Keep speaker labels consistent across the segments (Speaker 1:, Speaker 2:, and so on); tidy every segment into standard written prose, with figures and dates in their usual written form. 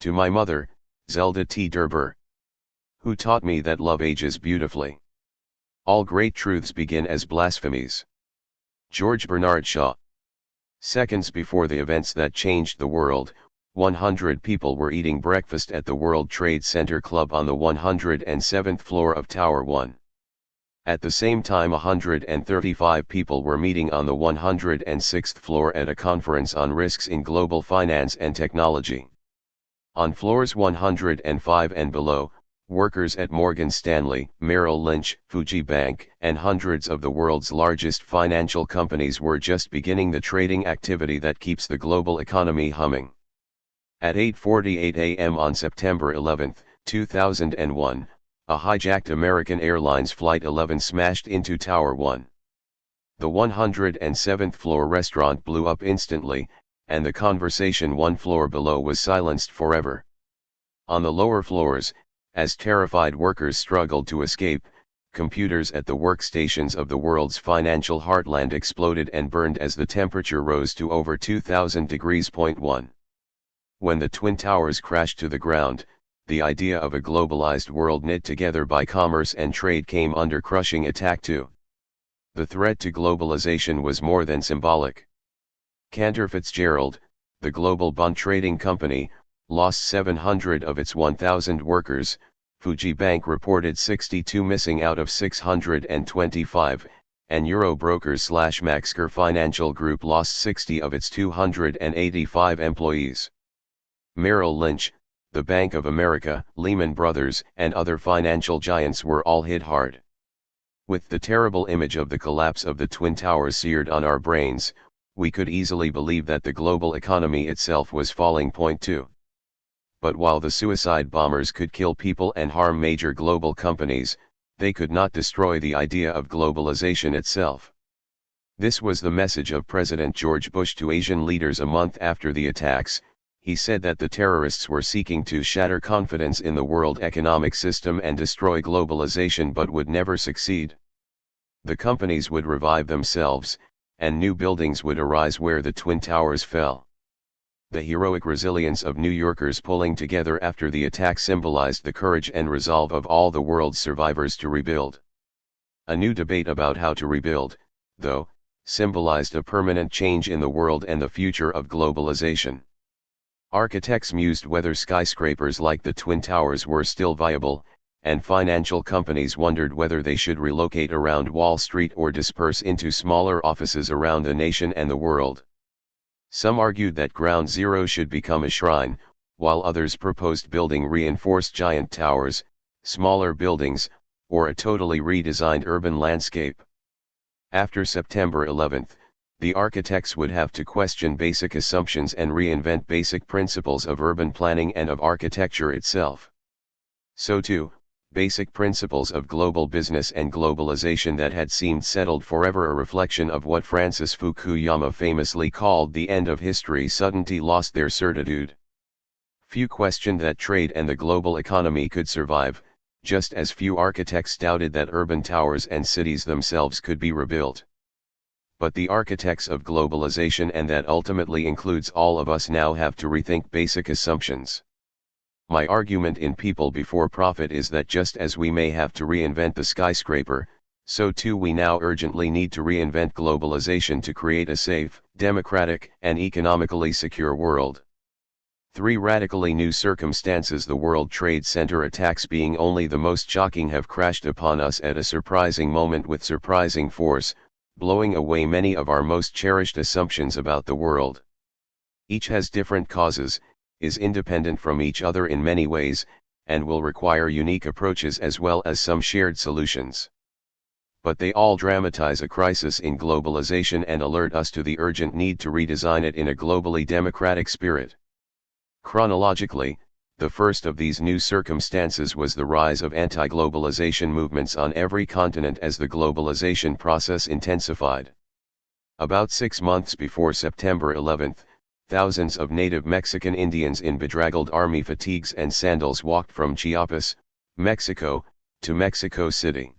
Speaker 1: To my mother, Zelda T. Derber, who taught me that love ages beautifully. All great truths begin as blasphemies. George Bernard Shaw. Seconds before the events that changed the world, 100 people were eating breakfast at the World Trade Center Club on the 107th floor of Tower 1. At the same time 135 people were meeting on the 106th floor at a conference on risks in global finance and technology. On floors 105 and below, workers at Morgan Stanley, Merrill Lynch, Fuji Bank, and hundreds of the world's largest financial companies were just beginning the trading activity that keeps the global economy humming. At 8:48 a.m. on September 11, 2001, a hijacked American Airlines Flight 11 smashed into Tower 1. The 107th floor restaurant blew up instantly, and the conversation one floor below was silenced forever. On the lower floors, as terrified workers struggled to escape, computers at the workstations of the world's financial heartland exploded and burned as the temperature rose to over 2000 degrees. When the Twin Towers crashed to the ground, the idea of a globalized world knit together by commerce and trade came under crushing attack too. The threat to globalization was more than symbolic. Cantor Fitzgerald, the global bond trading company, lost 700 of its 1,000 workers. Fuji Bank reported 62 missing out of 625, and Eurobrokers/Maxker Financial Group lost 60 of its 285 employees. Merrill Lynch, the Bank of America, Lehman Brothers, and other financial giants were all hit hard. With the terrible image of the collapse of the Twin Towers seared on our brains, we could easily believe that the global economy itself was falling. Point 2. But while the suicide bombers could kill people and harm major global companies, they could not destroy the idea of globalization itself. This was the message of President George Bush to Asian leaders a month after the attacks. He said that the terrorists were seeking to shatter confidence in the world economic system and destroy globalization but would never succeed. The companies would revive themselves, and new buildings would arise where the Twin Towers fell. The heroic resilience of New Yorkers pulling together after the attack symbolized the courage and resolve of all the world's survivors to rebuild. A new debate about how to rebuild, though, symbolized a permanent change in the world and the future of globalization. Architects mused whether skyscrapers like the Twin Towers were still viable, and financial companies wondered whether they should relocate around Wall Street or disperse into smaller offices around the nation and the world. Some argued that Ground Zero should become a shrine, while others proposed building reinforced giant towers, smaller buildings, or a totally redesigned urban landscape. After September 11, the architects would have to question basic assumptions and reinvent basic principles of urban planning and of architecture itself. So too, basic principles of global business and globalization that had seemed settled forever, a reflection of what Francis Fukuyama famously called the end of history, suddenly lost their certitude. Few questioned that trade and the global economy could survive, just as few architects doubted that urban towers and cities themselves could be rebuilt. But the architects of globalization, and that ultimately includes all of us, now have to rethink basic assumptions. My argument in People Before Profit is that just as we may have to reinvent the skyscraper, so too we now urgently need to reinvent globalization to create a safe, democratic, and economically secure world. 3 radically new circumstances, the World Trade Center attacks being only the most shocking, have crashed upon us at a surprising moment with surprising force, blowing away many of our most cherished assumptions about the world. Each has different causes, is independent from each other in many ways, and will require unique approaches as well as some shared solutions. But they all dramatize a crisis in globalization and alert us to the urgent need to redesign it in a globally democratic spirit. Chronologically, the first of these new circumstances was the rise of anti-globalization movements on every continent as the globalization process intensified. About 6 months before September 11, thousands of native Mexican Indians in bedraggled army fatigues and sandals walked from Chiapas, Mexico, to Mexico City.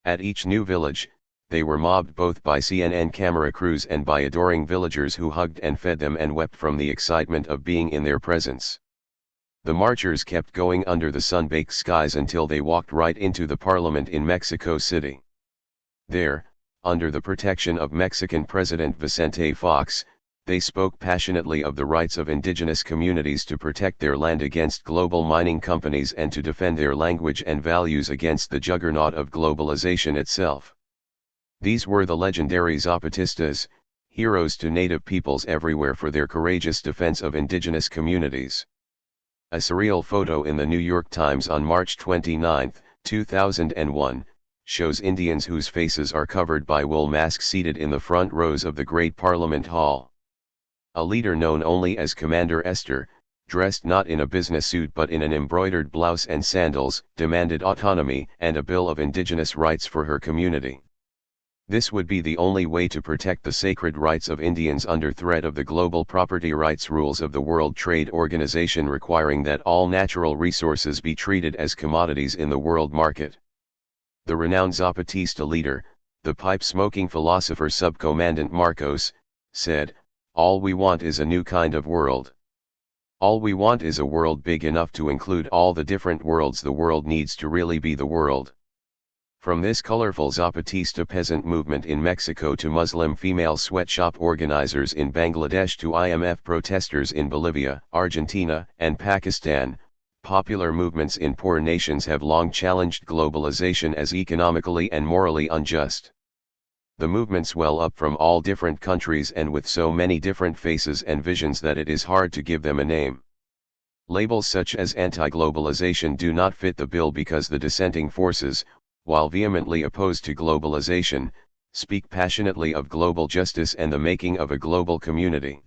Speaker 1: At each new village, they were mobbed both by CNN camera crews and by adoring villagers who hugged and fed them and wept from the excitement of being in their presence. The marchers kept going under the sun-baked skies until they walked right into the parliament in Mexico City. There, under the protection of Mexican President Vicente Fox, they spoke passionately of the rights of indigenous communities to protect their land against global mining companies and to defend their language and values against the juggernaut of globalization itself. These were the legendary Zapatistas, heroes to native peoples everywhere for their courageous defense of indigenous communities. A surreal photo in the New York Times on March 29, 2001, shows Indians whose faces are covered by wool masks seated in the front rows of the Great Parliament Hall. A leader known only as Commander Esther, dressed not in a business suit but in an embroidered blouse and sandals, demanded autonomy and a bill of indigenous rights for her community. This would be the only way to protect the sacred rights of Indians under threat of the global property rights rules of the World Trade Organization requiring that all natural resources be treated as commodities in the world market. The renowned Zapatista leader, the pipe-smoking philosopher Subcommandant Marcos, said, "All we want is a new kind of world. All we want is a world big enough to include all the different worlds the world needs to really be the world." From this colorful Zapatista peasant movement in Mexico to Muslim female sweatshop organizers in Bangladesh to IMF protesters in Bolivia, Argentina, and Pakistan, popular movements in poor nations have long challenged globalization as economically and morally unjust. The movements well up from all different countries and with so many different faces and visions that it is hard to give them a name. Labels such as anti-globalization do not fit the bill because the dissenting forces, while vehemently opposed to globalization, speak passionately of global justice and the making of a global community.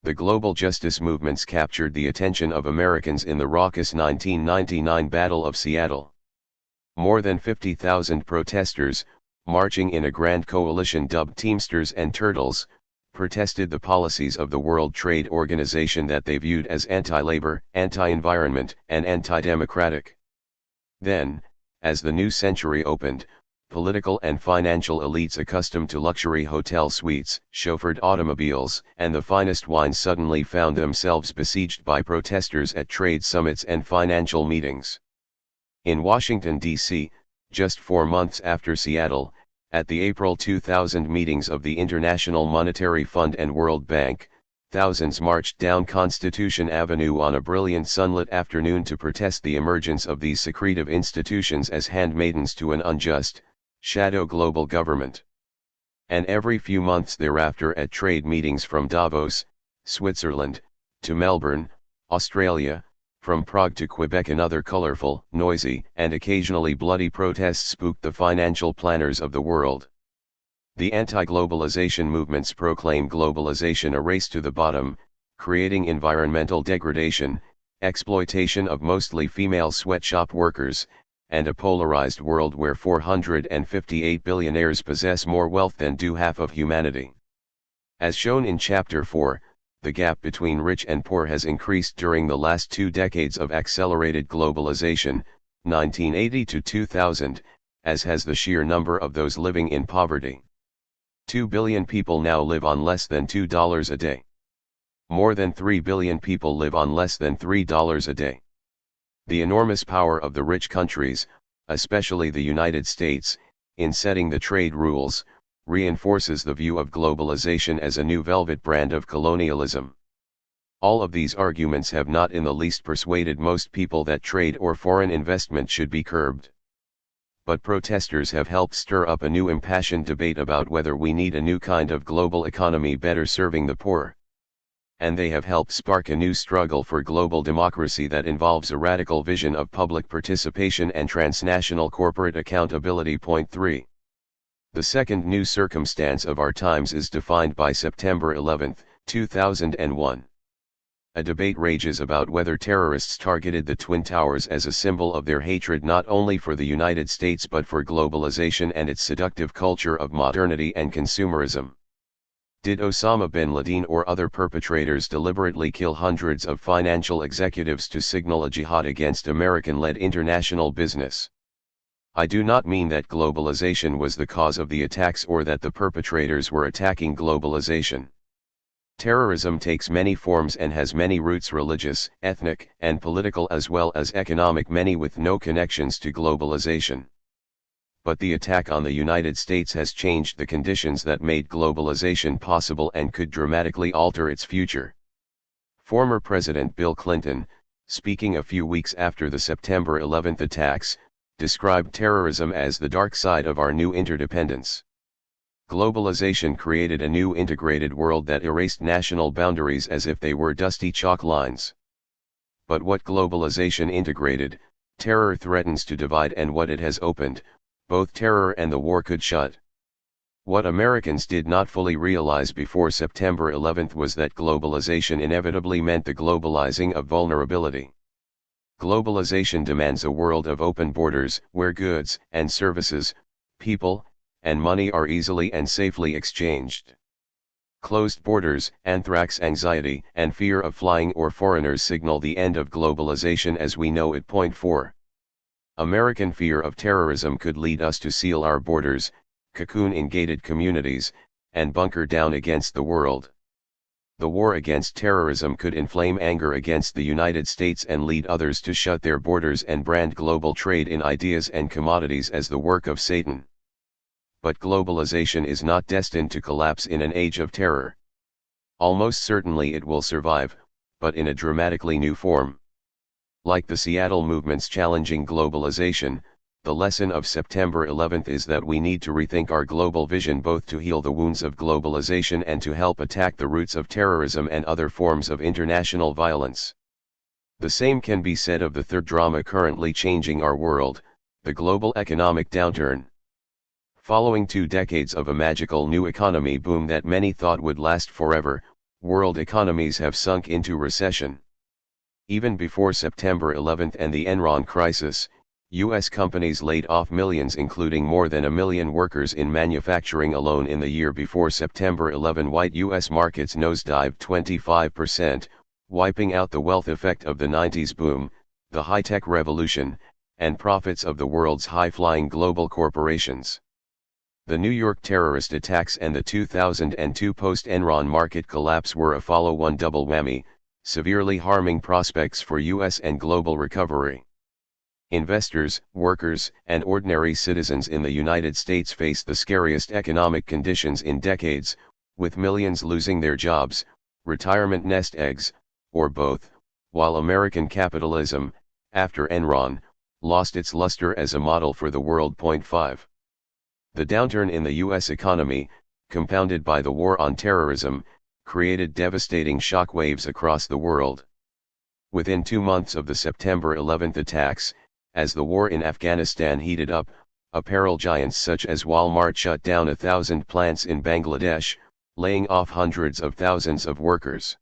Speaker 1: The global justice movements captured the attention of Americans in the raucous 1999 Battle of Seattle. More than 50,000 protesters, marching in a grand coalition dubbed Teamsters and Turtles, protested the policies of the World Trade Organization that they viewed as anti-labor, anti-environment, and anti-democratic. Then, as the new century opened, political and financial elites accustomed to luxury hotel suites, chauffeured automobiles, and the finest wines suddenly found themselves besieged by protesters at trade summits and financial meetings. In Washington, D.C., just 4 months after Seattle, at the April 2000 meetings of the International Monetary Fund and World Bank, thousands marched down Constitution Avenue on a brilliant sunlit afternoon to protest the emergence of these secretive institutions as handmaidens to an unjust, shadow global government. And every few months thereafter at trade meetings from Davos, Switzerland, to Melbourne, Australia, from Prague to Quebec another colorful, noisy, and occasionally bloody protest spooked the financial planners of the world. The anti-globalization movements proclaim globalization a race to the bottom, creating environmental degradation, exploitation of mostly female sweatshop workers, and a polarized world where 458 billionaires possess more wealth than do half of humanity. As shown in Chapter 4, the gap between rich and poor has increased during the last 2 decades of accelerated globalization, 1980 to 2000, as has the sheer number of those living in poverty. 2 billion people now live on less than $2 a day. More than 3 billion people live on less than $3 a day. The enormous power of the rich countries, especially the United States, in setting the trade rules, reinforces the view of globalization as a new velvet brand of colonialism. All of these arguments have not in the least persuaded most people that trade or foreign investment should be curbed. But protesters have helped stir up a new impassioned debate about whether we need a new kind of global economy better serving the poor. And they have helped spark a new struggle for global democracy that involves a radical vision of public participation and transnational corporate accountability. Point 3. The second new circumstance of our times is defined by September 11, 2001. A debate rages about whether terrorists targeted the Twin Towers as a symbol of their hatred not only for the United States but for globalization and its seductive culture of modernity and consumerism. Did Osama bin Laden or other perpetrators deliberately kill hundreds of financial executives to signal a jihad against American-led international business? I do not mean that globalization was the cause of the attacks or that the perpetrators were attacking globalization. Terrorism takes many forms and has many roots: religious, ethnic, and political, as well as economic, many with no connections to globalization. But the attack on the United States has changed the conditions that made globalization possible and could dramatically alter its future. Former President Bill Clinton, speaking a few weeks after the September 11th attacks, described terrorism as the dark side of our new interdependence. Globalization created a new integrated world that erased national boundaries as if they were dusty chalk lines. But what globalization integrated, terror threatens to divide, and what it has opened, both terror and the war could shut. What Americans did not fully realize before September 11th was that globalization inevitably meant the globalizing of vulnerability. Globalization demands a world of open borders, where goods and services, people, and money are easily and safely exchanged. Closed borders, anthrax anxiety, and fear of flying or foreigners signal the end of globalization as we know it. Point 4. American fear of terrorism could lead us to seal our borders, cocoon in gated communities, and bunker down against the world. The war against terrorism could inflame anger against the United States and lead others to shut their borders and brand global trade in ideas and commodities as the work of Satan. But globalization is not destined to collapse in an age of terror. Almost certainly it will survive, but in a dramatically new form. Like the Seattle movements challenging globalization, the lesson of September 11th is that we need to rethink our global vision, both to heal the wounds of globalization and to help attack the roots of terrorism and other forms of international violence. The same can be said of the third drama currently changing our world, the global economic downturn. Following 2 decades of a magical new economy boom that many thought would last forever, world economies have sunk into recession. Even before September 11th and the Enron crisis, U.S. companies laid off millions, including more than 1 million workers in manufacturing alone. In the year before September 11, white U.S. markets nosedived 25%, wiping out the wealth effect of the 90s boom, the high-tech revolution, and profits of the world's high-flying global corporations. The New York terrorist attacks and the 2002 post-Enron market collapse were a follow-on double whammy, severely harming prospects for U.S. and global recovery. Investors, workers, and ordinary citizens in the United States face the scariest economic conditions in decades, with millions losing their jobs, retirement nest eggs, or both, while American capitalism, after Enron, lost its luster as a model for the world. Point 5. The downturn in the U.S. economy, compounded by the war on terrorism, created devastating shockwaves across the world. Within 2 months of the September 11th attacks, as the war in Afghanistan heated up, apparel giants such as Walmart shut down 1,000 plants in Bangladesh, laying off hundreds of thousands of workers.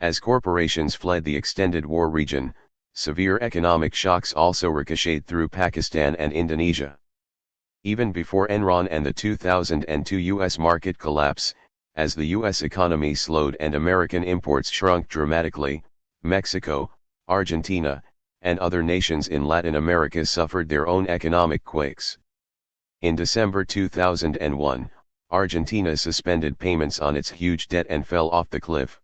Speaker 1: As corporations fled the extended war region, severe economic shocks also ricocheted through Pakistan and Indonesia. Even before Enron and the 2002 U.S. market collapse, as the U.S. economy slowed and American imports shrunk dramatically, Mexico, Argentina, and other nations in Latin America suffered their own economic quakes. In December 2001, Argentina suspended payments on its huge debt and fell off the cliff.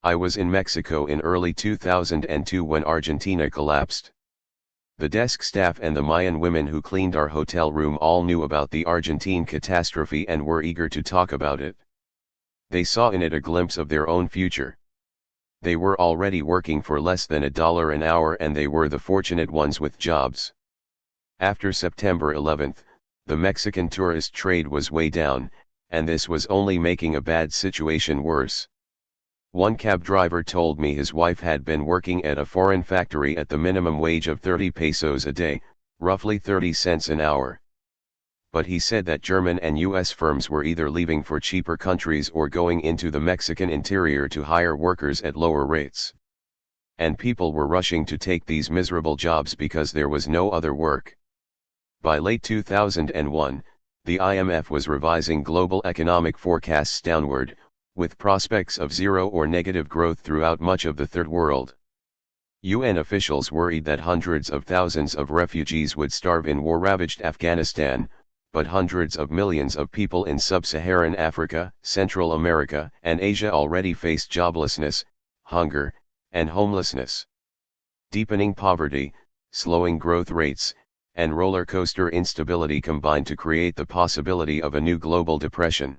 Speaker 1: I was in Mexico in early 2002 when Argentina collapsed. The desk staff and the Mayan women who cleaned our hotel room all knew about the Argentine catastrophe and were eager to talk about it. They saw in it a glimpse of their own future. They were already working for less than $1 an hour, and they were the fortunate ones with jobs. After September 11th, the Mexican tourist trade was way down, and this was only making a bad situation worse. One cab driver told me his wife had been working at a foreign factory at the minimum wage of 30 pesos a day, roughly 30 cents an hour. But he said that German and U.S. firms were either leaving for cheaper countries or going into the Mexican interior to hire workers at lower rates. And people were rushing to take these miserable jobs because there was no other work. By late 2001, the IMF was revising global economic forecasts downward, with prospects of zero or negative growth throughout much of the Third World. UN officials worried that hundreds of thousands of refugees would starve in war-ravaged Afghanistan, but hundreds of millions of people in sub-Saharan Africa, Central America, and Asia already face joblessness, hunger, and homelessness. Deepening poverty, slowing growth rates, and roller coaster instability combine to create the possibility of a new global depression.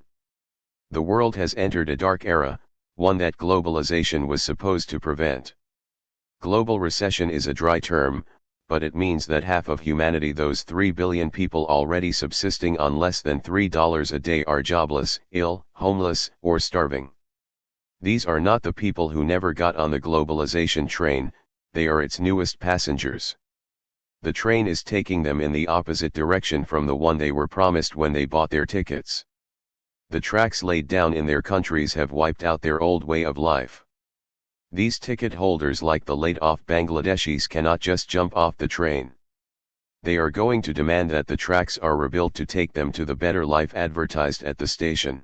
Speaker 1: The world has entered a dark era, one that globalization was supposed to prevent. Global recession is a dry term, but it means that half of humanity, those 3 billion people already subsisting on less than $3 a day, are jobless, ill, homeless, or starving. These are not the people who never got on the globalization train, they are its newest passengers. The train is taking them in the opposite direction from the one they were promised when they bought their tickets. The tracks laid down in their countries have wiped out their old way of life. These ticket holders, like the laid-off Bangladeshis, cannot just jump off the train. They are going to demand that the tracks are rebuilt to take them to the better life advertised at the station.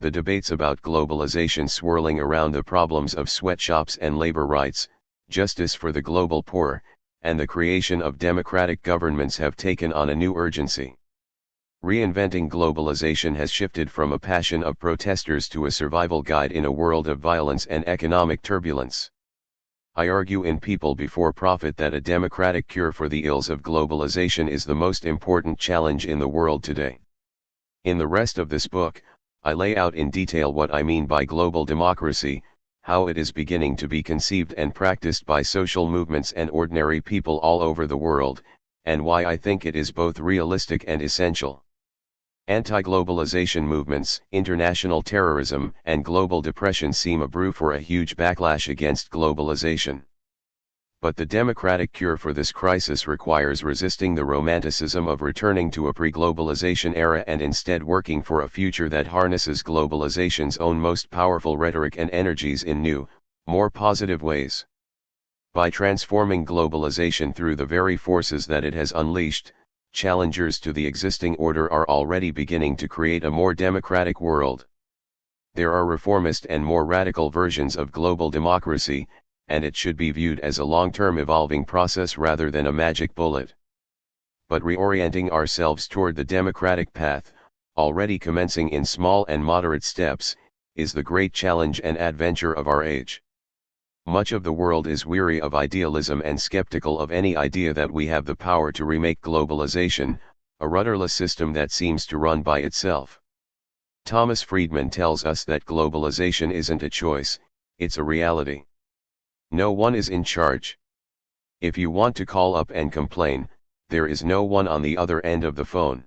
Speaker 1: The debates about globalization swirling around the problems of sweatshops and labor rights, justice for the global poor, and the creation of democratic governments have taken on a new urgency. Reinventing globalization has shifted from a passion of protesters to a survival guide in a world of violence and economic turbulence. I argue in People Before Profit that a democratic cure for the ills of globalization is the most important challenge in the world today. In the rest of this book, I lay out in detail what I mean by global democracy, how it is beginning to be conceived and practiced by social movements and ordinary people all over the world, and why I think it is both realistic and essential. Anti-globalization movements, international terrorism, and global depression seem a brew for a huge backlash against globalization. But the democratic cure for this crisis requires resisting the romanticism of returning to a pre-globalization era and instead working for a future that harnesses globalization's own most powerful rhetoric and energies in new, more positive ways. By transforming globalization through the very forces that it has unleashed, challengers to the existing order are already beginning to create a more democratic world. There are reformist and more radical versions of global democracy, and it should be viewed as a long-term evolving process rather than a magic bullet. But reorienting ourselves toward the democratic path, already commencing in small and moderate steps, is the great challenge and adventure of our age. Much of the world is weary of idealism and skeptical of any idea that we have the power to remake globalization, a rudderless system that seems to run by itself. Thomas Friedman tells us that globalization isn't a choice, it's a reality. No one is in charge. If you want to call up and complain, there is no one on the other end of the phone.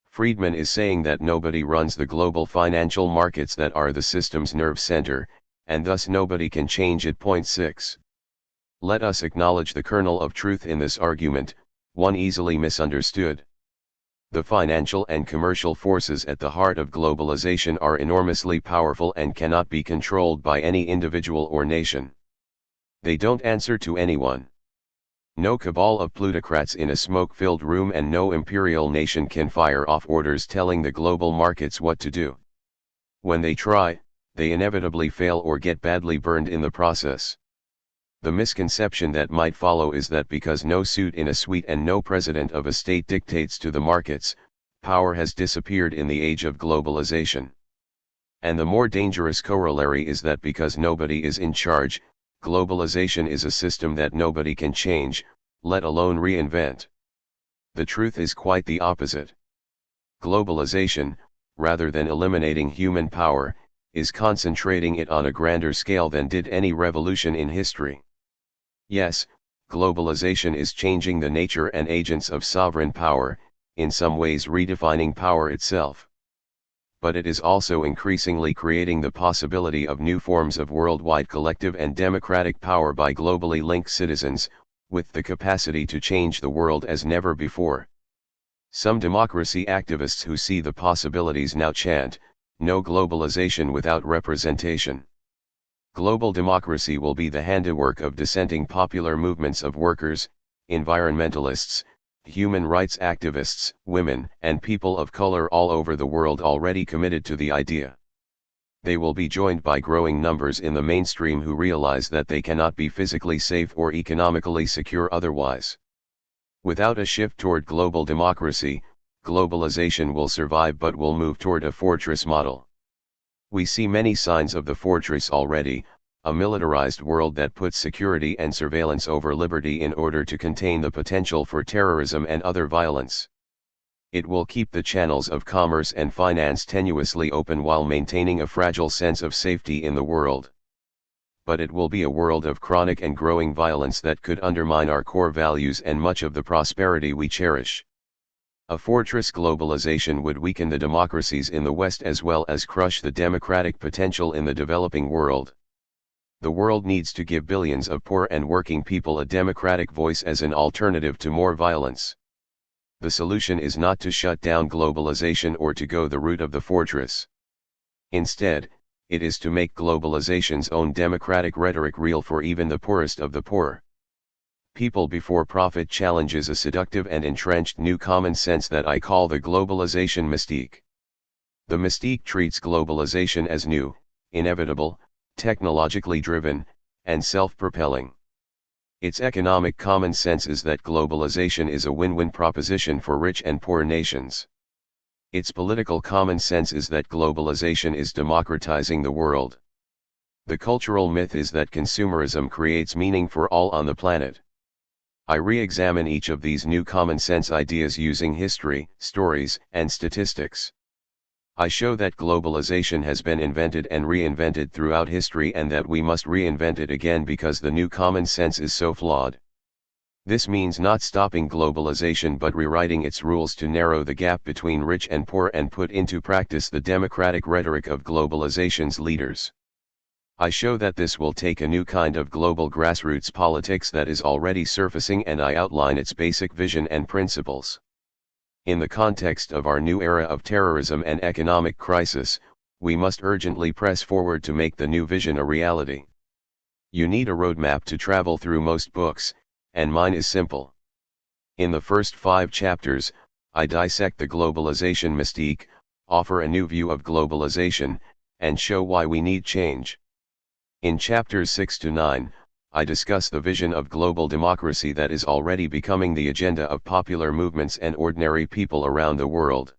Speaker 1: Friedman is saying that nobody runs the global financial markets that are the system's nerve center, and thus nobody can change it. Point 6. Let us acknowledge the kernel of truth in this argument, one easily misunderstood. The financial and commercial forces at the heart of globalization are enormously powerful and cannot be controlled by any individual or nation. They don't answer to anyone. No cabal of plutocrats in a smoke-filled room, and no imperial nation can fire off orders telling the global markets what to do. When they try, they inevitably fail or get badly burned in the process. The misconception that might follow is that because no suit in a suite and no president of a state dictates to the markets, power has disappeared in the age of globalization. And the more dangerous corollary is that because nobody is in charge, globalization is a system that nobody can change, let alone reinvent. The truth is quite the opposite. Globalization, rather than eliminating human power, is concentrating it on a grander scale than did any revolution in history. Yes, globalization is changing the nature and agents of sovereign power, in some ways redefining power itself. But it is also increasingly creating the possibility of new forms of worldwide collective and democratic power by globally linked citizens, with the capacity to change the world as never before. Some democracy activists who see the possibilities now chant, "No globalization without representation." Global democracy will be the handiwork of dissenting popular movements of workers, environmentalists, human rights activists, women, and people of color all over the world already committed to the idea. They will be joined by growing numbers in the mainstream who realize that they cannot be physically safe or economically secure otherwise. Without a shift toward global democracy, globalization will survive but will move toward a fortress model. We see many signs of the fortress already, a militarized world that puts security and surveillance over liberty in order to contain the potential for terrorism and other violence. It will keep the channels of commerce and finance tenuously open while maintaining a fragile sense of safety in the world. But it will be a world of chronic and growing violence that could undermine our core values and much of the prosperity we cherish. A fortress globalization would weaken the democracies in the West as well as crush the democratic potential in the developing world. The world needs to give billions of poor and working people a democratic voice as an alternative to more violence. The solution is not to shut down globalization or to go the route of the fortress. Instead, it is to make globalization's own democratic rhetoric real for even the poorest of the poor. People before profit challenges a seductive and entrenched new common sense that I call the globalization mystique. The mystique treats globalization as new, inevitable, technologically driven, and self-propelling. Its economic common sense is that globalization is a win-win proposition for rich and poor nations. Its political common sense is that globalization is democratizing the world. The cultural myth is that consumerism creates meaning for all on the planet. I re-examine each of these new common sense ideas using history, stories, and statistics. I show that globalization has been invented and reinvented throughout history and that we must reinvent it again because the new common sense is so flawed. This means not stopping globalization but rewriting its rules to narrow the gap between rich and poor and put into practice the democratic rhetoric of globalization's leaders. I show that this will take a new kind of global grassroots politics that is already surfacing and I outline its basic vision and principles. In the context of our new era of terrorism and economic crisis, we must urgently press forward to make the new vision a reality. You need a roadmap to travel through most books, and mine is simple. In the first 5 chapters, I dissect the globalization mystique, offer a new view of globalization, and show why we need change. In chapters 6 to 9, I discuss the vision of global democracy that is already becoming the agenda of popular movements and ordinary people around the world.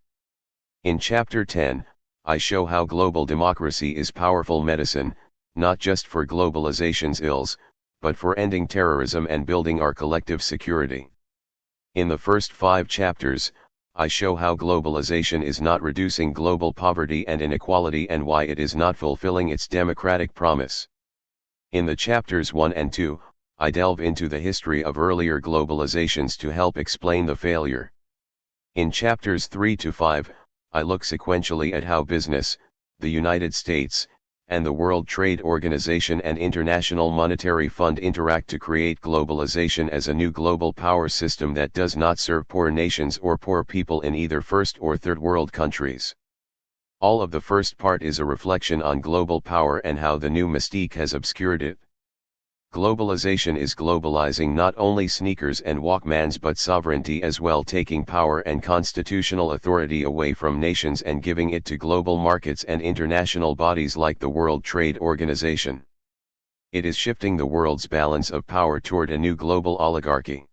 Speaker 1: In chapter 10, I show how global democracy is powerful medicine, not just for globalization's ills, but for ending terrorism and building our collective security. In the first 5 chapters, I show how globalization is not reducing global poverty and inequality and why it is not fulfilling its democratic promise. In the chapters 1 and 2, I delve into the history of earlier globalizations to help explain the failure. In chapters 3 to 5, I look sequentially at how business, the United States, and the World Trade Organization and International Monetary Fund interact to create globalization as a new global power system that does not serve poor nations or poor people in either first or third world countries. All of the first part is a reflection on global power and how the new mystique has obscured it. Globalization is globalizing not only sneakers and Walkmans but sovereignty as well, taking power and constitutional authority away from nations and giving it to global markets and international bodies like the World Trade Organization. It is shifting the world's balance of power toward a new global oligarchy.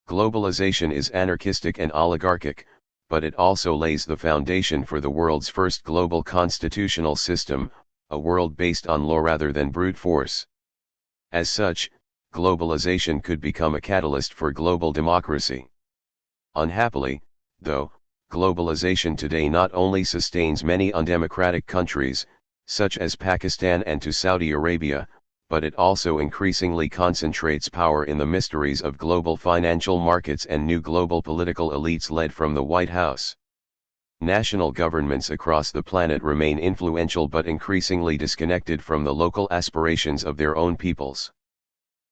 Speaker 1: Globalization is anarchistic and oligarchic, but it also lays the foundation for the world's first global constitutional system, a world based on law rather than brute force. As such, globalization could become a catalyst for global democracy. Unhappily, though, globalization today not only sustains many undemocratic countries, such as Pakistan and to Saudi Arabia, but it also increasingly concentrates power in the mysteries of global financial markets and new global political elites led from the White House. National governments across the planet remain influential but increasingly disconnected from the local aspirations of their own peoples.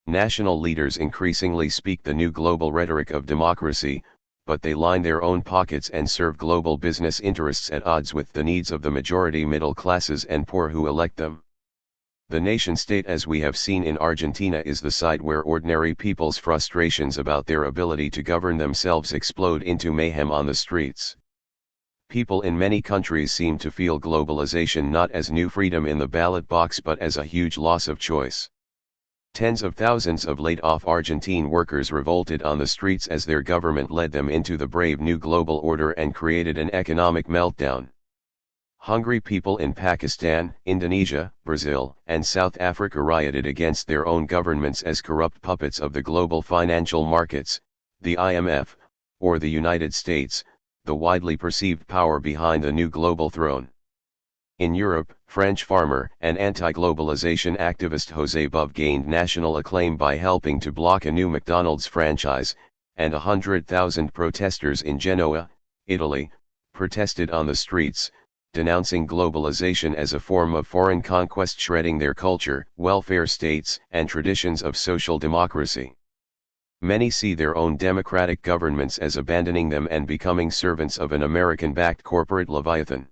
Speaker 1: National leaders increasingly speak the new global rhetoric of democracy, but they line their own pockets and serve global business interests at odds with the needs of the majority middle classes and poor who elect them. The nation-state, as we have seen in Argentina, is the site where ordinary people's frustrations about their ability to govern themselves explode into mayhem on the streets. People in many countries seem to feel globalization not as new freedom in the ballot box but as a huge loss of choice. Tens of thousands of laid-off Argentine workers revolted on the streets as their government led them into the brave new global order and created an economic meltdown. Hungry people in Pakistan, Indonesia, Brazil, and South Africa rioted against their own governments as corrupt puppets of the global financial markets, the IMF, or the United States, the widely perceived power behind the new global throne. In Europe, French farmer and anti-globalization activist José Bové gained national acclaim by helping to block a new McDonald's franchise, and 100,000 protesters in Genoa, Italy, protested on the streets, denouncing globalization as a form of foreign conquest, shredding their culture, welfare states, and traditions of social democracy. Many see their own democratic governments as abandoning them and becoming servants of an American-backed corporate leviathan.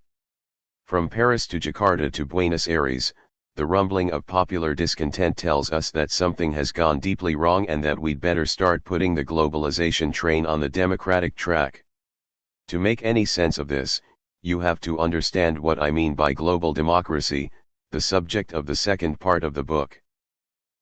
Speaker 1: From Paris to Jakarta to Buenos Aires, the rumbling of popular discontent tells us that something has gone deeply wrong and that we'd better start putting the globalization train on the democratic track. To make any sense of this, you have to understand what I mean by global democracy, the subject of the second part of the book.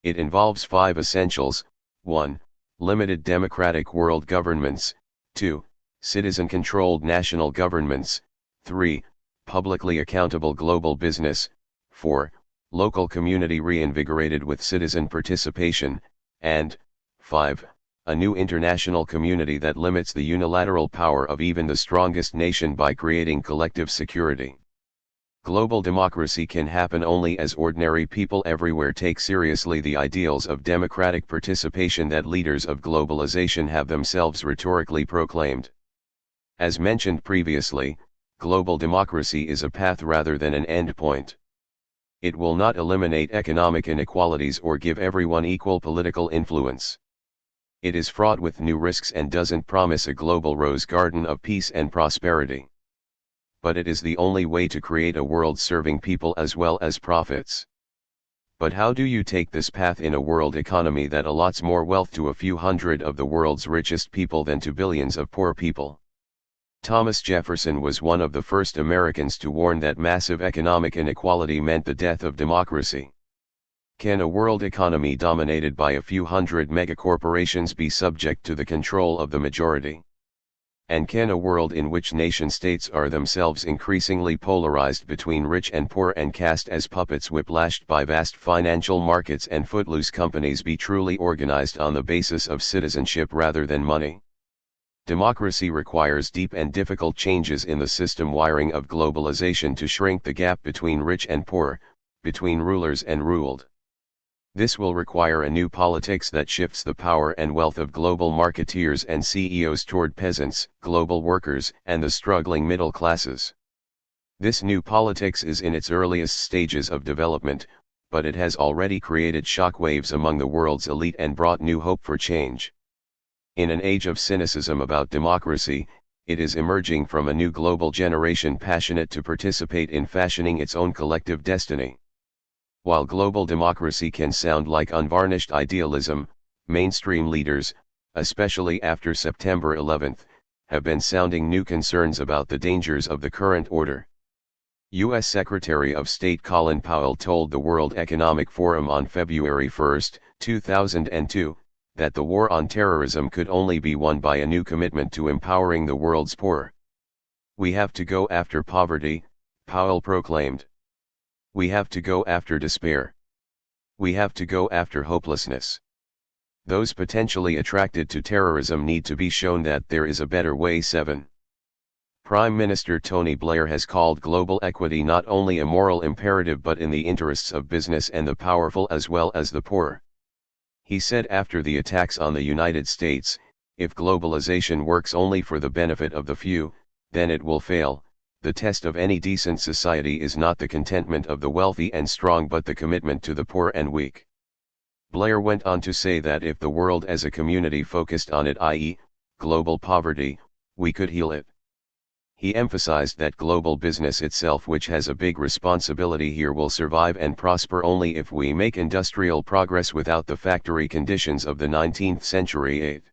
Speaker 1: It involves 5 essentials: 1. Limited democratic world governments, 2. Citizen-controlled national governments, 3. Publicly accountable global business, 4. Local community reinvigorated with citizen participation, and 5. A new international community that limits the unilateral power of even the strongest nation by creating collective security. Global democracy can happen only as ordinary people everywhere take seriously the ideals of democratic participation that leaders of globalization have themselves rhetorically proclaimed. As mentioned previously, global democracy is a path rather than an end point. It will not eliminate economic inequalities or give everyone equal political influence. It is fraught with new risks and doesn't promise a global rose garden of peace and prosperity. But it is the only way to create a world serving people as well as profits. But how do you take this path in a world economy that allots more wealth to a few hundred of the world's richest people than to billions of poor people? Thomas Jefferson was one of the first Americans to warn that massive economic inequality meant the death of democracy. Can a world economy dominated by a few hundred megacorporations be subject to the control of the majority? And can a world in which nation-states are themselves increasingly polarized between rich and poor and cast as puppets whiplashed by vast financial markets and footloose companies be truly organized on the basis of citizenship rather than money? Democracy requires deep and difficult changes in the system wiring of globalization to shrink the gap between rich and poor, between rulers and ruled. This will require a new politics that shifts the power and wealth of global marketeers and CEOs toward peasants, global workers, and the struggling middle classes. This new politics is in its earliest stages of development, but it has already created shockwaves among the world's elite and brought new hope for change. In an age of cynicism about democracy, it is emerging from a new global generation passionate to participate in fashioning its own collective destiny. While global democracy can sound like unvarnished idealism, mainstream leaders, especially after September 11, have been sounding new concerns about the dangers of the current order. U.S. Secretary of State Colin Powell told the World Economic Forum on February 1, 2002, that the war on terrorism could only be won by a new commitment to empowering the world's poor. We have to go after poverty, Powell proclaimed. We have to go after despair. We have to go after hopelessness. Those potentially attracted to terrorism need to be shown that there is a better way. 7. Prime Minister Tony Blair has called global equity not only a moral imperative but in the interests of business and the powerful as well as the poor. He said after the attacks on the United States, if globalization works only for the benefit of the few, then it will fail. The test of any decent society is not the contentment of the wealthy and strong but the commitment to the poor and weak. Blair went on to say that if the world as a community focused on it, i.e., global poverty, we could heal it. He emphasized that global business itself, which has a big responsibility here, will survive and prosper only if we make industrial progress without the factory conditions of the 19th century. 8.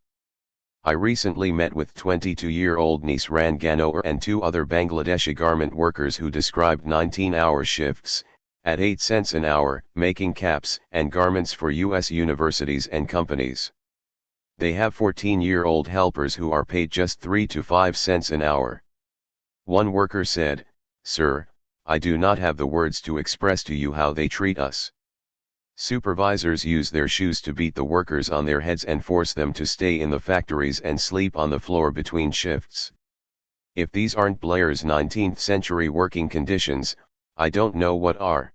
Speaker 1: I recently met with 22-year-old Nisran Ganoor and 2 other Bangladeshi garment workers who described 19-hour shifts, at 8 cents an hour, making caps and garments for U.S. universities and companies. They have 14-year-old helpers who are paid just 3 to 5 cents an hour. One worker said, "Sir, I do not have the words to express to you how they treat us." Supervisors use their shoes to beat the workers on their heads and force them to stay in the factories and sleep on the floor between shifts. If these aren't Blair's 19th century working conditions, I don't know what are.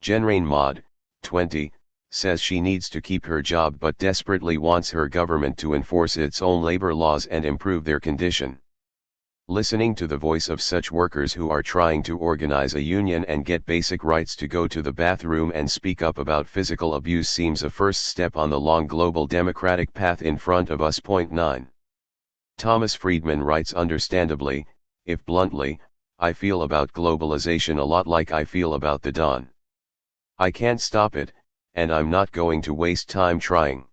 Speaker 1: Jenrain Maud, 20, says she needs to keep her job but desperately wants her government to enforce its own labor laws and improve their condition. Listening to the voice of such workers who are trying to organize a union and get basic rights to go to the bathroom and speak up about physical abuse seems a first step on the long global democratic path in front of us. 9. Thomas Friedman writes, understandably, if bluntly, I feel about globalization a lot like I feel about the dawn. I can't stop it, and I'm not going to waste time trying.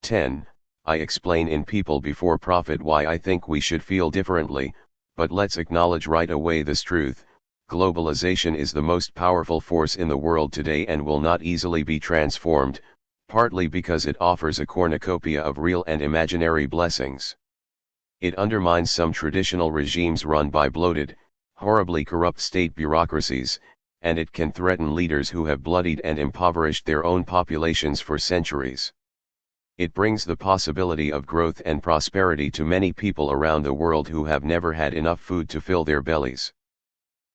Speaker 1: 10. I explain in People Before Profit why I think we should feel differently, but let's acknowledge right away this truth: globalization is the most powerful force in the world today and will not easily be transformed, partly because it offers a cornucopia of real and imaginary blessings. It undermines some traditional regimes run by bloated, horribly corrupt state bureaucracies, and it can threaten leaders who have bloodied and impoverished their own populations for centuries. It brings the possibility of growth and prosperity to many people around the world who have never had enough food to fill their bellies.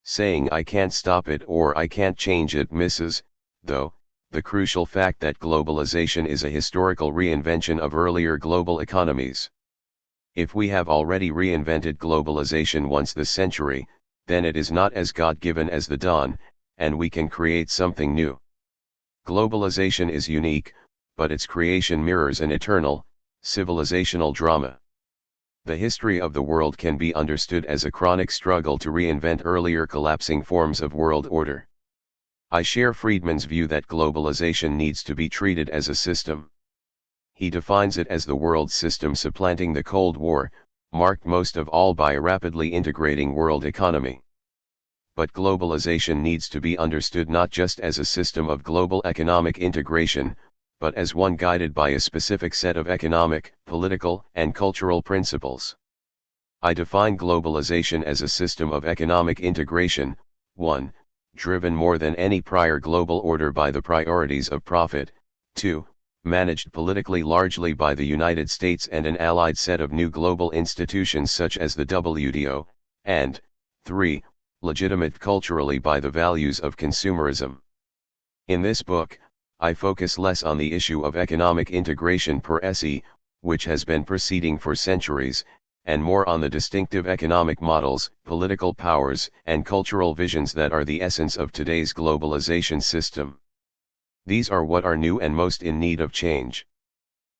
Speaker 1: Saying I can't stop it or I can't change it misses, though, the crucial fact that globalization is a historical reinvention of earlier global economies. If we have already reinvented globalization once this century, then it is not as God-given as the dawn, and we can create something new. Globalization is unique, but its creation mirrors an eternal, civilizational drama. The history of the world can be understood as a chronic struggle to reinvent earlier collapsing forms of world order. I share Friedman's view that globalization needs to be treated as a system. He defines it as the world system supplanting the Cold War, marked most of all by a rapidly integrating world economy. But globalization needs to be understood not just as a system of global economic integration, but as one guided by a specific set of economic, political, and cultural principles. I define globalization as a system of economic integration, 1. Driven more than any prior global order by the priorities of profit, 2. Managed politically largely by the United States and an allied set of new global institutions such as the WTO, and 3. Legitimate culturally by the values of consumerism. In this book, I focus less on the issue of economic integration per se, which has been proceeding for centuries, and more on the distinctive economic models, political powers, and cultural visions that are the essence of today's globalization system. These are what are new and most in need of change.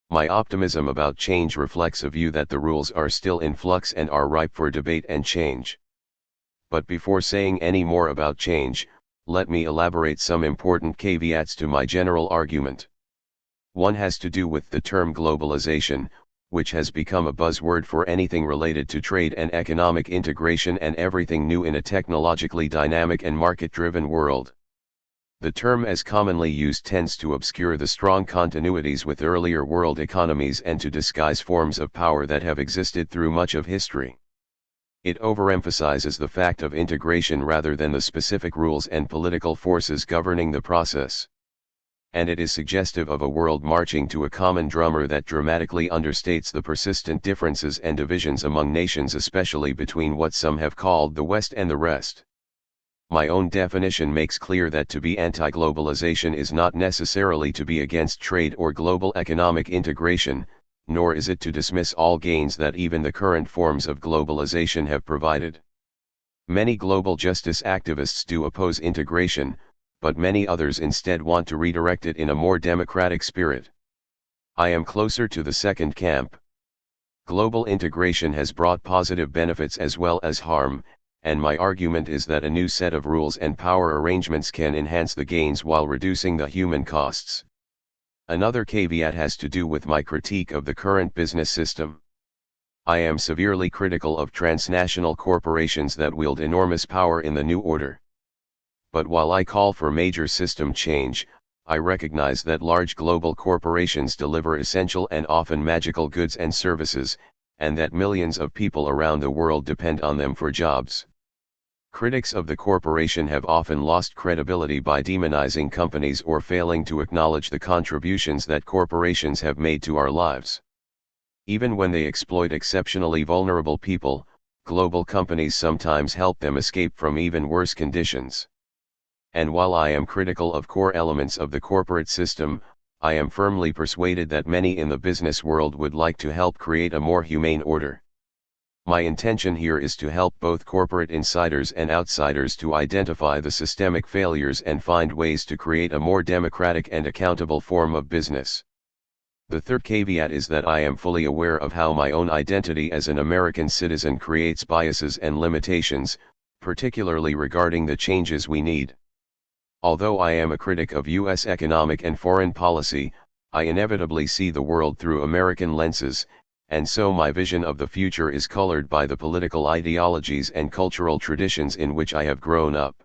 Speaker 1: My optimism about change reflects a view that the rules are still in flux and are ripe for debate and change. But before saying any more about change, let me elaborate some important caveats to my general argument. One has to do with the term globalization, which has become a buzzword for anything related to trade and economic integration and everything new in a technologically dynamic and market-driven world. The term as commonly used tends to obscure the strong continuities with earlier world economies and to disguise forms of power that have existed through much of history. It overemphasizes the fact of integration rather than the specific rules and political forces governing the process. And it is suggestive of a world marching to a common drummer that dramatically understates the persistent differences and divisions among nations, especially between what some have called the West and the rest. My own definition makes clear that to be anti-globalization is not necessarily to be against trade or global economic integration, nor is it to dismiss all gains that even the current forms of globalization have provided. Many global justice activists do oppose integration, but many others instead want to redirect it in a more democratic spirit. I am closer to the second camp. Global integration has brought positive benefits as well as harm, and my argument is that a new set of rules and power arrangements can enhance the gains while reducing the human costs. Another caveat has to do with my critique of the current business system. I am severely critical of transnational corporations that wield enormous power in the new order. But while I call for major system change, I recognize that large global corporations deliver essential and often magical goods and services, and that millions of people around the world depend on them for jobs. Critics of the corporation have often lost credibility by demonizing companies or failing to acknowledge the contributions that corporations have made to our lives. Even when they exploit exceptionally vulnerable people, global companies sometimes help them escape from even worse conditions. And while I am critical of core elements of the corporate system, I am firmly persuaded that many in the business world would like to help create a more humane order. My intention here is to help both corporate insiders and outsiders to identify the systemic failures and find ways to create a more democratic and accountable form of business. The third caveat is that I am fully aware of how my own identity as an American citizen creates biases and limitations, particularly regarding the changes we need. Although I am a critic of U.S. economic and foreign policy, I inevitably see the world through American lenses, and so my vision of the future is colored by the political ideologies and cultural traditions in which I have grown up.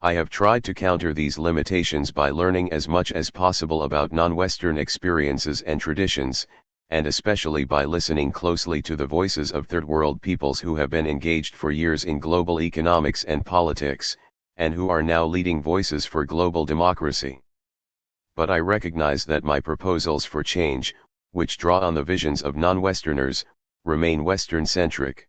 Speaker 1: I have tried to counter these limitations by learning as much as possible about non-Western experiences and traditions, and especially by listening closely to the voices of third world peoples who have been engaged for years in global economics and politics, and who are now leading voices for global democracy. But I recognize that my proposals for change, which draw on the visions of non-Westerners, remain Western-centric.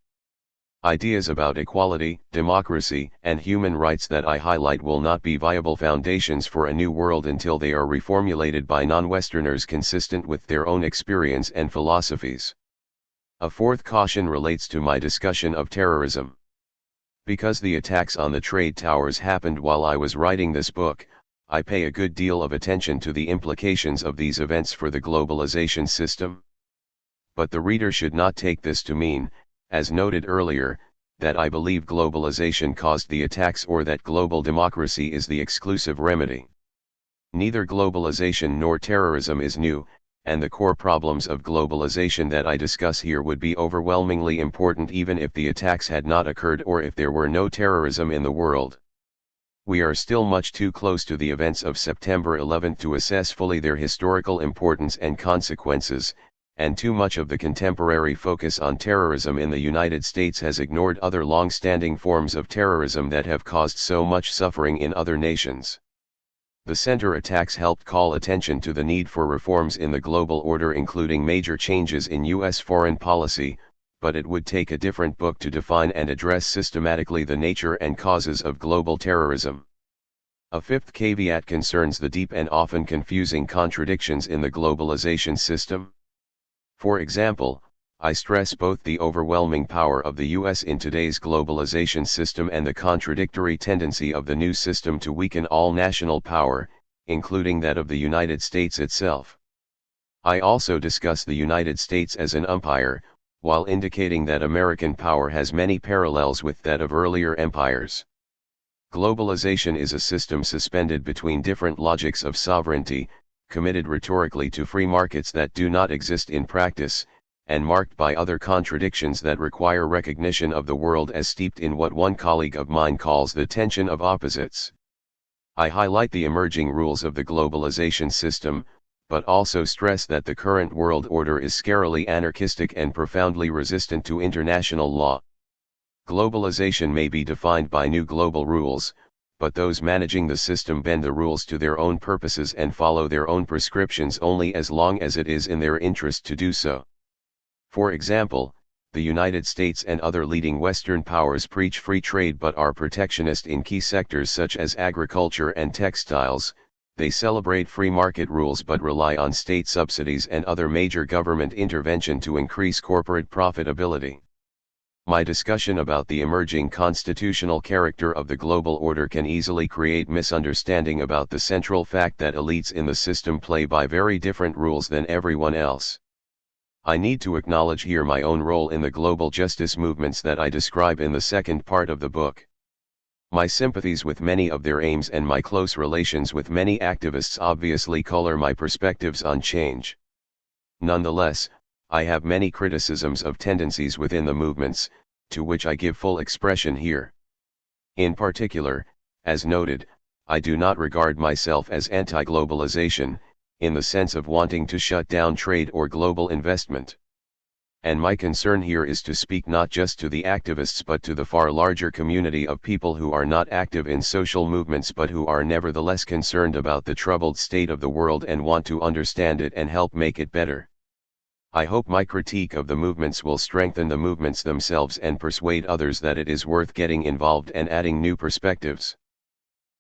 Speaker 1: Ideas about equality, democracy, and human rights that I highlight will not be viable foundations for a new world until they are reformulated by non-Westerners consistent with their own experience and philosophies. A fourth caution relates to my discussion of terrorism. Because the attacks on the trade towers happened while I was writing this book, I pay a good deal of attention to the implications of these events for the globalization system. But the reader should not take this to mean, as noted earlier, that I believe globalization caused the attacks or that global democracy is the exclusive remedy. Neither globalization nor terrorism is new, and the core problems of globalization that I discuss here would be overwhelmingly important even if the attacks had not occurred or if there were no terrorism in the world. We are still much too close to the events of September 11 to assess fully their historical importance and consequences, and too much of the contemporary focus on terrorism in the United States has ignored other long-standing forms of terrorism that have caused so much suffering in other nations. The center attacks helped call attention to the need for reforms in the global order, including major changes in U.S. foreign policy, but it would take a different book to define and address systematically the nature and causes of global terrorism. A fifth caveat concerns the deep and often confusing contradictions in the globalization system. For example, I stress both the overwhelming power of the U.S. in today's globalization system and the contradictory tendency of the new system to weaken all national power, including that of the United States itself. I also discuss the United States as an umpire, while indicating that American power has many parallels with that of earlier empires. Globalization is a system suspended between different logics of sovereignty, committed rhetorically to free markets that do not exist in practice, and marked by other contradictions that require recognition of the world as steeped in what one colleague of mine calls the tension of opposites. I highlight the emerging rules of the globalization system, but also stress that the current world order is scarily anarchistic and profoundly resistant to international law. Globalization may be defined by new global rules, but those managing the system bend the rules to their own purposes and follow their own prescriptions only as long as it is in their interest to do so. For example, the United States and other leading Western powers preach free trade but are protectionist in key sectors such as agriculture and textiles. They celebrate free market rules but rely on state subsidies and other major government intervention to increase corporate profitability. My discussion about the emerging constitutional character of the global order can easily create misunderstanding about the central fact that elites in the system play by very different rules than everyone else. I need to acknowledge here my own role in the global justice movements that I describe in the second part of the book. My sympathies with many of their aims and my close relations with many activists obviously color my perspectives on change. Nonetheless, I have many criticisms of tendencies within the movements, to which I give full expression here. In particular, As noted, I do not regard myself as anti-globalization, in the sense of wanting to shut down trade or global investment. And my concern here is to speak not just to the activists but to the far larger community of people who are not active in social movements but who are nevertheless concerned about the troubled state of the world and want to understand it and help make it better. I hope my critique of the movements will strengthen the movements themselves and persuade others that it is worth getting involved and adding new perspectives.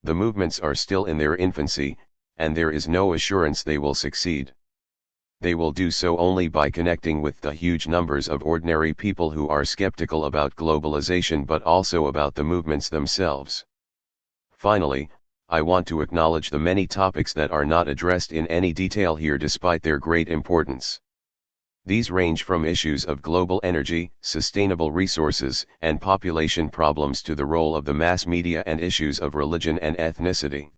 Speaker 1: The movements are still in their infancy, and there is no assurance they will succeed. They will do so only by connecting with the huge numbers of ordinary people who are skeptical about globalization but also about the movements themselves. Finally, I want to acknowledge the many topics that are not addressed in any detail here despite their great importance. These range from issues of global energy, sustainable resources, and population problems to the role of the mass media and issues of religion and ethnicity.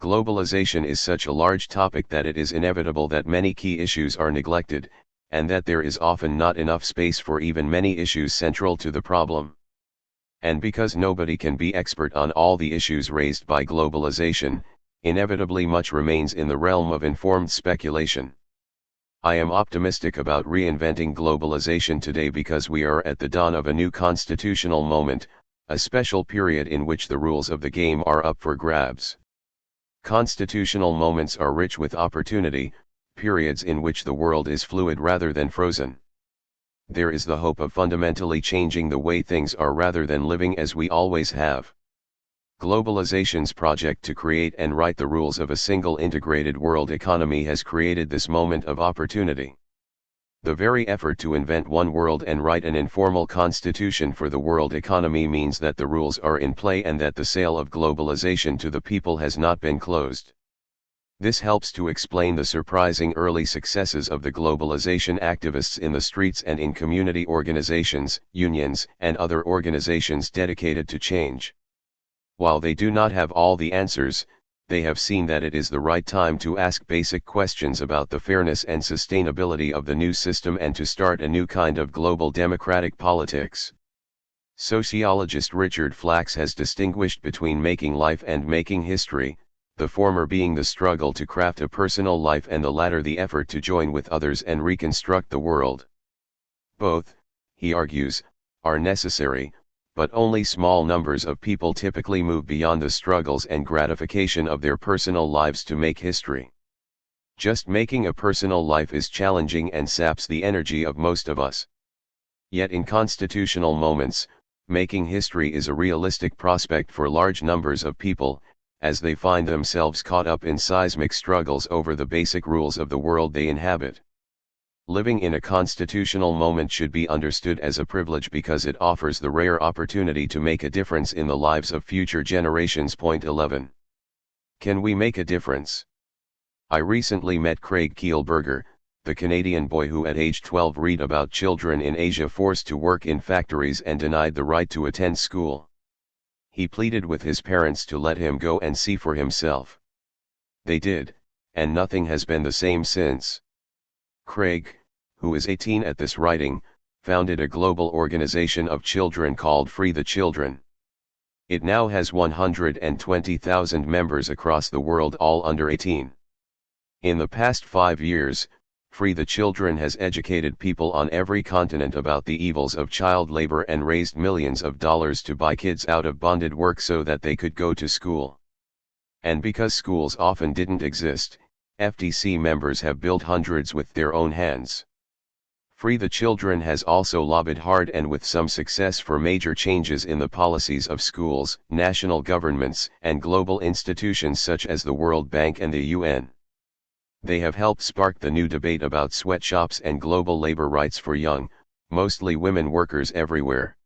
Speaker 1: Globalization is such a large topic that it is inevitable that many key issues are neglected, and that there is often not enough space for even many issues central to the problem. And because nobody can be expert on all the issues raised by globalization, inevitably much remains in the realm of informed speculation. I am optimistic about reinventing globalization today because we are at the dawn of a new constitutional moment, a special period in which the rules of the game are up for grabs. Constitutional moments are rich with opportunity, periods in which the world is fluid rather than frozen. There is the hope of fundamentally changing the way things are rather than living as we always have. Globalization's project to create and write the rules of a single integrated world economy has created this moment of opportunity. The very effort to invent one world and write an informal constitution for the world economy means that the rules are in play and that the sale of globalization to the people has not been closed. This helps to explain the surprising early successes of the globalization activists in the streets and in community organizations, unions, and other organizations dedicated to change. While they do not have all the answers, they have seen that it is the right time to ask basic questions about the fairness and sustainability of the new system and to start a new kind of global democratic politics. Sociologist Richard Flax has distinguished between making life and making history, the former being the struggle to craft a personal life and the latter the effort to join with others and reconstruct the world. Both, he argues, are necessary, but only small numbers of people typically move beyond the struggles and gratification of their personal lives to make history. Just making a personal life is challenging and saps the energy of most of us. Yet in constitutional moments, making history is a realistic prospect for large numbers of people, as they find themselves caught up in seismic struggles over the basic rules of the world they inhabit. Living in a constitutional moment should be understood as a privilege because it offers the rare opportunity to make a difference in the lives of future generations. Point 11. Can we make a difference? I recently met Craig Kielburger, the Canadian boy who at age 12 read about children in Asia forced to work in factories and denied the right to attend school. He pleaded with his parents to let him go and see for himself. They did, and nothing has been the same since. Craig, who is 18 at this writing, founded a global organization of children called Free the Children. It now has 120,000 members across the world, all under 18. In the past 5 years, Free the Children has educated people on every continent about the evils of child labor and raised millions of dollars to buy kids out of bonded work so that they could go to school. And because schools often didn't exist, FTC members have built hundreds with their own hands. Free the Children has also lobbied hard and with some success for major changes in the policies of schools, national governments, and global institutions such as the World Bank and the UN. They have helped spark the new debate about sweatshops and global labor rights for young, mostly women workers everywhere.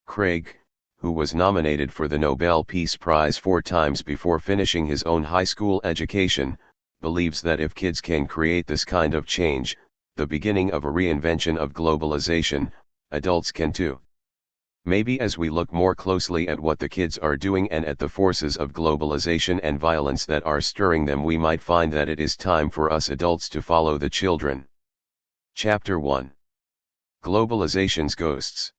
Speaker 1: Craig, who was nominated for the Nobel Peace Prize 4 times before finishing his own high school education, believes that if kids can create this kind of change, the beginning of a reinvention of globalization, adults can too. Maybe as we look more closely at what the kids are doing and at the forces of globalization and violence that are stirring them, we might find that it is time for us adults to follow the children. Chapter 1. Globalization's Ghosts.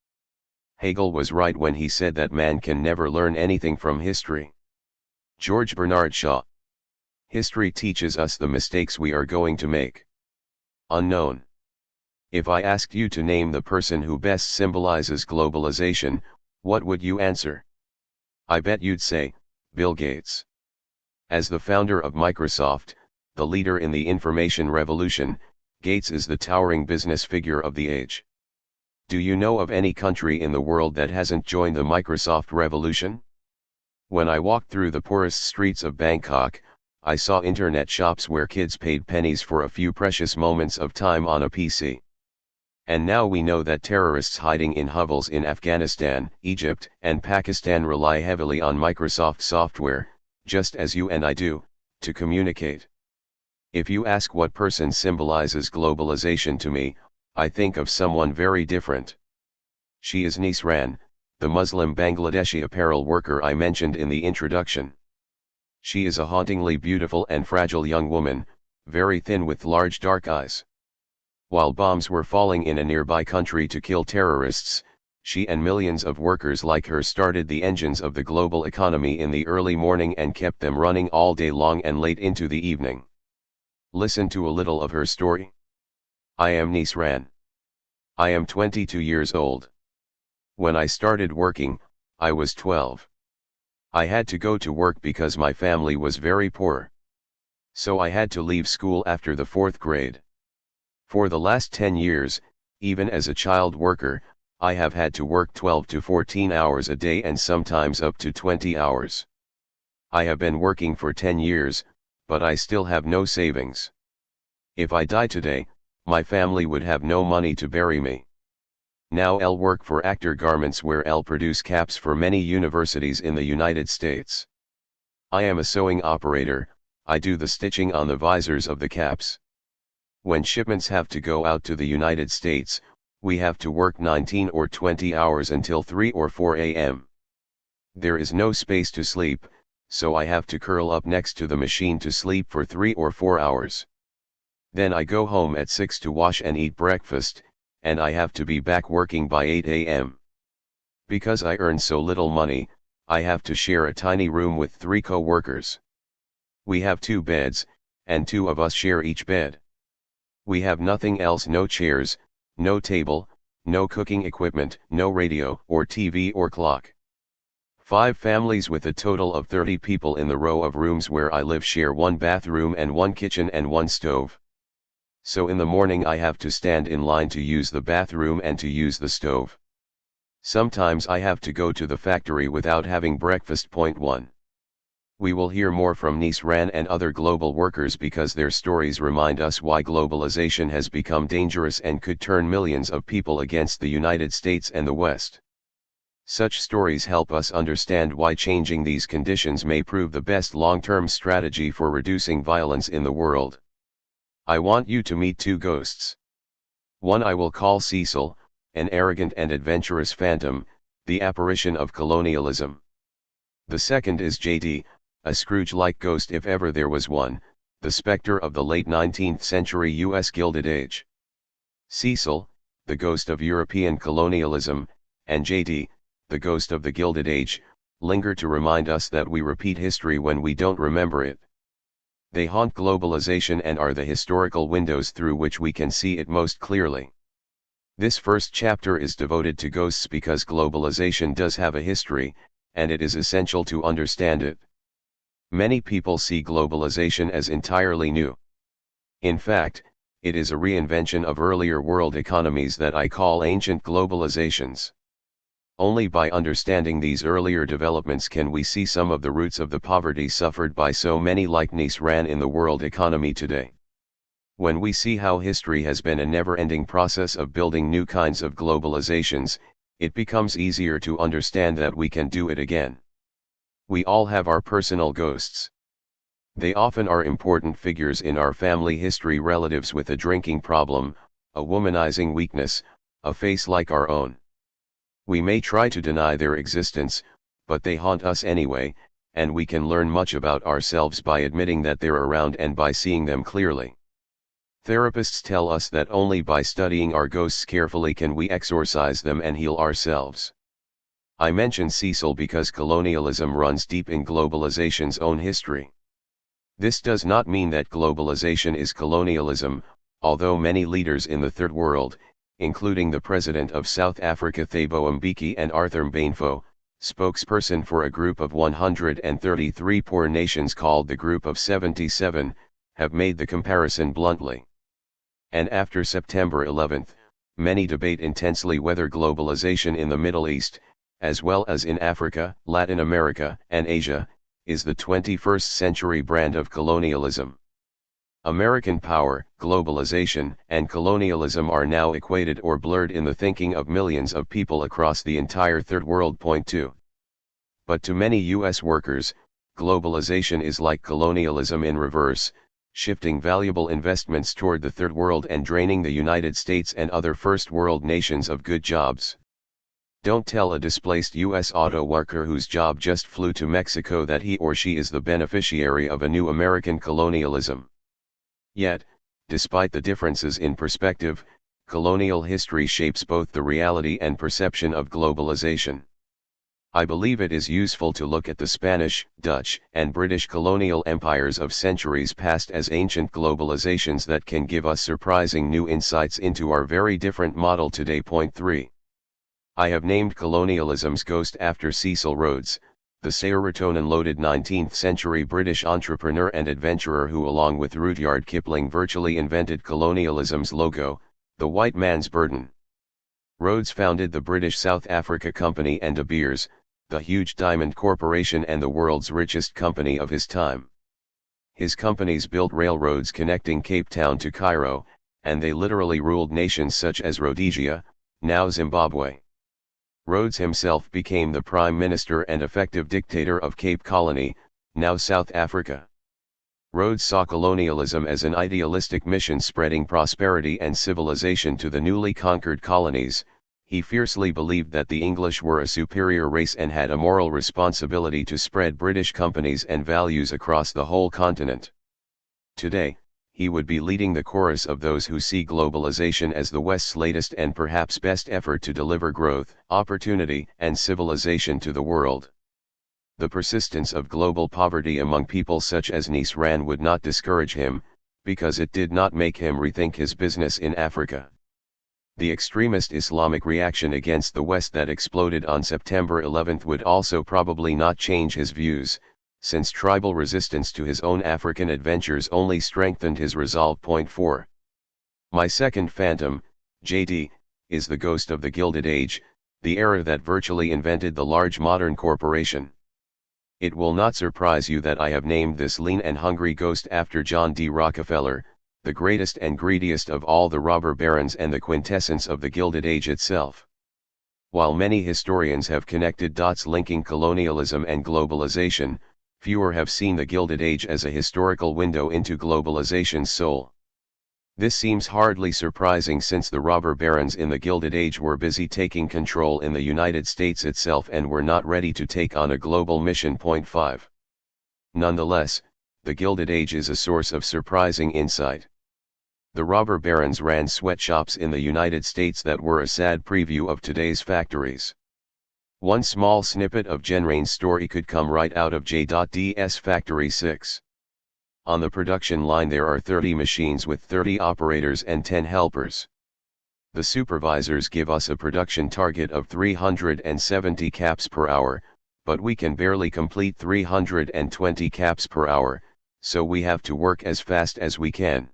Speaker 1: Hegel was right when he said that man can never learn anything from history. George Bernard Shaw. History teaches us the mistakes we are going to make. Unknown. If I asked you to name the person who best symbolizes globalization, what would you answer? I bet you'd say, Bill Gates. As the founder of Microsoft, the leader in the information revolution, Gates is the towering business figure of the age. Do you know of any country in the world that hasn't joined the Microsoft revolution? When I walked through the poorest streets of Bangkok, I saw internet shops where kids paid pennies for a few precious moments of time on a PC. And now we know that terrorists hiding in hovels in Afghanistan, Egypt, and Pakistan rely heavily on Microsoft software, just as you and I do, to communicate. If you ask what person symbolizes globalization to me, I think of someone very different. She is Nisran, the Muslim Bangladeshi apparel worker I mentioned in the introduction. She is a hauntingly beautiful and fragile young woman, very thin with large dark eyes. While bombs were falling in a nearby country to kill terrorists, she and millions of workers like her started the engines of the global economy in the early morning and kept them running all day long and late into the evening. Listen to a little of her story. I am Nisran. I am 22 years old. When I started working, I was 12. I had to go to work because my family was very poor. So I had to leave school after the 4th grade. For the last 10 years, even as a child worker, I have had to work 12 to 14 hours a day and sometimes up to 20 hours. I have been working for 10 years, but I still have no savings. If I die today, my family would have no money to bury me. Now I'll work for Actor Garments where I'll produce caps for many universities in the United States. I am a sewing operator, I do the stitching on the visors of the caps. When shipments have to go out to the United States, we have to work 19 or 20 hours until 3 or 4 a.m. There is no space to sleep, so I have to curl up next to the machine to sleep for 3 or 4 hours. Then I go home at 6 to wash and eat breakfast, and I have to be back working by 8 a.m. Because I earn so little money, I have to share a tiny room with 3 co-workers. We have 2 beds, and 2 of us share each bed. We have nothing else, no chairs, no table, no cooking equipment, no radio or TV or clock. 5 families with a total of 30 people in the row of rooms where I live share 1 bathroom and 1 kitchen and 1 stove. So in the morning I have to stand in line to use the bathroom and to use the stove. Sometimes I have to go to the factory without having breakfast. Point 1. We will hear more from Nisran and other global workers because their stories remind us why globalization has become dangerous and could turn millions of people against the United States and the West. Such stories help us understand why changing these conditions may prove the best long-term strategy for reducing violence in the world. I want you to meet 2 ghosts. One I will call Cecil, an arrogant and adventurous phantom, the apparition of colonialism. The second is JD, a Scrooge-like ghost if ever there was one, the specter of the late 19th century US Gilded Age. Cecil, the ghost of European colonialism, and JD, the ghost of the Gilded Age, linger to remind us that we repeat history when we don't remember it. They haunt globalization and are the historical windows through which we can see it most clearly. This first chapter is devoted to ghosts because globalization does have a history, and it is essential to understand it. Many people see globalization as entirely new. In fact, it is a reinvention of earlier world economies that I call ancient globalizations. Only by understanding these earlier developments can we see some of the roots of the poverty suffered by so many like Nisran in the world economy today. When we see how history has been a never-ending process of building new kinds of globalizations, it becomes easier to understand that we can do it again. We all have our personal ghosts. They often are important figures in our family history, relatives with a drinking problem, a womanizing weakness, a face like our own. We may try to deny their existence, but they haunt us anyway, and we can learn much about ourselves by admitting that they're around and by seeing them clearly. Therapists tell us that only by studying our ghosts carefully can we exorcise them and heal ourselves. I mention Cecil because colonialism runs deep in globalization's own history. This does not mean that globalization is colonialism, although many leaders in the Third World, including the President of South Africa Thabo Mbeki and Arthur Mbanefo, spokesperson for a group of 133 poor nations called the Group of 77, have made the comparison bluntly. And after September 11, many debate intensely whether globalization in the Middle East, as well as in Africa, Latin America, and Asia, is the 21st century brand of colonialism. American power, globalization, and colonialism are now equated or blurred in the thinking of millions of people across the entire Third World. Point 2. But to many U.S. workers, globalization is like colonialism in reverse, shifting valuable investments toward the Third World and draining the United States and other First World nations of good jobs. Don't tell a displaced U.S. auto worker whose job just flew to Mexico that he or she is the beneficiary of a new American colonialism. Yet, despite the differences in perspective, colonial history shapes both the reality and perception of globalization. I believe it is useful to look at the Spanish, Dutch, and British colonial empires of centuries past as ancient globalizations that can give us surprising new insights into our very different model today. Point 3. I have named colonialism's ghost after Cecil Rhodes, the serotonin-loaded 19th-century British entrepreneur and adventurer who along with Rudyard Kipling virtually invented colonialism's logo, the white man's burden. Rhodes founded the British South Africa Company and De Beers, the huge diamond corporation and the world's richest company of his time. His companies built railroads connecting Cape Town to Cairo, and they literally ruled nations such as Rhodesia, now Zimbabwe. Rhodes himself became the prime minister and effective dictator of Cape Colony, now South Africa. Rhodes saw colonialism as an idealistic mission spreading prosperity and civilization to the newly conquered colonies. He fiercely believed that the English were a superior race and had a moral responsibility to spread British companies and values across the whole continent. Today, he would be leading the chorus of those who see globalization as the West's latest and perhaps best effort to deliver growth, opportunity, and civilization to the world. The persistence of global poverty among people such as Nisran would not discourage him, because it did not make him rethink his business in Africa. The extremist Islamic reaction against the West that exploded on September 11 would also probably not change his views, since tribal resistance to his own African adventures only strengthened his resolve. Point 4. My second phantom, JD, is the ghost of the Gilded Age, the era that virtually invented the large modern corporation. It will not surprise you that I have named this lean and hungry ghost after John D. Rockefeller, the greatest and greediest of all the robber barons and the quintessence of the Gilded Age itself. While many historians have connected dots linking colonialism and globalization, fewer have seen the Gilded Age as a historical window into globalization's soul. This seems hardly surprising since the robber barons in the Gilded Age were busy taking control in the United States itself and were not ready to take on a global mission. Point 5. Nonetheless, the Gilded Age is a source of surprising insight. The robber barons ran sweatshops in the United States that were a sad preview of today's factories. One small snippet of Genrain's story could come right out of J.D's Factory 6. On the production line there are 30 machines with 30 operators and 10 helpers. The supervisors give us a production target of 370 caps per hour, but we can barely complete 320 caps per hour, so we have to work as fast as we can.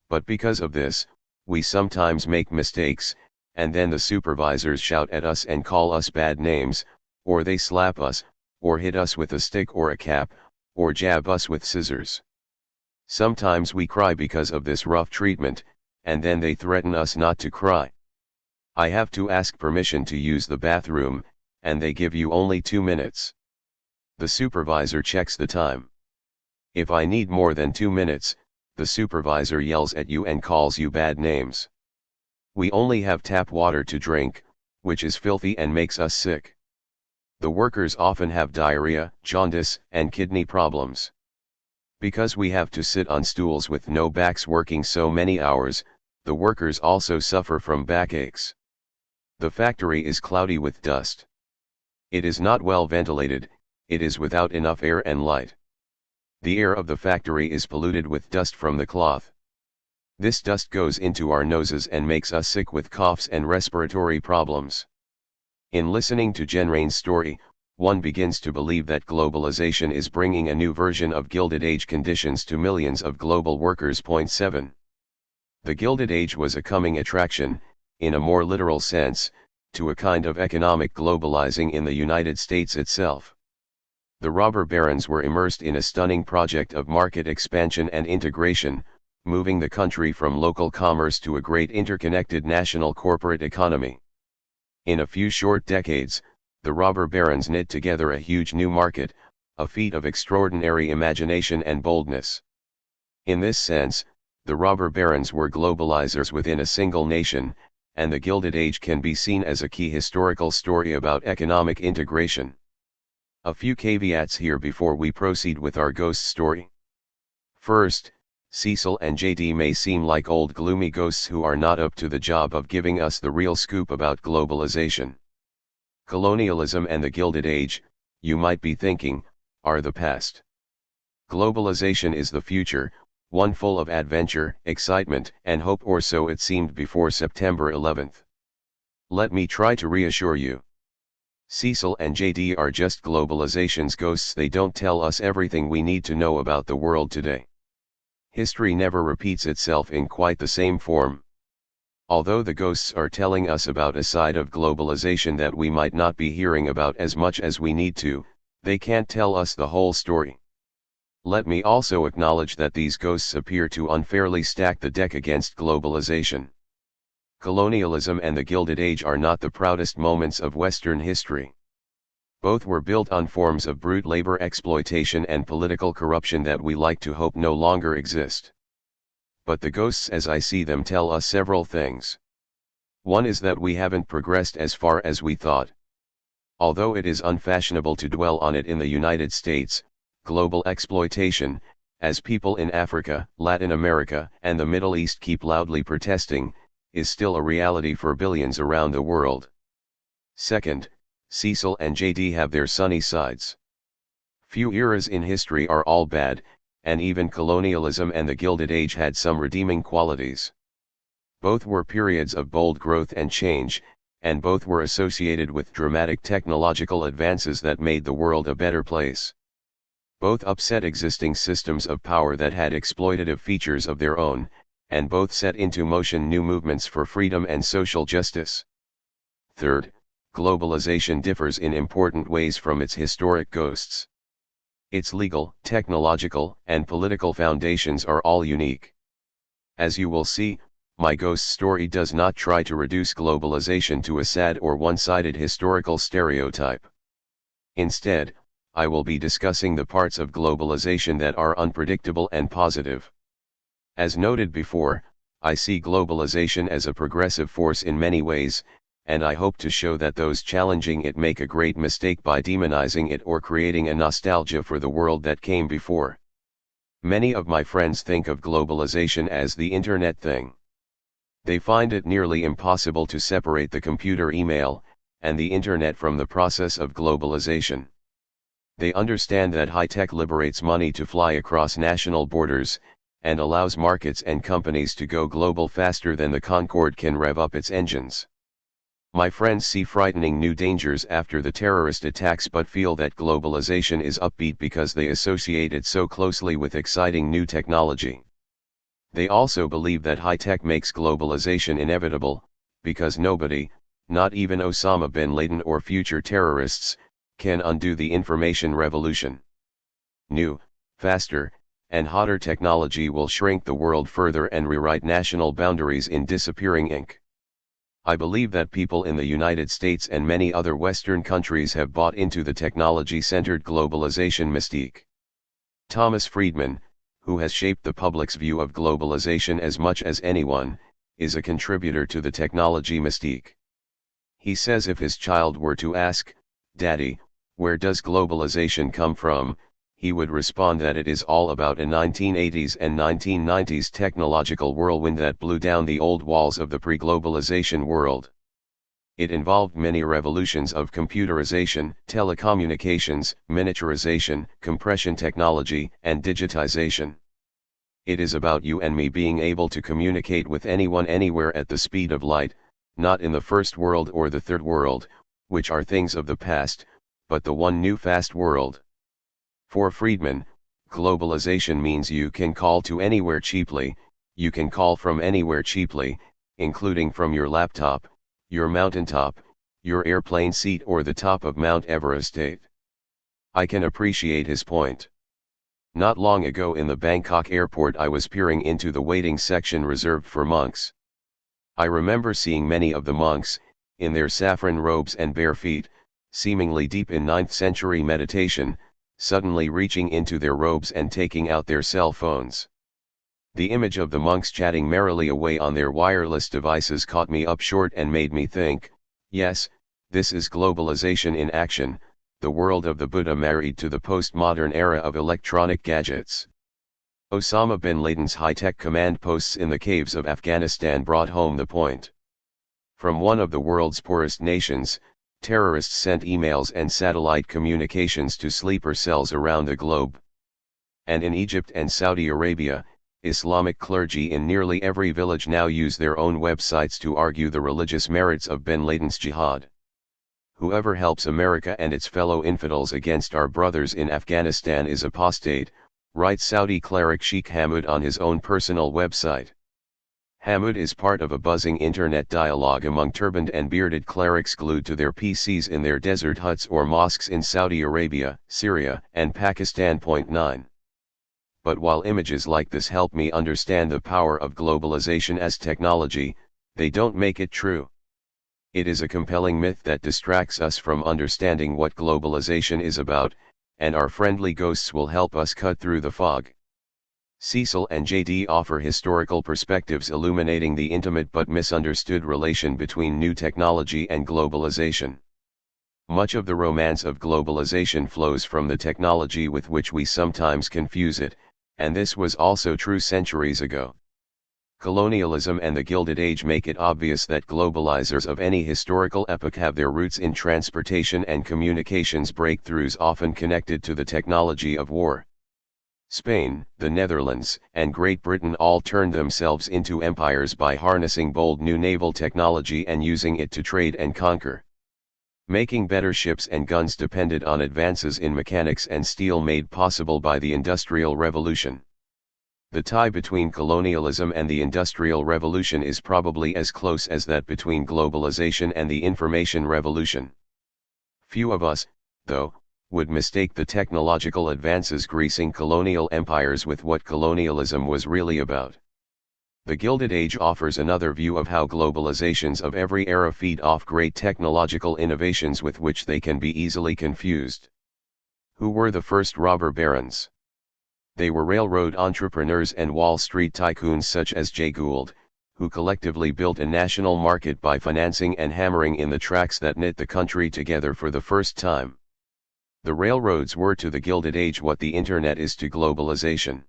Speaker 1: But because of this, we sometimes make mistakes, and then the supervisors shout at us and call us bad names, or they slap us, or hit us with a stick or a cap, or jab us with scissors. Sometimes we cry because of this rough treatment, and then they threaten us not to cry. I have to ask permission to use the bathroom, and they give you only 2 minutes. The supervisor checks the time. If I need more than 2 minutes, the supervisor yells at you and calls you bad names. We only have tap water to drink, which is filthy and makes us sick. The workers often have diarrhea, jaundice, and kidney problems. Because we have to sit on stools with no backs working so many hours, the workers also suffer from backaches. The factory is cloudy with dust. It is not well ventilated, it is without enough air and light. The air of the factory is polluted with dust from the cloth. This dust goes into our noses and makes us sick with coughs and respiratory problems. In listening to Genrain's story, one begins to believe that globalization is bringing a new version of Gilded Age conditions to millions of global workers. 7. The Gilded Age was a coming attraction, in a more literal sense, to a kind of economic globalizing in the United States itself. The robber barons were immersed in a stunning project of market expansion and integration, moving the country from local commerce to a great interconnected national corporate economy. In a few short decades, the robber barons knit together a huge new market, a feat of extraordinary imagination and boldness. In this sense, the robber barons were globalizers within a single nation, and the Gilded Age can be seen as a key historical story about economic integration. A few caveats here before we proceed with our ghost story. First, Cecil and JD may seem like old gloomy ghosts who are not up to the job of giving us the real scoop about globalization. Colonialism and the Gilded Age, you might be thinking, are the past. Globalization is the future, one full of adventure, excitement, and hope, or so it seemed before September 11th. Let me try to reassure you. Cecil and JD are just globalization's ghosts. They don't tell us everything we need to know about the world today. History never repeats itself in quite the same form. Although the ghosts are telling us about a side of globalization that we might not be hearing about as much as we need to, they can't tell us the whole story. Let me also acknowledge that these ghosts appear to unfairly stack the deck against globalization. Colonialism and the Gilded Age are not the proudest moments of Western history. Both were built on forms of brute labor exploitation and political corruption that we like to hope no longer exist. But the ghosts as I see them tell us several things. One is that we haven't progressed as far as we thought. Although it is unfashionable to dwell on it in the United States, global exploitation, as people in Africa, Latin America, and the Middle East keep loudly protesting, is still a reality for billions around the world. Second, Cecil and JD have their sunny sides. Few eras in history are all bad, and even colonialism and the Gilded Age had some redeeming qualities. Both were periods of bold growth and change, and both were associated with dramatic technological advances that made the world a better place. Both upset existing systems of power that had exploitative features of their own, and both set into motion new movements for freedom and social justice. Third, globalization differs in important ways from its historic ghosts. Its legal, technological, and political foundations are all unique. As you will see, my ghost story does not try to reduce globalization to a sad or one-sided historical stereotype. Instead, I will be discussing the parts of globalization that are unpredictable and positive. As noted before, I see globalization as a progressive force in many ways, and I hope to show that those challenging it make a great mistake by demonizing it or creating a nostalgia for the world that came before. Many of my friends think of globalization as the internet thing. They find it nearly impossible to separate the computer, email, and the internet from the process of globalization. They understand that high-tech liberates money to fly across national borders, and allows markets and companies to go global faster than the Concorde can rev up its engines. My friends see frightening new dangers after the terrorist attacks but feel that globalization is upbeat because they associate it so closely with exciting new technology. They also believe that high-tech makes globalization inevitable, because nobody, not even Osama bin Laden or future terrorists, can undo the information revolution. New, faster, and hotter technology will shrink the world further and rewrite national boundaries in disappearing ink. I believe that people in the United States and many other Western countries have bought into the technology-centered globalization mystique. Thomas Friedman, who has shaped the public's view of globalization as much as anyone, is a contributor to the technology mystique. He says if his child were to ask, "Daddy, where does globalization come from?" he would respond that it is all about a 1980s and 1990s technological whirlwind that blew down the old walls of the pre-globalization world. It involved many revolutions of computerization, telecommunications, miniaturization, compression technology, and digitization. It is about you and me being able to communicate with anyone anywhere at the speed of light, not in the first world or the third world, which are things of the past, but the one new fast world. For Friedman, globalization means you can call to anywhere cheaply, you can call from anywhere cheaply, including from your laptop, your mountaintop, your airplane seat or the top of Mount Everest. I can appreciate his point. Not long ago in the Bangkok airport I was peering into the waiting section reserved for monks. I remember seeing many of the monks, in their saffron robes and bare feet, seemingly deep in 9th century meditation, suddenly reaching into their robes and taking out their cell phones. The image of the monks chatting merrily away on their wireless devices caught me up short and made me think, yes, this is globalization in action, the world of the Buddha married to the postmodern era of electronic gadgets. Osama bin Laden's high-tech command posts in the caves of Afghanistan brought home the point. From one of the world's poorest nations, terrorists sent emails and satellite communications to sleeper cells around the globe. And in Egypt and Saudi Arabia, Islamic clergy in nearly every village now use their own websites to argue the religious merits of bin Laden's jihad. Whoever helps America and its fellow infidels against our brothers in Afghanistan is apostate, writes Saudi cleric Sheikh Hamoud on his own personal website. Hamoud is part of a buzzing internet dialogue among turbaned and bearded clerics glued to their PCs in their desert huts or mosques in Saudi Arabia, Syria, and Pakistan. 9. But while images like this help me understand the power of globalization as technology, they don't make it true. It is a compelling myth that distracts us from understanding what globalization is about, and our friendly ghosts will help us cut through the fog. Cecil and JD offer historical perspectives illuminating the intimate but misunderstood relation between new technology and globalization. Much of the romance of globalization flows from the technology with which we sometimes confuse it, and this was also true centuries ago. Colonialism and the Gilded Age make it obvious that globalizers of any historical epoch have their roots in transportation and communications breakthroughs often connected to the technology of war. Spain, the Netherlands, and Great Britain all turned themselves into empires by harnessing bold new naval technology and using it to trade and conquer. Making better ships and guns depended on advances in mechanics and steel made possible by the Industrial Revolution. The tie between colonialism and the Industrial Revolution is probably as close as that between globalization and the Information Revolution. Few of us, though, would mistake the technological advances greasing colonial empires with what colonialism was really about. The Gilded Age offers another view of how globalizations of every era feed off great technological innovations with which they can be easily confused. Who were the first robber barons? They were railroad entrepreneurs and Wall Street tycoons such as Jay Gould, who collectively built a national market by financing and hammering in the tracks that knit the country together for the first time. The railroads were to the Gilded Age what the Internet is to globalization.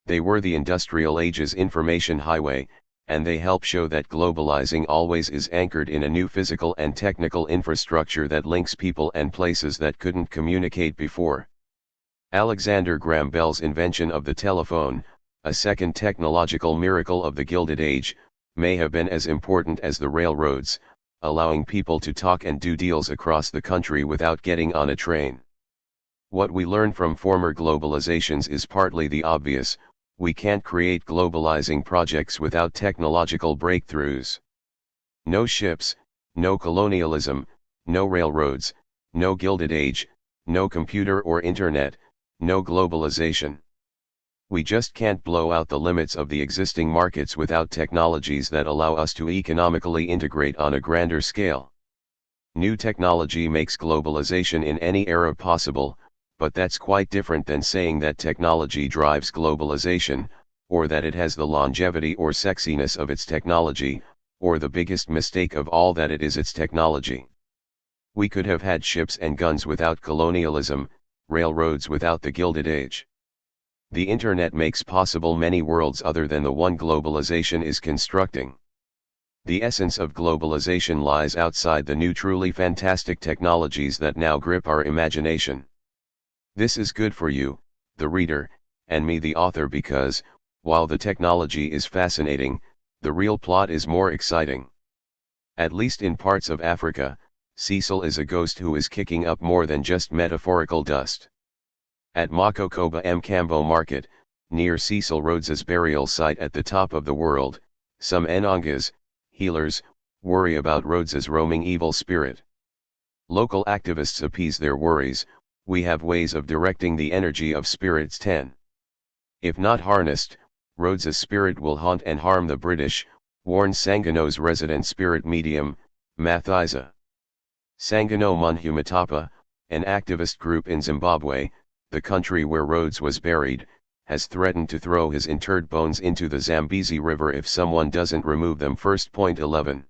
Speaker 1: They were the Industrial Age's information highway, and they help show that globalizing always is anchored in a new physical and technical infrastructure that links people and places that couldn't communicate before. Alexander Graham Bell's invention of the telephone, a second technological miracle of the Gilded Age, may have been as important as the railroads, allowing people to talk and do deals across the country without getting on a train. What we learn from former globalizations is partly the obvious: we can't create globalizing projects without technological breakthroughs. No ships, no colonialism, no railroads, no Gilded Age, no computer or internet, no globalization. We just can't blow out the limits of the existing markets without technologies that allow us to economically integrate on a grander scale. New technology makes globalization in any era possible, but that's quite different than saying that technology drives globalization, or that it has the longevity or sexiness of its technology, or the biggest mistake of all, that it is its technology. We could have had ships and guns without colonialism, railroads without the Gilded Age. The Internet makes possible many worlds other than the one globalization is constructing. The essence of globalization lies outside the new truly fantastic technologies that now grip our imagination. This is good for you, the reader, and me the author because, while the technology is fascinating, the real plot is more exciting. At least in parts of Africa, Cecil is a ghost who is kicking up more than just metaphorical dust. At Makokoba Mkambo Market, near Cecil Rhodes's burial site at the top of the world, some Enangas, healers, worry about Rhodes's roaming evil spirit. Local activists appease their worries. We have ways of directing the energy of spirits 10. If not harnessed, Rhodes's spirit will haunt and harm the British, warns Sangano's resident spirit medium, Mathiza. Sangano Munhumatapa, an activist group in Zimbabwe, the country where Rhodes was buried, has threatened to throw his interred bones into the Zambezi River if someone doesn't remove them first. 11.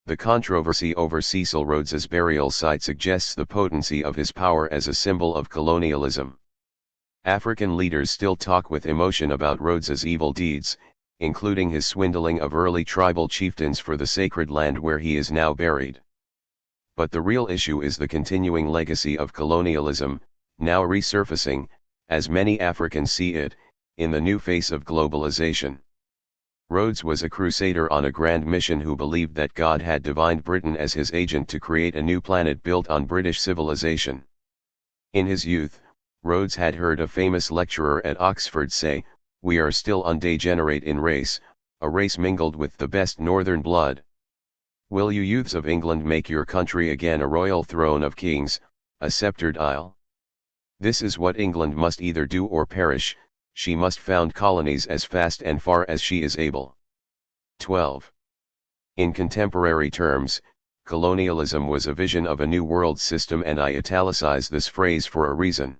Speaker 1: The controversy over Cecil Rhodes's burial site suggests the potency of his power as a symbol of colonialism. African leaders still talk with emotion about Rhodes's evil deeds, including his swindling of early tribal chieftains for the sacred land where he is now buried. But the real issue is the continuing legacy of colonialism, now resurfacing, as many Africans see it, in the new face of globalization. Rhodes was a crusader on a grand mission who believed that God had divined Britain as his agent to create a new planet built on British civilization. In his youth, Rhodes had heard a famous lecturer at Oxford say, "We are still undegenerate in race, a race mingled with the best northern blood. Will you youths of England make your country again a royal throne of kings, a sceptred isle? This is what England must either do or perish, she must found colonies as fast and far as she is able." 12. In contemporary terms, colonialism was a vision of a new world system, and I italicize this phrase for a reason.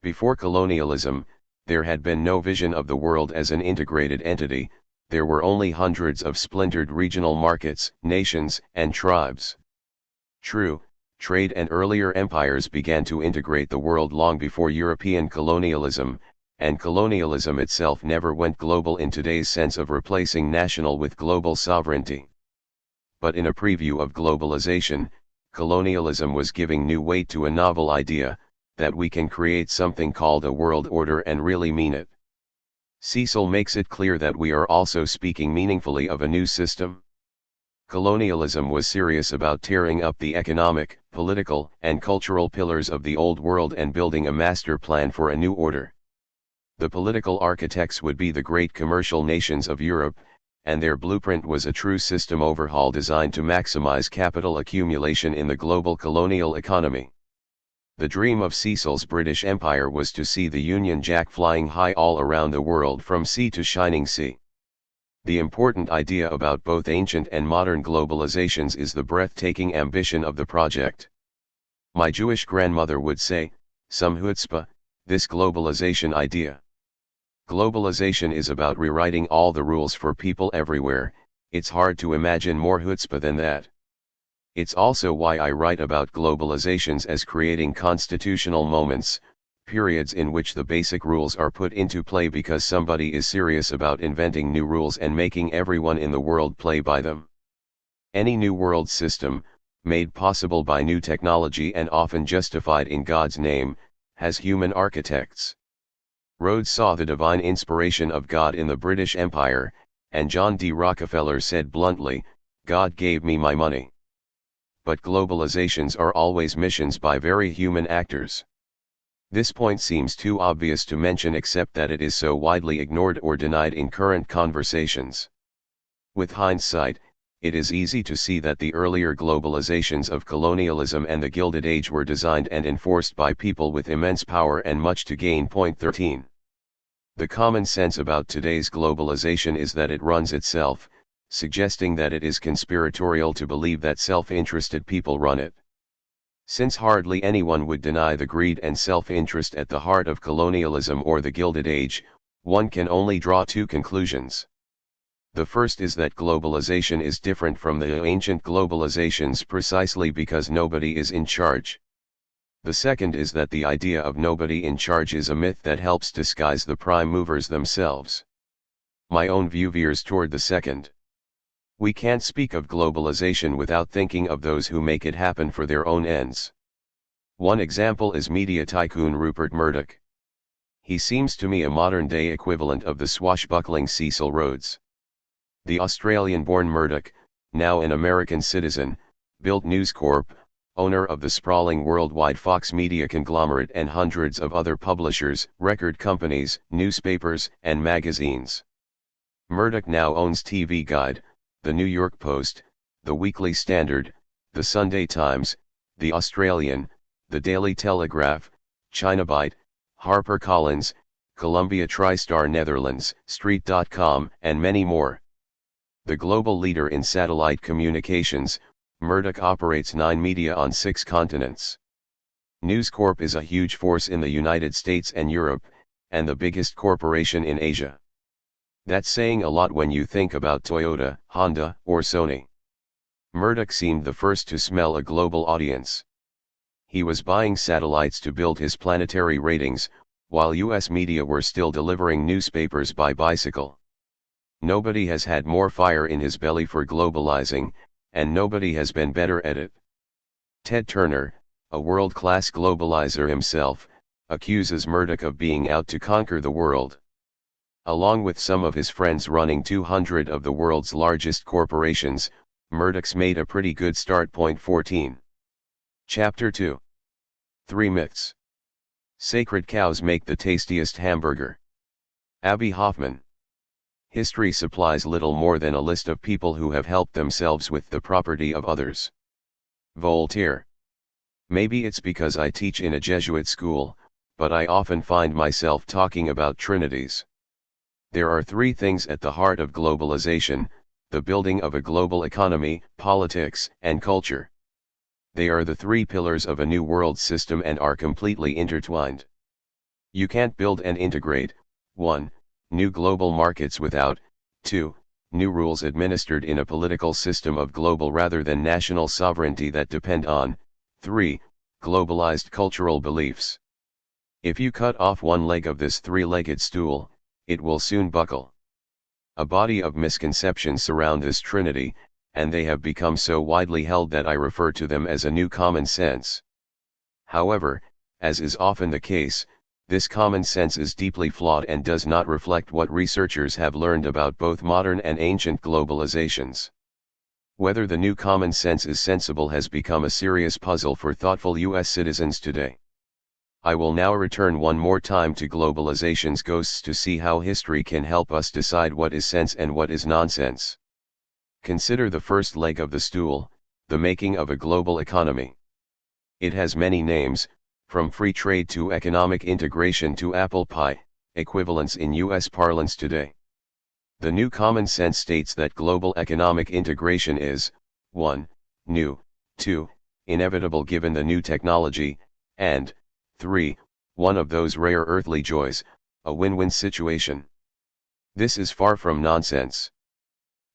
Speaker 1: Before colonialism, there had been no vision of the world as an integrated entity. There were only hundreds of splintered regional markets, nations, and tribes. True, trade and earlier empires began to integrate the world long before European colonialism, and colonialism itself never went global in today's sense of replacing national with global sovereignty. But in a preview of globalization, colonialism was giving new weight to a novel idea, that we can create something called a world order and really mean it. Cecil makes it clear that we are also speaking meaningfully of a new system. Colonialism was serious about tearing up the economic, political, and cultural pillars of the old world and building a master plan for a new order. The political architects would be the great commercial nations of Europe, and their blueprint was a true system overhaul designed to maximize capital accumulation in the global colonial economy. The dream of Cecil's British Empire was to see the Union Jack flying high all around the world from sea to shining sea. The important idea about both ancient and modern globalizations is the breathtaking ambition of the project. My Jewish grandmother would say, some chutzpah, this globalization idea. Globalization is about rewriting all the rules for people everywhere. It's hard to imagine more chutzpah than that. It's also why I write about globalizations as creating constitutional moments, periods in which the basic rules are put into play because somebody is serious about inventing new rules and making everyone in the world play by them. Any new world system, made possible by new technology and often justified in God's name, has human architects. Rhodes saw the divine inspiration of God in the British Empire, and John D. Rockefeller said bluntly, "God gave me my money." But globalizations are always missions by very human actors. This point seems too obvious to mention except that it is so widely ignored or denied in current conversations. With hindsight, it is easy to see that the earlier globalizations of colonialism and the Gilded Age were designed and enforced by people with immense power and much to gain. 13. The common sense about today's globalization is that it runs itself, suggesting that it is conspiratorial to believe that self-interested people run it. Since hardly anyone would deny the greed and self-interest at the heart of colonialism or the Gilded Age, one can only draw two conclusions. The first is that globalization is different from the ancient globalizations precisely because nobody is in charge. The second is that the idea of nobody in charge is a myth that helps disguise the prime movers themselves. My own view veers toward the second. We can't speak of globalization without thinking of those who make it happen for their own ends. One example is media tycoon Rupert Murdoch. He seems to me a modern-day equivalent of the swashbuckling Cecil Rhodes. The Australian-born Murdoch, now an American citizen, built News Corp, owner of the sprawling worldwide Fox Media conglomerate and hundreds of other publishers, record companies, newspapers, and magazines. Murdoch now owns TV Guide, The New York Post, The Weekly Standard, The Sunday Times, The Australian, The Daily Telegraph, ChinaBite, HarperCollins, Columbia TriStar Netherlands, Street.com, and many more. The global leader in satellite communications, Murdoch operates 9 media on 6 continents. News Corp is a huge force in the United States and Europe, and the biggest corporation in Asia. That's saying a lot when you think about Toyota, Honda, or Sony. Murdoch seemed the first to smell a global audience. He was buying satellites to build his planetary ratings, while US media were still delivering newspapers by bicycle. Nobody has had more fire in his belly for globalizing, and nobody has been better at it. Ted Turner, a world-class globalizer himself, accuses Murdoch of being out to conquer the world. Along with some of his friends running 200 of the world's largest corporations, Murdoch's made a pretty good start. 14. Chapter 2. 3 Myths. Sacred cows make the tastiest hamburger. Abby Hoffman. History supplies little more than a list of people who have helped themselves with the property of others. Voltaire. Maybe it's because I teach in a Jesuit school, but I often find myself talking about trinities. There are 3 things at the heart of globalization: the building of a global economy, politics, and culture. They are the 3 pillars of a new world system and are completely intertwined. You can't build and integrate 1. New global markets without 2. New rules administered in a political system of global rather than national sovereignty that depend on 3. Globalized cultural beliefs. If you cut off one leg of this 3-legged stool, it will soon buckle. A body of misconceptions surround this trinity, and they have become so widely held that I refer to them as a new common sense. However, as is often the case, this common sense is deeply flawed and does not reflect what researchers have learned about both modern and ancient globalizations. Whether the new common sense is sensible has become a serious puzzle for thoughtful US citizens today. I will now return one more time to globalization's ghosts to see how history can help us decide what is sense and what is nonsense. Consider the first leg of the stool, the making of a global economy. It has many names, from free trade to economic integration to apple pie, equivalents in US parlance today. The new common sense states that global economic integration is 1. New, 2. Inevitable given the new technology, and 3. One of those rare earthly joys, a win-win situation. This is far from nonsense.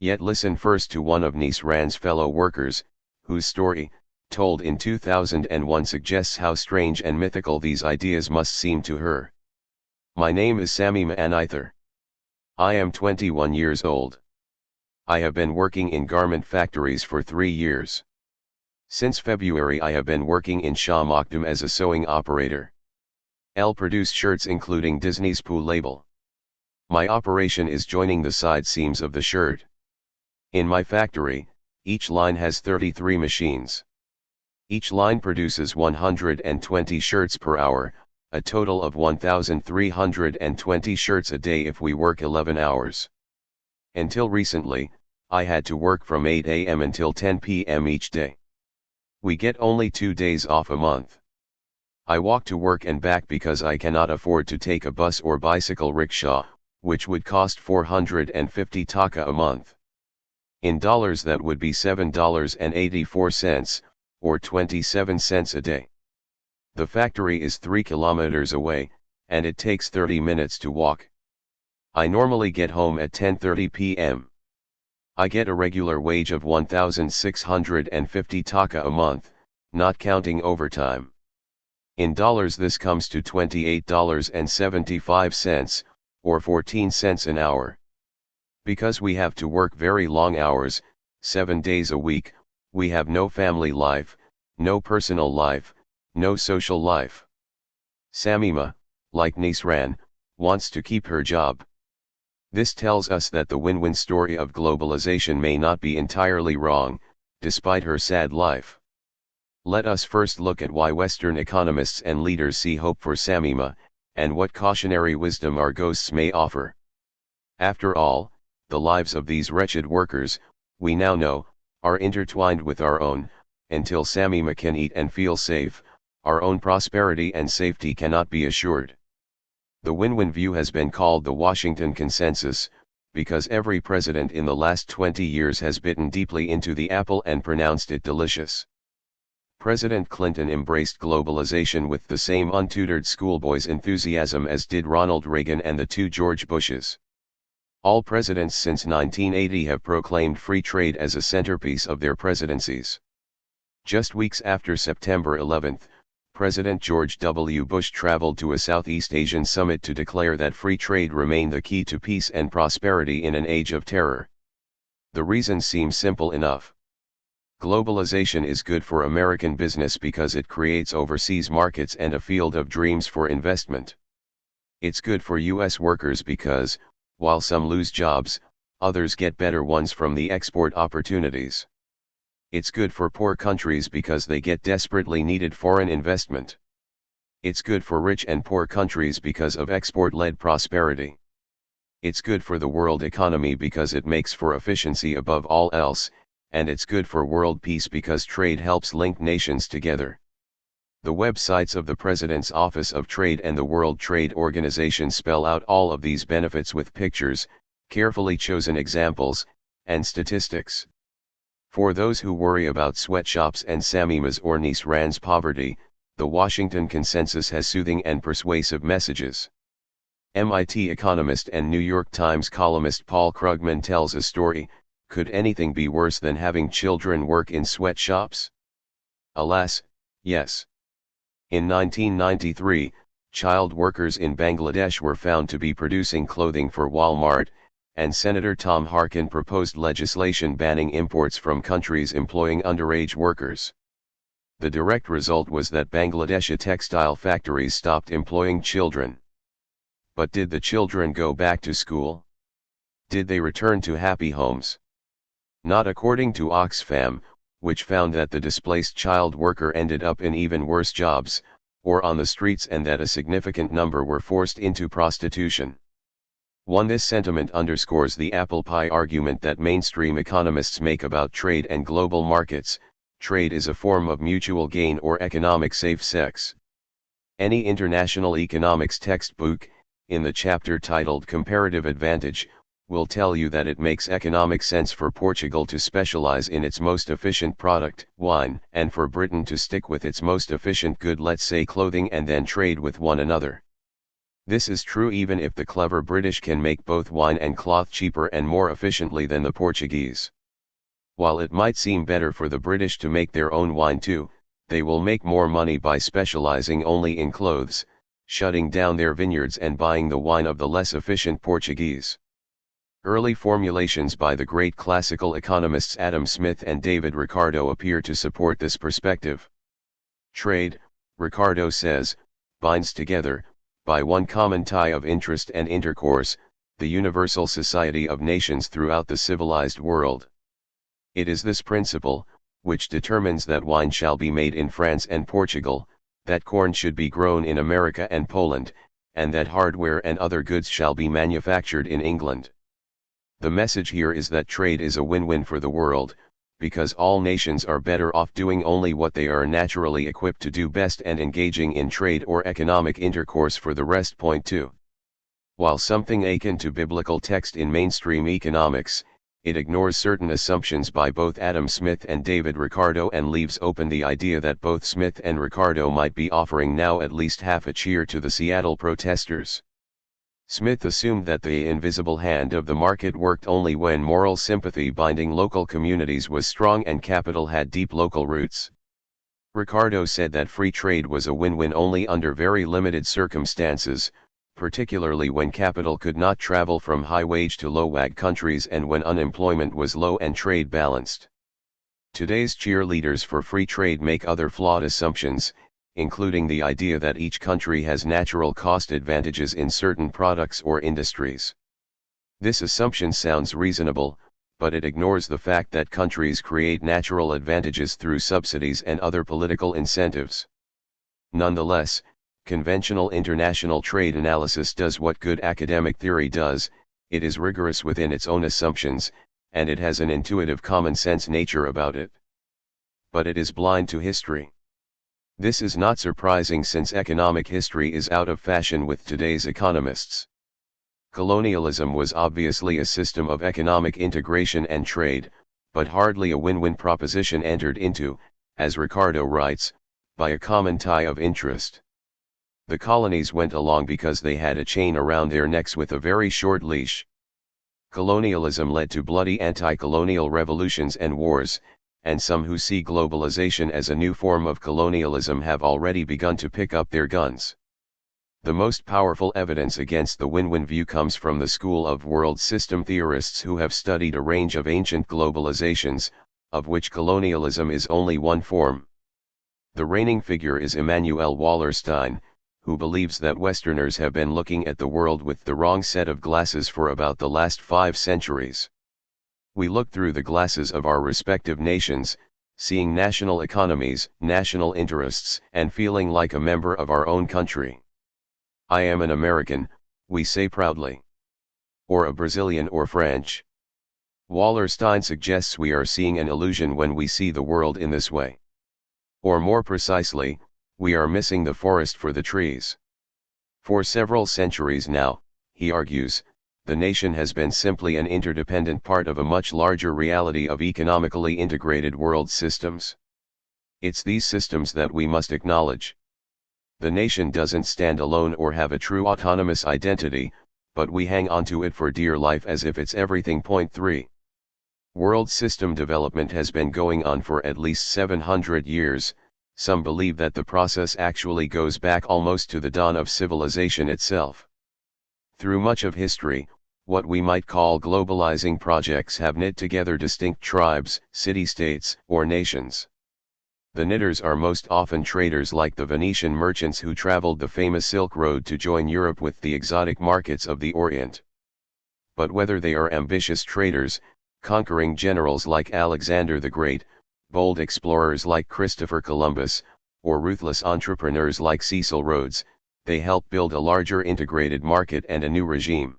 Speaker 1: Yet listen first to one of Nice Rand's fellow workers, whose story, told in 2001, suggests how strange and mythical these ideas must seem to her. My name is Sammy Manither. I am 21 years old. I have been working in garment factories for 3 years. Since February I have been working in Shah Makdum as a sewing operator. I'll produce shirts including Disney's Pooh label. My operation is joining the side seams of the shirt. In my factory, each line has 33 machines. Each line produces 120 shirts per hour, a total of 1,320 shirts a day if we work 11 hours. Until recently, I had to work from 8 a.m. until 10 p.m. each day. We get only 2 days off a month. I walk to work and back because I cannot afford to take a bus or bicycle rickshaw, which would cost 450 taka a month. In dollars that would be $7.84, or 27 cents a day. The factory is 3 kilometers away, and it takes 30 minutes to walk. I normally get home at 10:30 p.m. I get a regular wage of 1,650 taka a month, not counting overtime. In dollars this comes to $28.75, or 14 cents an hour. Because we have to work very long hours, 7 days a week, we have no family life, no personal life, no social life. Samima, like Nisran, wants to keep her job. This tells us that the win-win story of globalization may not be entirely wrong, despite her sad life. Let us first look at why Western economists and leaders see hope for Samima, and what cautionary wisdom our ghosts may offer. After all, the lives of these wretched workers, we now know, are intertwined with our own. Until Samima can eat and feel safe, our own prosperity and safety cannot be assured. The win-win view has been called the Washington Consensus, because every president in the last 20 years has bitten deeply into the apple and pronounced it delicious. President Clinton embraced globalization with the same untutored schoolboy's enthusiasm as did Ronald Reagan and the 2 George Bushes. All presidents since 1980 have proclaimed free trade as a centerpiece of their presidencies. Just weeks after September 11, President George W. Bush traveled to a Southeast Asian summit to declare that free trade remained the key to peace and prosperity in an age of terror. The reason seems simple enough. Globalization is good for American business because it creates overseas markets and a field of dreams for investment. It's good for U.S. workers because, while some lose jobs, others get better ones from the export opportunities. It's good for poor countries because they get desperately needed foreign investment. It's good for rich and poor countries because of export-led prosperity. It's good for the world economy because it makes for efficiency above all else, and it's good for world peace because trade helps link nations together. The websites of the President's Office of Trade and the World Trade Organization spell out all of these benefits with pictures, carefully chosen examples, and statistics. For those who worry about sweatshops and Samima's or Nisran's poverty, the Washington Consensus has soothing and persuasive messages. MIT economist and New York Times columnist Paul Krugman tells a story: could anything be worse than having children work in sweatshops? Alas, yes. In 1993, child workers in Bangladesh were found to be producing clothing for Walmart, and Senator Tom Harkin proposed legislation banning imports from countries employing underage workers. The direct result was that Bangladeshi textile factories stopped employing children. But did the children go back to school? Did they return to happy homes? Not according to Oxfam, which found that the displaced child worker ended up in even worse jobs, or on the streets, and that a significant number were forced into prostitution. This sentiment underscores the apple pie argument that mainstream economists make about trade and global markets. Trade is a form of mutual gain or economic safe sex. Any international economics textbook, in the chapter titled Comparative Advantage, will tell you that it makes economic sense for Portugal to specialize in its most efficient product, wine, and for Britain to stick with its most efficient good, let's say clothing, and then trade with one another. This is true even if the clever British can make both wine and cloth cheaper and more efficiently than the Portuguese. While it might seem better for the British to make their own wine too, they will make more money by specializing only in clothes, shutting down their vineyards and buying the wine of the less efficient Portuguese. Early formulations by the great classical economists Adam Smith and David Ricardo appear to support this perspective. Trade, Ricardo says, binds together, by one common tie of interest and intercourse, the universal society of nations throughout the civilized world. It is this principle, which determines that wine shall be made in France and Portugal, that corn should be grown in America and Poland, and that hardware and other goods shall be manufactured in England. The message here is that trade is a win-win for the world, because all nations are better off doing only what they are naturally equipped to do best and engaging in trade or economic intercourse for the rest. Point 2. While something akin to biblical text in mainstream economics, it ignores certain assumptions by both Adam Smith and David Ricardo and leaves open the idea that both Smith and Ricardo might be offering now at least half a cheer to the Seattle protesters. Smith assumed that the invisible hand of the market worked only when moral sympathy binding local communities was strong and capital had deep local roots. Ricardo said that free trade was a win-win only under very limited circumstances, particularly when capital could not travel from high-wage to low-wage countries and when unemployment was low and trade balanced. Today's cheerleaders for free trade make other flawed assumptions, including the idea that each country has natural cost advantages in certain products or industries. This assumption sounds reasonable, but it ignores the fact that countries create natural advantages through subsidies and other political incentives. Nonetheless, conventional international trade analysis does what good academic theory does: it is rigorous within its own assumptions, and it has an intuitive common-sense nature about it. But it is blind to history. This is not surprising since economic history is out of fashion with today's economists. Colonialism was obviously a system of economic integration and trade, but hardly a win-win proposition entered into, as Ricardo writes, by a common tie of interest. The colonies went along because they had a chain around their necks with a very short leash. Colonialism led to bloody anti-colonial revolutions and wars, and some who see globalization as a new form of colonialism have already begun to pick up their guns. The most powerful evidence against the win-win view comes from the school of world system theorists who have studied a range of ancient globalizations, of which colonialism is only one form. The reigning figure is Immanuel Wallerstein, who believes that Westerners have been looking at the world with the wrong set of glasses for about the last 5 centuries. We look through the glasses of our respective nations, seeing national economies, national interests, and feeling like a member of our own country. I am an American, we say proudly. Or a Brazilian or French. Wallerstein suggests we are seeing an illusion when we see the world in this way. Or more precisely, we are missing the forest for the trees. For several centuries now, he argues, the nation has been simply an interdependent part of a much larger reality of economically integrated world systems. It's these systems that we must acknowledge. The nation doesn't stand alone or have a true autonomous identity, but we hang on to it for dear life as if it's everything. Point 3. World system development has been going on for at least 700 years, some believe that the process actually goes back almost to the dawn of civilization itself. Through much of history, what we might call globalizing projects have knit together distinct tribes, city-states, or nations. The knitters are most often traders like the Venetian merchants who traveled the famous Silk Road to join Europe with the exotic markets of the Orient. But whether they are ambitious traders, conquering generals like Alexander the Great, bold explorers like Christopher Columbus, or ruthless entrepreneurs like Cecil Rhodes, they help build a larger integrated market and a new regime.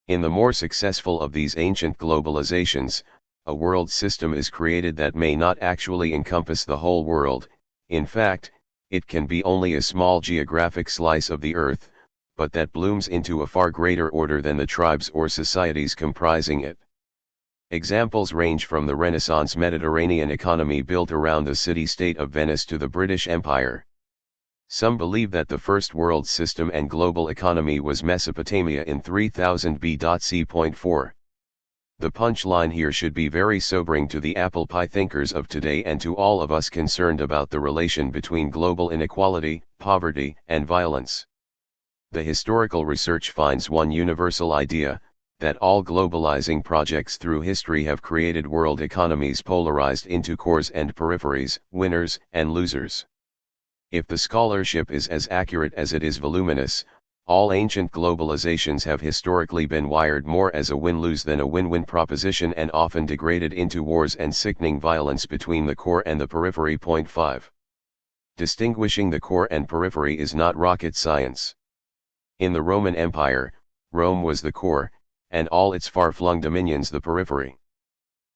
Speaker 1: In the more successful of these ancient globalizations, a world system is created that may not actually encompass the whole world. In fact, it can be only a small geographic slice of the earth, but that blooms into a far greater order than the tribes or societies comprising it. Examples range from the Renaissance Mediterranean economy built around the city-state of Venice to the British Empire. Some believe that the first world system and global economy was Mesopotamia in 3000 BC. Point 4. The punchline here should be very sobering to the apple pie thinkers of today and to all of us concerned about the relation between global inequality, poverty, and violence. The historical research finds one universal idea, that all globalizing projects through history have created world economies polarized into cores and peripheries, winners and losers. If the scholarship is as accurate as it is voluminous, all ancient globalizations have historically been wired more as a win-lose than a win-win proposition and often degraded into wars and sickening violence between the core and the periphery. Point 5. Distinguishing the core and periphery is not rocket science. In the Roman Empire, Rome was the core, and all its far-flung dominions the periphery.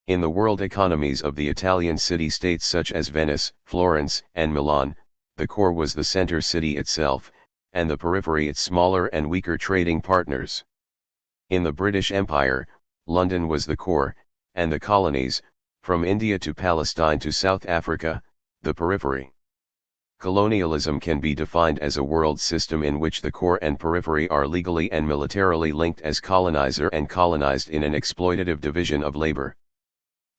Speaker 1: In the world economies of the Italian city-states such as Venice, Florence, and Milan, the core was the center city itself, and the periphery its smaller and weaker trading partners. In the British Empire, London was the core, and the colonies, from India to Palestine to South Africa, the periphery. Colonialism can be defined as a world system in which the core and periphery are legally and militarily linked as colonizer and colonized in an exploitative division of labor.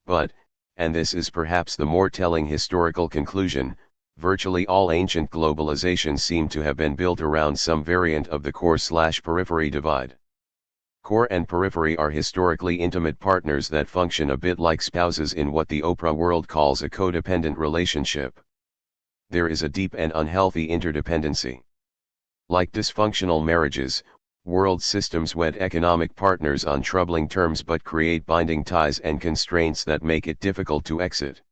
Speaker 1: But, and this is perhaps the more telling historical conclusion, Virtually all ancient globalizations seem to have been built around some variant of the core/periphery divide. Core and periphery are historically intimate partners that function a bit like spouses in what the Oprah world calls a codependent relationship. There is a deep and unhealthy interdependency. Like dysfunctional marriages, world systems wed economic partners on troubling terms but create binding ties and constraints that make it difficult to exit.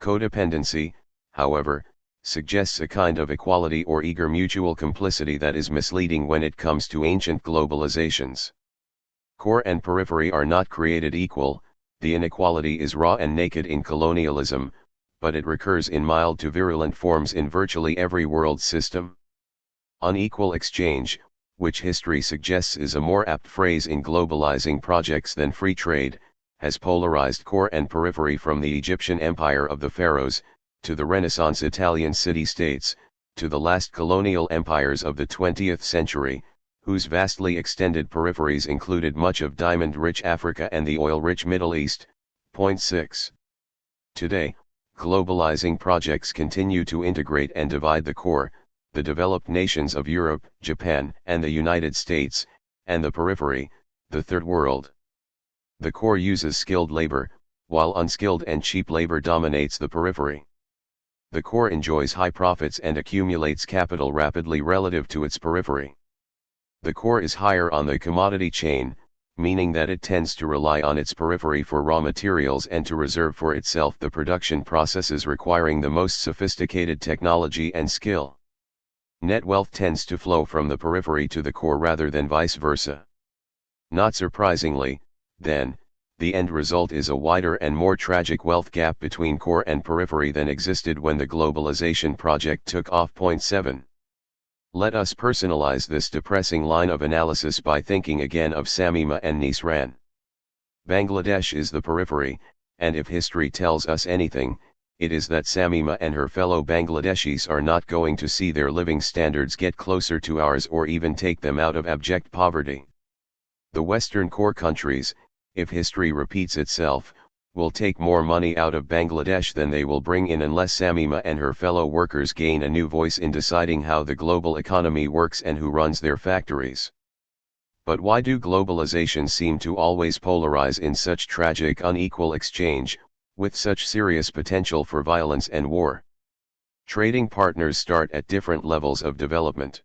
Speaker 1: Codependency, however, suggests a kind of equality or eager mutual complicity that is misleading when it comes to ancient globalizations. Core and periphery are not created equal, the inequality is raw and naked in colonialism, but it recurs in mild to virulent forms in virtually every world system. Unequal exchange, which history suggests is a more apt phrase in globalizing projects than free trade, has polarized core and periphery from the Egyptian empire of the pharaohs, to the Renaissance Italian city-states, to the last colonial empires of the 20th century, whose vastly extended peripheries included much of diamond-rich Africa and the oil-rich Middle East. Point 6. Today, globalizing projects continue to integrate and divide the core, the developed nations of Europe, Japan, and the United States, and the periphery, the Third World. The core uses skilled labor, while unskilled and cheap labor dominates the periphery. The core enjoys high profits and accumulates capital rapidly relative to its periphery. The core is higher on the commodity chain, meaning that it tends to rely on its periphery for raw materials and to reserve for itself the production processes requiring the most sophisticated technology and skill. Net wealth tends to flow from the periphery to the core rather than vice versa. Not surprisingly, then, the end result is a wider and more tragic wealth gap between core and periphery than existed when the globalization project took off. Point 7. Let us personalize this depressing line of analysis by thinking again of Samima and Nisran. Bangladesh is the periphery, and if history tells us anything, it is that Samima and her fellow Bangladeshis are not going to see their living standards get closer to ours or even take them out of abject poverty. The Western core countries, if history repeats itself, will take more money out of Bangladesh than they will bring in unless Samima and her fellow workers gain a new voice in deciding how the global economy works and who runs their factories. But why do globalizations seem to always polarize in such tragic unequal exchange, with such serious potential for violence and war? Trading partners start at different levels of development.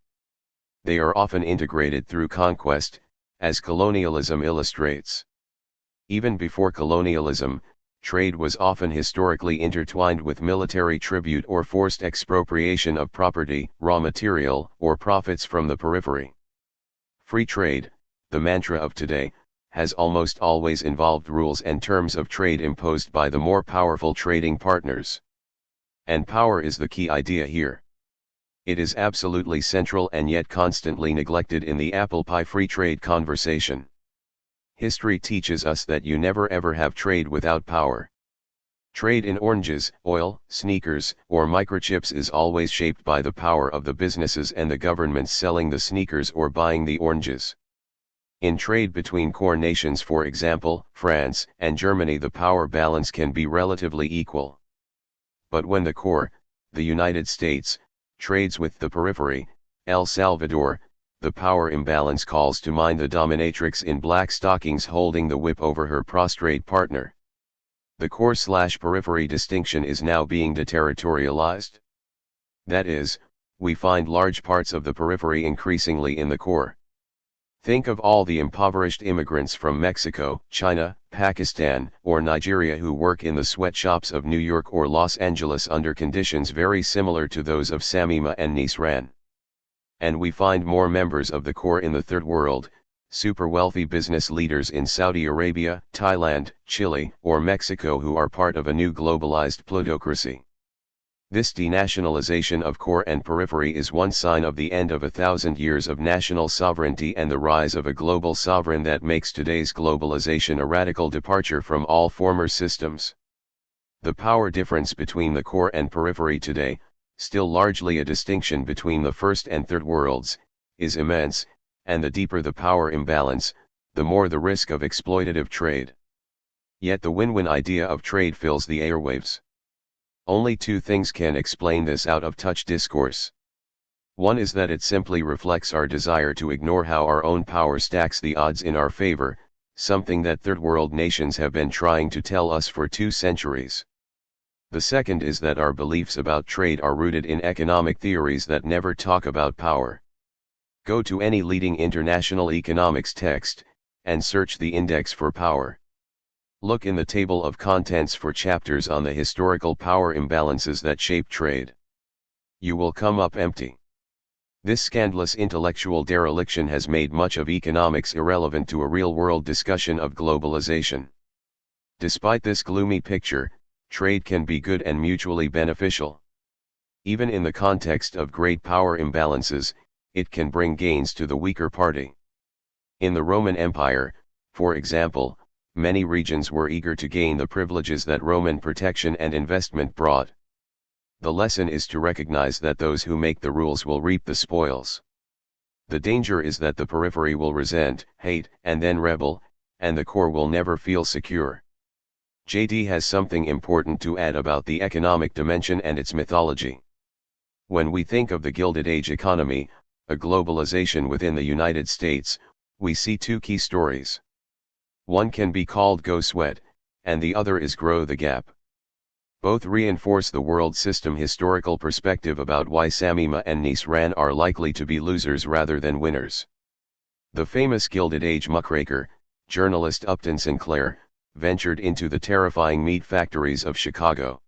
Speaker 1: They are often integrated through conquest, as colonialism illustrates. Even before colonialism, trade was often historically intertwined with military tribute or forced expropriation of property, raw material, or profits from the periphery. Free trade, the mantra of today, has almost always involved rules and terms of trade imposed by the more powerful trading partners. And power is the key idea here. It is absolutely central and yet constantly neglected in the apple pie free trade conversation. History teaches us that you never ever have trade without power. Trade in oranges, oil, sneakers, or microchips is always shaped by the power of the businesses and the governments selling the sneakers or buying the oranges. In trade between core nations, for example, France and Germany, the power balance can be relatively equal. But when the core, the United States, trades with the periphery, El Salvador, the power imbalance calls to mind the dominatrix in black stockings holding the whip over her prostrate partner. The core/periphery distinction is now being deterritorialized. That is, we find large parts of the periphery increasingly in the core. Think of all the impoverished immigrants from Mexico, China, Pakistan, or Nigeria who work in the sweatshops of New York or Los Angeles under conditions very similar to those of Samima and Nisran. And we find more members of the core in the Third World, super wealthy business leaders in Saudi Arabia, Thailand, Chile, or Mexico who are part of a new globalized plutocracy. This denationalization of core and periphery is one sign of the end of 1,000 years of national sovereignty and the rise of a global sovereign that makes today's globalization a radical departure from all former systems. The power difference between the core and periphery today, still largely a distinction between the first and third worlds, is immense, and the deeper the power imbalance, the more the risk of exploitative trade. Yet the win-win idea of trade fills the airwaves. Only two things can explain this out-of-touch discourse. One is that it simply reflects our desire to ignore how our own power stacks the odds in our favor, something that third world nations have been trying to tell us for 2 centuries. The second is that our beliefs about trade are rooted in economic theories that never talk about power. Go to any leading international economics text, and search the index for power. Look in the table of contents for chapters on the historical power imbalances that shape trade. You will come up empty. This scandalous intellectual dereliction has made much of economics irrelevant to a real-world discussion of globalization. Despite this gloomy picture, trade can be good and mutually beneficial. Even in the context of great power imbalances, it can bring gains to the weaker party. In the Roman Empire, for example, many regions were eager to gain the privileges that Roman protection and investment brought. The lesson is to recognize that those who make the rules will reap the spoils. The danger is that the periphery will resent, hate, and then rebel, and the core will never feel secure. JD has something important to add about the economic dimension and its mythology. When we think of the Gilded Age economy, a globalization within the United States, we see 2 key stories. One can be called Go Sweat, and the other is Grow the Gap. Both reinforce the world system historical perspective about why Samima and Nisran are likely to be losers rather than winners. The famous Gilded Age muckraker, journalist Upton Sinclair, ventured into the terrifying meat factories of Chicago.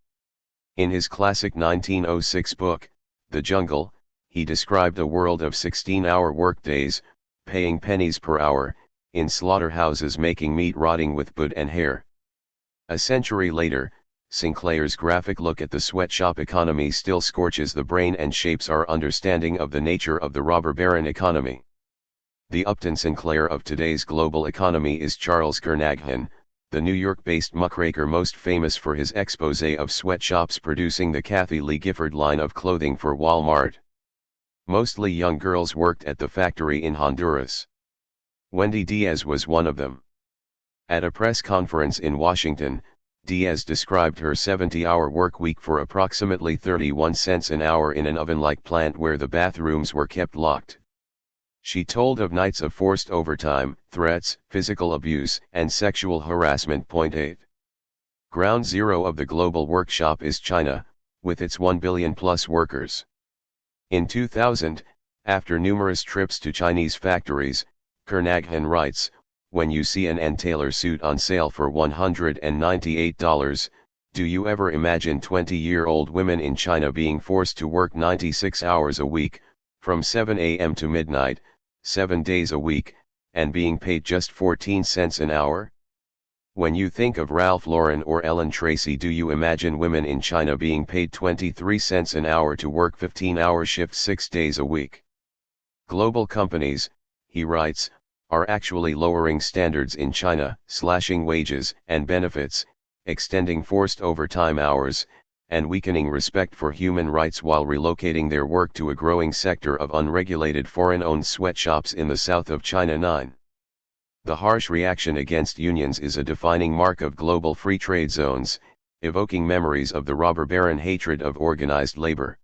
Speaker 1: In his classic 1906 book, The Jungle, he described a world of 16-hour workdays, paying pennies per hour, in slaughterhouses making meat rotting with blood and hair. A century later, Sinclair's graphic look at the sweatshop economy still scorches the brain and shapes our understanding of the nature of the robber baron economy. The Upton Sinclair of today's global economy is Charles Kernaghan, the New York-based muckraker most famous for his exposé of sweatshops producing the Kathy Lee Gifford line of clothing for Walmart. Mostly young girls worked at the factory in Honduras. Wendy Diaz was one of them. At a press conference in Washington, Diaz described her 70-hour work week for approximately 31 cents an hour in an oven-like plant where the bathrooms were kept locked. She told of nights of forced overtime, threats, physical abuse, and sexual harassment. 8. Ground zero of the global workshop is China, with its 1 billion plus workers. In 2000, after numerous trips to Chinese factories, Kernaghan writes, "When you see an Ann Taylor suit on sale for $198, do you ever imagine 20-year-old women in China being forced to work 96 hours a week, from 7 a.m. to midnight, 7 days a week, and being paid just 14 cents an hour? When you think of Ralph Lauren or Ellen Tracy, do you imagine women in China being paid 23 cents an hour to work 15-hour shifts 6 days a week? Global companies," he writes, "are actually lowering standards in China, slashing wages and benefits, extending forced overtime hours, and weakening respect for human rights while relocating their work to a growing sector of unregulated foreign-owned sweatshops in the south of China." 9. The harsh reaction against unions is a defining mark of global free trade zones, evoking memories of the robber baron hatred of organized labor.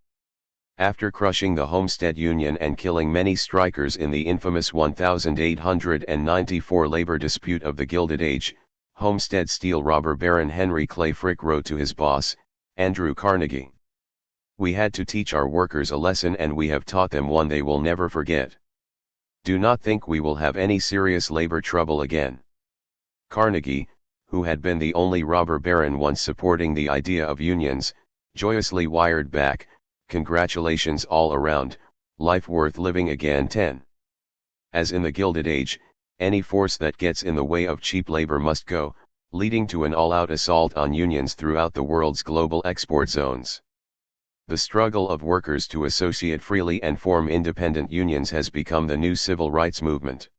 Speaker 1: After crushing the Homestead Union and killing many strikers in the infamous 1894 labor dispute of the Gilded Age, Homestead steel robber baron Henry Clay Frick wrote to his boss, Andrew Carnegie, "We had to teach our workers a lesson, and we have taught them one they will never forget. Do not think we will have any serious labor trouble again." Carnegie, who had been the only robber baron once supporting the idea of unions, joyously wired back, "Congratulations all around, life worth living again." 10. As in the Gilded Age, any force that gets in the way of cheap labor must go, leading to an all-out assault on unions throughout the world's global export zones. The struggle of workers to associate freely and form independent unions has become the new civil rights movement.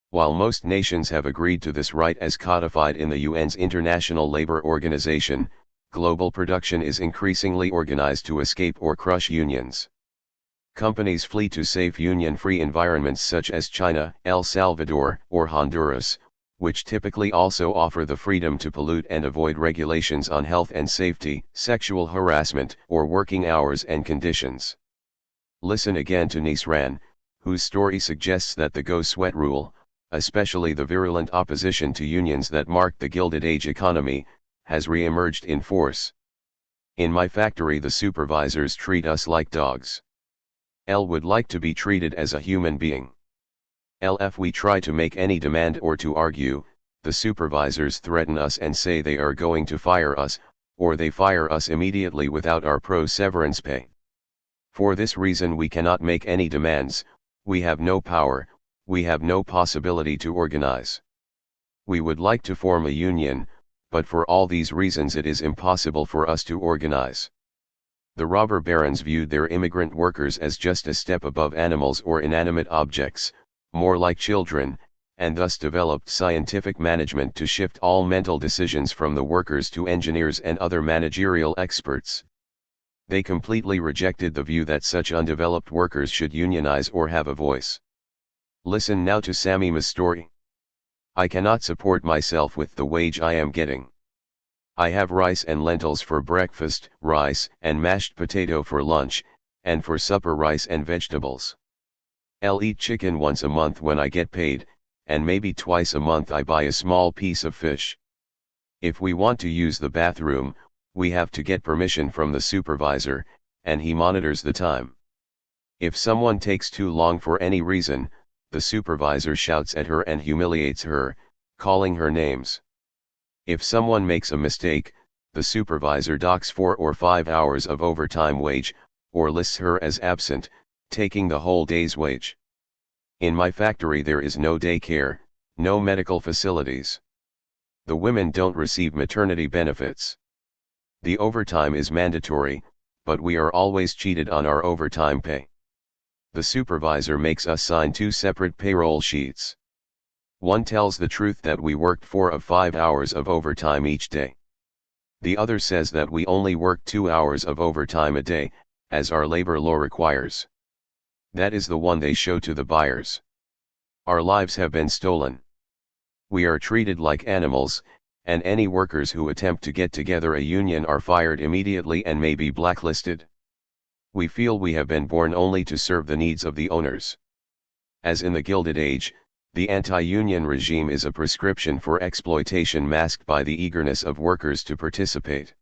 Speaker 1: While most nations have agreed to this right as codified in the UN's International Labour Organization, global production is increasingly organized to escape or crush unions. Companies flee to safe union-free environments such as China, El Salvador, or Honduras, which typically also offer the freedom to pollute and avoid regulations on health and safety, sexual harassment, or working hours and conditions. Listen again to Nisran, whose story suggests that the Go Sweat rule, especially the virulent opposition to unions that marked the Gilded Age economy, has re-emerged in force. In my factory the supervisors treat us like dogs. L would like to be treated as a human being. If we try to make any demand or to argue, the supervisors threaten us and say they are going to fire us, or they fire us immediately without our pro-severance pay. For this reason we cannot make any demands, we have no power, we have no possibility to organize. We would like to form a union, but for all these reasons it is impossible for us to organize. The robber barons viewed their immigrant workers as just a step above animals or inanimate objects, more like children, and thus developed scientific management to shift all mental decisions from the workers to engineers and other managerial experts. They completely rejected the view that such undeveloped workers should unionize or have a voice. Listen now to Samima's story. I cannot support myself with the wage I am getting. I have rice and lentils for breakfast, rice and mashed potato for lunch, and for supper rice and vegetables. I'll eat chicken once a month when I get paid, and maybe twice a month I buy a small piece of fish. If we want to use the bathroom, we have to get permission from the supervisor, and he monitors the time. If someone takes too long for any reason, the supervisor shouts at her and humiliates her, calling her names. If someone makes a mistake, the supervisor docks 4 or 5 hours of overtime wage, or lists her as absent, taking the whole day's wage. In my factory there is no daycare, no medical facilities. The women don't receive maternity benefits. The overtime is mandatory, but we are always cheated on our overtime pay. The supervisor makes us sign 2 separate payroll sheets. One tells the truth that we worked 4 of 5 hours of overtime each day. The other says that we only work 2 hours of overtime a day, as our labor law requires. That is the one they show to the buyers. Our lives have been stolen. We are treated like animals, and any workers who attempt to get together a union are fired immediately and may be blacklisted. We feel we have been born only to serve the needs of the owners. As in the Gilded Age, the anti-union regime is a prescription for exploitation masked by the eagerness of workers to participate.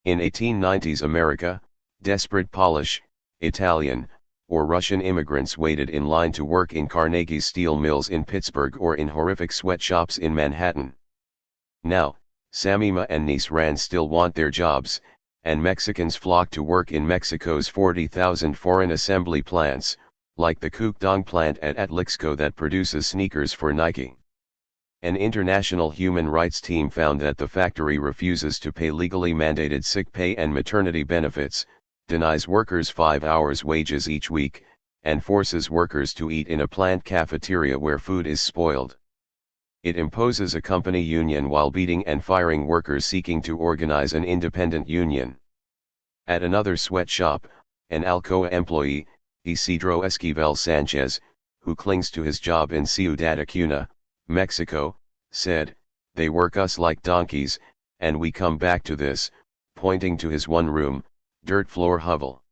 Speaker 1: In 1890s America, desperate Polish, Italian, or Russian immigrants waited in line to work in Carnegie's steel mills in Pittsburgh or in horrific sweatshops in Manhattan. Now, Samima and Nisran still want their jobs, and Mexicans flock to work in Mexico's 40,000 foreign assembly plants, like the Kukdong plant at Atlixco that produces sneakers for Nike. An international human rights team found that the factory refuses to pay legally mandated sick pay and maternity benefits, denies workers 5 hours wages each week, and forces workers to eat in a plant cafeteria where food is spoiled. It imposes a company union while beating and firing workers seeking to organize an independent union. At another sweatshop, an Alcoa employee, Isidro Esquivel Sanchez, who clings to his job in Ciudad Acuna, Mexico, said, "They work us like donkeys, and we come back to this," pointing to his one-room, dirt floor hovel.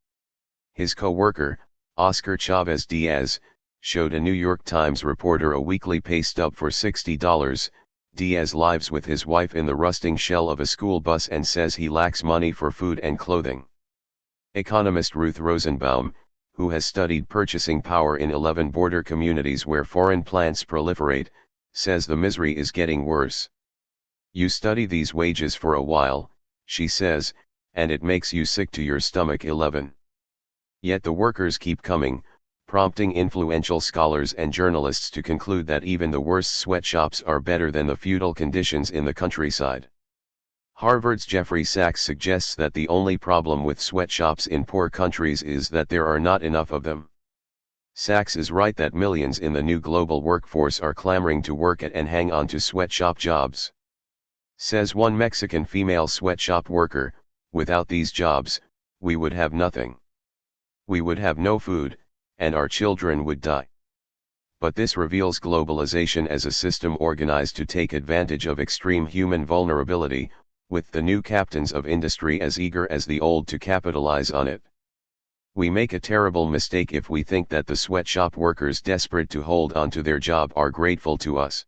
Speaker 1: His co-worker, Oscar Chavez Diaz, showed a New York Times reporter a weekly pay stub for $60. Diaz lives with his wife in the rusting shell of a school bus and says he lacks money for food and clothing. Economist Ruth Rosenbaum, who has studied purchasing power in 11 border communities where foreign plants proliferate, says the misery is getting worse. You study these wages for a while, she says, and it makes you sick to your stomach. 11. Yet the workers keep coming, prompting influential scholars and journalists to conclude that even the worst sweatshops are better than the feudal conditions in the countryside. Harvard's Jeffrey Sachs suggests that the only problem with sweatshops in poor countries is that there are not enough of them. Sachs is right that millions in the new global workforce are clamoring to work at and hang on to sweatshop jobs. Says one Mexican female sweatshop worker, "Without these jobs, we would have nothing. We would have no food, and our children would die." But this reveals globalization as a system organized to take advantage of extreme human vulnerability, with the new captains of industry as eager as the old to capitalize on it. We make a terrible mistake if we think that the sweatshop workers desperate to hold on to their job are grateful to us.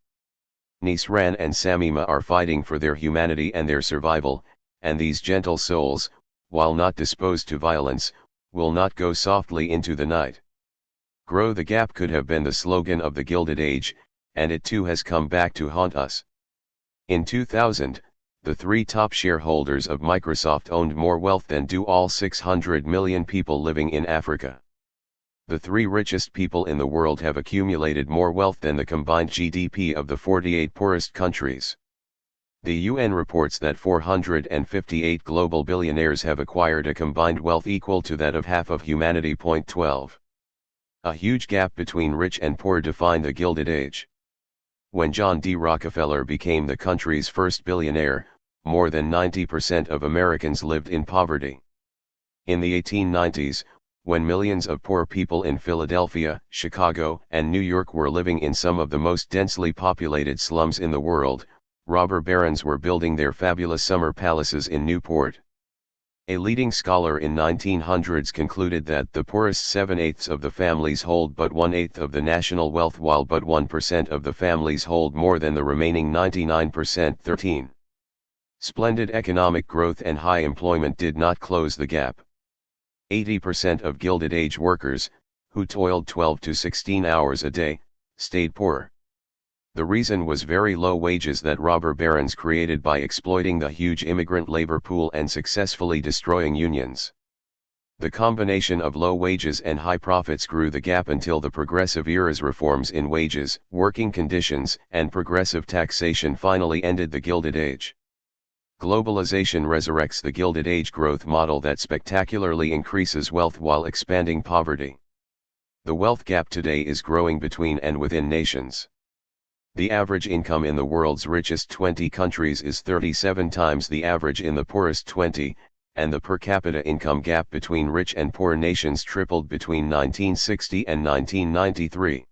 Speaker 1: Nisran and Samima are fighting for their humanity and their survival, and these gentle souls, while not disposed to violence, will not go softly into the night. Grow the Gap could have been the slogan of the Gilded Age, and it too has come back to haunt us. In 2000, the three top shareholders of Microsoft owned more wealth than do all 600 million people living in Africa. The three richest people in the world have accumulated more wealth than the combined GDP of the 48 poorest countries. The UN reports that 458 global billionaires have acquired a combined wealth equal to that of half of humanity. 12. A huge gap between rich and poor defined the Gilded Age. When John D. Rockefeller became the country's first billionaire, more than 90% of Americans lived in poverty. In the 1890s, when millions of poor people in Philadelphia, Chicago, and New York were living in some of the most densely populated slums in the world, robber barons were building their fabulous summer palaces in Newport. A leading scholar in 1900s concluded that the poorest 7/8 of the families hold but 1/8 of the national wealth, while but 1% of the families hold more than the remaining 99%. 13. Splendid economic growth and high employment did not close the gap. 80% of Gilded Age workers, who toiled 12 to 16 hours a day, stayed poor. The reason was very low wages that robber barons created by exploiting the huge immigrant labor pool and successfully destroying unions. The combination of low wages and high profits grew the gap until the Progressive era's reforms in wages, working conditions, and progressive taxation finally ended the Gilded Age. Globalization resurrects the Gilded Age growth model that spectacularly increases wealth while expanding poverty. The wealth gap today is growing between and within nations. The average income in the world's richest 20 countries is 37 times the average in the poorest 20, and the per capita income gap between rich and poor nations tripled between 1960 and 1993.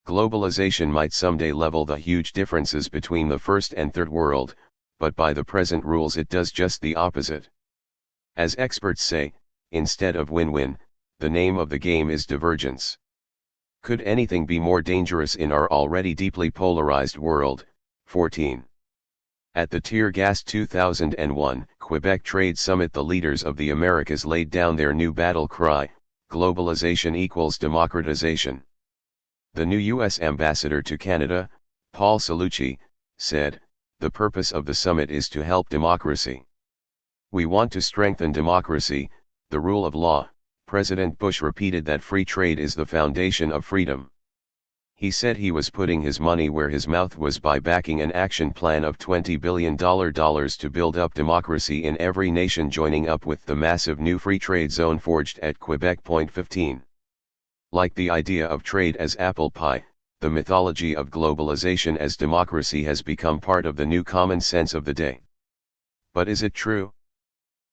Speaker 1: Globalization might someday level the huge differences between the first and third world, but by the present rules it does just the opposite. As experts say, instead of win-win, the name of the game is divergence. Could anything be more dangerous in our already deeply polarized world? 14. At the Tear Gas 2001 Quebec Trade Summit, the leaders of the Americas laid down their new battle cry: globalization equals democratization. The new U.S. ambassador to Canada, Paul Cellucci, said, "The purpose of the summit is to help democracy. We want to strengthen democracy, the rule of law." President Bush repeated that free trade is the foundation of freedom. He said he was putting his money where his mouth was by backing an action plan of $20 billion to build up democracy in every nation, joining up with the massive new free trade zone forged at Quebec. 15. Like the idea of trade as apple pie, the mythology of globalization as democracy has become part of the new common sense of the day. But is it true?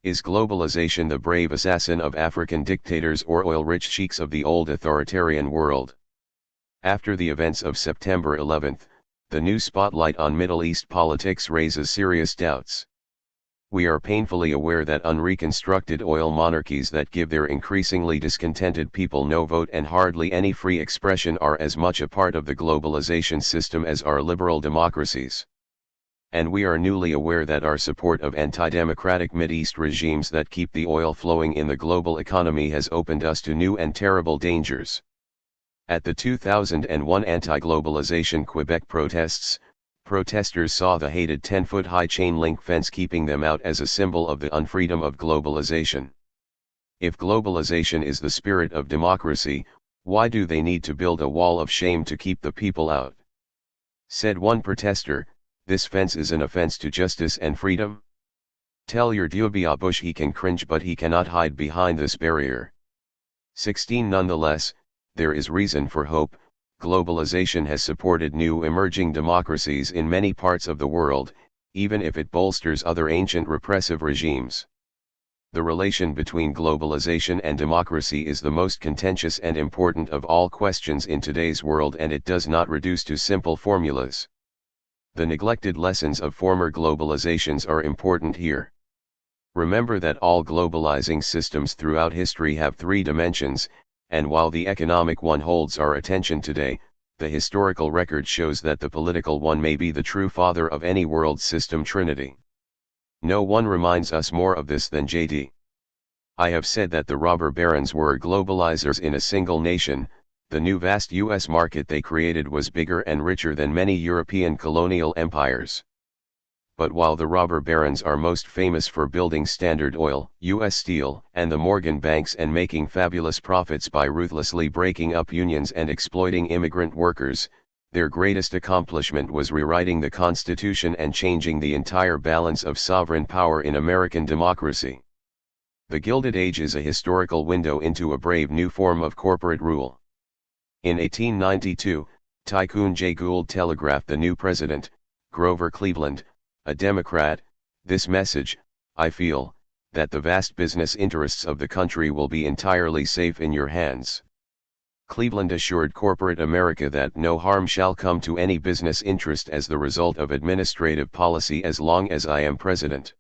Speaker 1: Is globalization the brave assassin of African dictators or oil-rich sheiks of the old authoritarian world? After the events of September 11, the new spotlight on Middle East politics raises serious doubts. We are painfully aware that unreconstructed oil monarchies that give their increasingly discontented people no vote and hardly any free expression are as much a part of the globalization system as are liberal democracies. And we are newly aware that our support of anti-democratic Mideast regimes that keep the oil flowing in the global economy has opened us to new and terrible dangers. At the 2001 anti-globalization Quebec protests, protesters saw the hated 10-foot-high chain-link fence keeping them out as a symbol of the unfreedom of globalization. If globalization is the spirit of democracy, why do they need to build a wall of shame to keep the people out? Said one protester, "This fence is an offense to justice and freedom. Tell your Dubia Bush he can cringe, but he cannot hide behind this barrier." 16. Nonetheless, there is reason for hope. Globalization has supported new emerging democracies in many parts of the world, even if it bolsters other ancient repressive regimes. The relation between globalization and democracy is the most contentious and important of all questions in today's world, and it does not reduce to simple formulas. The neglected lessons of former globalizations are important here. Remember that all globalizing systems throughout history have three dimensions, and while the economic one holds our attention today, the historical record shows that the political one may be the true father of any world system trinity. No one reminds us more of this than J.D. I have said that the robber barons were globalizers in a single nation. The new vast U.S. market they created was bigger and richer than many European colonial empires. But while the robber barons are most famous for building Standard Oil, U.S. Steel, and the Morgan banks and making fabulous profits by ruthlessly breaking up unions and exploiting immigrant workers, their greatest accomplishment was rewriting the Constitution and changing the entire balance of sovereign power in American democracy. The Gilded Age is a historical window into a brave new form of corporate rule. In 1892, Tycoon Jay Gould telegraphed the new president, Grover Cleveland, a Democrat, this message: "I feel that the vast business interests of the country will be entirely safe in your hands." Cleveland assured corporate America that no harm shall come to any business interest as the result of administrative policy as long as I am president.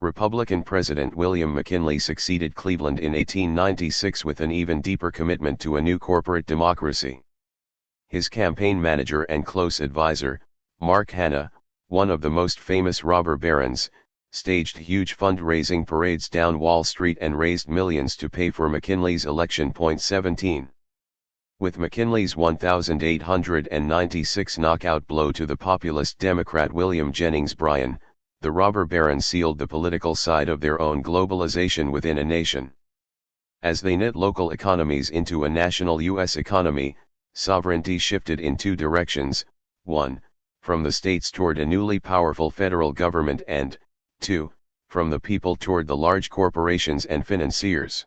Speaker 1: Republican President William McKinley succeeded Cleveland in 1896 with an even deeper commitment to a new corporate democracy. His campaign manager and close advisor, Mark Hanna, one of the most famous robber barons, staged huge fundraising parades down Wall Street and raised millions to pay for McKinley's election. 17. With McKinley's 1896 knockout blow to the populist Democrat William Jennings Bryan, the robber barons sealed the political side of their own globalization within a nation. As they knit local economies into a national U.S. economy, sovereignty shifted in two directions: 1. From the states toward a newly powerful federal government, and 2. From the people toward the large corporations and financiers.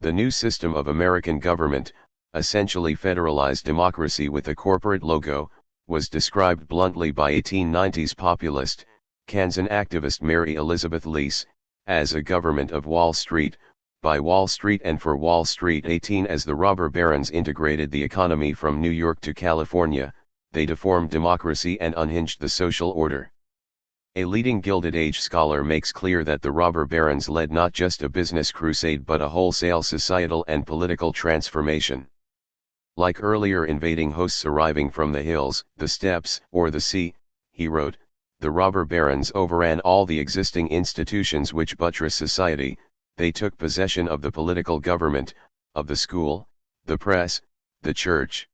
Speaker 1: The new system of American government, essentially federalized democracy with a corporate logo, was described bluntly by 1890s populist, Kansan activist Mary Elizabeth Lease, as a government of Wall Street, by Wall Street and for Wall Street. 18 As the robber barons integrated the economy from New York to California, they deformed democracy and unhinged the social order. A leading Gilded Age scholar makes clear that the robber barons led not just a business crusade but a wholesale societal and political transformation. Like earlier invading hosts arriving from the hills, the steppes, or the sea, he wrote, the robber barons overran all the existing institutions which buttress society. They took possession of the political government, of the school, the press, the church.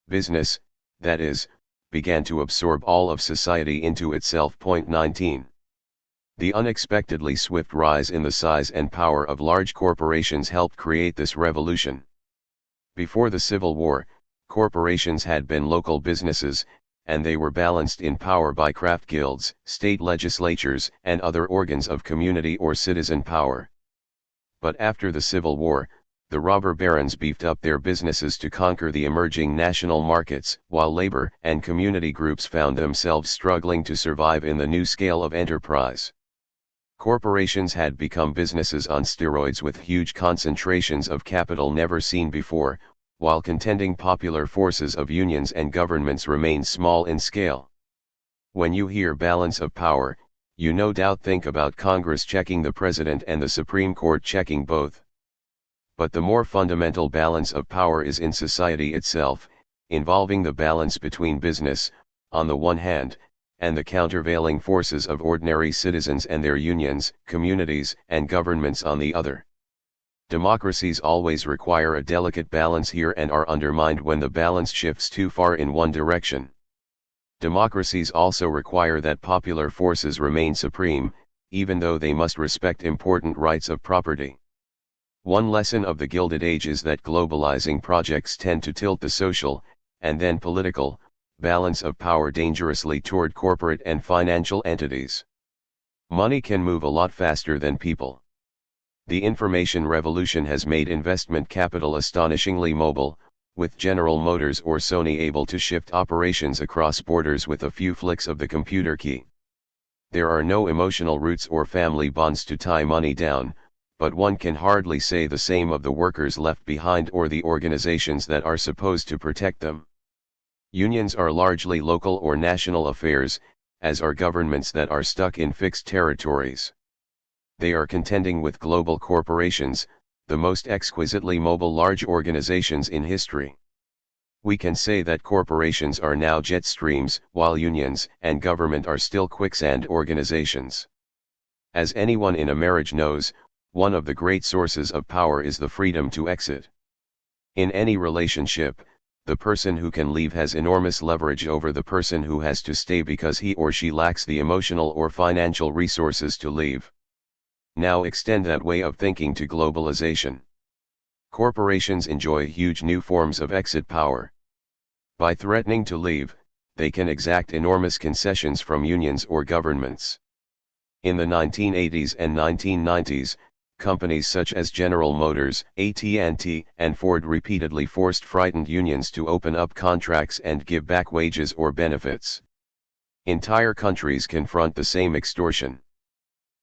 Speaker 1: Business, that is, began to absorb all of society into itself. 19. The unexpectedly swift rise in the size and power of large corporations helped create this revolution. Before the Civil War, corporations had been local businesses, and they were balanced in power by craft guilds, state legislatures, and other organs of community or citizen power. But after the Civil War, the robber barons beefed up their businesses to conquer the emerging national markets, while labor and community groups found themselves struggling to survive in the new scale of enterprise. Corporations had become businesses on steroids with huge concentrations of capital never seen before, while contending popular forces of unions and governments remained small in scale. When you hear balance of power, you no doubt think about Congress checking the president and the Supreme Court checking both. But the more fundamental balance of power is in society itself, involving the balance between business, on the one hand, and the countervailing forces of ordinary citizens and their unions, communities, and governments on the other. Democracies always require a delicate balance here and are undermined when the balance shifts too far in one direction. Democracies also require that popular forces remain supreme, even though they must respect important rights of property. One lesson of the Gilded Age is that globalizing projects tend to tilt the social, and then political, balance of power dangerously toward corporate and financial entities. Money can move a lot faster than people. The information revolution has made investment capital astonishingly mobile, with General Motors or Sony able to shift operations across borders with a few flicks of the computer key. There are no emotional roots or family bonds to tie money down, but one can hardly say the same of the workers left behind or the organizations that are supposed to protect them. Unions are largely local or national affairs, as are governments that are stuck in fixed territories. They are contending with global corporations, the most exquisitely mobile large organizations in history. We can say that corporations are now jet streams, while unions and government are still quicksand organizations. As anyone in a marriage knows, one of the great sources of power is the freedom to exit. In any relationship, the person who can leave has enormous leverage over the person who has to stay because he or she lacks the emotional or financial resources to leave. Now extend that way of thinking to globalization. Corporations enjoy huge new forms of exit power. By threatening to leave, they can exact enormous concessions from unions or governments. In the 1980s and 1990s, companies such as General Motors, AT&T, and Ford repeatedly forced frightened unions to open up contracts and give back wages or benefits. Entire countries confront the same extortion.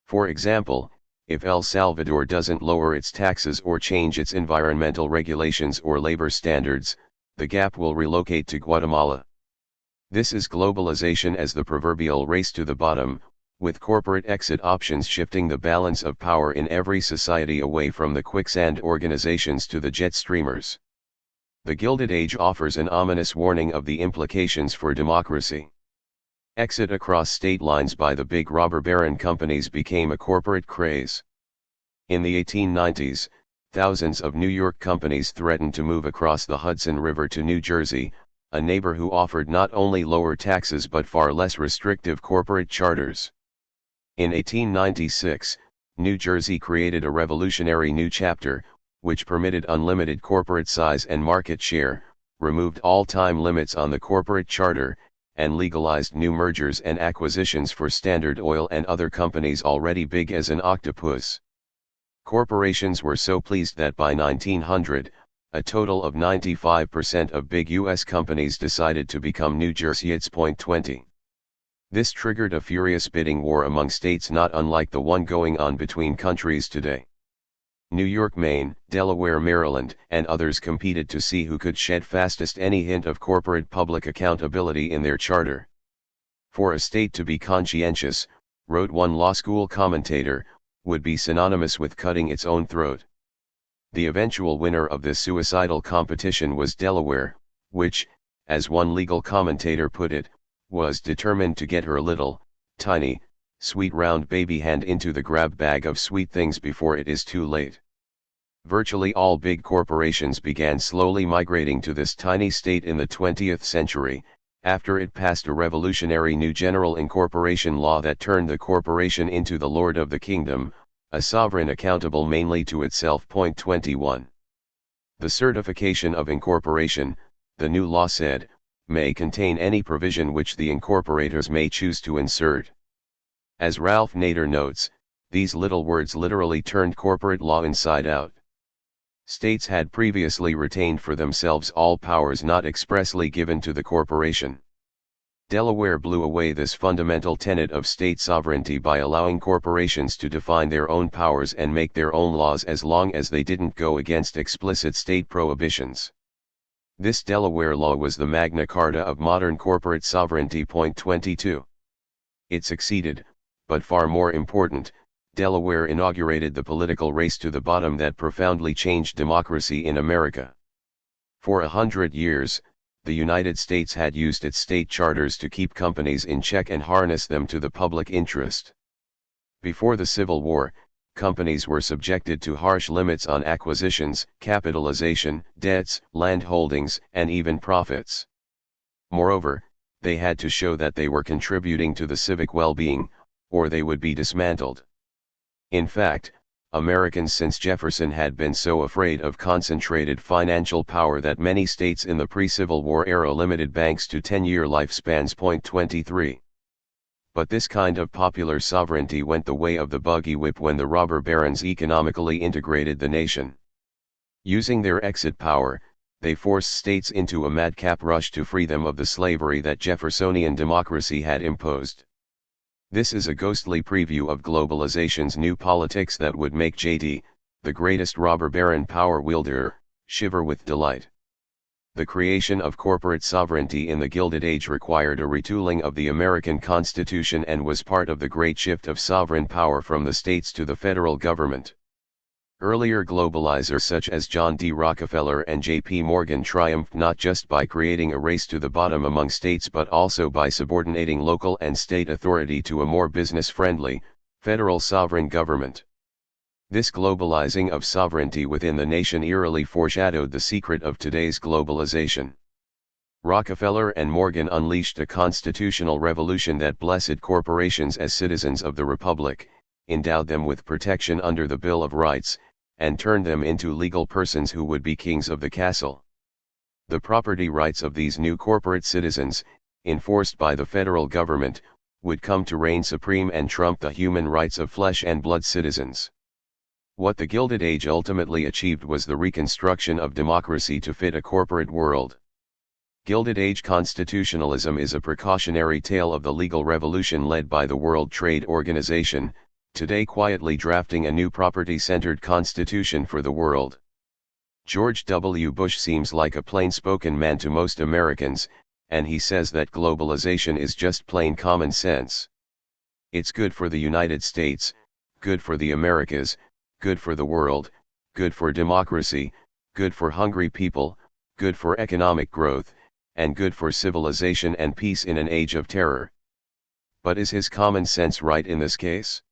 Speaker 1: For example, if El Salvador doesn't lower its taxes or change its environmental regulations or labor standards, the gap will relocate to Guatemala. This is globalization as the proverbial race to the bottom, with corporate exit options shifting the balance of power in every society away from the quicksand organizations to the jet streamers. The Gilded Age offers an ominous warning of the implications for democracy. Exit across state lines by the big robber baron companies became a corporate craze. In the 1890s, thousands of New York companies threatened to move across the Hudson River to New Jersey, a neighbor who offered not only lower taxes but far less restrictive corporate charters. In 1896, New Jersey created a revolutionary new chapter, which permitted unlimited corporate size and market share, removed all time limits on the corporate charter, and legalized new mergers and acquisitions for Standard Oil and other companies already big as an octopus. Corporations were so pleased that by 1900, a total of 95% of big U.S. companies decided to become New Jersey's .20. This triggered a furious bidding war among states not unlike the one going on between countries today. New York, Maine, Delaware, Maryland, and others competed to see who could shed fastest any hint of corporate public accountability in their charter. For a state to be conscientious, wrote one law school commentator, would be synonymous with cutting its own throat. The eventual winner of this suicidal competition was Delaware, which, as one legal commentator put it, was determined to get her little, tiny, sweet round baby hand into the grab bag of sweet things before it is too late. Virtually all big corporations began slowly migrating to this tiny state in the 20th century, after it passed a revolutionary new general incorporation law that turned the corporation into the lord of the kingdom, a sovereign accountable mainly to itself. 21. The certification of incorporation, the new law said, may contain any provision which the incorporators may choose to insert. As Ralph Nader notes, these little words literally turned corporate law inside out. States had previously retained for themselves all powers not expressly given to the corporation. Delaware blew away this fundamental tenet of state sovereignty by allowing corporations to define their own powers and make their own laws as long as they didn't go against explicit state prohibitions. This Delaware law was the Magna Carta of modern corporate sovereignty. 22. It succeeded, but far more important, Delaware inaugurated the political race to the bottom that profoundly changed democracy in America. For 100 years, the United States had used its state charters to keep companies in check and harness them to the public interest. Before the Civil War, companies were subjected to harsh limits on acquisitions, capitalization, debts, land holdings, and even profits. Moreover, they had to show that they were contributing to the civic well-being, or they would be dismantled. In fact, Americans since Jefferson had been so afraid of concentrated financial power that many states in the pre-Civil War era limited banks to 10-year lifespans. 23. But this kind of popular sovereignty went the way of the buggy whip when the robber barons economically integrated the nation. Using their exit power, they forced states into a madcap rush to free them of the slavery that Jeffersonian democracy had imposed. This is a ghostly preview of globalization's new politics that would make JD, the greatest robber baron power wielder, shiver with delight. The creation of corporate sovereignty in the Gilded Age required a retooling of the American Constitution and was part of the great shift of sovereign power from the states to the federal government. Earlier globalizers such as John D. Rockefeller and J.P. Morgan triumphed not just by creating a race to the bottom among states but also by subordinating local and state authority to a more business-friendly, federal sovereign government. This globalizing of sovereignty within the nation eerily foreshadowed the secret of today's globalization. Rockefeller and Morgan unleashed a constitutional revolution that blessed corporations as citizens of the Republic, endowed them with protection under the Bill of Rights, and turned them into legal persons who would be kings of the castle. The property rights of these new corporate citizens, enforced by the federal government, would come to reign supreme and trump the human rights of flesh and blood citizens. What the Gilded Age ultimately achieved was the reconstruction of democracy to fit a corporate world. Gilded Age constitutionalism is a precautionary tale of the legal revolution led by the World Trade Organization, today quietly drafting a new property-centered constitution for the world. George W. Bush seems like a plain-spoken man to most Americans, and he says that globalization is just plain common sense. It's good for the United States, good for the Americas, good for the world, good for democracy, good for hungry people, good for economic growth, and good for civilization and peace in an age of terror. But is his common sense right in this case?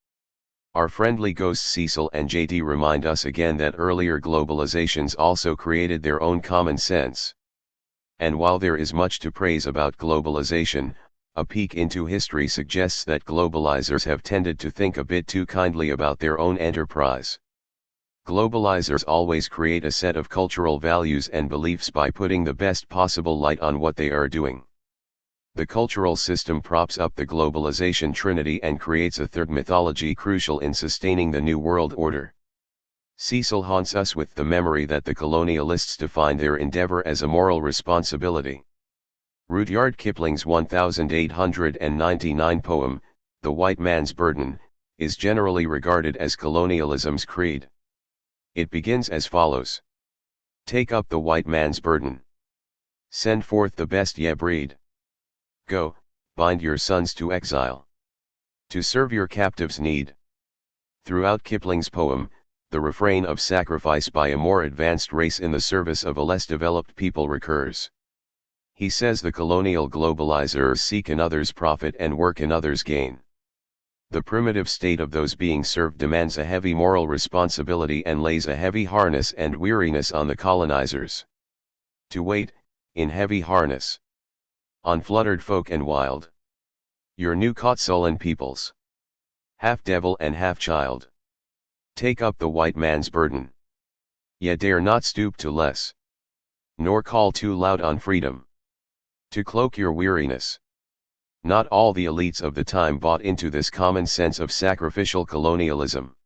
Speaker 1: Our friendly ghosts Cecil and JD remind us again that earlier globalizations also created their own common sense. And while there is much to praise about globalization, a peek into history suggests that globalizers have tended to think a bit too kindly about their own enterprise. Globalizers always create a set of cultural values and beliefs by putting the best possible light on what they are doing. The cultural system props up the globalization trinity and creates a third mythology crucial in sustaining the New World Order. Cecil haunts us with the memory that the colonialists defined their endeavor as a moral responsibility. Rudyard Kipling's 1899 poem, The White Man's Burden, is generally regarded as colonialism's creed. It begins as follows. Take up the white man's burden. Send forth the best ye breed. Go, bind your sons to exile. To serve your captives' need. Throughout Kipling's poem, the refrain of sacrifice by a more advanced race in the service of a less developed people recurs. He says the colonial globalizers seek another's profit and work another's gain. The primitive state of those being served demands a heavy moral responsibility and lays a heavy harness and weariness on the colonizers. To wait, in heavy harness. On fluttered folk and wild. Your new caught sullen peoples. Half devil and half child. Take up the white man's burden. Ye dare not stoop to less. Nor call too loud on freedom. To cloak your weariness. Not all the elites of the time bought into this common sense of sacrificial colonialism.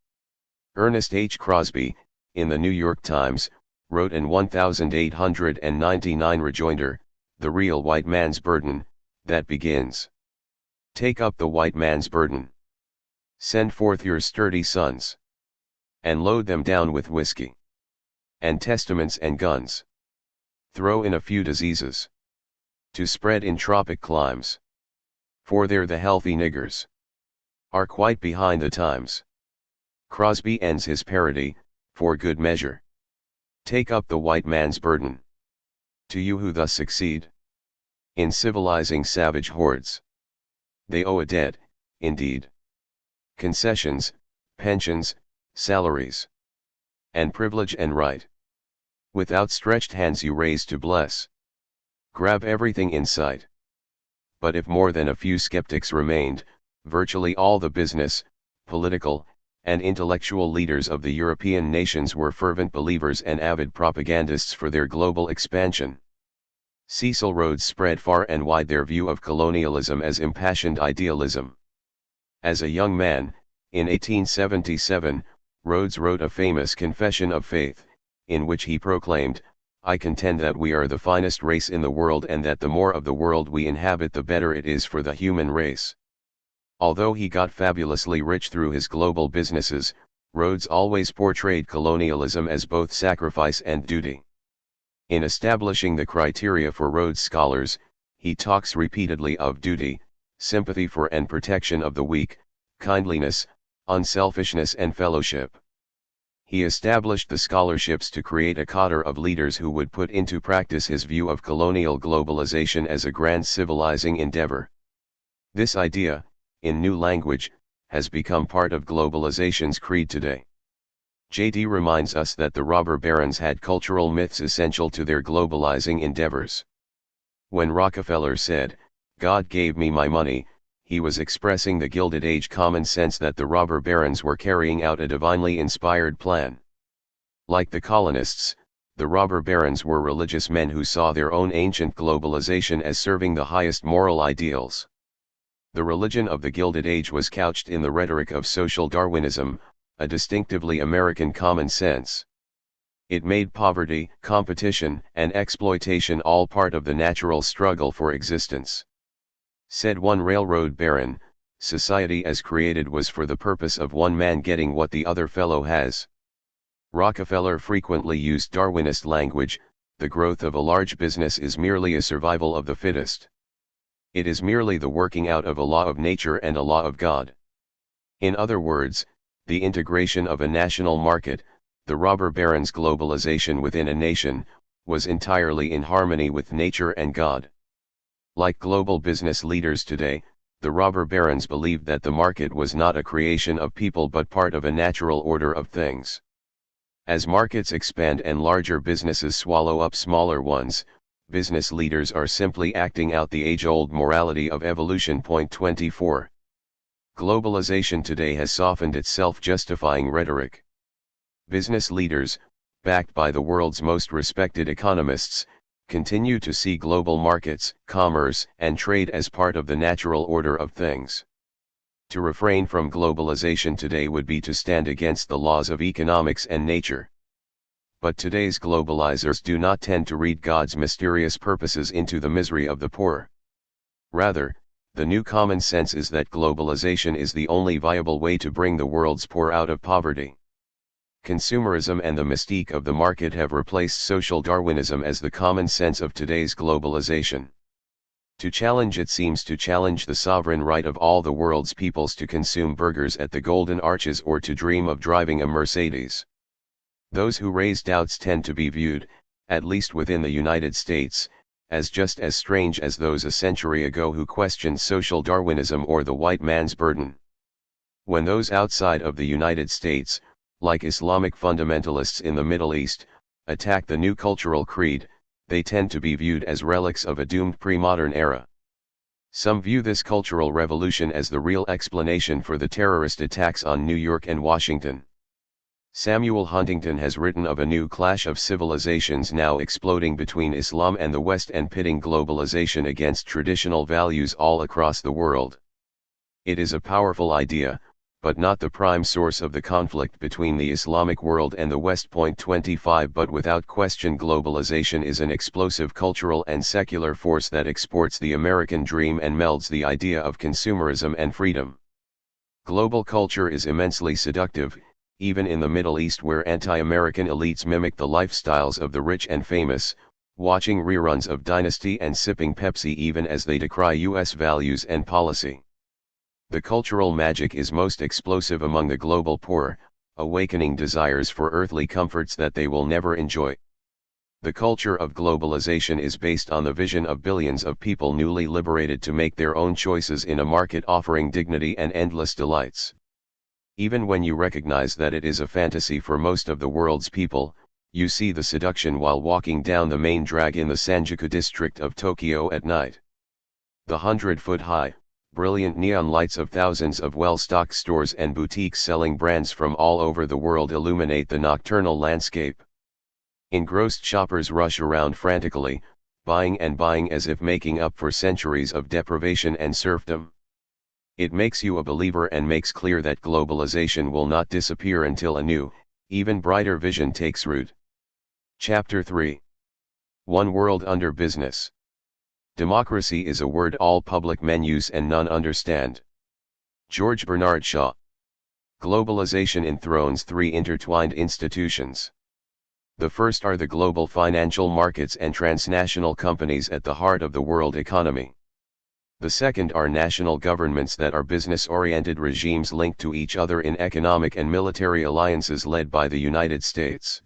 Speaker 1: Ernest H. Crosby, in the New York Times, wrote in 1899 rejoinder, The Real White Man's Burden, that begins. Take up the white man's burden. Send forth your sturdy sons. And load them down with whiskey. And testaments and guns. Throw in a few diseases. To spread in tropic climes. For they're the healthy niggers. Are quite behind the times. Crosby ends his parody, for good measure. Take up the white man's burden. To you who thus succeed. In civilizing savage hordes. They owe a debt, indeed. Concessions, pensions, salaries. And privilege and right. With outstretched hands you raise to bless. Grab everything in sight. But if more than a few skeptics remained, virtually all the business, political, and intellectual leaders of the European nations were fervent believers and avid propagandists for their global expansion. Cecil Rhodes spread far and wide their view of colonialism as impassioned idealism. As a young man, in 1877, Rhodes wrote a famous Confession of Faith, in which he proclaimed, I contend that we are the finest race in the world and that the more of the world we inhabit the better it is for the human race. Although he got fabulously rich through his global businesses, Rhodes always portrayed colonialism as both sacrifice and duty. In establishing the criteria for Rhodes scholars, he talks repeatedly of duty, sympathy for and protection of the weak, kindliness, unselfishness and fellowship. He established the scholarships to create a cadre of leaders who would put into practice his view of colonial globalization as a grand civilizing endeavor. This idea, in new language, has become part of globalization's creed today. J.D. reminds us that the robber barons had cultural myths essential to their globalizing endeavors. When Rockefeller said, "God gave me my money," he was expressing the Gilded Age common sense that the robber barons were carrying out a divinely inspired plan. Like the colonists, the robber barons were religious men who saw their own ancient globalization as serving the highest moral ideals. The religion of the Gilded Age was couched in the rhetoric of social Darwinism, a distinctively American common sense. It made poverty, competition, and exploitation all part of the natural struggle for existence. Said one railroad baron, society as created was for the purpose of one man getting what the other fellow has. Rockefeller frequently used Darwinist language: the growth of a large business is merely a survival of the fittest. It is merely the working out of a law of nature and a law of God. In other words, the integration of a national market, the robber baron's globalization within a nation, was entirely in harmony with nature and God. Like global business leaders today, the robber barons believed that the market was not a creation of people but part of a natural order of things. As markets expand and larger businesses swallow up smaller ones, business leaders are simply acting out the age-old morality of evolution. 24. Globalization today has softened its self-justifying rhetoric. Business leaders, backed by the world's most respected economists, continue to see global markets, commerce, and trade as part of the natural order of things. To refrain from globalization today would be to stand against the laws of economics and nature. But today's globalizers do not tend to read God's mysterious purposes into the misery of the poor. Rather, the new common sense is that globalization is the only viable way to bring the world's poor out of poverty. Consumerism and the mystique of the market have replaced social Darwinism as the common sense of today's globalization. To challenge it seems to challenge the sovereign right of all the world's peoples to consume burgers at the Golden Arches or to dream of driving a Mercedes. Those who raise doubts tend to be viewed, at least within the United States, as just as strange as those a century ago who questioned social Darwinism or the white man's burden. When those outside of the United States, like Islamic fundamentalists in the Middle East, attack the new cultural creed, they tend to be viewed as relics of a doomed pre-modern era. Some view this cultural revolution as the real explanation for the terrorist attacks on New York and Washington. Samuel Huntington has written of a new clash of civilizations now exploding between Islam and the West and pitting globalization against traditional values all across the world. It is a powerful idea, but not the prime source of the conflict between the Islamic world and the West. 25 But without question globalization is an explosive cultural and secular force that exports the American dream and melds the idea of consumerism and freedom. Global culture is immensely seductive, even in the Middle East where anti-American elites mimic the lifestyles of the rich and famous, watching reruns of Dynasty and sipping Pepsi even as they decry US values and policy. The cultural magic is most explosive among the global poor, awakening desires for earthly comforts that they will never enjoy. The culture of globalization is based on the vision of billions of people newly liberated to make their own choices in a market offering dignity and endless delights. Even when you recognize that it is a fantasy for most of the world's people, you see the seduction while walking down the main drag in the Sanjuku district of Tokyo at night. The 100-foot-high, brilliant neon lights of thousands of well-stocked stores and boutiques selling brands from all over the world illuminate the nocturnal landscape. Engrossed shoppers rush around frantically, buying and buying as if making up for centuries of deprivation and serfdom. It makes you a believer and makes clear that globalization will not disappear until a new, even brighter vision takes root. Chapter 3. One World Under Business. Democracy is a word all public men use and none understand. George Bernard Shaw. Globalization enthrones three intertwined institutions. The first are the global financial markets and transnational companies at the heart of the world economy. The second are national governments that are business-oriented regimes linked to each other in economic and military alliances led by the United States.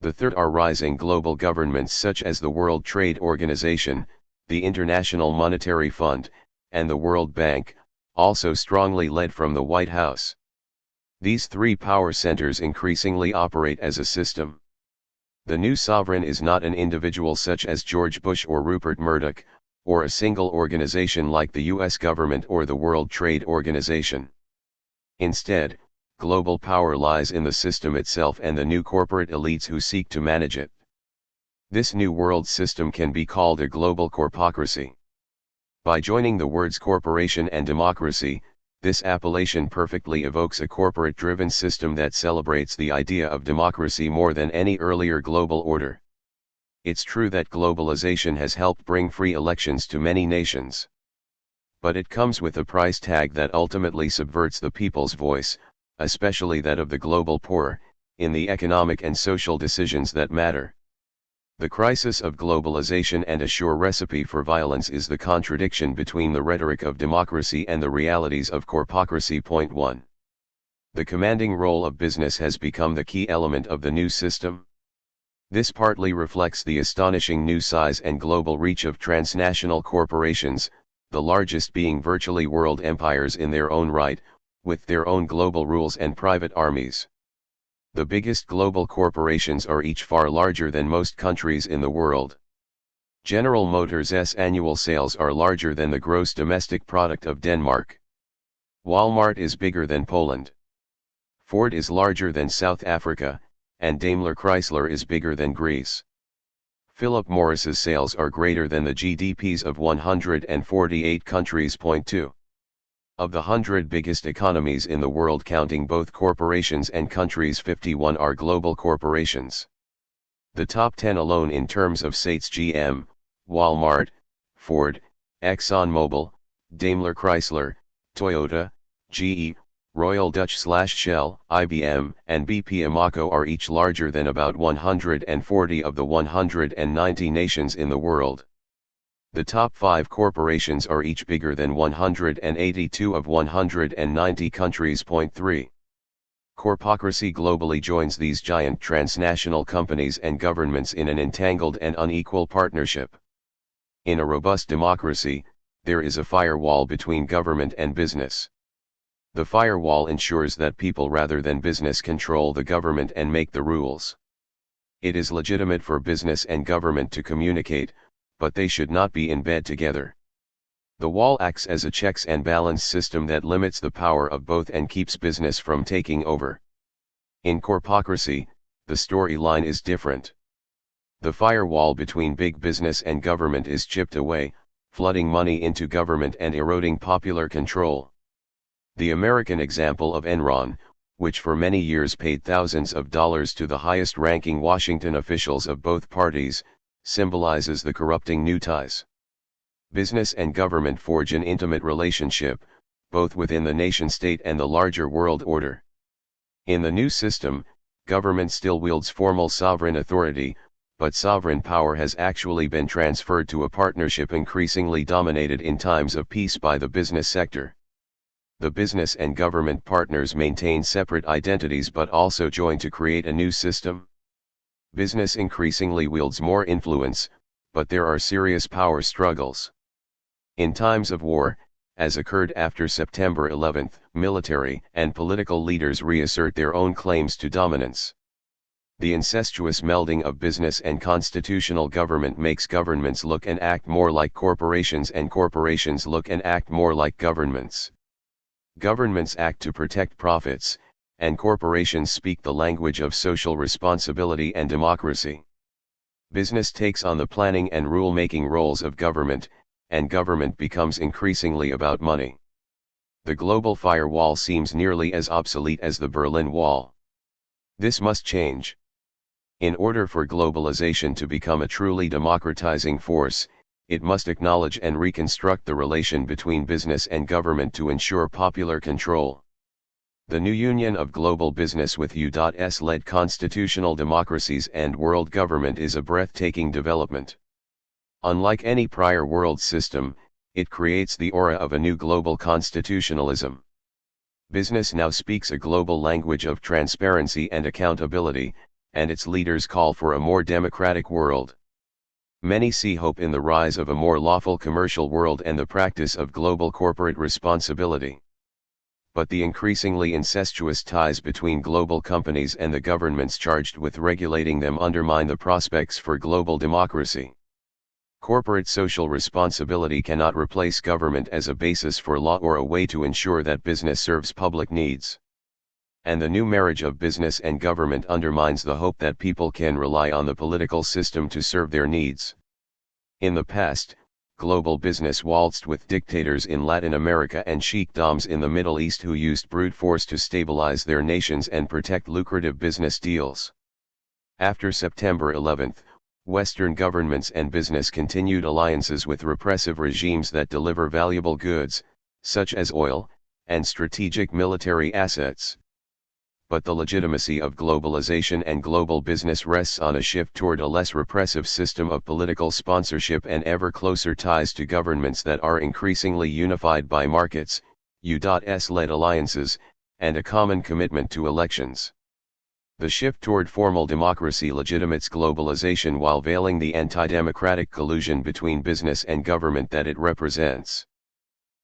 Speaker 1: The third are rising global governments such as the World Trade Organization, the International Monetary Fund, and the World Bank, also strongly led from the White House. These three power centers increasingly operate as a system. The new sovereign is not an individual such as George Bush or Rupert Murdoch, or a single organization like the US government or the World Trade Organization. Instead, global power lies in the system itself and the new corporate elites who seek to manage it. This new world system can be called a global corpocracy. By joining the words corporation and democracy, this appellation perfectly evokes a corporate-driven system that celebrates the idea of democracy more than any earlier global order. It's true that globalization has helped bring free elections to many nations. But it comes with a price tag that ultimately subverts the people's voice, especially that of the global poor, in the economic and social decisions that matter. The crisis of globalization and a sure recipe for violence is the contradiction between the rhetoric of democracy and the realities of corpocracy. Point 1. The commanding role of business has become the key element of the new system. This partly reflects the astonishing new size and global reach of transnational corporations, the largest being virtually world empires in their own right, with their own global rules and private armies. The biggest global corporations are each far larger than most countries in the world. General Motors' annual sales are larger than the gross domestic product of Denmark. Walmart is bigger than Poland. Ford is larger than South Africa, and Daimler Chrysler is bigger than Greece. Philip Morris's sales are greater than the GDPs of 148 countries. Point 2. Of the 100 biggest economies in the world counting both corporations and countries, 51 are global corporations. The top 10 alone in terms of SATES: GM, Walmart, Ford, ExxonMobil, Daimler Chrysler, Toyota, GE, Royal Dutch/Shell, IBM, and BP Amoco are each larger than about 140 of the 190 nations in the world. The top 5 corporations are each bigger than 182 of 190 countries. Point 3. Corpocracy globally joins these giant transnational companies and governments in an entangled and unequal partnership. In a robust democracy, there is a firewall between government and business. The firewall ensures that people rather than business control the government and make the rules. It is legitimate for business and government to communicate, but they should not be in bed together. The wall acts as a checks and balance system that limits the power of both and keeps business from taking over. In corpocracy, the storyline is different. The firewall between big business and government is chipped away, flooding money into government and eroding popular control. The American example of Enron, which for many years paid thousands of dollars to the highest-ranking Washington officials of both parties, symbolizes the corrupting new ties. Business and government forge an intimate relationship, both within the nation-state and the larger world order. In the new system, government still wields formal sovereign authority, but sovereign power has actually been transferred to a partnership increasingly dominated in times of peace by the business sector. The business and government partners maintain separate identities but also join to create a new system. Business increasingly wields more influence, but there are serious power struggles. In times of war, as occurred after September 11, military and political leaders reassert their own claims to dominance. The incestuous melding of business and constitutional government makes governments look and act more like corporations and corporations look and act more like governments. Governments act to protect profits, and corporations speak the language of social responsibility and democracy. Business takes on the planning and rule-making roles of government, and government becomes increasingly about money. The global firewall seems nearly as obsolete as the Berlin Wall. This must change. In order for globalization to become a truly democratizing force, it must acknowledge and reconstruct the relation between business and government to ensure popular control. The new union of global business with U.S.-led constitutional democracies and world government is a breathtaking development. Unlike any prior world system, it creates the aura of a new global constitutionalism. Business now speaks a global language of transparency and accountability, and its leaders call for a more democratic world. Many see hope in the rise of a more lawful commercial world and the practice of global corporate responsibility. But the increasingly incestuous ties between global companies and the governments charged with regulating them undermine the prospects for global democracy. Corporate social responsibility cannot replace government as a basis for law or a way to ensure that business serves public needs. And the new marriage of business and government undermines the hope that people can rely on the political system to serve their needs. In the past, global business waltzed with dictators in Latin America and sheikdoms in the Middle East who used brute force to stabilize their nations and protect lucrative business deals. After September 11, Western governments and business continued alliances with repressive regimes that deliver valuable goods, such as oil, and strategic military assets. But the legitimacy of globalization and global business rests on a shift toward a less repressive system of political sponsorship and ever closer ties to governments that are increasingly unified by markets, U.S.-led alliances, and a common commitment to elections. The shift toward formal democracy legitimates globalization while veiling the anti-democratic collusion between business and government that it represents.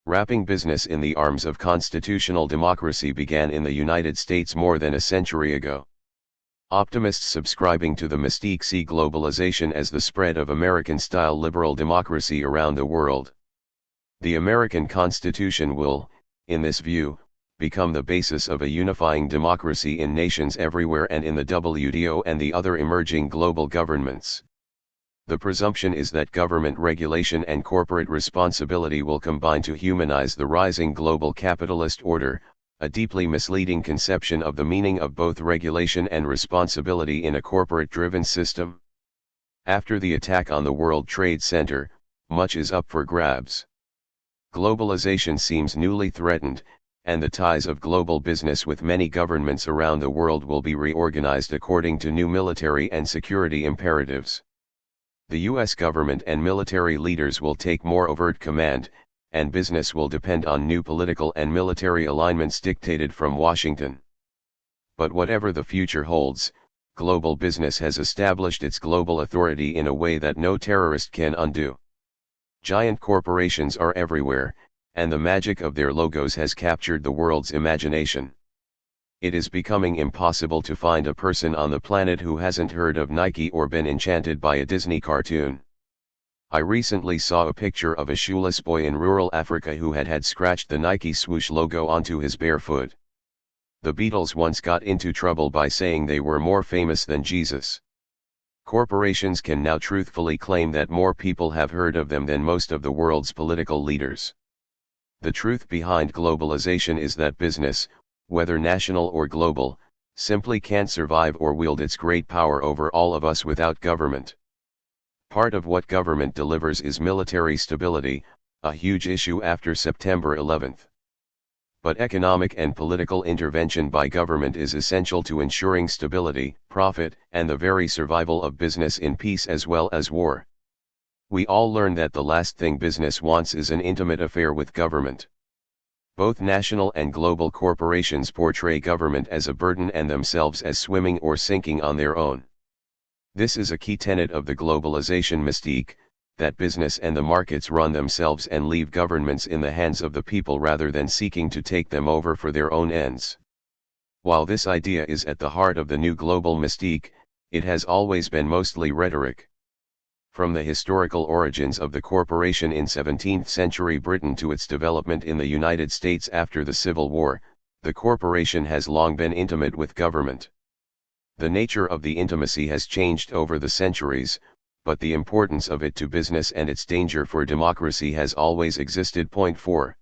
Speaker 1: Wrapping business in the arms of constitutional democracy began in the United States more than a century ago. Optimists subscribing to the mystique see globalization as the spread of American-style liberal democracy around the world. The American Constitution will, in this view, become the basis of a unifying democracy in nations everywhere and in the WTO and the other emerging global governments. The presumption is that government regulation and corporate responsibility will combine to humanize the rising global capitalist order, a deeply misleading conception of the meaning of both regulation and responsibility in a corporate-driven system. After the attack on the World Trade Center, much is up for grabs. Globalization seems newly threatened, and the ties of global business with many governments around the world will be reorganized according to new military and security imperatives. The U.S. government and military leaders will take more overt command, and business will depend on new political and military alignments dictated from Washington. But whatever the future holds, global business has established its global authority in a way that no terrorist can undo. Giant corporations are everywhere, and the magic of their logos has captured the world's imagination. It is becoming impossible to find a person on the planet who hasn't heard of Nike or been enchanted by a Disney cartoon. I recently saw a picture of a shoeless boy in rural Africa who had scratched the Nike swoosh logo onto his bare foot. The Beatles once got into trouble by saying they were more famous than Jesus. Corporations can now truthfully claim that more people have heard of them than most of the world's political leaders. The truth behind globalization is that business, whether national or global, simply can't survive or wield its great power over all of us without government. Part of what government delivers is military stability, a huge issue after September 11. But economic and political intervention by government is essential to ensuring stability, profit, and the very survival of business in peace as well as war. We all learn that the last thing business wants is an intimate affair with government. Both national and global corporations portray government as a burden and themselves as swimming or sinking on their own. This is a key tenet of the globalization mystique, that business and the markets run themselves and leave governments in the hands of the people rather than seeking to take them over for their own ends. While this idea is at the heart of the new global mystique, it has always been mostly rhetoric. From the historical origins of the corporation in 17th century Britain to its development in the United States after the Civil War, the corporation has long been intimate with government. The nature of the intimacy has changed over the centuries, but the importance of it to business and its danger for democracy has always existed. Point 4.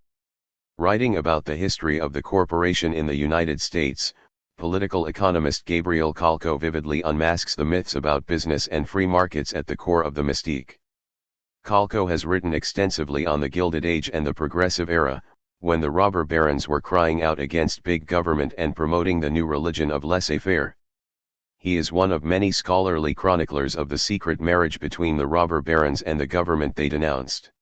Speaker 1: Writing about the history of the corporation in the United States, political economist Gabriel Calco vividly unmasks the myths about business and free markets at the core of the mystique. Kalko has written extensively on the Gilded Age and the Progressive Era, when the robber barons were crying out against big government and promoting the new religion of laissez-faire. He is one of many scholarly chroniclers of the secret marriage between the robber barons and the government they denounced.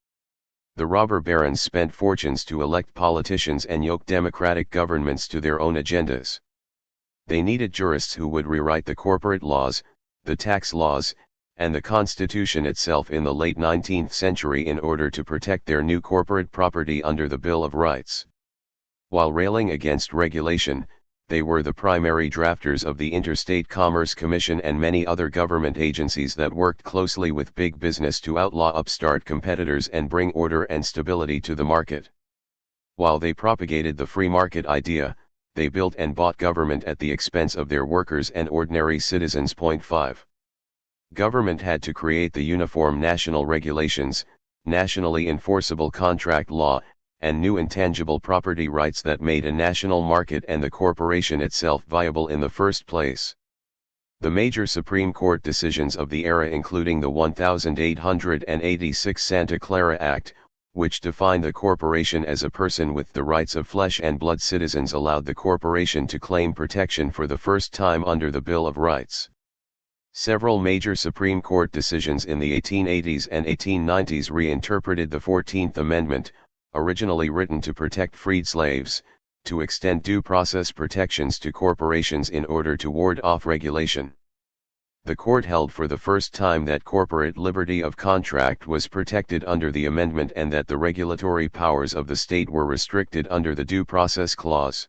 Speaker 1: The robber barons spent fortunes to elect politicians and yoke democratic governments to their own agendas. They needed jurists who would rewrite the corporate laws, the tax laws, and the Constitution itself in the late 19th century in order to protect their new corporate property under the Bill of Rights. While railing against regulation, they were the primary drafters of the Interstate Commerce Commission and many other government agencies that worked closely with big business to outlaw upstart competitors and bring order and stability to the market. While they propagated the free market idea, they built and bought government at the expense of their workers and ordinary citizens. 5. Government had to create the uniform national regulations, nationally enforceable contract law, and new intangible property rights that made a national market and the corporation itself viable in the first place. The major Supreme Court decisions of the era, including the 1886 Santa Clara Act, which defined the corporation as a person with the rights of flesh and blood citizens, allowed the corporation to claim protection for the first time under the Bill of Rights. Several major Supreme Court decisions in the 1880s and 1890s reinterpreted the 14th Amendment, originally written to protect freed slaves, to extend due process protections to corporations in order to ward off regulation. The court held for the first time that corporate liberty of contract was protected under the amendment and that the regulatory powers of the state were restricted under the Due Process Clause.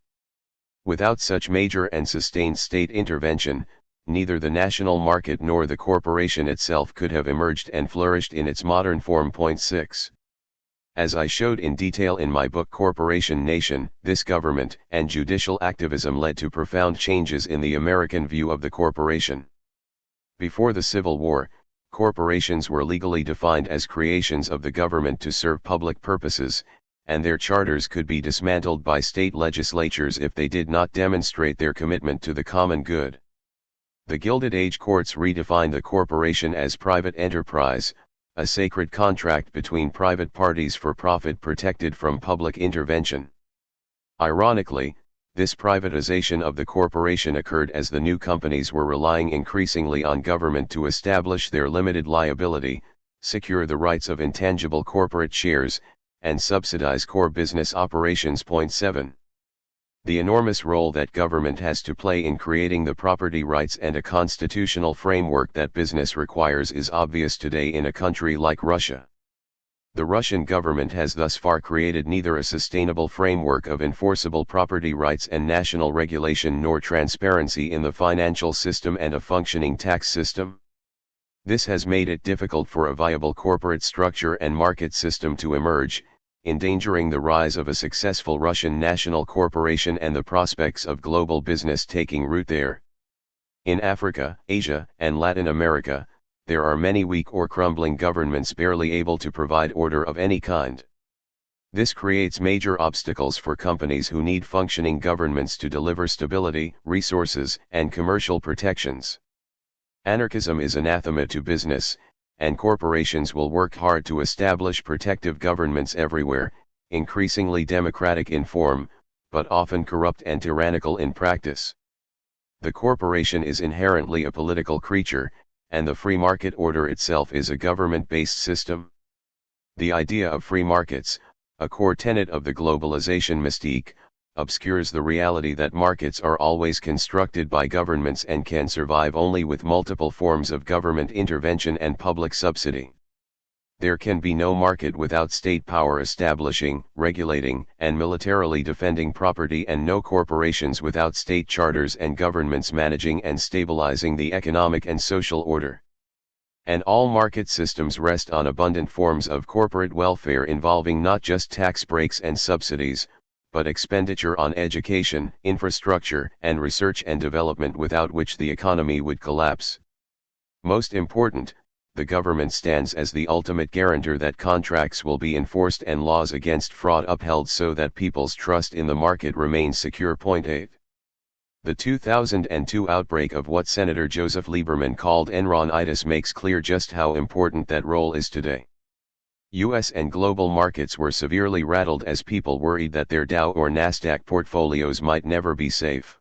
Speaker 1: Without such major and sustained state intervention, neither the national market nor the corporation itself could have emerged and flourished in its modern form. 6. As I showed in detail in my book Corporation Nation, this government and judicial activism led to profound changes in the American view of the corporation. Before the Civil War, corporations were legally defined as creations of the government to serve public purposes, and their charters could be dismantled by state legislatures if they did not demonstrate their commitment to the common good. The Gilded Age courts redefined the corporation as private enterprise, a sacred contract between private parties for profit protected from public intervention. Ironically, this privatization of the corporation occurred as the new companies were relying increasingly on government to establish their limited liability, secure the rights of intangible corporate shares, and subsidize core business operations. 7. The enormous role that government has to play in creating the property rights and a constitutional framework that business requires is obvious today in a country like Russia. The Russian government has thus far created neither a sustainable framework of enforceable property rights and national regulation nor transparency in the financial system and a functioning tax system. This has made it difficult for a viable corporate structure and market system to emerge, endangering the rise of a successful Russian national corporation and the prospects of global business taking root there. In Africa, Asia, and Latin America, there are many weak or crumbling governments barely able to provide order of any kind. This creates major obstacles for companies who need functioning governments to deliver stability, resources, and commercial protections. Anarchism is anathema to business, and corporations will work hard to establish protective governments everywhere, increasingly democratic in form, but often corrupt and tyrannical in practice. The corporation is inherently a political creature, and the free market order itself is a government-based system. The idea of free markets, a core tenet of the globalization mystique, obscures the reality that markets are always constructed by governments and can survive only with multiple forms of government intervention and public subsidy. There can be no market without state power establishing, regulating, and militarily defending property, and no corporations without state charters and governments managing and stabilizing the economic and social order. And all market systems rest on abundant forms of corporate welfare involving not just tax breaks and subsidies, but expenditure on education, infrastructure, and research and development, without which the economy would collapse. Most important, the government stands as the ultimate guarantor that contracts will be enforced and laws against fraud upheld so that people's trust in the market remains secure. 8. The 2002 outbreak of what Senator Joseph Lieberman called Enronitis makes clear just how important that role is today. US and global markets were severely rattled as people worried that their Dow or Nasdaq portfolios might never be safe.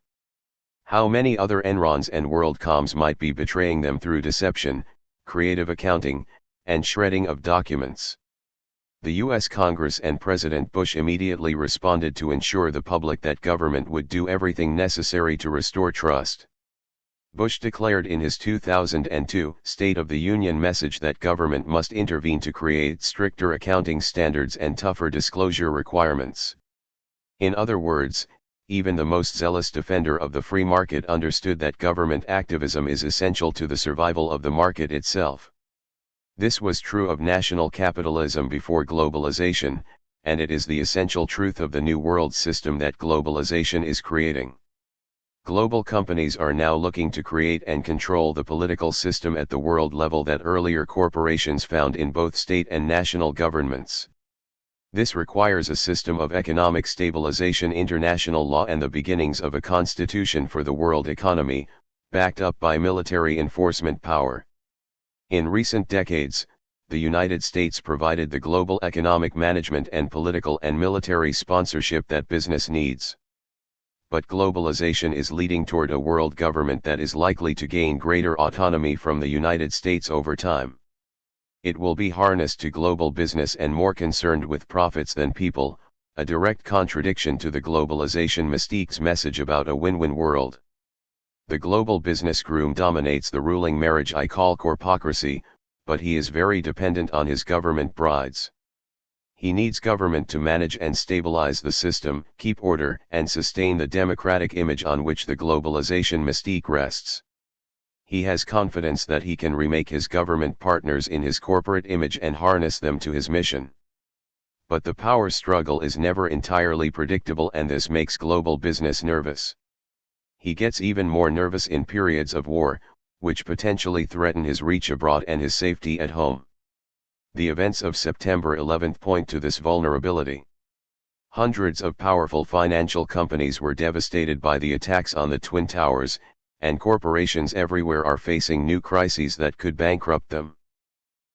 Speaker 1: How many other Enrons and WorldComs might be betraying them through deception, creative accounting, and shredding of documents. The U.S. Congress and President Bush immediately responded to ensure the public that government would do everything necessary to restore trust. Bush declared in his 2002 State of the Union message that government must intervene to create stricter accounting standards and tougher disclosure requirements. In other words, even the most zealous defender of the free market understood that government activism is essential to the survival of the market itself. This was true of national capitalism before globalization, and it is the essential truth of the new world system that globalization is creating. Global companies are now looking to create and control the political system at the world level that earlier corporations found in both state and national governments. This requires a system of economic stabilization, international law, and the beginnings of a constitution for the world economy, backed up by military enforcement power. In recent decades, the United States provided the global economic management and political and military sponsorship that business needs. But globalization is leading toward a world government that is likely to gain greater autonomy from the United States over time. It will be harnessed to global business and more concerned with profits than people, a direct contradiction to the globalization mystique's message about a win-win world. The global business groom dominates the ruling marriage I call corpocracy, but he is very dependent on his government brides. He needs government to manage and stabilize the system, keep order, and sustain the democratic image on which the globalization mystique rests. He has confidence that he can remake his government partners in his corporate image and harness them to his mission. But the power struggle is never entirely predictable, and this makes global business nervous. He gets even more nervous in periods of war, which potentially threaten his reach abroad and his safety at home. The events of September 11 point to this vulnerability. Hundreds of powerful financial companies were devastated by the attacks on the Twin Towers, and corporations everywhere are facing new crises that could bankrupt them.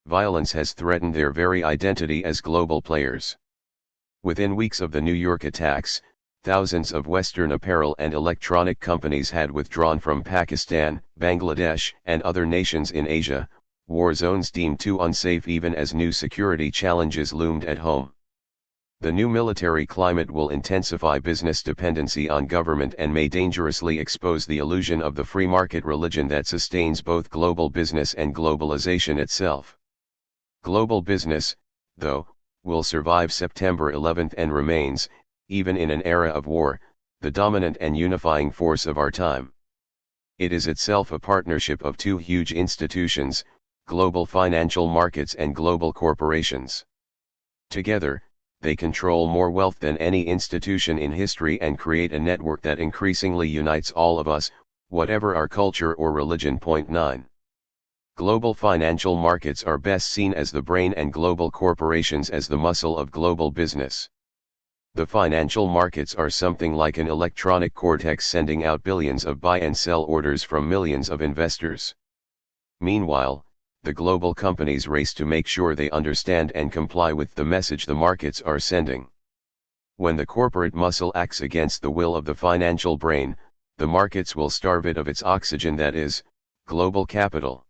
Speaker 1: Violence has threatened their very identity as global players. Within weeks of the New York attacks, thousands of Western apparel and electronic companies had withdrawn from Pakistan, Bangladesh, and other nations in Asia, war zones deemed too unsafe even as new security challenges loomed at home. The new military climate will intensify business dependency on government and may dangerously expose the illusion of the free market religion that sustains both global business and globalization itself. Global business, though, will survive September 11 and remains, even in an era of war, the dominant and unifying force of our time. It is itself a partnership of two huge institutions, global financial markets and global corporations. Together, they control more wealth than any institution in history and create a network that increasingly unites all of us, whatever our culture or religion. 9. Global financial markets are best seen as the brain and global corporations as the muscle of global business. The financial markets are something like an electronic cortex sending out billions of buy and sell orders from millions of investors. Meanwhile, the global companies race to make sure they understand and comply with the message the markets are sending. When the corporate muscle acts against the will of the financial brain, the markets will starve it of its oxygen, that is, global capital.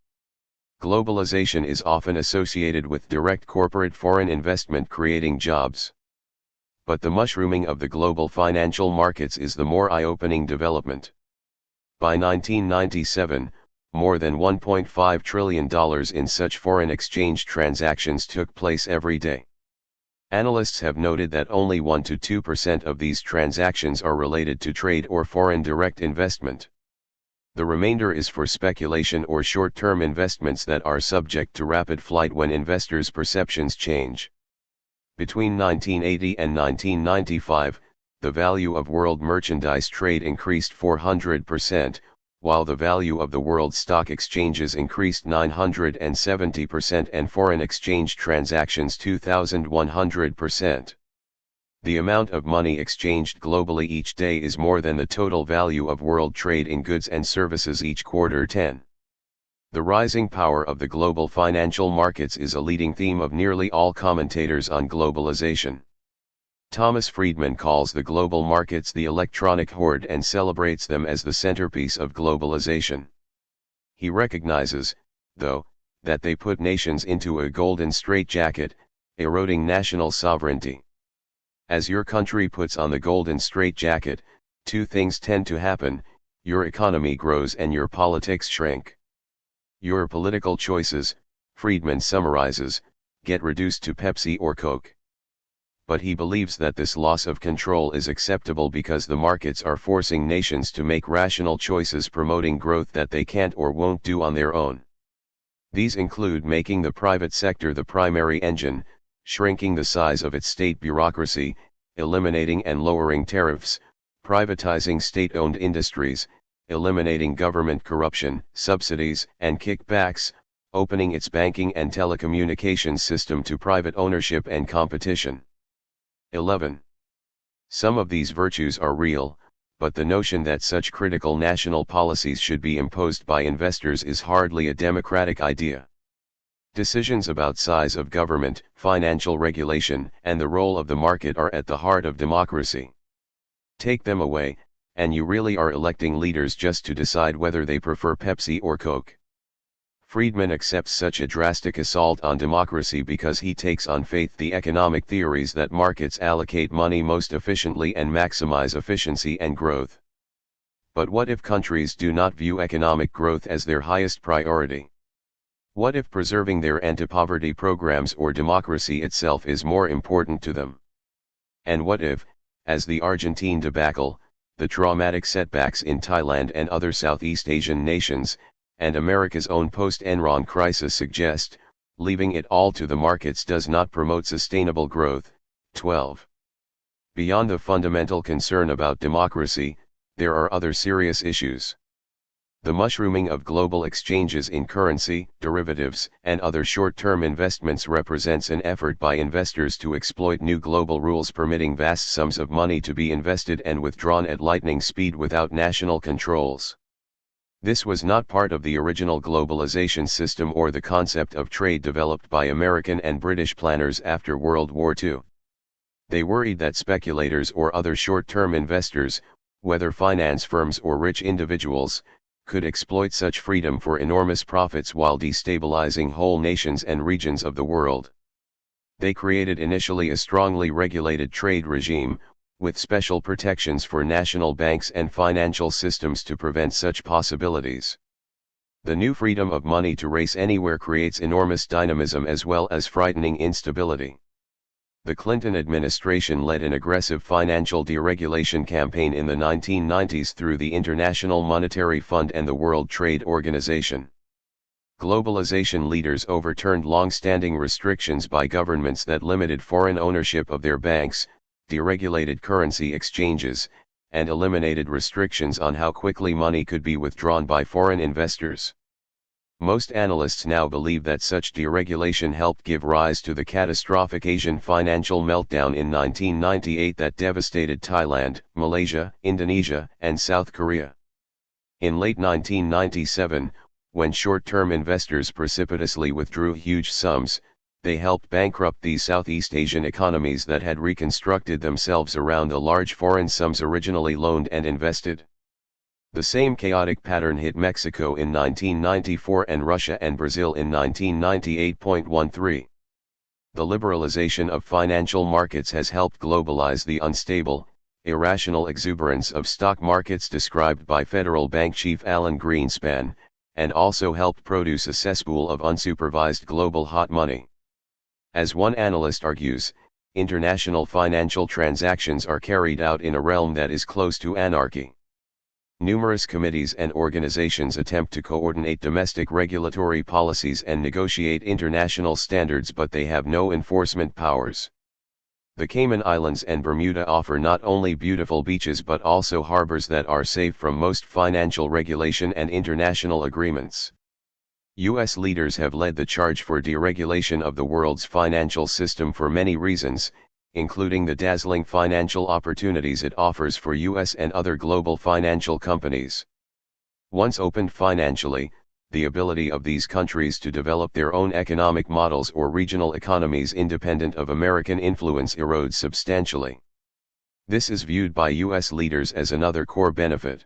Speaker 1: Globalization is often associated with direct corporate foreign investment creating jobs. But the mushrooming of the global financial markets is the more eye-opening development. By 1997, more than $1.5 trillion in such foreign exchange transactions took place every day. Analysts have noted that only 1 to 2% of these transactions are related to trade or foreign direct investment. The remainder is for speculation or short-term investments that are subject to rapid flight when investors' perceptions change. Between 1980 and 1995, the value of world merchandise trade increased 400%, while the value of the world stock exchanges increased 970% and foreign exchange transactions 2,100%. The amount of money exchanged globally each day is more than the total value of world trade in goods and services each quarter. 10. The rising power of the global financial markets is a leading theme of nearly all commentators on globalization. Thomas Friedman calls the global markets the electronic horde and celebrates them as the centerpiece of globalization. He recognizes, though, that they put nations into a golden straitjacket, eroding national sovereignty. As your country puts on the golden straitjacket, two things tend to happen: your economy grows and your politics shrink. Your political choices, Friedman summarizes, get reduced to Pepsi or Coke. But he believes that this loss of control is acceptable because the markets are forcing nations to make rational choices promoting growth that they can't or won't do on their own. These include making the private sector the primary engine, shrinking the size of its state bureaucracy, eliminating and lowering tariffs, privatizing state-owned industries, eliminating government corruption, subsidies, and kickbacks, opening its banking and telecommunications system to private ownership and competition. 11. Some of these virtues are real, but the notion that such critical national policies should be imposed by investors is hardly a democratic idea. Decisions about size of government, financial regulation, and the role of the market are at the heart of democracy. Take them away, and you really are electing leaders just to decide whether they prefer Pepsi or Coke. Friedman accepts such a drastic assault on democracy because he takes on faith the economic theories that markets allocate money most efficiently and maximize efficiency and growth. But what if countries do not view economic growth as their highest priority? What if preserving their anti-poverty programs or democracy itself is more important to them? And what if, as the Argentine debacle, the traumatic setbacks in Thailand and other Southeast Asian nations, and America's own post-Enron crisis suggest, leaving it all to the markets does not promote sustainable growth? 12. Beyond the fundamental concern about democracy, there are other serious issues. The mushrooming of global exchanges in currency, derivatives, and other short-term investments represents an effort by investors to exploit new global rules permitting vast sums of money to be invested and withdrawn at lightning speed without national controls. This was not part of the original globalization system or the concept of trade developed by American and British planners after World War II. They worried that speculators or other short-term investors, whether finance firms or rich individuals, could exploit such freedom for enormous profits while destabilizing whole nations and regions of the world. They created initially a strongly regulated trade regime, with special protections for national banks and financial systems to prevent such possibilities. The new freedom of money to race anywhere creates enormous dynamism as well as frightening instability. The Clinton administration led an aggressive financial deregulation campaign in the 1990s through the International Monetary Fund and the World Trade Organization. Globalization leaders overturned long-standing restrictions by governments that limited foreign ownership of their banks, deregulated currency exchanges, and eliminated restrictions on how quickly money could be withdrawn by foreign investors. Most analysts now believe that such deregulation helped give rise to the catastrophic Asian financial meltdown in 1998 that devastated Thailand, Malaysia, Indonesia, and South Korea. In late 1997, when short-term investors precipitously withdrew huge sums, they helped bankrupt these Southeast Asian economies that had reconstructed themselves around the large foreign sums originally loaned and invested. The same chaotic pattern hit Mexico in 1994 and Russia and Brazil in 1998.13. The liberalization of financial markets has helped globalize the unstable, irrational exuberance of stock markets described by Federal Bank Chief Alan Greenspan, and also helped produce a cesspool of unsupervised global hot money. As one analyst argues, international financial transactions are carried out in a realm that is close to anarchy. Numerous committees and organizations attempt to coordinate domestic regulatory policies and negotiate international standards, but they have no enforcement powers. The Cayman Islands and Bermuda offer not only beautiful beaches but also harbors that are safe from most financial regulation and international agreements. U.S. leaders have led the charge for deregulation of the world's financial system for many reasons, including the dazzling financial opportunities it offers for U.S. and other global financial companies. Once opened financially, the ability of these countries to develop their own economic models or regional economies independent of American influence erodes substantially. This is viewed by U.S. leaders as another core benefit.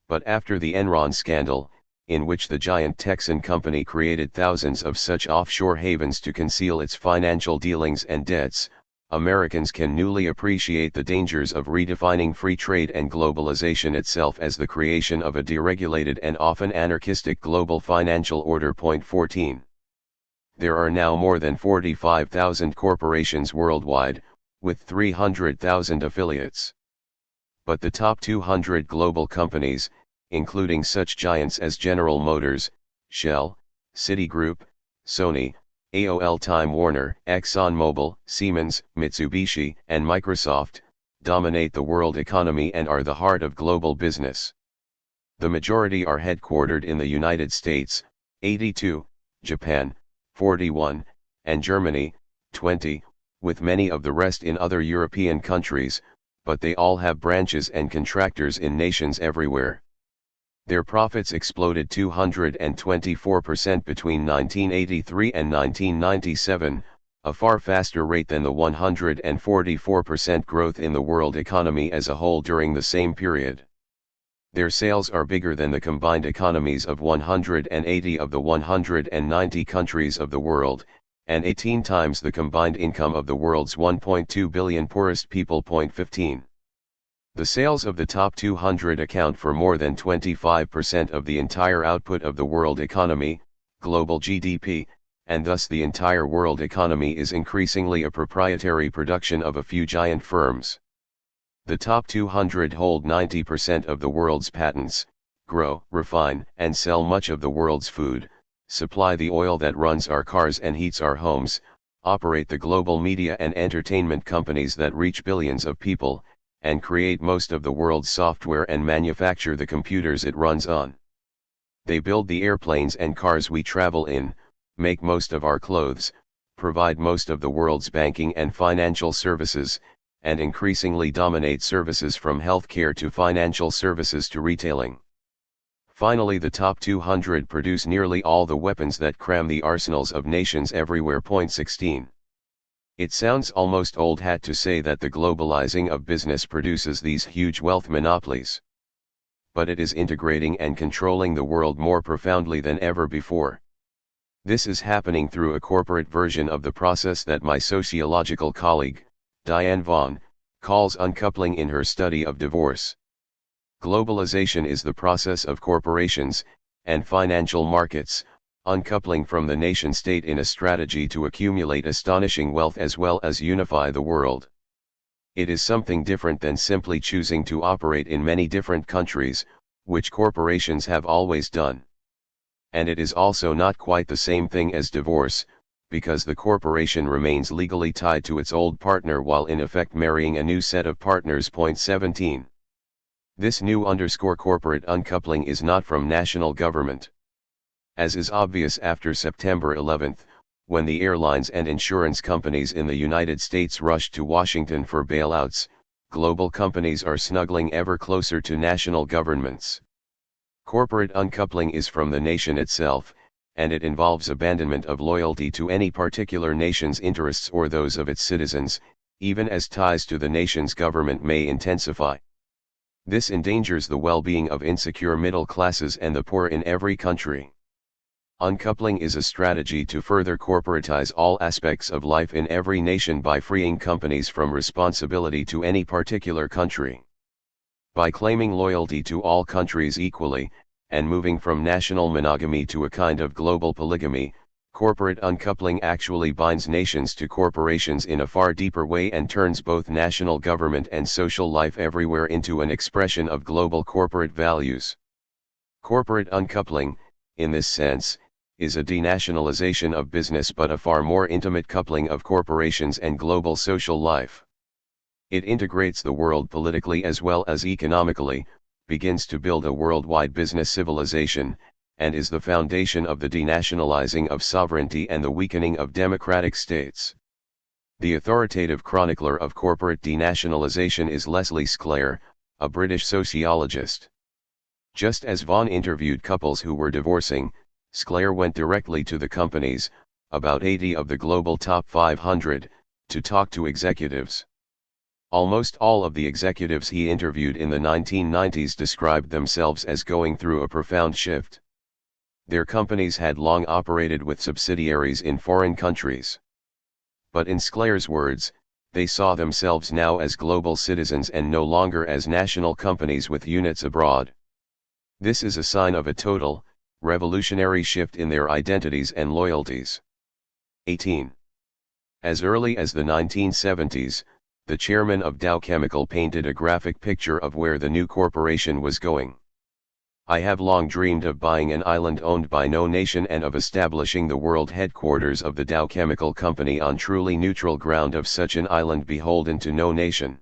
Speaker 1: But after the Enron scandal, in which the giant Texan company created thousands of such offshore havens to conceal its financial dealings and debts, Americans can newly appreciate the dangers of redefining free trade and globalization itself as the creation of a deregulated and often anarchistic global financial order. 14. There are now more than 45,000 corporations worldwide, with 300,000 affiliates. But the top 200 global companies, including such giants as General Motors, Shell, Citigroup, Sony, AOL, Time Warner, ExxonMobil, Siemens, Mitsubishi, and Microsoft, dominate the world economy and are the heart of global business. The majority are headquartered in the United States, 82, Japan, 41, and Germany, 20, with many of the rest in other European countries, but they all have branches and contractors in nations everywhere. Their profits exploded 224% between 1983 and 1997, a far faster rate than the 144% growth in the world economy as a whole during the same period. Their sales are bigger than the combined economies of 180 of the 190 countries of the world, and 18 times the combined income of the world's 1.2 billion poorest people. 15. The sales of the top 200 account for more than 25% of the entire output of the world economy, global GDP, and thus the entire world economy is increasingly a proprietary production of a few giant firms. The top 200 hold 90% of the world's patents, grow, refine, and sell much of the world's food, supply the oil that runs our cars and heats our homes, operate the global media and entertainment companies that reach billions of people, and create most of the world's software and manufacture the computers it runs on. They build the airplanes and cars we travel in, make most of our clothes, provide most of the world's banking and financial services, and increasingly dominate services from healthcare to financial services to retailing. Finally, the top 200 produce nearly all the weapons that cram the arsenals of nations everywhere. 16. It sounds almost old hat to say that the globalizing of business produces these huge wealth monopolies. But it is integrating and controlling the world more profoundly than ever before. This is happening through a corporate version of the process that my sociological colleague, Diane Vaughan, calls uncoupling in her study of divorce. Globalization is the process of corporations, and financial markets, uncoupling from the nation-state in a strategy to accumulate astonishing wealth as well as unify the world. It is something different than simply choosing to operate in many different countries, which corporations have always done. And it is also not quite the same thing as divorce, because the corporation remains legally tied to its old partner while in effect marrying a new set of partners. 17. This new corporate uncoupling is not from national government. As is obvious after September 11, when the airlines and insurance companies in the United States rushed to Washington for bailouts, global companies are snuggling ever closer to national governments. Corporate uncoupling is from the nation itself, and it involves abandonment of loyalty to any particular nation's interests or those of its citizens, even as ties to the nation's government may intensify. This endangers the well-being of insecure middle classes and the poor in every country. Uncoupling is a strategy to further corporatize all aspects of life in every nation by freeing companies from responsibility to any particular country. By claiming loyalty to all countries equally, and moving from national monogamy to a kind of global polygamy, corporate uncoupling actually binds nations to corporations in a far deeper way and turns both national government and social life everywhere into an expression of global corporate values. Corporate uncoupling, in this sense, is a denationalization of business but a far more intimate coupling of corporations and global social life. It integrates the world politically as well as economically, begins to build a worldwide business civilization, and is the foundation of the denationalizing of sovereignty and the weakening of democratic states. The authoritative chronicler of corporate denationalization is Leslie Sclair, a British sociologist. Just as Vaughan interviewed couples who were divorcing, Sclair went directly to the companies, about 80 of the global top 500, to talk to executives. Almost all of the executives he interviewed in the 1990s described themselves as going through a profound shift. Their companies had long operated with subsidiaries in foreign countries. But in Sclair's words, they saw themselves now as global citizens and no longer as national companies with units abroad. This is a sign of a total, revolutionary shift in their identities and loyalties. 18. As early as the 1970s, the chairman of Dow Chemical painted a graphic picture of where the new corporation was going. I have long dreamed of buying an island owned by no nation and of establishing the world headquarters of the Dow Chemical Company on truly neutral ground of such an island beholden to no nation.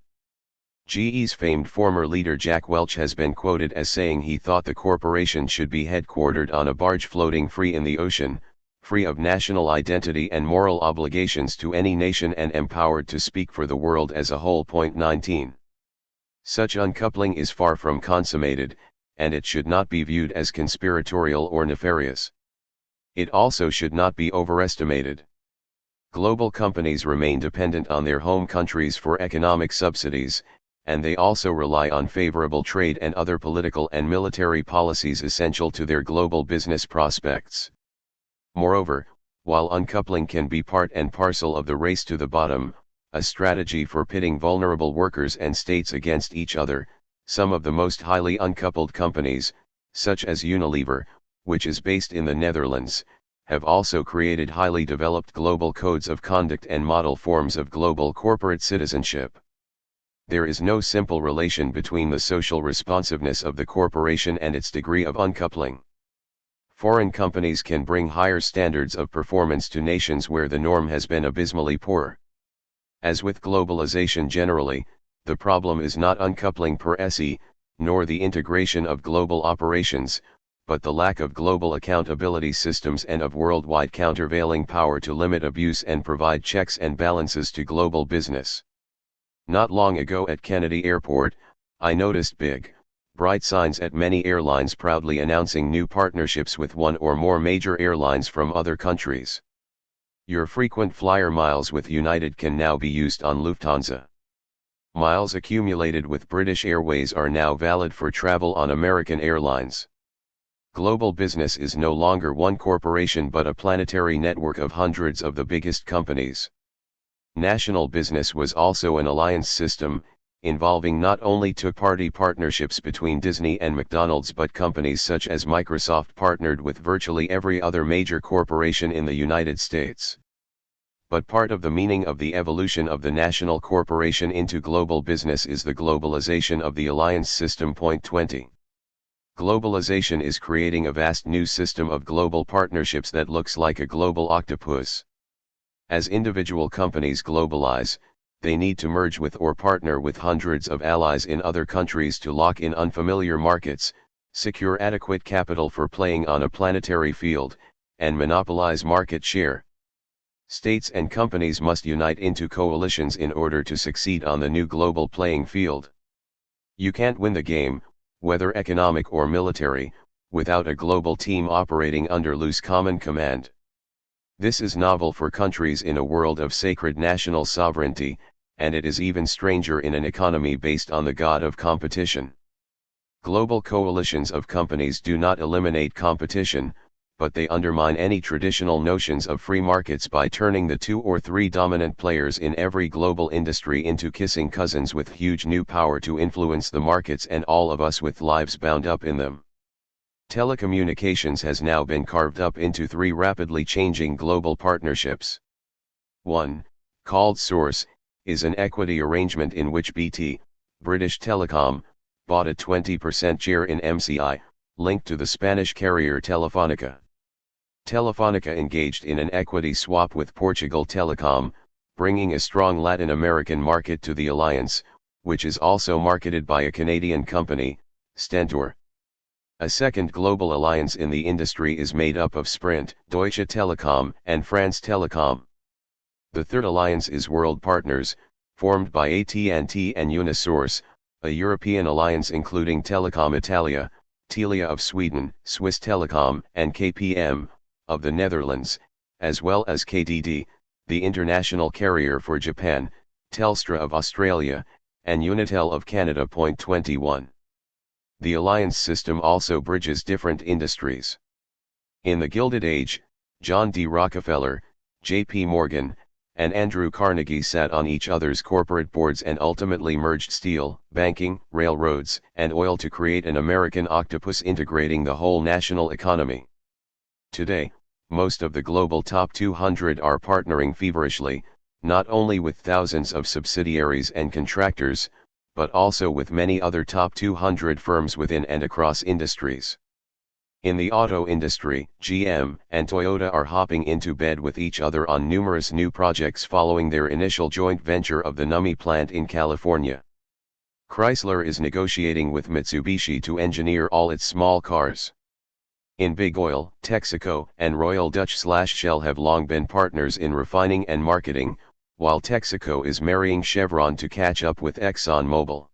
Speaker 1: GE's famed former leader Jack Welch has been quoted as saying he thought the corporation should be headquartered on a barge floating free in the ocean, free of national identity and moral obligations to any nation and empowered to speak for the world as a whole. 19. Such uncoupling is far from consummated, and it should not be viewed as conspiratorial or nefarious. It also should not be overestimated. Global companies remain dependent on their home countries for economic subsidies, and they also rely on favorable trade and other political and military policies essential to their global business prospects. Moreover, while uncoupling can be part and parcel of the race to the bottom, a strategy for pitting vulnerable workers and states against each other, some of the most highly uncoupled companies, such as Unilever, which is based in the Netherlands, have also created highly developed global codes of conduct and model forms of global corporate citizenship. There is no simple relation between the social responsiveness of the corporation and its degree of uncoupling. Foreign companies can bring higher standards of performance to nations where the norm has been abysmally poor. As with globalization generally, the problem is not uncoupling per se, nor the integration of global operations, but the lack of global accountability systems and of worldwide countervailing power to limit abuse and provide checks and balances to global business. Not long ago at Kennedy Airport, I noticed big, bright signs at many airlines proudly announcing new partnerships with one or more major airlines from other countries. Your frequent flyer miles with United can now be used on Lufthansa. Miles accumulated with British Airways are now valid for travel on American Airlines. Global business is no longer one corporation but a planetary network of hundreds of the biggest companies. National business was also an alliance system, involving not only two-party partnerships between Disney and McDonald's but companies such as Microsoft partnered with virtually every other major corporation in the United States. But part of the meaning of the evolution of the national corporation into global business is the globalization of the alliance system. 20. Globalization is creating a vast new system of global partnerships that looks like a global octopus. As individual companies globalize, they need to merge with or partner with hundreds of allies in other countries to lock in unfamiliar markets, secure adequate capital for playing on a planetary field, and monopolize market share. States and companies must unite into coalitions in order to succeed on the new global playing field. You can't win the game, whether economic or military, without a global team operating under loose common command. This is novel for countries in a world of sacred national sovereignty, and it is even stranger in an economy based on the god of competition. Global coalitions of companies do not eliminate competition, but they undermine any traditional notions of free markets by turning the 2 or 3 dominant players in every global industry into kissing cousins with huge new power to influence the markets and all of us with lives bound up in them. Telecommunications has now been carved up into 3 rapidly changing global partnerships. 1, called Source, is an equity arrangement in which BT, British Telecom, bought a 20% share in MCI, linked to the Spanish carrier Telefónica. Telefónica engaged in an equity swap with Portugal Telecom, bringing a strong Latin American market to the alliance, which is also marketed by a Canadian company, Stentor. A second global alliance in the industry is made up of Sprint, Deutsche Telekom, and France Telecom. The third alliance is World Partners, formed by AT&T and Unisource, a European alliance including Telecom Italia, Telia of Sweden, Swiss Telecom, and KPM, of the Netherlands, as well as KDD, the international carrier for Japan, Telstra of Australia, and Unitel of Canada. 21. The alliance system also bridges different industries. In the Gilded Age, John D. Rockefeller, J.P. Morgan, and Andrew Carnegie sat on each other's corporate boards and ultimately merged steel, banking, railroads, and oil to create an American octopus integrating the whole national economy. Today, most of the global top 200 are partnering feverishly, not only with thousands of subsidiaries and contractors, but also with many other top 200 firms within and across industries. In the auto industry, GM and Toyota are hopping into bed with each other on numerous new projects following their initial joint venture of the NUMMI plant in California. Chrysler is negotiating with Mitsubishi to engineer all its small cars. In big oil, Texaco and Royal Dutch/Shell have long been partners in refining and marketing, while Texaco is marrying Chevron to catch up with ExxonMobil.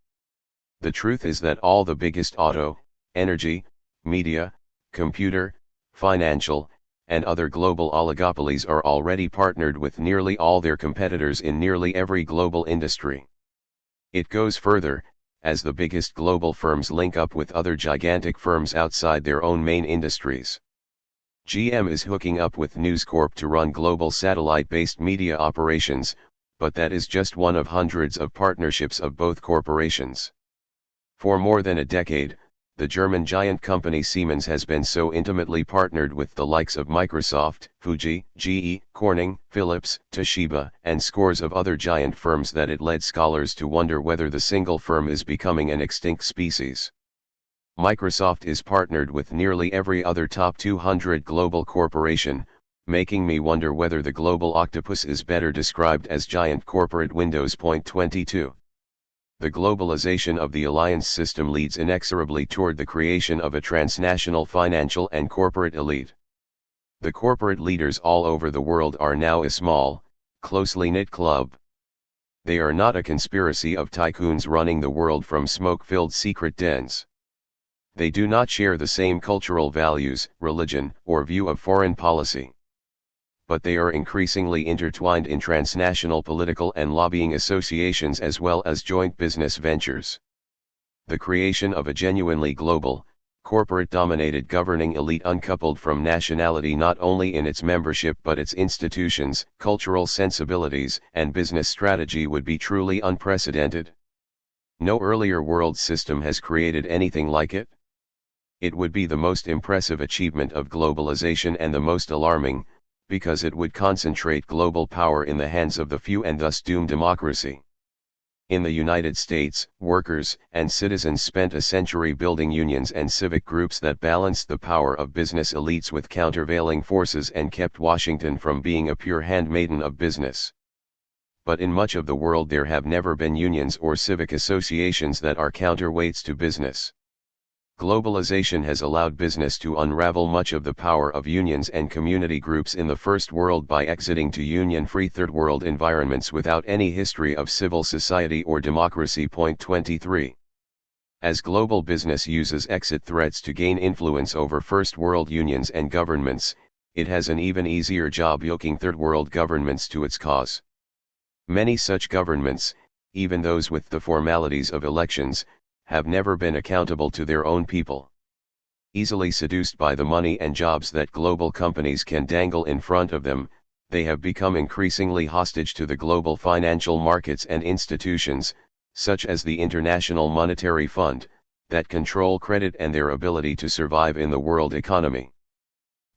Speaker 1: The truth is that all the biggest auto, energy, media, computer, financial, and other global oligopolies are already partnered with nearly all their competitors in nearly every global industry. It goes further, as the biggest global firms link up with other gigantic firms outside their own main industries. GM is hooking up with News Corp to run global satellite-based media operations, but that is just one of hundreds of partnerships of both corporations. For more than a decade, the German giant company Siemens has been so intimately partnered with the likes of Microsoft, Fuji, GE, Corning, Philips, Toshiba, and scores of other giant firms that it led scholars to wonder whether the single firm is becoming an extinct species. Microsoft is partnered with nearly every other top 200 global corporation, making me wonder whether the global octopus is better described as giant corporate windows. 22. The globalization of the alliance system leads inexorably toward the creation of a transnational financial and corporate elite. The corporate leaders all over the world are now a small, closely knit club. They are not a conspiracy of tycoons running the world from smoke-filled secret dens. They do not share the same cultural values, religion, or view of foreign policy. But they are increasingly intertwined in transnational political and lobbying associations as well as joint business ventures. The creation of a genuinely global, corporate-dominated governing elite uncoupled from nationality not only in its membership but its institutions, cultural sensibilities, and business strategy would be truly unprecedented. No earlier world system has created anything like it. It would be the most impressive achievement of globalization and the most alarming, because it would concentrate global power in the hands of the few and thus doom democracy. In the United States, workers and citizens spent a century building unions and civic groups that balanced the power of business elites with countervailing forces and kept Washington from being a pure handmaiden of business. But in much of the world there have never been unions or civic associations that are counterweights to business. Globalization has allowed business to unravel much of the power of unions and community groups in the First World by exiting to union-free Third World environments without any history of civil society or democracy. 23. As global business uses exit threats to gain influence over First World unions and governments, it has an even easier job yoking Third World governments to its cause. Many such governments, even those with the formalities of elections, have never been accountable to their own people. Easily seduced by the money and jobs that global companies can dangle in front of them, they have become increasingly hostage to the global financial markets and institutions, such as the International Monetary Fund, that control credit and their ability to survive in the world economy.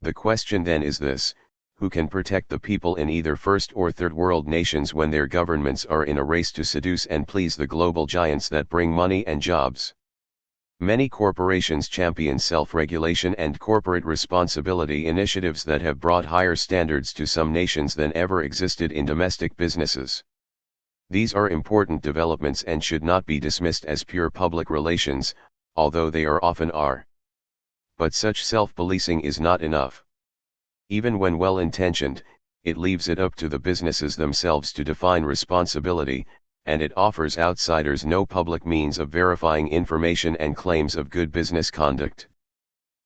Speaker 1: The question then is this: who can protect the people in either first or third world nations when their governments are in a race to seduce and please the global giants that bring money and jobs? Many corporations champion self-regulation and corporate responsibility initiatives that have brought higher standards to some nations than ever existed in domestic businesses. These are important developments and should not be dismissed as pure public relations, although they often are. But such self-policing is not enough. Even when well-intentioned, it leaves it up to the businesses themselves to define responsibility, and it offers outsiders no public means of verifying information and claims of good business conduct.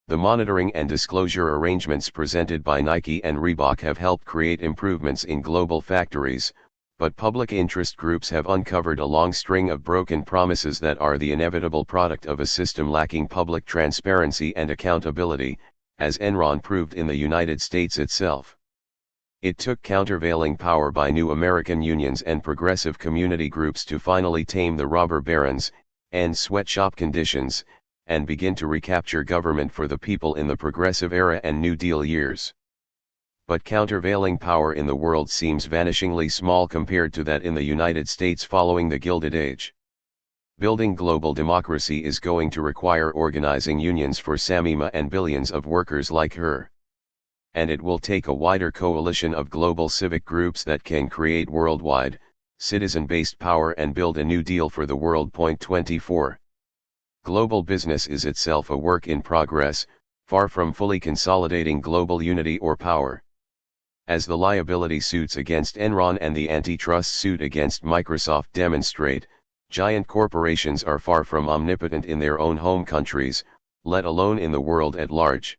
Speaker 1: The monitoring and disclosure arrangements presented by Nike and Reebok have helped create improvements in global factories, but public interest groups have uncovered a long string of broken promises that are the inevitable product of a system lacking public transparency and accountability, as Enron proved in the United States itself. It took countervailing power by new American unions and progressive community groups to finally tame the robber barons, end sweatshop conditions, and begin to recapture government for the people in the Progressive Era and New Deal years. But countervailing power in the world seems vanishingly small compared to that in the United States following the Gilded Age. Building global democracy is going to require organizing unions for Samima and billions of workers like her. And it will take a wider coalition of global civic groups that can create worldwide, citizen-based power and build a new deal for the world. 24. Global business is itself a work in progress, far from fully consolidating global unity or power. As the liability suits against Enron and the antitrust suit against Microsoft demonstrate, giant corporations are far from omnipotent in their own home countries, let alone in the world at large.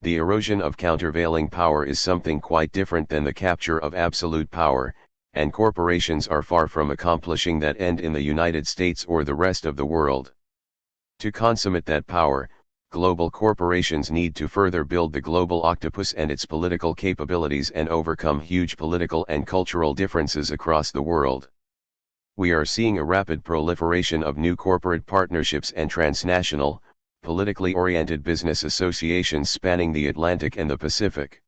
Speaker 1: The erosion of countervailing power is something quite different than the capture of absolute power, and corporations are far from accomplishing that end in the United States or the rest of the world. To consummate that power, global corporations need to further build the global octopus and its political capabilities and overcome huge political and cultural differences across the world. We are seeing a rapid proliferation of new corporate partnerships and transnational, politically oriented business associations spanning the Atlantic and the Pacific.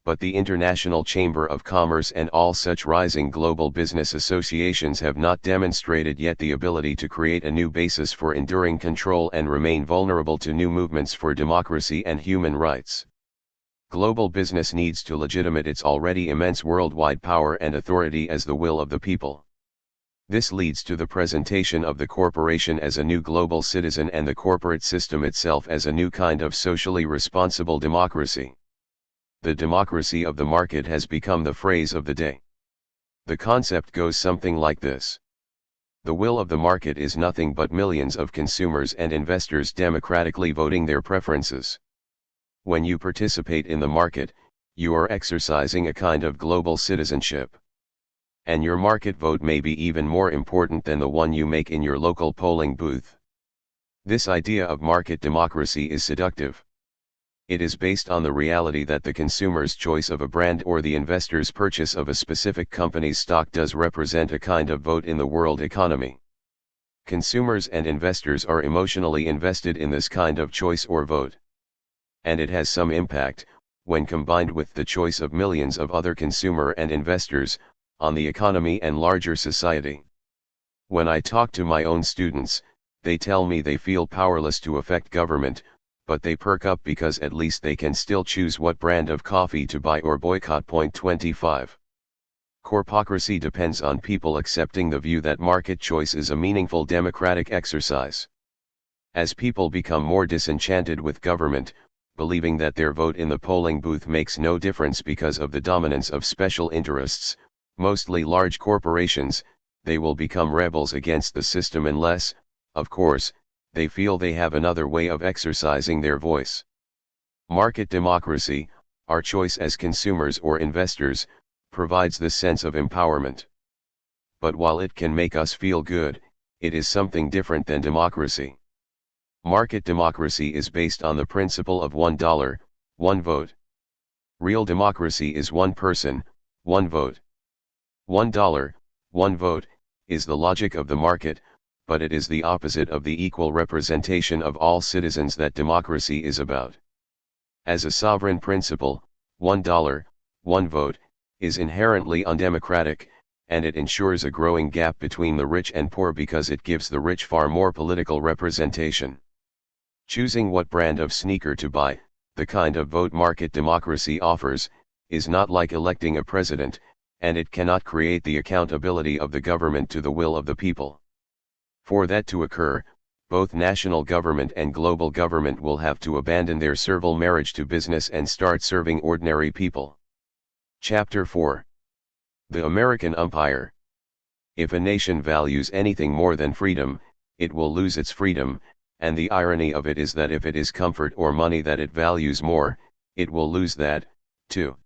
Speaker 1: But the International Chamber of Commerce and all such rising global business associations have not demonstrated yet the ability to create a new basis for enduring control and remain vulnerable to new movements for democracy and human rights. Global business needs to legitimate its already immense worldwide power and authority as the will of the people. This leads to the presentation of the corporation as a new global citizen and the corporate system itself as a new kind of socially responsible democracy. The democracy of the market has become the phrase of the day. The concept goes something like this. The will of the market is nothing but millions of consumers and investors democratically voting their preferences. When you participate in the market, you are exercising a kind of global citizenship. And your market vote may be even more important than the one you make in your local polling booth. This idea of market democracy is seductive. It is based on the reality that the consumer's choice of a brand or the investor's purchase of a specific company's stock does represent a kind of vote in the world economy. Consumers and investors are emotionally invested in this kind of choice or vote. And it has some impact, when combined with the choice of millions of other consumer and investors, on the economy and larger society. When I talk to my own students, they tell me they feel powerless to affect government, but they perk up because at least they can still choose what brand of coffee to buy or boycott. 25. Corpocracy depends on people accepting the view that market choice is a meaningful democratic exercise. As people become more disenchanted with government, believing that their vote in the polling booth makes no difference because of the dominance of special interests, mostly large corporations, they will become rebels against the system unless, of course, they feel they have another way of exercising their voice. Market democracy, our choice as consumers or investors, provides this sense of empowerment. But while it can make us feel good, it is something different than democracy. Market democracy is based on the principle of $1, one vote. Real democracy is one person, one vote. $1, one vote, is the logic of the market, but it is the opposite of the equal representation of all citizens that democracy is about. As a sovereign principle, $1, one vote, is inherently undemocratic, and it ensures a growing gap between the rich and poor because it gives the rich far more political representation. Choosing what brand of sneaker to buy, the kind of vote market democracy offers, is not like electing a president, and it cannot create the accountability of the government to the will of the people. For that to occur, both national government and global government will have to abandon their servile marriage to business and start serving ordinary people. Chapter 4. The American Umpire. if a nation values anything more than freedom, it will lose its freedom, and the irony of it is that if it is comfort or money that it values more, it will lose that, too.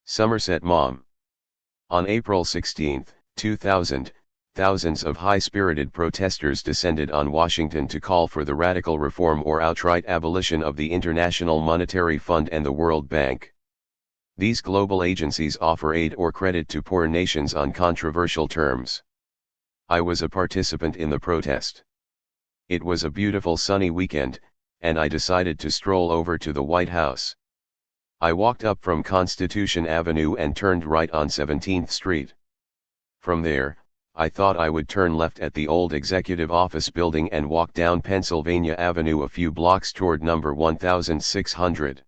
Speaker 1: Somerset Maugham. On April 16, 2000, thousands of high-spirited protesters descended on Washington to call for the radical reform or outright abolition of the International Monetary Fund and the World Bank. These global agencies offer aid or credit to poor nations on controversial terms. I was a participant in the protest. It was a beautiful sunny weekend, and I decided to stroll over to the White House. I walked up from Constitution Avenue and turned right on 17th Street. From there, I thought I would turn left at the old Executive Office building and walk down Pennsylvania Avenue a few blocks toward number 1600.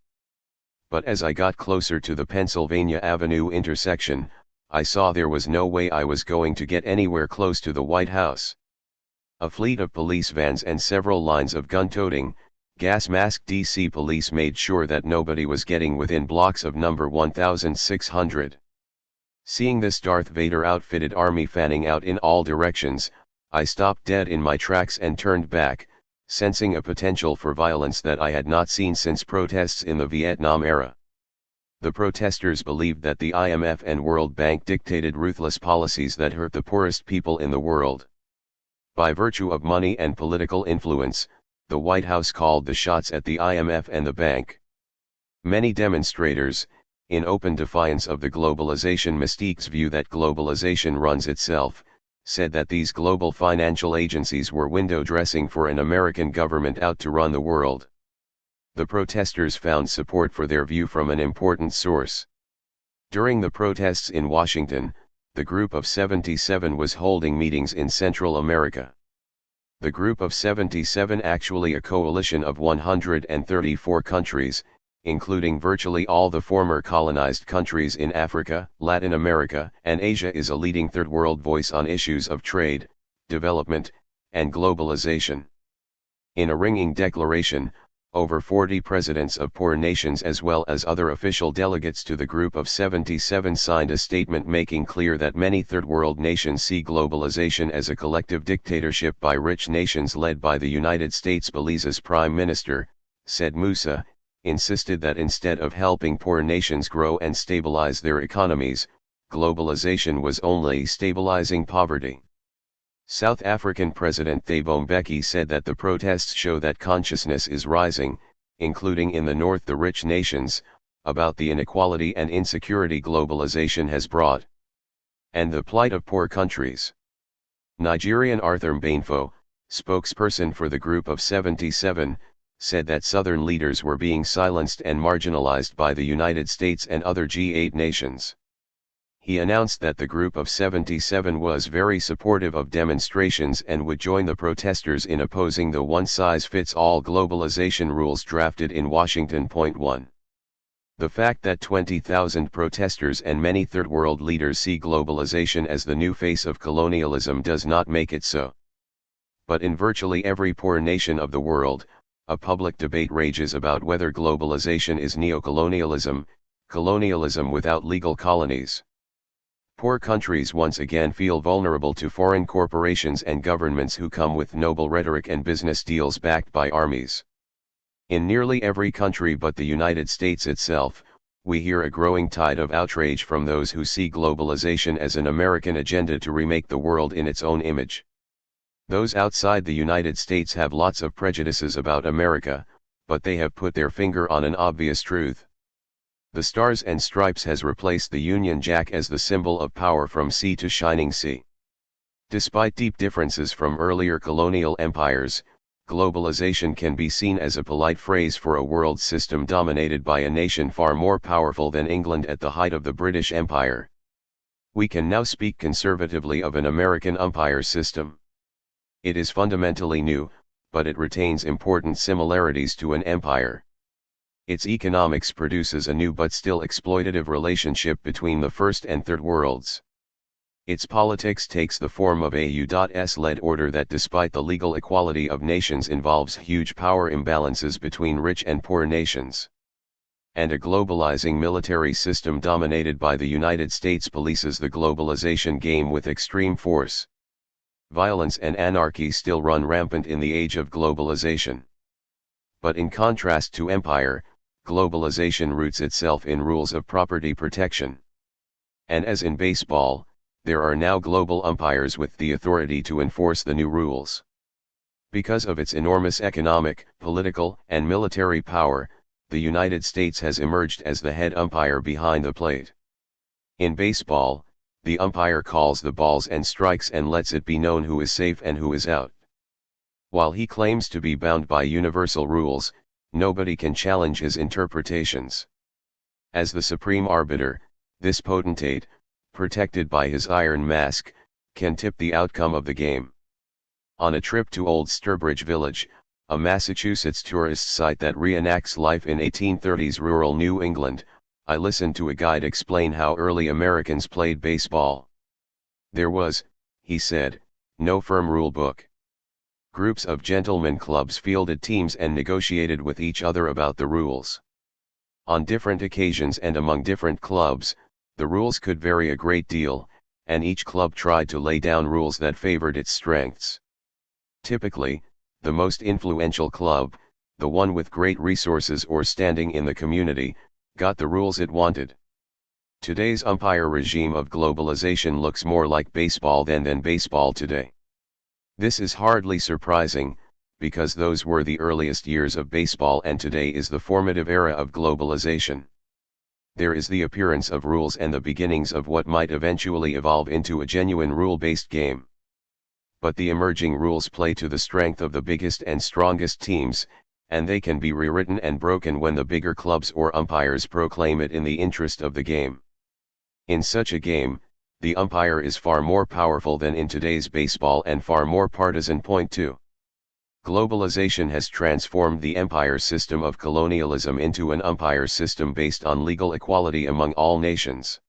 Speaker 1: But as I got closer to the Pennsylvania Avenue intersection, I saw there was no way I was going to get anywhere close to the White House. A fleet of police vans and several lines of gun-toting, gas-masked DC police made sure that nobody was getting within blocks of number 1600. Seeing this Darth Vader outfitted army fanning out in all directions, I stopped dead in my tracks and turned back, sensing a potential for violence that I had not seen since protests in the Vietnam era. The protesters believed that the IMF and World Bank dictated ruthless policies that hurt the poorest people in the world. By virtue of money and political influence, the White House called the shots at the IMF and the bank. Many demonstrators, in open defiance of the globalization mystique's view that globalization runs itself, said that these global financial agencies were window dressing for an American government out to run the world. The protesters found support for their view from an important source. During the protests in Washington, the Group of 77 was holding meetings in Central America. The Group of 77, actually a coalition of 134 countries, including virtually all the former colonized countries in Africa, Latin America, and Asia, is a leading third world voice on issues of trade, development, and globalization. In a ringing declaration, over 40 presidents of poor nations as well as other official delegates to the Group of 77 signed a statement making clear that many third world nations see globalization as a collective dictatorship by rich nations led by the United States. Belize's Prime Minister, Said Musa, insisted that instead of helping poor nations grow and stabilize their economies, globalization was only stabilizing poverty. South African President Thabo Mbeki said that the protests show that consciousness is rising, including in the north, the rich nations, about the inequality and insecurity globalization has brought, and the plight of poor countries. Nigerian Arthur Mbanfo, spokesperson for the Group of 77, said that Southern leaders were being silenced and marginalized by the United States and other G8 nations. He announced that the Group of 77 was very supportive of demonstrations and would join the protesters in opposing the one-size-fits-all globalization rules drafted in Washington. 1. The fact that 20,000 protesters and many third world leaders see globalization as the new face of colonialism does not make it so. But in virtually every poor nation of the world, a public debate rages about whether globalization is neocolonialism, colonialism without legal colonies. Poor countries once again feel vulnerable to foreign corporations and governments who come with noble rhetoric and business deals backed by armies. In nearly every country but the United States itself, we hear a growing tide of outrage from those who see globalization as an American agenda to remake the world in its own image. Those outside the United States have lots of prejudices about America, but they have put their finger on an obvious truth. The Stars and Stripes has replaced the Union Jack as the symbol of power from sea to shining sea. Despite deep differences from earlier colonial empires, globalization can be seen as a polite phrase for a world system dominated by a nation far more powerful than England at the height of the British Empire. We can now speak conservatively of an American empire system. It is fundamentally new, but it retains important similarities to an empire. Its economics produces a new but still exploitative relationship between the first and third worlds. Its politics takes the form of a U.S.-led order that, despite the legal equality of nations, involves huge power imbalances between rich and poor nations. and a globalizing military system dominated by the United States polices the globalization game with extreme force. Violence and anarchy still run rampant in the age of globalization. But in contrast to empire, globalization roots itself in rules of property protection. And as in baseball, there are now global umpires with the authority to enforce the new rules. Because of its enormous economic, political, and military power, the United States has emerged as the head umpire behind the plate. In baseball, the umpire calls the balls and strikes and lets it be known who is safe and who is out. While he claims to be bound by universal rules, nobody can challenge his interpretations. As the supreme arbiter, this potentate, protected by his iron mask, can tip the outcome of the game. On a trip to Old Sturbridge Village, a Massachusetts tourist site that reenacts life in 1830s rural New England, I listened to a guide explain how early Americans played baseball. There was, he said, no firm rule book. Groups of gentlemen clubs fielded teams and negotiated with each other about the rules. On different occasions and among different clubs, the rules could vary a great deal, and each club tried to lay down rules that favored its strengths. Typically, the most influential club, the one with great resources or standing in the community, got the rules it wanted. Today's umpire regime of globalization looks more like baseball than baseball today. This is hardly surprising, because those were the earliest years of baseball and today is the formative era of globalization. There is the appearance of rules and the beginnings of what might eventually evolve into a genuine rule-based game. But the emerging rules play to the strength of the biggest and strongest teams, and they can be rewritten and broken when the bigger clubs or umpires proclaim it in the interest of the game. In such a game, the umpire is far more powerful than in today's baseball and far more partisan. Point 2. Globalization has transformed the empire system of colonialism into an umpire system based on legal equality among all nations.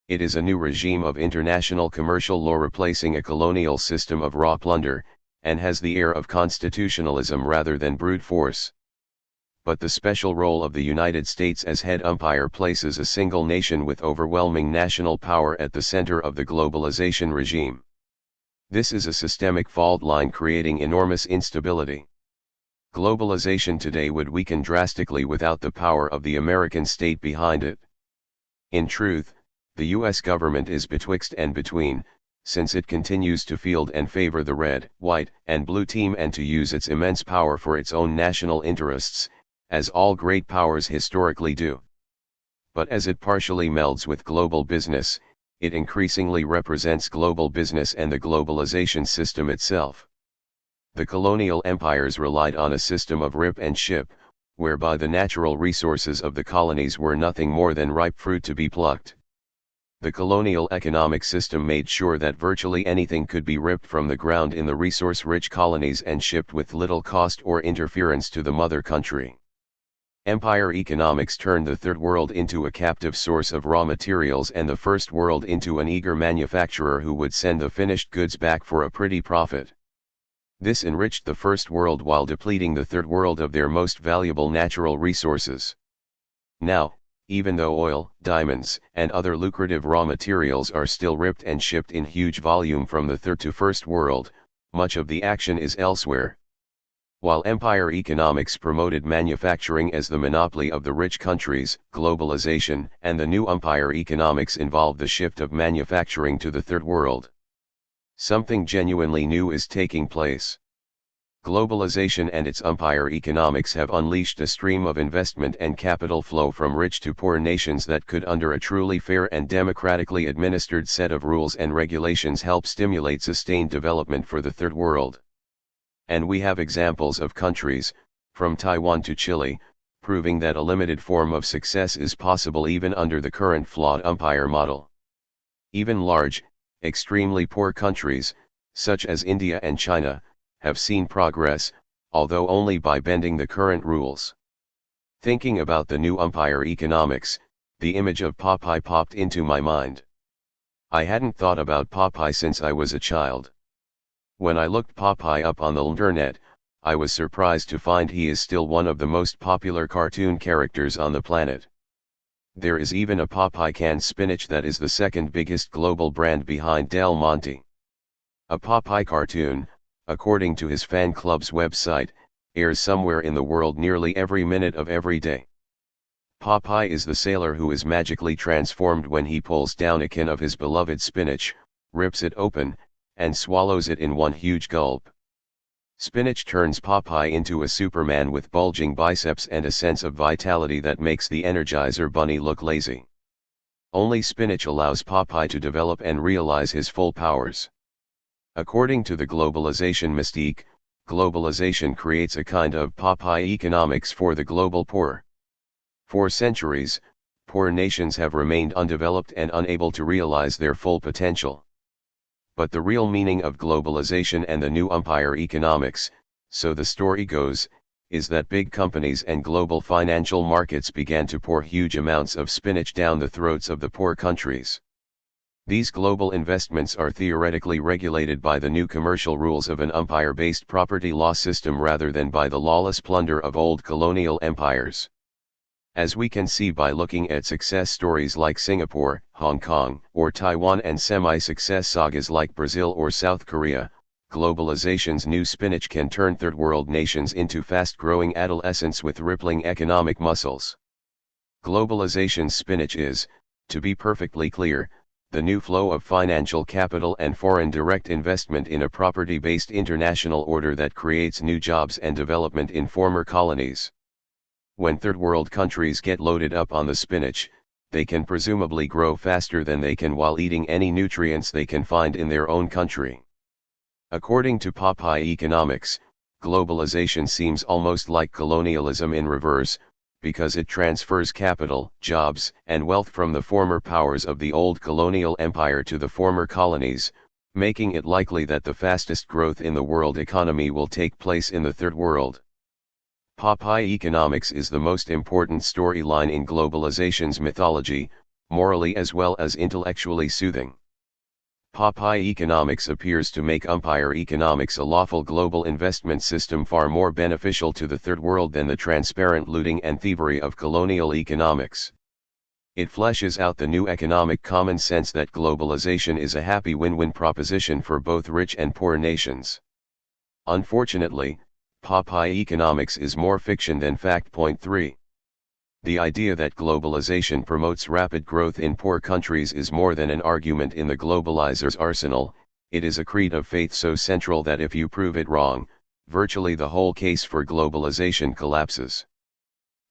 Speaker 1: It is a new regime of international commercial law replacing a colonial system of raw plunder, and has the air of constitutionalism rather than brute force. But the special role of the United States as head umpire places a single nation with overwhelming national power at the center of the globalization regime. This is a systemic fault line creating enormous instability. Globalization today would weaken drastically without the power of the American state behind it. In truth, the U.S. government is betwixt and between, since it continues to field and favor the red, white, and blue team and to use its immense power for its own national interests, as all great powers historically do. But as it partially melds with global business, it increasingly represents global business and the globalization system itself. The colonial empires relied on a system of rip and ship, whereby the natural resources of the colonies were nothing more than ripe fruit to be plucked. The colonial economic system made sure that virtually anything could be ripped from the ground in the resource-rich colonies and shipped with little cost or interference to the mother country. Empire economics turned the Third World into a captive source of raw materials and the First World into an eager manufacturer who would send the finished goods back for a pretty profit. This enriched the First World while depleting the Third World of their most valuable natural resources. Now, even though oil, diamonds, and other lucrative raw materials are still ripped and shipped in huge volume from the Third to First World, much of the action is elsewhere. While empire economics promoted manufacturing as the monopoly of the rich countries, globalization and the new empire economics involve the shift of manufacturing to the Third World. Something genuinely new is taking place. Globalization and its empire economics have unleashed a stream of investment and capital flow from rich to poor nations that could, under a truly fair and democratically administered set of rules and regulations, help stimulate sustained development for the Third World. And we have examples of countries, from Taiwan to Chile, proving that a limited form of success is possible even under the current flawed empire model. Even large, extremely poor countries, such as India and China, have seen progress, although only by bending the current rules. Thinking about the new empire economics, the image of Popeye popped into my mind. I hadn't thought about Popeye since I was a child. When I looked Popeye up on the internet, I was surprised to find he is still one of the most popular cartoon characters on the planet. There is even a Popeye canned spinach that is the second biggest global brand behind Del Monte. A Popeye cartoon, according to his fan club's website, airs somewhere in the world nearly every minute of every day. Popeye is the sailor who is magically transformed when he pulls down a can of his beloved spinach, rips it open, and swallows it in one huge gulp. Spinach turns Popeye into a Superman with bulging biceps and a sense of vitality that makes the Energizer Bunny look lazy. Only spinach allows Popeye to develop and realize his full powers. According to the globalization mystique, globalization creates a kind of Popeye economics for the global poor. For centuries, poor nations have remained undeveloped and unable to realize their full potential. But the real meaning of globalization and the new empire economics, so the story goes, is that big companies and global financial markets began to pour huge amounts of spinach down the throats of the poor countries. These global investments are theoretically regulated by the new commercial rules of an empire-based property law system rather than by the lawless plunder of old colonial empires. As we can see by looking at success stories like Singapore, Hong Kong, or Taiwan and semi-success sagas like Brazil or South Korea, globalization's new spinach can turn third world nations into fast-growing adolescents with rippling economic muscles. Globalization's spinach is, to be perfectly clear, the new flow of financial capital and foreign direct investment in a property-based international order that creates new jobs and development in former colonies. When third world countries get loaded up on the spinach, they can presumably grow faster than they can while eating any nutrients they can find in their own country. According to Popeye economics, globalization seems almost like colonialism in reverse, because it transfers capital, jobs, and wealth from the former powers of the old colonial empire to the former colonies, making it likely that the fastest growth in the world economy will take place in the third world. Popeye economics is the most important storyline in globalization's mythology, morally as well as intellectually soothing. Popeye economics appears to make empire economics a lawful global investment system far more beneficial to the third world than the transparent looting and thievery of colonial economics. It fleshes out the new economic common sense that globalization is a happy win-win proposition for both rich and poor nations. Unfortunately, Popeye economics is more fiction than fact. Point 3. The idea that globalization promotes rapid growth in poor countries is more than an argument in the globalizer's arsenal, it is a creed of faith so central that if you prove it wrong, virtually the whole case for globalization collapses.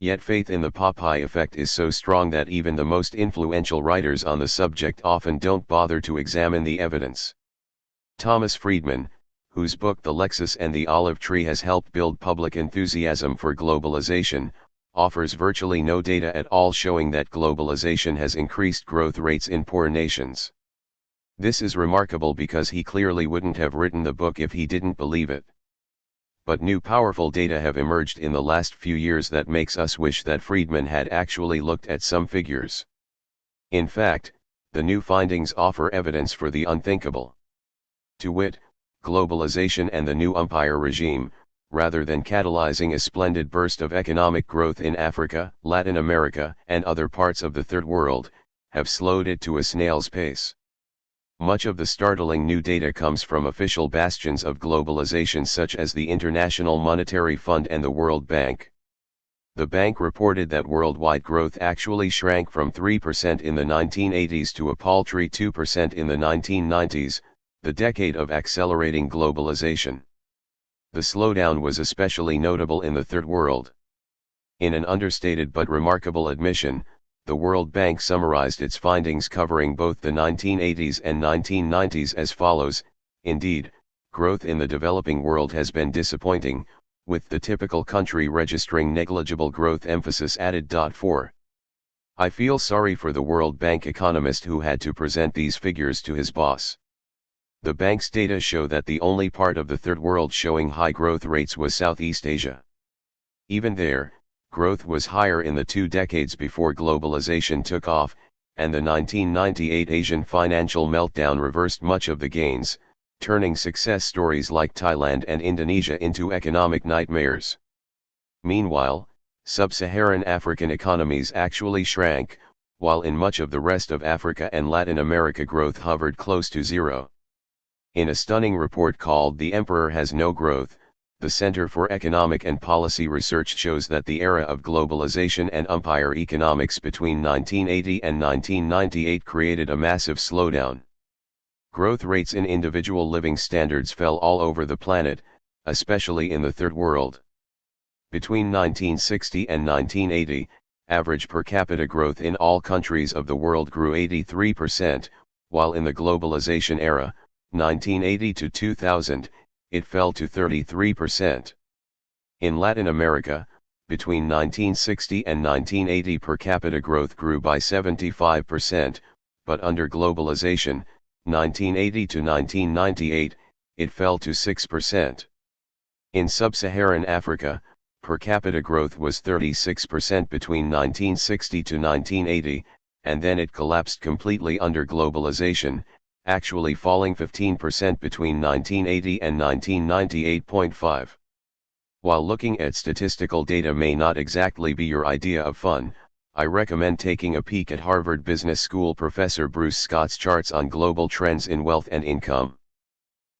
Speaker 1: Yet faith in the Popeye effect is so strong that even the most influential writers on the subject often don't bother to examine the evidence. Thomas Friedman, whose book The Lexus and the Olive Tree has helped build public enthusiasm for globalization, offers virtually no data at all showing that globalization has increased growth rates in poor nations. This is remarkable because he clearly wouldn't have written the book if he didn't believe it. But new powerful data have emerged in the last few years that makes us wish that Friedman had actually looked at some figures. In fact, the new findings offer evidence for the unthinkable. To wit, globalization and the new empire regime, rather than catalyzing a splendid burst of economic growth in Africa, Latin America, and other parts of the third world, have slowed it to a snail's pace. Much of the startling new data comes from official bastions of globalization such as the International Monetary Fund and the World Bank. The bank reported that worldwide growth actually shrank from 3% in the 1980s to a paltry 2% in the 1990s, the decade of accelerating globalization. The slowdown was especially notable in the third world. In an understated but remarkable admission, the World Bank summarized its findings covering both the 1980s and 1990s as follows: indeed, growth in the developing world has been disappointing, with the typical country registering negligible growth emphasis added. 4. I feel sorry for the World Bank economist who had to present these figures to his boss. The bank's data show that the only part of the third world showing high growth rates was Southeast Asia. Even there, growth was higher in the 2 decades before globalization took off, and the 1998 Asian financial meltdown reversed much of the gains, turning success stories like Thailand and Indonesia into economic nightmares. Meanwhile, sub-Saharan African economies actually shrank, while in much of the rest of Africa and Latin America growth hovered close to zero. In a stunning report called "The Emperor Has No Growth," the Center for Economic and Policy Research shows that the era of globalization and umpire economics between 1980 and 1998 created a massive slowdown. Growth rates in individual living standards fell all over the planet, especially in the Third World. Between 1960 and 1980, average per capita growth in all countries of the world grew 83%, while in the globalization era, 1980 to 2000, it fell to 33%. In Latin America, between 1960 and 1980 per capita growth grew by 75%, but under globalization, 1980 to 1998, it fell to 6%. In sub-Saharan Africa, per capita growth was 36% between 1960 to 1980, and then it collapsed completely under globalization, actually falling 15% between 1980 and 1998.5. While looking at statistical data may not exactly be your idea of fun, I recommend taking a peek at Harvard Business School professor Bruce Scott's charts on global trends in wealth and income.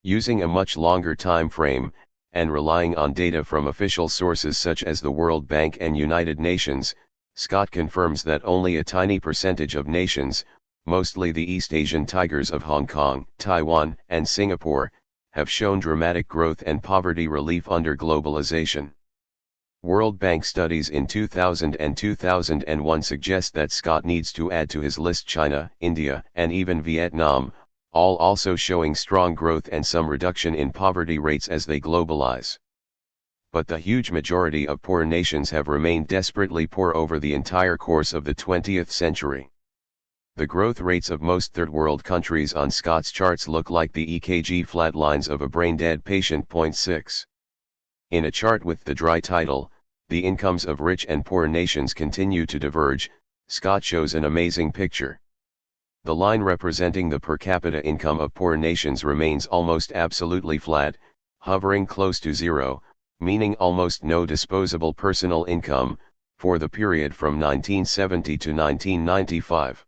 Speaker 1: Using a much longer time frame, and relying on data from official sources such as the World Bank and United Nations, Scott confirms that only a tiny percentage of nations, mostly the East Asian tigers of Hong Kong, Taiwan, and Singapore, have shown dramatic growth and poverty relief under globalization. World Bank studies in 2000 and 2001 suggest that Scott needs to add to his list China, India, and even Vietnam, all also showing strong growth and some reduction in poverty rates as they globalize. But the huge majority of poor nations have remained desperately poor over the entire course of the 20th century. The growth rates of most third-world countries on Scott's charts look like the EKG flat lines of a brain-dead patient. 6. In a chart with the dry title, "The Incomes of Rich and Poor Nations Continue to Diverge," Scott shows an amazing picture. The line representing the per capita income of poor nations remains almost absolutely flat, hovering close to zero, meaning almost no disposable personal income, for the period from 1970 to 1995.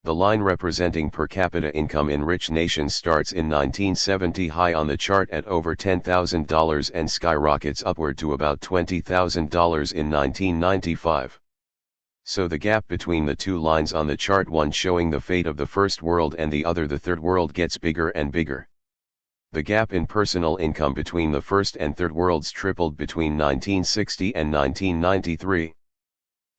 Speaker 1: The line representing per capita income in rich nations starts in 1970 high on the chart at over $10,000 and skyrockets upward to about $20,000 in 1995. So the gap between the two lines on the chart, one showing the fate of the first world and the other the third world, gets bigger and bigger. The gap in personal income between the first and third worlds tripled between 1960 and 1993.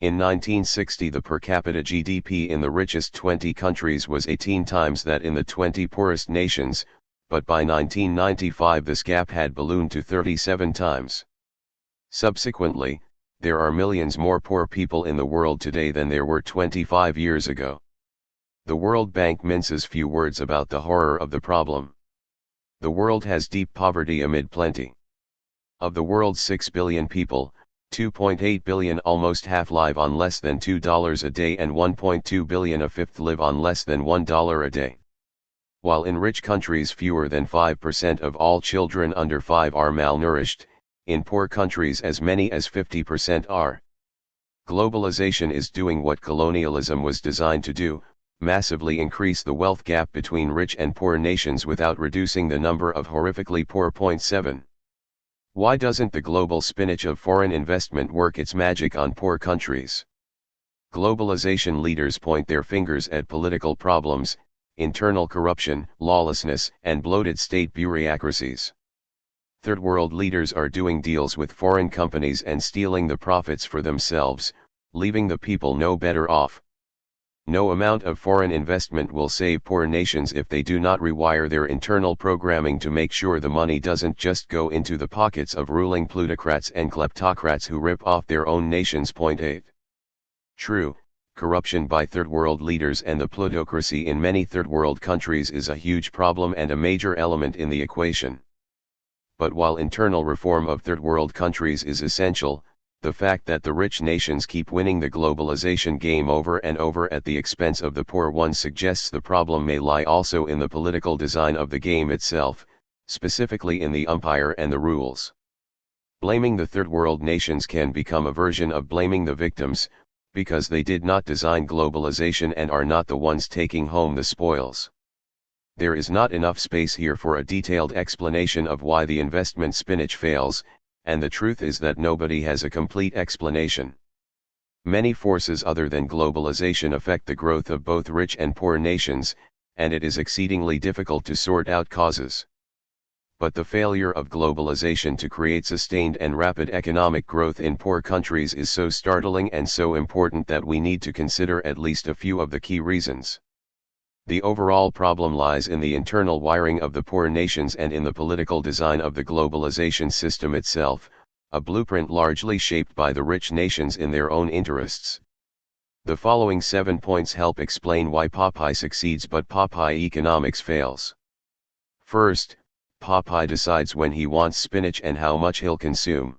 Speaker 1: In 1960 the per capita GDP in the richest 20 countries was 18 times that in the 20 poorest nations, but by 1995 this gap had ballooned to 37 times. Subsequently, there are millions more poor people in the world today than there were 25 years ago. The World Bank minces few words about the horror of the problem. The world has deep poverty amid plenty. Of the world's 6 billion people, 2.8 billion, almost half, live on less than $2 a day, and 1.2 billion, a fifth, live on less than $1 a day. While in rich countries fewer than 5% of all children under 5 are malnourished, in poor countries as many as 50% are. Globalization is doing what colonialism was designed to do, massively increase the wealth gap between rich and poor nations without reducing the number of horrifically poor. 7. Why doesn't the global spinach of foreign investment work its magic on poor countries? Globalization leaders point their fingers at political problems, internal corruption, lawlessness, and bloated state bureaucracies. Third world leaders are doing deals with foreign companies and stealing the profits for themselves, leaving the people no better off. No amount of foreign investment will save poor nations if they do not rewire their internal programming to make sure the money doesn't just go into the pockets of ruling plutocrats and kleptocrats who rip off their own nations. 8. True, corruption by third world leaders and the plutocracy in many third world countries is a huge problem and a major element in the equation. But while internal reform of third world countries is essential, The fact that the rich nations keep winning the globalization game over and over at the expense of the poor ones suggests the problem may lie also in the political design of the game itself, specifically in the umpire and the rules. Blaming the third world nations can become a version of blaming the victims, because they did not design globalization and are not the ones taking home the spoils. There is not enough space here for a detailed explanation of why the investment spinach fails, and the truth is that nobody has a complete explanation. Many forces other than globalization affect the growth of both rich and poor nations, and it is exceedingly difficult to sort out causes. But the failure of globalization to create sustained and rapid economic growth in poor countries is so startling and so important that we need to consider at least a few of the key reasons. The overall problem lies in the internal wiring of the poor nations and in the political design of the globalization system itself, a blueprint largely shaped by the rich nations in their own interests. The following 7 points help explain why Popeye succeeds but Popeye economics fails. First, Popeye decides when he wants spinach and how much he'll consume.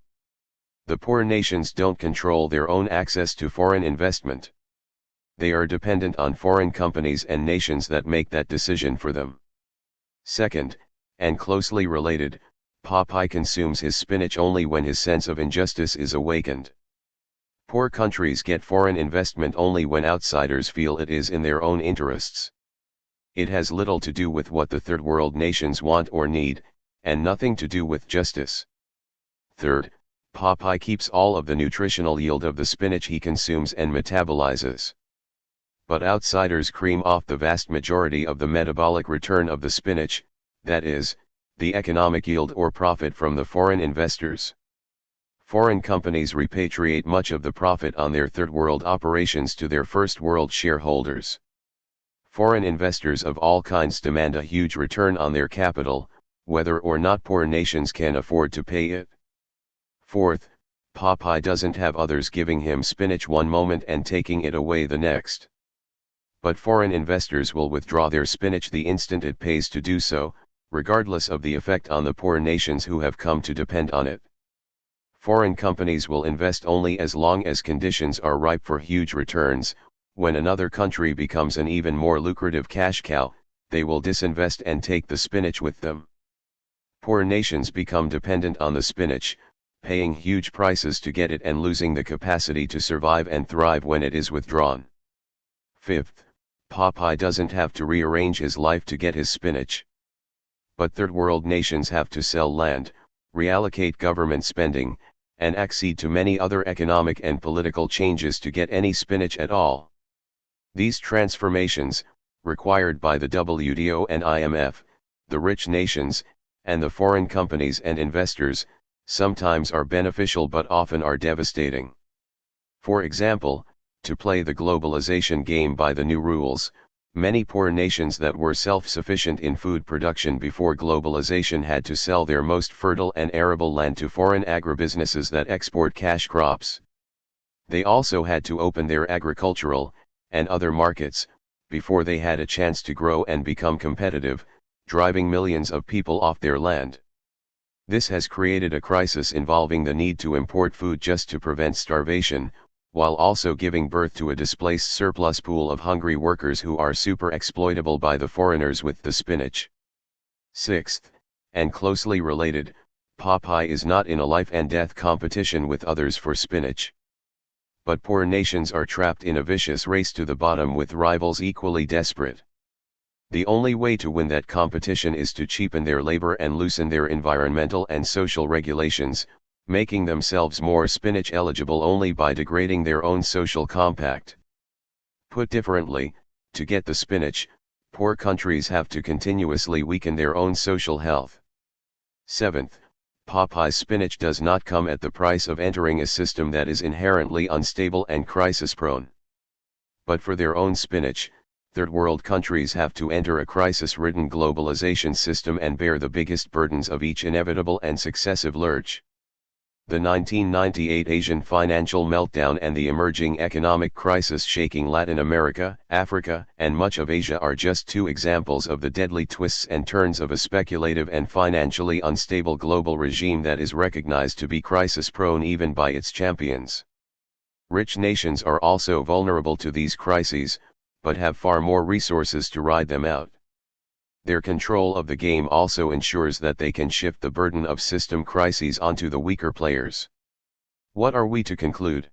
Speaker 1: The poor nations don't control their own access to foreign investment. They are dependent on foreign companies and nations that make that decision for them. Second, and closely related, Popeye consumes his spinach only when his sense of injustice is awakened. Poor countries get foreign investment only when outsiders feel it is in their own interests. It has little to do with what the third world nations want or need, and nothing to do with justice. Third, Popeye keeps all of the nutritional yield of the spinach he consumes and metabolizes. But outsiders cream off the vast majority of the metabolic return of the spinach, that is, the economic yield or profit from the foreign investors. Foreign companies repatriate much of the profit on their third world operations to their first world shareholders. Foreign investors of all kinds demand a huge return on their capital, whether or not poor nations can afford to pay it. Fourth, Popeye doesn't have others giving him spinach one moment and taking it away the next. But foreign investors will withdraw their spinach the instant it pays to do so, regardless of the effect on the poor nations who have come to depend on it. Foreign companies will invest only as long as conditions are ripe for huge returns. When another country becomes an even more lucrative cash cow, they will disinvest and take the spinach with them. Poor nations become dependent on the spinach, paying huge prices to get it and losing the capacity to survive and thrive when it is withdrawn. Fifth, Popeye doesn't have to rearrange his life to get his spinach. But third world nations have to sell land, reallocate government spending, and accede to many other economic and political changes to get any spinach at all. These transformations, required by the WTO and IMF, the rich nations, and the foreign companies and investors, sometimes are beneficial but often are devastating. For example, to play the globalization game by the new rules, many poor nations that were self-sufficient in food production before globalization had to sell their most fertile and arable land to foreign agribusinesses that export cash crops. They also had to open their agricultural and other markets before they had a chance to grow and become competitive, driving millions of people off their land. This has created a crisis involving the need to import food just to prevent starvation, while also giving birth to a displaced surplus pool of hungry workers who are super exploitable by the foreigners with the spinach. Sixth, and closely related, Popeye is not in a life and death competition with others for spinach. But poor nations are trapped in a vicious race to the bottom with rivals equally desperate. The only way to win that competition is to cheapen their labor and loosen their environmental and social regulations, making themselves more spinach eligible only by degrading their own social compact. Put differently, to get the spinach, poor countries have to continuously weaken their own social health. Seventh, Popeye's spinach does not come at the price of entering a system that is inherently unstable and crisis-prone. But for their own spinach, third world countries have to enter a crisis-ridden globalization system and bear the biggest burdens of each inevitable and successive lurch. The 1998 Asian financial meltdown and the emerging economic crisis shaking Latin America, Africa, and much of Asia are just two examples of the deadly twists and turns of a speculative and financially unstable global regime that is recognized to be crisis-prone even by its champions. Rich nations are also vulnerable to these crises, but have far more resources to ride them out. Their control of the game also ensures that they can shift the burden of system crises onto the weaker players. What are we to conclude?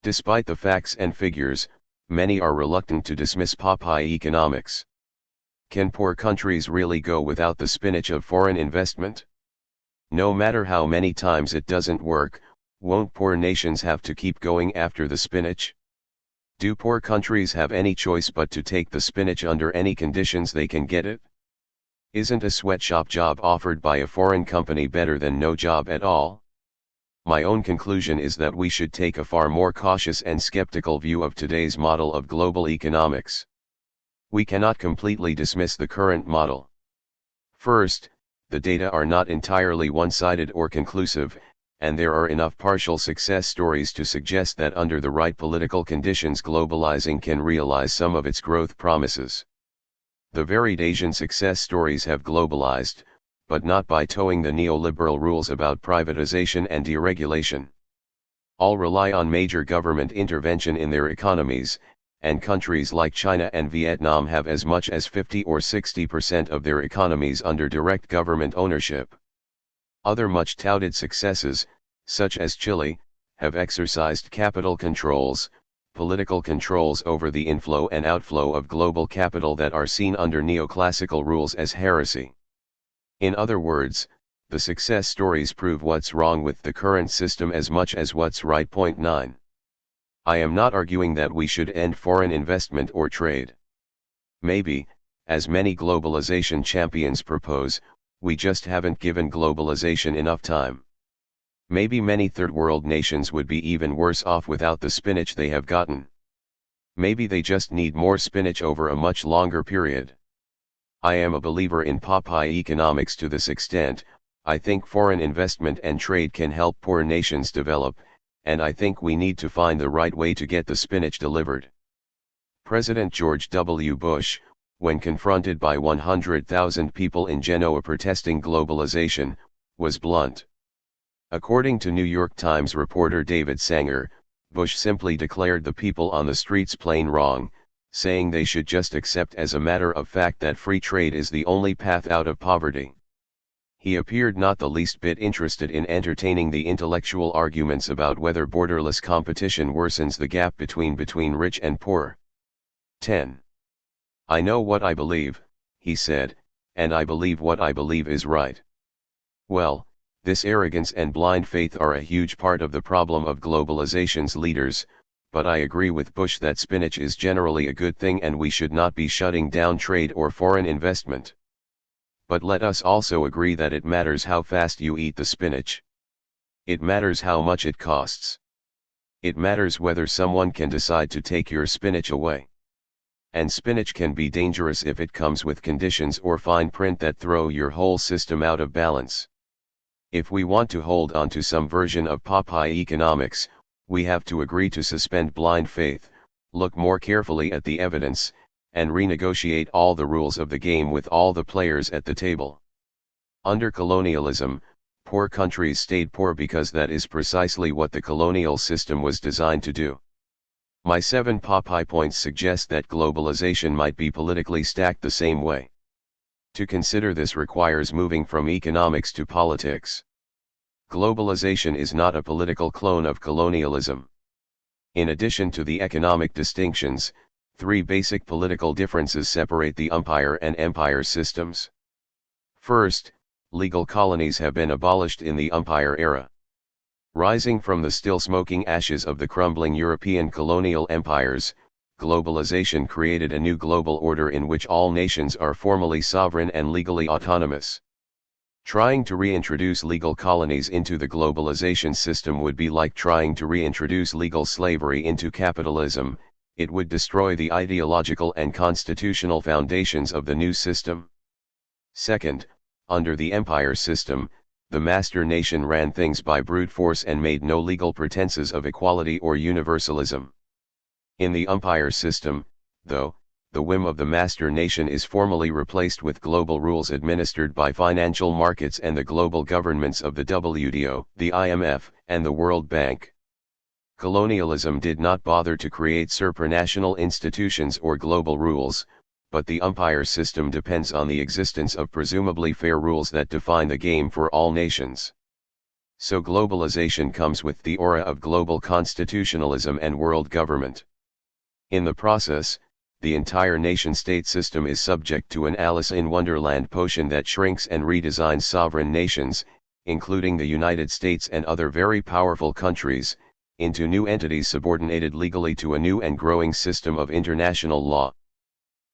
Speaker 1: Despite the facts and figures, many are reluctant to dismiss Popeye economics. Can poor countries really go without the spinach of foreign investment? No matter how many times it doesn't work, won't poor nations have to keep going after the spinach? Do poor countries have any choice but to take the spinach under any conditions they can get it? Isn't a sweatshop job offered by a foreign company better than no job at all? My own conclusion is that we should take a far more cautious and skeptical view of today's model of global economics. We cannot completely dismiss the current model. First, the data are not entirely one-sided or conclusive, and there are enough partial success stories to suggest that under the right political conditions globalizing can realize some of its growth promises. The varied Asian success stories have globalized, but not by towing the neoliberal rules about privatization and deregulation. All rely on major government intervention in their economies, and countries like China and Vietnam have as much as 50 or 60% of their economies under direct government ownership. Other much touted successes, such as Chile, have exercised capital controls, political controls over the inflow and outflow of global capital that are seen under neoclassical rules as heresy. In other words, the success stories prove what's wrong with the current system as much as what's right. Point 9. I am not arguing that we should end foreign investment or trade. Maybe, as many globalization champions propose, we just haven't given globalization enough time. Maybe many third world nations would be even worse off without the spinach they have gotten. Maybe they just need more spinach over a much longer period. I am a believer in Popeye economics to this extent. I think foreign investment and trade can help poor nations develop, and I think we need to find the right way to get the spinach delivered. President George W. Bush, when confronted by 100,000 people in Genoa protesting globalization, was blunt. According to New York Times reporter David Sanger, Bush simply declared the people on the streets plain wrong, saying they should just accept as a matter of fact that free trade is the only path out of poverty. He appeared not the least bit interested in entertaining the intellectual arguments about whether borderless competition worsens the gap between rich and poor. 10. I know what I believe, he said, and I believe what I believe is right. Well, this arrogance and blind faith are a huge part of the problem of globalization's leaders, but I agree with Bush that spinach is generally a good thing and we should not be shutting down trade or foreign investment. But let us also agree that it matters how fast you eat the spinach. It matters how much it costs. It matters whether someone can decide to take your spinach away. And spinach can be dangerous if it comes with conditions or fine print that throw your whole system out of balance. If we want to hold on to some version of Popeye economics, we have to agree to suspend blind faith, look more carefully at the evidence, and renegotiate all the rules of the game with all the players at the table. Under colonialism, poor countries stayed poor because that is precisely what the colonial system was designed to do. My 7 Popeye points suggest that globalization might be politically stacked the same way. To consider this requires moving from economics to politics. Globalization is not a political clone of colonialism. In addition to the economic distinctions, 3 basic political differences separate the umpire and empire systems. First, legal colonies have been abolished in the umpire era. Rising from the still smoking ashes of the crumbling European colonial empires, globalization created a new global order in which all nations are formally sovereign and legally autonomous. Trying to reintroduce legal colonies into the globalization system would be like trying to reintroduce legal slavery into capitalism. It would destroy the ideological and constitutional foundations of the new system. Second, under the empire system, the master nation ran things by brute force and made no legal pretenses of equality or universalism. In the umpire system, though, the whim of the master nation is formally replaced with global rules administered by financial markets and the global governments of the WTO, the IMF, and the World Bank. Colonialism did not bother to create supranational institutions or global rules, but the umpire system depends on the existence of presumably fair rules that define the game for all nations. So globalization comes with the aura of global constitutionalism and world government. In the process, the entire nation-state system is subject to an Alice in Wonderland potion that shrinks and redesigns sovereign nations, including the United States and other very powerful countries, into new entities subordinated legally to a new and growing system of international law.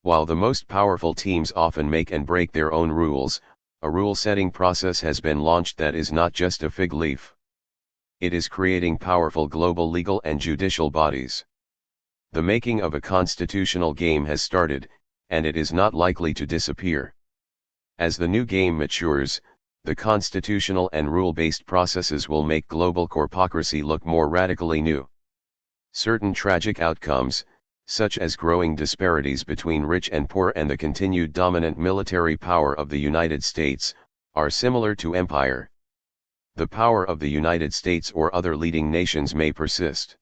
Speaker 1: While the most powerful teams often make and break their own rules, a rule-setting process has been launched that is not just a fig leaf. It is creating powerful global legal and judicial bodies. The making of a constitutional game has started, and it is not likely to disappear. As the new game matures, the constitutional and rule-based processes will make global corpocracy look more radically new. Certain tragic outcomes, such as growing disparities between rich and poor and the continued dominant military power of the United States, are similar to empire. The power of the United States or other leading nations may persist.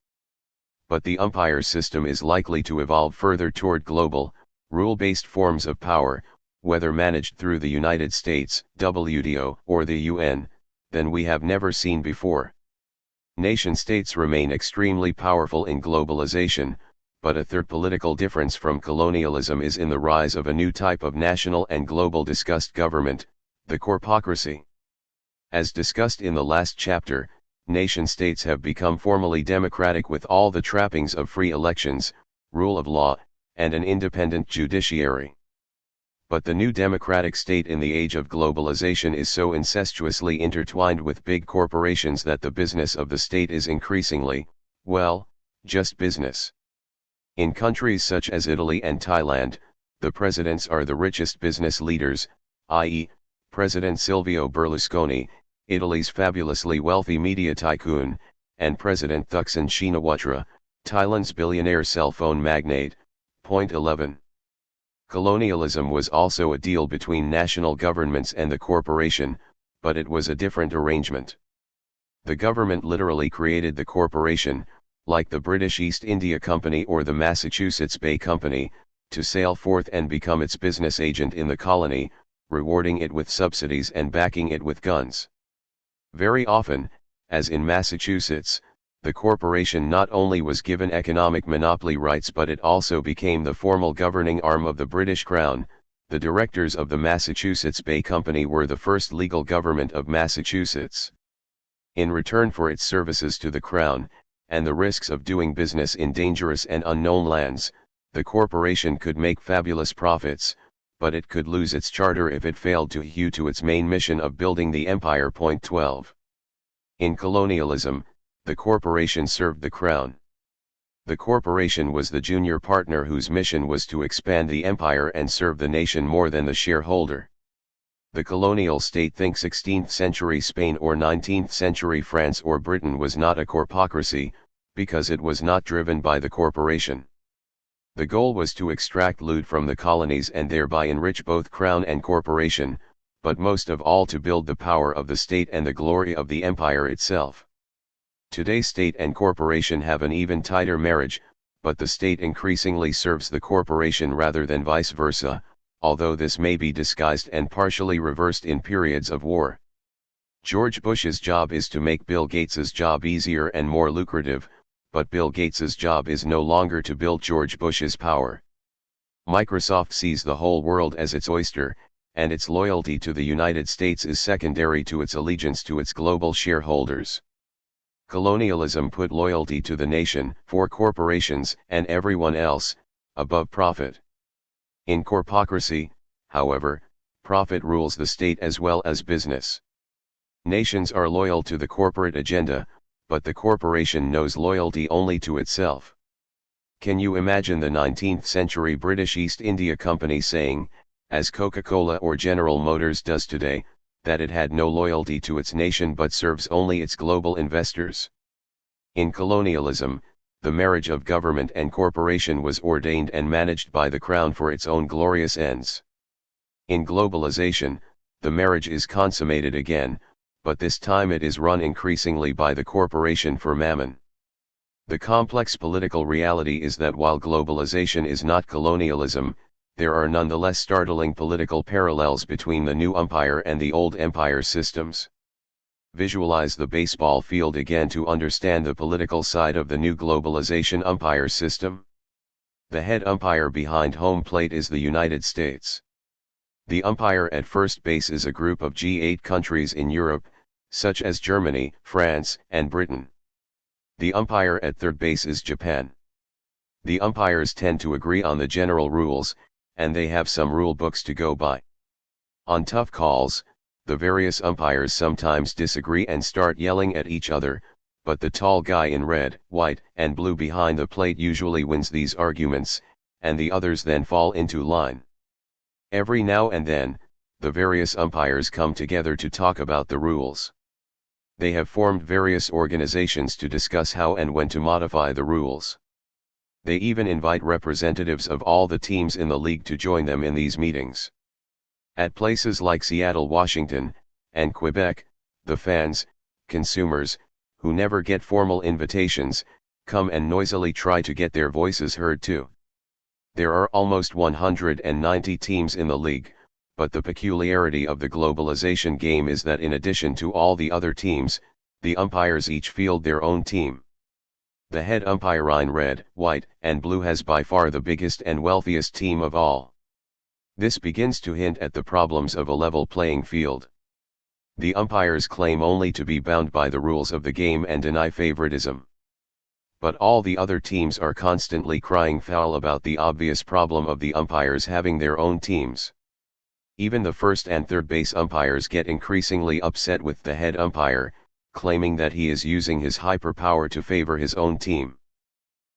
Speaker 1: But the umpire system is likely to evolve further toward global, rule-based forms of power, whether managed through the United States, WTO, or the UN, than we have never seen before. Nation-states remain extremely powerful in globalization, but a third political difference from colonialism is in the rise of a new type of national and global discussed government, the corpocracy. As discussed in the last chapter, nation-states have become formally democratic with all the trappings of free elections, rule of law, and an independent judiciary. But the new democratic state in the age of globalization is so incestuously intertwined with big corporations that the business of the state is increasingly, well, just business. In countries such as Italy and Thailand, the presidents are the richest business leaders, i.e., President Silvio Berlusconi, Italy's fabulously wealthy media tycoon, and President Thaksin Shinawatra, Thailand's billionaire cell phone magnate. Point 11. Colonialism was also a deal between national governments and the corporation, but it was a different arrangement. The government literally created the corporation, like the British East India Company or the Massachusetts Bay Company, to sail forth and become its business agent in the colony, rewarding it with subsidies and backing it with guns. Very often, as in Massachusetts, the corporation not only was given economic monopoly rights but it also became the formal governing arm of the British Crown. The directors of the Massachusetts Bay Company were the first legal government of Massachusetts. In return for its services to the Crown, and the risks of doing business in dangerous and unknown lands, the corporation could make fabulous profits, but it could lose its charter if it failed to hew to its main mission of building the empire. Point 12. In colonialism, the corporation served the Crown. The corporation was the junior partner whose mission was to expand the empire and serve the nation more than the shareholder. The colonial state, think 16th century Spain or 19th century France or Britain, was not a corpocracy, because it was not driven by the corporation. The goal was to extract loot from the colonies and thereby enrich both crown and corporation, but most of all to build the power of the state and the glory of the empire itself. Today state and corporation have an even tighter marriage, but the state increasingly serves the corporation rather than vice versa, although this may be disguised and partially reversed in periods of war. George Bush's job is to make Bill Gates's job easier and more lucrative, but Bill Gates's job is no longer to build George Bush's power. Microsoft sees the whole world as its oyster, and its loyalty to the United States is secondary to its allegiance to its global shareholders. Colonialism put loyalty to the nation, for corporations, and everyone else, above profit. In corpocracy, however, profit rules the state as well as business. Nations are loyal to the corporate agenda, but the corporation knows loyalty only to itself. Can you imagine the 19th century British East India Company saying, as Coca-Cola or General Motors does today, that it had no loyalty to its nation but serves only its global investors. In colonialism, the marriage of government and corporation was ordained and managed by the crown for its own glorious ends. In globalization, the marriage is consummated again, but this time it is run increasingly by the corporation for mammon. The complex political reality is that while globalization is not colonialism, there are nonetheless startling political parallels between the new empire and the old empire systems. Visualize the baseball field again to understand the political side of the new globalization umpire system. The head umpire behind home plate is the United States. The umpire at first base is a group of G8 countries in Europe, such as Germany, France, and Britain. The umpire at third base is Japan. The umpires tend to agree on the general rules, and they have some rule books to go by. On tough calls, the various umpires sometimes disagree and start yelling at each other, but the tall guy in red, white, and blue behind the plate usually wins these arguments, and the others then fall into line. Every now and then, the various umpires come together to talk about the rules. They have formed various organizations to discuss how and when to modify the rules. They even invite representatives of all the teams in the league to join them in these meetings. At places like Seattle, Washington, and Quebec, the fans, consumers, who never get formal invitations, come and noisily try to get their voices heard too. There are almost 190 teams in the league, but the peculiarity of the globalization game is that in addition to all the other teams, the umpires each field their own team. The head umpire in red, white, and blue has by far the biggest and wealthiest team of all. This begins to hint at the problems of a level playing field. The umpires claim only to be bound by the rules of the game and deny favoritism. But all the other teams are constantly crying foul about the obvious problem of the umpires having their own teams. Even the first and third base umpires get increasingly upset with the head umpire, claiming that he is using his hyperpower to favor his own team.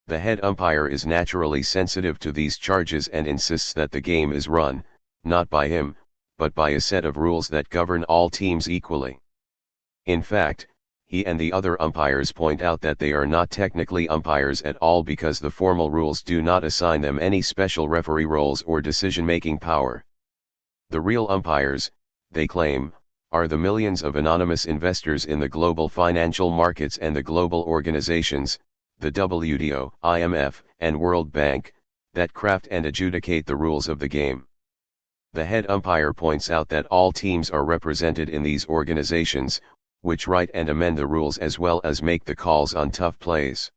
Speaker 1: The head umpire is naturally sensitive to these charges and insists that the game is run, not by him, but by a set of rules that govern all teams equally. In fact, he and the other umpires point out that they are not technically umpires at all because the formal rules do not assign them any special referee roles or decision-making power. The real umpires, they claim, are the millions of anonymous investors in the global financial markets and the global organizations, the WTO, IMF, and World Bank, that craft and adjudicate the rules of the game. The head umpire points out that all teams are represented in these organizations, which write and amend the rules as well as make the calls on tough plays.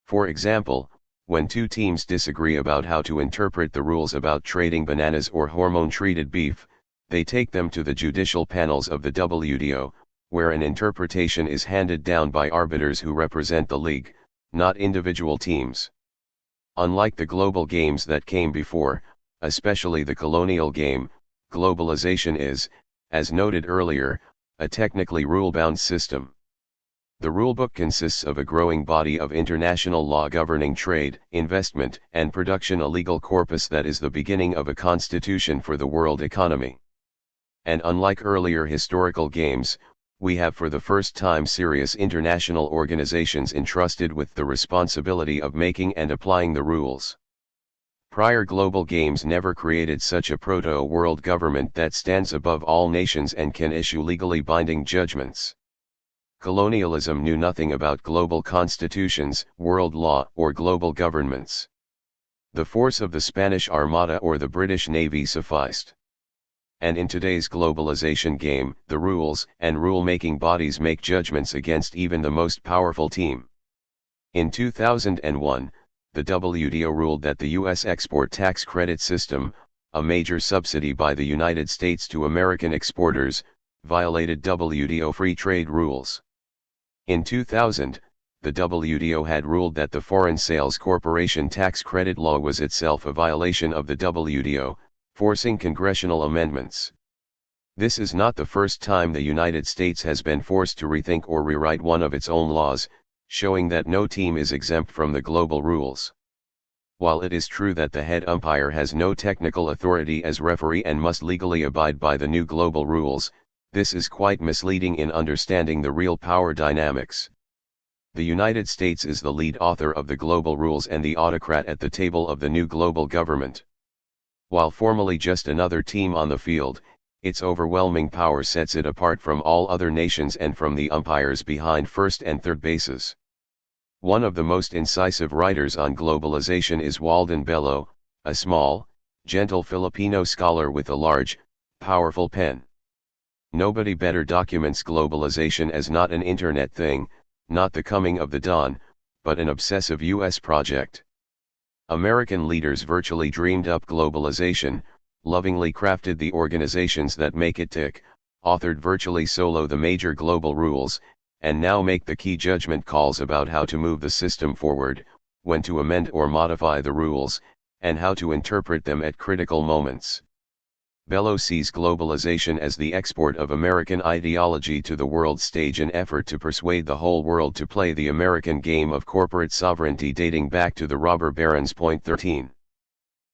Speaker 1: For example, when two teams disagree about how to interpret the rules about trading bananas or hormone-treated beef, they take them to the judicial panels of the WTO, where an interpretation is handed down by arbiters who represent the league, not individual teams. Unlike the global games that came before, especially the colonial game, globalization is, as noted earlier, a technically rule-bound system. The rulebook consists of a growing body of international law governing trade, investment, and production, a legal corpus that is the beginning of a constitution for the world economy. And unlike earlier historical games, we have for the first time serious international organizations entrusted with the responsibility of making and applying the rules. Prior global games never created such a proto-world government that stands above all nations and can issue legally binding judgments. Colonialism knew nothing about global constitutions, world law, or global governments. The force of the Spanish Armada or the British Navy sufficed. And in today's globalization game, the rules and rule-making bodies make judgments against even the most powerful team. In 2001, the WTO ruled that the U.S. export tax credit system, a major subsidy by the United States to American exporters, violated WTO free trade rules. In 2000, the WTO had ruled that the Foreign Sales Corporation tax credit law was itself a violation of the WTO, forcing congressional amendments. This is not the first time the United States has been forced to rethink or rewrite one of its own laws, showing that no team is exempt from the global rules. While it is true that the head umpire has no technical authority as referee and must legally abide by the new global rules, This is quite misleading in understanding the real power dynamics. The United States is the lead author of the global rules and the autocrat at the table of the new global government. While formally just another team on the field, its overwhelming power sets it apart from all other nations and from the umpires behind first and third bases. One of the most incisive writers on globalization is Walden Bello, a small, gentle Filipino scholar with a large, powerful pen. Nobody better documents globalization as not an internet thing, not the coming of the dawn, but an obsessive US project. American leaders virtually dreamed up globalization, lovingly crafted the organizations that make it tick, authored virtually solo the major global rules, and now make the key judgment calls about how to move the system forward, when to amend or modify the rules, and how to interpret them at critical moments. Bello sees globalization as the export of American ideology to the world stage, an effort to persuade the whole world to play the American game of corporate sovereignty dating back to the robber barons. Point 13.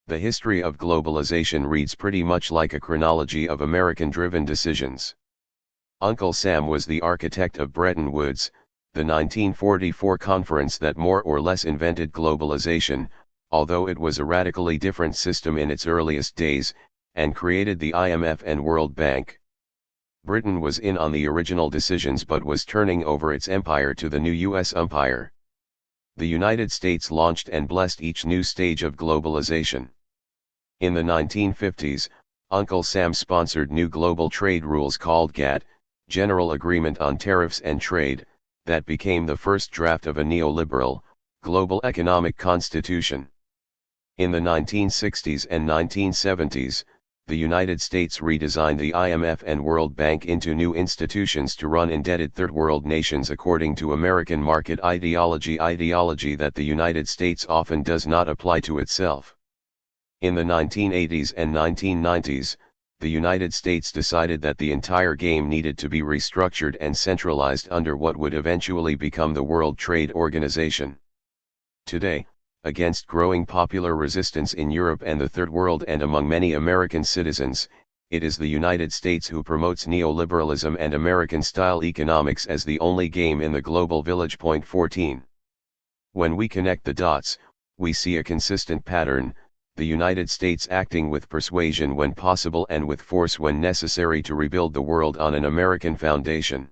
Speaker 1: The history of globalization reads pretty much like a chronology of American-driven decisions. Uncle Sam was the architect of Bretton Woods, the 1944 conference that more or less invented globalization, although it was a radically different system in its earliest days, and created the IMF and World Bank. Britain was in on the original decisions but was turning over its empire to the new US umpire. The United States launched and blessed each new stage of globalization. In the 1950s, Uncle Sam sponsored new global trade rules called GATT, General Agreement on Tariffs and Trade, that became the first draft of a neoliberal, global economic constitution. In the 1960s and 1970s, the United States redesigned the IMF and World Bank into new institutions to run indebted third world nations according to American market ideology that the United States often does not apply to itself. In the 1980s and 1990s, the United States decided that the entire game needed to be restructured and centralized under what would eventually become the World Trade Organization. Today, against growing popular resistance in Europe and the Third World and among many American citizens, it is the United States who promotes neoliberalism and American-style economics as the only game in the global village. Point 14. When we connect the dots, we see a consistent pattern, the United States acting with persuasion when possible and with force when necessary to rebuild the world on an American foundation.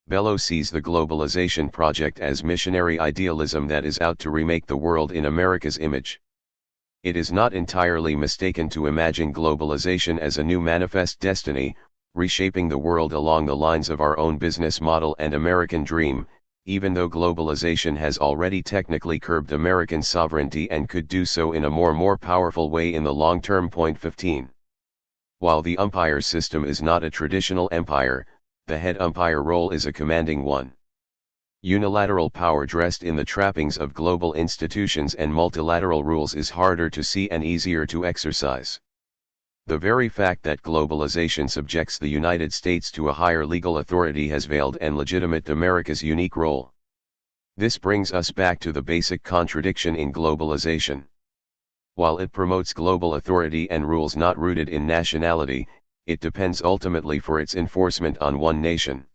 Speaker 1: Bello sees the globalization project as missionary idealism that is out to remake the world in America's image. It is not entirely mistaken to imagine globalization as a new manifest destiny, reshaping the world along the lines of our own business model and American dream, even though globalization has already technically curbed American sovereignty and could do so in a more powerful way in the long term. Point 15. While the umpire system is not a traditional empire, the head umpire role is a commanding one. Unilateral power dressed in the trappings of global institutions and multilateral rules is harder to see and easier to exercise. The very fact that globalization subjects the United States to a higher legal authority has veiled and legitimated America's unique role. This brings us back to the basic contradiction in globalization. While it promotes global authority and rules not rooted in nationality, it depends ultimately for its enforcement on one nation.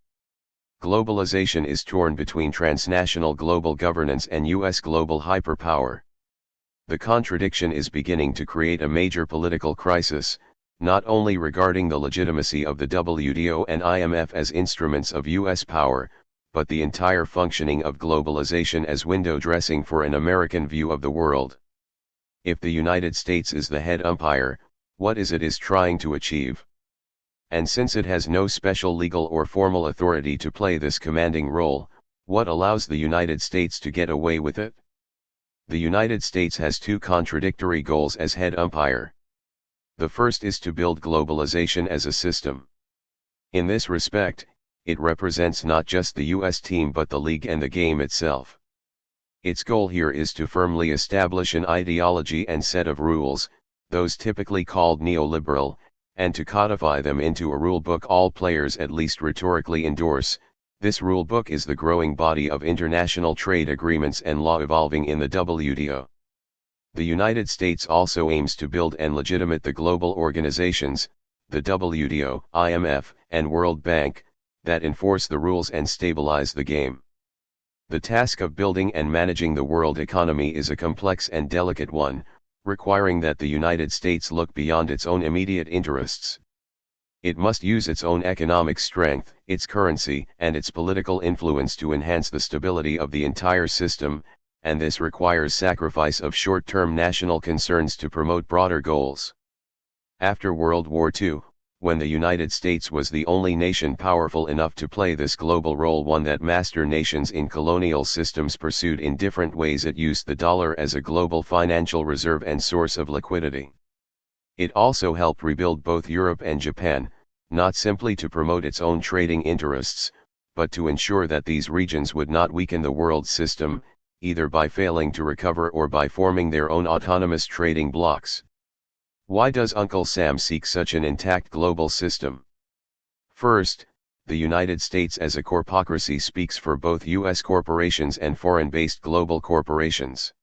Speaker 1: Globalization is torn between transnational global governance and US global hyperpower. The contradiction is beginning to create a major political crisis, not only regarding the legitimacy of the WTO and IMF as instruments of US power, but the entire functioning of globalization as window dressing for an American view of the world. If the United States is the head umpire, what is it trying to achieve? And since it has no special legal or formal authority to play this commanding role, what allows the United States to get away with it? The United States has two contradictory goals as head umpire. The first is to build globalization as a system. In this respect, it represents not just the US team but the league and the game itself. Its goal here is to firmly establish an ideology and set of rules, those typically called neoliberal, and to codify them into a rule book all players at least rhetorically endorse. This rule book is the growing body of international trade agreements and law evolving in the WTO. The United States also aims to build and legitimate the global organizations, the WTO, IMF, and World Bank, that enforce the rules and stabilize the game. The task of building and managing the world economy is a complex and delicate one, requiring that the United States look beyond its own immediate interests. It must use its own economic strength, its currency, and its political influence to enhance the stability of the entire system, and this requires sacrifice of short-term national concerns to promote broader goals. After World War II, when the United States was the only nation powerful enough to play this global role, one that master nations in colonial systems pursued in different ways, it used the dollar as a global financial reserve and source of liquidity. It also helped rebuild both Europe and Japan, not simply to promote its own trading interests, but to ensure that these regions would not weaken the world system, either by failing to recover or by forming their own autonomous trading blocs. Why does Uncle Sam seek such an intact global system? First, the United States as a corpocracy speaks for both U.S. corporations and foreign-based global corporations.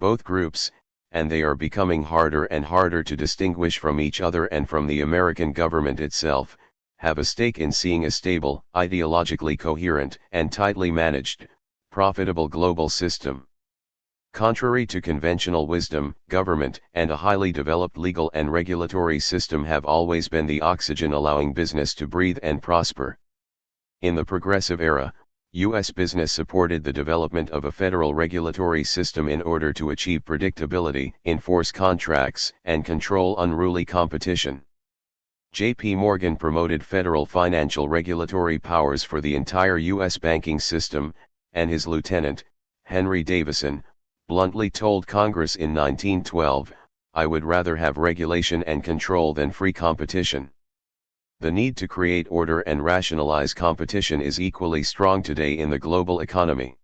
Speaker 1: Both groups, and they are becoming harder and harder to distinguish from each other and from the American government itself, have a stake in seeing a stable, ideologically coherent, and tightly managed, profitable global system. Contrary to conventional wisdom, government and a highly developed legal and regulatory system have always been the oxygen allowing business to breathe and prosper. In the progressive era, U.S. business supported the development of a federal regulatory system in order to achieve predictability, enforce contracts, and control unruly competition. J.P. Morgan promoted federal financial regulatory powers for the entire U.S. banking system, and his lieutenant, Henry Davison, bluntly told Congress in 1912, "I would rather have regulation and control than free competition." The need to create order and rationalize competition is equally strong today in the global economy.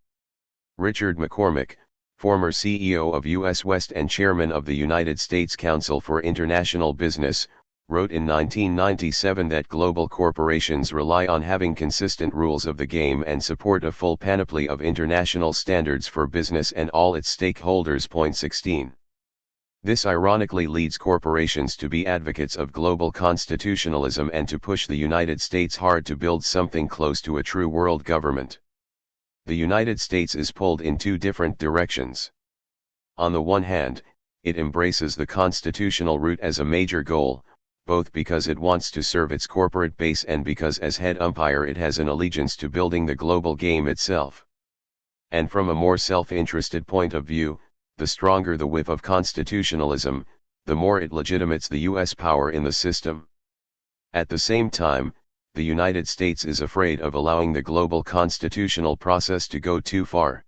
Speaker 1: Richard McCormick, former CEO of U.S. West and chairman of the United States Council for International Business, wrote in 1997 that global corporations rely on having consistent rules of the game and support a full panoply of international standards for business and all its stakeholders. 16. This ironically leads corporations to be advocates of global constitutionalism and to push the United States hard to build something close to a true world government. The United States is pulled in two different directions. On the one hand, it embraces the constitutional route as a major goal, both because it wants to serve its corporate base and because as head umpire it has an allegiance to building the global game itself. And from a more self-interested point of view, the stronger the whiff of constitutionalism, the more it legitimates the U.S. power in the system. At the same time, the United States is afraid of allowing the global constitutional process to go too far.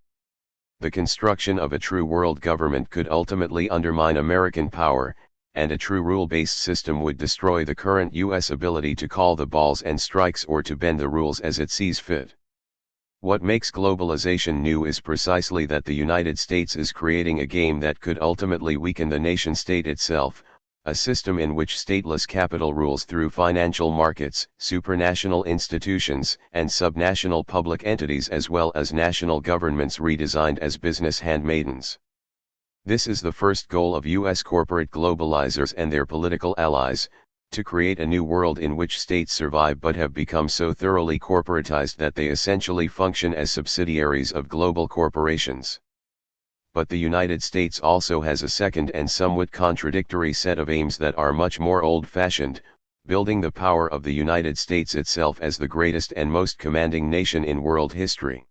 Speaker 1: The construction of a true world government could ultimately undermine American power, and a true rule-based system would destroy the current U.S. ability to call the balls and strikes or to bend the rules as it sees fit. What makes globalization new is precisely that the United States is creating a game that could ultimately weaken the nation-state itself, a system in which stateless capital rules through financial markets, supranational institutions, and subnational public entities as well as national governments redesigned as business handmaidens. This is the first goal of U.S. corporate globalizers and their political allies, to create a new world in which states survive but have become so thoroughly corporatized that they essentially function as subsidiaries of global corporations. But the United States also has a second and somewhat contradictory set of aims that are much more old-fashioned, building the power of the United States itself as the greatest and most commanding nation in world history.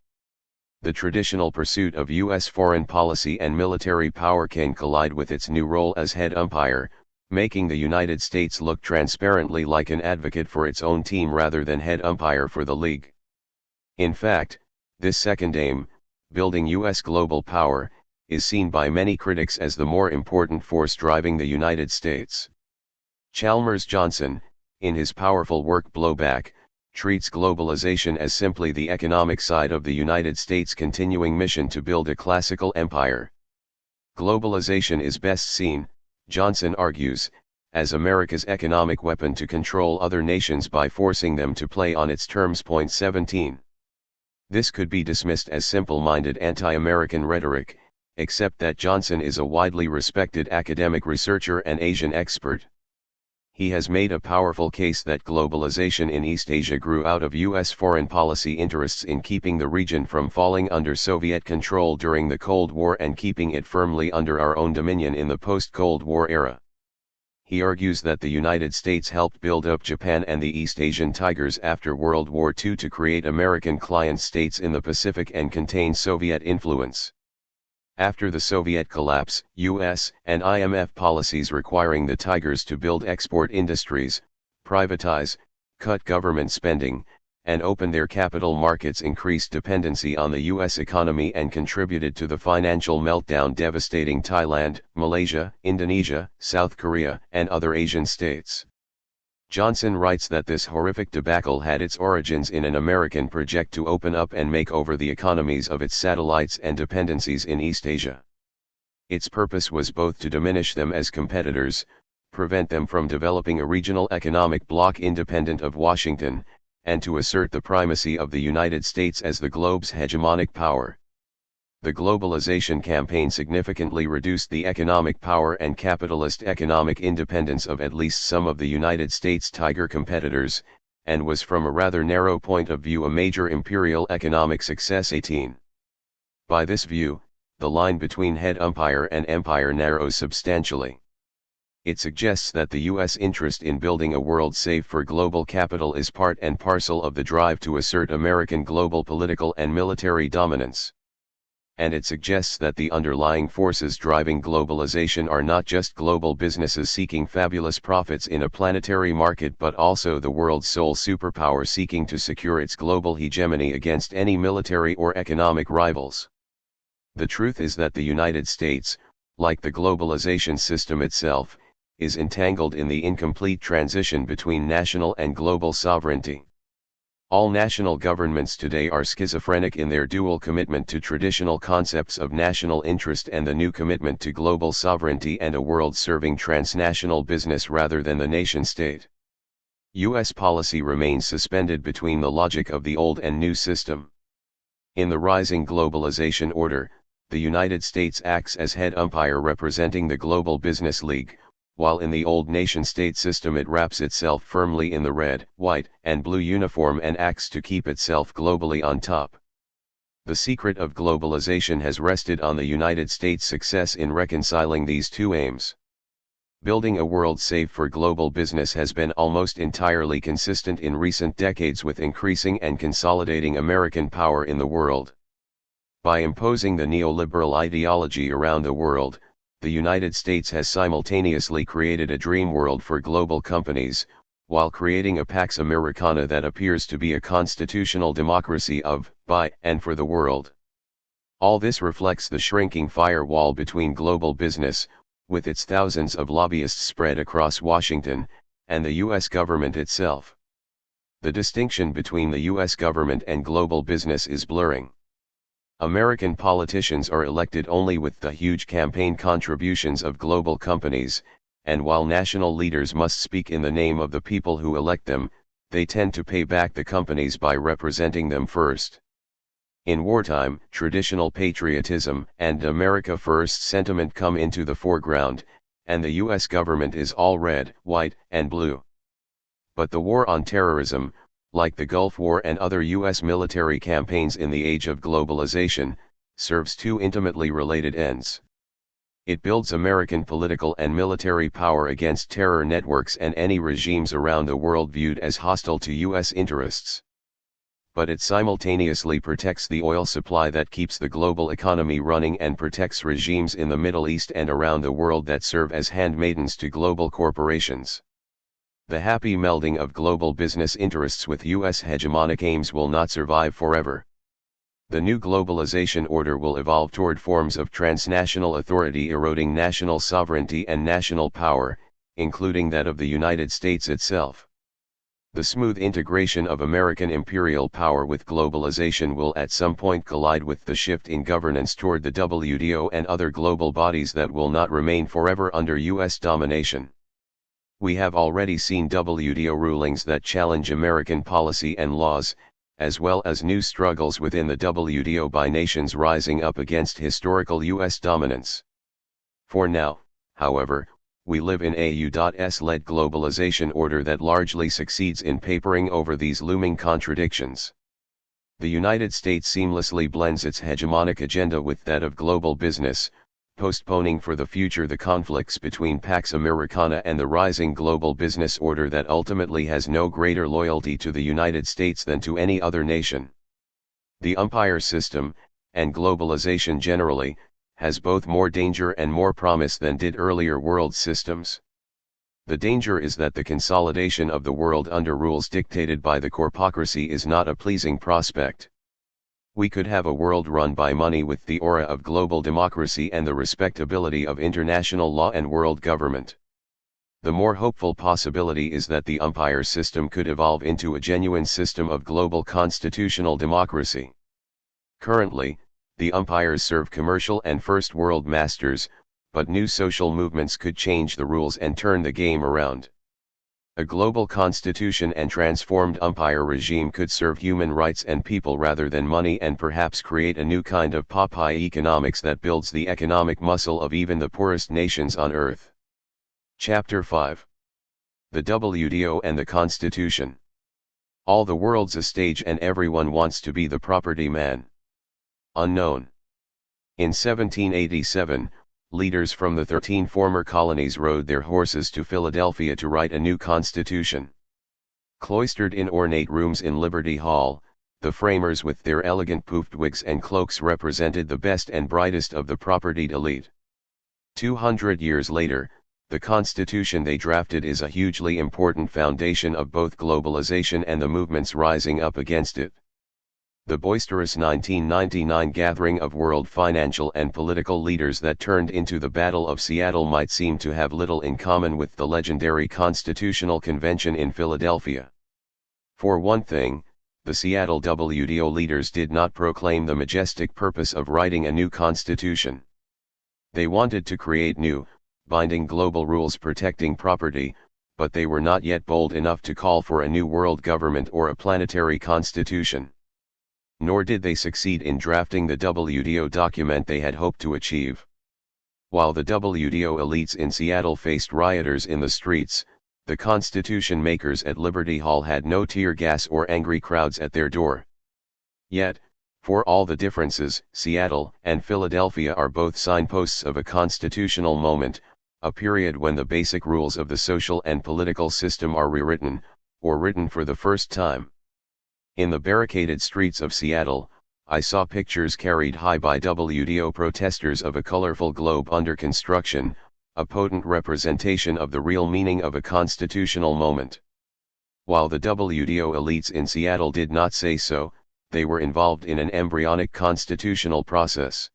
Speaker 1: The traditional pursuit of U.S. foreign policy and military power can collide with its new role as head umpire, making the United States look transparently like an advocate for its own team rather than head umpire for the league. In fact, this second aim, building U.S. global power, is seen by many critics as the more important force driving the United States. Chalmers Johnson, in his powerful work Blowback, treats globalization as simply the economic side of the United States' continuing mission to build a classical empire. Globalization is best seen, Johnson argues, as America's economic weapon to control other nations by forcing them to play on its terms. 17. This could be dismissed as simple-minded anti-American rhetoric, except that Johnson is a widely respected academic researcher and Asian expert. He has made a powerful case that globalization in East Asia grew out of U.S. foreign policy interests in keeping the region from falling under Soviet control during the Cold War and keeping it firmly under our own dominion in the post-Cold War era. He argues that the United States helped build up Japan and the East Asian Tigers after World War II to create American client states in the Pacific and contain Soviet influence. After the Soviet collapse, U.S. and IMF policies requiring the Tigers to build export industries, privatize, cut government spending, and open their capital markets increased dependency on the U.S. economy and contributed to the financial meltdown devastating Thailand, Malaysia, Indonesia, South Korea, and other Asian states. Johnson writes that this horrific debacle had its origins in an American project to open up and make over the economies of its satellites and dependencies in East Asia. Its purpose was both to diminish them as competitors, prevent them from developing a regional economic bloc independent of Washington, and to assert the primacy of the United States as the globe's hegemonic power. The globalization campaign significantly reduced the economic power and capitalist economic independence of at least some of the United States' tiger competitors, and was from a rather narrow point of view a major imperial economic success. 18. By this view, the line between head umpire and empire narrows substantially. It suggests that the U.S. interest in building a world safe for global capital is part and parcel of the drive to assert American global political and military dominance. And it suggests that the underlying forces driving globalization are not just global businesses seeking fabulous profits in a planetary market but also the world's sole superpower seeking to secure its global hegemony against any military or economic rivals. The truth is that the United States, like the globalization system itself, is entangled in the incomplete transition between national and global sovereignty. All national governments today are schizophrenic in their dual commitment to traditional concepts of national interest and the new commitment to global sovereignty and a world serving transnational business rather than the nation-state. U.S. policy remains suspended between the logic of the old and new system. In the rising globalization order, the United States acts as head umpire representing the global business league, while in the old nation-state system it wraps itself firmly in the red, white, and blue uniform and acts to keep itself globally on top. The secret of globalization has rested on the United States' success in reconciling these two aims. Building a world safe for global business has been almost entirely consistent in recent decades with increasing and consolidating American power in the world. By imposing the neoliberal ideology around the world, the United States has simultaneously created a dream world for global companies, while creating a Pax Americana that appears to be a constitutional democracy of, by, and for the world. All this reflects the shrinking firewall between global business, with its thousands of lobbyists spread across Washington, and the U.S. government itself. The distinction between the U.S. government and global business is blurring. American politicians are elected only with the huge campaign contributions of global companies, and while national leaders must speak in the name of the people who elect them, they tend to pay back the companies by representing them first. In wartime, traditional patriotism and America First sentiment come into the foreground, and the U.S. government is all red, white, and blue. But the war on terrorism, like the Gulf War and other U.S. military campaigns in the age of globalization, serves two intimately related ends. It builds American political and military power against terror networks and any regimes around the world viewed as hostile to U.S. interests. But it simultaneously protects the oil supply that keeps the global economy running and protects regimes in the Middle East and around the world that serve as handmaidens to global corporations. The happy melding of global business interests with U.S. hegemonic aims will not survive forever. The new globalization order will evolve toward forms of transnational authority eroding national sovereignty and national power, including that of the United States itself. The smooth integration of American imperial power with globalization will at some point collide with the shift in governance toward the WTO and other global bodies that will not remain forever under U.S. domination. We have already seen WTO rulings that challenge American policy and laws, as well as new struggles within the WTO by nations rising up against historical U.S. dominance. For now, however, we live in a U.S.-led globalization order that largely succeeds in papering over these looming contradictions. The United States seamlessly blends its hegemonic agenda with that of global business, postponing for the future the conflicts between Pax Americana and the rising global business order that ultimately has no greater loyalty to the United States than to any other nation. The umpire system, and globalization generally, has both more danger and more promise than did earlier world systems. The danger is that the consolidation of the world under rules dictated by the corpocracy is not a pleasing prospect. We could have a world run by money with the aura of global democracy and the respectability of international law and world government. The more hopeful possibility is that the umpire system could evolve into a genuine system of global constitutional democracy. Currently, the umpires serve commercial and first world masters, but new social movements could change the rules and turn the game around. A global constitution and transformed umpire regime could serve human rights and people rather than money, and perhaps create a new kind of Popeye economics that builds the economic muscle of even the poorest nations on earth. Chapter 5. The WTO and the Constitution. All the world's a stage and everyone wants to be the property man. Unknown. In 1787, leaders from the 13 former colonies rode their horses to Philadelphia to write a new constitution. Cloistered in ornate rooms in Liberty Hall, the framers with their elegant poofed wigs and cloaks represented the best and brightest of the propertied elite. 200 years later, the constitution they drafted is a hugely important foundation of both globalization and the movements rising up against it. The boisterous 1999 gathering of world financial and political leaders that turned into the Battle of Seattle might seem to have little in common with the legendary Constitutional Convention in Philadelphia. For one thing, the Seattle WTO leaders did not proclaim the majestic purpose of writing a new constitution. They wanted to create new, binding global rules protecting property, but they were not yet bold enough to call for a new world government or a planetary constitution. Nor did they succeed in drafting the WTO document they had hoped to achieve. While the WTO elites in Seattle faced rioters in the streets, the constitution makers at Liberty Hall had no tear gas or angry crowds at their door. Yet, for all the differences, Seattle and Philadelphia are both signposts of a constitutional moment, a period when the basic rules of the social and political system are rewritten, or written for the first time. In the barricaded streets of Seattle, I saw pictures carried high by WTO protesters of a colorful globe under construction, a potent representation of the real meaning of a constitutional moment. While the WTO elites in Seattle did not say so, they were involved in an embryonic constitutional process.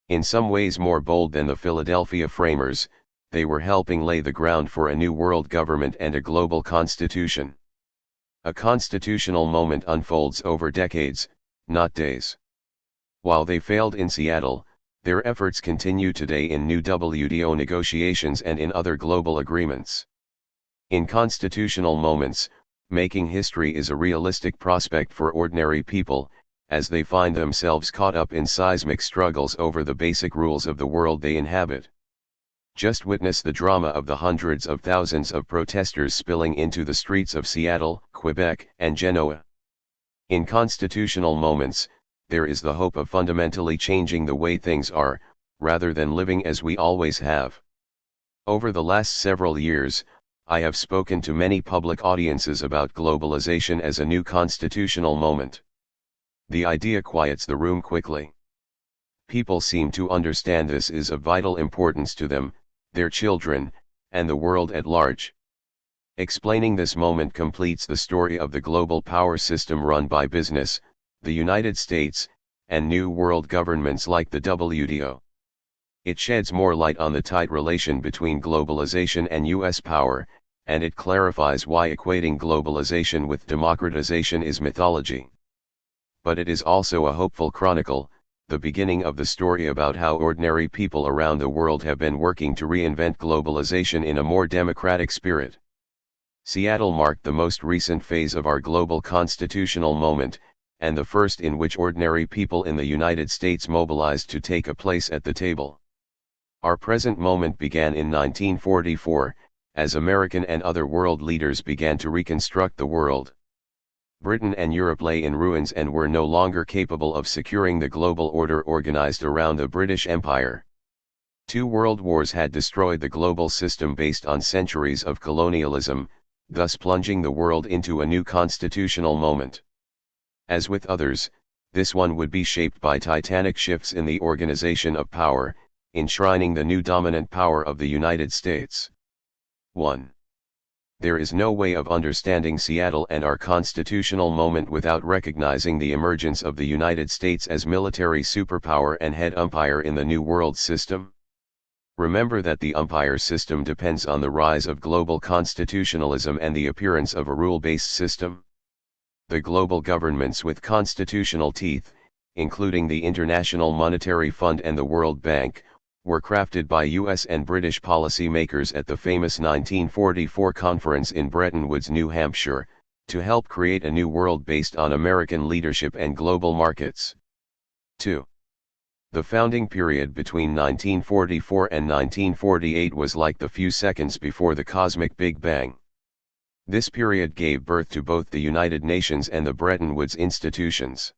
Speaker 1: In some ways more bold than the Philadelphia framers, they were helping lay the ground for a new world government and a global constitution. A constitutional moment unfolds over decades, not days. While they failed in Seattle, their efforts continue today in new WTO negotiations and in other global agreements. In constitutional moments, making history is a realistic prospect for ordinary people, as they find themselves caught up in seismic struggles over the basic rules of the world they inhabit. Just witness the drama of the hundreds of thousands of protesters spilling into the streets of Seattle, Quebec, and Genoa. In constitutional moments, there is the hope of fundamentally changing the way things are, rather than living as we always have. Over the last several years, I have spoken to many public audiences about globalization as a new constitutional moment. The idea quiets the room quickly. People seem to understand this is of vital importance to them, their children, and the world at large. Explaining this moment completes the story of the global power system run by business, the United States, and new world governments like the WTO. It sheds more light on the tight relation between globalization and U.S. power, and it clarifies why equating globalization with democratization is mythology. But it is also a hopeful chronicle, the beginning of the story about how ordinary people around the world have been working to reinvent globalization in a more democratic spirit. Seattle marked the most recent phase of our global constitutional moment, and the first in which ordinary people in the United States mobilized to take a place at the table. Our present moment began in 1944, as American and other world leaders began to reconstruct the world. Britain and Europe lay in ruins and were no longer capable of securing the global order organized around the British Empire. 2 world wars had destroyed the global system based on centuries of colonialism, thus plunging the world into a new constitutional moment. As with others, this one would be shaped by titanic shifts in the organization of power, enshrining the new dominant power of the United States. 1. There is no way of understanding Seattle and our constitutional moment without recognizing the emergence of the United States as military superpower and head umpire in the New World System. Remember that the umpire system depends on the rise of global constitutionalism and the appearance of a rule-based system. The global governments with constitutional teeth, including the International Monetary Fund and the World Bank, were crafted by U.S. and British policymakers at the famous 1944 conference in Bretton Woods, New Hampshire, to help create a new world based on American leadership and global markets. 2. The founding period between 1944 and 1948 was like the few seconds before the cosmic Big Bang. This period gave birth to both the United Nations and the Bretton Woods institutions.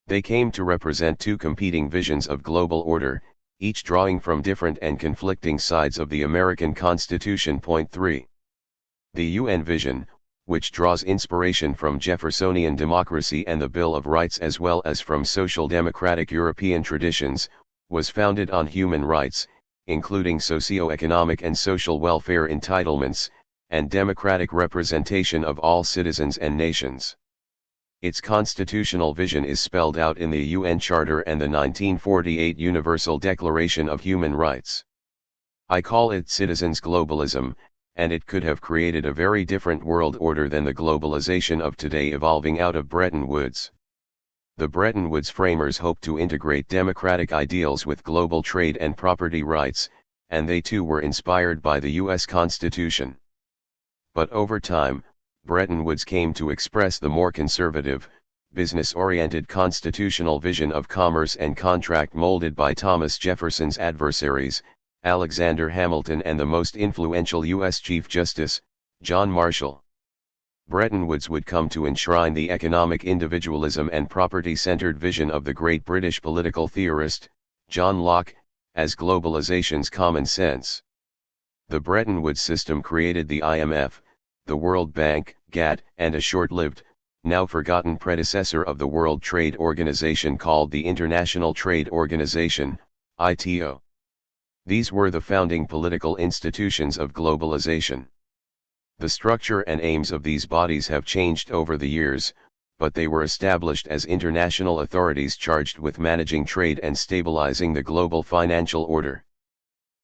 Speaker 1: They came to represent 2 competing visions of global order, each drawing from different and conflicting sides of the American Constitution. 3. The UN vision, which draws inspiration from Jeffersonian democracy and the Bill of Rights as well as from social democratic European traditions, was founded on human rights, including socio-economic and social welfare entitlements, and democratic representation of all citizens and nations. Its constitutional vision is spelled out in the UN Charter and the 1948 Universal Declaration of Human Rights. I call it citizens' globalism, and it could have created a very different world order than the globalization of today evolving out of Bretton Woods. The Bretton Woods framers hoped to integrate democratic ideals with global trade and property rights, and they too were inspired by the U.S. Constitution. But over time, Bretton Woods came to express the more conservative, business-oriented constitutional vision of commerce and contract molded by Thomas Jefferson's adversaries, Alexander Hamilton, and the most influential U.S. Chief Justice, John Marshall. Bretton Woods would come to enshrine the economic individualism and property-centered vision of the great British political theorist, John Locke, as globalization's common sense. The Bretton Woods system created the IMF, the World Bank, GATT, and a short-lived, now forgotten predecessor of the World Trade Organization called the International Trade Organization, ITO. These were the founding political institutions of globalization. The structure and aims of these bodies have changed over the years, but they were established as international authorities charged with managing trade and stabilizing the global financial order.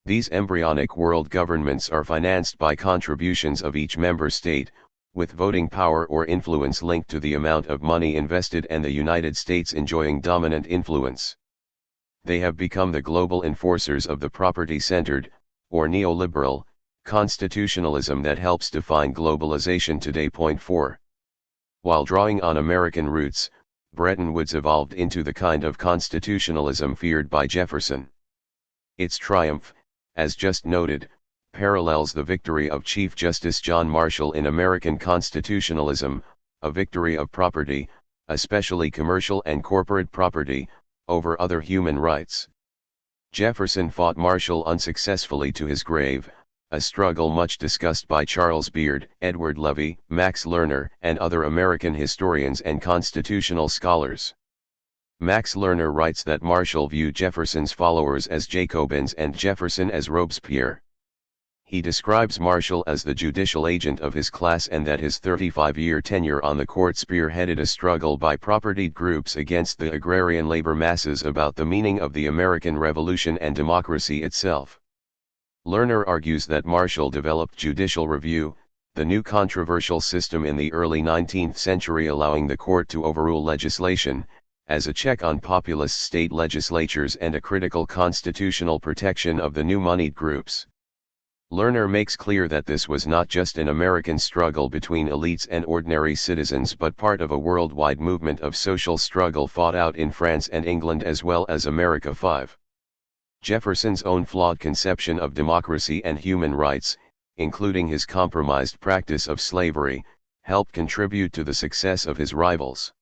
Speaker 1: These embryonic world governments are financed by contributions of each member state, with voting power or influence linked to the amount of money invested and the United States enjoying dominant influence. They have become the global enforcers of the property-centered, or neoliberal, constitutionalism that helps define globalization today. 4. While drawing on American roots, Bretton Woods evolved into the kind of constitutionalism feared by Jefferson. Its triumph, as just noted, parallels the victory of Chief Justice John Marshall in American constitutionalism, a victory of property, especially commercial and corporate property, over other human rights. Jefferson fought Marshall unsuccessfully to his grave, a struggle much discussed by Charles Beard, Edward Levy, Max Lerner, and other American historians and constitutional scholars. Max Lerner writes that Marshall viewed Jefferson's followers as Jacobins and Jefferson as Robespierre. He describes Marshall as the judicial agent of his class and that his 35-year tenure on the court spearheaded a struggle by propertied groups against the agrarian labor masses about the meaning of the American Revolution and democracy itself. Lerner argues that Marshall developed judicial review, the new controversial system in the early 19th century allowing the court to overrule legislation, as a check on populist state legislatures and a critical constitutional protection of the new moneyed groups. Lerner makes clear that this was not just an American struggle between elites and ordinary citizens but part of a worldwide movement of social struggle fought out in France and England as well as America. 5. Jefferson's own flawed conception of democracy and human rights, including his compromised practice of slavery, helped contribute to the success of his rivals.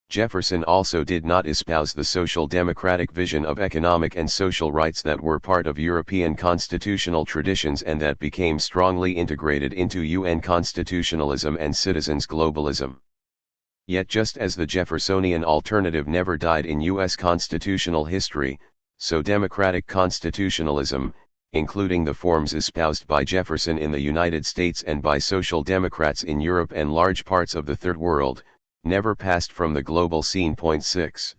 Speaker 1: Jefferson also did not espouse the social democratic vision of economic and social rights that were part of European constitutional traditions and that became strongly integrated into UN constitutionalism and citizens' globalism. Yet just as the Jeffersonian alternative never died in U.S. constitutional history, so democratic constitutionalism, including the forms espoused by Jefferson in the United States and by social democrats in Europe and large parts of the Third World, never passed from the global scene. 6.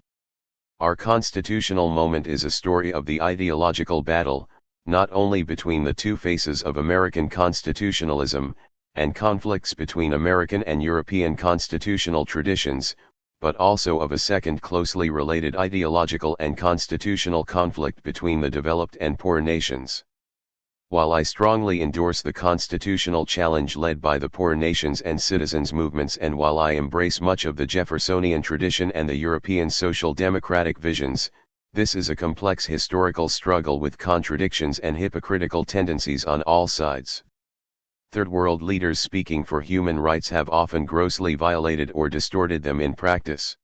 Speaker 1: Our constitutional moment is a story of the ideological battle, not only between the two faces of American constitutionalism, and conflicts between American and European constitutional traditions, but also of a second closely related ideological and constitutional conflict between the developed and poor nations. While I strongly endorse the constitutional challenge led by the poor nations and citizens movements, and while I embrace much of the Jeffersonian tradition and the European social democratic visions, this is a complex historical struggle with contradictions and hypocritical tendencies on all sides. Third world leaders speaking for human rights have often grossly violated or distorted them in practice.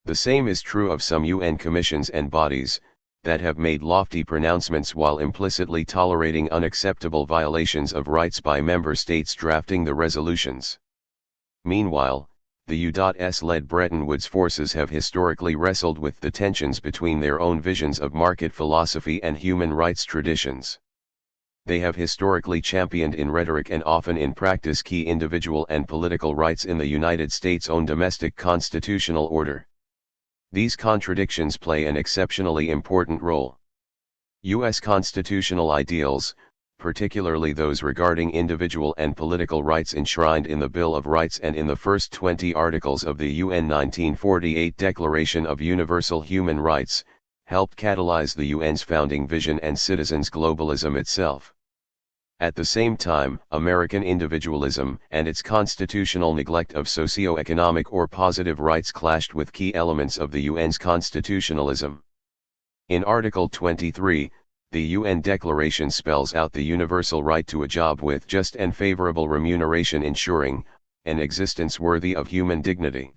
Speaker 1: The same is true of some UN commissions and bodies, that have made lofty pronouncements while implicitly tolerating unacceptable violations of rights by member states drafting the resolutions. Meanwhile, the U.S.-led Bretton Woods forces have historically wrestled with the tensions between their own visions of market philosophy and human rights traditions. They have historically championed in rhetoric and often in practice key individual and political rights in the United States' own domestic constitutional order. These contradictions play an exceptionally important role. U.S. constitutional ideals, particularly those regarding individual and political rights enshrined in the Bill of Rights and in the first 20 articles of the UN 1948 Declaration of Universal Human Rights, helped catalyze the UN's founding vision and citizens' globalism itself. At the same time, American individualism and its constitutional neglect of socio-economic or positive rights clashed with key elements of the UN's constitutionalism. In Article 23, the UN Declaration spells out the universal right to a job with just and favorable remuneration, ensuring an existence worthy of human dignity.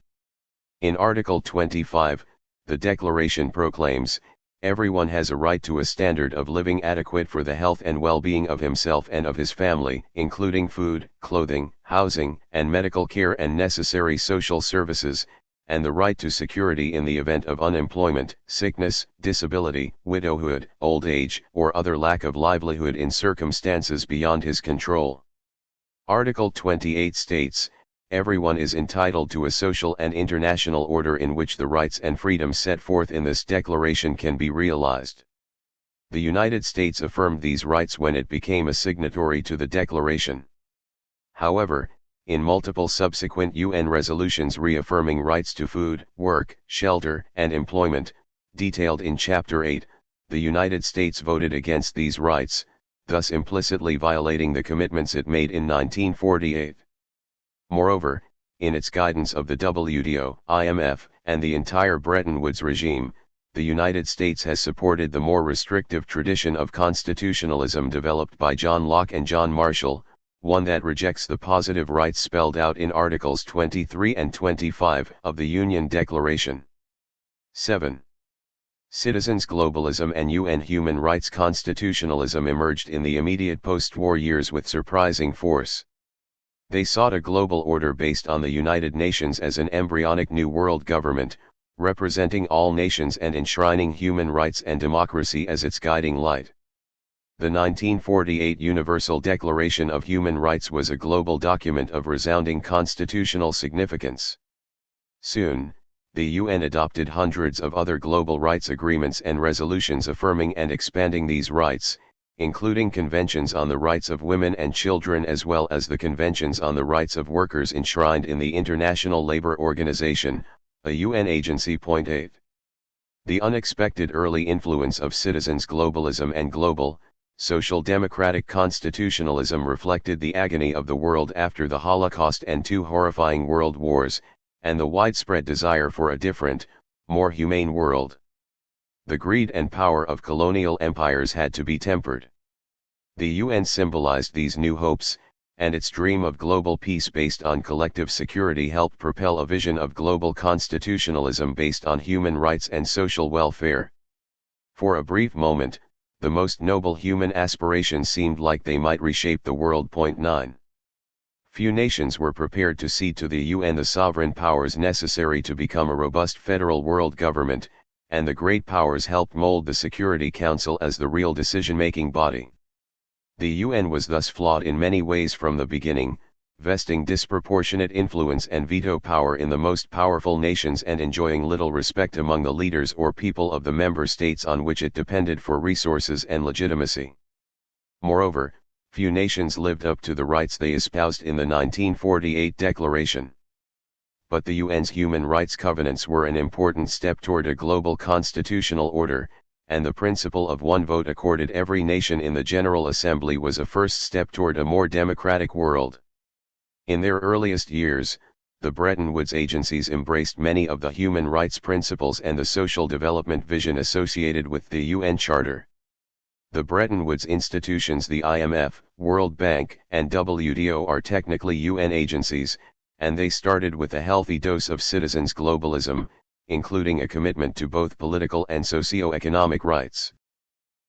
Speaker 1: In Article 25, the Declaration proclaims, everyone has a right to a standard of living adequate for the health and well-being of himself and of his family, including food, clothing, housing, and medical care and necessary social services, and the right to security in the event of unemployment, sickness, disability, widowhood, old age, or other lack of livelihood in circumstances beyond his control. Article 28 states, everyone is entitled to a social and international order in which the rights and freedoms set forth in this declaration can be realized. The United States affirmed these rights when it became a signatory to the declaration. However, in multiple subsequent UN resolutions reaffirming rights to food, work, shelter, and employment, detailed in Chapter 8, the United States voted against these rights, thus implicitly violating the commitments it made in 1948. Moreover, in its guidance of the WTO, IMF, and the entire Bretton Woods regime, the United States has supported the more restrictive tradition of constitutionalism developed by John Locke and John Marshall, one that rejects the positive rights spelled out in Articles 23 and 25 of the Union Declaration. 7. Citizens' globalism and UN human rights constitutionalism emerged in the immediate post-war years with surprising force. They sought a global order based on the United Nations as an embryonic new world government, representing all nations and enshrining human rights and democracy as its guiding light. The 1948 Universal Declaration of Human Rights was a global document of resounding constitutional significance. Soon, the UN adopted hundreds of other global rights agreements and resolutions affirming and expanding these rights, including conventions on the rights of women and children as well as the conventions on the rights of workers enshrined in the International Labour Organization, a UN agency. 8. The unexpected early influence of citizens' globalism and global, social democratic constitutionalism reflected the agony of the world after the Holocaust and two horrifying world wars, and the widespread desire for a different, more humane world. The greed and power of colonial empires had to be tempered. The UN symbolized these new hopes, and its dream of global peace based on collective security helped propel a vision of global constitutionalism based on human rights and social welfare. For a brief moment, the most noble human aspirations seemed like they might reshape the world. 9. Few nations were prepared to cede to the UN the sovereign powers necessary to become a robust federal world government, and the great powers helped mold the Security Council as the real decision-making body. The UN was thus flawed in many ways from the beginning, vesting disproportionate influence and veto power in the most powerful nations and enjoying little respect among the leaders or people of the member states on which it depended for resources and legitimacy. Moreover, few nations lived up to the rights they espoused in the 1948 Declaration. But the UN's human rights covenants were an important step toward a global constitutional order, and the principle of one vote accorded every nation in the General Assembly was a first step toward a more democratic world. In their earliest years, the Bretton Woods agencies embraced many of the human rights principles and the social development vision associated with the UN Charter. The Bretton Woods institutions, the IMF, World Bank, and WTO, are technically UN agencies, and they started with a healthy dose of citizens' globalism, including a commitment to both political and socio-economic rights.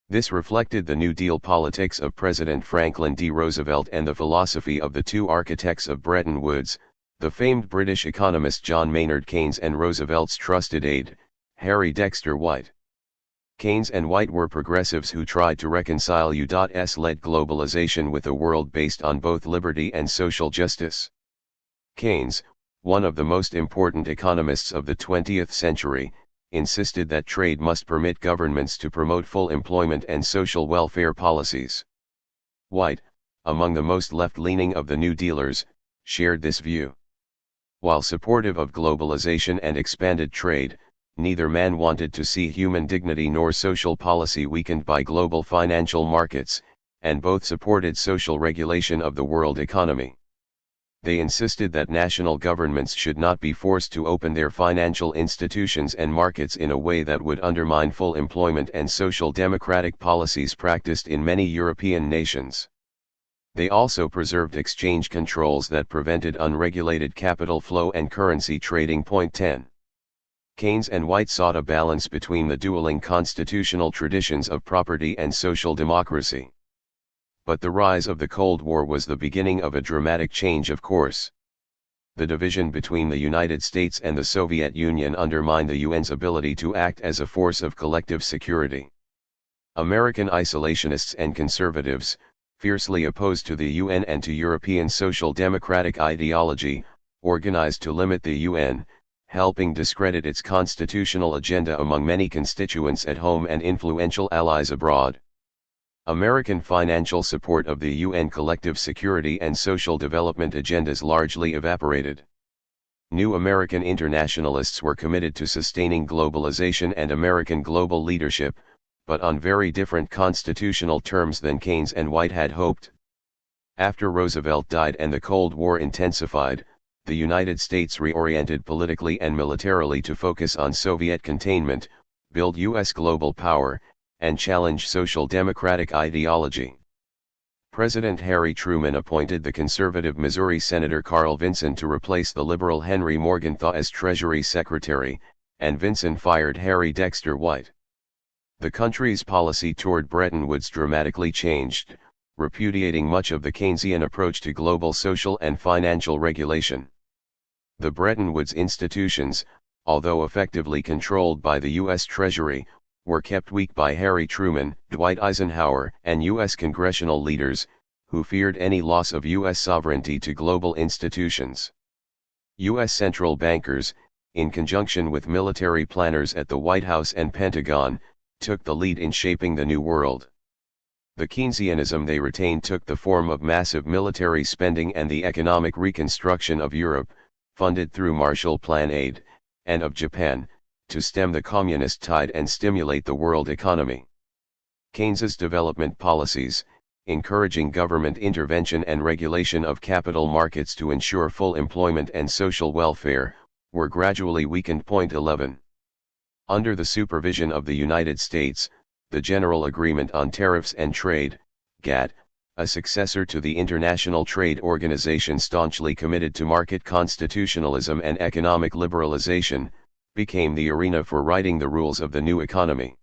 Speaker 1: This reflected the New Deal politics of President Franklin D. Roosevelt and the philosophy of the two architects of Bretton Woods, the famed British economist John Maynard Keynes and Roosevelt's trusted aide, Harry Dexter White. Keynes and White were progressives who tried to reconcile U.S.-led globalization with a world based on both liberty and social justice. Keynes, one of the most important economists of the 20th century, insisted that trade must permit governments to promote full employment and social welfare policies. White, among the most left-leaning of the New Dealers, shared this view. While supportive of globalization and expanded trade, neither man wanted to see human dignity nor social policy weakened by global financial markets, and both supported social regulation of the world economy. They insisted that national governments should not be forced to open their financial institutions and markets in a way that would undermine full employment and social democratic policies practiced in many European nations. They also preserved exchange controls that prevented unregulated capital flow and currency trading. 10. Keynes and White sought a balance between the dueling constitutional traditions of property and social democracy. But the rise of the Cold War was the beginning of a dramatic change of course. The division between the United States and the Soviet Union undermined the UN's ability to act as a force of collective security. American isolationists and conservatives, fiercely opposed to the UN and to European social democratic ideology, organized to limit the UN, helping discredit its constitutional agenda among many constituents at home and influential allies abroad. American financial support of the UN collective security and social development agendas largely evaporated. New American internationalists were committed to sustaining globalization and American global leadership, but on very different constitutional terms than Keynes and White had hoped. After Roosevelt died and the Cold War intensified, the United States reoriented politically and militarily to focus on Soviet containment, build U.S. global power, and challenge social democratic ideology. President Harry Truman appointed the conservative Missouri Senator Carl Vinson to replace the liberal Henry Morgenthau as Treasury Secretary, and Vinson fired Harry Dexter White. The country's policy toward Bretton Woods dramatically changed, repudiating much of the Keynesian approach to global social and financial regulation. The Bretton Woods institutions, although effectively controlled by the U.S. Treasury, were kept weak by Harry Truman, Dwight Eisenhower, and U.S. congressional leaders, who feared any loss of U.S. sovereignty to global institutions. U.S. central bankers, in conjunction with military planners at the White House and Pentagon, took the lead in shaping the New World. The Keynesianism they retained took the form of massive military spending and the economic reconstruction of Europe, funded through Marshall Plan aid, and of Japan, to stem the communist tide and stimulate the world economy. Keynes's development policies, encouraging government intervention and regulation of capital markets to ensure full employment and social welfare, were gradually weakened. 11. Under the supervision of the United States, the General Agreement on Tariffs and Trade, GATT, a successor to the International Trade Organization staunchly committed to market constitutionalism and economic liberalization, became the arena for writing the rules of the new economy.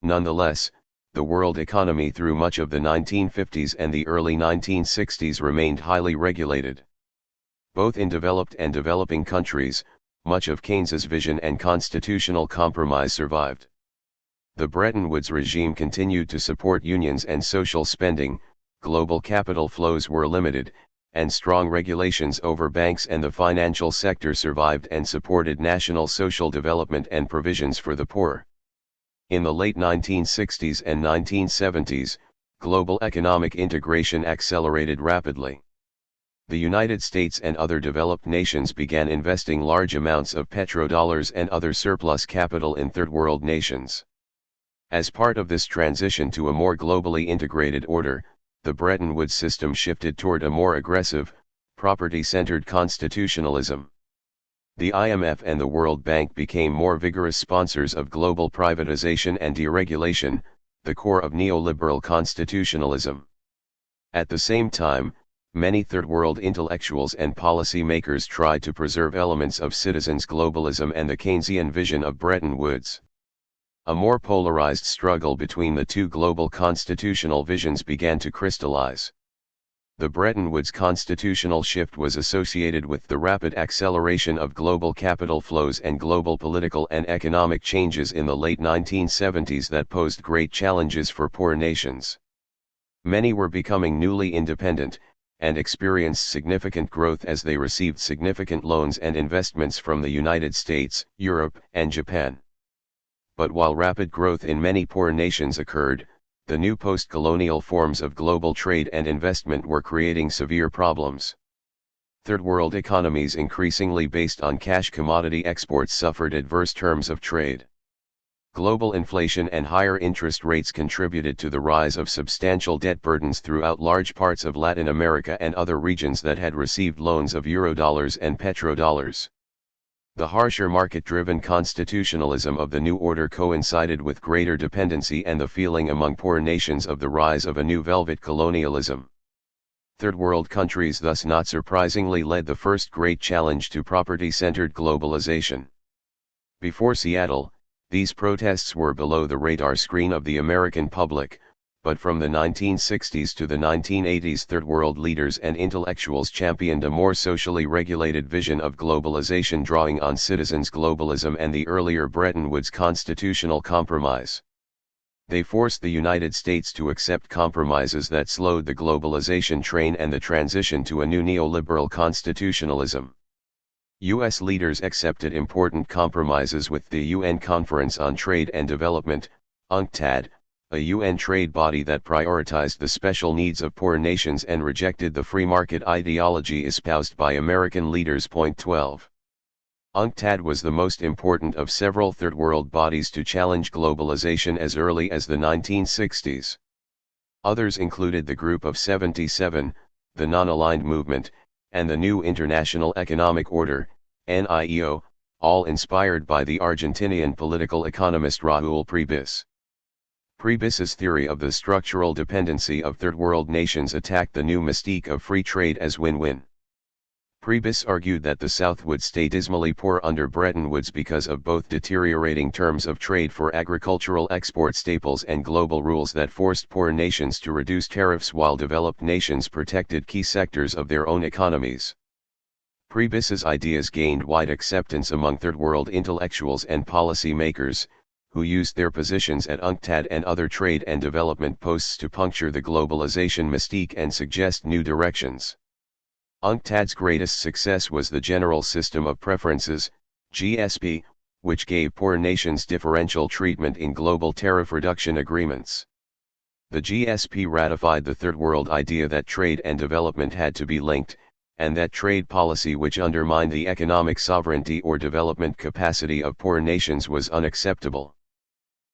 Speaker 1: Nonetheless, the world economy through much of the 1950s and the early 1960s remained highly regulated. Both in developed and developing countries, much of Keynes's vision and constitutional compromise survived. The Bretton Woods regime continued to support unions and social spending, global capital flows were limited, and strong regulations over banks and the financial sector survived and supported national social development and provisions for the poor. In the late 1960s and 1970s, global economic integration accelerated rapidly. The United States and other developed nations began investing large amounts of petrodollars and other surplus capital in third world nations. As part of this transition to a more globally integrated order, the Bretton Woods system shifted toward a more aggressive, property-centered constitutionalism. The IMF and the World Bank became more vigorous sponsors of global privatization and deregulation, the core of neoliberal constitutionalism. At the same time, many third world intellectuals and policy makers tried to preserve elements of citizens' globalism and the Keynesian vision of Bretton Woods. A more polarized struggle between the two global constitutional visions began to crystallize. The Bretton Woods constitutional shift was associated with the rapid acceleration of global capital flows and global political and economic changes in the late 1970s that posed great challenges for poor nations. Many were becoming newly independent, and experienced significant growth as they received significant loans and investments from the United States, Europe, and Japan. But while rapid growth in many poor nations occurred, the new post-colonial forms of global trade and investment were creating severe problems. Third world economies increasingly based on cash commodity exports suffered adverse terms of trade. Global inflation and higher interest rates contributed to the rise of substantial debt burdens throughout large parts of Latin America and other regions that had received loans of eurodollars and petrodollars. The harsher market-driven constitutionalism of the new order coincided with greater dependency and the feeling among poor nations of the rise of a new velvet colonialism. Third world countries thus not surprisingly led the first great challenge to property-centered globalization. Before Seattle, these protests were below the radar screen of the American public, but from the 1960s to the 1980s third world leaders and intellectuals championed a more socially regulated vision of globalization drawing on citizens' globalism and the earlier Bretton Woods constitutional compromise. They forced the United States to accept compromises that slowed the globalization train and the transition to a new neoliberal constitutionalism. U.S. leaders accepted important compromises with the UN Conference on Trade and Development, UNCTAD, a UN trade body that prioritized the special needs of poor nations and rejected the free market ideology espoused by American leaders. Point 12. UNCTAD was the most important of several third world bodies to challenge globalization as early as the 1960s. Others included the Group of 77, the Non-Aligned Movement, and the New International Economic Order, NIEO, all inspired by the Argentinian political economist Raúl Prebys. Prebys's theory of the structural dependency of third world nations attacked the new mystique of free trade as win-win. Prebys argued that the South would stay dismally poor under Bretton Woods because of both deteriorating terms of trade for agricultural export staples and global rules that forced poor nations to reduce tariffs while developed nations protected key sectors of their own economies. Prebys's ideas gained wide acceptance among third world intellectuals and policy makers, who used their positions at UNCTAD and other trade and development posts to puncture the globalization mystique and suggest new directions. UNCTAD's greatest success was the General System of Preferences, GSP, which gave poor nations differential treatment in global tariff reduction agreements. The GSP ratified the Third World idea that trade and development had to be linked, and that trade policy which undermined the economic sovereignty or development capacity of poor nations was unacceptable.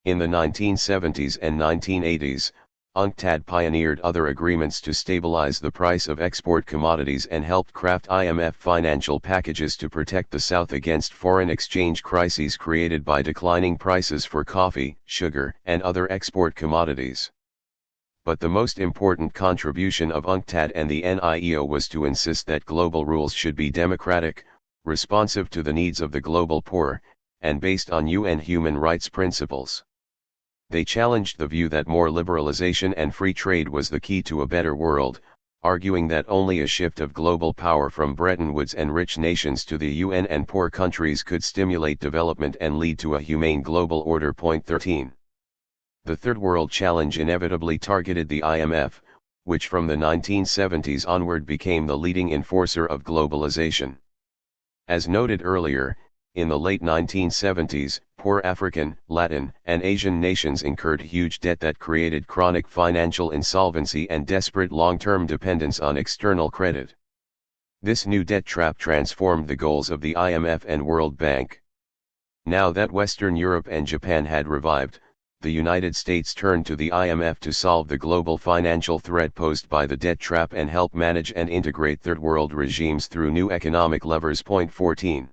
Speaker 1: In the 1970s and 1980s, UNCTAD pioneered other agreements to stabilize the price of export commodities and helped craft IMF financial packages to protect the South against foreign exchange crises created by declining prices for coffee, sugar, and other export commodities. But the most important contribution of UNCTAD and the NIEO was to insist that global rules should be democratic, responsive to the needs of the global poor, and based on UN human rights principles. They challenged the view that more liberalization and free trade was the key to a better world, arguing that only a shift of global power from Bretton Woods and rich nations to the UN and poor countries could stimulate development and lead to a humane global order. Point 13. The Third World Challenge inevitably targeted the IMF, which from the 1970s onward became the leading enforcer of globalization. As noted earlier, in the late 1970s, poor African, Latin, and Asian nations incurred huge debt that created chronic financial insolvency and desperate long-term dependence on external credit. This new debt trap transformed the goals of the IMF and World Bank. Now that Western Europe and Japan had revived, the United States turned to the IMF to solve the global financial threat posed by the debt trap and help manage and integrate third world regimes through new economic levers. Point 14.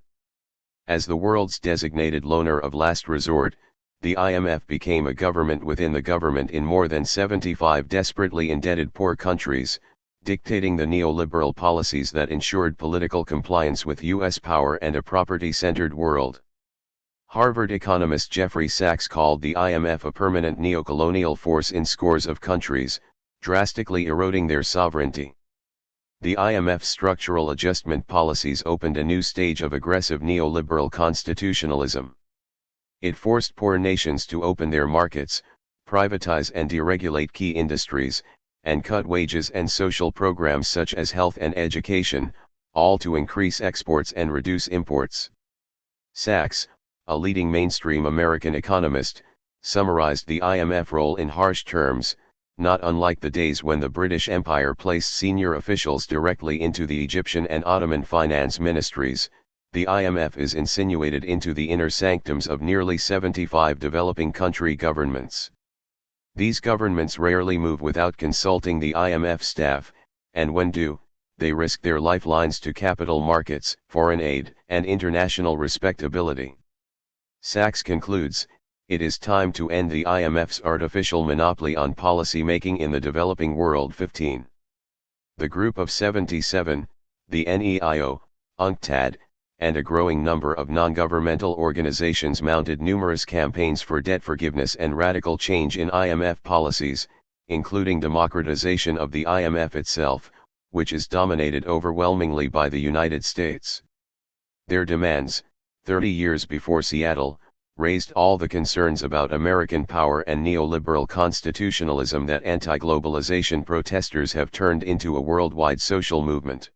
Speaker 1: As the world's designated loaner of last resort, the IMF became a government within the government in more than 75 desperately indebted poor countries, dictating the neoliberal policies that ensured political compliance with U.S. power and a property-centered world. Harvard economist Jeffrey Sachs called the IMF a permanent neocolonial force in scores of countries, drastically eroding their sovereignty. The IMF's structural adjustment policies opened a new stage of aggressive neoliberal constitutionalism. It forced poor nations to open their markets, privatize and deregulate key industries, and cut wages and social programs such as health and education, all to increase exports and reduce imports. Sachs, a leading mainstream American economist, summarized the IMF role in harsh terms: not unlike the days when the British Empire placed senior officials directly into the Egyptian and Ottoman finance ministries, the IMF is insinuated into the inner sanctums of nearly 75 developing country governments. These governments rarely move without consulting the IMF staff, and when do, they risk their lifelines to capital markets, foreign aid, and international respectability. Sachs concludes, it is time to end the IMF's artificial monopoly on policy making in the developing world. 15. The Group of 77, the NEIO, UNCTAD, and a growing number of non-governmental organizations mounted numerous campaigns for debt forgiveness and radical change in IMF policies, including democratization of the IMF itself, which is dominated overwhelmingly by the United States. Their demands, 30 years before Seattle, raised all the concerns about American power and neoliberal constitutionalism that anti-globalization protesters have turned into a worldwide social movement.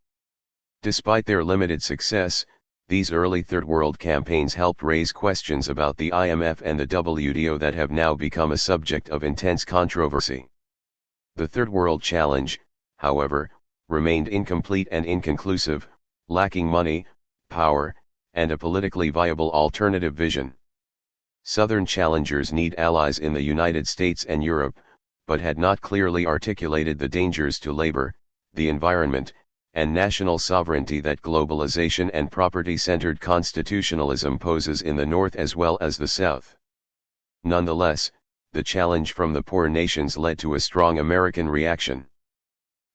Speaker 1: Despite their limited success, these early Third World campaigns helped raise questions about the IMF and the WTO that have now become a subject of intense controversy. The Third World Challenge, however, remained incomplete and inconclusive, lacking money, power, and a politically viable alternative vision. Southern challengers need allies in the United States and Europe, but had not clearly articulated the dangers to labor, the environment, and national sovereignty that globalization and property-centered constitutionalism poses in the North as well as the South. Nonetheless, the challenge from the poor nations led to a strong American reaction.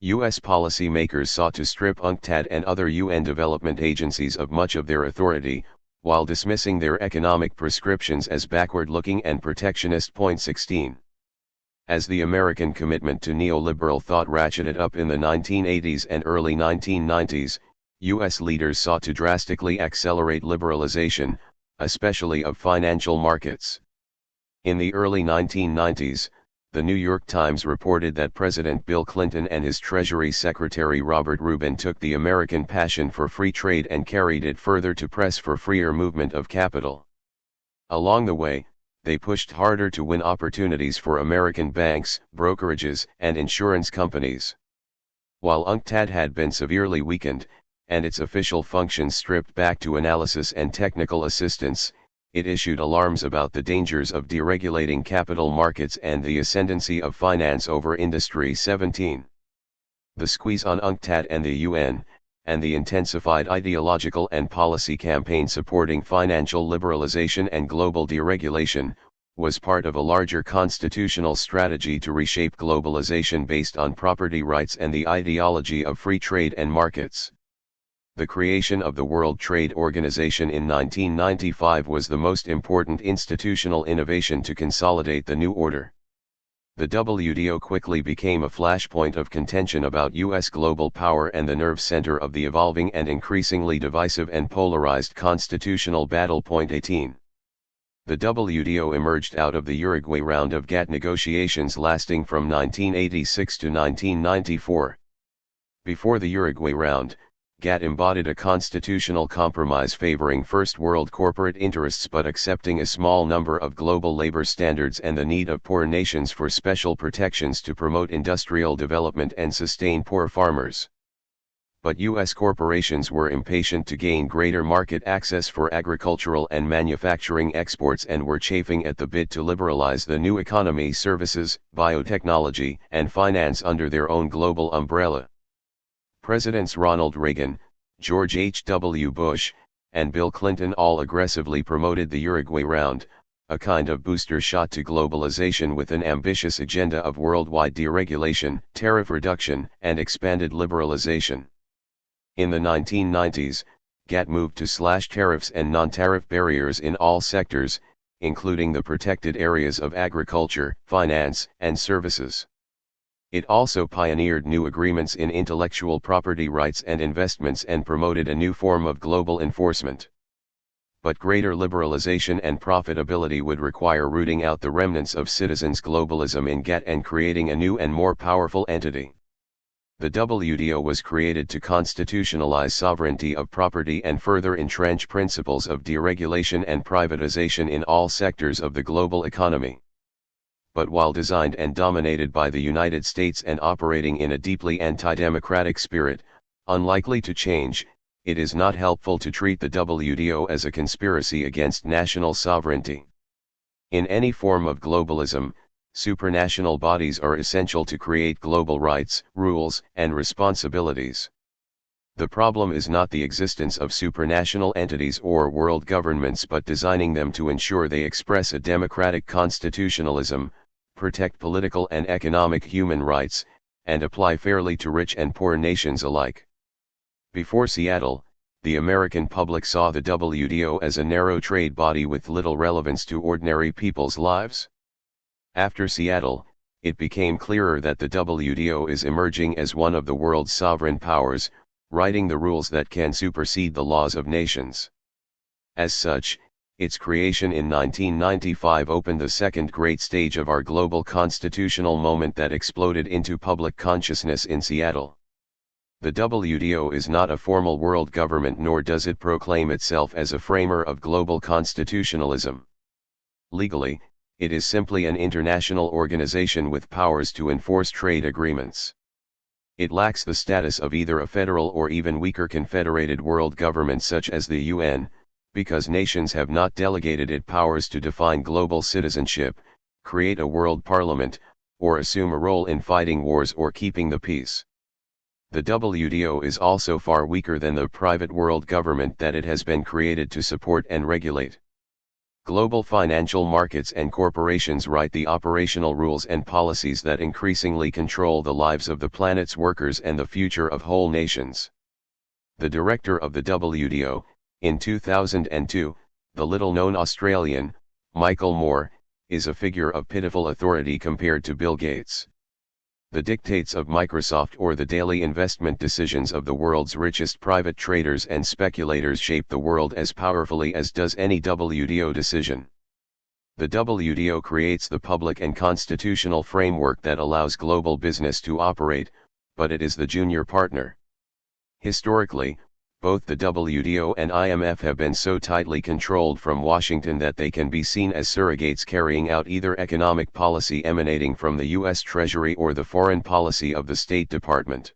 Speaker 1: U.S. policymakers sought to strip UNCTAD and other UN development agencies of much of their authority, while dismissing their economic prescriptions as backward-looking and protectionist. 16. As the American commitment to neoliberal thought ratcheted up in the 1980s and early 1990s, U.S. leaders sought to drastically accelerate liberalization, especially of financial markets. In the early 1990s, the New York Times reported that President Bill Clinton and his Treasury Secretary Robert Rubin took the American passion for free trade and carried it further to press for freer movement of capital. Along the way, they pushed harder to win opportunities for American banks, brokerages, and insurance companies. While UNCTAD had been severely weakened, and its official functions stripped back to analysis and technical assistance, it issued alarms about the dangers of deregulating capital markets and the ascendancy of finance over industry. 17. The squeeze on UNCTAD and the UN, and the intensified ideological and policy campaign supporting financial liberalization and global deregulation, was part of a larger constitutional strategy to reshape globalization based on property rights and the ideology of free trade and markets. The creation of the World Trade Organization in 1995 was the most important institutional innovation to consolidate the new order. The WTO quickly became a flashpoint of contention about U.S. global power and the nerve center of the evolving and increasingly divisive and polarized constitutional battle. 18. The WTO emerged out of the Uruguay round of GATT negotiations lasting from 1986 to 1994. Before the Uruguay round, GATT embodied a constitutional compromise favoring first world corporate interests but accepting a small number of global labor standards and the need of poor nations for special protections to promote industrial development and sustain poor farmers. But U.S. corporations were impatient to gain greater market access for agricultural and manufacturing exports and were chafing at the bit to liberalize the new economy, services, biotechnology, and finance under their own global umbrella. Presidents Ronald Reagan, George H.W. Bush, and Bill Clinton all aggressively promoted the Uruguay round, a kind of booster shot to globalization with an ambitious agenda of worldwide deregulation, tariff reduction, and expanded liberalization. In the 1990s, GATT moved to slash tariffs and non-tariff barriers in all sectors, including the protected areas of agriculture, finance, and services. It also pioneered new agreements in intellectual property rights and investments and promoted a new form of global enforcement. But greater liberalization and profitability would require rooting out the remnants of citizens' globalism in GATT and creating a new and more powerful entity. The WTO was created to constitutionalize sovereignty of property and further entrench principles of deregulation and privatization in all sectors of the global economy. But while designed and dominated by the United States and operating in a deeply anti-democratic spirit, unlikely to change, it is not helpful to treat the WTO as a conspiracy against national sovereignty. In any form of globalism, supranational bodies are essential to create global rights, rules, and responsibilities. The problem is not the existence of supranational entities or world governments but designing them to ensure they express a democratic constitutionalism, protect political and economic human rights, and apply fairly to rich and poor nations alike. Before Seattle, the American public saw the WTO as a narrow trade body with little relevance to ordinary people's lives. After Seattle, it became clearer that the WTO is emerging as one of the world's sovereign powers, writing the rules that can supersede the laws of nations. As such, its creation in 1995 opened the second great stage of our global constitutional moment that exploded into public consciousness in Seattle. The WTO is not a formal world government nor does it proclaim itself as a framer of global constitutionalism. Legally, it is simply an international organization with powers to enforce trade agreements. It lacks the status of either a federal or even weaker confederated world government such as the UN, because nations have not delegated it powers to define global citizenship, create a world parliament, or assume a role in fighting wars or keeping the peace. The WTO is also far weaker than the private world government that it has been created to support and regulate. Global financial markets and corporations write the operational rules and policies that increasingly control the lives of the planet's workers and the future of whole nations. The director of the WTO, in 2002, the little-known Australian, Michael Moore, is a figure of pitiful authority compared to Bill Gates. The dictates of Microsoft or the daily investment decisions of the world's richest private traders and speculators shape the world as powerfully as does any WTO decision. The WTO creates the public and constitutional framework that allows global business to operate, but it is the junior partner. Historically, both the WTO and IMF have been so tightly controlled from Washington that they can be seen as surrogates carrying out either economic policy emanating from the U.S. Treasury or the foreign policy of the State Department.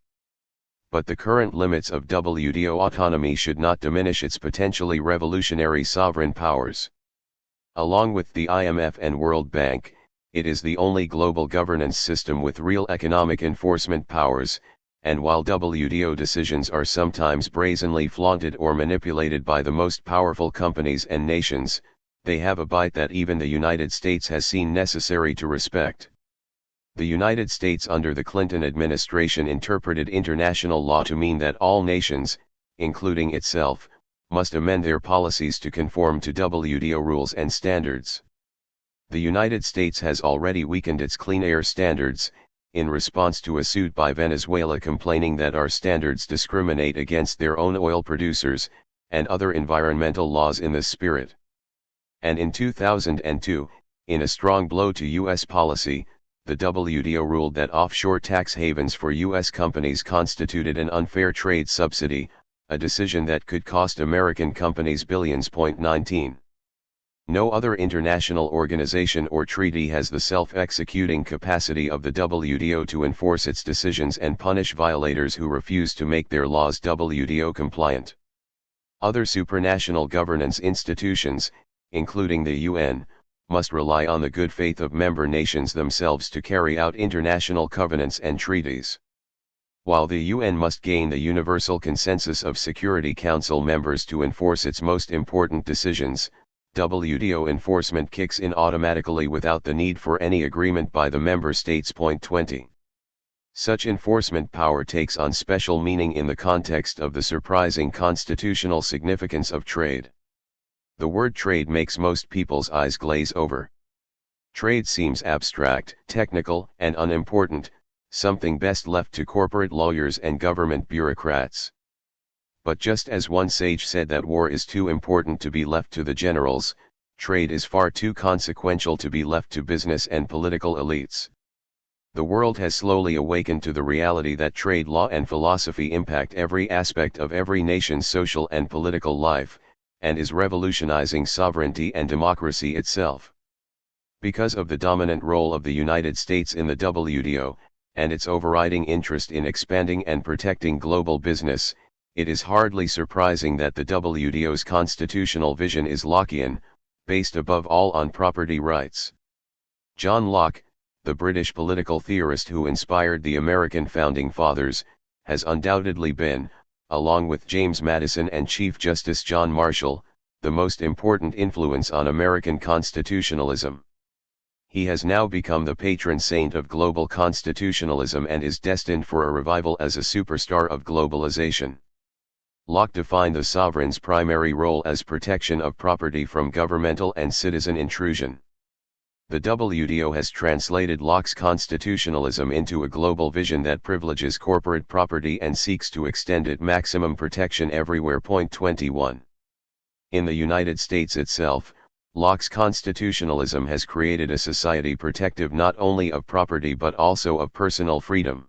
Speaker 1: But the current limits of WTO autonomy should not diminish its potentially revolutionary sovereign powers. Along with the IMF and World Bank, it is the only global governance system with real economic enforcement powers, and while WTO decisions are sometimes brazenly flaunted or manipulated by the most powerful companies and nations, they have a bite that even the United States has seen necessary to respect. The United States under the Clinton administration interpreted international law to mean that all nations, including itself, must amend their policies to conform to WTO rules and standards. The United States has already weakened its clean air standards, in response to a suit by Venezuela complaining that our standards discriminate against their own oil producers, and other environmental laws in this spirit. And in 2002, in a strong blow to U.S. policy, the WTO ruled that offshore tax havens for U.S. companies constituted an unfair trade subsidy, a decision that could cost American companies billions. 19. No other international organization or treaty has the self-executing capacity of the WTO to enforce its decisions and punish violators who refuse to make their laws WTO compliant. Other supranational governance institutions, including the UN, must rely on the good faith of member nations themselves to carry out international covenants and treaties. While the UN must gain the universal consensus of Security Council members to enforce its most important decisions, WTO enforcement kicks in automatically without the need for any agreement by the member states. 20. Such enforcement power takes on special meaning in the context of the surprising constitutional significance of trade. The word trade makes most people's eyes glaze over. Trade seems abstract, technical, and unimportant, something best left to corporate lawyers and government bureaucrats. But just as one sage said that war is too important to be left to the generals, trade is far too consequential to be left to business and political elites. The world has slowly awakened to the reality that trade law and philosophy impact every aspect of every nation's social and political life, and is revolutionizing sovereignty and democracy itself. Because of the dominant role of the United States in the WTO, and its overriding interest in expanding and protecting global business, it is hardly surprising that the WTO's constitutional vision is Lockean, based above all on property rights. John Locke, the British political theorist who inspired the American founding fathers, has undoubtedly been, along with James Madison and Chief Justice John Marshall, the most important influence on American constitutionalism. He has now become the patron saint of global constitutionalism and is destined for a revival as a superstar of globalization. Locke defined the sovereign's primary role as protection of property from governmental and citizen intrusion. The WTO has translated Locke's constitutionalism into a global vision that privileges corporate property and seeks to extend it maximum protection everywhere. 21. In the United States itself, Locke's constitutionalism has created a society protective not only of property but also of personal freedom.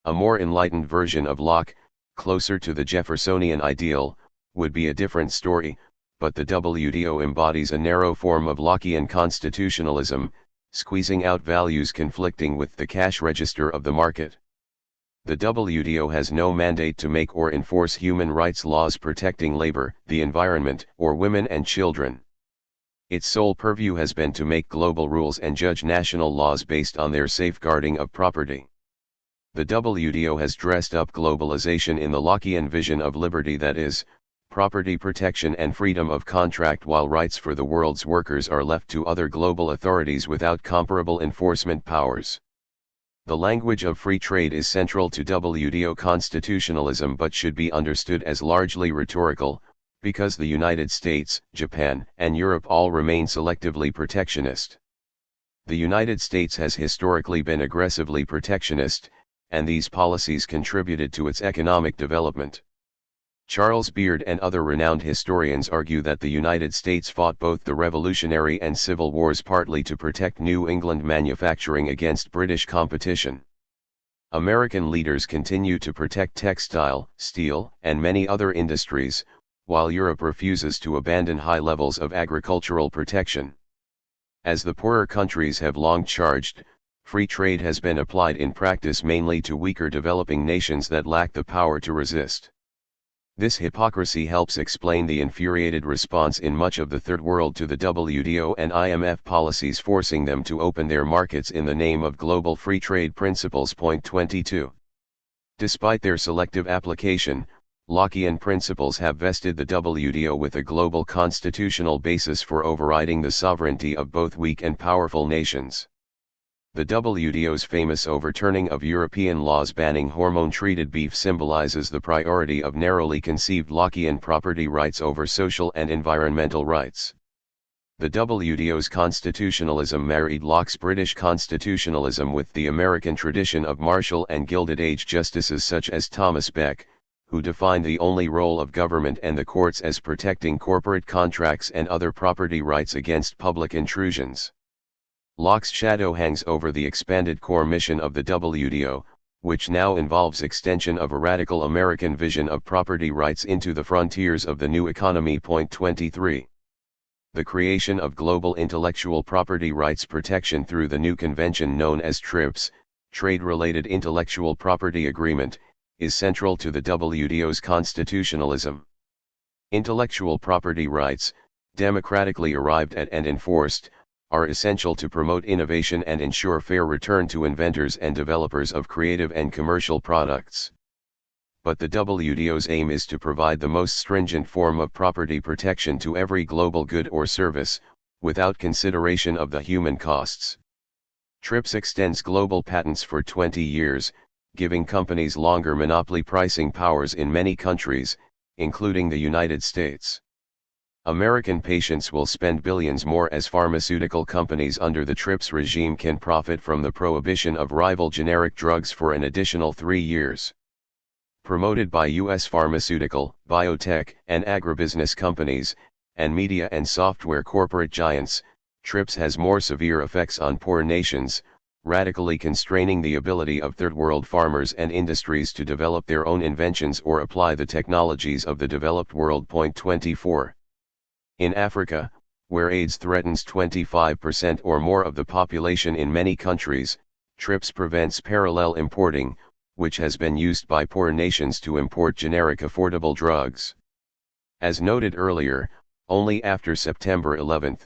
Speaker 1: A more enlightened version of Locke, closer to the Jeffersonian ideal, would be a different story, but the WTO embodies a narrow form of Lockean constitutionalism, squeezing out values conflicting with the cash register of the market. The WTO has no mandate to make or enforce human rights laws protecting labor, the environment, or women and children. Its sole purview has been to make global rules and judge national laws based on their safeguarding of property. The WTO has dressed up globalization in the Lockean vision of liberty, that is, property protection and freedom of contract, while rights for the world's workers are left to other global authorities without comparable enforcement powers. The language of free trade is central to WTO constitutionalism but should be understood as largely rhetorical, because the United States, Japan, and Europe all remain selectively protectionist. The United States has historically been aggressively protectionist, and these policies contributed to its economic development. Charles Beard and other renowned historians argue that the United States fought both the Revolutionary and Civil Wars partly to protect New England manufacturing against British competition. American leaders continue to protect textile, steel, and many other industries, while Europe refuses to abandon high levels of agricultural protection. As the poorer countries have long charged, free trade has been applied in practice mainly to weaker developing nations that lack the power to resist. This hypocrisy helps explain the infuriated response in much of the Third World to the WTO and IMF policies forcing them to open their markets in the name of global free trade principles. Point 22. Despite their selective application, Lockean principles have vested the WTO with a global constitutional basis for overriding the sovereignty of both weak and powerful nations. The WTO's famous overturning of European laws banning hormone-treated beef symbolizes the priority of narrowly conceived Lockean property rights over social and environmental rights. The WTO's constitutionalism married Locke's British constitutionalism with the American tradition of Marshall and Gilded Age justices such as Thomas Beck, who defined the only role of government and the courts as protecting corporate contracts and other property rights against public intrusions. Locke's shadow hangs over the expanded core mission of the WTO, which now involves extension of a radical American vision of property rights into the frontiers of the new economy. Point 23. The creation of global intellectual property rights protection through the new convention known as TRIPS, Trade-Related Intellectual Property Agreement, is central to the WTO's constitutionalism. Intellectual property rights, democratically arrived at and enforced, are essential to promote innovation and ensure fair return to inventors and developers of creative and commercial products. But the WTO's aim is to provide the most stringent form of property protection to every global good or service, without consideration of the human costs. TRIPS extends global patents for 20 years, giving companies longer monopoly pricing powers in many countries, including the United States. American patients will spend billions more as pharmaceutical companies under the TRIPS regime can profit from the prohibition of rival generic drugs for an additional 3 years. Promoted by U.S. pharmaceutical, biotech, and agribusiness companies, and media and software corporate giants, TRIPS has more severe effects on poor nations, radically constraining the ability of third world farmers and industries to develop their own inventions or apply the technologies of the developed world. Point 24. In Africa, where AIDS threatens 25% or more of the population in many countries, TRIPS prevents parallel importing, which has been used by poor nations to import generic affordable drugs. As noted earlier, only after September 11,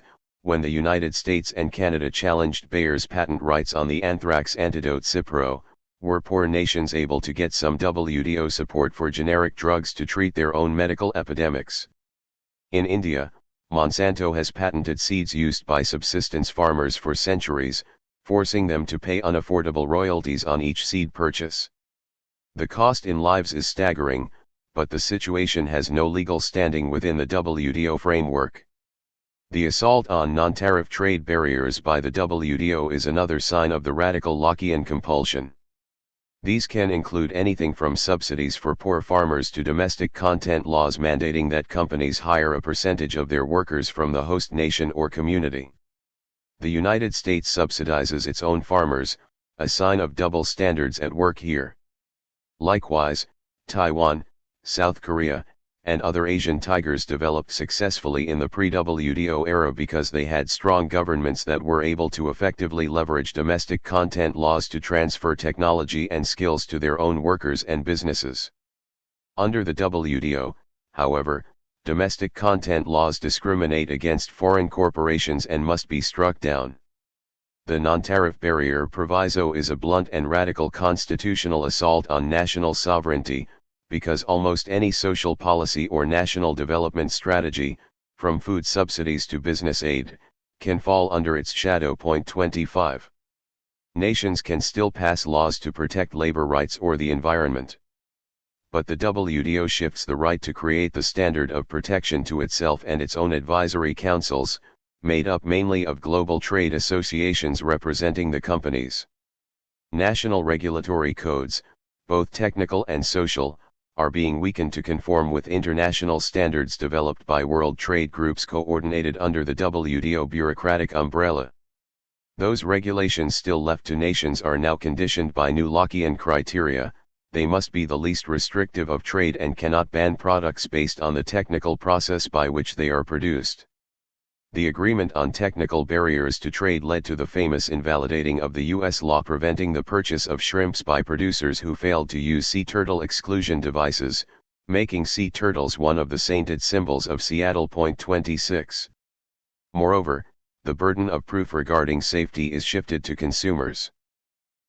Speaker 1: when the United States and Canada challenged Bayer's patent rights on the anthrax antidote Cipro, were poor nations able to get some WTO support for generic drugs to treat their own medical epidemics. In India, Monsanto has patented seeds used by subsistence farmers for centuries, forcing them to pay unaffordable royalties on each seed purchase. The cost in lives is staggering, but the situation has no legal standing within the WTO framework. The assault on non-tariff trade barriers by the WTO is another sign of the radical Lockean compulsion. These can include anything from subsidies for poor farmers to domestic content laws mandating that companies hire a percentage of their workers from the host nation or community. The United States subsidizes its own farmers, a sign of double standards at work here. Likewise, Taiwan, South Korea, and other Asian tigers developed successfully in the pre-WTO era because they had strong governments that were able to effectively leverage domestic content laws to transfer technology and skills to their own workers and businesses. Under the WTO, however, domestic content laws discriminate against foreign corporations and must be struck down. The non-tariff barrier proviso is a blunt and radical constitutional assault on national sovereignty, because almost any social policy or national development strategy, from food subsidies to business aid, can fall under its shadow. Point 25. Nations can still pass laws to protect labor rights or the environment. But the WTO shifts the right to create the standard of protection to itself and its own advisory councils, made up mainly of global trade associations representing the companies. National regulatory codes, both technical and social, are being weakened to conform with international standards developed by world trade groups coordinated under the WTO bureaucratic umbrella. Those regulations still left to nations are now conditioned by new Lockean criteria. They must be the least restrictive of trade and cannot ban products based on the technical process by which they are produced. The agreement on technical barriers to trade led to the famous invalidating of the U.S. law preventing the purchase of shrimps by producers who failed to use sea turtle exclusion devices, making sea turtles one of the sainted symbols of Seattle. 26. Moreover, the burden of proof regarding safety is shifted to consumers.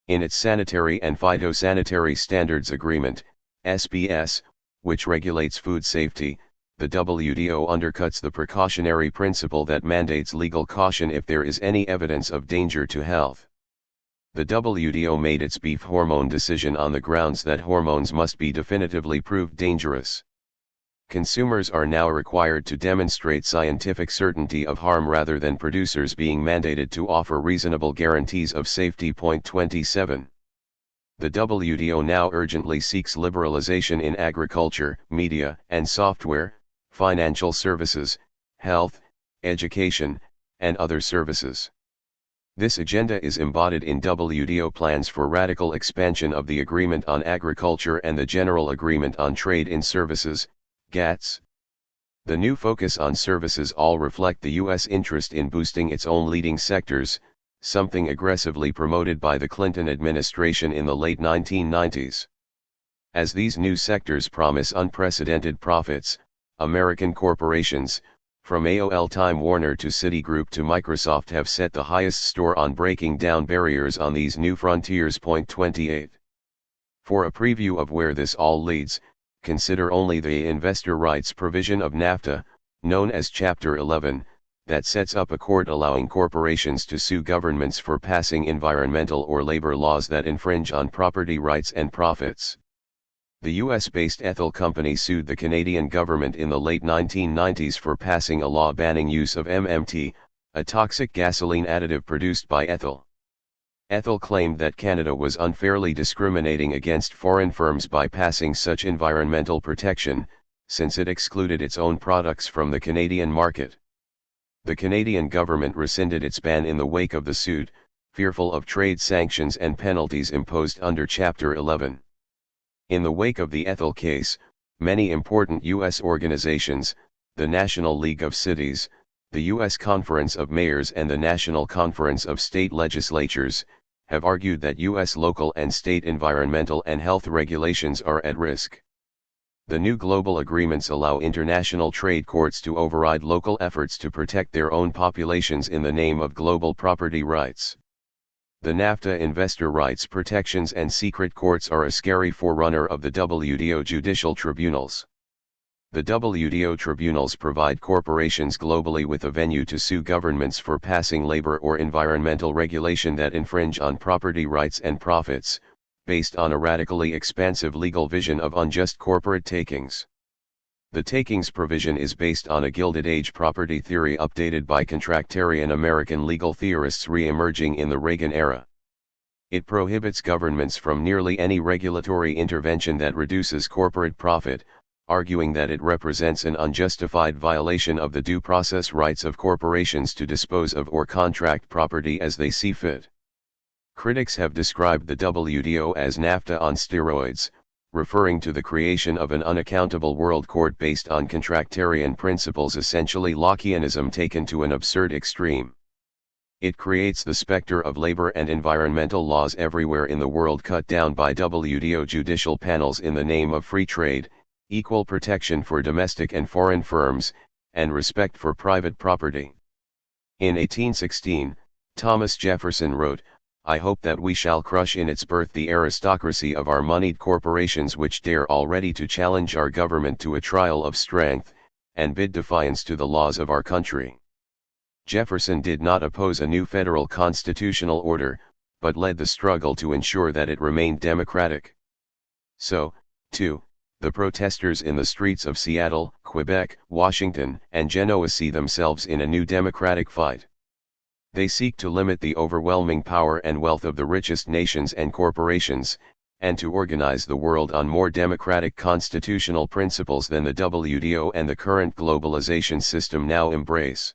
Speaker 1: In its Sanitary and Phytosanitary Standards Agreement, SBS, which regulates food safety, the WTO undercuts the precautionary principle that mandates legal caution if there is any evidence of danger to health. The WTO made its beef hormone decision on the grounds that hormones must be definitively proved dangerous. Consumers are now required to demonstrate scientific certainty of harm rather than producers being mandated to offer reasonable guarantees of safety. 27. The WTO now urgently seeks liberalization in agriculture, media and software, financial services, health, education, and other services. This agenda is embodied in WTO plans for radical expansion of the Agreement on Agriculture and the General Agreement on Trade in Services, GATS. The new focus on services all reflect the U.S. interest in boosting its own leading sectors, something aggressively promoted by the Clinton administration in the late 1990s. As these new sectors promise unprecedented profits, American corporations, from AOL Time Warner to Citigroup to Microsoft, have set the highest store on breaking down barriers on these new frontiers. 28. For a preview of where this all leads, consider only the investor rights provision of NAFTA, known as Chapter 11, that sets up a court allowing corporations to sue governments for passing environmental or labor laws that infringe on property rights and profits. The US-based ethyl company sued the Canadian government in the late 1990s for passing a law banning use of MMT, a toxic gasoline additive produced by ethyl. Ethyl claimed that Canada was unfairly discriminating against foreign firms by passing such environmental protection, since it excluded its own products from the Canadian market. The Canadian government rescinded its ban in the wake of the suit, fearful of trade sanctions and penalties imposed under Chapter 11. In the wake of the ethyl case, many important U.S. organizations, the National League of Cities, the U.S. Conference of Mayors and the National Conference of State Legislatures, have argued that U.S. local and state environmental and health regulations are at risk. The new global agreements allow international trade courts to override local efforts to protect their own populations in the name of global property rights. The NAFTA investor rights protections and secret courts are a scary forerunner of the WTO judicial tribunals. The WTO tribunals provide corporations globally with a venue to sue governments for passing labor or environmental regulation that infringe on property rights and profits, based on a radically expansive legal vision of unjust corporate takings. The takings provision is based on a Gilded Age property theory updated by contractarian American legal theorists re-emerging in the Reagan era. It prohibits governments from nearly any regulatory intervention that reduces corporate profit, arguing that it represents an unjustified violation of the due process rights of corporations to dispose of or contract property as they see fit. Critics have described the WTO as NAFTA on steroids, referring to the creation of an unaccountable world court based on contractarian principles, essentially Lockeanism taken to an absurd extreme. It creates the specter of labor and environmental laws everywhere in the world cut down by WTO judicial panels in the name of free trade, equal protection for domestic and foreign firms, and respect for private property. In 1816, Thomas Jefferson wrote, "I hope that we shall crush in its birth the aristocracy of our moneyed corporations which dare already to challenge our government to a trial of strength, and bid defiance to the laws of our country." Jefferson did not oppose a new federal constitutional order, but led the struggle to ensure that it remained democratic. So, too, the protesters in the streets of Seattle, Quebec, Washington, and Genoa see themselves in a new democratic fight. They seek to limit the overwhelming power and wealth of the richest nations and corporations, and to organize the world on more democratic constitutional principles than the WTO and the current globalization system now embrace.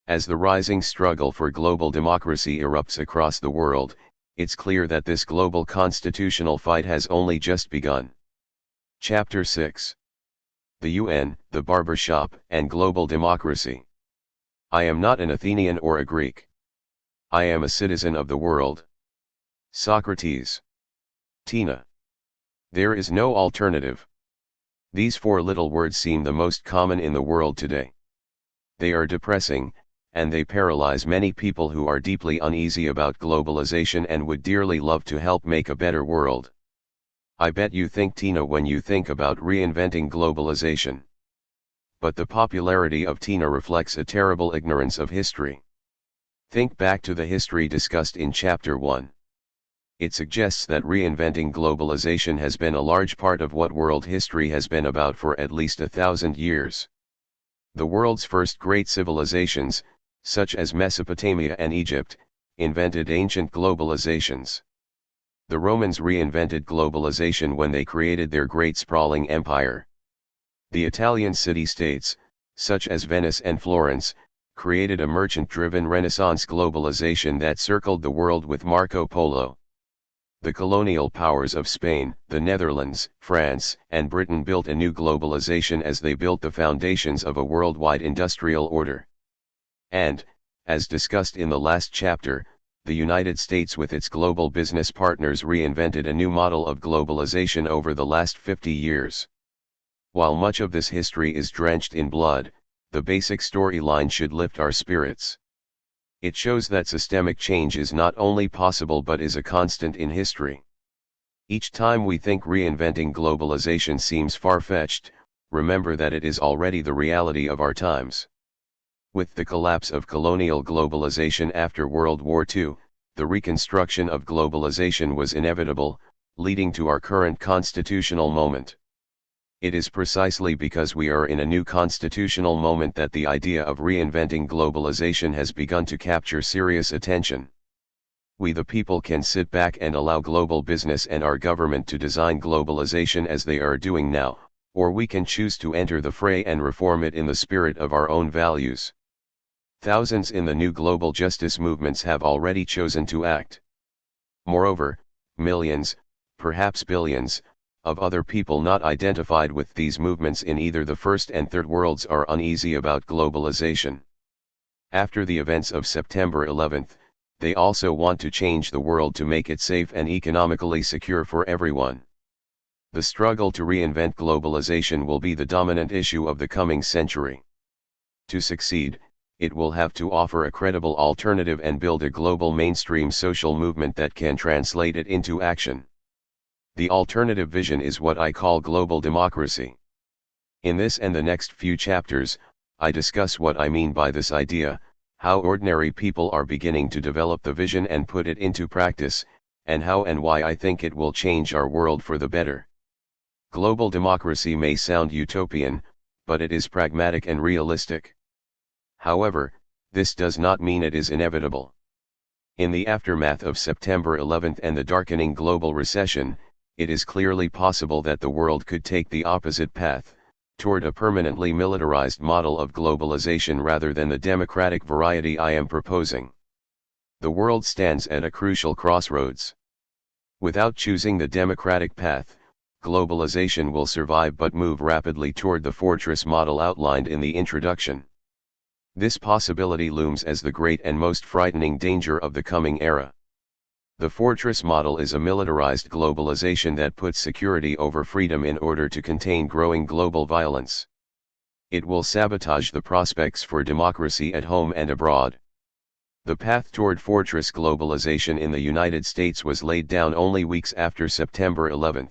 Speaker 1: As the rising struggle for global democracy erupts across the world, it's clear that this global constitutional fight has only just begun. Chapter 6. The UN, the Barbershop, and Global Democracy. I am not an Athenian or a Greek. I am a citizen of the world. Socrates. Tina. There is no alternative. These four little words seem the most common in the world today. They are depressing, and they paralyze many people who are deeply uneasy about globalization and would dearly love to help make a better world. I bet you think Tina when you think about reinventing globalization. But the popularity of Tina reflects a terrible ignorance of history. Think back to the history discussed in Chapter 1. It suggests that reinventing globalization has been a large part of what world history has been about for at least 1,000 years. The world's first great civilizations, such as Mesopotamia and Egypt, invented ancient globalizations. The Romans reinvented globalization when they created their great sprawling empire. The Italian city-states, such as Venice and Florence, created a merchant-driven Renaissance globalization that circled the world with Marco Polo. The colonial powers of Spain, the Netherlands, France, and Britain built a new globalization as they built the foundations of a worldwide industrial order. And, as discussed in the last chapter, the United States with its global business partners reinvented a new model of globalization over the last 50 years. While much of this history is drenched in blood, the basic storyline should lift our spirits. It shows that systemic change is not only possible but is a constant in history. Each time we think reinventing globalization seems far-fetched, remember that it is already the reality of our times. With the collapse of colonial globalization after World War II, the reconstruction of globalization was inevitable, leading to our current constitutional moment. It is precisely because we are in a new constitutional moment that the idea of reinventing globalization has begun to capture serious attention. We the people can sit back and allow global business and our government to design globalization as they are doing now, or we can choose to enter the fray and reform it in the spirit of our own values. Thousands in the new global justice movements have already chosen to act. Moreover, millions, perhaps billions, of other people not identified with these movements in either the first and third worlds are uneasy about globalization. After the events of September 11, they also want to change the world to make it safe and economically secure for everyone. The struggle to reinvent globalization will be the dominant issue of the coming century. To succeed, it will have to offer a credible alternative and build a global mainstream social movement that can translate it into action. The alternative vision is what I call global democracy. In this and the next few chapters, I discuss what I mean by this idea, how ordinary people are beginning to develop the vision and put it into practice, and how and why I think it will change our world for the better. Global democracy may sound utopian, but it is pragmatic and realistic. However, this does not mean it is inevitable. In the aftermath of September 11 and the darkening global recession, it is clearly possible that the world could take the opposite path, toward a permanently militarized model of globalization rather than the democratic variety I am proposing. The world stands at a crucial crossroads. Without choosing the democratic path, globalization will survive but move rapidly toward the fortress model outlined in the introduction. This possibility looms as the great and most frightening danger of the coming era. The fortress model is a militarized globalization that puts security over freedom in order to contain growing global violence. It will sabotage the prospects for democracy at home and abroad. The path toward fortress globalization in the United States was laid down only weeks after September 11.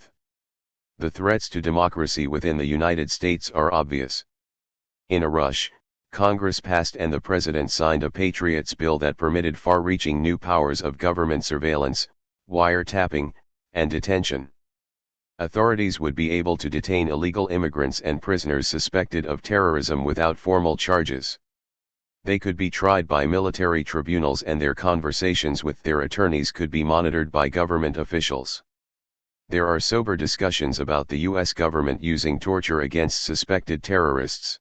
Speaker 1: The threats to democracy within the United States are obvious. In a rush, Congress passed and the President signed a Patriots bill that permitted far-reaching new powers of government surveillance, wiretapping, and detention. Authorities would be able to detain illegal immigrants and prisoners suspected of terrorism without formal charges. They could be tried by military tribunals and their conversations with their attorneys could be monitored by government officials. There are sober discussions about the U.S. government using torture against suspected terrorists.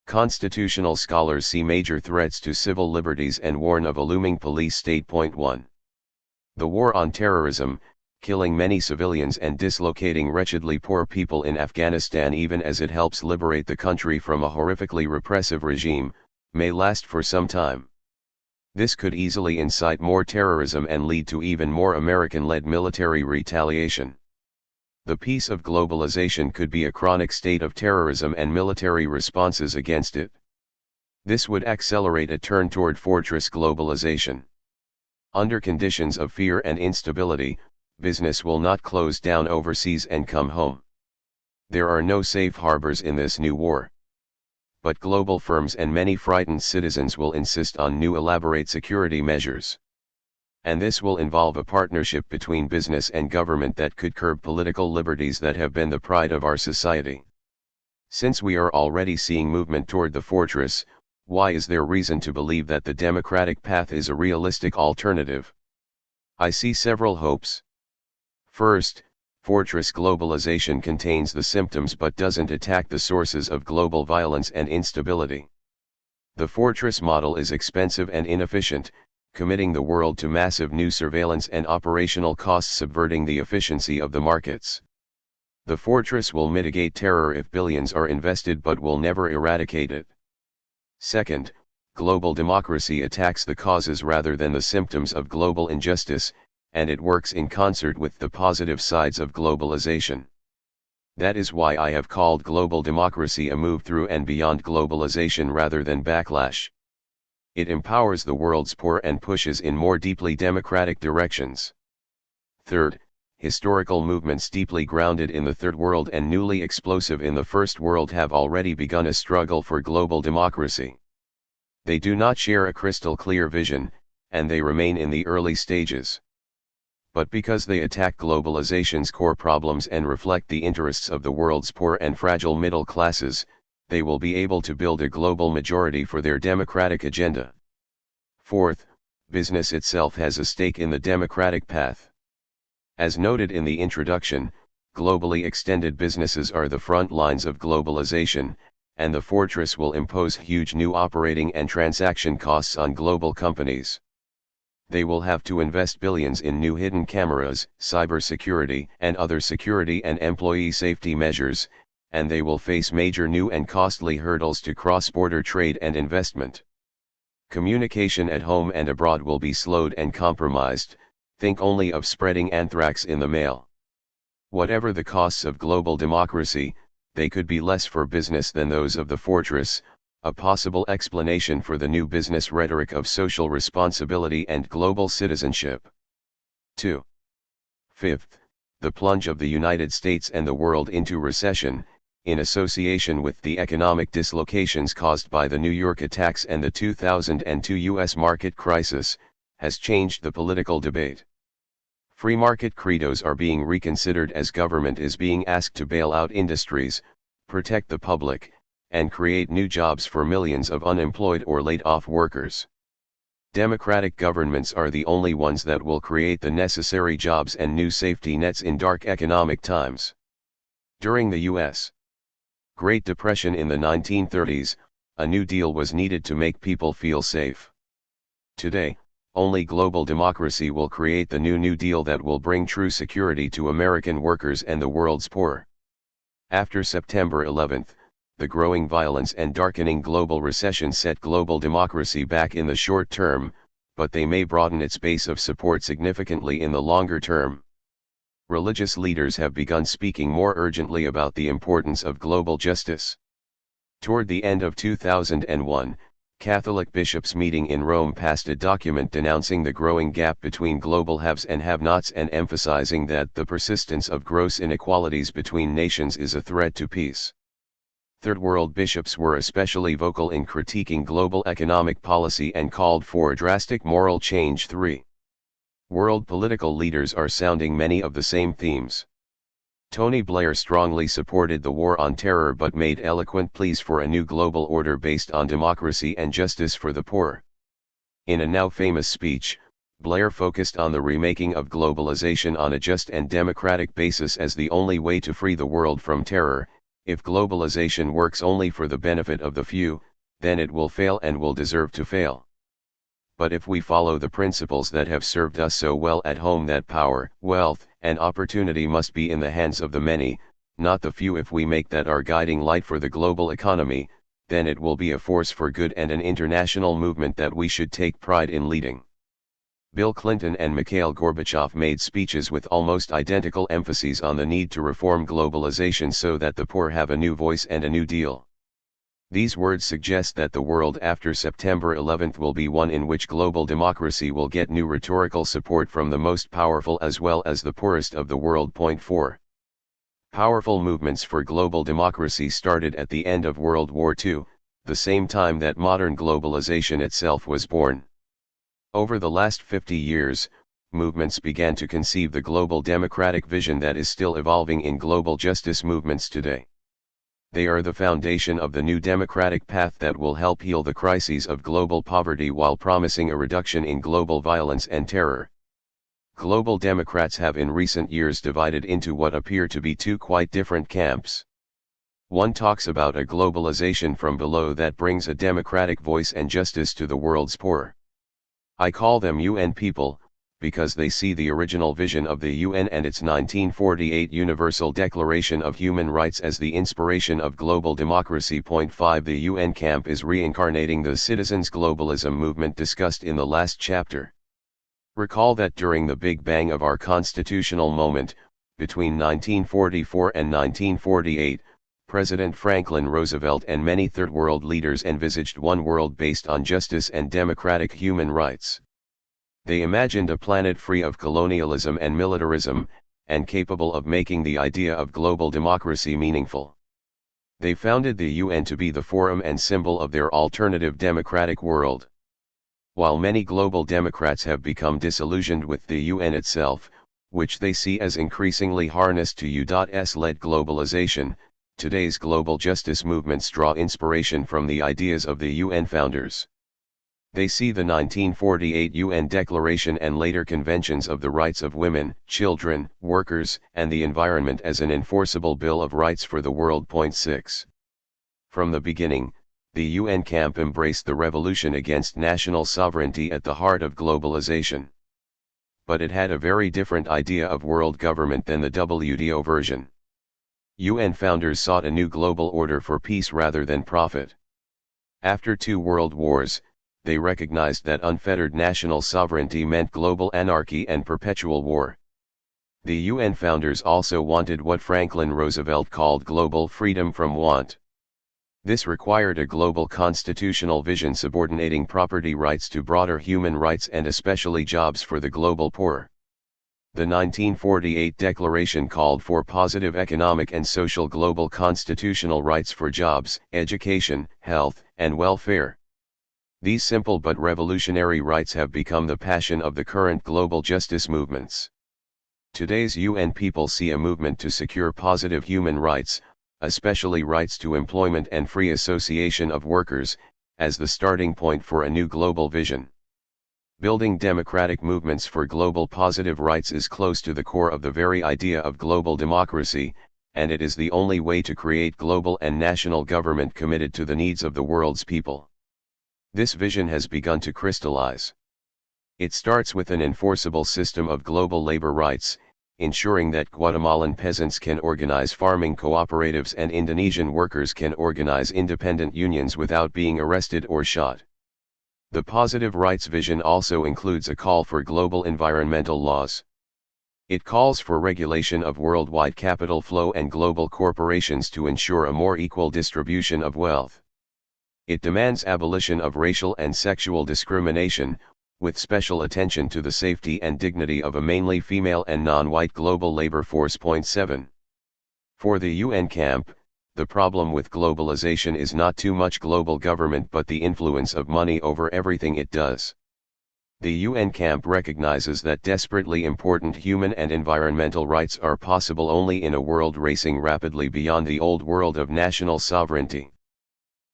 Speaker 1: Constitutional scholars see major threats to civil liberties and warn of a looming police state. 1. The war on terrorism, killing many civilians and dislocating wretchedly poor people in Afghanistan even as it helps liberate the country from a horrifically repressive regime, may last for some time. This could easily incite more terrorism and lead to even more American-led military retaliation. The peace of globalization could be a chronic state of terrorism and military responses against it. This would accelerate a turn toward fortress globalization. Under conditions of fear and instability, business will not close down overseas and come home. There are no safe harbors in this new war. But global firms and many frightened citizens will insist on new elaborate security measures. And this will involve a partnership between business and government that could curb political liberties that have been the pride of our society. Since we are already seeing movement toward the fortress, why is there reason to believe that the democratic path is a realistic alternative? I see several hopes. First, fortress globalization contains the symptoms but doesn't attack the sources of global violence and instability. The fortress model is expensive and inefficient, committing the world to massive new surveillance and operational costs, subverting the efficiency of the markets. The fortress will mitigate terror if billions are invested but will never eradicate it. Second, global democracy attacks the causes rather than the symptoms of global injustice, and it works in concert with the positive sides of globalization. That is why I have called global democracy a move through and beyond globalization rather than backlash. It empowers the world's poor and pushes in more deeply democratic directions. Third, historical movements deeply grounded in the Third World and newly explosive in the First World have already begun a struggle for global democracy. They do not share a crystal clear vision, and they remain in the early stages. But because they attack globalization's core problems and reflect the interests of the world's poor and fragile middle classes, they will be able to build a global majority for their democratic agenda. Fourth, business itself has a stake in the democratic path. As noted in the introduction, globally extended businesses are the front lines of globalization, and the fortress will impose huge new operating and transaction costs on global companies. They will have to invest billions in new hidden cameras, cybersecurity, and other security and employee safety measures, and they will face major new and costly hurdles to cross-border trade and investment. Communication at home and abroad will be slowed and compromised. Think only of spreading anthrax in the mail. Whatever the costs of global democracy, they could be less for business than those of the fortress, a possible explanation for the new business rhetoric of social responsibility and global citizenship. 2. Fifth, the plunge of the United States and the world into recession, in association with the economic dislocations caused by the New York attacks and the 2002 U.S. market crisis, has changed the political debate. Free market credos are being reconsidered as government is being asked to bail out industries, protect the public, and create new jobs for millions of unemployed or laid-off workers. Democratic governments are the only ones that will create the necessary jobs and new safety nets in dark economic times. During the U.S. Great Depression in the 1930s, a New Deal was needed to make people feel safe. Today, only global democracy will create the New Deal that will bring true security to American workers and the world's poor. After September 11, the growing violence and darkening global recession set global democracy back in the short term, but they may broaden its base of support significantly in the longer term. Religious leaders have begun speaking more urgently about the importance of global justice. Toward the end of 2001, Catholic bishops meeting in Rome passed a document denouncing the growing gap between global haves and have-nots and emphasizing that the persistence of gross inequalities between nations is a threat to peace. Third World bishops were especially vocal in critiquing global economic policy and called for drastic moral change. 3. World political leaders are sounding many of the same themes. Tony Blair strongly supported the war on terror but made eloquent pleas for a new global order based on democracy and justice for the poor. In a now famous speech, Blair focused on the remaking of globalization on a just and democratic basis as the only way to free the world from terror. If globalization works only for the benefit of the few, then it will fail and will deserve to fail. But if we follow the principles that have served us so well at home, that power, wealth, and opportunity must be in the hands of the many, not the few, if we make that our guiding light for the global economy, then it will be a force for good and an international movement that we should take pride in leading. Bill Clinton and Mikhail Gorbachev made speeches with almost identical emphases on the need to reform globalization so that the poor have a new voice and a new deal. These words suggest that the world after September 11 will be one in which global democracy will get new rhetorical support from the most powerful as well as the poorest of the world. Point 4. Powerful movements for global democracy started at the end of World War II, the same time that modern globalization itself was born. Over the last 50 years, movements began to conceive the global democratic vision that is still evolving in global justice movements today. They are the foundation of the new democratic path that will help heal the crises of global poverty while promising a reduction in global violence and terror. Global Democrats have in recent years divided into what appear to be two quite different camps. One talks about a globalization from below that brings a democratic voice and justice to the world's poor. I call them UN people, because they see the original vision of the UN and its 1948 Universal Declaration of Human Rights as the inspiration of global democracy. Point 5. The UN camp is reincarnating the citizens' globalism movement discussed in the last chapter. Recall that during the Big Bang of our constitutional moment, between 1944 and 1948, President Franklin Roosevelt and many Third World leaders envisaged one world based on justice and democratic human rights. They imagined a planet free of colonialism and militarism, and capable of making the idea of global democracy meaningful. They founded the UN to be the forum and symbol of their alternative democratic world. While many global democrats have become disillusioned with the UN itself, which they see as increasingly harnessed to U.S.-led globalization, today's global justice movements draw inspiration from the ideas of the UN founders. They see the 1948 UN Declaration and later conventions of the rights of women, children, workers, and the environment as an enforceable Bill of Rights for the world. Point 6. From the beginning, the UN camp embraced the revolution against national sovereignty at the heart of globalization. But it had a very different idea of world government than the WTO version. UN founders sought a new global order for peace rather than profit. After 2 world wars, they recognized that unfettered national sovereignty meant global anarchy and perpetual war. The UN founders also wanted what Franklin Roosevelt called global freedom from want. This required a global constitutional vision subordinating property rights to broader human rights and especially jobs for the global poor. The 1948 Declaration called for positive economic and social global constitutional rights for jobs, education, health, and welfare. These simple but revolutionary rights have become the passion of the current global justice movements. Today's UN people see a movement to secure positive human rights, especially rights to employment and free association of workers, as the starting point for a new global vision. Building democratic movements for global positive rights is close to the core of the very idea of global democracy, and it is the only way to create global and national government committed to the needs of the world's people. This vision has begun to crystallize. It starts with an enforceable system of global labor rights, ensuring that Guatemalan peasants can organize farming cooperatives and Indonesian workers can organize independent unions without being arrested or shot. The positive rights vision also includes a call for global environmental laws. It calls for regulation of worldwide capital flow and global corporations to ensure a more equal distribution of wealth. It demands abolition of racial and sexual discrimination, with special attention to the safety and dignity of a mainly female and non-white global labor force. Point 7. For the UN camp, the problem with globalization is not too much global government but the influence of money over everything it does. The UN camp recognizes that desperately important human and environmental rights are possible only in a world racing rapidly beyond the old world of national sovereignty.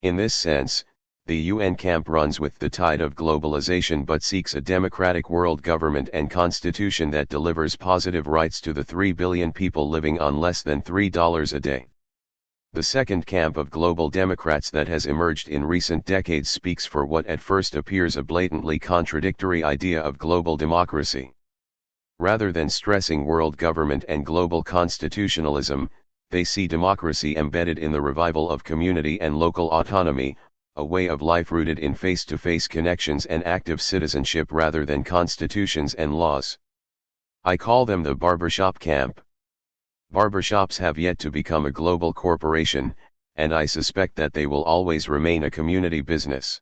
Speaker 1: In this sense, the UN camp runs with the tide of globalization but seeks a democratic world government and constitution that delivers positive rights to the 3 billion people living on less than $3 a day. The second camp of global democrats that has emerged in recent decades speaks for what at first appears a blatantly contradictory idea of global democracy. Rather than stressing world government and global constitutionalism, they see democracy embedded in the revival of community and local autonomy, a way of life rooted in face-to-face connections and active citizenship rather than constitutions and laws. I call them the barbershop camp. Barbershops have yet to become a global corporation, and I suspect that they will always remain a community business.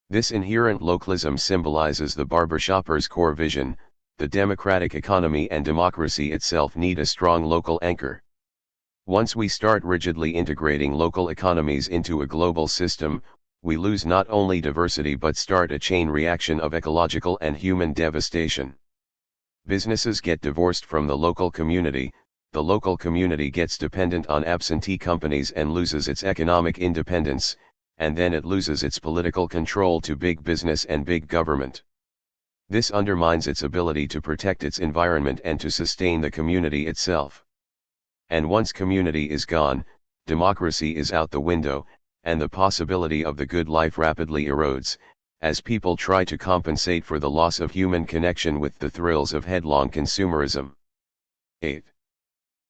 Speaker 1: This inherent localism symbolizes the barbershopper's core vision. The democratic economy and democracy itself need a strong local anchor. Once we start rigidly integrating local economies into a global system, we lose not only diversity but start a chain reaction of ecological and human devastation. Businesses get divorced from the local community gets dependent on absentee companies and loses its economic independence, and then it loses its political control to big business and big government. This undermines its ability to protect its environment and to sustain the community itself. And once community is gone, democracy is out the window, and the possibility of the good life rapidly erodes, as people try to compensate for the loss of human connection with the thrills of headlong consumerism. 8.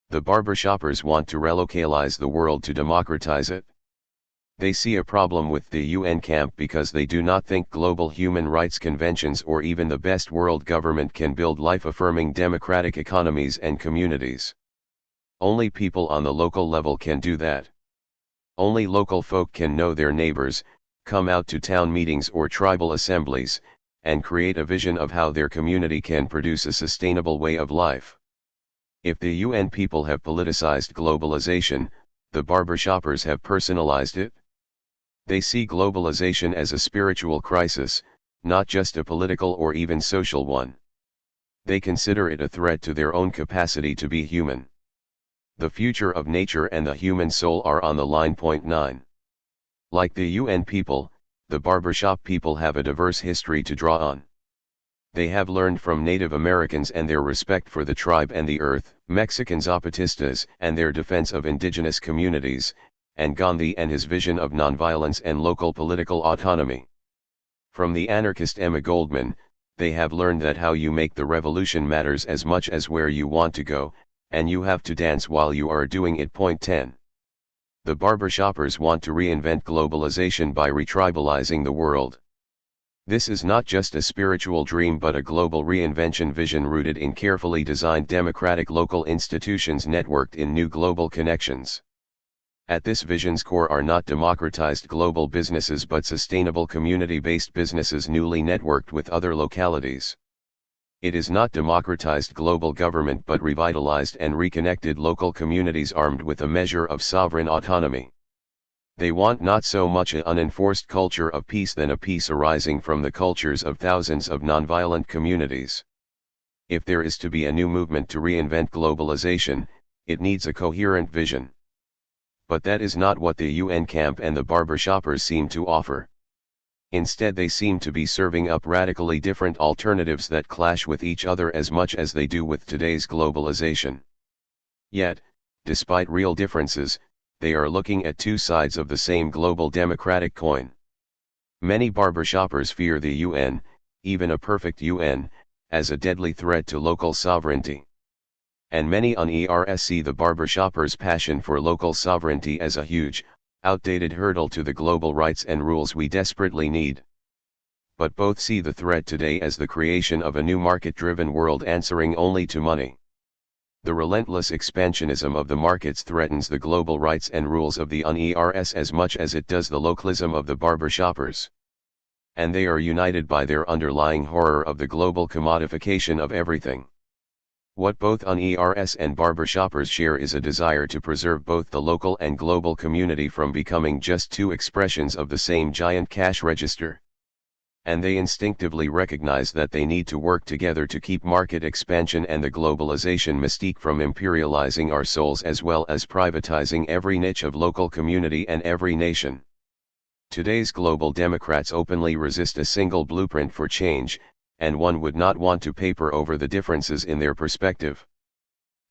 Speaker 1: The barbershoppers want to relocalize the world to democratize it. They see a problem with the UN camp because they do not think global human rights conventions or even the best world government can build life-affirming democratic economies and communities. Only people on the local level can do that. Only local folk can know their neighbors, come out to town meetings or tribal assemblies, and create a vision of how their community can produce a sustainable way of life. If the UN people have politicized globalization, the barbershoppers have personalized it. They see globalization as a spiritual crisis, not just a political or even social one. They consider it a threat to their own capacity to be human. The future of nature and the human soul are on the line. 9. Like the UN people, the barbershop people have a diverse history to draw on. They have learned from Native Americans and their respect for the tribe and the earth, Mexican Zapatistas and their defense of indigenous communities, and Gandhi and his vision of nonviolence and local political autonomy. From the anarchist Emma Goldman, they have learned that how you make the revolution matters as much as where you want to go, and you have to dance while you are doing it. 10. The barbershoppers want to reinvent globalization by retribalizing the world. This is not just a spiritual dream but a global reinvention vision rooted in carefully designed democratic local institutions networked in new global connections. At this vision's core are not democratized global businesses but sustainable community-based businesses newly networked with other localities. It is not democratized global government but revitalized and reconnected local communities armed with a measure of sovereign autonomy. They want not so much an unenforced culture of peace than a peace arising from the cultures of thousands of nonviolent communities. If there is to be a new movement to reinvent globalization, it needs a coherent vision. But that is not what the UN camp and the barbershoppers seem to offer. Instead they seem to be serving up radically different alternatives that clash with each other as much as they do with today's globalization. Yet, despite real differences, they are looking at two sides of the same global democratic coin. Many barbershoppers fear the UN, even a perfect UN, as a deadly threat to local sovereignty. And many UNERs see the barbershoppers' passion for local sovereignty as a huge, outdated hurdle to the global rights and rules we desperately need. But both see the threat today as the creation of a new market-driven world answering only to money. The relentless expansionism of the markets threatens the global rights and rules of the UNERs as much as it does the localism of the barbershoppers. And they are united by their underlying horror of the global commodification of everything. What both UNERs and barbershoppers share is a desire to preserve both the local and global community from becoming just two expressions of the same giant cash register. And they instinctively recognize that they need to work together to keep market expansion and the globalization mystique from imperializing our souls as well as privatizing every niche of local community and every nation. Today's global democrats openly resist a single blueprint for change, and one would not want to paper over the differences in their perspective.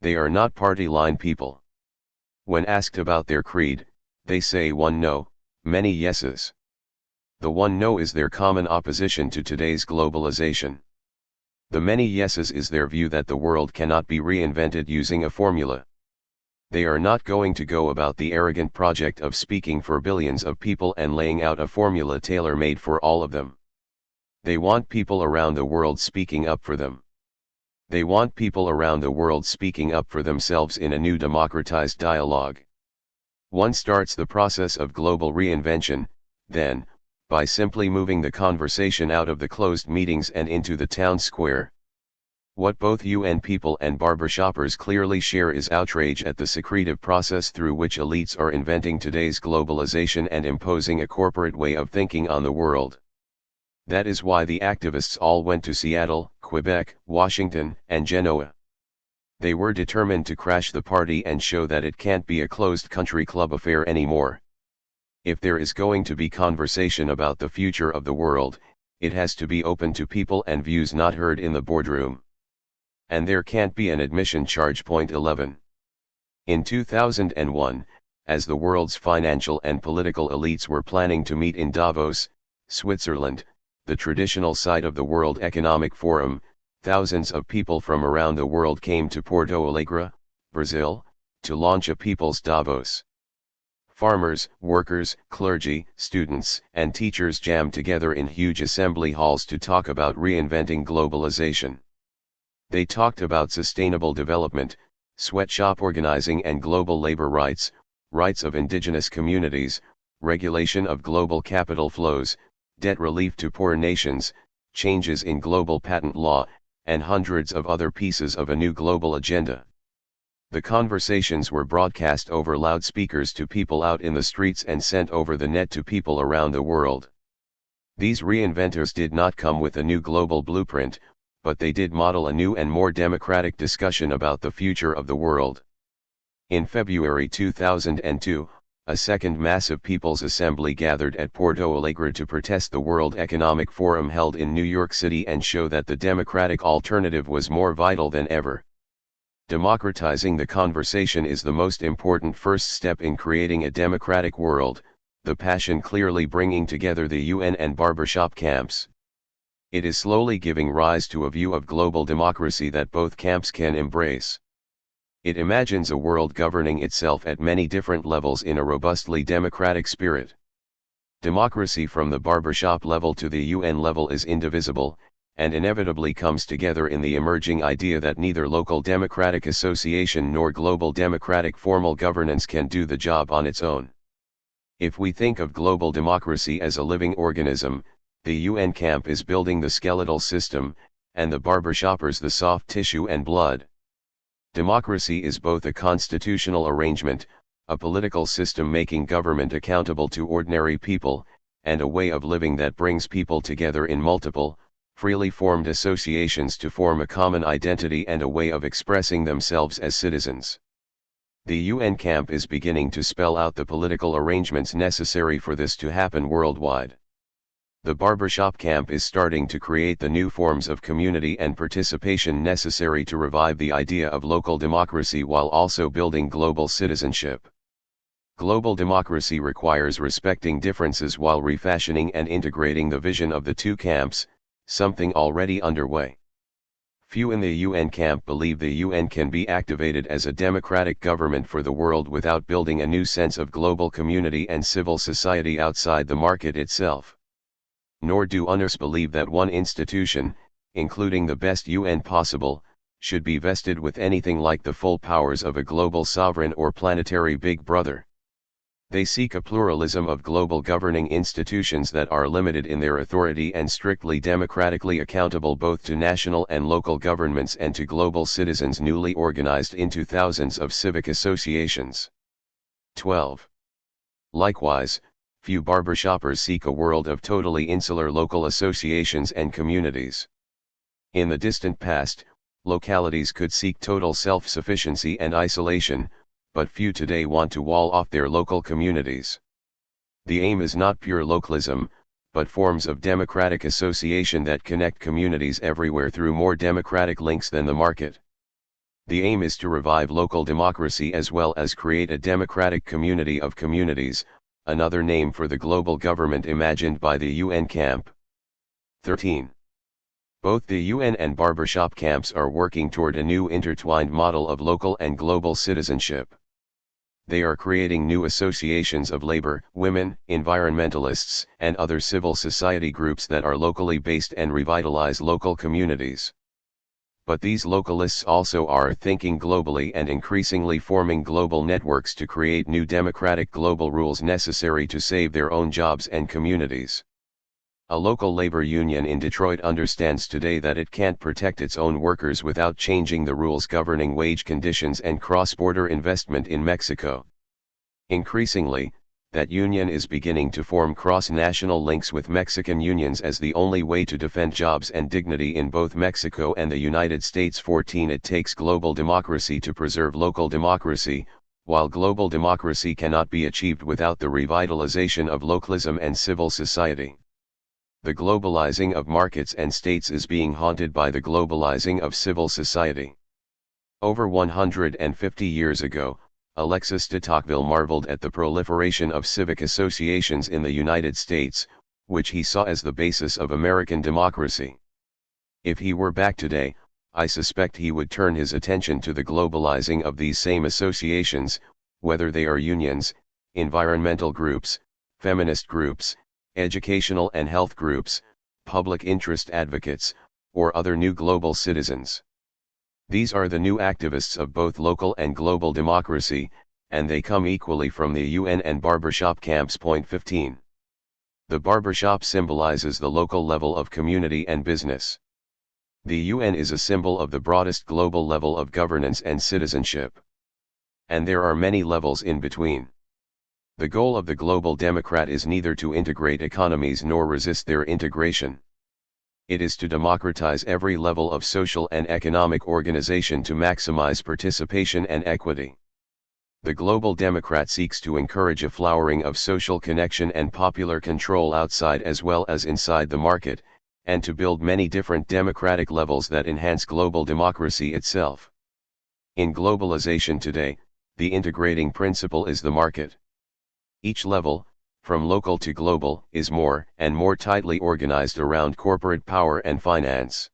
Speaker 1: They are not party line people. When asked about their creed, they say one no, many yeses. The one no is their common opposition to today's globalization. The many yeses is their view that the world cannot be reinvented using a formula. They are not going to go about the arrogant project of speaking for billions of people and laying out a formula tailor-made for all of them. They want people around the world speaking up for them. They want people around the world speaking up for themselves in a new democratized dialogue. One starts the process of global reinvention, then, by simply moving the conversation out of the closed meetings and into the town square. What both UN people and barbershoppers clearly share is outrage at the secretive process through which elites are inventing today's globalization and imposing a corporate way of thinking on the world. That is why the activists all went to Seattle, Quebec, Washington, and Genoa. They were determined to crash the party and show that it can't be a closed country club affair anymore. If there is going to be conversation about the future of the world, it has to be open to people and views not heard in the boardroom. And there can't be an admission charge. Point 11. In 2001, as the world's financial and political elites were planning to meet in Davos, Switzerland, the traditional site of the World Economic Forum, thousands of people from around the world came to Porto Alegre, Brazil, to launch a People's Davos. Farmers, workers, clergy, students, and teachers jammed together in huge assembly halls to talk about reinventing globalization. They talked about sustainable development, sweatshop organizing and global labor rights, rights of indigenous communities, regulation of global capital flows, debt relief to poor nations, changes in global patent law, and hundreds of other pieces of a new global agenda. The conversations were broadcast over loudspeakers to people out in the streets and sent over the net to people around the world. These reinventors did not come with a new global blueprint, but they did model a new and more democratic discussion about the future of the world. In February 2002, a second massive People's Assembly gathered at Porto Alegre to protest the World Economic Forum held in New York City and show that the democratic alternative was more vital than ever. Democratizing the conversation is the most important first step in creating a democratic world, the passion clearly bringing together the UN and barbershop camps. It is slowly giving rise to a view of global democracy that both camps can embrace. It imagines a world governing itself at many different levels in a robustly democratic spirit. Democracy from the barbershop level to the UN level is indivisible, and inevitably comes together in the emerging idea that neither local democratic association nor global democratic formal governance can do the job on its own. If we think of global democracy as a living organism, the UN camp is building the skeletal system, and the barbershoppers the soft tissue and blood. Democracy is both a constitutional arrangement, a political system making government accountable to ordinary people, and a way of living that brings people together in multiple, freely formed associations to form a common identity and a way of expressing themselves as citizens. The UN camp is beginning to spell out the political arrangements necessary for this to happen worldwide. The barbershop camp is starting to create the new forms of community and participation necessary to revive the idea of local democracy while also building global citizenship. Global democracy requires respecting differences while refashioning and integrating the vision of the two camps, something already underway. Few in the UN camp believe the UN can be activated as a democratic government for the world without building a new sense of global community and civil society outside the market itself. Nor do others believe that one institution, including the best UN possible, should be vested with anything like the full powers of a global sovereign or planetary big brother. They seek a pluralism of global governing institutions that are limited in their authority and strictly democratically accountable both to national and local governments and to global citizens newly organized into thousands of civic associations. 12. Likewise, few barbershoppers seek a world of totally insular local associations and communities. In the distant past, localities could seek total self-sufficiency and isolation, but few today want to wall off their local communities. The aim is not pure localism, but forms of democratic association that connect communities everywhere through more democratic links than the market. The aim is to revive local democracy as well as create a democratic community of communities, another name for the global government imagined by the UN camp. 13. Both the UN and barbershop camps are working toward a new intertwined model of local and global citizenship. They are creating new associations of labor, women, environmentalists, and other civil society groups that are locally based and revitalize local communities. But these localists also are thinking globally and increasingly forming global networks to create new democratic global rules necessary to save their own jobs and communities. A local labor union in Detroit understands today that it can't protect its own workers without changing the rules governing wage conditions and cross-border investment in Mexico. Increasingly, that union is beginning to form cross-national links with Mexican unions as the only way to defend jobs and dignity in both Mexico and the United States. 14 It takes global democracy to preserve local democracy, while global democracy cannot be achieved without the revitalization of localism and civil society. The globalizing of markets and states is being haunted by the globalizing of civil society. Over 150 years ago, Alexis de Tocqueville marveled at the proliferation of civic associations in the United States, which he saw as the basis of American democracy. If he were back today, I suspect he would turn his attention to the globalizing of these same associations, whether they are unions, environmental groups, feminist groups, educational and health groups, public interest advocates, or other new global citizens. These are the new activists of both local and global democracy, and they come equally from the UN and barbershop camps. 15. The barbershop symbolizes the local level of community and business. The UN is a symbol of the broadest global level of governance and citizenship. And there are many levels in between. The goal of the global democrat is neither to integrate economies nor resist their integration. It is to democratize every level of social and economic organization to maximize participation and equity. The global democrat seeks to encourage a flowering of social connection and popular control outside as well as inside the market, and to build many different democratic levels that enhance global democracy itself. In globalization today, the integrating principle is the market. Each level, from local to global, is more and more tightly organized around corporate power and finance.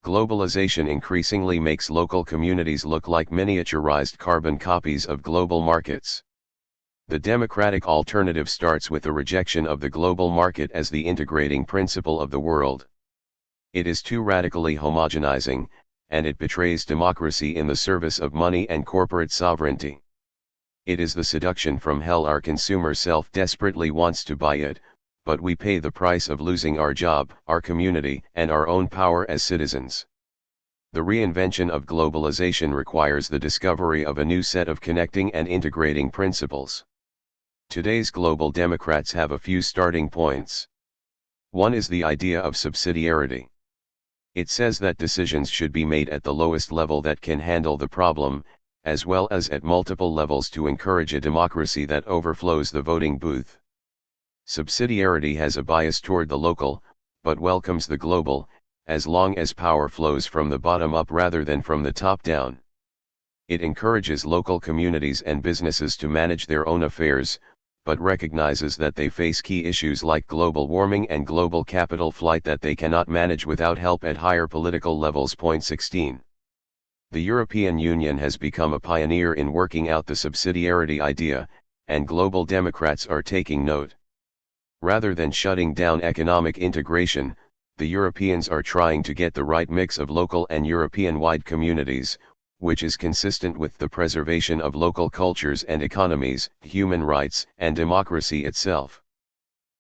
Speaker 1: Globalization increasingly makes local communities look like miniaturized carbon copies of global markets. The democratic alternative starts with a rejection of the global market as the integrating principle of the world. It is too radically homogenizing, and it betrays democracy in the service of money and corporate sovereignty. It is the seduction from hell. Our consumer self desperately wants to buy it, but we pay the price of losing our job, our community, and our own power as citizens. The reinvention of globalization requires the discovery of a new set of connecting and integrating principles. Today's global democrats have a few starting points. One is the idea of subsidiarity. It says that decisions should be made at the lowest level that can handle the problem, as well as at multiple levels to encourage a democracy that overflows the voting booth. Subsidiarity has a bias toward the local, but welcomes the global, as long as power flows from the bottom up rather than from the top down. It encourages local communities and businesses to manage their own affairs, but recognizes that they face key issues like global warming and global capital flight that they cannot manage without help at higher political levels. 16. The European Union has become a pioneer in working out the subsidiarity idea, and global democrats are taking note. Rather than shutting down economic integration, the Europeans are trying to get the right mix of local and European-wide communities, which is consistent with the preservation of local cultures and economies, human rights, and democracy itself.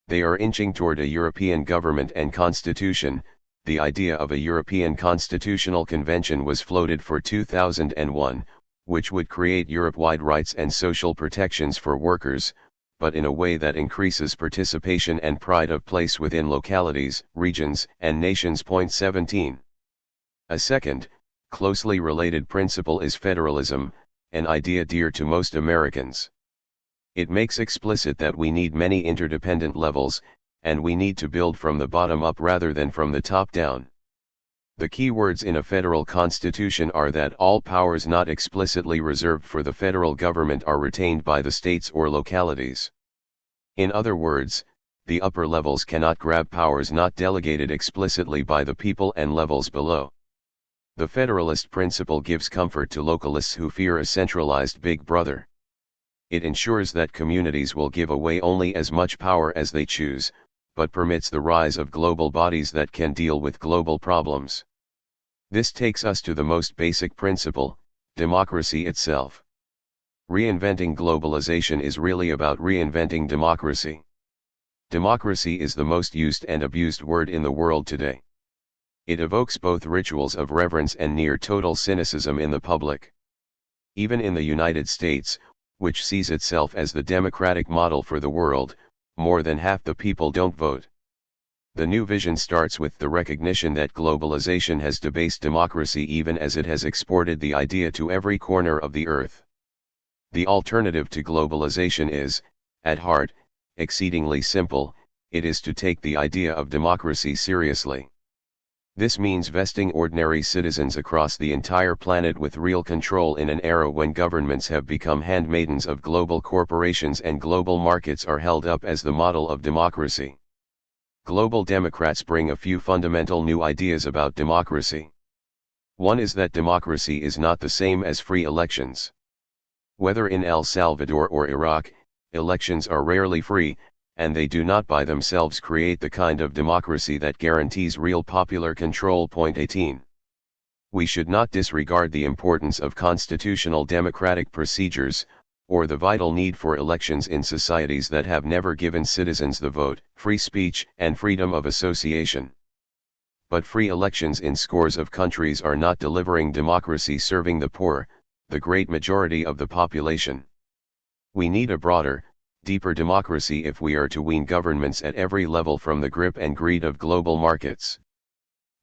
Speaker 1: They are inching toward a European government and constitution. The idea of a European Constitutional Convention was floated for 2001, which would create Europe-wide rights and social protections for workers, but in a way that increases participation and pride of place within localities, regions, and nations. 17. A second, closely related principle is federalism, an idea dear to most Americans. It makes explicit that we need many interdependent levels, and we need to build from the bottom up rather than from the top down. The key words in a federal constitution are that all powers not explicitly reserved for the federal government are retained by the states or localities. In other words, the upper levels cannot grab powers not delegated explicitly by the people and levels below. The federalist principle gives comfort to localists who fear a centralized big brother. It ensures that communities will give away only as much power as they choose, but permits the rise of global bodies that can deal with global problems. This takes us to the most basic principle, democracy itself. Reinventing globalization is really about reinventing democracy. Democracy is the most used and abused word in the world today. It evokes both rituals of reverence and near total cynicism in the public. Even in the United States, which sees itself as the democratic model for the world, more than half the people don't vote. The new vision starts with the recognition that globalization has debased democracy even as it has exported the idea to every corner of the earth. The alternative to globalization is, at heart, exceedingly simple. It is to take the idea of democracy seriously. This means vesting ordinary citizens across the entire planet with real control in an era when governments have become handmaidens of global corporations and global markets are held up as the model of democracy. Global Democrats bring a few fundamental new ideas about democracy. One is that democracy is not the same as free elections. Whether in El Salvador or Iraq, elections are rarely free, and they do not by themselves create the kind of democracy that guarantees real popular control. Point 18. We should not disregard the importance of constitutional democratic procedures, or the vital need for elections in societies that have never given citizens the vote, free speech, and freedom of association. But free elections in scores of countries are not delivering democracy serving the poor, the great majority of the population. We need a broader, deeper democracy if we are to wean governments at every level from the grip and greed of global markets.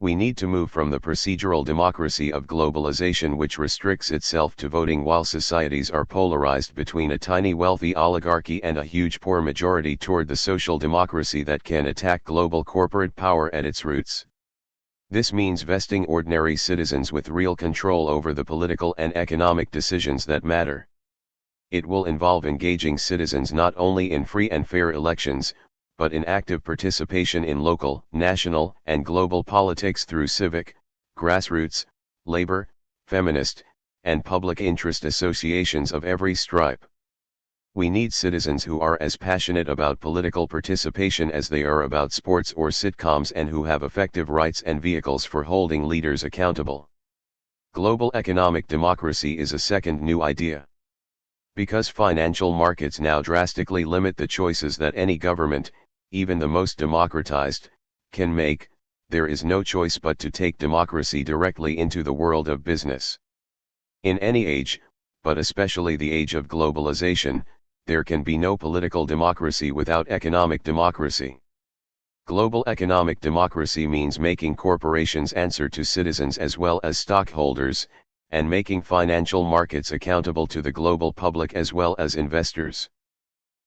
Speaker 1: We need to move from the procedural democracy of globalization, which restricts itself to voting while societies are polarized between a tiny wealthy oligarchy and a huge poor majority, toward the social democracy that can attack global corporate power at its roots. This means vesting ordinary citizens with real control over the political and economic decisions that matter. It will involve engaging citizens not only in free and fair elections, but in active participation in local, national, and global politics through civic, grassroots, labor, feminist, and public interest associations of every stripe. We need citizens who are as passionate about political participation as they are about sports or sitcoms, and who have effective rights and vehicles for holding leaders accountable. Global economic democracy is a second new idea. Because financial markets now drastically limit the choices that any government, even the most democratized, can make, there is no choice but to take democracy directly into the world of business. In any age, but especially the age of globalization, there can be no political democracy without economic democracy. Global economic democracy means making corporations answer to citizens as well as stockholders, and making financial markets accountable to the global public as well as investors.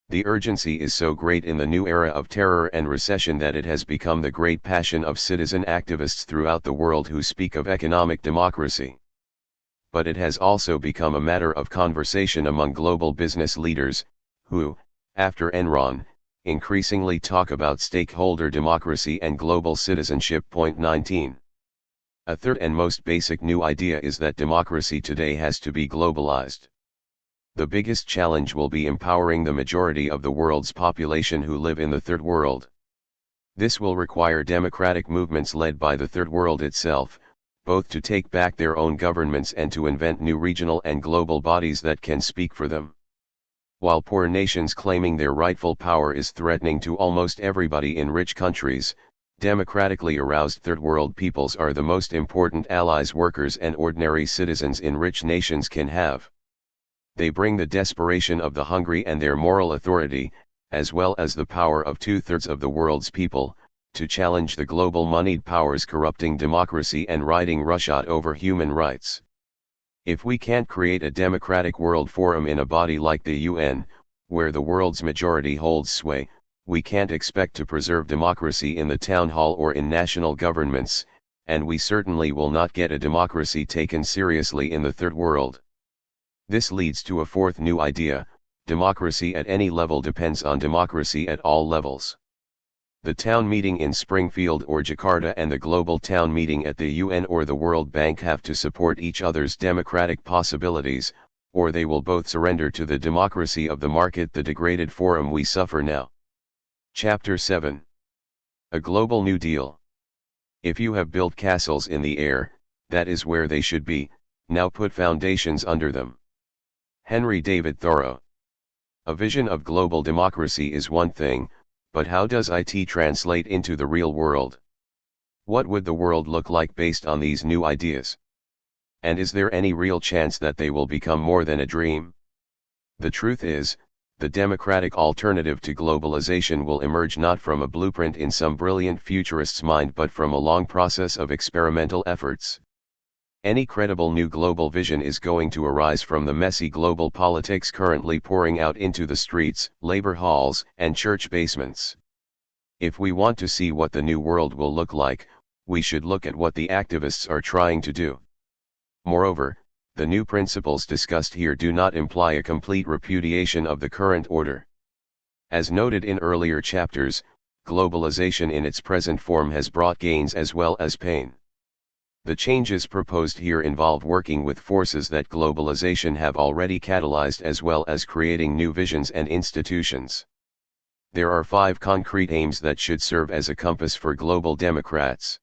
Speaker 1: The urgency is so great in the new era of terror and recession that it has become the great passion of citizen activists throughout the world who speak of economic democracy. But it has also become a matter of conversation among global business leaders, who, after Enron, increasingly talk about stakeholder democracy and global citizenship. Point 19. A third and most basic new idea is that democracy today has to be globalized. The biggest challenge will be empowering the majority of the world's population who live in the Third World. This will require democratic movements led by the Third World itself, both to take back their own governments and to invent new regional and global bodies that can speak for them. While poor nations claiming their rightful power is threatening to almost everybody in rich countries, democratically aroused Third World peoples are the most important allies workers and ordinary citizens in rich nations can have. They bring the desperation of the hungry and their moral authority, as well as the power of 2/3 of the world's people, to challenge the global moneyed powers corrupting democracy and riding roughshod over human rights. If we can't create a democratic world forum in a body like the UN, where the world's majority holds sway, we can't expect to preserve democracy in the town hall or in national governments, and we certainly will not get a democracy taken seriously in the Third World. This leads to a fourth new idea: democracy at any level depends on democracy at all levels. The town meeting in Springfield or Jakarta and the global town meeting at the UN or the World Bank have to support each other's democratic possibilities, or they will both surrender to the democracy of the market, the degraded forum we suffer now. Chapter 7. A Global New Deal. If you have built castles in the air, that is where they should be, now put foundations under them. Henry David Thoreau. A vision of global democracy is one thing, but how does it translate into the real world? What would the world look like based on these new ideas? And is there any real chance that they will become more than a dream? The truth is, the democratic alternative to globalization will emerge not from a blueprint in some brilliant futurist's mind but from a long process of experimental efforts. Any credible new global vision is going to arise from the messy global politics currently pouring out into the streets, labor halls, and church basements. If we want to see what the new world will look like, we should look at what the activists are trying to do. Moreover, the new principles discussed here do not imply a complete repudiation of the current order. As noted in earlier chapters, globalization in its present form has brought gains as well as pain. The changes proposed here involve working with forces that globalization have already catalyzed as well as creating new visions and institutions. There are 5 concrete aims that should serve as a compass for global democrats.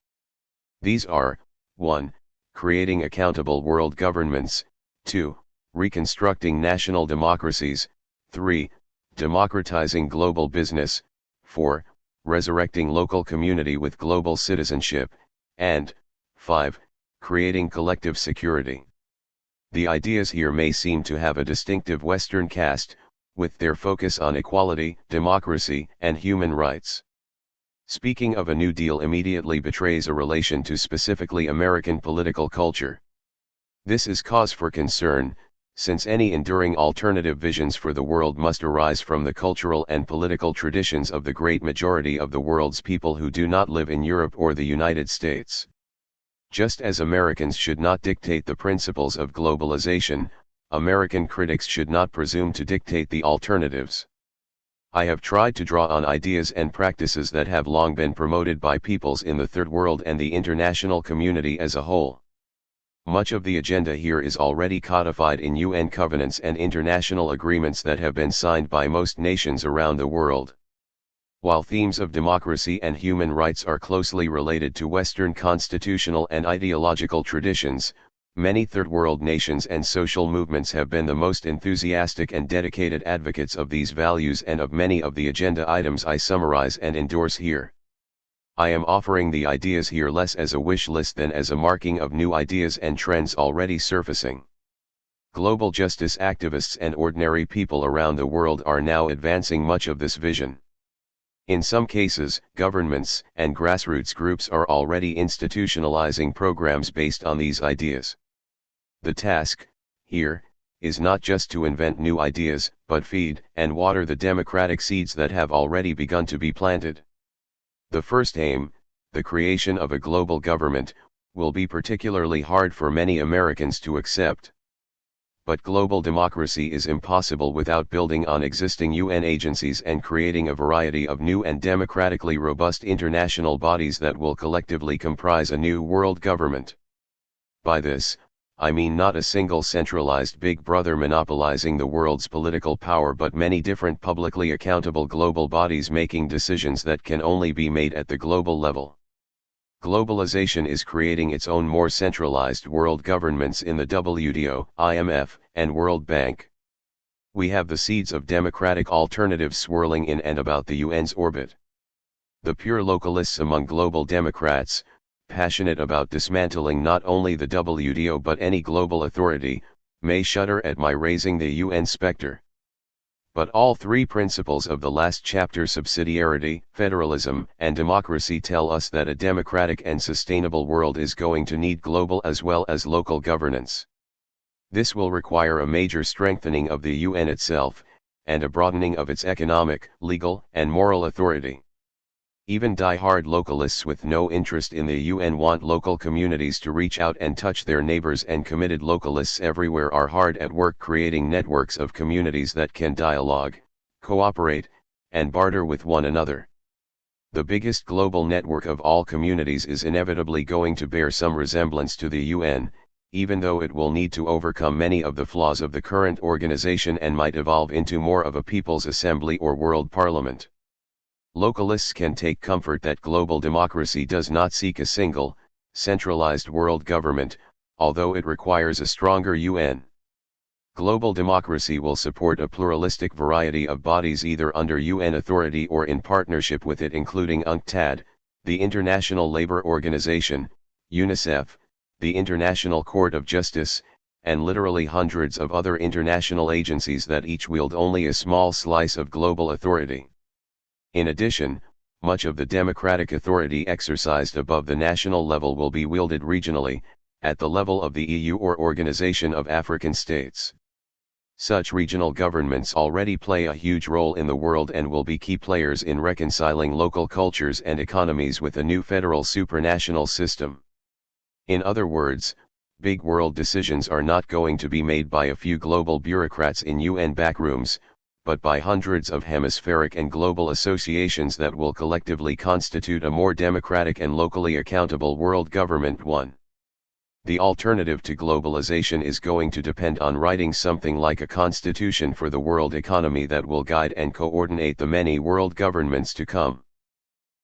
Speaker 1: These are: 1. Creating accountable world governments, 2. Reconstructing national democracies, 3. Democratizing global business, 4. Resurrecting local community with global citizenship, and 5. Creating collective security. The ideas here may seem to have a distinctive Western cast, with their focus on equality, democracy, and human rights. Speaking of a New Deal immediately betrays a relation to specifically American political culture. This is cause for concern, since any enduring alternative visions for the world must arise from the cultural and political traditions of the great majority of the world's people who do not live in Europe or the United States. Just as Americans should not dictate the principles of globalization, American critics should not presume to dictate the alternatives. I have tried to draw on ideas and practices that have long been promoted by peoples in the Third World and the international community as a whole. Much of the agenda here is already codified in UN covenants and international agreements that have been signed by most nations around the world. While themes of democracy and human rights are closely related to Western constitutional and ideological traditions, many Third World nations and social movements have been the most enthusiastic and dedicated advocates of these values and of many of the agenda items I summarize and endorse here. I am offering the ideas here less as a wish list than as a marking of new ideas and trends already surfacing. Global justice activists and ordinary people around the world are now advancing much of this vision. In some cases, governments and grassroots groups are already institutionalizing programs based on these ideas. The task, here, is not just to invent new ideas, but feed and water the democratic seeds that have already begun to be planted. The first aim, the creation of a global government, will be particularly hard for many Americans to accept. But global democracy is impossible without building on existing UN agencies and creating a variety of new and democratically robust international bodies that will collectively comprise a new world government. By this, I mean not a single centralized big brother monopolizing the world's political power but many different publicly accountable global bodies making decisions that can only be made at the global level. Globalization is creating its own more centralized world governments in the WTO, IMF, and World Bank. We have the seeds of democratic alternatives swirling in and about the UN's orbit. The pure localists among global democrats, passionate about dismantling not only the WTO but any global authority, may shudder at my raising the UN specter. But all 3 principles of the last chapter, subsidiarity, federalism, and democracy, tell us that a democratic and sustainable world is going to need global as well as local governance. This will require a major strengthening of the UN itself, and a broadening of its economic, legal, and moral authority. Even die-hard localists with no interest in the UN want local communities to reach out and touch their neighbors, and committed localists everywhere are hard at work creating networks of communities that can dialogue, cooperate, and barter with one another. The biggest global network of all communities is inevitably going to bear some resemblance to the UN, even though it will need to overcome many of the flaws of the current organization and might evolve into more of a people's assembly or world parliament. Localists can take comfort that global democracy does not seek a single, centralized world government, although it requires a stronger UN. Global democracy will support a pluralistic variety of bodies either under UN authority or in partnership with it, including UNCTAD, the International Labour Organization, UNICEF, the International Court of Justice, and literally hundreds of other international agencies that each wield only a small slice of global authority. In addition, much of the democratic authority exercised above the national level will be wielded regionally, at the level of the EU or Organization of African States. Such regional governments already play a huge role in the world and will be key players in reconciling local cultures and economies with a new federal supranational system. In other words, big world decisions are not going to be made by a few global bureaucrats in UN backrooms, but by hundreds of hemispheric and global associations that will collectively constitute a more democratic and locally accountable world government. 1. The alternative to globalization is going to depend on writing something like a constitution for the world economy that will guide and coordinate the many world governments to come.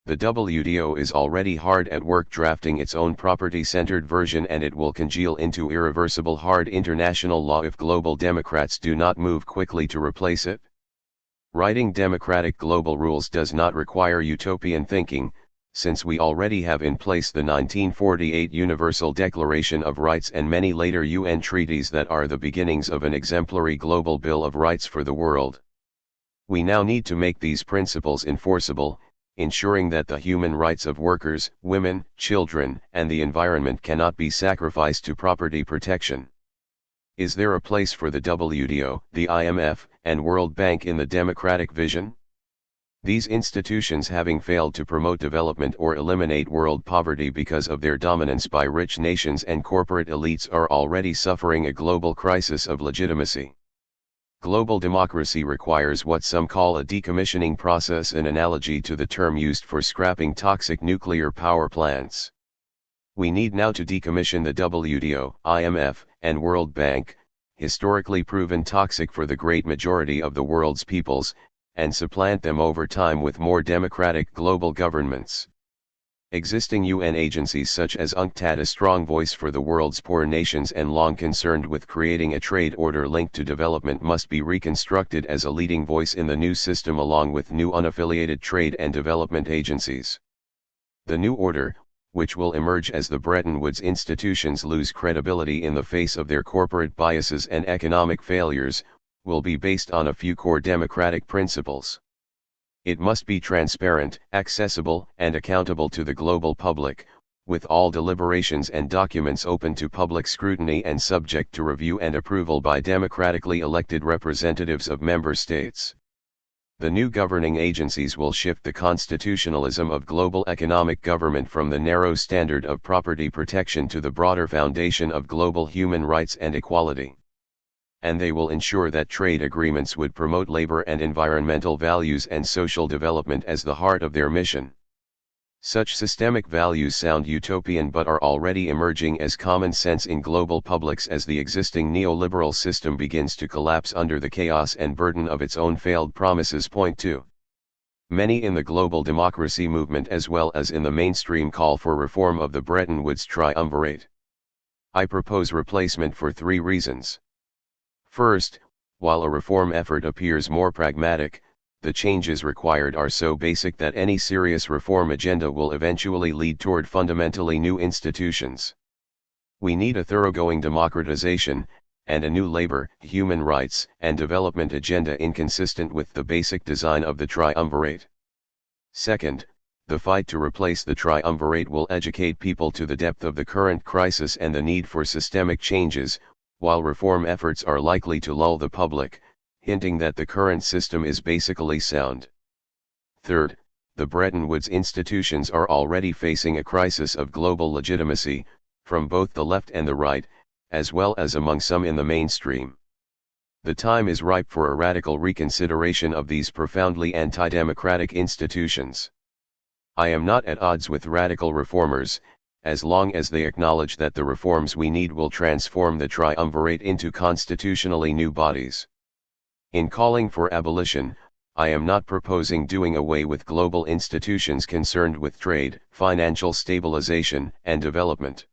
Speaker 1: The WTO is already hard at work drafting its own property-centered version, and it will congeal into irreversible hard international law if global democrats do not move quickly to replace it. Writing democratic global rules does not require utopian thinking, since we already have in place the 1948 Universal Declaration of Rights and many later UN treaties that are the beginnings of an exemplary global Bill of Rights for the world. We now need to make these principles enforceable, ensuring that the human rights of workers, women, children, and the environment cannot be sacrificed to property protection. Is there a place for the WTO, the IMF, and World Bank in the democratic vision? These institutions, having failed to promote development or eliminate world poverty because of their dominance by rich nations and corporate elites, are already suffering a global crisis of legitimacy. Global democracy requires what some call a decommissioning process, an analogy to the term used for scrapping toxic nuclear power plants. We need now to decommission the WTO, IMF, and World Bank, historically proven toxic for the great majority of the world's peoples, and supplant them over time with more democratic global governments. Existing UN agencies such as UNCTAD, a strong voice for the world's poor nations and long concerned with creating a trade order linked to development, must be reconstructed as a leading voice in the new system along with new unaffiliated trade and development agencies. The new order, which will emerge as the Bretton Woods institutions lose credibility in the face of their corporate biases and economic failures, will be based on a few core democratic principles. It must be transparent, accessible, and accountable to the global public, with all deliberations and documents open to public scrutiny and subject to review and approval by democratically elected representatives of member states. The new governing agencies will shift the constitutionalism of global economic government from the narrow standard of property protection to the broader foundation of global human rights and equality. And they will ensure that trade agreements would promote labor and environmental values and social development as the heart of their mission. Such systemic values sound utopian but are already emerging as common sense in global publics as the existing neoliberal system begins to collapse under the chaos and burden of its own failed promises. Point 2. Many in the global democracy movement as well as in the mainstream call for reform of the Bretton Woods triumvirate. I propose replacement for 3 reasons. First, while a reform effort appears more pragmatic, the changes required are so basic that any serious reform agenda will eventually lead toward fundamentally new institutions. We need a thoroughgoing democratization, and a new labor, human rights, and development agenda inconsistent with the basic design of the triumvirate. Second, the fight to replace the triumvirate will educate people to the depth of the current crisis and the need for systemic changes, while reform efforts are likely to lull the public, hinting that the current system is basically sound. Third, the Bretton Woods institutions are already facing a crisis of global legitimacy, from both the left and the right, as well as among some in the mainstream. The time is ripe for a radical reconsideration of these profoundly anti-democratic institutions. I am not at odds with radical reformers, as long as they acknowledge that the reforms we need will transform the triumvirate into constitutionally new bodies. In calling for abolition, I am not proposing doing away with global institutions concerned with trade, financial stabilization, and development.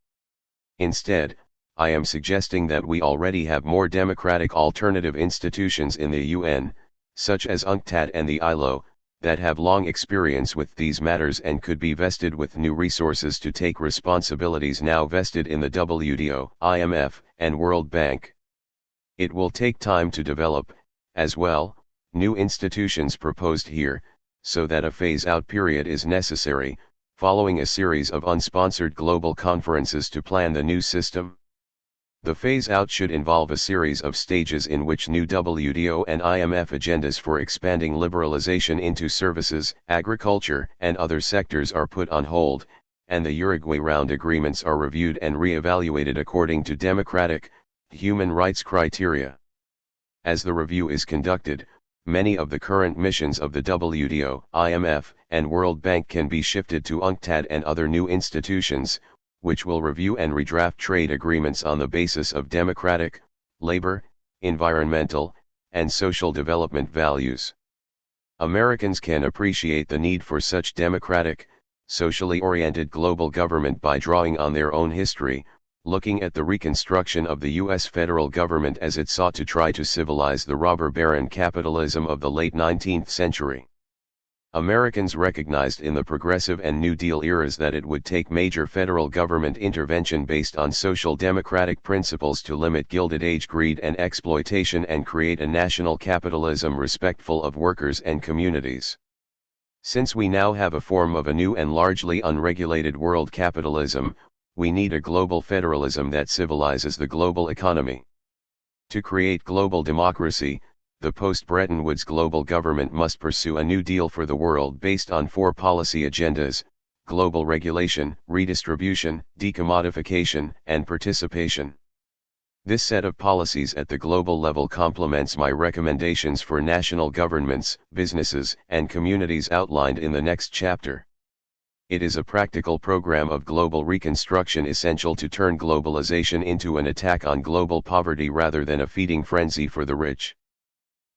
Speaker 1: Instead, I am suggesting that we already have more democratic alternative institutions in the UN, such as UNCTAD and the ILO, that have long experience with these matters and could be vested with new resources to take responsibilities now vested in the WTO, IMF, and World Bank. It will take time to develop, as well, new institutions proposed here, so that a phase-out period is necessary, following a series of unsponsored global conferences to plan the new system. The phase-out should involve a series of stages in which new WTO and IMF agendas for expanding liberalization into services, agriculture, and other sectors are put on hold, and the Uruguay Round agreements are reviewed and re-evaluated according to democratic, human rights criteria. As the review is conducted, many of the current missions of the WTO, IMF, and World Bank can be shifted to UNCTAD and other new institutions, which will review and redraft trade agreements on the basis of democratic, labor, environmental, and social development values. Americans can appreciate the need for such democratic, socially oriented global government by drawing on their own history, looking at the reconstruction of the U.S. federal government as it sought to try to civilize the robber baron capitalism of the late 19th century. Americans recognized in the Progressive and New Deal eras that it would take major federal government intervention based on social democratic principles to limit Gilded Age greed and exploitation and create a national capitalism respectful of workers and communities. Since we now have a form of a new and largely unregulated world capitalism, we need a global federalism that civilizes the global economy. To create global democracy, the post-Bretton Woods global government must pursue a new deal for the world based on 4 policy agendas: global regulation, redistribution, decommodification, and participation. This set of policies at the global level complements my recommendations for national governments, businesses, and communities outlined in the next chapter. It is a practical program of global reconstruction essential to turn globalization into an attack on global poverty rather than a feeding frenzy for the rich.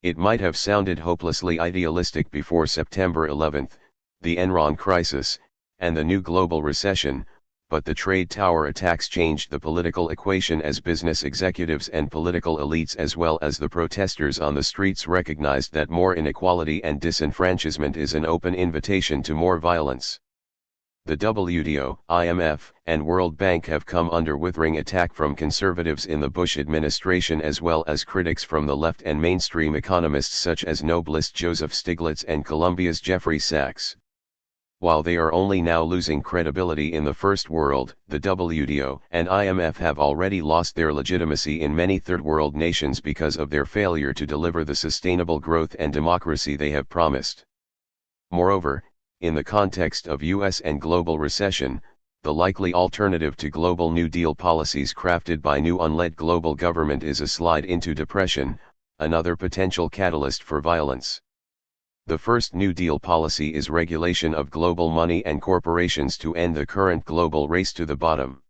Speaker 1: It might have sounded hopelessly idealistic before September 11, the Enron crisis, and the new global recession, but the trade tower attacks changed the political equation as business executives and political elites as well as the protesters on the streets recognized that more inequality and disenfranchisement is an open invitation to more violence. The WTO, IMF, and World Bank have come under withering attack from conservatives in the Bush administration as well as critics from the left and mainstream economists such as Nobelist Joseph Stiglitz and Columbia's Jeffrey Sachs. While they are only now losing credibility in the First World, the WTO and IMF have already lost their legitimacy in many Third World nations because of their failure to deliver the sustainable growth and democracy they have promised. Moreover, in the context of U.S. and global recession, the likely alternative to global New Deal policies crafted by new unled global government is a slide into depression, another potential catalyst for violence. The first New Deal policy is regulation of global money and corporations to end the current global race to the bottom.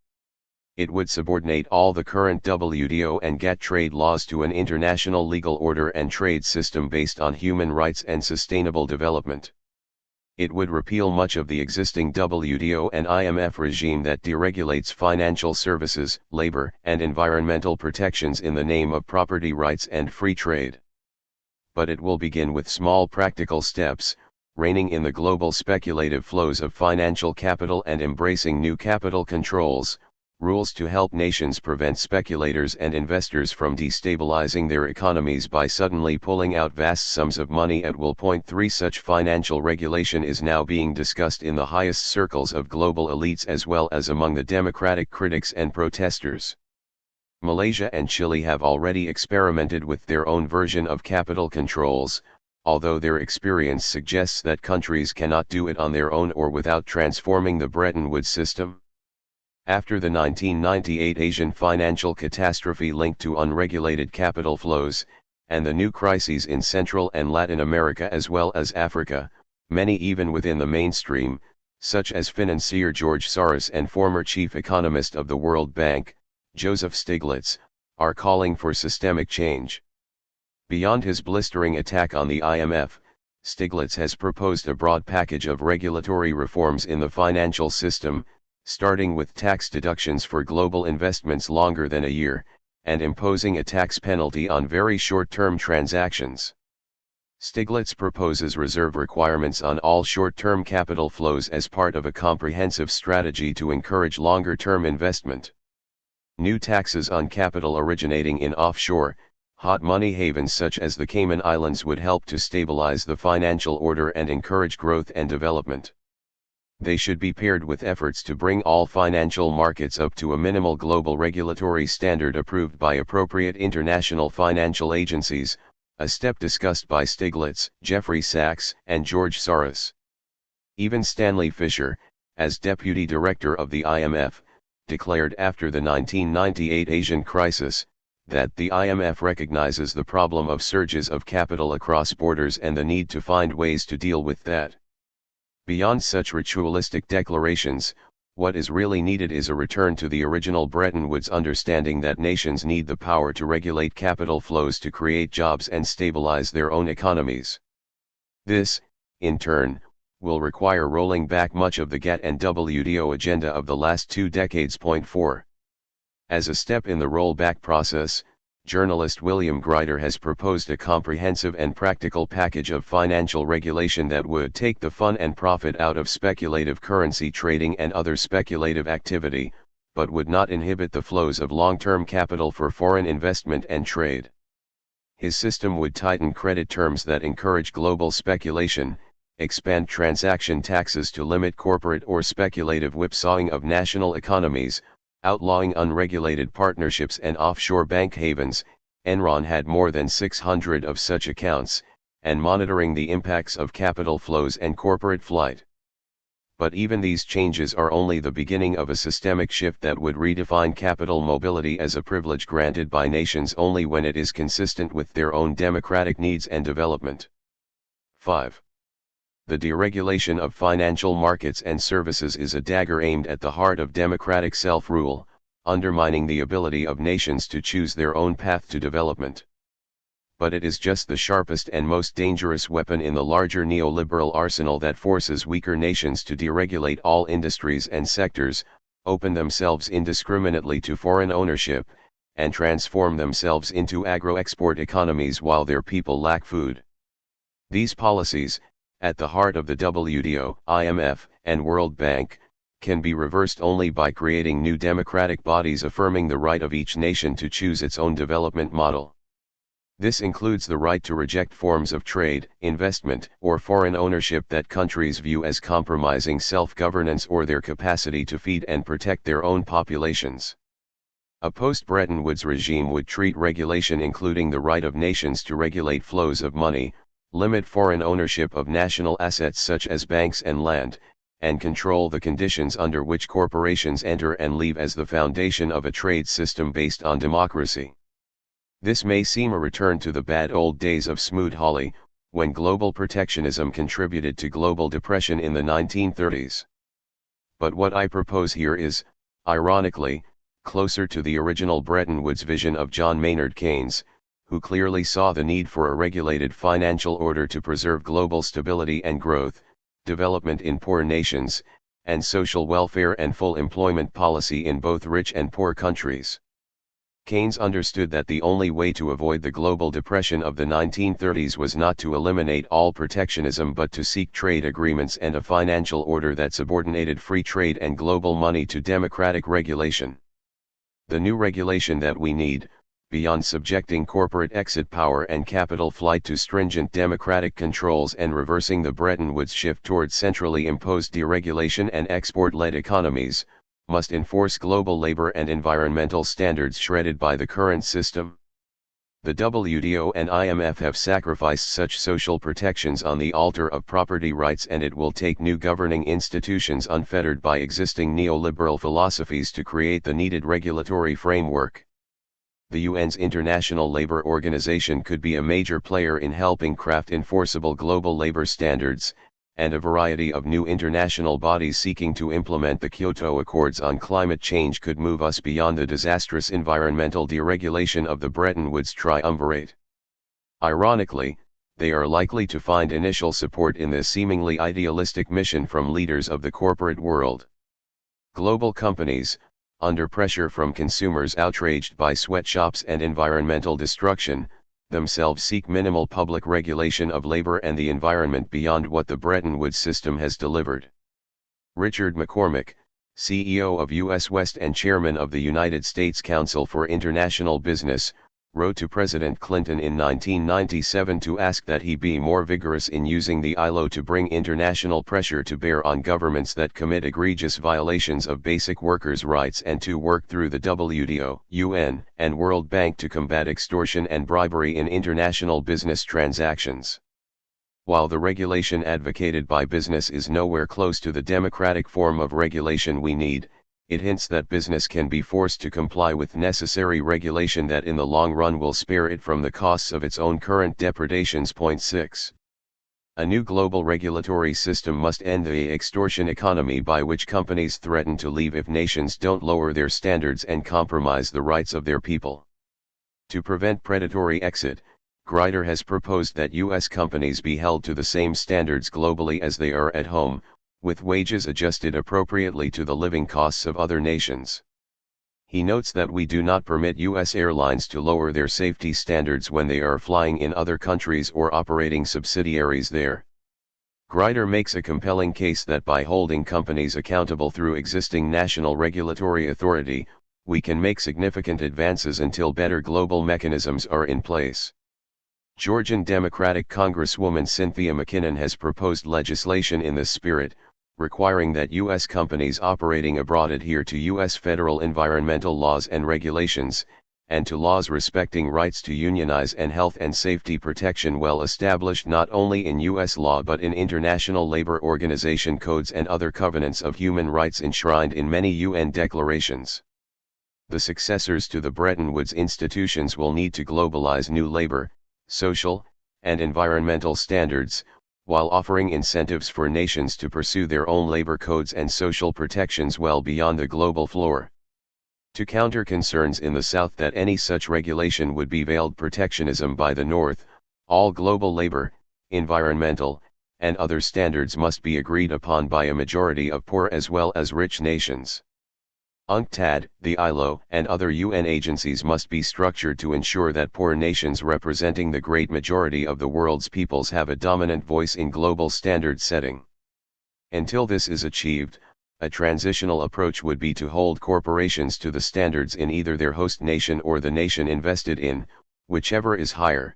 Speaker 1: It would subordinate all the current WTO and GATT trade laws to an international legal order and trade system based on human rights and sustainable development. It would repeal much of the existing WTO and IMF regime that deregulates financial services, labor, and environmental protections in the name of property rights and free trade. But it will begin with small practical steps, reining in the global speculative flows of financial capital and embracing new capital controls, rules to help nations prevent speculators and investors from destabilizing their economies by suddenly pulling out vast sums of money at will. 3 Such financial regulation is now being discussed in the highest circles of global elites as well as among the democratic critics and protesters. Malaysia and Chile have already experimented with their own version of capital controls, although their experience suggests that countries cannot do it on their own or without transforming the Bretton Woods system. After the 1998 Asian financial catastrophe linked to unregulated capital flows, and the new crises in Central and Latin America as well as Africa, many even within the mainstream, such as financier George Soros and former chief economist of the World Bank, Joseph Stiglitz, are calling for systemic change. Beyond his blistering attack on the IMF, Stiglitz has proposed a broad package of regulatory reforms in the financial system, starting with tax deductions for global investments longer than a year, and imposing a tax penalty on very short-term transactions. Stiglitz proposes reserve requirements on all short-term capital flows as part of a comprehensive strategy to encourage longer-term investment. New taxes on capital originating in offshore, hot money havens such as the Cayman Islands would help to stabilize the financial order and encourage growth and development. They should be paired with efforts to bring all financial markets up to a minimal global regulatory standard approved by appropriate international financial agencies, a step discussed by Stiglitz, Jeffrey Sachs, and George Soros. Even Stanley Fischer, as deputy director of the IMF, declared after the 1998 Asian crisis, that the IMF recognizes the problem of surges of capital across borders and the need to find ways to deal with that. Beyond such ritualistic declarations, what is really needed is a return to the original Bretton Woods understanding that nations need the power to regulate capital flows to create jobs and stabilize their own economies. This, in turn, will require rolling back much of the GATT and WTO agenda of the last 2 decades. 4. As a step in the rollback process, journalist William Grider has proposed a comprehensive and practical package of financial regulation that would take the fun and profit out of speculative currency trading and other speculative activity, but would not inhibit the flows of long-term capital for foreign investment and trade. His system would tighten credit terms that encourage global speculation, expand transaction taxes to limit corporate or speculative whipsawing of national economies, outlawing unregulated partnerships and offshore bank havens. Enron had more than 600 of such accounts, and monitoring the impacts of capital flows and corporate flight. But even these changes are only the beginning of a systemic shift that would redefine capital mobility as a privilege granted by nations only when it is consistent with their own democratic needs and development. 5. The deregulation of financial markets and services is a dagger aimed at the heart of democratic self-rule, undermining the ability of nations to choose their own path to development. But it is just the sharpest and most dangerous weapon in the larger neoliberal arsenal that forces weaker nations to deregulate all industries and sectors, open themselves indiscriminately to foreign ownership, and transform themselves into agro-export economies while their people lack food. These policies, at the heart of the WTO, IMF, and World Bank, can be reversed only by creating new democratic bodies affirming the right of each nation to choose its own development model. This includes the right to reject forms of trade, investment, or foreign ownership that countries view as compromising self-governance or their capacity to feed and protect their own populations. A post-Bretton Woods regime would treat regulation including the right of nations to regulate flows of money, limit foreign ownership of national assets such as banks and land, and control the conditions under which corporations enter and leave as the foundation of a trade system based on democracy. This may seem a return to the bad old days of Smoot-Hawley, when global protectionism contributed to global depression in the 1930s. But what I propose here is, ironically, closer to the original Bretton Woods vision of John Maynard Keynes, who clearly saw the need for a regulated financial order to preserve global stability and growth, development in poor nations, and social welfare and full employment policy in both rich and poor countries. Keynes understood that the only way to avoid the global depression of the 1930s was not to eliminate all protectionism but to seek trade agreements and a financial order that subordinated free trade and global money to democratic regulation. The new regulation that we need, beyond subjecting corporate exit power and capital flight to stringent democratic controls and reversing the Bretton Woods shift towards centrally imposed deregulation and export-led economies, must enforce global labor and environmental standards shredded by the current system. The WTO and IMF have sacrificed such social protections on the altar of property rights, and it will take new governing institutions unfettered by existing neoliberal philosophies to create the needed regulatory framework. The UN's International Labour Organization could be a major player in helping craft enforceable global labor standards, and a variety of new international bodies seeking to implement the Kyoto Accords on climate change could move us beyond the disastrous environmental deregulation of the Bretton Woods triumvirate. Ironically, they are likely to find initial support in this seemingly idealistic mission from leaders of the corporate world. Global companies, under pressure from consumers outraged by sweatshops and environmental destruction, themselves seek minimal public regulation of labor and the environment beyond what the Bretton Woods system has delivered. Richard McCormick, CEO of U.S. West and chairman of the United States Council for International Business, wrote to President Clinton in 1997 to ask that he be more vigorous in using the ILO to bring international pressure to bear on governments that commit egregious violations of basic workers' rights and to work through the WTO, UN, and World Bank to combat extortion and bribery in international business transactions. While the regulation advocated by business is nowhere close to the democratic form of regulation we need, it hints that business can be forced to comply with necessary regulation that in the long run will spare it from the costs of its own current depredations. 6. A new global regulatory system must end the extortion economy by which companies threaten to leave if nations don't lower their standards and compromise the rights of their people. To prevent predatory exit, Grider has proposed that U.S. companies be held to the same standards globally as they are at home, with wages adjusted appropriately to the living costs of other nations. He notes that we do not permit U.S. airlines to lower their safety standards when they are flying in other countries or operating subsidiaries there. Grider makes a compelling case that by holding companies accountable through existing national regulatory authority, we can make significant advances until better global mechanisms are in place. Georgian Democratic Congresswoman Cynthia McKinnon has proposed legislation in this spirit, requiring that U.S. companies operating abroad adhere to U.S. federal environmental laws and regulations, and to laws respecting rights to unionize and health and safety protection well established not only in U.S. law but in International Labor Organization codes and other covenants of human rights enshrined in many UN declarations. The successors to the Bretton Woods institutions will need to globalize new labor, social, and environmental standards, while offering incentives for nations to pursue their own labor codes and social protections well beyond the global floor. To counter concerns in the South that any such regulation would be veiled protectionism by the North, all global labor, environmental, and other standards must be agreed upon by a majority of poor as well as rich nations. UNCTAD, the ILO, and other UN agencies must be structured to ensure that poor nations representing the great majority of the world's peoples have a dominant voice in global standard setting. Until this is achieved, a transitional approach would be to hold corporations to the standards in either their host nation or the nation invested in, whichever is higher.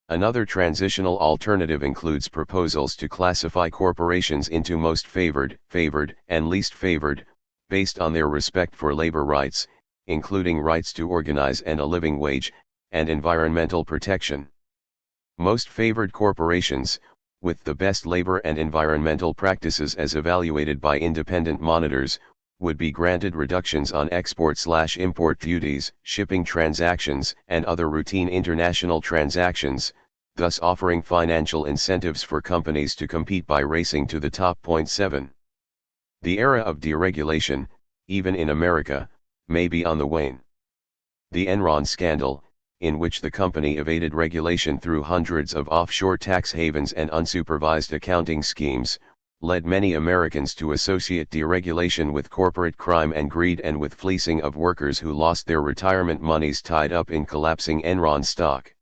Speaker 1: Another transitional alternative includes proposals to classify corporations into most favored, and least favored, based on their respect for labor rights, including rights to organize and a living wage, and environmental protection. Most favored corporations, with the best labor and environmental practices as evaluated by independent monitors, would be granted reductions on export/import duties, shipping transactions, and other routine international transactions, thus offering financial incentives for companies to compete by racing to the top. 7. The era of deregulation, even in America, may be on the wane. The Enron scandal, in which the company evaded regulation through hundreds of offshore tax havens and unsupervised accounting schemes, led many Americans to associate deregulation with corporate crime and greed and with fleecing of workers who lost their retirement monies tied up in collapsing Enron stock.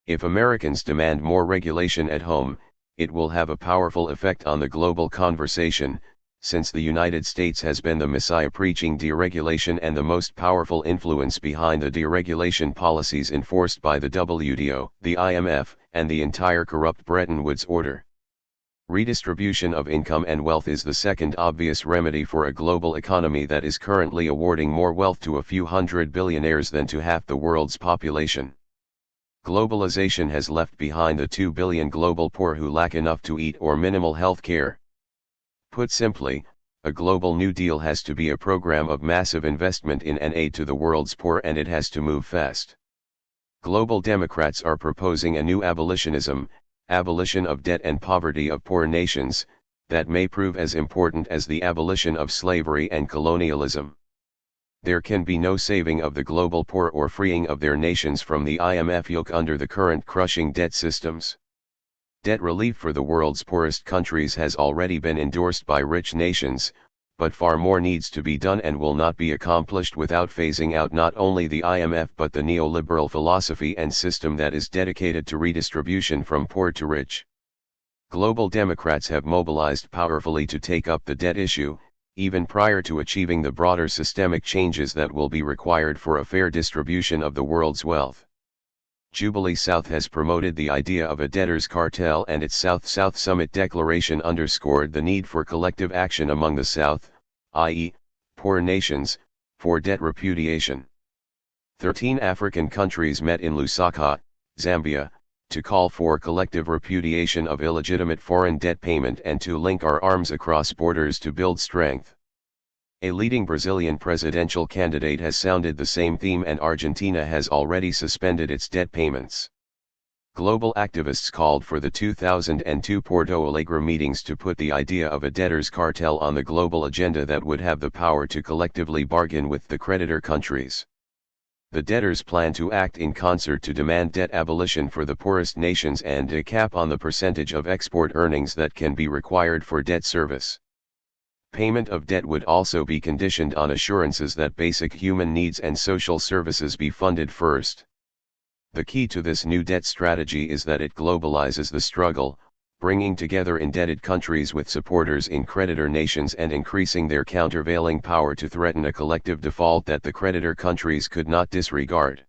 Speaker 1: If Americans demand more regulation at home, it will have a powerful effect on the global conversation, since the United States has been the messiah preaching deregulation and the most powerful influence behind the deregulation policies enforced by the WTO, the IMF, and the entire corrupt Bretton Woods order. Redistribution of income and wealth is the second obvious remedy for a global economy that is currently awarding more wealth to a few hundred billionaires than to half the world's population. Globalization has left behind the 2 billion global poor who lack enough to eat or minimal health care. Put simply, a global New Deal has to be a program of massive investment in and aid to the world's poor, and it has to move fast. Global Democrats are proposing a new abolitionism, abolition of debt and poverty of poor nations, that may prove as important as the abolition of slavery and colonialism. There can be no saving of the global poor or freeing of their nations from the IMF yoke under the current crushing debt systems. Debt relief for the world's poorest countries has already been endorsed by rich nations, but far more needs to be done and will not be accomplished without phasing out not only the IMF but the neoliberal philosophy and system that is dedicated to redistribution from poor to rich. Global Democrats have mobilized powerfully to take up the debt issue, even prior to achieving the broader systemic changes that will be required for a fair distribution of the world's wealth. Jubilee South has promoted the idea of a debtors' cartel, and its South-South Summit Declaration underscored the need for collective action among the South, i.e., poor nations, for debt repudiation. 13 African countries met in Lusaka, Zambia, to call for collective repudiation of illegitimate foreign debt payment and to link our arms across borders to build strength. A leading Brazilian presidential candidate has sounded the same theme, and Argentina has already suspended its debt payments. Global activists called for the 2002 Porto Alegre meetings to put the idea of a debtors' cartel on the global agenda that would have the power to collectively bargain with the creditor countries. The debtors plan to act in concert to demand debt abolition for the poorest nations and a cap on the percentage of export earnings that can be required for debt service. Payment of debt would also be conditioned on assurances that basic human needs and social services be funded first. The key to this new debt strategy is that it globalizes the struggle, bringing together indebted countries with supporters in creditor nations and increasing their countervailing power to threaten a collective default that the creditor countries could not disregard.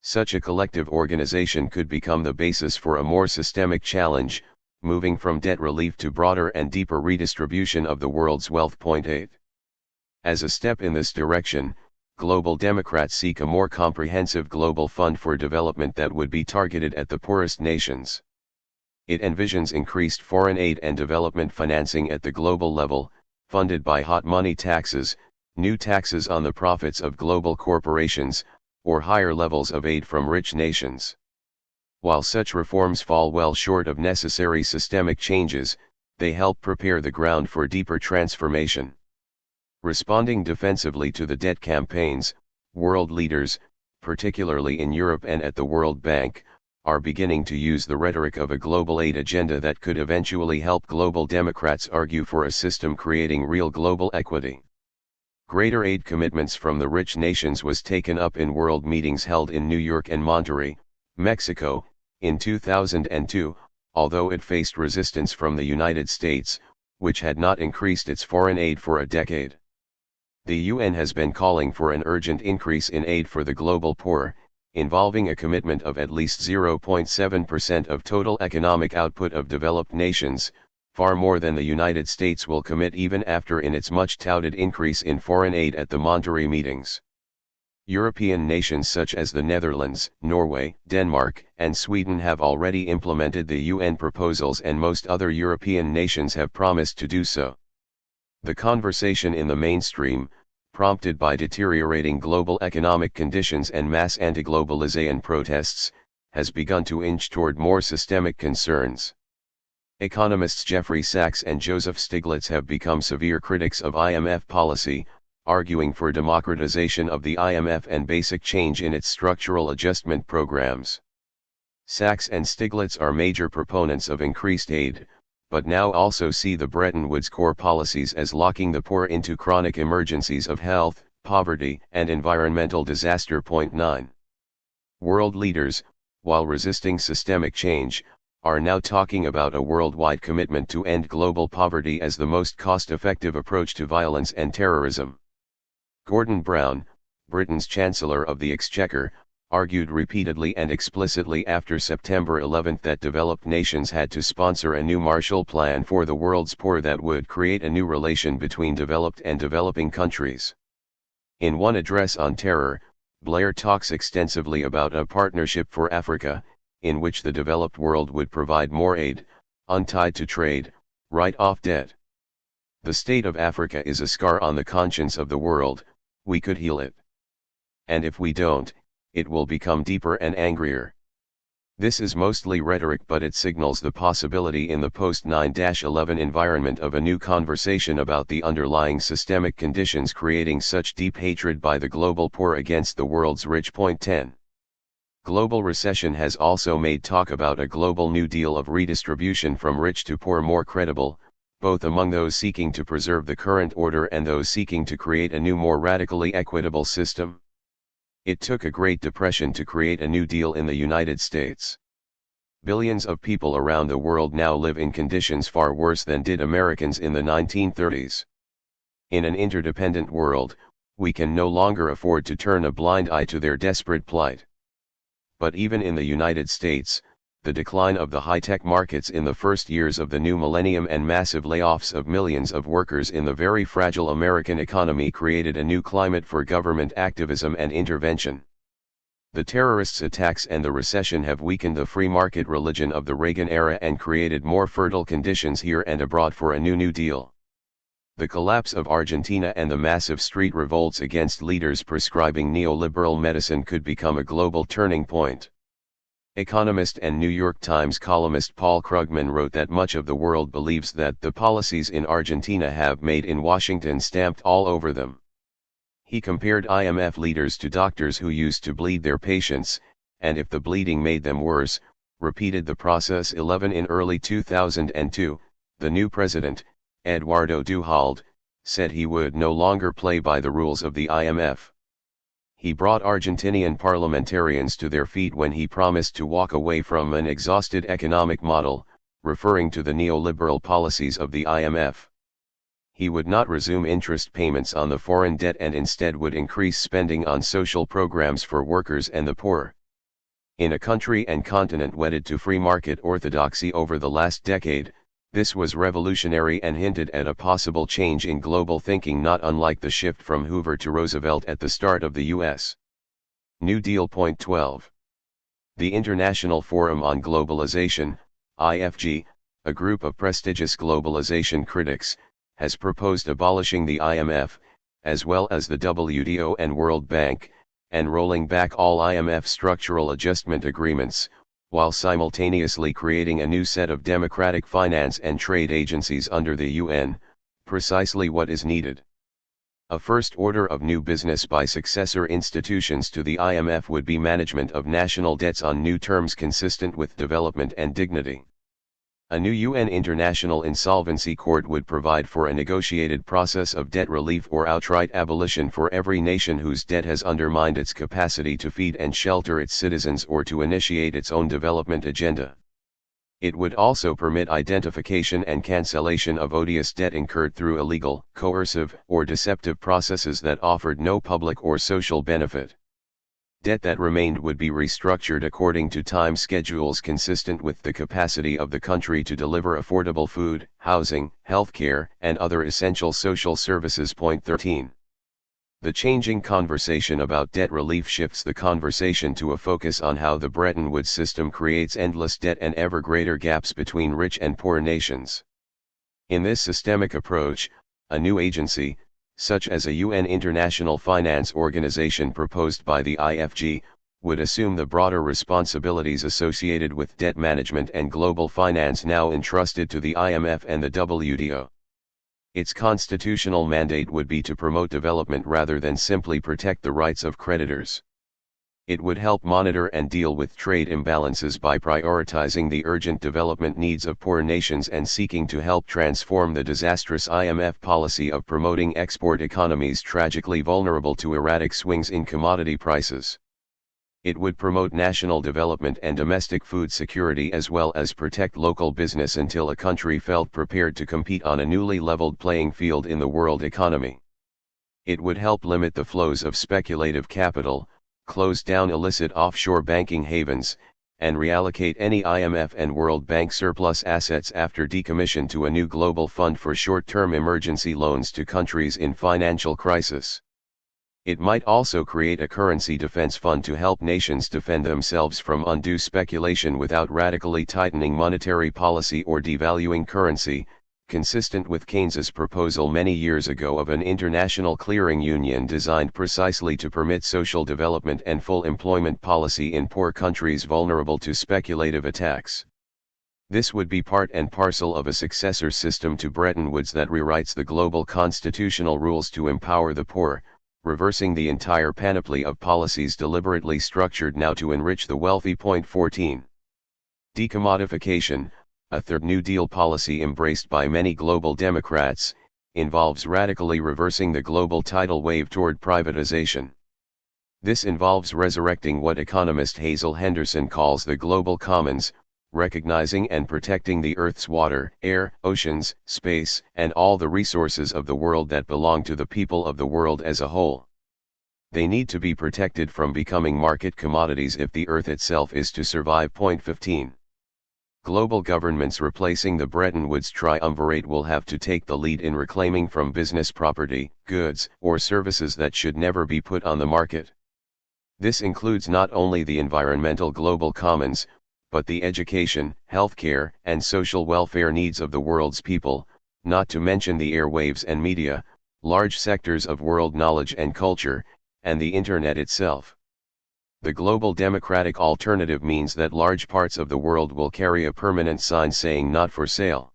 Speaker 1: Such a collective organization could become the basis for a more systemic challenge, moving from debt relief to broader and deeper redistribution of the world's wealth. 8. As a step in this direction, Global Democrats seek a more comprehensive global fund for development that would be targeted at the poorest nations. It envisions increased foreign aid and development financing at the global level, funded by hot money taxes, new taxes on the profits of global corporations, or higher levels of aid from rich nations. While such reforms fall well short of necessary systemic changes, they help prepare the ground for deeper transformation. Responding defensively to the debt campaigns, world leaders, particularly in Europe and at the World Bank, are beginning to use the rhetoric of a global aid agenda that could eventually help global Democrats argue for a system creating real global equity. Greater aid commitments from the rich nations was taken up in world meetings held in New York and Monterrey, Mexico, in 2002, although it faced resistance from the United States, which had not increased its foreign aid for a decade. The UN has been calling for an urgent increase in aid for the global poor, involving a commitment of at least 0.7% of total economic output of developed nations, far more than the United States will commit even after in its much-touted increase in foreign aid at the Monterrey meetings. European nations such as the Netherlands, Norway, Denmark, and Sweden have already implemented the UN proposals, and most other European nations have promised to do so. The conversation in the mainstream, prompted by deteriorating global economic conditions and mass anti-globalization protests, has begun to inch toward more systemic concerns. Economists Jeffrey Sachs and Joseph Stiglitz have become severe critics of IMF policy, arguing for democratization of the IMF and basic change in its structural adjustment programs. Sachs and Stiglitz are major proponents of increased aid, but now also see the Bretton Woods core policies as locking the poor into chronic emergencies of health, poverty, and environmental disaster. 9. World leaders, while resisting systemic change, are now talking about a worldwide commitment to end global poverty as the most cost-effective approach to violence and terrorism. Gordon Brown, Britain's Chancellor of the Exchequer, argued repeatedly and explicitly after September 11 that developed nations had to sponsor a new Marshall Plan for the world's poor that would create a new relation between developed and developing countries. In one address on terror, Blair talks extensively about a partnership for Africa, in which the developed world would provide more aid, untied to trade, write off debt. The state of Africa is a scar on the conscience of the world. We could heal it. And if we don't, it will become deeper and angrier. This is mostly rhetoric, but it signals the possibility in the post-9/11 environment of a new conversation about the underlying systemic conditions creating such deep hatred by the global poor against the world's rich. 10. Global recession has also made talk about a global New Deal of redistribution from rich to poor more credible, both among those seeking to preserve the current order and those seeking to create a new, more radically equitable system. It took a Great Depression to create a New Deal in the United States. Billions of people around the world now live in conditions far worse than did Americans in the 1930s. In an interdependent world, we can no longer afford to turn a blind eye to their desperate plight. But even in the United States, the decline of the high-tech markets in the first years of the new millennium and massive layoffs of millions of workers in the very fragile American economy created a new climate for government activism and intervention. The terrorists' attacks and the recession have weakened the free market religion of the Reagan era and created more fertile conditions here and abroad for a New Deal. The collapse of Argentina and the massive street revolts against leaders prescribing neoliberal medicine could become a global turning point. Economist and New York Times columnist Paul Krugman wrote that much of the world believes that the policies in Argentina have made in Washington stamped all over them. He compared IMF leaders to doctors who used to bleed their patients, and if the bleeding made them worse, repeated the process. 11 In early 2002, the new president, Eduardo Duhalde, said he would no longer play by the rules of the IMF. He brought Argentinian parliamentarians to their feet when he promised to walk away from an exhausted economic model, referring to the neoliberal policies of the IMF. He would not resume interest payments on the foreign debt and instead would increase spending on social programs for workers and the poor. In a country and continent wedded to free market orthodoxy over the last decade, this was revolutionary and hinted at a possible change in global thinking not unlike the shift from Hoover to Roosevelt at the start of the U.S. New Deal. 12. The International Forum on Globalization, IFG, a group of prestigious globalization critics, has proposed abolishing the IMF, as well as the WTO and World Bank, and rolling back all IMF structural adjustment agreements, while simultaneously creating a new set of democratic finance and trade agencies under the UN, precisely what is needed. A first order of new business by successor institutions to the IMF would be management of national debts on new terms consistent with development and dignity. A new UN International Insolvency Court would provide for a negotiated process of debt relief or outright abolition for every nation whose debt has undermined its capacity to feed and shelter its citizens or to initiate its own development agenda. It would also permit identification and cancellation of odious debt incurred through illegal, coercive, or deceptive processes that offered no public or social benefit. Debt that remained would be restructured according to time schedules consistent with the capacity of the country to deliver affordable food, housing, healthcare, and other essential social services. 13. The changing conversation about debt relief shifts the conversation to a focus on how the Bretton Woods system creates endless debt and ever greater gaps between rich and poor nations. In this systemic approach, a new agency, such as a UN International Finance Organization proposed by the IFG, would assume the broader responsibilities associated with debt management and global finance now entrusted to the IMF and the WTO. Its constitutional mandate would be to promote development rather than simply protect the rights of creditors. It would help monitor and deal with trade imbalances by prioritizing the urgent development needs of poor nations and seeking to help transform the disastrous IMF policy of promoting export economies tragically vulnerable to erratic swings in commodity prices. It would promote national development and domestic food security as well as protect local business until a country felt prepared to compete on a newly leveled playing field in the world economy. It would help limit the flows of speculative capital, close down illicit offshore banking havens, and reallocate any IMF and World Bank surplus assets after decommission to a new global fund for short-term emergency loans to countries in financial crisis. It might also create a currency defense fund to help nations defend themselves from undue speculation without radically tightening monetary policy or devaluing currency, consistent with Keynes's proposal many years ago of an international clearing union designed precisely to permit social development and full employment policy in poor countries vulnerable to speculative attacks. This would be part and parcel of a successor system to Bretton Woods that rewrites the global constitutional rules to empower the poor, reversing the entire panoply of policies deliberately structured now to enrich the wealthy. 14. Decommodification, a third New Deal policy embraced by many global Democrats, involves radically reversing the global tidal wave toward privatization. This involves resurrecting what economist Hazel Henderson calls the global commons, recognizing and protecting the Earth's water, air, oceans, space, and all the resources of the world that belong to the people of the world as a whole. They need to be protected from becoming market commodities if the Earth itself is to survive. 15. Global governments replacing the Bretton Woods triumvirate will have to take the lead in reclaiming from business property, goods, or services that should never be put on the market. This includes not only the environmental global commons, but the education, healthcare, and social welfare needs of the world's people, not to mention the airwaves and media, large sectors of world knowledge and culture, and the Internet itself. The global democratic alternative means that large parts of the world will carry a permanent sign saying "not for sale."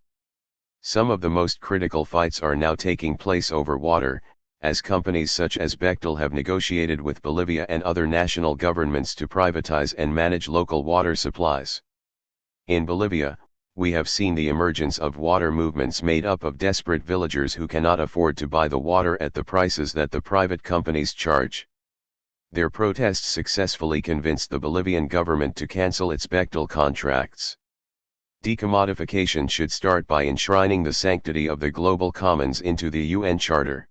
Speaker 1: Some of the most critical fights are now taking place over water, as companies such as Bechtel have negotiated with Bolivia and other national governments to privatize and manage local water supplies. In Bolivia, we have seen the emergence of water movements made up of desperate villagers who cannot afford to buy the water at the prices that the private companies charge. Their protests successfully convinced the Bolivian government to cancel its Bechtel contracts. Decommodification should start by enshrining the sanctity of the global commons into the UN Charter.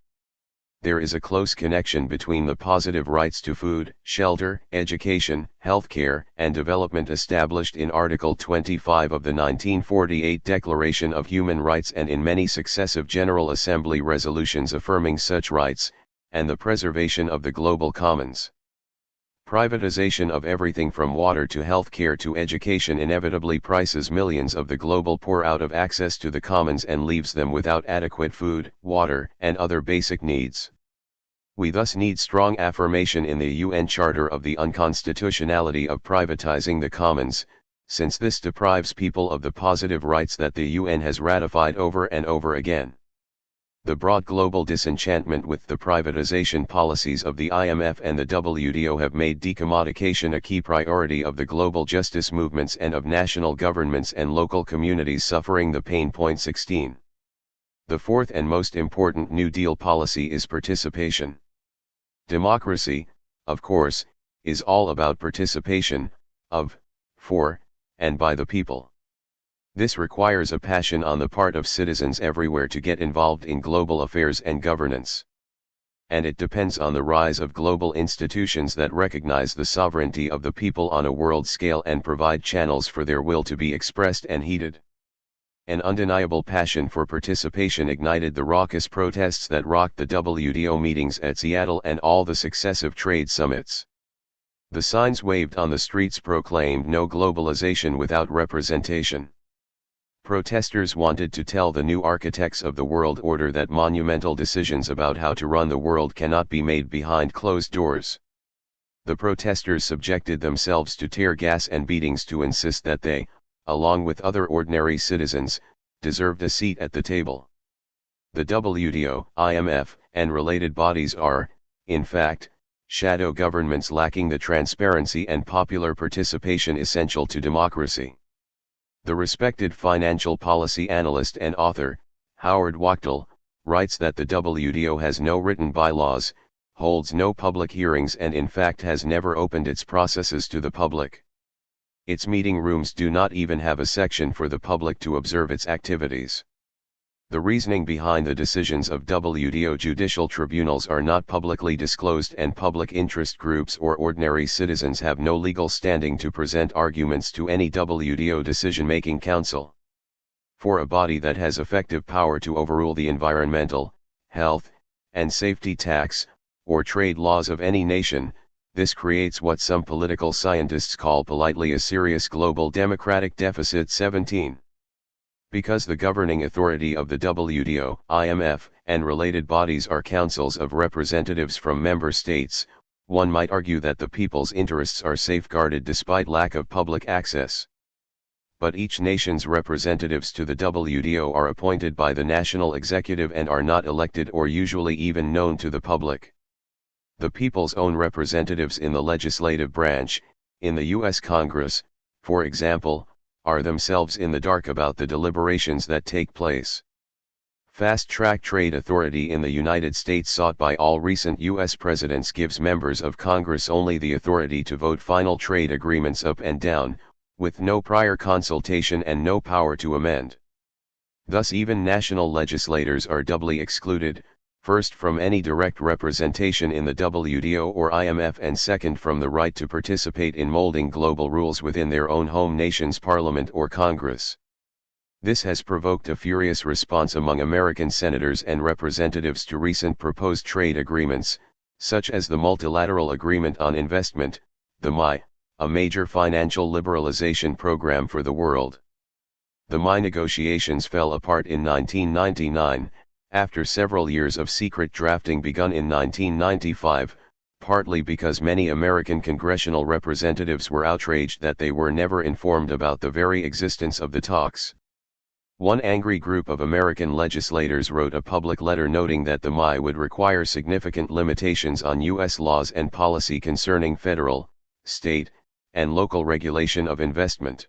Speaker 1: There is a close connection between the positive rights to food, shelter, education, healthcare, and development established in Article 25 of the 1948 Declaration of Human Rights and in many successive General Assembly resolutions affirming such rights, and the preservation of the global commons. Privatization of everything from water to healthcare to education inevitably prices millions of the global poor out of access to the commons and leaves them without adequate food, water, and other basic needs. We thus need strong affirmation in the UN Charter of the unconstitutionality of privatizing the commons, since this deprives people of the positive rights that the UN has ratified over and over again. The broad global disenchantment with the privatization policies of the IMF and the WTO have made decommodification a key priority of the global justice movements and of national governments and local communities suffering the pain. 16. The fourth and most important New Deal policy is participation. Democracy, of course, is all about participation, of, for, and by the people. This requires a passion on the part of citizens everywhere to get involved in global affairs and governance. And it depends on the rise of global institutions that recognize the sovereignty of the people on a world scale and provide channels for their will to be expressed and heeded. An undeniable passion for participation ignited the raucous protests that rocked the WTO meetings at Seattle and all the successive trade summits. The signs waved on the streets proclaimed no globalization without representation. Protesters wanted to tell the new architects of the world order that monumental decisions about how to run the world cannot be made behind closed doors. The protesters subjected themselves to tear gas and beatings to insist that they, along with other ordinary citizens, deserved a seat at the table. The WTO, IMF, and related bodies are, in fact, shadow governments lacking the transparency and popular participation essential to democracy. The respected financial policy analyst and author, Howard Wachtel, writes that the WTO has no written bylaws, holds no public hearings and in fact has never opened its processes to the public. Its meeting rooms do not even have a section for the public to observe its activities. The reasoning behind the decisions of WTO judicial tribunals are not publicly disclosed and public interest groups or ordinary citizens have no legal standing to present arguments to any WTO decision-making council. For a body that has effective power to overrule the environmental, health, and safety tax, or trade laws of any nation, this creates what some political scientists call politely a serious global democratic deficit. 17. Because the governing authority of the WTO, IMF, and related bodies are councils of representatives from member states, one might argue that the people's interests are safeguarded despite lack of public access. But each nation's representatives to the WTO are appointed by the national executive and are not elected or usually even known to the public. The people's own representatives in the legislative branch, in the U.S. Congress, for example, are themselves in the dark about the deliberations that take place. Fast-track trade authority in the United States sought by all recent U.S. presidents gives members of Congress only the authority to vote final trade agreements up and down, with no prior consultation and no power to amend. Thus even national legislators are doubly excluded, first from any direct representation in the WTO or IMF and second from the right to participate in molding global rules within their own home nation's parliament or Congress. This has provoked a furious response among American senators and representatives to recent proposed trade agreements, such as the Multilateral Agreement on Investment, the MI, a major financial liberalization program for the world. The MI negotiations fell apart in 1999, after several years of secret drafting begun in 1995, partly because many American congressional representatives were outraged that they were never informed about the very existence of the talks. One angry group of American legislators wrote a public letter noting that the MI would require significant limitations on U.S. laws and policy concerning federal, state, and local regulation of investment.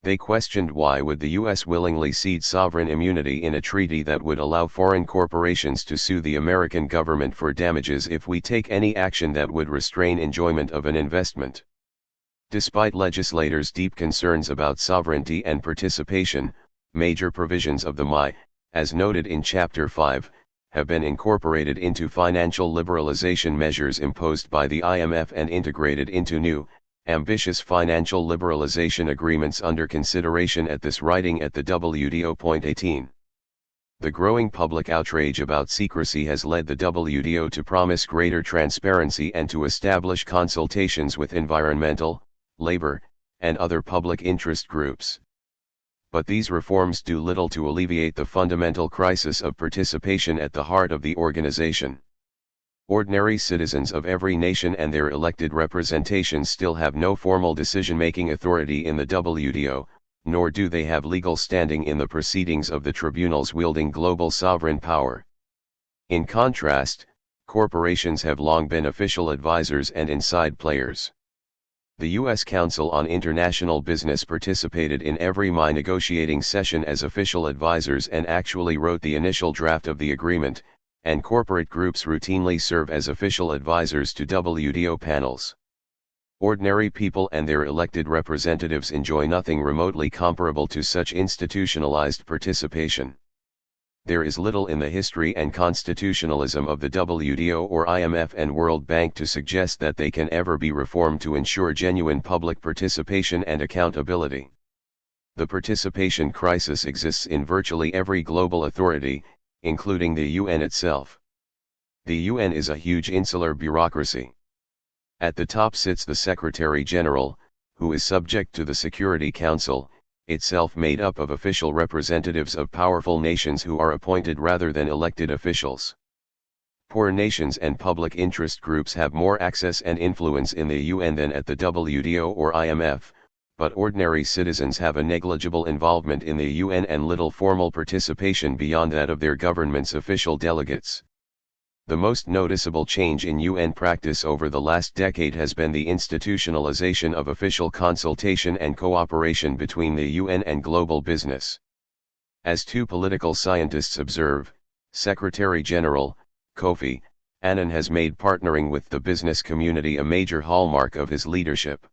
Speaker 1: They questioned why would the U.S. willingly cede sovereign immunity in a treaty that would allow foreign corporations to sue the American government for damages if we take any action that would restrain enjoyment of an investment. Despite legislators' deep concerns about sovereignty and participation, major provisions of the MI, as noted in Chapter 5, have been incorporated into financial liberalization measures imposed by the IMF and integrated into new, ambitious financial liberalization agreements under consideration at this writing at the WTO. 18. The growing public outrage about secrecy has led the WTO to promise greater transparency and to establish consultations with environmental, labor, and other public interest groups. But these reforms do little to alleviate the fundamental crisis of participation at the heart of the organization. Ordinary citizens of every nation and their elected representations still have no formal decision-making authority in the WTO, nor do they have legal standing in the proceedings of the tribunals wielding global sovereign power. In contrast, corporations have long been official advisors and inside players. The U.S. Council on International Business participated in every MI negotiating session as official advisors and actually wrote the initial draft of the agreement, and corporate groups routinely serve as official advisors to WTO panels. Ordinary people and their elected representatives enjoy nothing remotely comparable to such institutionalized participation. There is little in the history and constitutionalism of the WTO or IMF and World Bank to suggest that they can ever be reformed to ensure genuine public participation and accountability. The participation crisis exists in virtually every global authority, including the UN itself. The UN is a huge insular bureaucracy. At the top sits the Secretary General, who is subject to the Security Council, itself made up of official representatives of powerful nations who are appointed rather than elected officials. Poor nations and public interest groups have more access and influence in the UN than at the WTO or IMF, but ordinary citizens have a negligible involvement in the UN and little formal participation beyond that of their government's official delegates. The most noticeable change in UN practice over the last decade has been the institutionalization of official consultation and cooperation between the UN and global business. As two political scientists observe, Secretary General, Kofi Annan has made partnering with the business community a major hallmark of his leadership.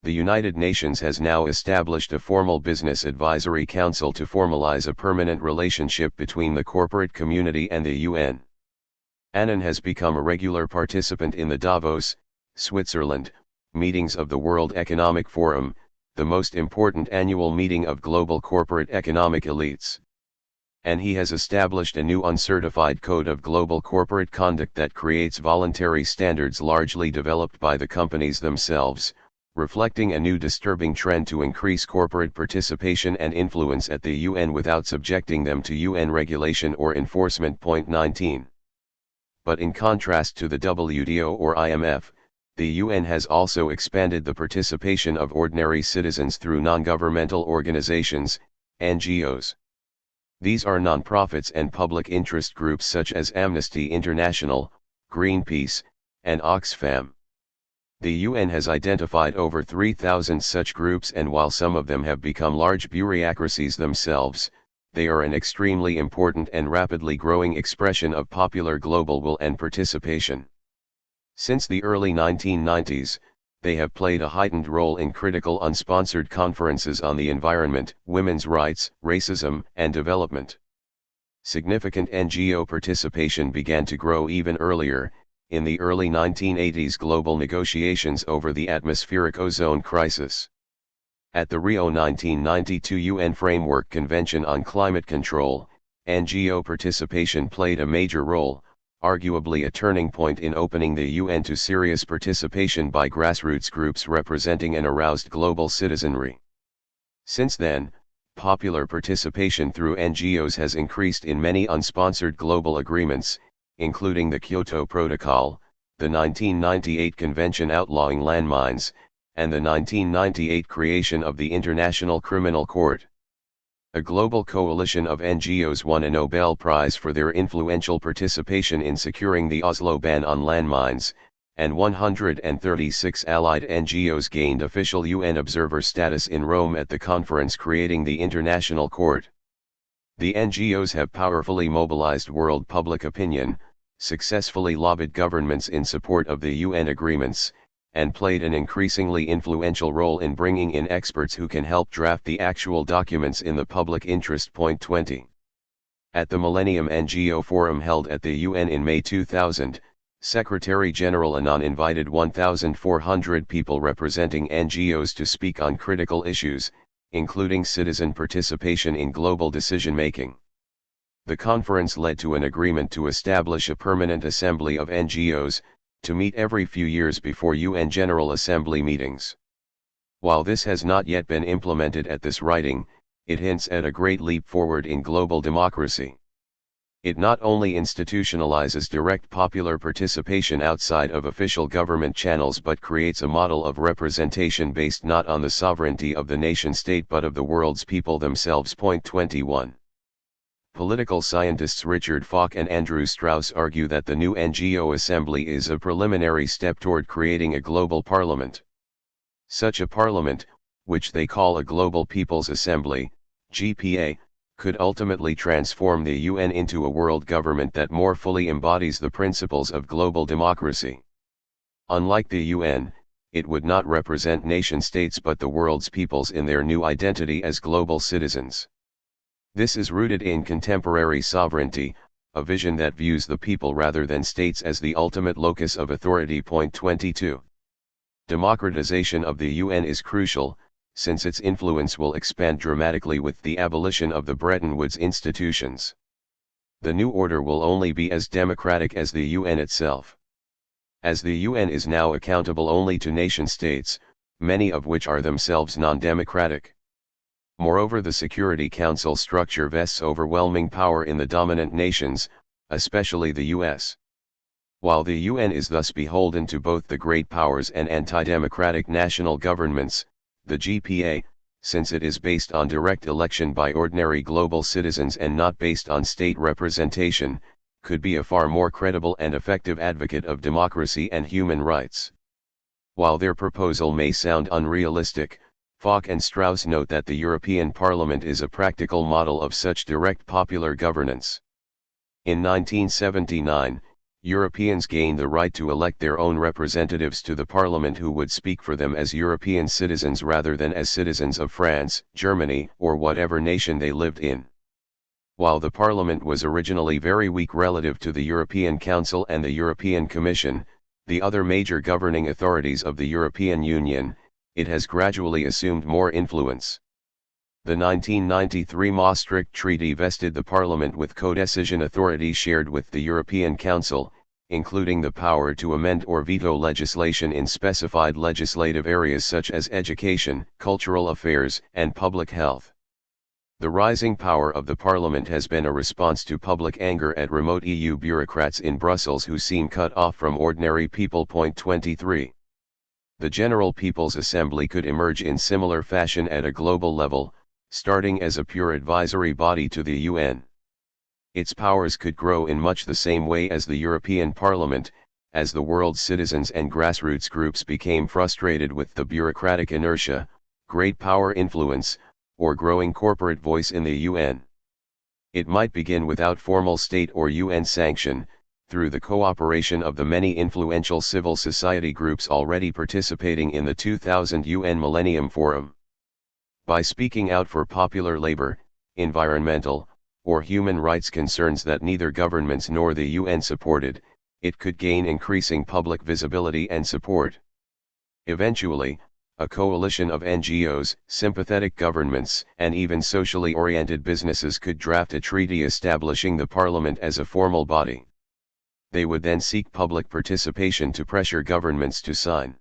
Speaker 1: The United Nations has now established a formal business advisory council to formalize a permanent relationship between the corporate community and the UN. Annan has become a regular participant in the Davos, Switzerland, meetings of the World Economic Forum, the most important annual meeting of global corporate economic elites. And he has established a new uncertified code of global corporate conduct that creates voluntary standards largely developed by the companies themselves, reflecting a new disturbing trend to increase corporate participation and influence at the UN without subjecting them to UN regulation or enforcement. 19. But in contrast to the WTO or IMF, the UN has also expanded the participation of ordinary citizens through non-governmental organizations, NGOs. These are non-profits and public interest groups such as Amnesty International, Greenpeace, and Oxfam. The UN has identified over 3,000 such groups, and while some of them have become large bureaucracies themselves, they are an extremely important and rapidly growing expression of popular global will and participation. Since the early 1990s, they have played a heightened role in critical unsponsored conferences on the environment, women's rights, racism, and development. Significant NGO participation began to grow even earlier, in the early 1980s global negotiations over the atmospheric ozone crisis. At the Rio 1992 UN Framework Convention on Climate Control, NGO participation played a major role, arguably a turning point in opening the UN to serious participation by grassroots groups representing an aroused global citizenry. Since then, popular participation through NGOs has increased in many unsponsored global agreements, including the Kyoto Protocol, the 1998 Convention outlawing landmines, and the 1998 creation of the International Criminal Court. A global coalition of NGOs won a Nobel Prize for their influential participation in securing the Oslo ban on landmines, and 136 allied NGOs gained official UN observer status in Rome at the conference creating the International Court. The NGOs have powerfully mobilized world public opinion, successfully lobbied governments in support of the UN agreements, and played an increasingly influential role in bringing in experts who can help draft the actual documents in the public interest. 20. At the Millennium NGO Forum held at the UN in May 2000, Secretary-General Annan invited 1,400 people representing NGOs to speak on critical issues, including citizen participation in global decision-making. The conference led to an agreement to establish a permanent assembly of NGOs, to meet every few years before UN General Assembly meetings. While this has not yet been implemented at this writing, it hints at a great leap forward in global democracy. It not only institutionalizes direct popular participation outside of official government channels but creates a model of representation based not on the sovereignty of the nation-state but of the world's people themselves. 21. Political scientists Richard Falk and Andrew Strauss argue that the new NGO assembly is a preliminary step toward creating a global parliament. Such a parliament, which they call a Global People's Assembly, GPA, could ultimately transform the UN into a world government that more fully embodies the principles of global democracy. Unlike the UN, it would not represent nation-states but the world's peoples in their new identity as global citizens. This is rooted in contemporary sovereignty, a vision that views the people rather than states as the ultimate locus of authority. 22. Democratization of the UN is crucial, since its influence will expand dramatically with the abolition of the Bretton Woods institutions. The new order will only be as democratic as the UN itself. As the UN is now accountable only to nation-states, many of which are themselves non-democratic. Moreover, the Security Council structure vests overwhelming power in the dominant nations, especially the US. While the UN is thus beholden to both the great powers and anti-democratic national governments, the GPA, since it is based on direct election by ordinary global citizens and not based on state representation, could be a far more credible and effective advocate of democracy and human rights. While their proposal may sound unrealistic, Falk and Strauss note that the European Parliament is a practical model of such direct popular governance. In 1979, Europeans gained the right to elect their own representatives to the Parliament who would speak for them as European citizens rather than as citizens of France, Germany, or whatever nation they lived in. While the Parliament was originally very weak relative to the European Council and the European Commission, the other major governing authorities of the European Union, it has gradually assumed more influence. The 1993 Maastricht Treaty vested the Parliament with codecision authority shared with the European Council, including the power to amend or veto legislation in specified legislative areas such as education, cultural affairs, and public health. The rising power of the Parliament has been a response to public anger at remote EU bureaucrats in Brussels who seem cut off from ordinary people. Point 23. The General People's Assembly could emerge in similar fashion at a global level, starting as a pure advisory body to the UN. Its powers could grow in much the same way as the European Parliament, as the world's citizens and grassroots groups became frustrated with the bureaucratic inertia, great power influence, or growing corporate voice in the UN. It might begin without formal state or UN sanction, through the cooperation of the many influential civil society groups already participating in the 2000 UN Millennium Forum. By speaking out for popular labor, environmental, or human rights concerns that neither governments nor the UN supported, it could gain increasing public visibility and support. Eventually, a coalition of NGOs, sympathetic governments, and even socially oriented businesses could draft a treaty establishing the Parliament as a formal body. They would then seek public participation to pressure governments to sign.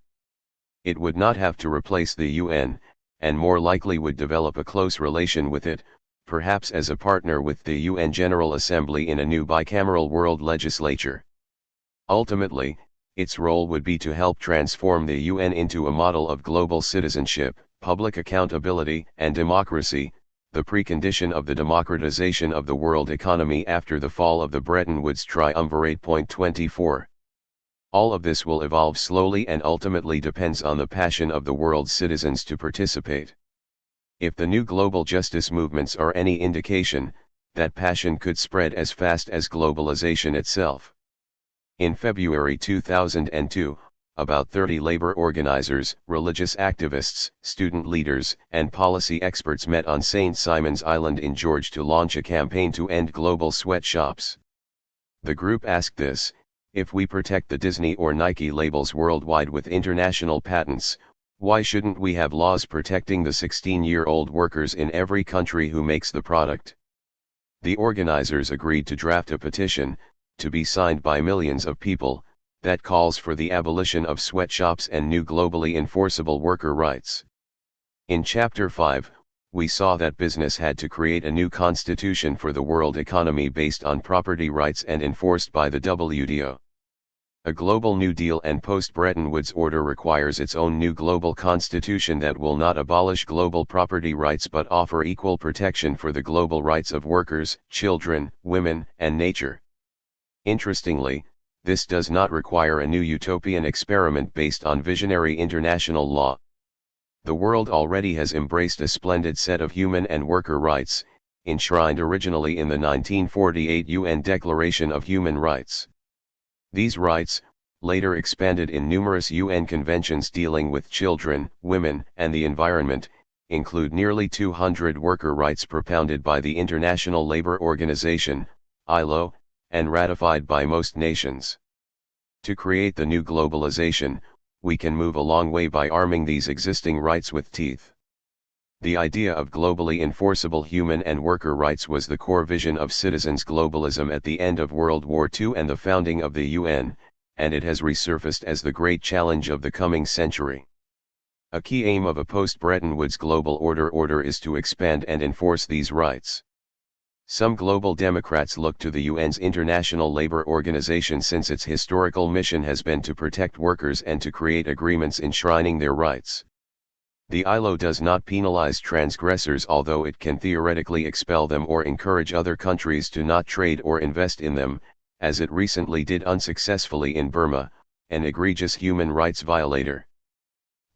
Speaker 1: It would not have to replace the UN, and more likely would develop a close relation with it, perhaps as a partner with the UN General Assembly in a new bicameral world legislature. Ultimately, its role would be to help transform the UN into a model of global citizenship, public accountability, and democracy, the precondition of the democratization of the world economy after the fall of the Bretton Woods triumvirate. Point 24. All of this will evolve slowly and ultimately depends on the passion of the world's citizens to participate. If the new global justice movements are any indication, that passion could spread as fast as globalization itself. In February 2002, about 30 labor organizers, religious activists, student leaders, and policy experts met on St. Simon's Island in Georgia to launch a campaign to end global sweatshops. The group asked this: if we protect the Disney or Nike labels worldwide with international patents, why shouldn't we have laws protecting the 16-year-old workers in every country who makes the product? The organizers agreed to draft a petition, to be signed by millions of people, that calls for the abolition of sweatshops and new globally enforceable worker rights. In Chapter 5, we saw that business had to create a new constitution for the world economy based on property rights and enforced by the WTO. A global New Deal and post-Bretton Woods order requires its own new global constitution that will not abolish global property rights but offer equal protection for the global rights of workers, children, women, and nature. Interestingly, this does not require a new utopian experiment based on visionary international law. The world already has embraced a splendid set of human and worker rights, enshrined originally in the 1948 UN Declaration of Human Rights. These rights, later expanded in numerous UN conventions dealing with children, women, and the environment, include nearly 200 worker rights propounded by the International Labour Organization, ILO, and ratified by most nations. To create the new globalization, we can move a long way by arming these existing rights with teeth. The idea of globally enforceable human and worker rights was the core vision of citizens' globalism at the end of World War II and the founding of the UN, and it has resurfaced as the great challenge of the coming century. A key aim of a post-Bretton Woods global order is to expand and enforce these rights. Some global democrats look to the UN's International Labour Organization since its historical mission has been to protect workers and to create agreements enshrining their rights. The ILO does not penalize transgressors, although it can theoretically expel them or encourage other countries to not trade or invest in them, as it recently did unsuccessfully in Burma, an egregious human rights violator.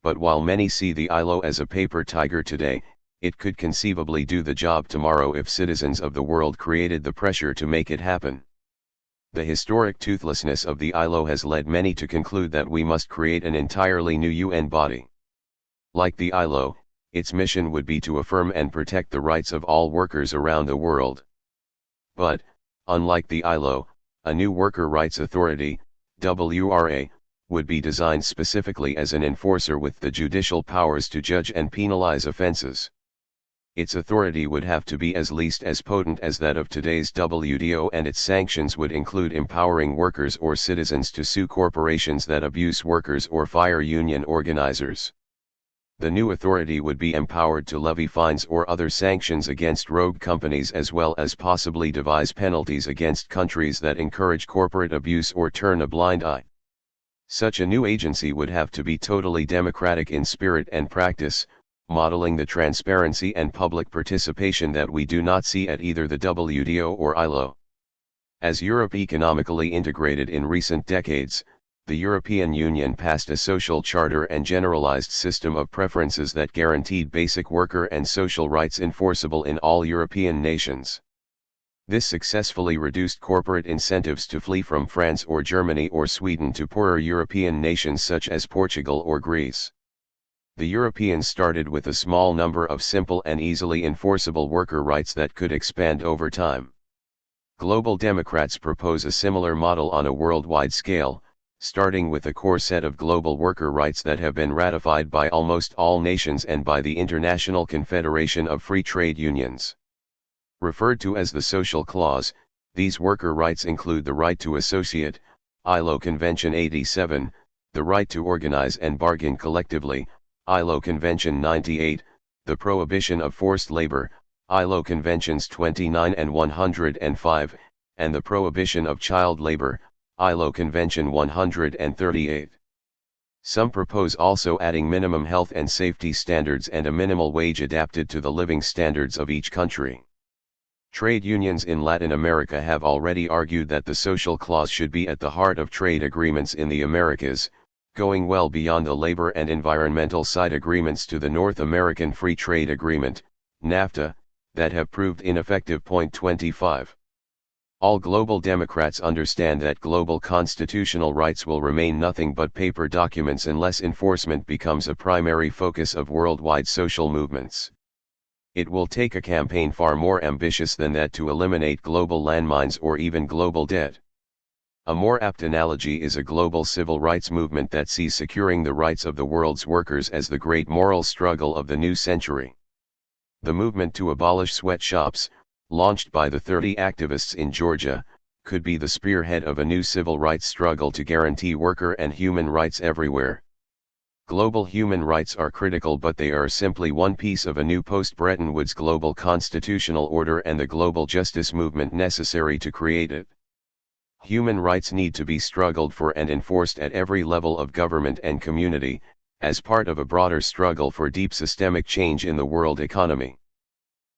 Speaker 1: But while many see the ILO as a paper tiger today, it could conceivably do the job tomorrow if citizens of the world created the pressure to make it happen. The historic toothlessness of the ILO has led many to conclude that we must create an entirely new UN body. Like the ILO, its mission would be to affirm and protect the rights of all workers around the world. But, unlike the ILO, a new Worker Rights Authority, WRA, would be designed specifically as an enforcer with the judicial powers to judge and penalize offenses. its authority would have to be at least as potent as that of today's WTO, and its sanctions would include empowering workers or citizens to sue corporations that abuse workers or fire union organizers. The new authority would be empowered to levy fines or other sanctions against rogue companies, as well as possibly devise penalties against countries that encourage corporate abuse or turn a blind eye. Such a new agency would have to be totally democratic in spirit and practice, modeling the transparency and public participation that we do not see at either the WTO or ILO. As Europe economically integrated in recent decades, the European Union passed a social charter and generalized system of preferences that guaranteed basic worker and social rights enforceable in all European nations. This successfully reduced corporate incentives to flee from France or Germany or Sweden to poorer European nations such as Portugal or Greece. The Europeans started with a small number of simple and easily enforceable worker rights that could expand over time. Global Democrats propose a similar model on a worldwide scale, starting with a core set of global worker rights that have been ratified by almost all nations and by the International Confederation of Free Trade Unions. Referred to as the Social Clause, these worker rights include the right to associate, ILO Convention 87, the right to organize and bargain collectively, ILO Convention 98, the prohibition of forced labor, ILO Conventions 29 and 105, and the prohibition of child labor, ILO Convention 138. Some propose also adding minimum health and safety standards and a minimal wage adapted to the living standards of each country. Trade unions in Latin America have already argued that the social clause should be at the heart of trade agreements in the Americas, going well beyond the labor and environmental side agreements to the North American Free Trade Agreement, NAFTA, that have proved ineffective. 25. All global Democrats understand that global constitutional rights will remain nothing but paper documents unless enforcement becomes a primary focus of worldwide social movements. It will take a campaign far more ambitious than that to eliminate global landmines or even global debt. A more apt analogy is a global civil rights movement that sees securing the rights of the world's workers as the great moral struggle of the new century. The movement to abolish sweatshops, launched by the 30 activists in Georgia, could be the spearhead of a new civil rights struggle to guarantee worker and human rights everywhere. Global human rights are critical, but they are simply one piece of a new post-Bretton Woods global constitutional order and the global justice movement necessary to create it. Human rights need to be struggled for and enforced at every level of government and community, as part of a broader struggle for deep systemic change in the world economy.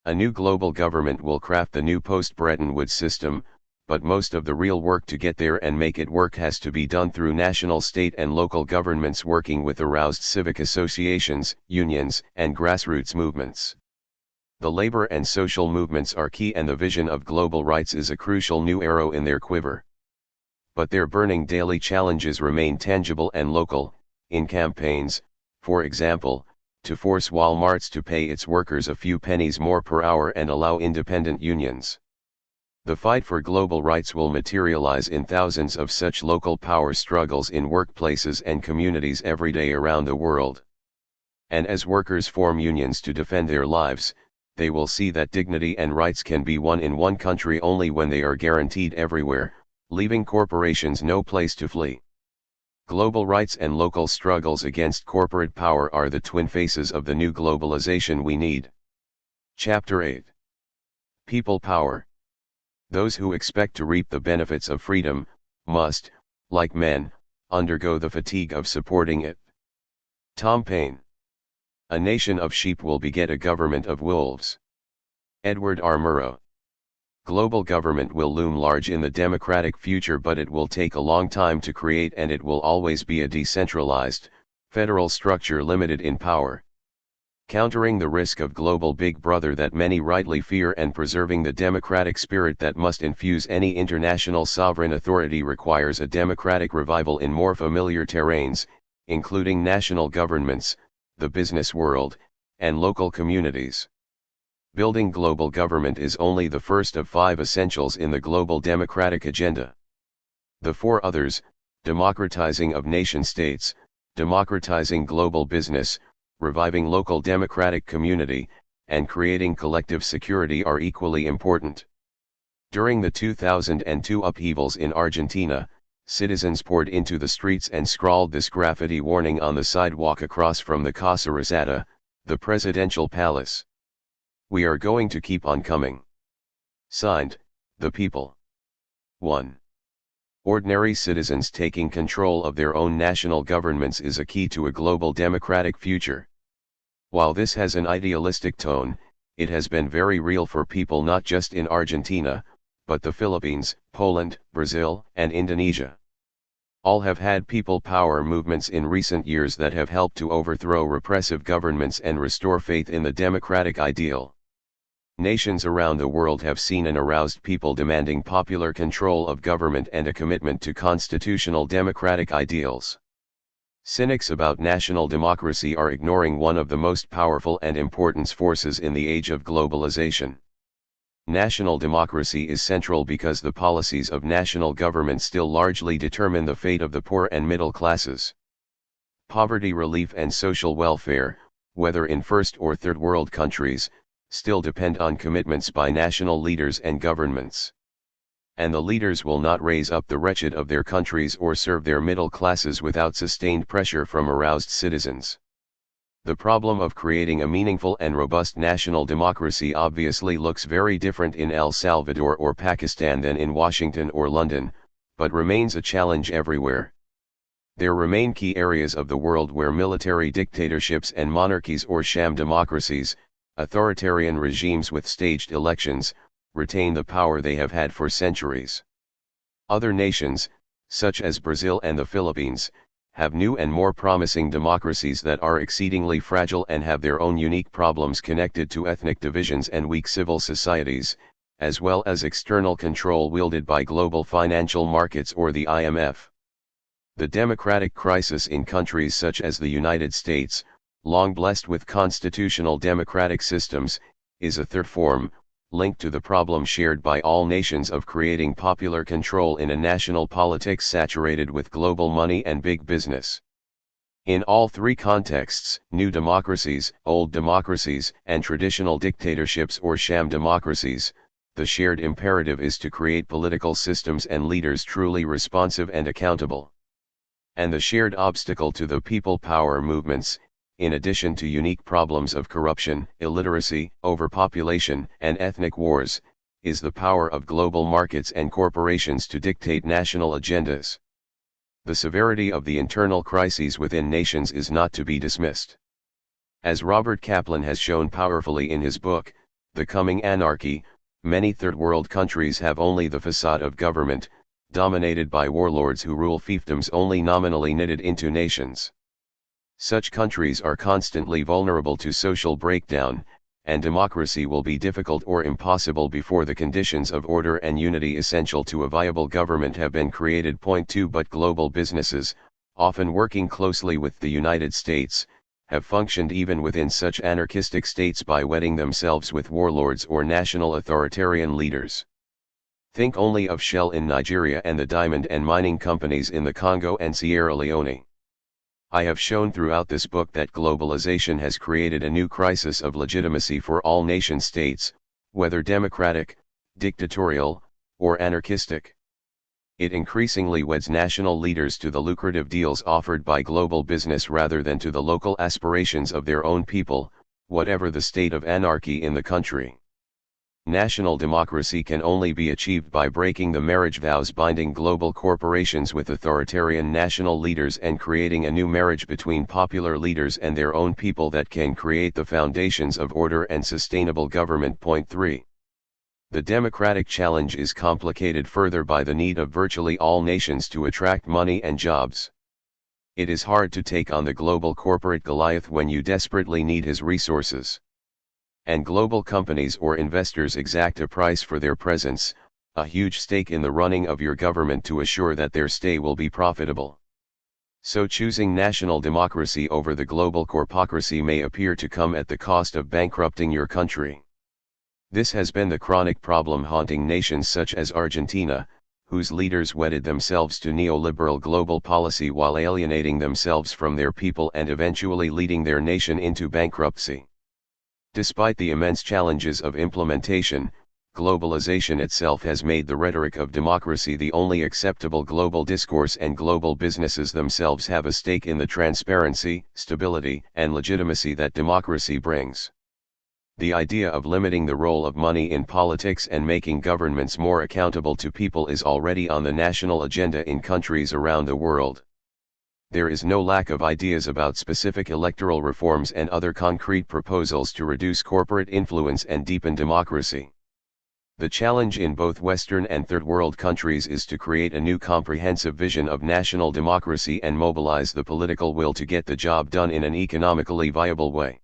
Speaker 1: A new global government will craft the new post-Bretton Woods system, but most of the real work to get there and make it work has to be done through national, state and local governments working with aroused civic associations, unions, and grassroots movements. The labor and social movements are key, and the vision of global rights is a crucial new arrow in their quiver. But their burning daily challenges remain tangible and local, in campaigns, for example, to force Walmarts to pay its workers a few pennies more per hour and allow independent unions. The fight for global rights will materialize in thousands of such local power struggles in workplaces and communities every day around the world. And as workers form unions to defend their lives, they will see that dignity and rights can be won in one country only when they are guaranteed everywhere, leaving corporations no place to flee. Global rights and local struggles against corporate power are the twin faces of the new globalization we need. Chapter 8. People Power. Those who expect to reap the benefits of freedom, must, like men, undergo the fatigue of supporting it. Tom Paine. A nation of sheep will beget a government of wolves. Edward R. Murrow. Global government will loom large in the democratic future, but it will take a long time to create, and it will always be a decentralized, federal structure limited in power. Countering the risk of global big brother that many rightly fear and preserving the democratic spirit that must infuse any international sovereign authority requires a democratic revival in more familiar terrains, including national governments, the business world, and local communities. Building global government is only the first of 5 essentials in the global democratic agenda. The 4 others, democratizing of nation-states, democratizing global business, reviving local democratic community, and creating collective security are equally important. During the 2002 upheavals in Argentina, citizens poured into the streets and scrawled this graffiti warning on the sidewalk across from the Casa Rosada, the presidential palace. "We are going to keep on coming. Signed, the people." 1. Ordinary citizens taking control of their own national governments is a key to a global democratic future. While this has an idealistic tone, it has been very real for people not just in Argentina, but the Philippines, Poland, Brazil, and Indonesia. All have had people power movements in recent years that have helped to overthrow repressive governments and restore faith in the democratic ideal. Nations around the world have seen an aroused people demanding popular control of government and a commitment to constitutional democratic ideals. Cynics about national democracy are ignoring one of the most powerful and important forces in the age of globalization. National democracy is central because the policies of national government still largely determine the fate of the poor and middle classes. Poverty relief and social welfare, whether in first or third world countries, still depend on commitments by national leaders and governments. And the leaders will not raise up the wretched of their countries or serve their middle classes without sustained pressure from aroused citizens. The problem of creating a meaningful and robust national democracy obviously looks very different in El Salvador or Pakistan than in Washington or London, but remains a challenge everywhere. There remain key areas of the world where military dictatorships and monarchies or sham democracies, authoritarian regimes with staged elections, retain the power they have had for centuries. Other nations, such as Brazil and the Philippines, have new and more promising democracies that are exceedingly fragile and have their own unique problems connected to ethnic divisions and weak civil societies, as well as external control wielded by global financial markets or the IMF. The democratic crisis in countries such as the United States, long blessed with constitutional democratic systems, is a third form, linked to the problem shared by all nations of creating popular control in a national politics saturated with global money and big business. In all three contexts, new democracies, old democracies, and traditional dictatorships or sham democracies, the shared imperative is to create political systems and leaders truly responsive and accountable. And the shared obstacle to the people power movements, in addition to unique problems of corruption, illiteracy, overpopulation, and ethnic wars, is the power of global markets and corporations to dictate national agendas. The severity of the internal crises within nations is not to be dismissed. As Robert Kaplan has shown powerfully in his book, The Coming Anarchy, many third world countries have only the facade of government, dominated by warlords who rule fiefdoms only nominally knitted into nations. Such countries are constantly vulnerable to social breakdown, and democracy will be difficult or impossible before the conditions of order and unity essential to a viable government have been created. 2 But global businesses, often working closely with the United States, have functioned even within such anarchistic states by wedding themselves with warlords or national authoritarian leaders. Think only of Shell in Nigeria and the diamond and mining companies in the Congo and Sierra Leone. I have shown throughout this book that globalization has created a new crisis of legitimacy for all nation-states, whether democratic, dictatorial, or anarchistic. It increasingly weds national leaders to the lucrative deals offered by global business rather than to the local aspirations of their own people, whatever the state of anarchy in the country. National democracy can only be achieved by breaking the marriage vows binding global corporations with authoritarian national leaders and creating a new marriage between popular leaders and their own people that can create the foundations of order and sustainable government. 3. The democratic challenge is complicated further by the need of virtually all nations to attract money and jobs. It is hard to take on the global corporate Goliath when you desperately need his resources. And global companies or investors exact a price for their presence, a huge stake in the running of your government to assure that their stay will be profitable. So choosing national democracy over the global corpocracy may appear to come at the cost of bankrupting your country. This has been the chronic problem haunting nations such as Argentina, whose leaders wedded themselves to neoliberal global policy while alienating themselves from their people and eventually leading their nation into bankruptcy. Despite the immense challenges of implementation, globalization itself has made the rhetoric of democracy the only acceptable global discourse, and global businesses themselves have a stake in the transparency, stability, and legitimacy that democracy brings. The idea of limiting the role of money in politics and making governments more accountable to people is already on the national agenda in countries around the world. There is no lack of ideas about specific electoral reforms and other concrete proposals to reduce corporate influence and deepen democracy. The challenge in both Western and Third World countries is to create a new comprehensive vision of national democracy and mobilize the political will to get the job done in an economically viable way.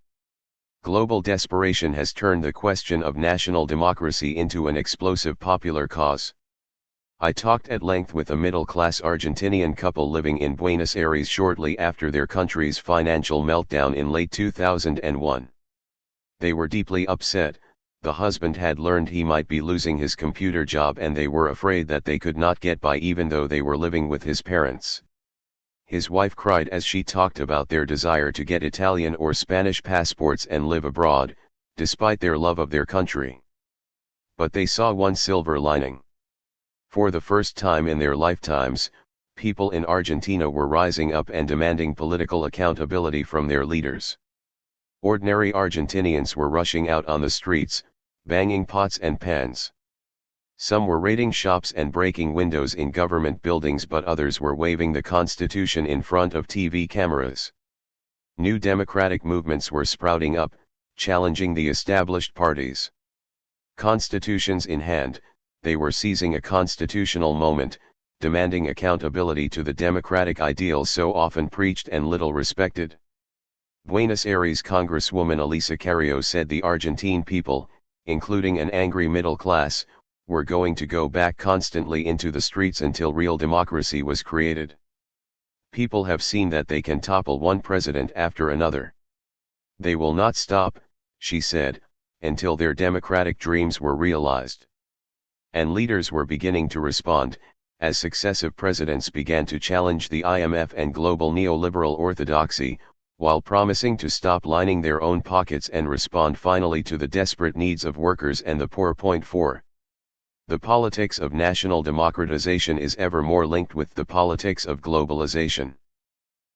Speaker 1: Global desperation has turned the question of national democracy into an explosive popular cause. I talked at length with a middle-class Argentinian couple living in Buenos Aires shortly after their country's financial meltdown in late 2001. They were deeply upset. The husband had learned he might be losing his computer job, and they were afraid that they could not get by even though they were living with his parents. His wife cried as she talked about their desire to get Italian or Spanish passports and live abroad, despite their love of their country. But they saw one silver lining. For the first time in their lifetimes, people in Argentina were rising up and demanding political accountability from their leaders. Ordinary Argentinians were rushing out on the streets, banging pots and pans. Some were raiding shops and breaking windows in government buildings, but others were waving the Constitution in front of TV cameras. New democratic movements were sprouting up, challenging the established parties. Constitutions in hand, they were seizing a constitutional moment, demanding accountability to the democratic ideals so often preached and little respected. Buenos Aires Congresswoman Elisa Carrió said the Argentine people, including an angry middle class, were going to go back constantly into the streets until real democracy was created. People have seen that they can topple one president after another. They will not stop, she said, until their democratic dreams were realized. And leaders were beginning to respond, as successive presidents began to challenge the IMF and global neoliberal orthodoxy, while promising to stop lining their own pockets and respond finally to the desperate needs of workers and the poor. Point 4. The politics of national democratization is ever more linked with the politics of globalization.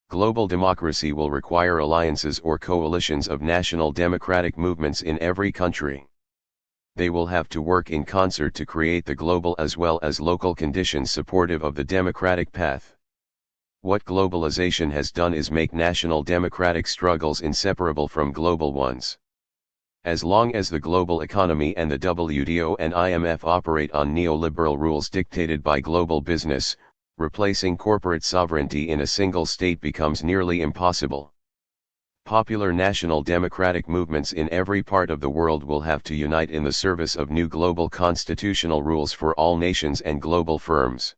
Speaker 1: Global democracy will require alliances or coalitions of national democratic movements in every country. They will have to work in concert to create the global as well as local conditions supportive of the democratic path. What globalization has done is make national democratic struggles inseparable from global ones. As long as the global economy and the WTO and IMF operate on neoliberal rules dictated by global business, replacing corporate sovereignty in a single state becomes nearly impossible. Popular national democratic movements in every part of the world will have to unite in the service of new global constitutional rules for all nations and global firms.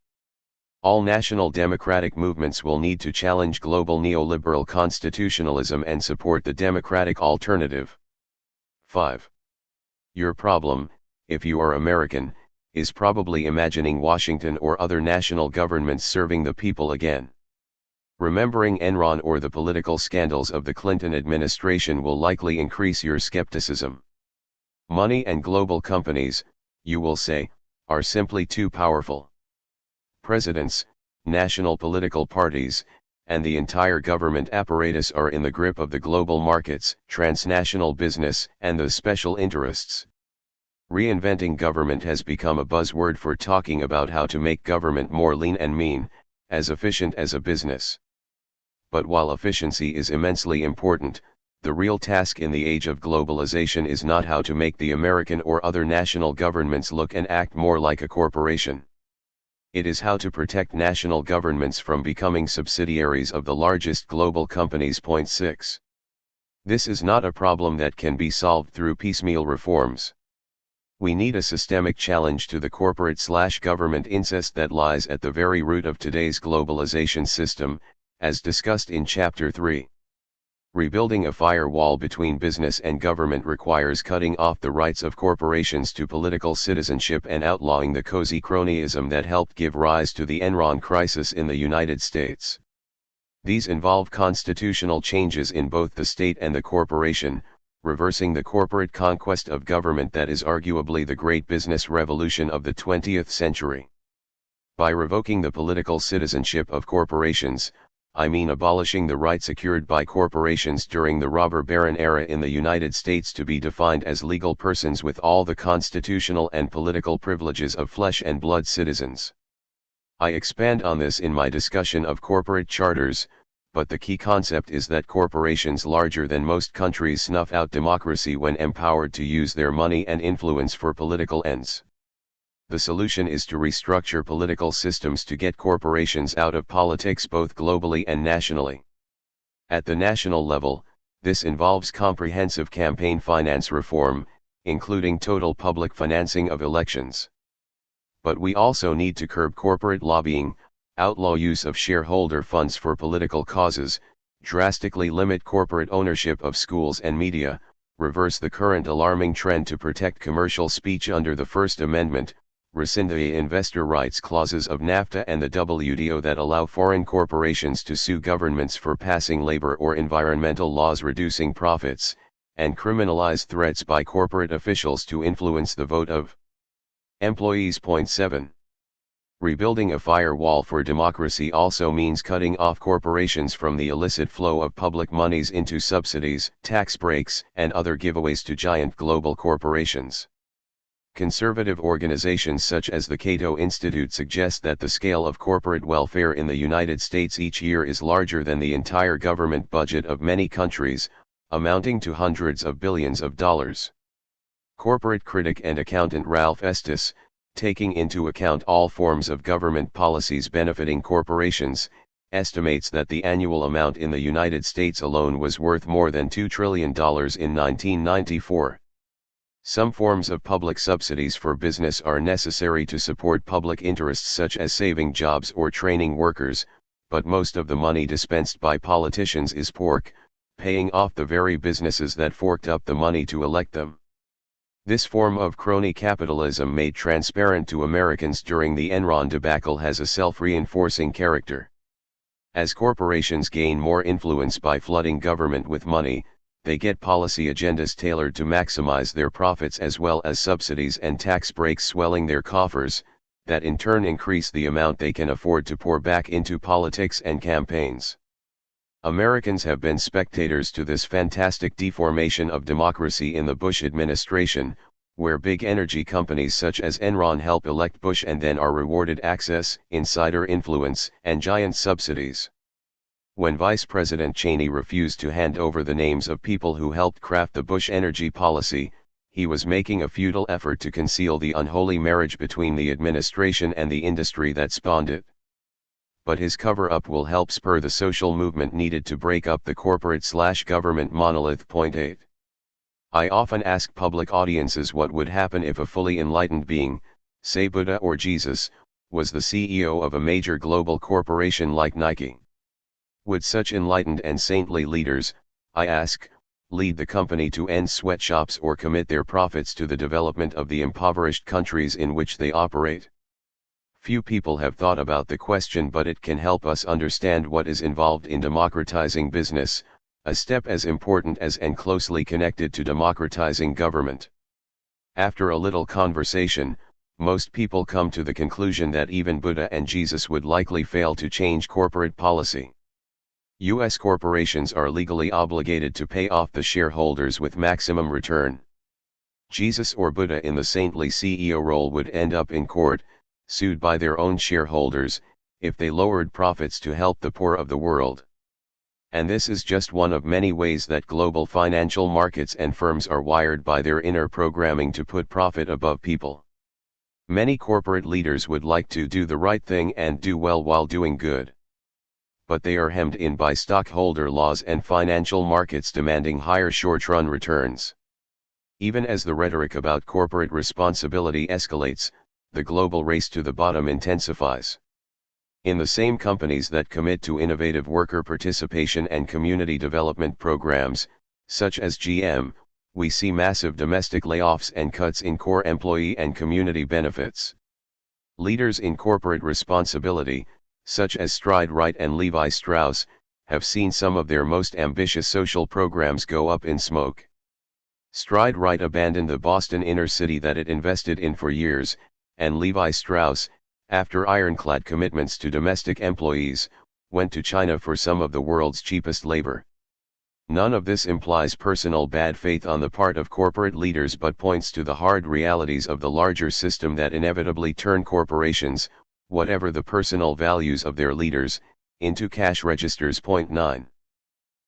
Speaker 1: All national democratic movements will need to challenge global neoliberal constitutionalism and support the democratic alternative. 5. Your problem, if you are American, is probably imagining Washington or other national governments serving the people again. Remembering Enron or the political scandals of the Clinton administration will likely increase your skepticism. Money and global companies, you will say, are simply too powerful. Presidents, national political parties, and the entire government apparatus are in the grip of the global markets, transnational business, and the special interests. Reinventing government has become a buzzword for talking about how to make government more lean and mean, as efficient as a business. But while efficiency is immensely important, the real task in the age of globalization is not how to make the American or other national governments look and act more like a corporation. It is how to protect national governments from becoming subsidiaries of the largest global companies. Point 6. This is not a problem that can be solved through piecemeal reforms. We need a systemic challenge to the corporate/government incest that lies at the very root of today's globalization system, as discussed in Chapter 3. Rebuilding a firewall between business and government requires cutting off the rights of corporations to political citizenship and outlawing the cozy cronyism that helped give rise to the Enron crisis in the United States. These involve constitutional changes in both the state and the corporation, reversing the corporate conquest of government that is arguably the great business revolution of the 20th century. By revoking the political citizenship of corporations, I mean abolishing the right secured by corporations during the robber baron era in the United States to be defined as legal persons with all the constitutional and political privileges of flesh and blood citizens. I expand on this in my discussion of corporate charters, but the key concept is that corporations larger than most countries snuff out democracy when empowered to use their money and influence for political ends. The solution is to restructure political systems to get corporations out of politics both globally and nationally. At the national level, this involves comprehensive campaign finance reform, including total public financing of elections. But we also need to curb corporate lobbying, outlaw use of shareholder funds for political causes, drastically limit corporate ownership of schools and media, reverse the current alarming trend to protect commercial speech under the First Amendment, rescind the investor rights clauses of NAFTA and the WTO that allow foreign corporations to sue governments for passing labor or environmental laws reducing profits, and criminalize threats by corporate officials to influence the vote of employees. Point 7. Rebuilding a firewall for democracy also means cutting off corporations from the illicit flow of public monies into subsidies, tax breaks, and other giveaways to giant global corporations. Conservative organizations such as the Cato Institute suggest that the scale of corporate welfare in the United States each year is larger than the entire government budget of many countries, amounting to hundreds of billions of dollars. Corporate critic and accountant Ralph Estes, taking into account all forms of government policies benefiting corporations, estimates that the annual amount in the United States alone was worth more than $2 trillion in 1994. Some forms of public subsidies for business are necessary to support public interests such as saving jobs or training workers, but most of the money dispensed by politicians is pork, paying off the very businesses that forked up the money to elect them. This form of crony capitalism made transparent to Americans during the Enron debacle has a self-reinforcing character. As corporations gain more influence by flooding government with money, they get policy agendas tailored to maximize their profits as well as subsidies and tax breaks swelling their coffers, that in turn increase the amount they can afford to pour back into politics and campaigns. Americans have been spectators to this fantastic deformation of democracy in the Bush administration, where big energy companies such as Enron help elect Bush and then are rewarded access, insider influence, and giant subsidies. When Vice President Cheney refused to hand over the names of people who helped craft the Bush energy policy, he was making a futile effort to conceal the unholy marriage between the administration and the industry that spawned it. But his cover-up will help spur the social movement needed to break up the corporate/government monolith. Point 8. I often ask public audiences what would happen if a fully enlightened being, say Buddha or Jesus, was the CEO of a major global corporation like Nike. Would such enlightened and saintly leaders, I ask, lead the company to end sweatshops or commit their profits to the development of the impoverished countries in which they operate? Few people have thought about the question, but it can help us understand what is involved in democratizing business, a step as important as and closely connected to democratizing government. After a little conversation, most people come to the conclusion that even Buddha and Jesus would likely fail to change corporate policy. U.S. corporations are legally obligated to pay off the shareholders with maximum return. Jesus or Buddha in the saintly CEO role would end up in court, sued by their own shareholders, if they lowered profits to help the poor of the world. And this is just one of many ways that global financial markets and firms are wired by their inner programming to put profit above people. Many corporate leaders would like to do the right thing and do well while doing good. But they are hemmed in by stockholder laws and financial markets demanding higher short-run returns. Even as the rhetoric about corporate responsibility escalates, the global race to the bottom intensifies. In the same companies that commit to innovative worker participation and community development programs, such as GM, we see massive domestic layoffs and cuts in core employee and community benefits. Leaders in corporate responsibility, such as Stride Wright and Levi Strauss, have seen some of their most ambitious social programs go up in smoke. Stride Right abandoned the Boston inner city that it invested in for years, and Levi Strauss, after ironclad commitments to domestic employees, went to China for some of the world's cheapest labor. None of this implies personal bad faith on the part of corporate leaders but points to the hard realities of the larger system that inevitably turn corporations, whatever the personal values of their leaders, into cash registers. Point 9.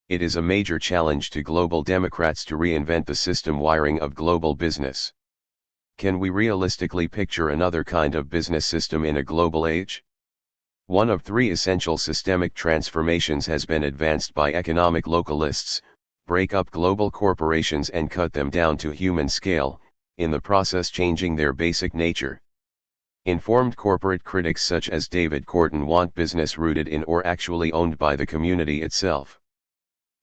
Speaker 1: It is a major challenge to global democrats to reinvent the system wiring of global business. Can we realistically picture another kind of business system in a global age? One of three essential systemic transformations has been advanced by economic localists: break up global corporations and cut them down to human scale, in the process changing their basic nature. Informed corporate critics such as David Korten want business rooted in or actually owned by the community itself.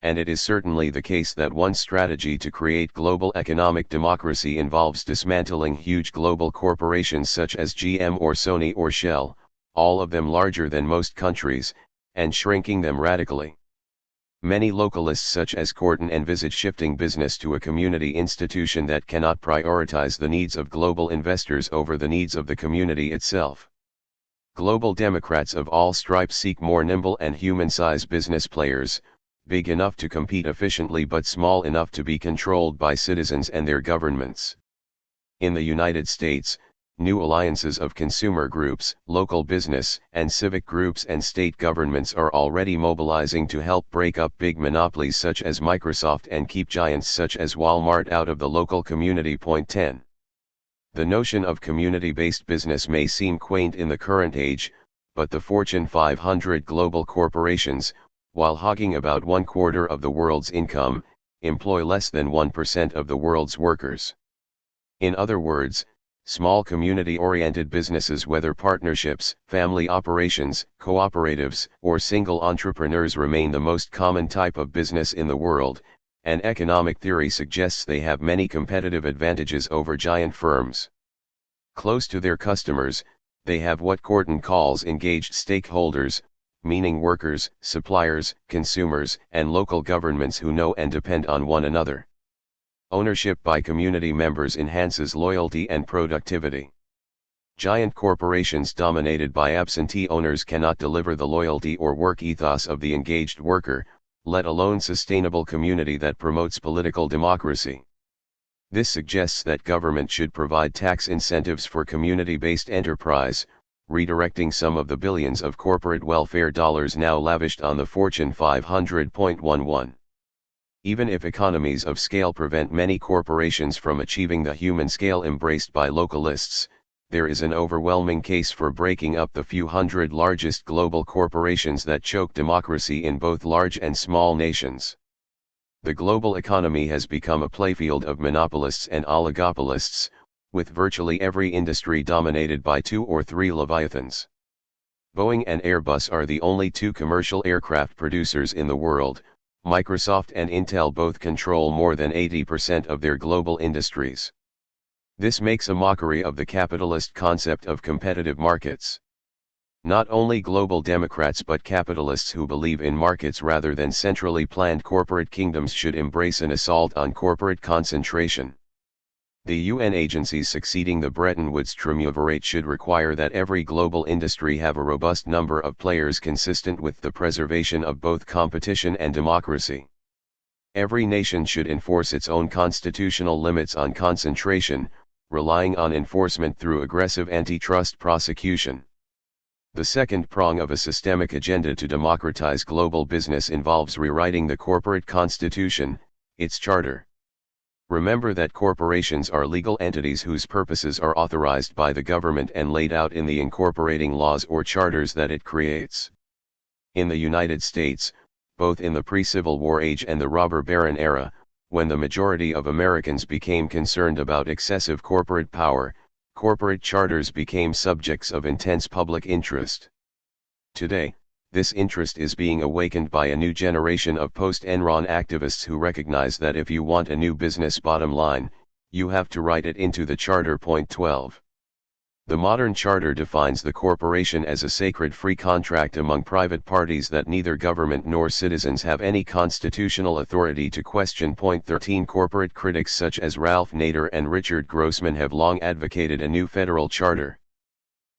Speaker 1: And it is certainly the case that one strategy to create global economic democracy involves dismantling huge global corporations such as GM or Sony or Shell, all of them larger than most countries, and shrinking them radically. Many localists such as Korten envisage shifting business to a community institution that cannot prioritize the needs of global investors over the needs of the community itself. Global democrats of all stripes seek more nimble and human-sized business players, big enough to compete efficiently but small enough to be controlled by citizens and their governments. In the United States, new alliances of consumer groups, local business and civic groups and state governments are already mobilizing to help break up big monopolies such as Microsoft and keep giants such as Walmart out of the local community. Point 10. The notion of community-based business may seem quaint in the current age, but the Fortune 500 global corporations, while hogging about 1/4 of the world's income, employ less than 1% of the world's workers. In other words, small community-oriented businesses, whether partnerships, family operations, cooperatives, or single entrepreneurs, remain the most common type of business in the world, and economic theory suggests they have many competitive advantages over giant firms. Close to their customers, they have what Korten calls engaged stakeholders, meaning workers, suppliers, consumers, and local governments who know and depend on one another. Ownership by community members enhances loyalty and productivity. Giant corporations dominated by absentee owners cannot deliver the loyalty or work ethos of the engaged worker, let alone sustainable community that promotes political democracy. This suggests that government should provide tax incentives for community-based enterprise, redirecting some of the billions of corporate welfare dollars now lavished on the Fortune 500. 11. Even if economies of scale prevent many corporations from achieving the human scale embraced by localists, there is an overwhelming case for breaking up the few hundred largest global corporations that choke democracy in both large and small nations. The global economy has become a playfield of monopolists and oligopolists, with virtually every industry dominated by 2 or 3 leviathans. Boeing and Airbus are the only 2 commercial aircraft producers in the world. Microsoft and Intel both control more than 80% of their global industries. This makes a mockery of the capitalist concept of competitive markets. Not only global democrats but capitalists who believe in markets rather than centrally planned corporate kingdoms should embrace an assault on corporate concentration. The UN agencies succeeding the Bretton Woods triumvirate should require that every global industry have a robust number of players consistent with the preservation of both competition and democracy. Every nation should enforce its own constitutional limits on concentration, relying on enforcement through aggressive antitrust prosecution. The second prong of a systemic agenda to democratize global business involves rewriting the corporate constitution, its charter. Remember that corporations are legal entities whose purposes are authorized by the government and laid out in the incorporating laws or charters that it creates. In the United States, both in the pre-Civil War age and the robber baron era, when the majority of Americans became concerned about excessive corporate power, corporate charters became subjects of intense public interest. Today, this interest is being awakened by a new generation of post-Enron activists who recognize that if you want a new business bottom line, you have to write it into the charter. 12. The modern charter defines the corporation as a sacred free contract among private parties that neither government nor citizens have any constitutional authority to question. Point 13. Corporate critics such as Ralph Nader and Richard Grossman have long advocated a new federal charter.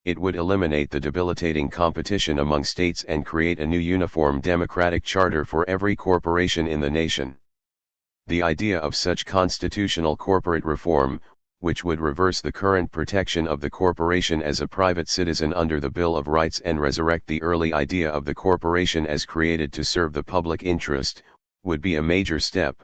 Speaker 1: It would eliminate the debilitating competition among states and create a new uniform democratic charter for every corporation in the nation. The idea of such constitutional corporate reform, which would reverse the current protection of the corporation as a private citizen under the Bill of Rights and resurrect the early idea of the corporation as created to serve the public interest, would be a major step.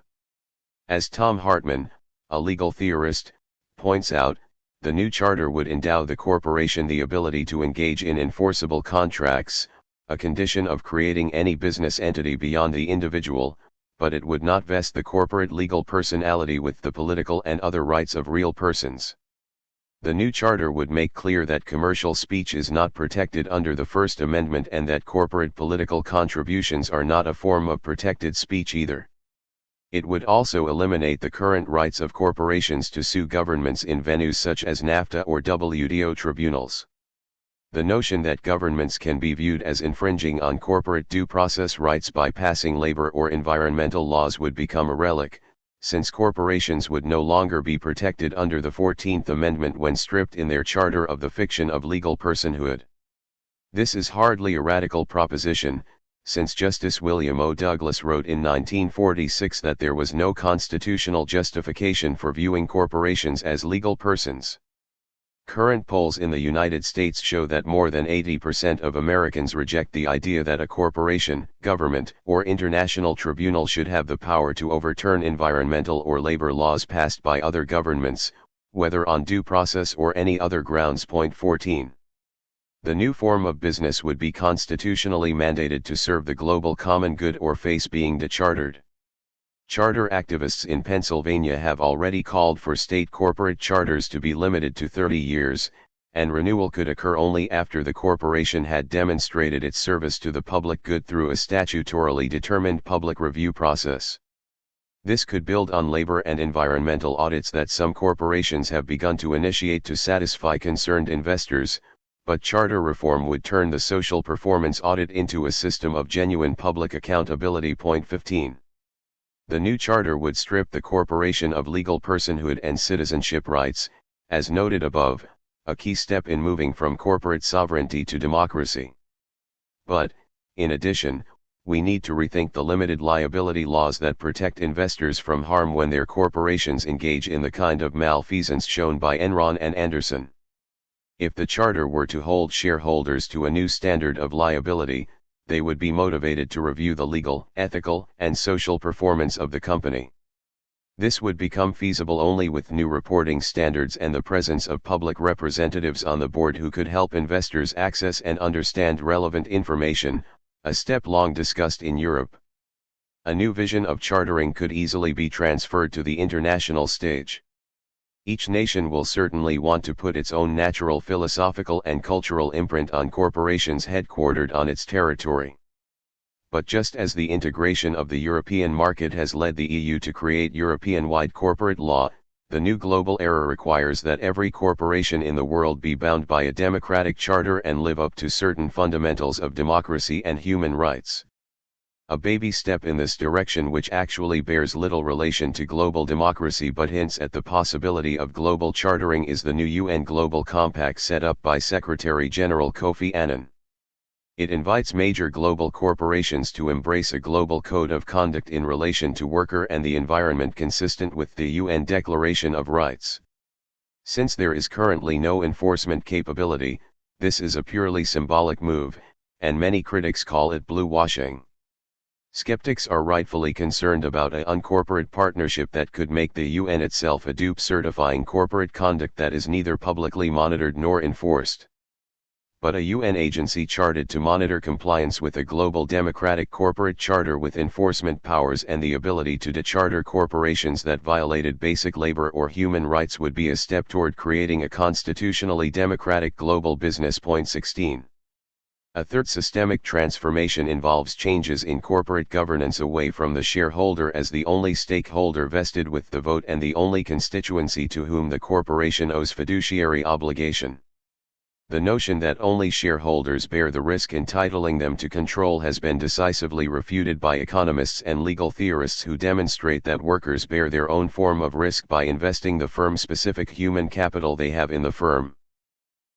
Speaker 1: As Tom Hartman, a legal theorist, points out, the new charter would endow the corporation the ability to engage in enforceable contracts, a condition of creating any business entity beyond the individual, but it would not vest the corporate legal personality with the political and other rights of real persons. The new charter would make clear that commercial speech is not protected under the First Amendment and that corporate political contributions are not a form of protected speech either. It would also eliminate the current rights of corporations to sue governments in venues such as NAFTA or WTO tribunals. The notion that governments can be viewed as infringing on corporate due process rights by passing labor or environmental laws would become a relic, since corporations would no longer be protected under the 14th Amendment when stripped in their charter of the fiction of legal personhood. This is hardly a radical proposition, since Justice William O. Douglas wrote in 1946 that there was no constitutional justification for viewing corporations as legal persons. Current polls in the United States show that more than 80% of Americans reject the idea that a corporation, government, or international tribunal should have the power to overturn environmental or labor laws passed by other governments, whether on due process or any other grounds. Point 14. The new form of business would be constitutionally mandated to serve the global common good or face being dechartered. Charter activists in Pennsylvania have already called for state corporate charters to be limited to 30 years, and renewal could occur only after the corporation had demonstrated its service to the public good through a statutorily determined public review process. This could build on labor and environmental audits that some corporations have begun to initiate to satisfy concerned investors, but charter reform would turn the social performance audit into a system of genuine public accountability. Point 15. The new charter would strip the corporation of legal personhood and citizenship rights, as noted above, a key step in moving from corporate sovereignty to democracy. But, in addition, we need to rethink the limited liability laws that protect investors from harm when their corporations engage in the kind of malfeasance shown by Enron and Anderson. If the charter were to hold shareholders to a new standard of liability, they would be motivated to review the legal, ethical, and social performance of the company. This would become feasible only with new reporting standards and the presence of public representatives on the board who could help investors access and understand relevant information, a step long discussed in Europe. A new vision of chartering could easily be transferred to the international stage. Each nation will certainly want to put its own natural philosophical and cultural imprint on corporations headquartered on its territory. But just as the integration of the European market has led the EU to create European-wide corporate law, the new global era requires that every corporation in the world be bound by a democratic charter and live up to certain fundamentals of democracy and human rights. A baby step in this direction, which actually bears little relation to global democracy but hints at the possibility of global chartering, is the new UN Global Compact set up by Secretary General Kofi Annan. It invites major global corporations to embrace a global code of conduct in relation to worker and the environment consistent with the UN Declaration of Rights. Since there is currently no enforcement capability, this is a purely symbolic move, and many critics call it blue washing. Skeptics are rightfully concerned about an uncorporate partnership that could make the UN itself a dupe, certifying corporate conduct that is neither publicly monitored nor enforced. But a UN agency chartered to monitor compliance with a global democratic corporate charter with enforcement powers and the ability to decharter corporations that violated basic labor or human rights would be a step toward creating a constitutionally democratic global business. Point 16. A third systemic transformation involves changes in corporate governance away from the shareholder as the only stakeholder vested with the vote and the only constituency to whom the corporation owes fiduciary obligation. The notion that only shareholders bear the risk entitling them to control has been decisively refuted by economists and legal theorists who demonstrate that workers bear their own form of risk by investing the firm-specific human capital they have in the firm.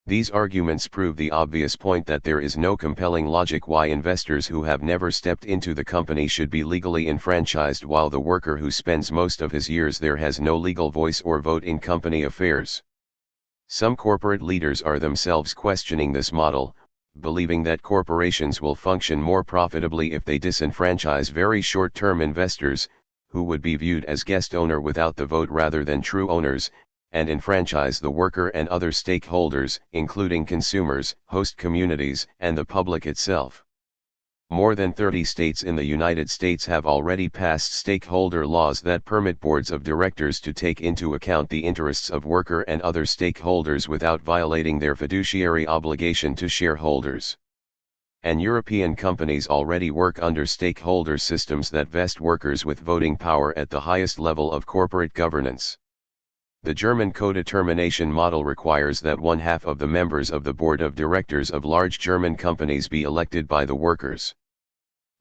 Speaker 1: These arguments prove the obvious point that there is no compelling logic why investors who have never stepped into the company should be legally enfranchised while the worker who spends most of his years there has no legal voice or vote in company affairs. Some corporate leaders are themselves questioning this model, believing that corporations will function more profitably if they disenfranchise very short-term investors, who would be viewed as guest owner without the vote rather than true owners, and enfranchise the worker and other stakeholders, including consumers, host communities, and the public itself. More than 30 states in the United States have already passed stakeholder laws that permit boards of directors to take into account the interests of worker and other stakeholders without violating their fiduciary obligation to shareholders. And European companies already work under stakeholder systems that vest workers with voting power at the highest level of corporate governance. The German co-determination model requires that 1/2 of the members of the board of directors of large German companies be elected by the workers.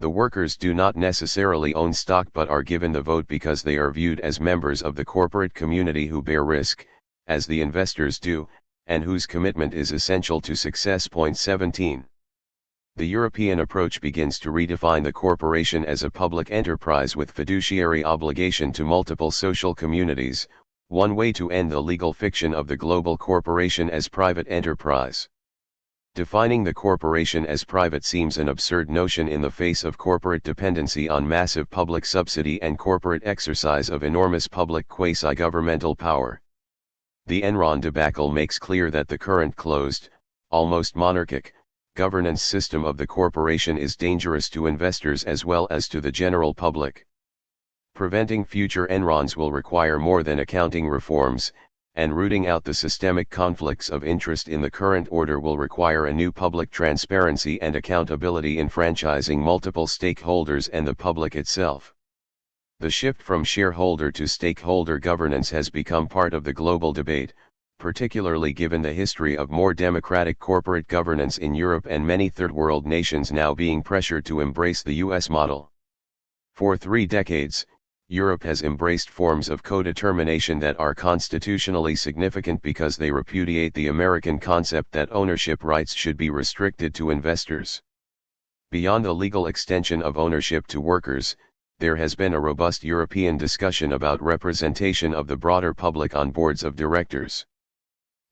Speaker 1: The workers do not necessarily own stock but are given the vote because they are viewed as members of the corporate community who bear risk, as the investors do, and whose commitment is essential to success. 17. The European approach begins to redefine the corporation as a public enterprise with fiduciary obligation to multiple social communities, one way to end the legal fiction of the global corporation as private enterprise. Defining the corporation as private seems an absurd notion in the face of corporate dependency on massive public subsidy and corporate exercise of enormous public quasi-governmental power. The Enron debacle makes clear that the current closed, almost monarchic, governance system of the corporation is dangerous to investors as well as to the general public. Preventing future Enrons will require more than accounting reforms, and rooting out the systemic conflicts of interest in the current order will require a new public transparency and accountability in franchising multiple stakeholders and the public itself. The shift from shareholder to stakeholder governance has become part of the global debate, particularly given the history of more democratic corporate governance in Europe and many third-world nations now being pressured to embrace the US model. For 3 decades, Europe has embraced forms of co-determination that are constitutionally significant because they repudiate the American concept that ownership rights should be restricted to investors. Beyond the legal extension of ownership to workers, there has been a robust European discussion about representation of the broader public on boards of directors.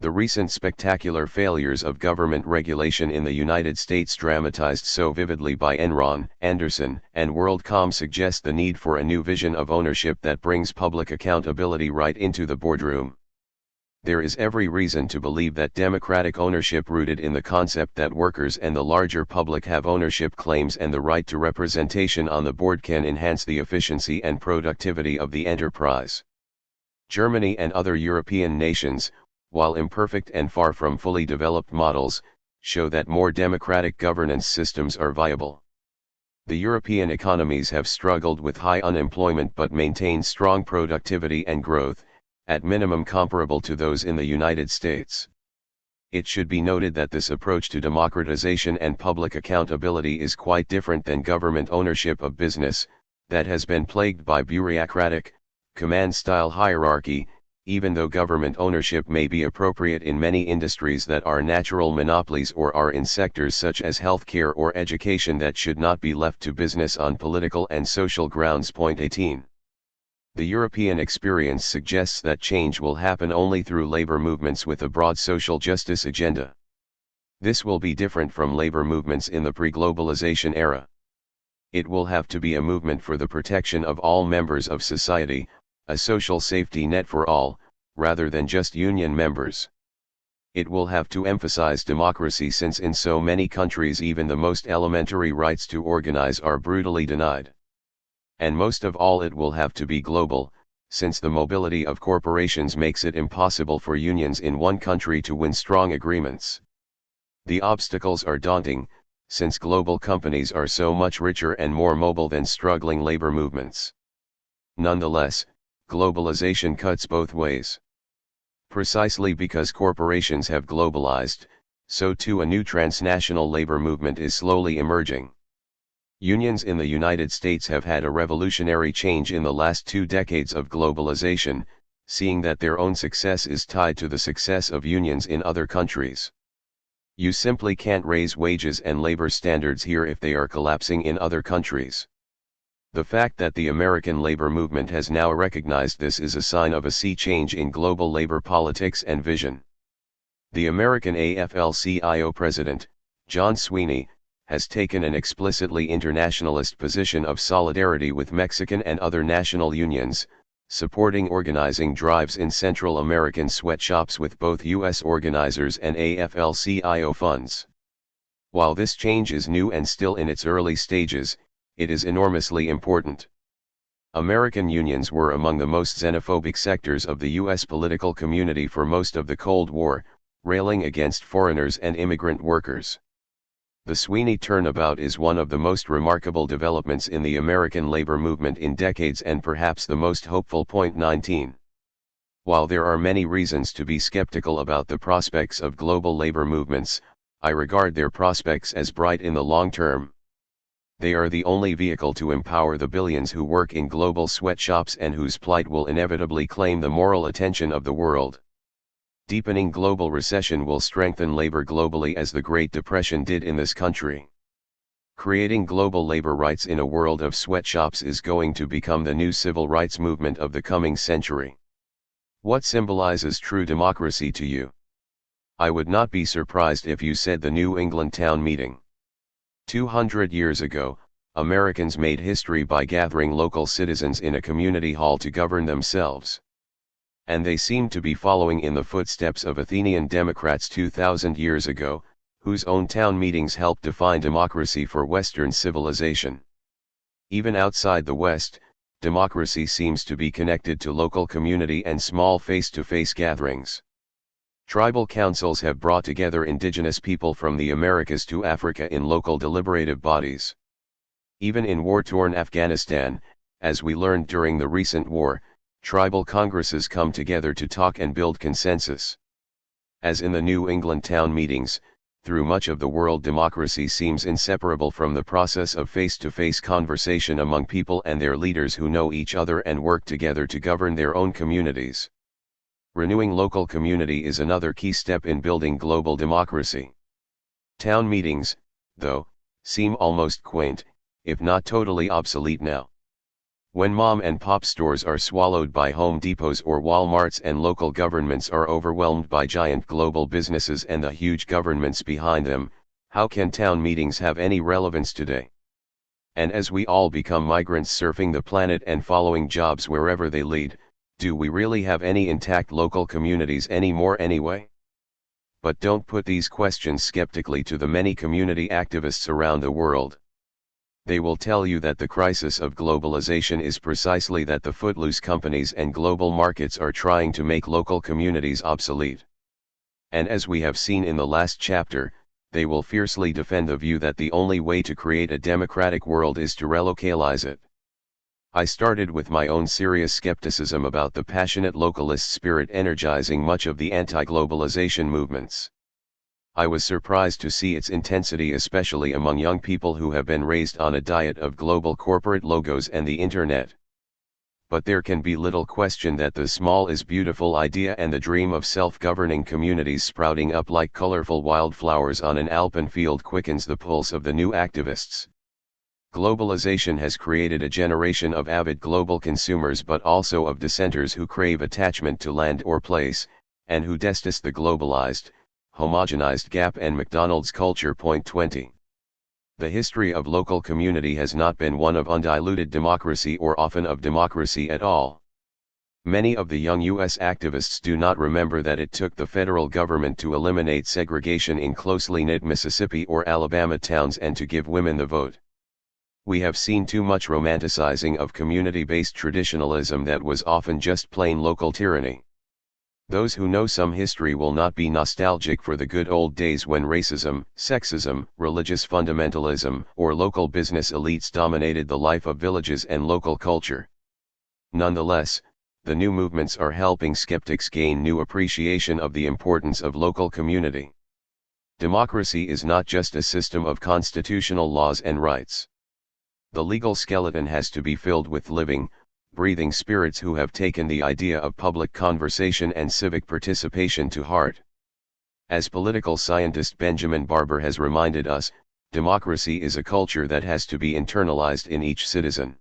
Speaker 1: The recent spectacular failures of government regulation in the United States, dramatized so vividly by Enron, Anderson, and WorldCom, suggest the need for a new vision of ownership that brings public accountability right into the boardroom. There is every reason to believe that democratic ownership rooted in the concept that workers and the larger public have ownership claims and the right to representation on the board can enhance the efficiency and productivity of the enterprise. Germany and other European nations, while imperfect and far from fully developed models, show that more democratic governance systems are viable. The European economies have struggled with high unemployment but maintained strong productivity and growth, at minimum comparable to those in the United States. It should be noted that this approach to democratization and public accountability is quite different than government ownership of business, that has been plagued by bureaucratic, command-style hierarchy, even though government ownership may be appropriate in many industries that are natural monopolies or are in sectors such as healthcare or education that should not be left to business on political and social grounds. 18. The European experience suggests that change will happen only through labor movements with a broad social justice agenda. This will be different from labor movements in the pre-globalization era. It will have to be a movement for the protection of all members of society, a social safety net for all, rather than just union members. It will have to emphasize democracy, since in so many countries even the most elementary rights to organize are brutally denied. And most of all, it will have to be global, since the mobility of corporations makes it impossible for unions in one country to win strong agreements. The obstacles are daunting, since global companies are so much richer and more mobile than struggling labor movements. Nonetheless, globalization cuts both ways. Precisely because corporations have globalized, so too a new transnational labor movement is slowly emerging. Unions in the United States have had a revolutionary change in the last 2 decades of globalization, seeing that their own success is tied to the success of unions in other countries. You simply can't raise wages and labor standards here if they are collapsing in other countries. The fact that the American labor movement has now recognized this is a sign of a sea change in global labor politics and vision. The American AFL-CIO president, John Sweeney, has taken an explicitly internationalist position of solidarity with Mexican and other national unions, supporting organizing drives in Central American sweatshops with both U.S. organizers and AFL-CIO funds. While this change is new and still in its early stages, it is enormously important. American unions were among the most xenophobic sectors of the U.S. political community for most of the Cold War, railing against foreigners and immigrant workers. The Sweeney turnabout is one of the most remarkable developments in the American labor movement in decades and perhaps the most hopeful. 19. While there are many reasons to be skeptical about the prospects of global labor movements, I regard their prospects as bright in the long term. They are the only vehicle to empower the billions who work in global sweatshops and whose plight will inevitably claim the moral attention of the world. Deepening global recession will strengthen labor globally as the Great Depression did in this country. Creating global labor rights in a world of sweatshops is going to become the new civil rights movement of the coming century. What symbolizes true democracy to you? I would not be surprised if you said the New England town meeting. 200 years ago, Americans made history by gathering local citizens in a community hall to govern themselves. And they seem to be following in the footsteps of Athenian democrats 2,000 years ago, whose own town meetings helped define democracy for Western civilization. Even outside the West, democracy seems to be connected to local community and small face-to-face gatherings. Tribal councils have brought together indigenous people from the Americas to Africa in local deliberative bodies. Even in war-torn Afghanistan, as we learned during the recent war, tribal congresses come together to talk and build consensus. As in the New England town meetings, through much of the world democracy seems inseparable from the process of face-to-face conversation among people and their leaders who know each other and work together to govern their own communities. Renewing local community is another key step in building global democracy. Town meetings, though, seem almost quaint, if not totally obsolete now. When mom and pop stores are swallowed by Home Depots or Walmarts and local governments are overwhelmed by giant global businesses and the huge governments behind them, how can town meetings have any relevance today? And as we all become migrants surfing the planet and following jobs wherever they lead, do we really have any intact local communities anymore anyway? But don't put these questions skeptically to the many community activists around the world. They will tell you that the crisis of globalization is precisely that the footloose companies and global markets are trying to make local communities obsolete. And as we have seen in the last chapter, they will fiercely defend the view that the only way to create a democratic world is to relocalize it. I started with my own serious skepticism about the passionate localist spirit energizing much of the anti-globalization movements. I was surprised to see its intensity, especially among young people who have been raised on a diet of global corporate logos and the internet. But there can be little question that the small is beautiful idea and the dream of self-governing communities sprouting up like colorful wildflowers on an alpine field quickens the pulse of the new activists. Globalization has created a generation of avid global consumers but also of dissenters who crave attachment to land or place, and who detest the globalized, homogenized gap and McDonald's culture. 20. The history of local community has not been one of undiluted democracy or often of democracy at all. Many of the young U.S. activists do not remember that it took the federal government to eliminate segregation in closely knit Mississippi or Alabama towns and to give women the vote. We have seen too much romanticizing of community-based traditionalism that was often just plain local tyranny. Those who know some history will not be nostalgic for the good old days when racism, sexism, religious fundamentalism, or local business elites dominated the life of villages and local culture. Nonetheless, the new movements are helping skeptics gain new appreciation of the importance of local community. Democracy is not just a system of constitutional laws and rights. The legal skeleton has to be filled with living, breathing spirits who have taken the idea of public conversation and civic participation to heart. As political scientist Benjamin Barber has reminded us, democracy is a culture that has to be internalized in each citizen.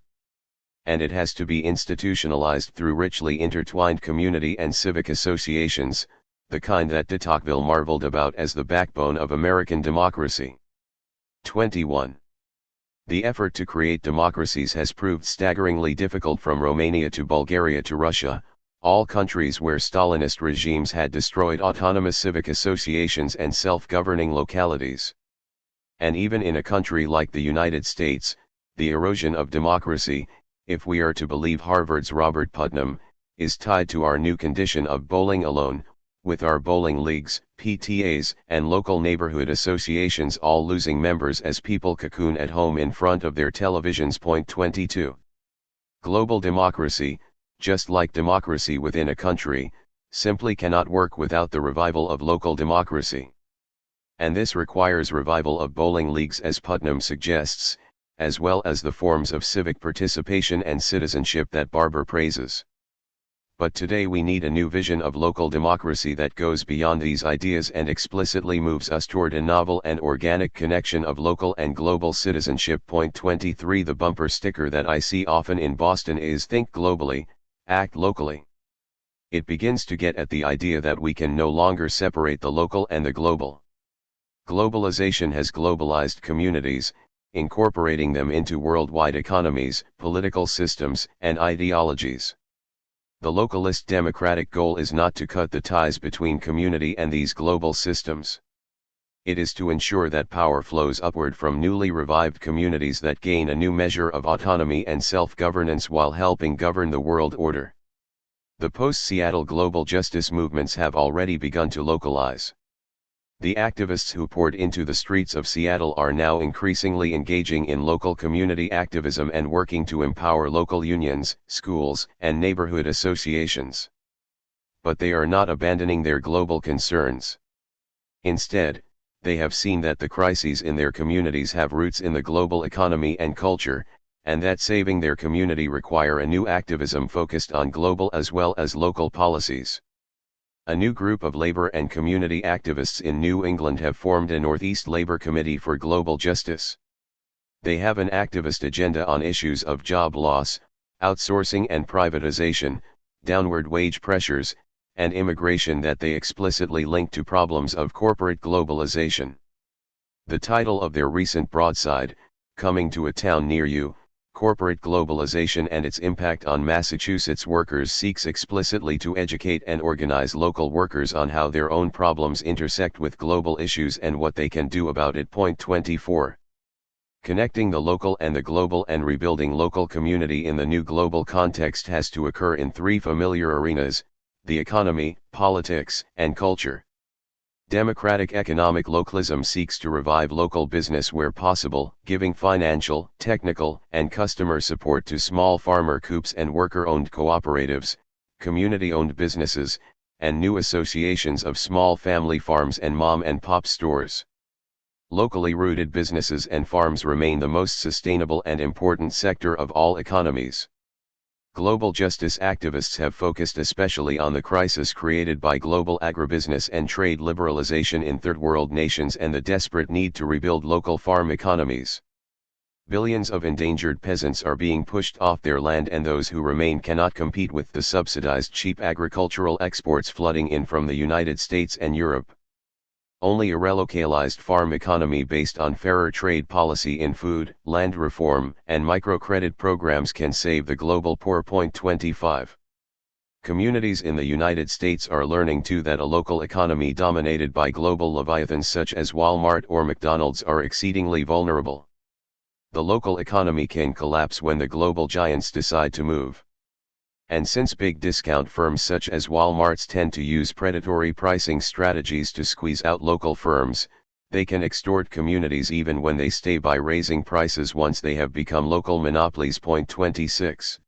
Speaker 1: And it has to be institutionalized through richly intertwined community and civic associations, the kind that de Tocqueville marveled about as the backbone of American democracy. 21. The effort to create democracies has proved staggeringly difficult from Romania to Bulgaria to Russia, all countries where Stalinist regimes had destroyed autonomous civic associations and self-governing localities. And even in a country like the United States, the erosion of democracy, if we are to believe Harvard's Robert Putnam, is tied to our new condition of bowling alone, with our bowling leagues, PTAs, and local neighborhood associations all losing members as people cocoon at home in front of their televisions. 22. Global democracy, just like democracy within a country, simply cannot work without the revival of local democracy. And this requires revival of bowling leagues, as Putnam suggests, as well as the forms of civic participation and citizenship that Barber praises. But today we need a new vision of local democracy that goes beyond these ideas and explicitly moves us toward a novel and organic connection of local and global citizenship. 23. The bumper sticker that I see often in Boston is "Think globally, act locally." It begins to get at the idea that we can no longer separate the local and the global. Globalization has globalized communities, incorporating them into worldwide economies, political systems, and ideologies. The localist democratic goal is not to cut the ties between community and these global systems. It is to ensure that power flows upward from newly revived communities that gain a new measure of autonomy and self-governance while helping govern the world order. The post-Seattle global justice movements have already begun to localize. The activists who poured into the streets of Seattle are now increasingly engaging in local community activism and working to empower local unions, schools, and neighborhood associations. But they are not abandoning their global concerns. Instead, they have seen that the crises in their communities have roots in the global economy and culture, and that saving their community require a new activism focused on global as well as local policies. A new group of labor and community activists in New England have formed a Northeast Labor Committee for Global Justice. They have an activist agenda on issues of job loss, outsourcing and privatization, downward wage pressures, and immigration that they explicitly link to problems of corporate globalization. The title of their recent broadside, "Coming to a Town Near You: Corporate Globalization and Its Impact on Massachusetts Workers," seeks explicitly to educate and organize local workers on how their own problems intersect with global issues and what they can do about it. 24. Connecting the local and the global and rebuilding local community in the new global context has to occur in three familiar arenas: the economy, politics, and culture. Democratic economic localism seeks to revive local business where possible, giving financial, technical, and customer support to small farmer coops and worker-owned cooperatives, community-owned businesses, and new associations of small family farms and mom-and-pop stores. Locally rooted businesses and farms remain the most sustainable and important sector of all economies. Global justice activists have focused especially on the crisis created by global agribusiness and trade liberalization in third-world nations and the desperate need to rebuild local farm economies. Billions of endangered peasants are being pushed off their land, and those who remain cannot compete with the subsidized cheap agricultural exports flooding in from the United States and Europe. Only a relocalized farm economy based on fairer trade policy in food, land reform, and microcredit programs can save the global poor. 25. Communities in the United States are learning too that a local economy dominated by global leviathans such as Walmart or McDonald's are exceedingly vulnerable. The local economy can collapse when the global giants decide to move. And since big discount firms such as Walmart's tend to use predatory pricing strategies to squeeze out local firms, they can extort communities even when they stay by raising prices once they have become local monopolies. 26.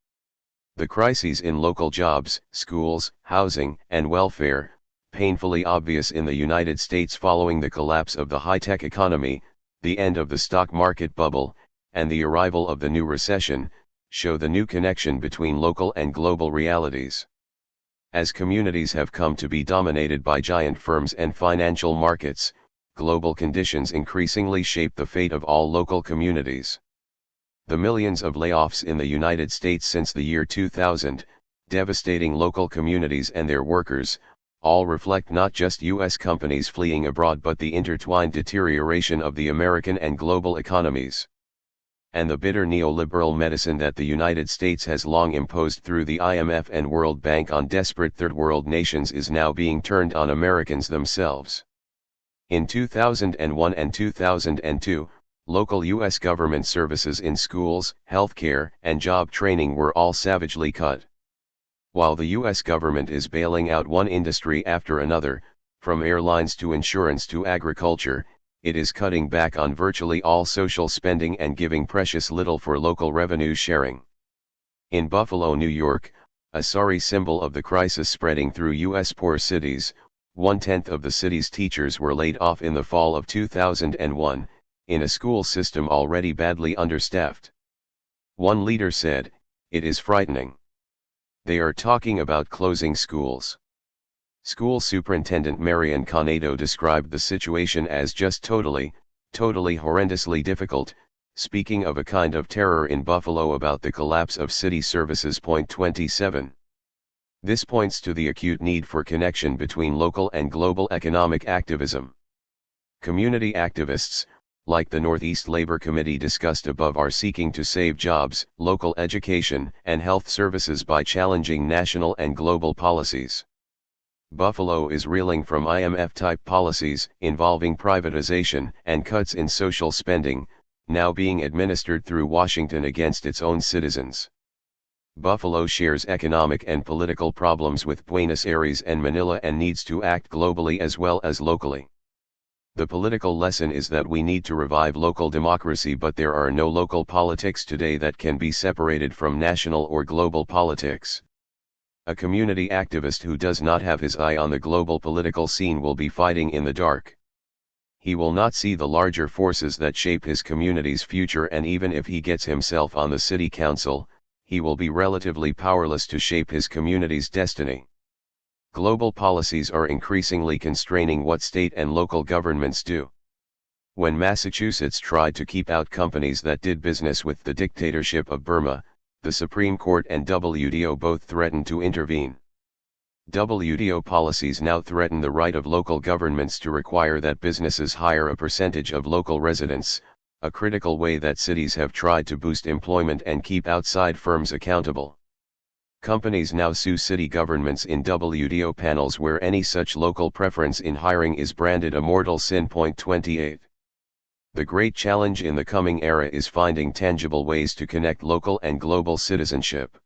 Speaker 1: The crises in local jobs, schools, housing, and welfare, painfully obvious in the United States following the collapse of the high-tech economy, the end of the stock market bubble, and the arrival of the new recession, show the new connection between local and global realities. As communities have come to be dominated by giant firms and financial markets, global conditions increasingly shape the fate of all local communities. The millions of layoffs in the United States since the year 2000, devastating local communities and their workers, all reflect not just U.S. companies fleeing abroad but the intertwined deterioration of the American and global economies. And the bitter neoliberal medicine that the United States has long imposed through the IMF and World Bank on desperate third world nations is now being turned on Americans themselves. In 2001 and 2002, local U.S. government services in schools, healthcare, and job training were all savagely cut. While the U.S. government is bailing out one industry after another, from airlines to insurance to agriculture, it is cutting back on virtually all social spending and giving precious little for local revenue sharing. In Buffalo, New York, a sorry symbol of the crisis spreading through U.S. poor cities, 1/10 of the city's teachers were laid off in the fall of 2001, in a school system already badly understaffed. One leader said, "It is frightening. They are talking about closing schools." School Superintendent Marian Canedo described the situation as just totally horrendously difficult, speaking of a kind of terror in Buffalo about the collapse of city services. 27. This points to the acute need for connection between local and global economic activism. Community activists, like the Northeast Labor Committee discussed above, are seeking to save jobs, local education, and health services by challenging national and global policies. Buffalo is reeling from IMF-type policies involving privatization and cuts in social spending, now being administered through Washington against its own citizens. Buffalo shares economic and political problems with Buenos Aires and Manila and needs to act globally as well as locally. The political lesson is that we need to revive local democracy, but there are no local politics today that can be separated from national or global politics. A community activist who does not have his eye on the global political scene will be fighting in the dark. He will not see the larger forces that shape his community's future, and even if he gets himself on the city council, he will be relatively powerless to shape his community's destiny. Global policies are increasingly constraining what state and local governments do. When Massachusetts tried to keep out companies that did business with the dictatorship of Burma, the Supreme Court and WTO both threatened to intervene. WTO policies now threaten the right of local governments to require that businesses hire a percentage of local residents, a critical way that cities have tried to boost employment and keep outside firms accountable. Companies now sue city governments in WTO panels where any such local preference in hiring is branded a mortal sin. 28. The great challenge in the coming era is finding tangible ways to connect local and global citizenship.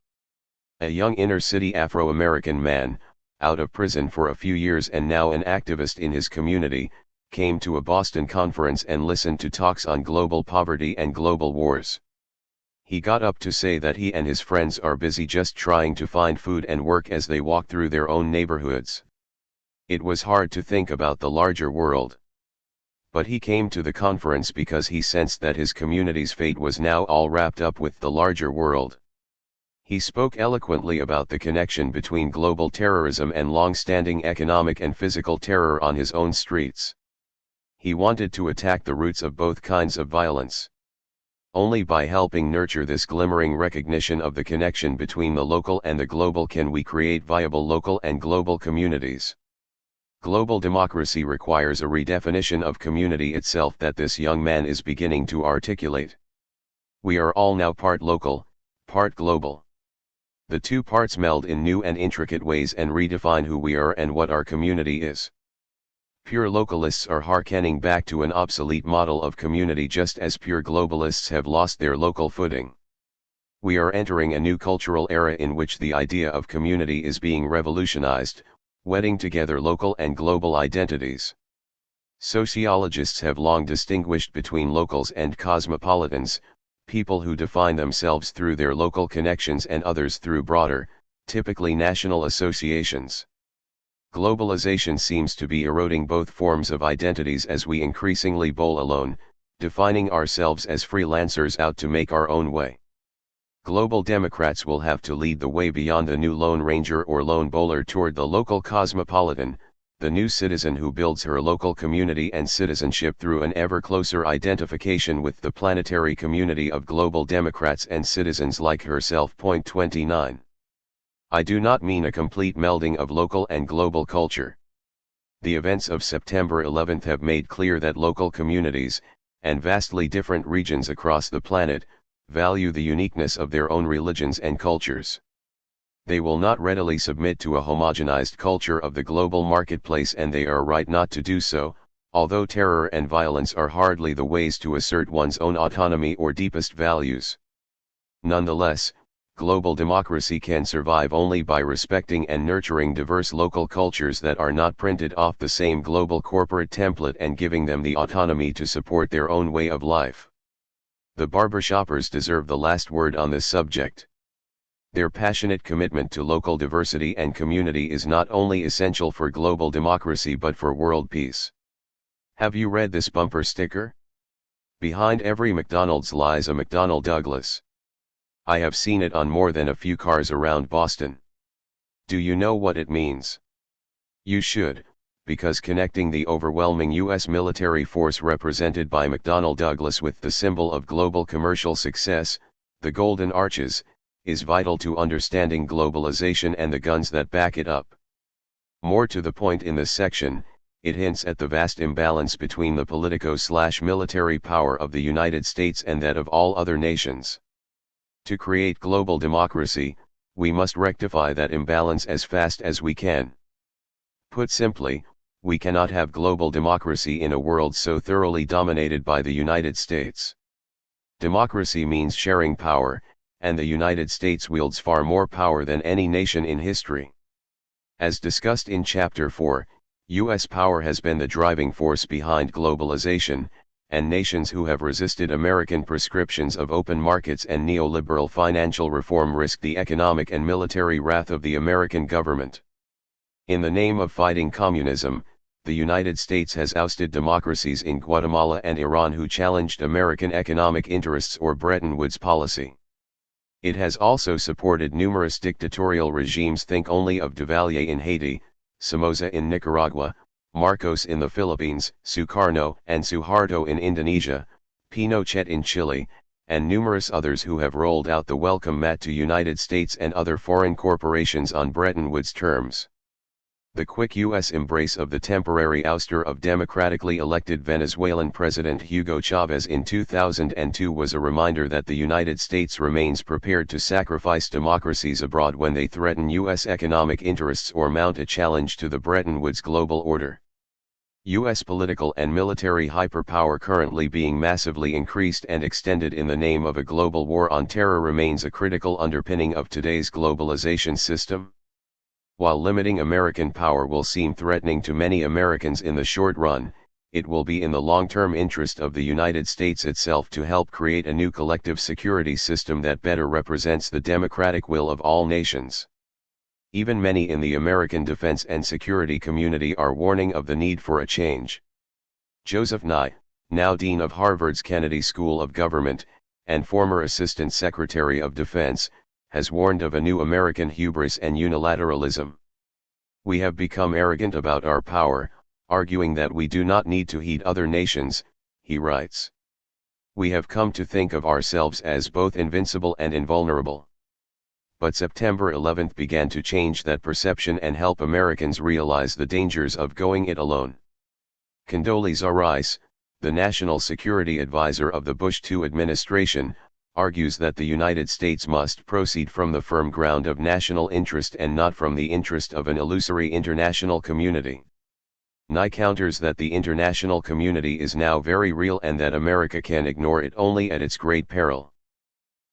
Speaker 1: A young inner-city Afro-American man, out of prison for a few years and now an activist in his community, came to a Boston conference and listened to talks on global poverty and global wars. He got up to say that he and his friends are busy just trying to find food and work as they walk through their own neighborhoods. It was hard to think about the larger world. But he came to the conference because he sensed that his community's fate was now all wrapped up with the larger world. He spoke eloquently about the connection between global terrorism and long-standing economic and physical terror on his own streets. He wanted to attack the roots of both kinds of violence. Only by helping nurture this glimmering recognition of the connection between the local and the global can we create viable local and global communities. Global democracy requires a redefinition of community itself that this young man is beginning to articulate. We are all now part local, part global. The two parts meld in new and intricate ways and redefine who we are and what our community is. Pure localists are hearkening back to an obsolete model of community, just as pure globalists have lost their local footing. We are entering a new cultural era in which the idea of community is being revolutionized, wedding together local and global identities. Sociologists have long distinguished between locals and cosmopolitans, people who define themselves through their local connections and others through broader, typically national associations. Globalization seems to be eroding both forms of identities as we increasingly bowl alone, defining ourselves as freelancers out to make our own way. Global Democrats will have to lead the way beyond the new Lone Ranger or Lone Bowler toward the local cosmopolitan, the new citizen who builds her local community and citizenship through an ever closer identification with the planetary community of global Democrats and citizens like herself. 29. I do not mean a complete melding of local and global culture. The events of September 11 have made clear that local communities, and vastly different regions across the planet, value the uniqueness of their own religions and cultures. They will not readily submit to a homogenized culture of the global marketplace, and they are right not to do so, although terror and violence are hardly the ways to assert one's own autonomy or deepest values. Nonetheless, global democracy can survive only by respecting and nurturing diverse local cultures that are not printed off the same global corporate template and giving them the autonomy to support their own way of life. The barbershoppers deserve the last word on this subject. Their passionate commitment to local diversity and community is not only essential for global democracy but for world peace. Have you read this bumper sticker? Behind every McDonald's lies a McDonnell Douglas. I have seen it on more than a few cars around Boston. Do you know what it means? You should, because connecting the overwhelming U.S. military force represented by McDonnell Douglas with the symbol of global commercial success, the Golden Arches, is vital to understanding globalization and the guns that back it up. More to the point in this section, it hints at the vast imbalance between the politico-military power of the United States and that of all other nations. To create global democracy, we must rectify that imbalance as fast as we can. Put simply, we cannot have global democracy in a world so thoroughly dominated by the United States. Democracy means sharing power, and the United States wields far more power than any nation in history. As discussed in Chapter 4, U.S. power has been the driving force behind globalization, and nations who have resisted American prescriptions of open markets and neoliberal financial reform risk the economic and military wrath of the American government. In the name of fighting communism, the United States has ousted democracies in Guatemala and Iran who challenged American economic interests or Bretton Woods policy. It has also supported numerous dictatorial regimes. Think only of Duvalier in Haiti, Somoza in Nicaragua, Marcos in the Philippines, Sukarno and Suharto in Indonesia, Pinochet in Chile, and numerous others who have rolled out the welcome mat to United States and other foreign corporations on Bretton Woods terms. The quick U.S. embrace of the temporary ouster of democratically elected Venezuelan President Hugo Chavez in 2002 was a reminder that the United States remains prepared to sacrifice democracies abroad when they threaten U.S. economic interests or mount a challenge to the Bretton Woods global order. U.S. political and military hyperpower currently being massively increased and extended in the name of a global war on terror remains a critical underpinning of today's globalization system. While limiting American power will seem threatening to many Americans in the short run, it will be in the long-term interest of the United States itself to help create a new collective security system that better represents the democratic will of all nations. Even many in the American defense and security community are warning of the need for a change. Joseph Nye, now Dean of Harvard's Kennedy School of Government, and former Assistant Secretary of Defense, has warned of a new American hubris and unilateralism. We have become arrogant about our power, arguing that we do not need to heed other nations, he writes. We have come to think of ourselves as both invincible and invulnerable. But September 11 began to change that perception and help Americans realize the dangers of going it alone. Condoleezza Rice, the National Security Advisor of the Bush II administration, argues that the United States must proceed from the firm ground of national interest and not from the interest of an illusory international community. Nye counters that the international community is now very real and that America can ignore it only at its great peril.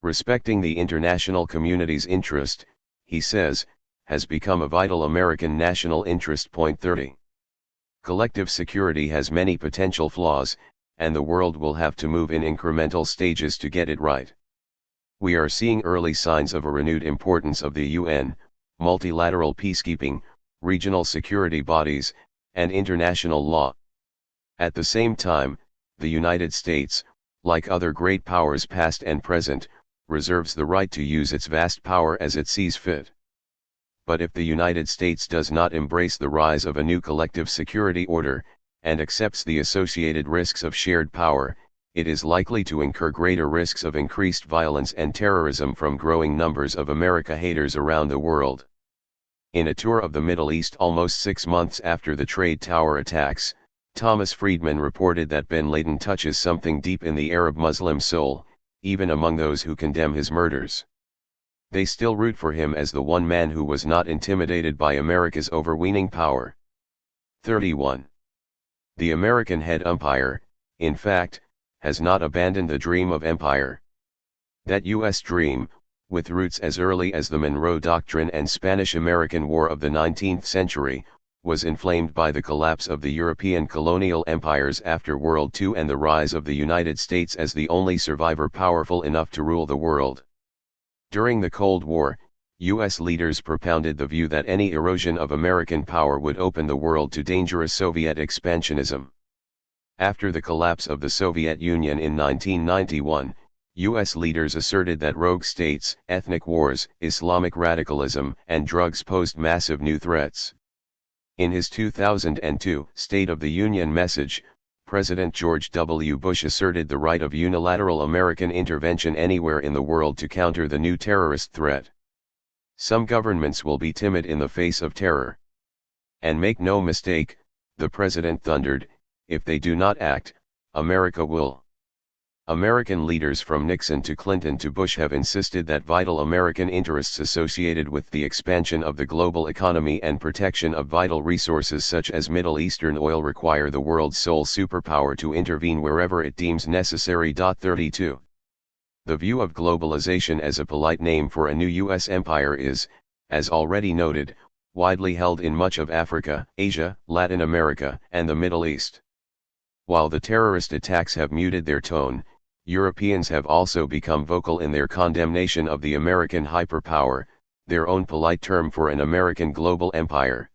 Speaker 1: Respecting the international community's interest, he says, has become a vital American national interest. 30. Collective security has many potential flaws, and the world will have to move in incremental stages to get it right. We are seeing early signs of a renewed importance of the UN, multilateral peacekeeping, regional security bodies, and international law. At the same time, the United States, like other great powers past and present, reserves the right to use its vast power as it sees fit. But if the United States does not embrace the rise of a new collective security order, and accepts the associated risks of shared power, it is likely to incur greater risks of increased violence and terrorism from growing numbers of America haters around the world. In a tour of the Middle East almost 6 months after the Trade Tower attacks, Thomas Friedman reported that bin Laden touches something deep in the Arab Muslim soul, even among those who condemn his murders. They still root for him as the one man who was not intimidated by America's overweening power. 31. The American head umpire, in fact, has not abandoned the dream of empire. That U.S. dream, with roots as early as the Monroe Doctrine and Spanish-American War of the 19th century, was inflamed by the collapse of the European colonial empires after World II and the rise of the United States as the only survivor powerful enough to rule the world. During the Cold War, U.S. leaders propounded the view that any erosion of American power would open the world to dangerous Soviet expansionism. After the collapse of the Soviet Union in 1991, U.S. leaders asserted that rogue states, ethnic wars, Islamic radicalism, and drugs posed massive new threats. In his 2002 State of the Union message, President George W. Bush asserted the right of unilateral American intervention anywhere in the world to counter the new terrorist threat. Some governments will be timid in the face of terror. And make no mistake, the president thundered, if they do not act, America will. American leaders from Nixon to Clinton to Bush have insisted that vital American interests associated with the expansion of the global economy and protection of vital resources such as Middle Eastern oil require the world's sole superpower to intervene wherever it deems necessary. 32. The view of globalization as a polite name for a new U.S. empire is, as already noted, widely held in much of Africa, Asia, Latin America, and the Middle East. While the terrorist attacks have muted their tone, Europeans have also become vocal in their condemnation of the American hyperpower, their own polite term for an American global empire.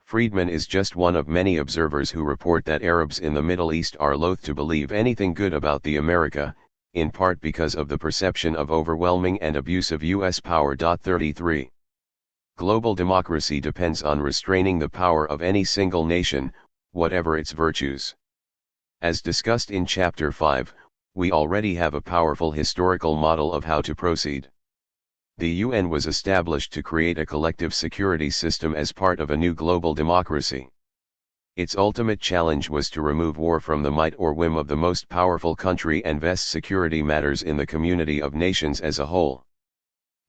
Speaker 1: Friedman is just one of many observers who report that Arabs in the Middle East are loath to believe anything good about the America, in part because of the perception of overwhelming and abusive U.S. power. 33. Global democracy depends on restraining the power of any single nation, whatever its virtues. As discussed in Chapter 5, we already have a powerful historical model of how to proceed. The UN was established to create a collective security system as part of a new global democracy. Its ultimate challenge was to remove war from the might or whim of the most powerful country and vest security matters in the community of nations as a whole.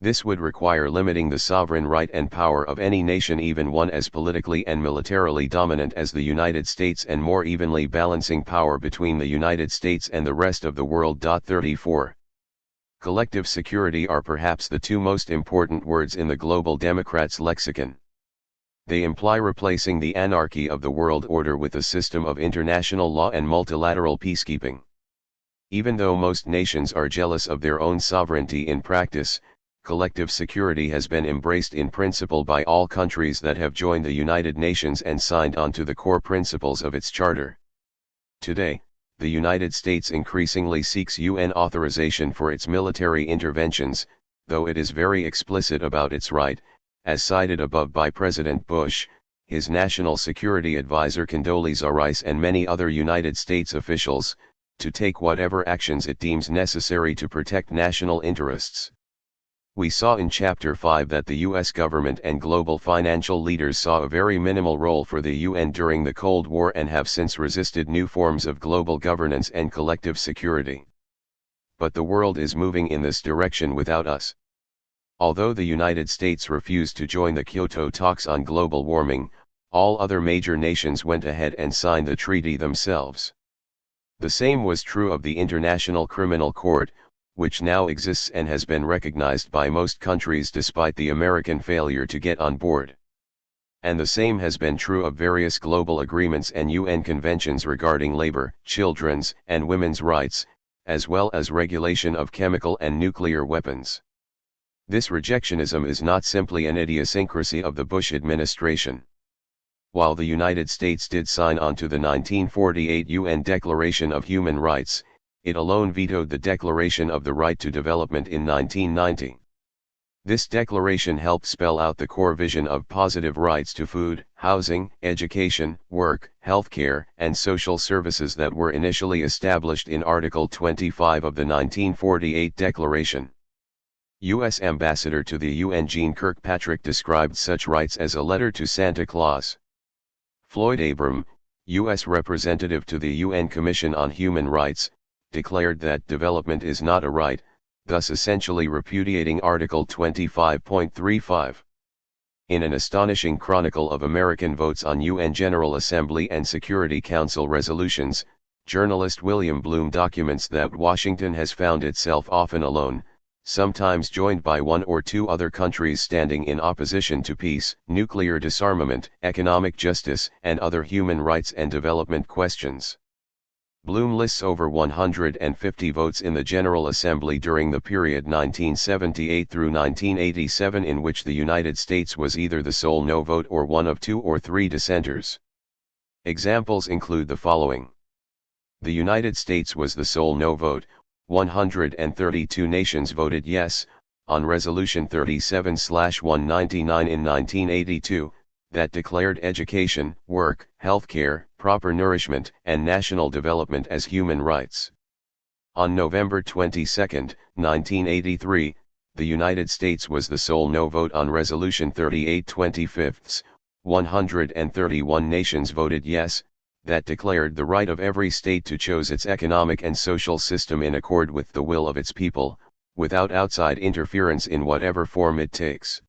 Speaker 1: This would require limiting the sovereign right and power of any nation, even one as politically and militarily dominant as the United States, and more evenly balancing power between the United States and the rest of the world. 34. Collective security are perhaps the two most important words in the global democrats' lexicon. They imply replacing the anarchy of the world order with a system of international law and multilateral peacekeeping. Even though most nations are jealous of their own sovereignty in practice, collective security has been embraced in principle by all countries that have joined the United Nations and signed on to the core principles of its charter. Today, the United States increasingly seeks UN authorization for its military interventions, though it is very explicit about its right, as cited above by President Bush, his National Security Advisor Condoleezza Rice and many other United States officials, to take whatever actions it deems necessary to protect national interests. We saw in Chapter 5 that the U.S. government and global financial leaders saw a very minimal role for the UN during the Cold War and have since resisted new forms of global governance and collective security. But the world is moving in this direction without us. Although the United States refused to join the Kyoto talks on global warming, all other major nations went ahead and signed the treaty themselves. The same was true of the International Criminal Court, which now exists and has been recognized by most countries despite the American failure to get on board. And the same has been true of various global agreements and UN conventions regarding labor, children's, and women's rights, as well as regulation of chemical and nuclear weapons. This rejectionism is not simply an idiosyncrasy of the Bush administration. While the United States did sign on to the 1948 UN Declaration of Human Rights, it alone vetoed the Declaration of the Right to Development in 1990. This declaration helped spell out the core vision of positive rights to food, housing, education, work, healthcare, and social services that were initially established in Article 25 of the 1948 Declaration. U.S. Ambassador to the UN Jeane Kirkpatrick described such rights as a letter to Santa Claus. Floyd Abram, U.S. Representative to the UN Commission on Human Rights, declared that development is not a right, thus essentially repudiating Article 25.35. In an astonishing chronicle of American votes on UN General Assembly and Security Council resolutions, journalist William Bloom documents that Washington has found itself often alone, sometimes joined by one or two other countries standing in opposition to peace, nuclear disarmament, economic justice, and other human rights and development questions. Bloom lists over 150 votes in the General Assembly during the period 1978 through 1987 in which the United States was either the sole no vote or one of two or three dissenters. Examples include the following. The United States was the sole no vote. 132 nations voted yes, on Resolution 37/199 in 1982, that declared education, work, healthcare, proper nourishment, and national development as human rights. On November 22, 1983, the United States was the sole no vote on Resolution 38/25. 131 nations voted yes, that declared the right of every state to choose its economic and social system in accord with the will of its people, without outside interference in whatever form it takes.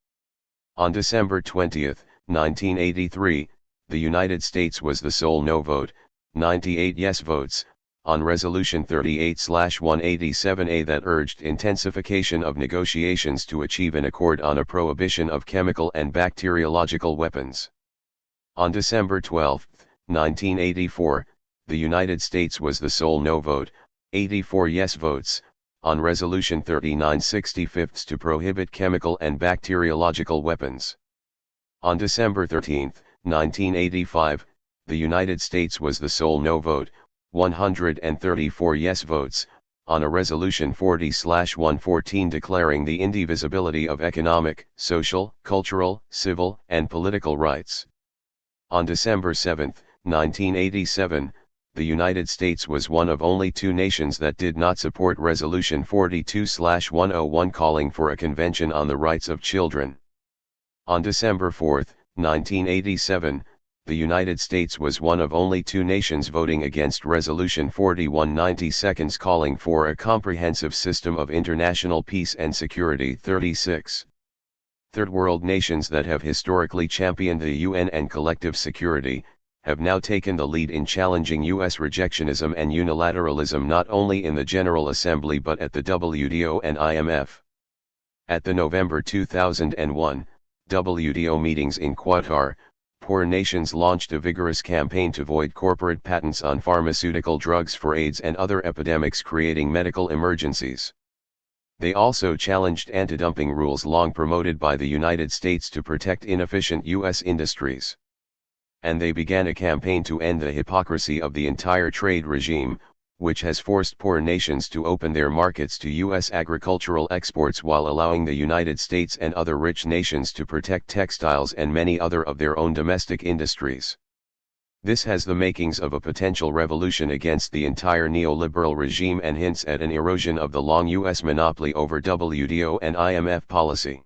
Speaker 1: On December 20, 1983, the United States was the sole no vote, 98 yes votes, on Resolution 38/187A that urged intensification of negotiations to achieve an accord on a prohibition of chemical and bacteriological weapons. On December 12, 1984, the United States was the sole no vote, 84 yes votes, on Resolution 39/65 to prohibit chemical and bacteriological weapons. On December 13, 1985, the United States was the sole no vote, 134 yes votes, on a Resolution 40/114 declaring the indivisibility of economic, social, cultural, civil, and political rights. On December 7, 1987, the United States was one of only two nations that did not support Resolution 42/101 calling for a convention on the rights of children. On December 4, 1987, the United States was one of only two nations voting against Resolution 41/92 calling for a comprehensive system of international peace and security. 36. Third world nations that have historically championed the UN and collective security, have now taken the lead in challenging U.S. rejectionism and unilateralism not only in the General Assembly but at the WTO and IMF. At the November 2001 WTO meetings in Qatar, poor nations launched a vigorous campaign to void corporate patents on pharmaceutical drugs for AIDS and other epidemics creating medical emergencies. They also challenged anti-dumping rules long promoted by the United States to protect inefficient U.S. industries. And they began a campaign to end the hypocrisy of the entire trade regime, which has forced poor nations to open their markets to U.S. agricultural exports while allowing the United States and other rich nations to protect textiles and many other of their own domestic industries. This has the makings of a potential revolution against the entire neoliberal regime and hints at an erosion of the long U.S. monopoly over WTO and IMF policy.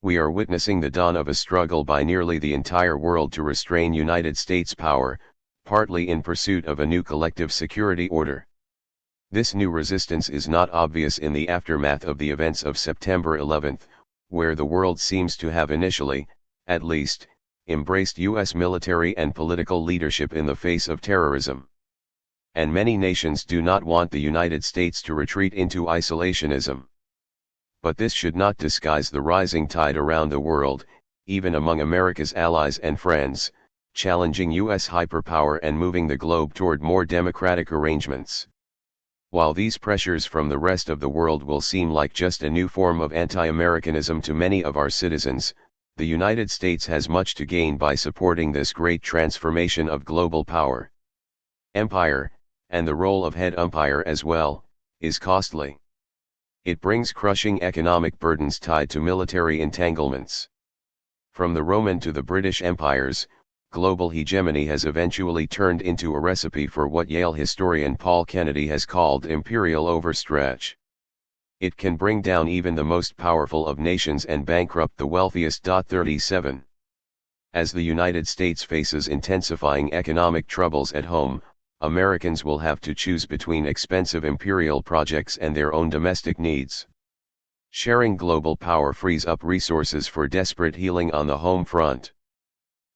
Speaker 1: We are witnessing the dawn of a struggle by nearly the entire world to restrain United States power, partly in pursuit of a new collective security order. This new resistance is not obvious in the aftermath of the events of September 11, where the world seems to have initially, at least, embraced U.S. military and political leadership in the face of terrorism. And many nations do not want the United States to retreat into isolationism. But this should not disguise the rising tide around the world, even among America's allies and friends, challenging U.S. hyperpower and moving the globe toward more democratic arrangements. While these pressures from the rest of the world will seem like just a new form of anti-Americanism to many of our citizens, the United States has much to gain by supporting this great transformation of global power. Empire, and the role of head umpire as well, is costly. It brings crushing economic burdens tied to military entanglements. From the Roman to the British empires, global hegemony has eventually turned into a recipe for what Yale historian Paul Kennedy has called imperial overstretch. It can bring down even the most powerful of nations and bankrupt the wealthiest. 37. As the United States faces intensifying economic troubles at home, Americans will have to choose between expensive imperial projects and their own domestic needs. Sharing global power frees up resources for desperate healing on the home front.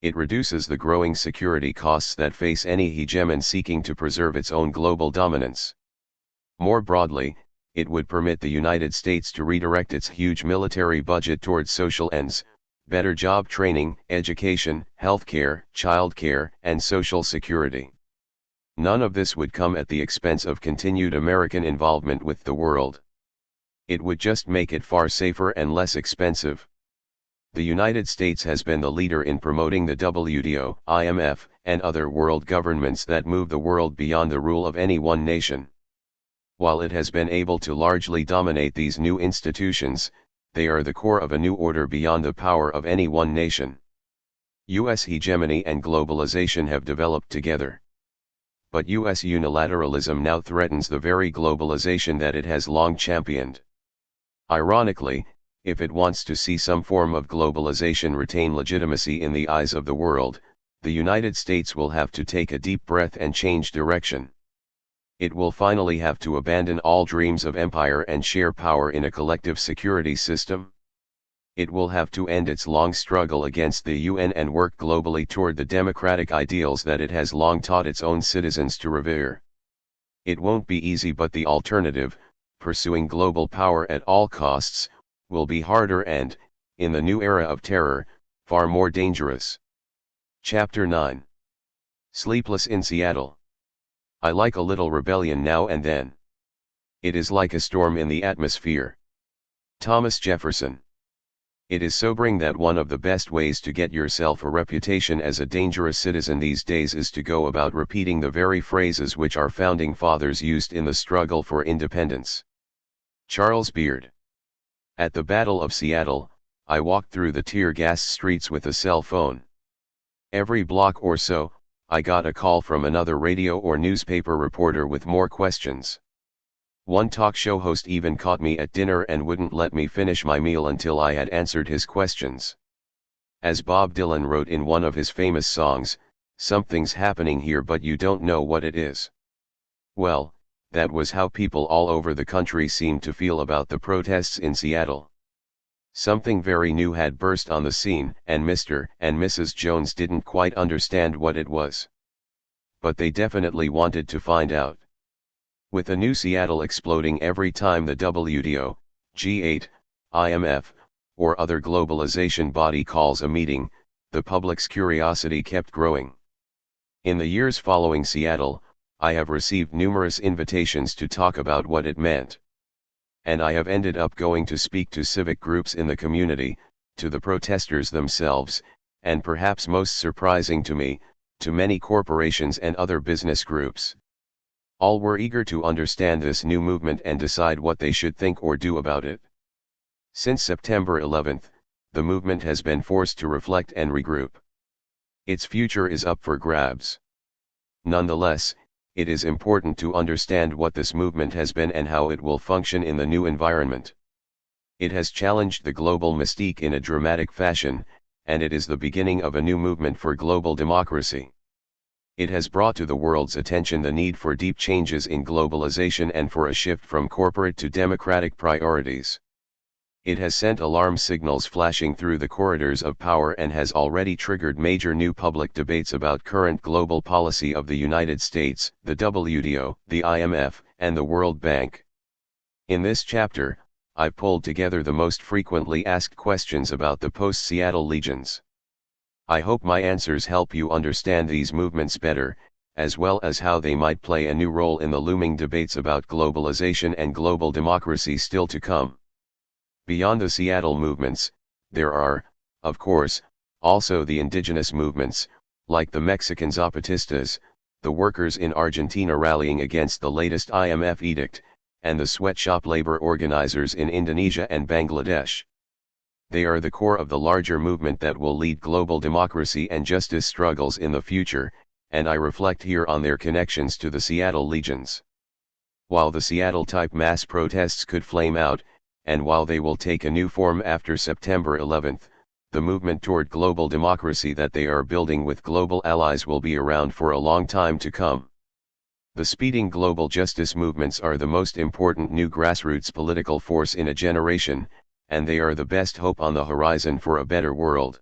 Speaker 1: It reduces the growing security costs that face any hegemon seeking to preserve its own global dominance. More broadly, it would permit the United States to redirect its huge military budget towards social ends, better job training, education, healthcare, childcare, and social security. None of this would come at the expense of continued American involvement with the world. It would just make it far safer and less expensive. The United States has been the leader in promoting the WTO, IMF, and other world governments that move the world beyond the rule of any one nation. While it has been able to largely dominate these new institutions, they are the core of a new order beyond the power of any one nation. U.S. hegemony and globalization have developed together. But U.S. unilateralism now threatens the very globalization that it has long championed. Ironically, if it wants to see some form of globalization retain legitimacy in the eyes of the world, the United States will have to take a deep breath and change direction. It will finally have to abandon all dreams of empire and share power in a collective security system. It will have to end its long struggle against the UN and work globally toward the democratic ideals that it has long taught its own citizens to revere. It won't be easy, but the alternative, pursuing global power at all costs, will be harder and, in the new era of terror, far more dangerous. Chapter 9. Sleepless in Seattle. I like a little rebellion now and then. It is like a storm in the atmosphere. Thomas Jefferson. It is sobering that one of the best ways to get yourself a reputation as a dangerous citizen these days is to go about repeating the very phrases which our founding fathers used in the struggle for independence. Charles Beard. At the Battle of Seattle, I walked through the tear gas streets with a cell phone. Every block or so, I got a call from another radio or newspaper reporter with more questions. One talk show host even caught me at dinner and wouldn't let me finish my meal until I had answered his questions. As Bob Dylan wrote in one of his famous songs, "Something's happening here but you don't know what it is." Well, that was how people all over the country seemed to feel about the protests in Seattle. Something very new had burst on the scene, and Mr. and Mrs. Jones didn't quite understand what it was. But they definitely wanted to find out. With a new Seattle exploding every time the WTO, G8, IMF, or other globalization body calls a meeting, the public's curiosity kept growing. In the years following Seattle, I have received numerous invitations to talk about what it meant. And I have ended up going to speak to civic groups in the community, to the protesters themselves, and perhaps most surprising to me, to many corporations and other business groups. All were eager to understand this new movement and decide what they should think or do about it. Since September 11th, the movement has been forced to reflect and regroup. Its future is up for grabs. Nonetheless, it is important to understand what this movement has been and how it will function in the new environment. It has challenged the global mystique in a dramatic fashion, and it is the beginning of a new movement for global democracy. It has brought to the world's attention the need for deep changes in globalization and for a shift from corporate to democratic priorities. It has sent alarm signals flashing through the corridors of power and has already triggered major new public debates about current global policy of the United States, the WTO, the IMF, and the World Bank. In this chapter, I've pulled together the most frequently asked questions about the post-Seattle legions. I hope my answers help you understand these movements better, as well as how they might play a new role in the looming debates about globalization and global democracy still to come. Beyond the Seattle movements, there are, of course, also the indigenous movements, like the Mexican Zapatistas, the workers in Argentina rallying against the latest IMF edict, and the sweatshop labor organizers in Indonesia and Bangladesh. They are the core of the larger movement that will lead global democracy and justice struggles in the future, and I reflect here on their connections to the Seattle Legions. While the Seattle-type mass protests could flame out, and while they will take a new form after September 11, the movement toward global democracy that they are building with global allies will be around for a long time to come. The speeding global justice movements are the most important new grassroots political force in a generation, and they are the best hope on the horizon for a better world.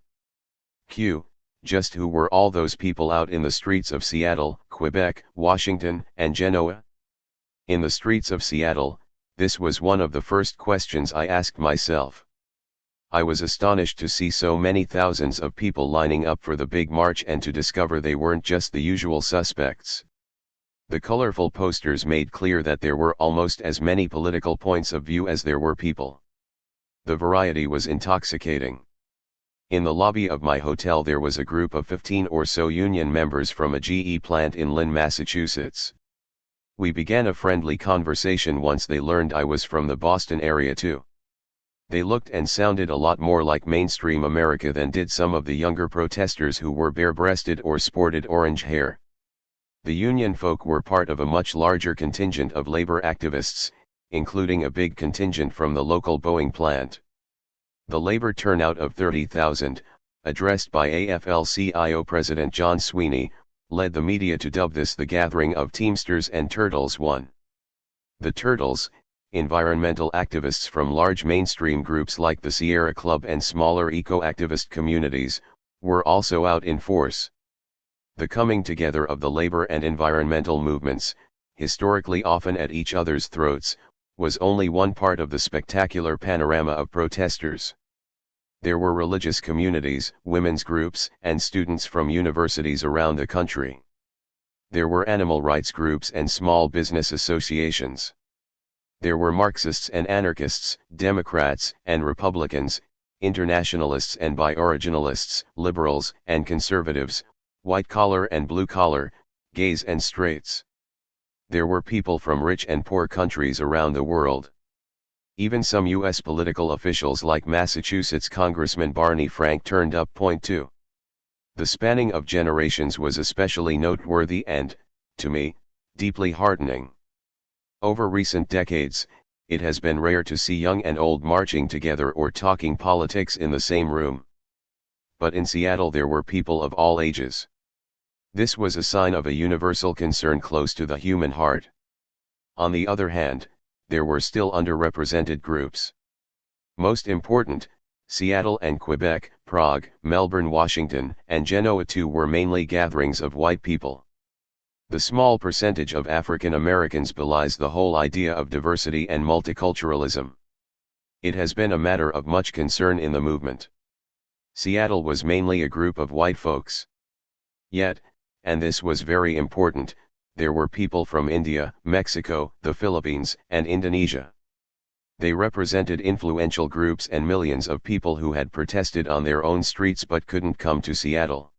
Speaker 1: Just who were all those people out in the streets of Seattle, Quebec, Washington, and Genoa? In the streets of Seattle, this was one of the first questions I asked myself. I was astonished to see so many thousands of people lining up for the big march and to discover they weren't just the usual suspects. The colorful posters made clear that there were almost as many political points of view as there were people. The variety was intoxicating. In the lobby of my hotel there was a group of 15 or so union members from a GE plant in Lynn, Massachusetts. We began a friendly conversation once they learned I was from the Boston area too. They looked and sounded a lot more like mainstream America than did some of the younger protesters who were bare-breasted or sported orange hair. The union folk were part of a much larger contingent of labor activists, including a big contingent from the local Boeing plant. The labor turnout of 30,000, addressed by AFL-CIO President John Sweeney, led the media to dub this the gathering of Teamsters and Turtles. 1. The Turtles, environmental activists from large mainstream groups like the Sierra Club and smaller eco-activist communities, were also out in force. The coming together of the labor and environmental movements, historically often at each other's throats, was only one part of the spectacular panorama of protesters. There were religious communities, women's groups, and students from universities around the country. There were animal rights groups and small business associations. There were Marxists and anarchists, Democrats and Republicans, internationalists and bi-originalists, liberals and conservatives, white-collar and blue-collar, gays and straights. There were people from rich and poor countries around the world. Even some U.S. political officials like Massachusetts Congressman Barney Frank turned up. 2. The spanning of generations was especially noteworthy and, to me, deeply heartening. Over recent decades, it has been rare to see young and old marching together or talking politics in the same room. But in Seattle there were people of all ages. This was a sign of a universal concern close to the human heart. On the other hand, there were still underrepresented groups. Most important, Seattle and Quebec, Prague, Melbourne, Washington, and Genoa too were mainly gatherings of white people. The small percentage of African Americans belies the whole idea of diversity and multiculturalism. It has been a matter of much concern in the movement. Seattle was mainly a group of white folks. Yet, and this was very important, there were people from India, Mexico, the Philippines, and Indonesia. They represented influential groups and millions of people who had protested on their own streets but couldn't come to Seattle.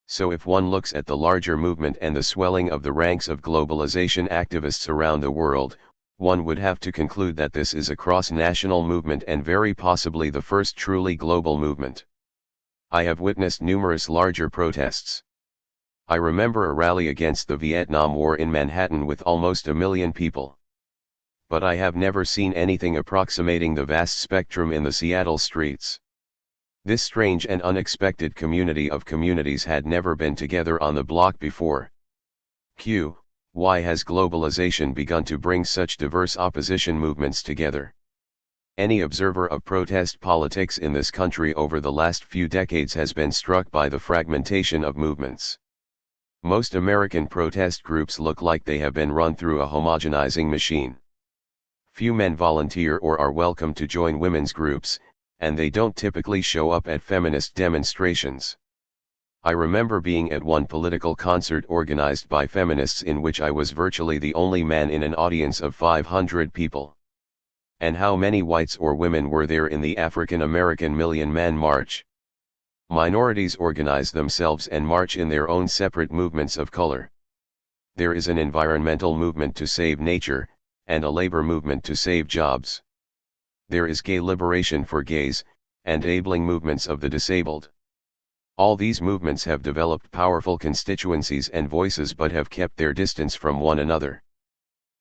Speaker 1: So if one looks at the larger movement and the swelling of the ranks of globalization activists around the world, one would have to conclude that this is a cross-national movement and very possibly the first truly global movement. I have witnessed numerous larger protests. I remember a rally against the Vietnam War in Manhattan with almost 1 million people. But I have never seen anything approximating the vast spectrum in the Seattle streets. This strange and unexpected community of communities had never been together on the block before. Why has globalization begun to bring such diverse opposition movements together? Any observer of protest politics in this country over the last few decades has been struck by the fragmentation of movements. Most American protest groups look like they have been run through a homogenizing machine. Few men volunteer or are welcome to join women's groups, and they don't typically show up at feminist demonstrations. I remember being at one political concert organized by feminists in which I was virtually the only man in an audience of 500 people. And how many whites or women were there in the African American Million Man March? Minorities organize themselves and march in their own separate movements of color. There is an environmental movement to save nature, and a labor movement to save jobs. There is gay liberation for gays, and enabling movements of the disabled. All these movements have developed powerful constituencies and voices but have kept their distance from one another.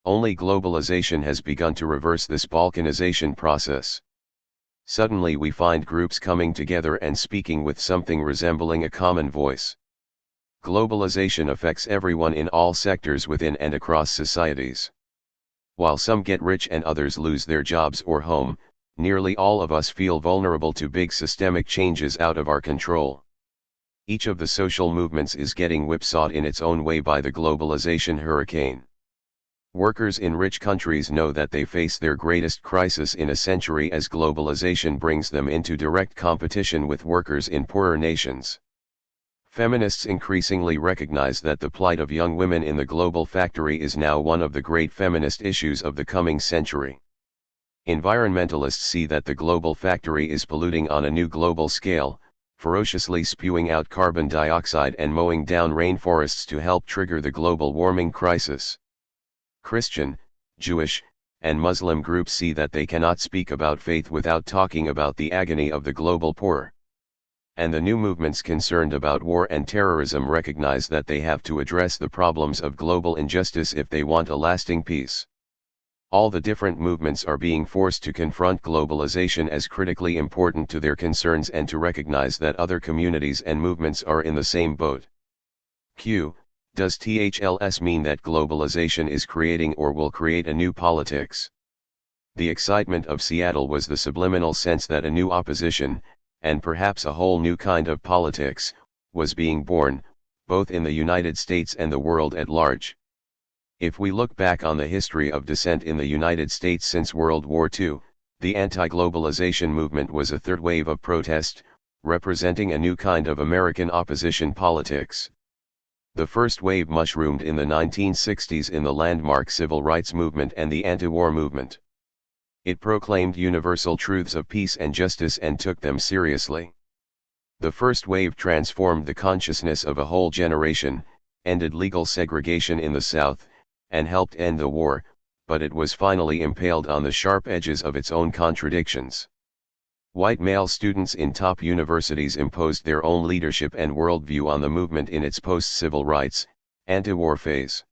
Speaker 1: Only globalization has begun to reverse this balkanization process. Suddenly we find groups coming together and speaking with something resembling a common voice. Globalization affects everyone in all sectors within and across societies. While some get rich and others lose their jobs or home, nearly all of us feel vulnerable to big systemic changes out of our control. Each of the social movements is getting whipsawed in its own way by the globalization hurricane. Workers in rich countries know that they face their greatest crisis in a century as globalization brings them into direct competition with workers in poorer nations. Feminists increasingly recognize that the plight of young women in the global factory is now one of the great feminist issues of the coming century. Environmentalists see that the global factory is polluting on a new global scale, ferociously spewing out carbon dioxide and mowing down rainforests to help trigger the global warming crisis. Christian, Jewish, and Muslim groups see that they cannot speak about faith without talking about the agony of the global poor. And the new movements concerned about war and terrorism recognize that they have to address the problems of global injustice if they want a lasting peace. All the different movements are being forced to confront globalization as critically important to their concerns and to recognize that other communities and movements are in the same boat. Q. Does THLS mean that globalization is creating or will create a new politics? The excitement of Seattle was the subliminal sense that a new opposition, and perhaps a whole new kind of politics, was being born, both in the United States and the world at large. If we look back on the history of dissent in the United States since World War II, the anti-globalization movement was a third wave of protest, representing a new kind of American opposition politics. The first wave mushroomed in the 1960s in the landmark civil rights movement and the anti-war movement. It proclaimed universal truths of peace and justice and took them seriously. The first wave transformed the consciousness of a whole generation, ended legal segregation in the South, and helped end the war, but it was finally impaled on the sharp edges of its own contradictions. White male students in top universities imposed their own leadership and worldview on the movement in its post-civil rights, anti-war phase.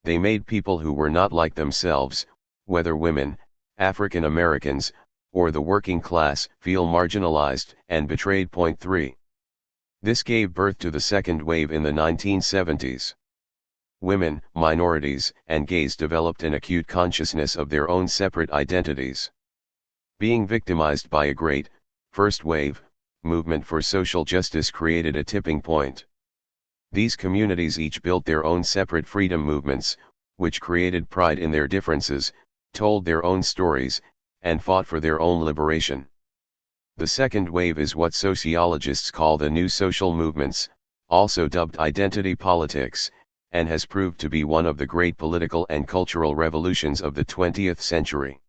Speaker 1: They made people who were not like themselves, whether women, African Americans, or the working class, feel marginalized and betrayed. Point 3. This gave birth to the second wave in the 1970s. Women, minorities, and gays developed an acute consciousness of their own separate identities. Being victimized by a great, first wave, movement for social justice created a tipping point. These communities each built their own separate freedom movements, which created pride in their differences, told their own stories, and fought for their own liberation. The second wave is what sociologists call the new social movements, also dubbed identity politics, and has proved to be one of the great political and cultural revolutions of the 20th century.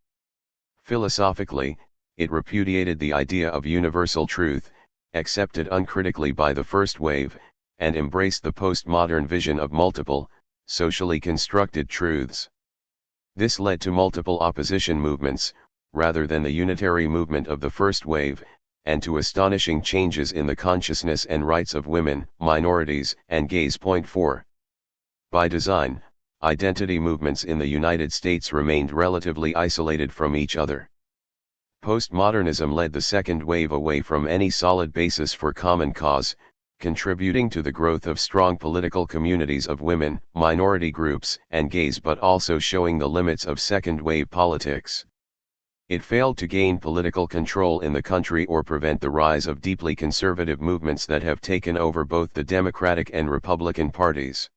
Speaker 1: Philosophically, it repudiated the idea of universal truth, accepted uncritically by the first wave, and embraced the postmodern vision of multiple, socially constructed truths. This led to multiple opposition movements, rather than the unitary movement of the first wave, and to astonishing changes in the consciousness and rights of women, minorities, and gays. Point 4. By design, identity movements in the United States remained relatively isolated from each other. Postmodernism led the second wave away from any solid basis for common cause, contributing to the growth of strong political communities of women, minority groups, and gays, but also showing the limits of second-wave politics. It failed to gain political control in the country or prevent the rise of deeply conservative movements that have taken over both the Democratic and Republican parties.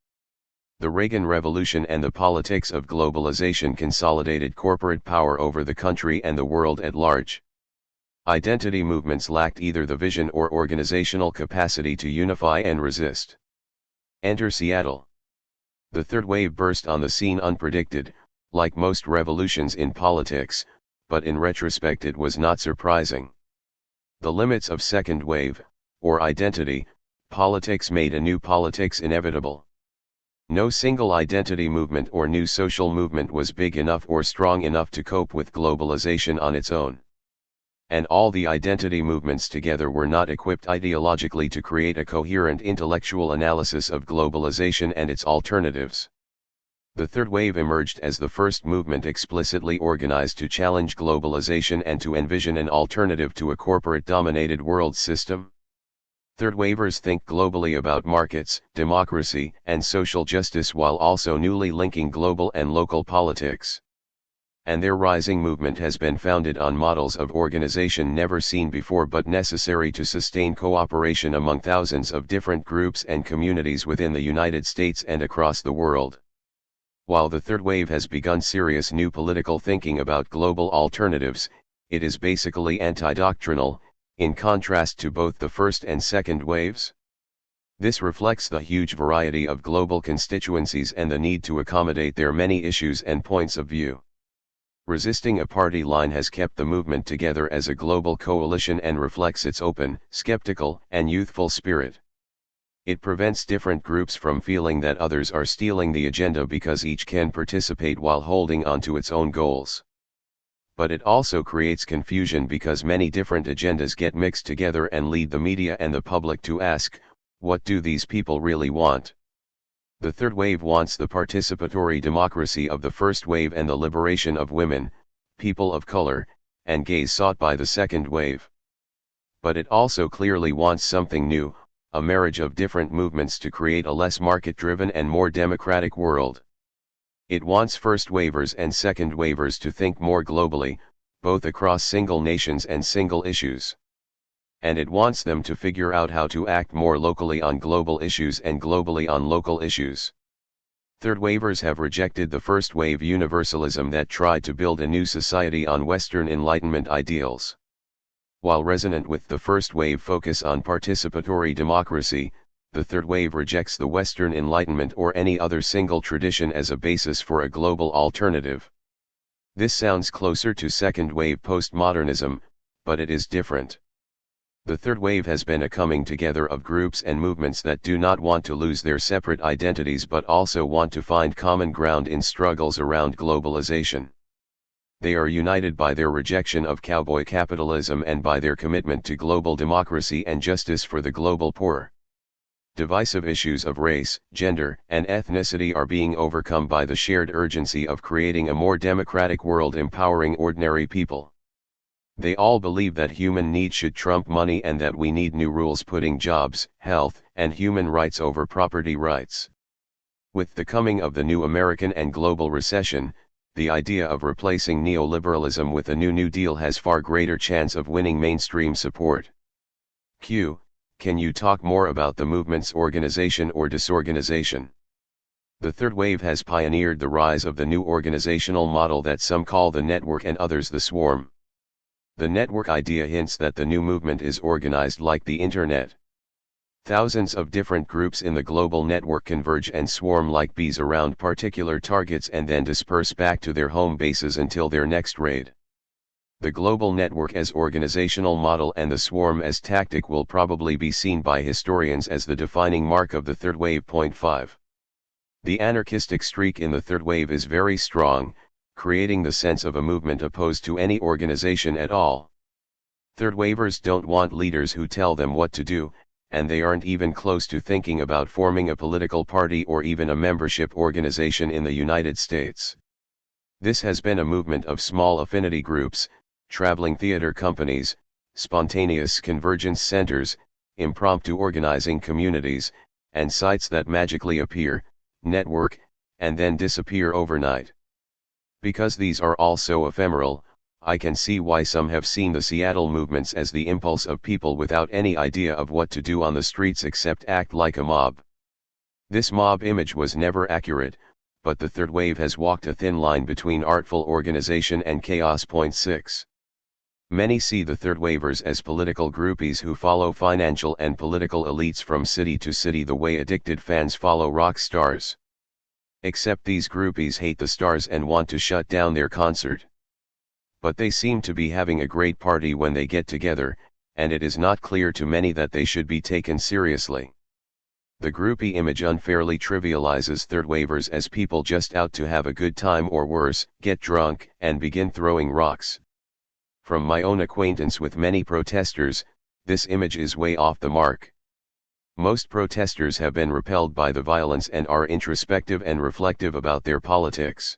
Speaker 1: The Reagan Revolution and the politics of globalization consolidated corporate power over the country and the world at large. Identity movements lacked either the vision or organizational capacity to unify and resist. Enter Seattle. The third wave burst on the scene unpredicted, like most revolutions in politics, but in retrospect it was not surprising. The limits of second wave, or identity, politics made a new politics inevitable. No single identity movement or new social movement was big enough or strong enough to cope with globalization on its own. And all the identity movements together were not equipped ideologically to create a coherent intellectual analysis of globalization and its alternatives. The third wave emerged as the first movement explicitly organized to challenge globalization and to envision an alternative to a corporate-dominated world system. Third wavers think globally about markets, democracy, and social justice while also newly linking global and local politics. And their rising movement has been founded on models of organization never seen before but necessary to sustain cooperation among thousands of different groups and communities within the United States and across the world. While the third wave has begun serious new political thinking about global alternatives, it is basically anti-doctrinal, in contrast to both the first and second waves. This reflects the huge variety of global constituencies and the need to accommodate their many issues and points of view. Resisting a party line has kept the movement together as a global coalition and reflects its open, skeptical, and youthful spirit. It prevents different groups from feeling that others are stealing the agenda because each can participate while holding on to its own goals. But it also creates confusion because many different agendas get mixed together and lead the media and the public to ask, what do these people really want? The third wave wants the participatory democracy of the first wave and the liberation of women, people of color, and gays sought by the second wave. But it also clearly wants something new, a marriage of different movements to create a less market-driven and more democratic world. It wants first wavers and second wavers to think more globally, both across single nations and single issues. And it wants them to figure out how to act more locally on global issues and globally on local issues. Third wavers have rejected the first wave universalism that tried to build a new society on Western Enlightenment ideals. While resonant with the first wave focus on participatory democracy, the third wave rejects the Western Enlightenment or any other single tradition as a basis for a global alternative. This sounds closer to second wave postmodernism, but it is different. The third wave has been a coming together of groups and movements that do not want to lose their separate identities but also want to find common ground in struggles around globalization. They are united by their rejection of cowboy capitalism and by their commitment to global democracy and justice for the global poor. Divisive issues of race, gender, and ethnicity are being overcome by the shared urgency of creating a more democratic world empowering ordinary people. They all believe that human need should trump money and that we need new rules putting jobs, health, and human rights over property rights. With the coming of the new American and global recession, the idea of replacing neoliberalism with a New Deal has far greater chance of winning mainstream support. Q. Can you talk more about the movement's organization or disorganization? The third wave has pioneered the rise of the new organizational model that some call the network and others the swarm. The network idea hints that the new movement is organized like the internet. Thousands of different groups in the global network converge and swarm like bees around particular targets and then disperse back to their home bases until their next raid. The global network as organizational model and the swarm as tactic will probably be seen by historians as the defining mark of the third wave. 5. The anarchistic streak in the third wave is very strong, creating the sense of a movement opposed to any organization at all. Third wavers don't want leaders who tell them what to do, and they aren't even close to thinking about forming a political party or even a membership organization in the United States. This has been a movement of small affinity groups, traveling theater companies, spontaneous convergence centers, impromptu organizing communities, and sites that magically appear, network, and then disappear overnight. Because these are all so ephemeral, I can see why some have seen the Seattle movements as the impulse of people without any idea of what to do on the streets except act like a mob. This mob image was never accurate, but the third wave has walked a thin line between artful organization and chaos. 6. Many see the third wavers as political groupies who follow financial and political elites from city to city the way addicted fans follow rock stars. Except these groupies hate the stars and want to shut down their concert. But they seem to be having a great party when they get together, and it is not clear to many that they should be taken seriously. The groupie image unfairly trivializes third wavers as people just out to have a good time or worse, get drunk, and begin throwing rocks. From my own acquaintance with many protesters, this image is way off the mark. Most protesters have been repelled by the violence and are introspective and reflective about their politics.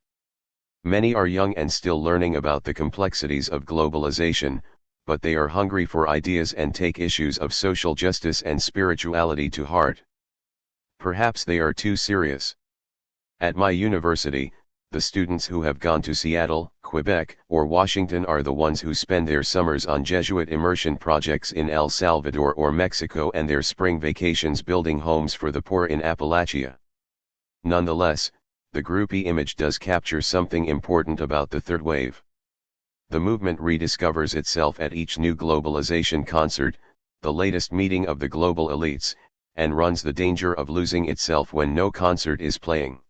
Speaker 1: Many are young and still learning about the complexities of globalization, but they are hungry for ideas and take issues of social justice and spirituality to heart. Perhaps they are too serious. At my university, the students who have gone to Seattle, Quebec, or Washington are the ones who spend their summers on Jesuit immersion projects in El Salvador or Mexico and their spring vacations building homes for the poor in Appalachia. Nonetheless, the groupie image does capture something important about the third wave. The movement rediscovers itself at each new globalization concert, the latest meeting of the global elites, and runs the danger of losing itself when no concert is playing.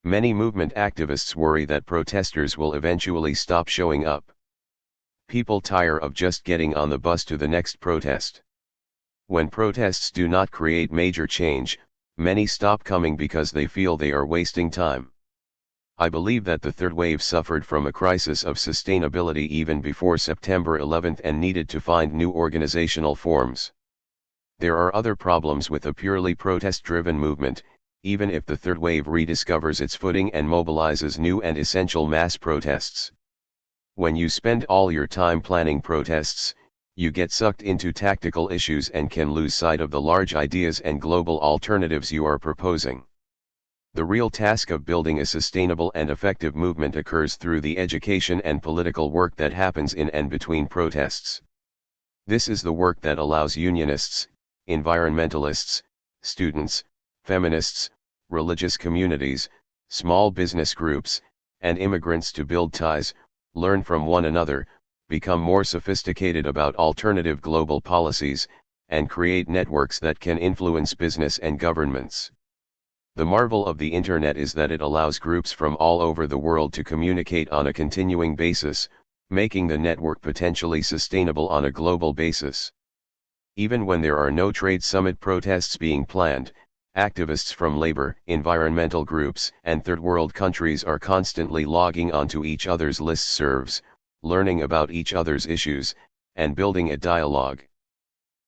Speaker 1: Many movement activists worry that protesters will eventually stop showing up. People tire of just getting on the bus to the next protest. When protests do not create major change, many stop coming because they feel they are wasting time. I believe that the third wave suffered from a crisis of sustainability even before September 11 and needed to find new organizational forms. There are other problems with a purely protest-driven movement, even if the third wave rediscovers its footing and mobilizes new and essential mass protests. When you spend all your time planning protests, you get sucked into tactical issues and can lose sight of the large ideas and global alternatives you are proposing. The real task of building a sustainable and effective movement occurs through the education and political work that happens in and between protests. This is the work that allows unionists, environmentalists, students, feminists, religious communities, small business groups, and immigrants to build ties, learn from one another, become more sophisticated about alternative global policies, and create networks that can influence business and governments. The marvel of the Internet is that it allows groups from all over the world to communicate on a continuing basis, making the network potentially sustainable on a global basis. Even when there are no trade summit protests being planned, activists from labor, environmental groups, and third world countries are constantly logging onto each other's listservs, learning about each other's issues, and building a dialogue.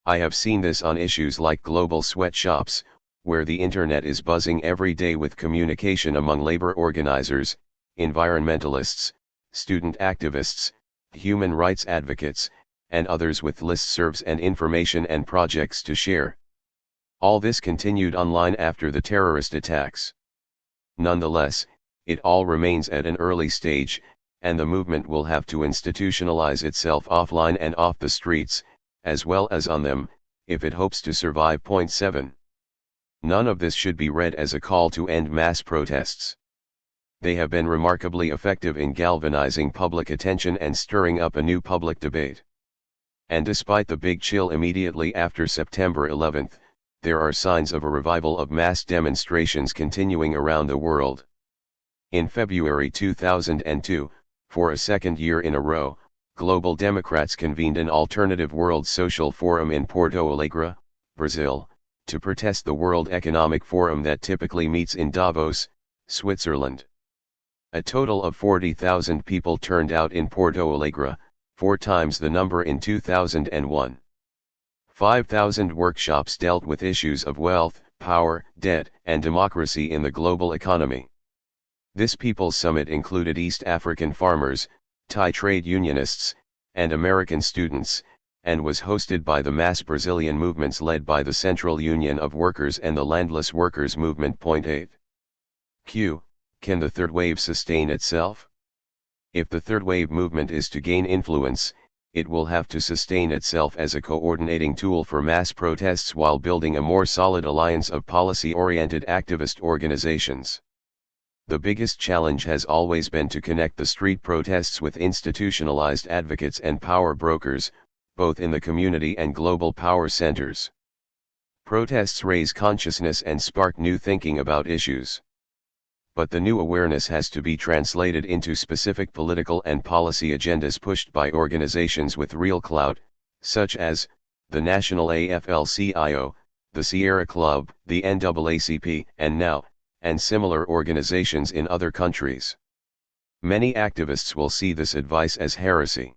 Speaker 1: I have seen this on issues like global sweatshops, where the Internet is buzzing every day with communication among labor organizers, environmentalists, student activists, human rights advocates, and others with listservs and information and projects to share. All this continued online after the terrorist attacks. Nonetheless, it all remains at an early stage, and the movement will have to institutionalize itself offline and off the streets, as well as on them, if it hopes to survive. 7. None of this should be read as a call to end mass protests. They have been remarkably effective in galvanizing public attention and stirring up a new public debate. And despite the big chill immediately after September 11, there are signs of a revival of mass demonstrations continuing around the world. In February 2002, for a second year in a row, global Democrats convened an alternative World Social Forum in Porto Alegre, Brazil, to protest the World Economic Forum that typically meets in Davos, Switzerland. A total of 40,000 people turned out in Porto Alegre, 4 times the number in 2001. 5,000 workshops dealt with issues of wealth, power, debt, and democracy in the global economy. This People's Summit included East African farmers, Thai trade unionists, and American students, and was hosted by the mass Brazilian movements led by the Central Union of Workers and the Landless Workers Movement. 8. Can the third wave sustain itself? If the third wave movement is to gain influence, it will have to sustain itself as a coordinating tool for mass protests while building a more solid alliance of policy-oriented activist organizations. The biggest challenge has always been to connect the street protests with institutionalized advocates and power brokers, both in the community and global power centers. Protests raise consciousness and spark new thinking about issues. But the new awareness has to be translated into specific political and policy agendas pushed by organizations with real clout, such as the National AFL-CIO, the Sierra Club, the NAACP, and NOW, and similar organizations in other countries. Many activists will see this advice as heresy.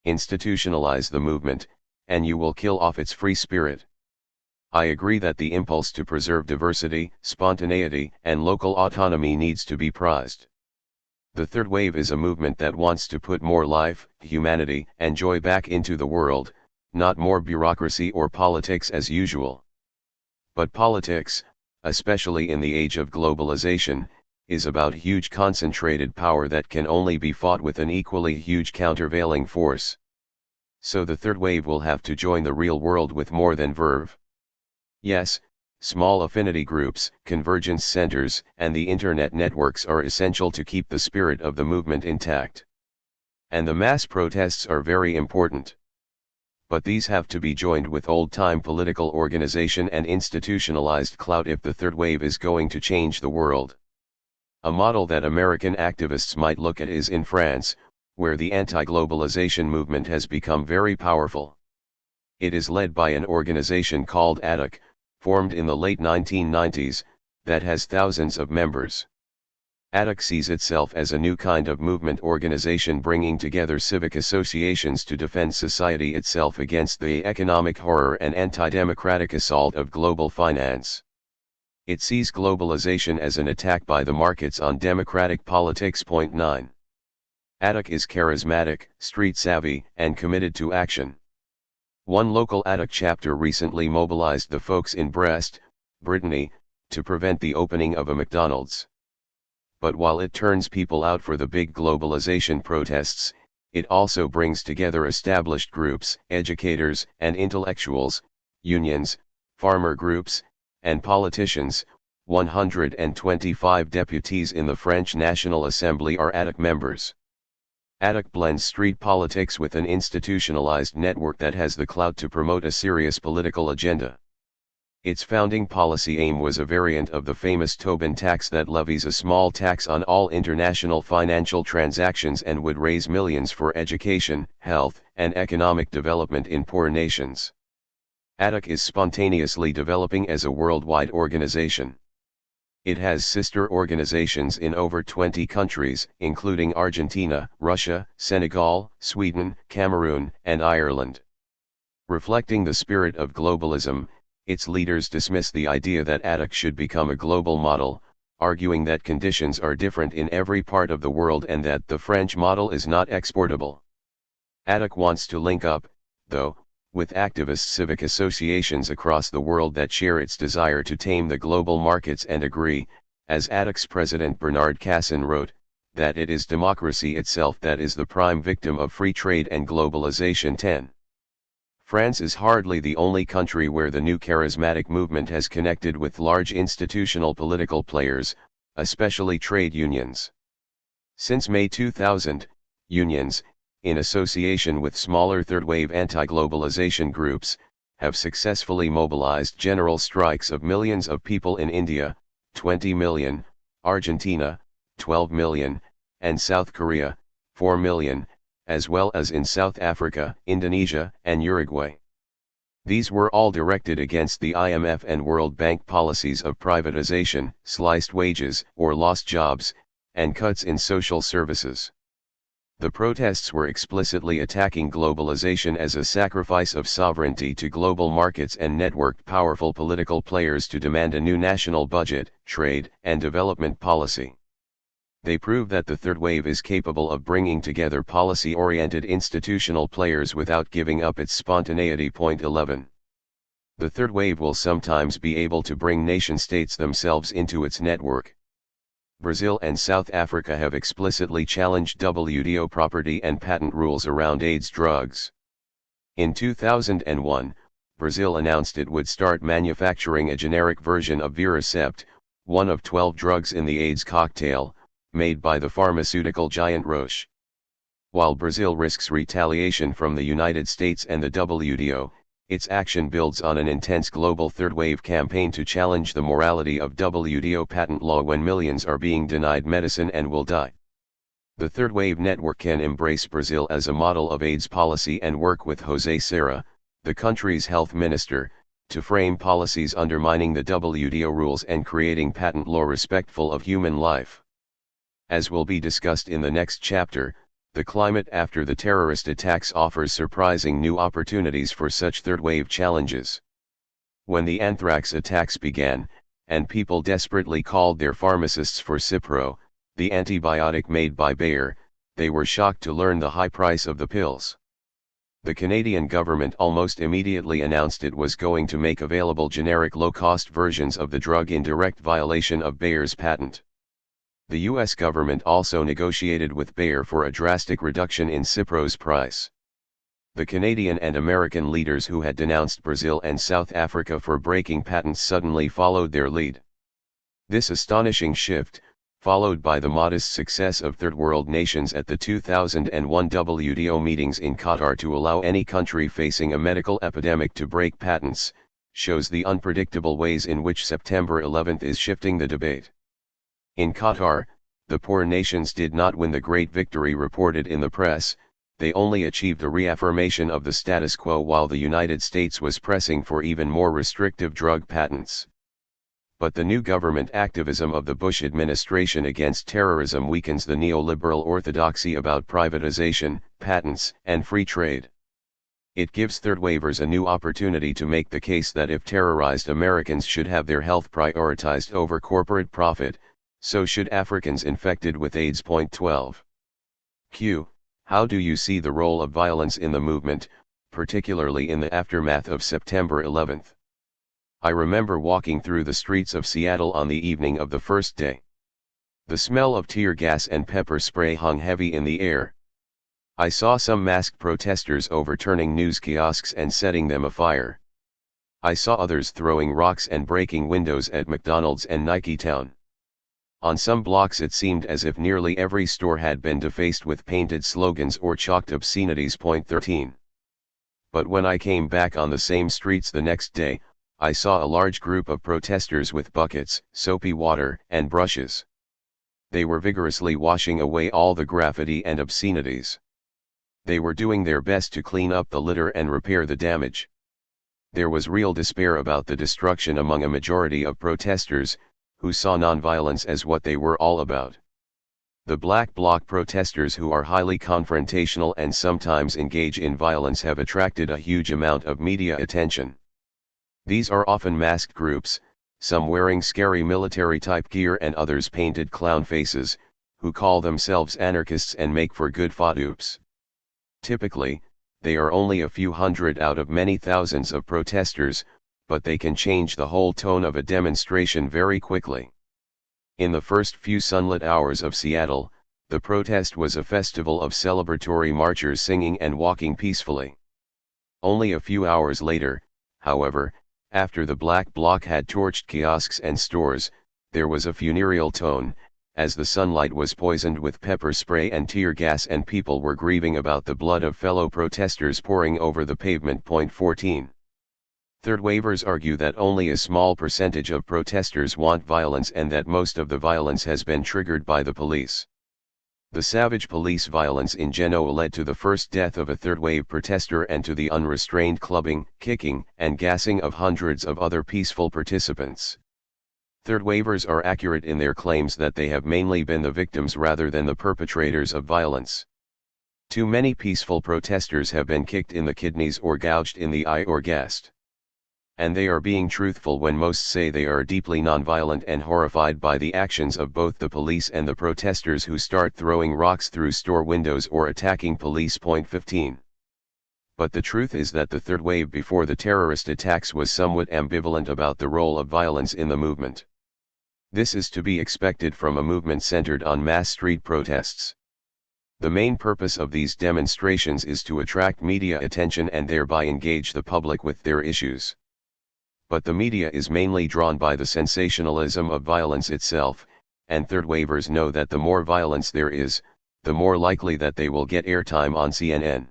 Speaker 1: Institutionalize the movement, and you will kill off its free spirit. I agree that the impulse to preserve diversity, spontaneity, and local autonomy needs to be prized. The third wave is a movement that wants to put more life, humanity, and joy back into the world, not more bureaucracy or politics as usual. But politics, especially in the age of globalization, is about huge concentrated power that can only be fought with an equally huge countervailing force. So the third wave will have to join the real world with more than verve. Yes, small affinity groups, convergence centers, and the internet networks are essential to keep the spirit of the movement intact. And the mass protests are very important. But these have to be joined with old-time political organization and institutionalized clout if the third wave is going to change the world. A model that American activists might look at is in France, where the anti-globalization movement has become very powerful. It is led by an organization called ADOC, formed in the late 1990s, that has thousands of members. ADOC sees itself as a new kind of movement organization bringing together civic associations to defend society itself against the economic horror and anti-democratic assault of global finance. It sees globalization as an attack by the markets on democratic politics. 9. ADOC is charismatic, street-savvy, and committed to action. One local ADOC chapter recently mobilized the folks in Brest, Brittany, to prevent the opening of a McDonald's. But while it turns people out for the big globalization protests, it also brings together established groups, educators and intellectuals, unions, farmer groups, and politicians. 125 deputies in the French National Assembly are ADOC members. ADOC blends street politics with an institutionalized network that has the clout to promote a serious political agenda. Its founding policy aim was a variant of the famous Tobin tax that levies a small tax on all international financial transactions and would raise millions for education, health, and economic development in poor nations. ADOC is spontaneously developing as a worldwide organization. It has sister organizations in over 20 countries, including Argentina, Russia, Senegal, Sweden, Cameroon, and Ireland. Reflecting the spirit of globalism, its leaders dismiss the idea that ADOC should become a global model, arguing that conditions are different in every part of the world and that the French model is not exportable. ADOC wants to link up, though, with activist civic associations across the world that share its desire to tame the global markets and agree, as ADOC's president Bernard Cassin wrote, that it is democracy itself that is the prime victim of free trade and globalization. 10. France is hardly the only country where the new charismatic movement has connected with large institutional political players, especially trade unions. Since May 2000, unions, in association with smaller third-wave anti-globalization groups, have successfully mobilized general strikes of millions of people in India, 20 million, Argentina, 12 million, and South Korea, 4 million, as well as in South Africa, Indonesia, and Uruguay. These were all directed against the IMF and World Bank policies of privatization, sliced wages, or lost jobs, and cuts in social services. The protests were explicitly attacking globalization as a sacrifice of sovereignty to global markets and networked powerful political players to demand a new national budget, trade, and development policy. They prove that the third wave is capable of bringing together policy-oriented institutional players without giving up its spontaneity. 11. The third wave will sometimes be able to bring nation-states themselves into its network. Brazil and South Africa have explicitly challenged WTO property and patent rules around AIDS drugs. In 2001, Brazil announced it would start manufacturing a generic version of Viracept, one of 12 drugs in the AIDS cocktail, made by the pharmaceutical giant Roche. While Brazil risks retaliation from the United States and the WTO, its action builds on an intense global third-wave campaign to challenge the morality of WTO patent law when millions are being denied medicine and will die. The Third Wave Network can embrace Brazil as a model of AIDS policy and work with José Serra, the country's health minister, to frame policies undermining the WTO rules and creating patent law respectful of human life. As will be discussed in the next chapter, the climate after the terrorist attacks offers surprising new opportunities for such third-wave challenges. When the anthrax attacks began, and people desperately called their pharmacists for Cipro, the antibiotic made by Bayer, they were shocked to learn the high price of the pills. The Canadian government almost immediately announced it was going to make available generic low-cost versions of the drug in direct violation of Bayer's patent. The US government also negotiated with Bayer for a drastic reduction in Cipro's price. The Canadian and American leaders who had denounced Brazil and South Africa for breaking patents suddenly followed their lead. This astonishing shift, followed by the modest success of third world nations at the 2001 WTO meetings in Qatar to allow any country facing a medical epidemic to break patents, shows the unpredictable ways in which September 11 is shifting the debate. In Qatar, the poor nations did not win the great victory reported in the press, they only achieved a reaffirmation of the status quo while the United States was pressing for even more restrictive drug patents. But the new government activism of the Bush administration against terrorism weakens the neoliberal orthodoxy about privatization, patents, and free trade. It gives third-wavers a new opportunity to make the case that if terrorized Americans should have their health prioritized over corporate profit, so should Africans infected with AIDS. 12. Q. How do you see the role of violence in the movement, particularly in the aftermath of September 11? I remember walking through the streets of Seattle on the evening of the first day. The smell of tear gas and pepper spray hung heavy in the air. I saw some masked protesters overturning news kiosks and setting them afire. I saw others throwing rocks and breaking windows at McDonald's and Nike Town. On some blocks it seemed as if nearly every store had been defaced with painted slogans or chalked obscenities. 13. But when I came back on the same streets the next day, I saw a large group of protesters with buckets, soapy water, and brushes. They were vigorously washing away all the graffiti and obscenities. They were doing their best to clean up the litter and repair the damage. There was real despair about the destruction among a majority of protesters, who saw nonviolence as what they were all about. The Black Bloc protesters, who are highly confrontational and sometimes engage in violence, have attracted a huge amount of media attention. These are often masked groups, some wearing scary military-type gear and others painted clown faces, who call themselves anarchists and make for good photos. Typically, they are only a few hundred out of many thousands of protesters, but they can change the whole tone of a demonstration very quickly. In the first few sunlit hours of Seattle, the protest was a festival of celebratory marchers singing and walking peacefully. Only a few hours later, however, after the Black Bloc had torched kiosks and stores, there was a funereal tone, as the sunlight was poisoned with pepper spray and tear gas and people were grieving about the blood of fellow protesters pouring over the pavement. 14. Third-wavers argue that only a small percentage of protesters want violence and that most of the violence has been triggered by the police. The savage police violence in Genoa led to the first death of a third-wave protester and to the unrestrained clubbing, kicking, and gassing of hundreds of other peaceful participants. Third-wavers are accurate in their claims that they have mainly been the victims rather than the perpetrators of violence. Too many peaceful protesters have been kicked in the kidneys or gouged in the eye or gassed. And they are being truthful when most say they are deeply nonviolent and horrified by the actions of both the police and the protesters who start throwing rocks through store windows or attacking police. 15. But the truth is that the third wave before the terrorist attacks was somewhat ambivalent about the role of violence in the movement. This is to be expected from a movement centered on mass street protests. The main purpose of these demonstrations is to attract media attention and thereby engage the public with their issues. But the media is mainly drawn by the sensationalism of violence itself, and third wavers know that the more violence there is, the more likely that they will get airtime on CNN.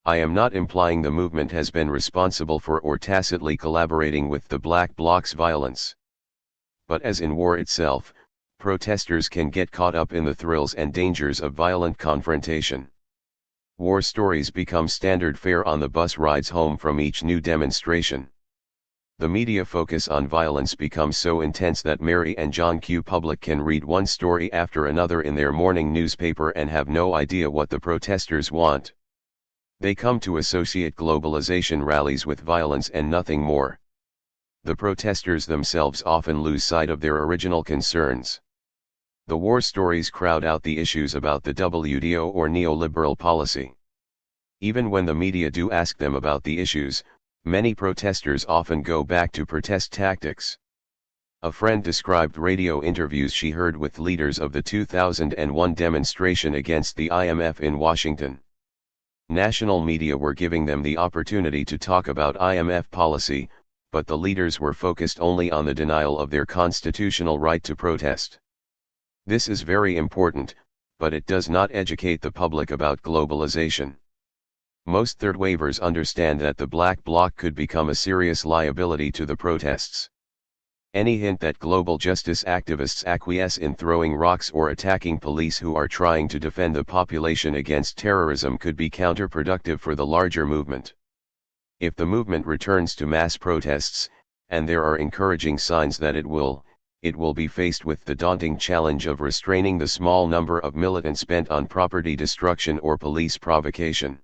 Speaker 1: I am not implying the movement has been responsible for or tacitly collaborating with the Black Bloc's violence. But as in war itself, protesters can get caught up in the thrills and dangers of violent confrontation. War stories become standard fare on the bus rides home from each new demonstration. The media focus on violence becomes so intense that Mary and John Q. Public can read one story after another in their morning newspaper and have no idea what the protesters want. They come to associate globalization rallies with violence and nothing more. The protesters themselves often lose sight of their original concerns. The war stories crowd out the issues about the WTO or neoliberal policy. Even when the media do ask them about the issues, many protesters often go back to protest tactics. A friend described radio interviews she heard with leaders of the 2001 demonstration against the IMF in Washington. National media were giving them the opportunity to talk about IMF policy, but the leaders were focused only on the denial of their constitutional right to protest. This is very important, but it does not educate the public about globalization. Most third wavers understand that the Black Bloc could become a serious liability to the protests. Any hint that global justice activists acquiesce in throwing rocks or attacking police who are trying to defend the population against terrorism could be counterproductive for the larger movement. If the movement returns to mass protests, and there are encouraging signs that it will be faced with the daunting challenge of restraining the small number of militants bent on property destruction or police provocation.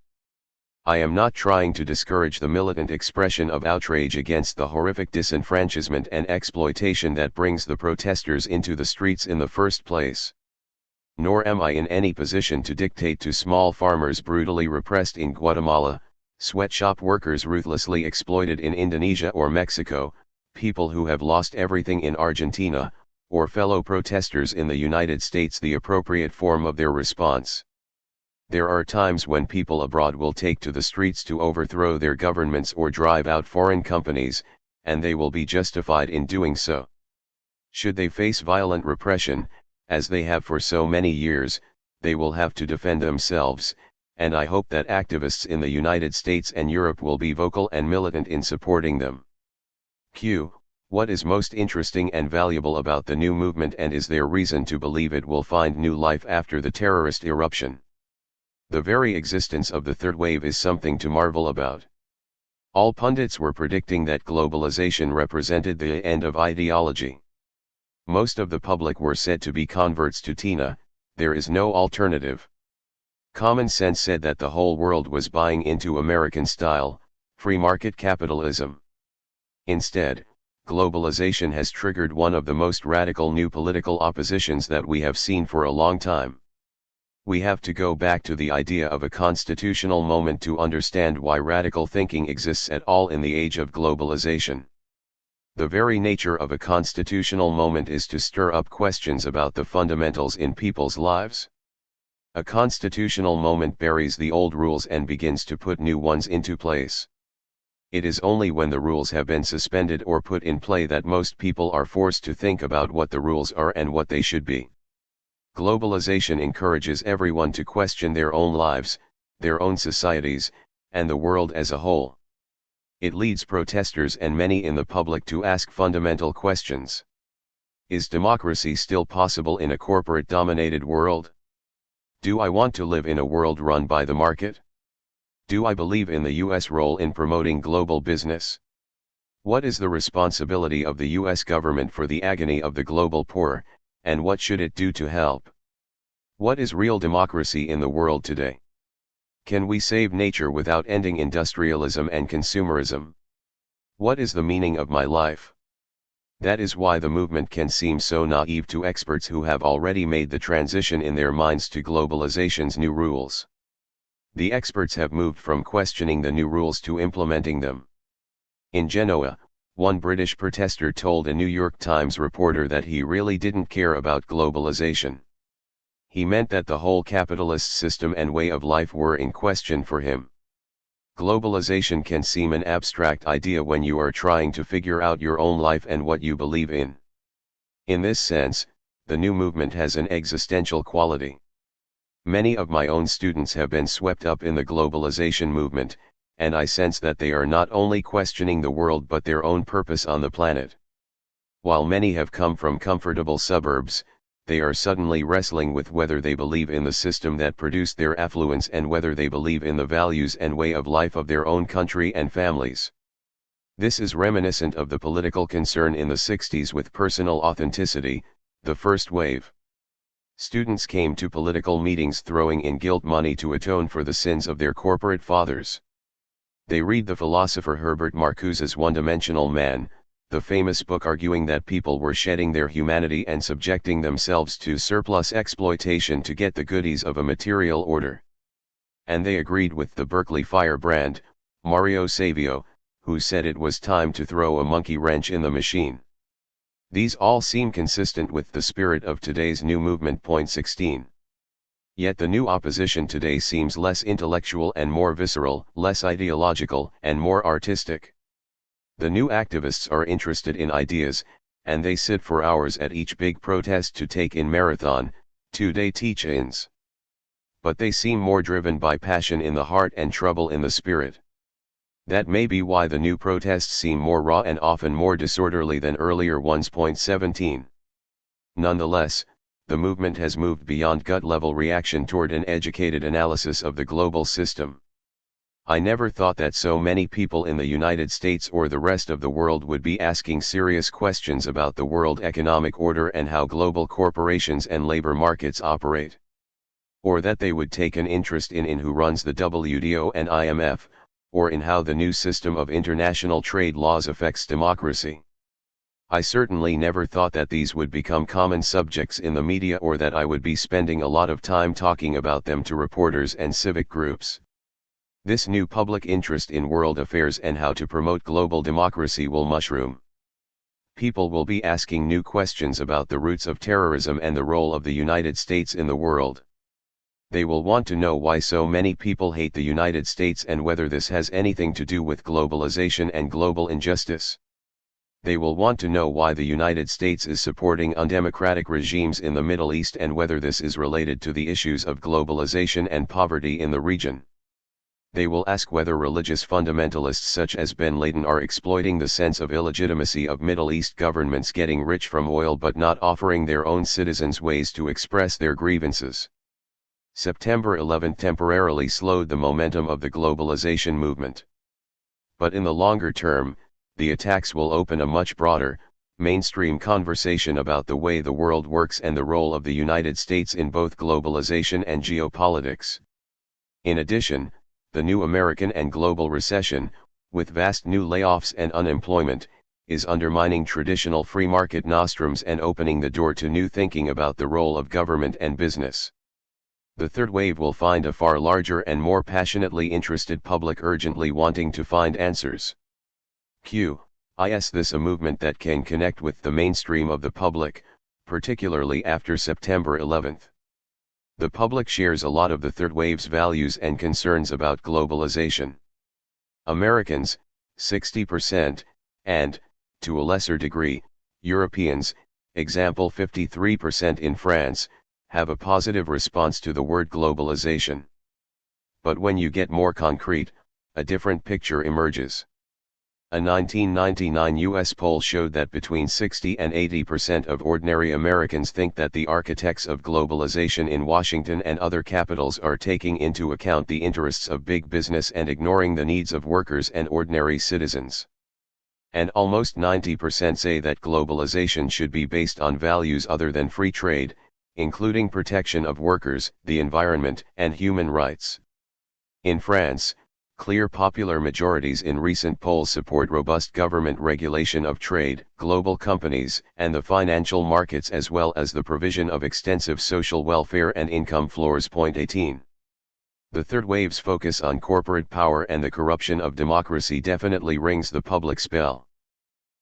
Speaker 1: I am not trying to discourage the militant expression of outrage against the horrific disenfranchisement and exploitation that brings the protesters into the streets in the first place. Nor am I in any position to dictate to small farmers brutally repressed in Guatemala, sweatshop workers ruthlessly exploited in Indonesia or Mexico, people who have lost everything in Argentina, or fellow protesters in the United States the appropriate form of their response. There are times when people abroad will take to the streets to overthrow their governments or drive out foreign companies, and they will be justified in doing so. Should they face violent repression, as they have for so many years, they will have to defend themselves, and I hope that activists in the United States and Europe will be vocal and militant in supporting them. Q. What is most interesting and valuable about the new movement, and is there reason to believe it will find new life after the terrorist eruption? The very existence of the third wave is something to marvel about. All pundits were predicting that globalization represented the end of ideology. Most of the public were said to be converts to TINA, there is no alternative. Common sense said that the whole world was buying into American-style, free market capitalism. Instead, globalization has triggered one of the most radical new political oppositions that we have seen for a long time. We have to go back to the idea of a constitutional moment to understand why radical thinking exists at all in the age of globalization. The very nature of a constitutional moment is to stir up questions about the fundamentals in people's lives. A constitutional moment buries the old rules and begins to put new ones into place. It is only when the rules have been suspended or put in play that most people are forced to think about what the rules are and what they should be. Globalization encourages everyone to question their own lives, their own societies, and the world as a whole. It leads protesters and many in the public to ask fundamental questions. Is democracy still possible in a corporate-dominated world? Do I want to live in a world run by the market? Do I believe in the U.S. role in promoting global business? What is the responsibility of the U.S. government for the agony of the global poor, and what should it do to help? What is real democracy in the world today? Can we save nature without ending industrialism and consumerism? What is the meaning of my life? That is why the movement can seem so naive to experts who have already made the transition in their minds to globalization's new rules. The experts have moved from questioning the new rules to implementing them. In Genoa, one British protester told a New York Times reporter that he really didn't care about globalization. He meant that the whole capitalist system and way of life were in question for him. Globalization can seem an abstract idea when you are trying to figure out your own life and what you believe in. In this sense, the new movement has an existential quality. Many of my own students have been swept up in the globalization movement, and I sense that they are not only questioning the world but their own purpose on the planet. While many have come from comfortable suburbs, they are suddenly wrestling with whether they believe in the system that produced their affluence and whether they believe in the values and way of life of their own country and families. This is reminiscent of the political concern in the 60s with personal authenticity, the first wave. Students came to political meetings throwing in guilt money to atone for the sins of their corporate fathers. They read the philosopher Herbert Marcuse's One-Dimensional Man, the famous book arguing that people were shedding their humanity and subjecting themselves to surplus exploitation to get the goodies of a material order. And they agreed with the Berkeley firebrand, Mario Savio, who said it was time to throw a monkey wrench in the machine. These all seem consistent with the spirit of today's new movement. 16. Yet the new opposition today seems less intellectual and more visceral, less ideological and more artistic. The new activists are interested in ideas, and they sit for hours at each big protest to take in marathon, 2-day teach-ins. But they seem more driven by passion in the heart and trouble in the spirit. That may be why the new protests seem more raw and often more disorderly than earlier ones. 17. Nonetheless, the movement has moved beyond gut-level reaction toward an educated analysis of the global system. I never thought that so many people in the United States or the rest of the world would be asking serious questions about the world economic order and how global corporations and labor markets operate. Or that they would take an interest in who runs the WTO and IMF, or in how the new system of international trade laws affects democracy. I certainly never thought that these would become common subjects in the media or that I would be spending a lot of time talking about them to reporters and civic groups. This new public interest in world affairs and how to promote global democracy will mushroom. People will be asking new questions about the roots of terrorism and the role of the United States in the world. They will want to know why so many people hate the United States and whether this has anything to do with globalization and global injustice. They will want to know why the United States is supporting undemocratic regimes in the Middle East and whether this is related to the issues of globalization and poverty in the region. They will ask whether religious fundamentalists such as bin Laden are exploiting the sense of illegitimacy of Middle East governments getting rich from oil but not offering their own citizens ways to express their grievances. September 11 temporarily slowed the momentum of the globalization movement. But in the longer term, the attacks will open a much broader, mainstream conversation about the way the world works and the role of the United States in both globalization and geopolitics. In addition, the new American and global recession, with vast new layoffs and unemployment, is undermining traditional free market nostrums and opening the door to new thinking about the role of government and business. The third wave will find a far larger and more passionately interested public urgently wanting to find answers. Is this a movement that can connect with the mainstream of the public, particularly after September 11? The public shares a lot of the third wave's values and concerns about globalization. Americans, 60%, and, to a lesser degree, Europeans, example 53% in France, have a positive response to the word globalization. But when you get more concrete, a different picture emerges. A 1999 U.S. poll showed that between 60 and 80% of ordinary Americans think that the architects of globalization in Washington and other capitals are taking into account the interests of big business and ignoring the needs of workers and ordinary citizens. And almost 90% say that globalization should be based on values other than free trade, including protection of workers, the environment, and human rights. In France, clear popular majorities in recent polls support robust government regulation of trade, global companies, and the financial markets as well as the provision of extensive social welfare and income floors. 18. The third wave's focus on corporate power and the corruption of democracy definitely rings the public's bell.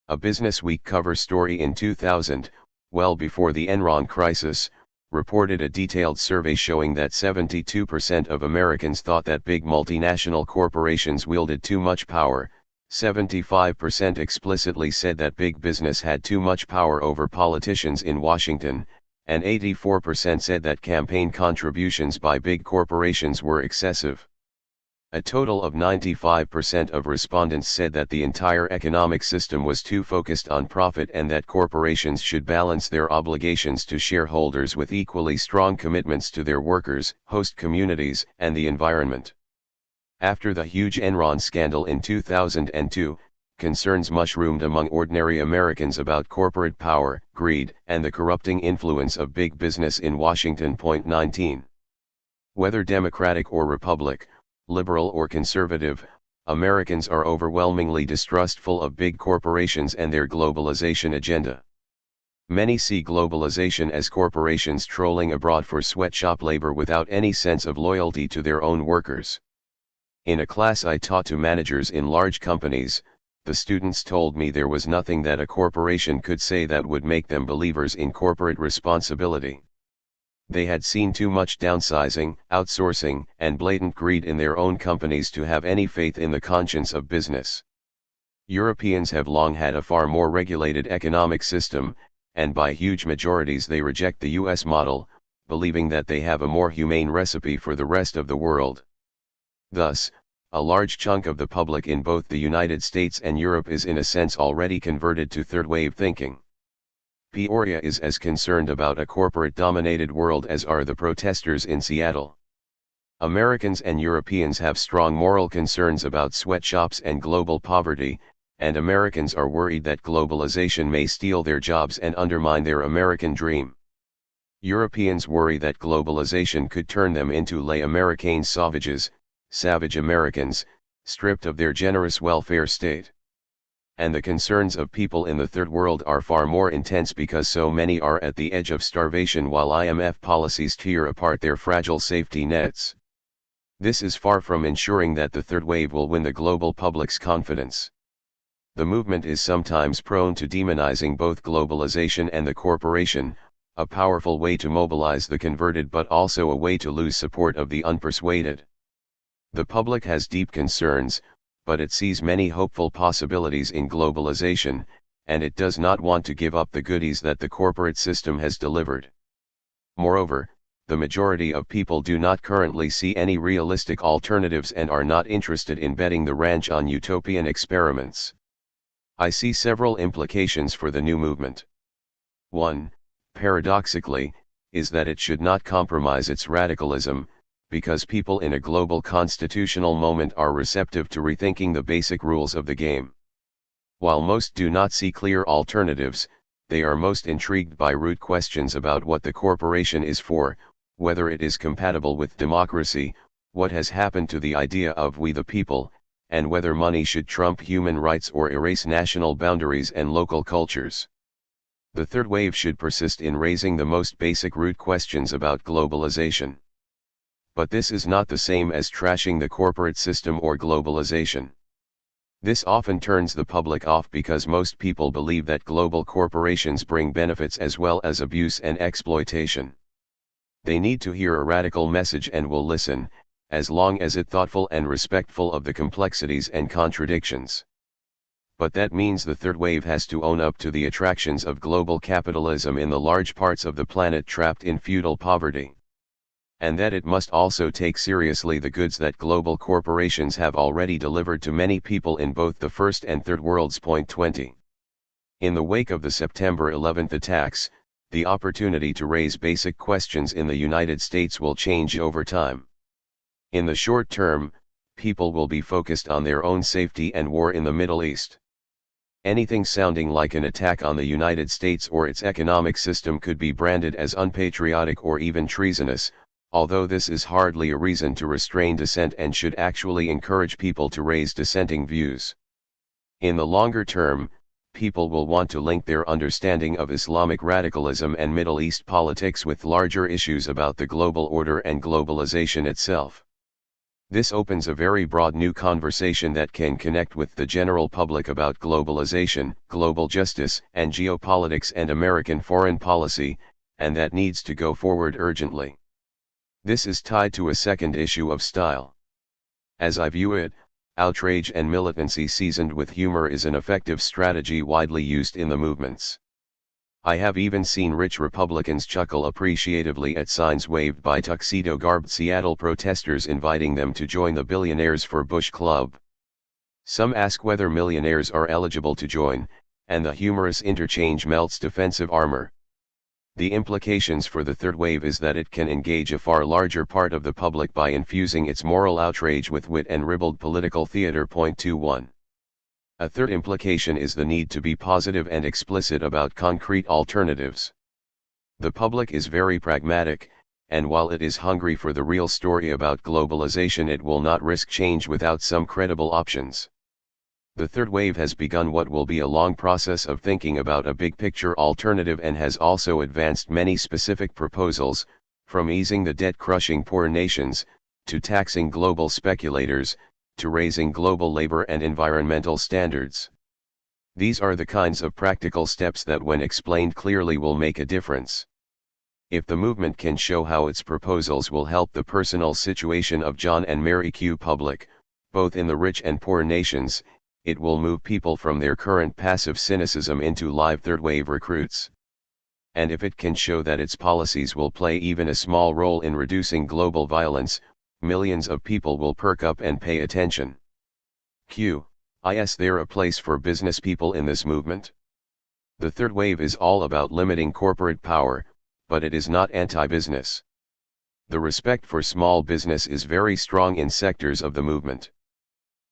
Speaker 1: A Business Week cover story in 2000, well before the Enron crisis, reported a detailed survey showing that 72% of Americans thought that big multinational corporations wielded too much power, 75% explicitly said that big business had too much power over politicians in Washington, and 84% said that campaign contributions by big corporations were excessive. A total of 95% of respondents said that the entire economic system was too focused on profit and that corporations should balance their obligations to shareholders with equally strong commitments to their workers, host communities, and the environment. After the huge Enron scandal in 2002, concerns mushroomed among ordinary Americans about corporate power, greed, and the corrupting influence of big business in Washington. 19. Whether Democratic or Republican, liberal or conservative, Americans are overwhelmingly distrustful of big corporations and their globalization agenda. Many see globalization as corporations trolling abroad for sweatshop labor without any sense of loyalty to their own workers. In a class I taught to managers in large companies, the students told me there was nothing that a corporation could say that would make them believers in corporate responsibility. They had seen too much downsizing, outsourcing, and blatant greed in their own companies to have any faith in the conscience of business. Europeans have long had a far more regulated economic system, and by huge majorities they reject the US model, believing that they have a more humane recipe for the rest of the world. Thus, a large chunk of the public in both the United States and Europe is in a sense already converted to third-wave thinking. Peoria is as concerned about a corporate-dominated world as are the protesters in Seattle. Americans and Europeans have strong moral concerns about sweatshops and global poverty, and Americans are worried that globalization may steal their jobs and undermine their American dream. Europeans worry that globalization could turn them into les Américains sauvages, savage Americans, stripped of their generous welfare state. And the concerns of people in the Third World are far more intense because so many are at the edge of starvation while IMF policies tear apart their fragile safety nets. This is far from ensuring that the third wave will win the global public's confidence. The movement is sometimes prone to demonizing both globalization and the corporation, a powerful way to mobilize the converted but also a way to lose support of the unpersuaded. The public has deep concerns, but it sees many hopeful possibilities in globalization, and it does not want to give up the goodies that the corporate system has delivered. Moreover, the majority of people do not currently see any realistic alternatives and are not interested in betting the ranch on utopian experiments. I see several implications for the new movement. One, paradoxically, is that it should not compromise its radicalism, because people in a global constitutional moment are receptive to rethinking the basic rules of the game. While most do not see clear alternatives, they are most intrigued by root questions about what the corporation is for, whether it is compatible with democracy, what has happened to the idea of we the people, and whether money should trump human rights or erase national boundaries and local cultures. The third wave should persist in raising the most basic root questions about globalization. But this is not the same as trashing the corporate system or globalization. This often turns the public off because most people believe that global corporations bring benefits as well as abuse and exploitation. They need to hear a radical message and will listen, as long as it's thoughtful and respectful of the complexities and contradictions. But that means the third wave has to own up to the attractions of global capitalism in the large parts of the planet trapped in feudal poverty. And that it must also take seriously the goods that global corporations have already delivered to many people in both the first and third worlds. 20. In the wake of the September 11 attacks, the opportunity to raise basic questions in the United States will change over time. In the short term, people will be focused on their own safety and war in the Middle East. Anything sounding like an attack on the United States or its economic system could be branded as unpatriotic or even treasonous, although this is hardly a reason to restrain dissent and should actually encourage people to raise dissenting views. In the longer term, people will want to link their understanding of Islamic radicalism and Middle East politics with larger issues about the global order and globalization itself. This opens a very broad new conversation that can connect with the general public about globalization, global justice, and geopolitics and American foreign policy, and that needs to go forward urgently. This is tied to a second issue of style. As I view it, outrage and militancy seasoned with humor is an effective strategy widely used in the movements. I have even seen rich Republicans chuckle appreciatively at signs waved by tuxedo-garbed Seattle protesters inviting them to join the Billionaires for Bush Club. Some ask whether millionaires are eligible to join, and the humorous interchange melts defensive armor. The implications for the third wave is that it can engage a far larger part of the public by infusing its moral outrage with wit and ribald political theater. 21. A third implication is the need to be positive and explicit about concrete alternatives. The public is very pragmatic, and while it is hungry for the real story about globalization, it will not risk change without some credible options. The third wave has begun what will be a long process of thinking about a big picture alternative and has also advanced many specific proposals, from easing the debt-crushing poor nations, to taxing global speculators, to raising global labor and environmental standards. These are the kinds of practical steps that, when explained clearly, will make a difference. If the movement can show how its proposals will help the personal situation of John and Mary Q. public, both in the rich and poor nations, it will move people from their current passive cynicism into live third-wave recruits. And if it can show that its policies will play even a small role in reducing global violence, millions of people will perk up and pay attention. Is there a place for business people in this movement? The third wave is all about limiting corporate power, but it is not anti-business. The respect for small business is very strong in sectors of the movement.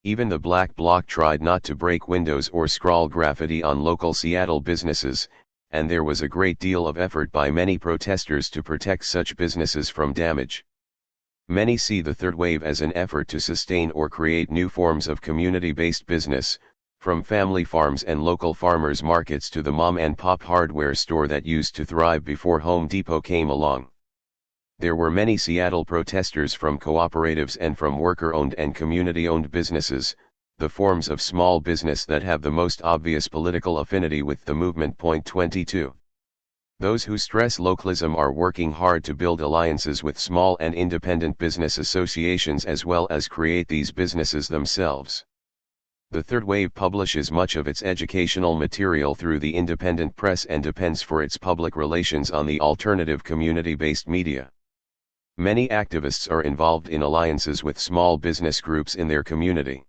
Speaker 1: Even the Black Bloc tried not to break windows or scrawl graffiti on local Seattle businesses, and there was a great deal of effort by many protesters to protect such businesses from damage. Many see the third wave as an effort to sustain or create new forms of community-based business, from family farms and local farmers markets to the mom-and-pop hardware store that used to thrive before Home Depot came along. There were many Seattle protesters from cooperatives and from worker-owned and community-owned businesses, the forms of small business that have the most obvious political affinity with the movement. 22. Those who stress localism are working hard to build alliances with small and independent business associations as well as create these businesses themselves. The third wave publishes much of its educational material through the independent press and depends for its public relations on the alternative community-based media. Many activists are involved in alliances with small business groups in their community.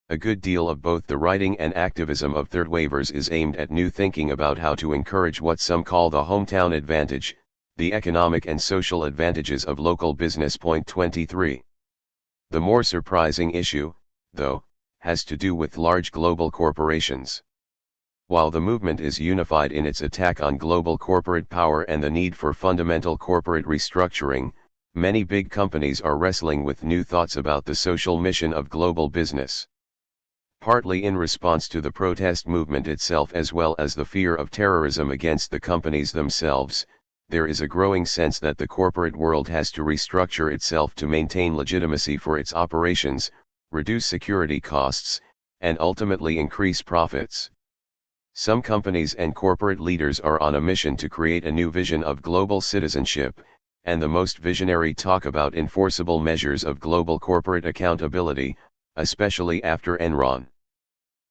Speaker 1: A good deal of both the writing and activism of third wavers is aimed at new thinking about how to encourage what some call the hometown advantage, the economic and social advantages of local business. 23. The more surprising issue, though, has to do with large global corporations. While the movement is unified in its attack on global corporate power and the need for fundamental corporate restructuring, many big companies are wrestling with new thoughts about the social mission of global business. Partly in response to the protest movement itself as well as the fear of terrorism against the companies themselves, there is a growing sense that the corporate world has to restructure itself to maintain legitimacy for its operations, reduce security costs, and ultimately increase profits. Some companies and corporate leaders are on a mission to create a new vision of global citizenship, and the most visionary talk about enforceable measures of global corporate accountability, especially after Enron.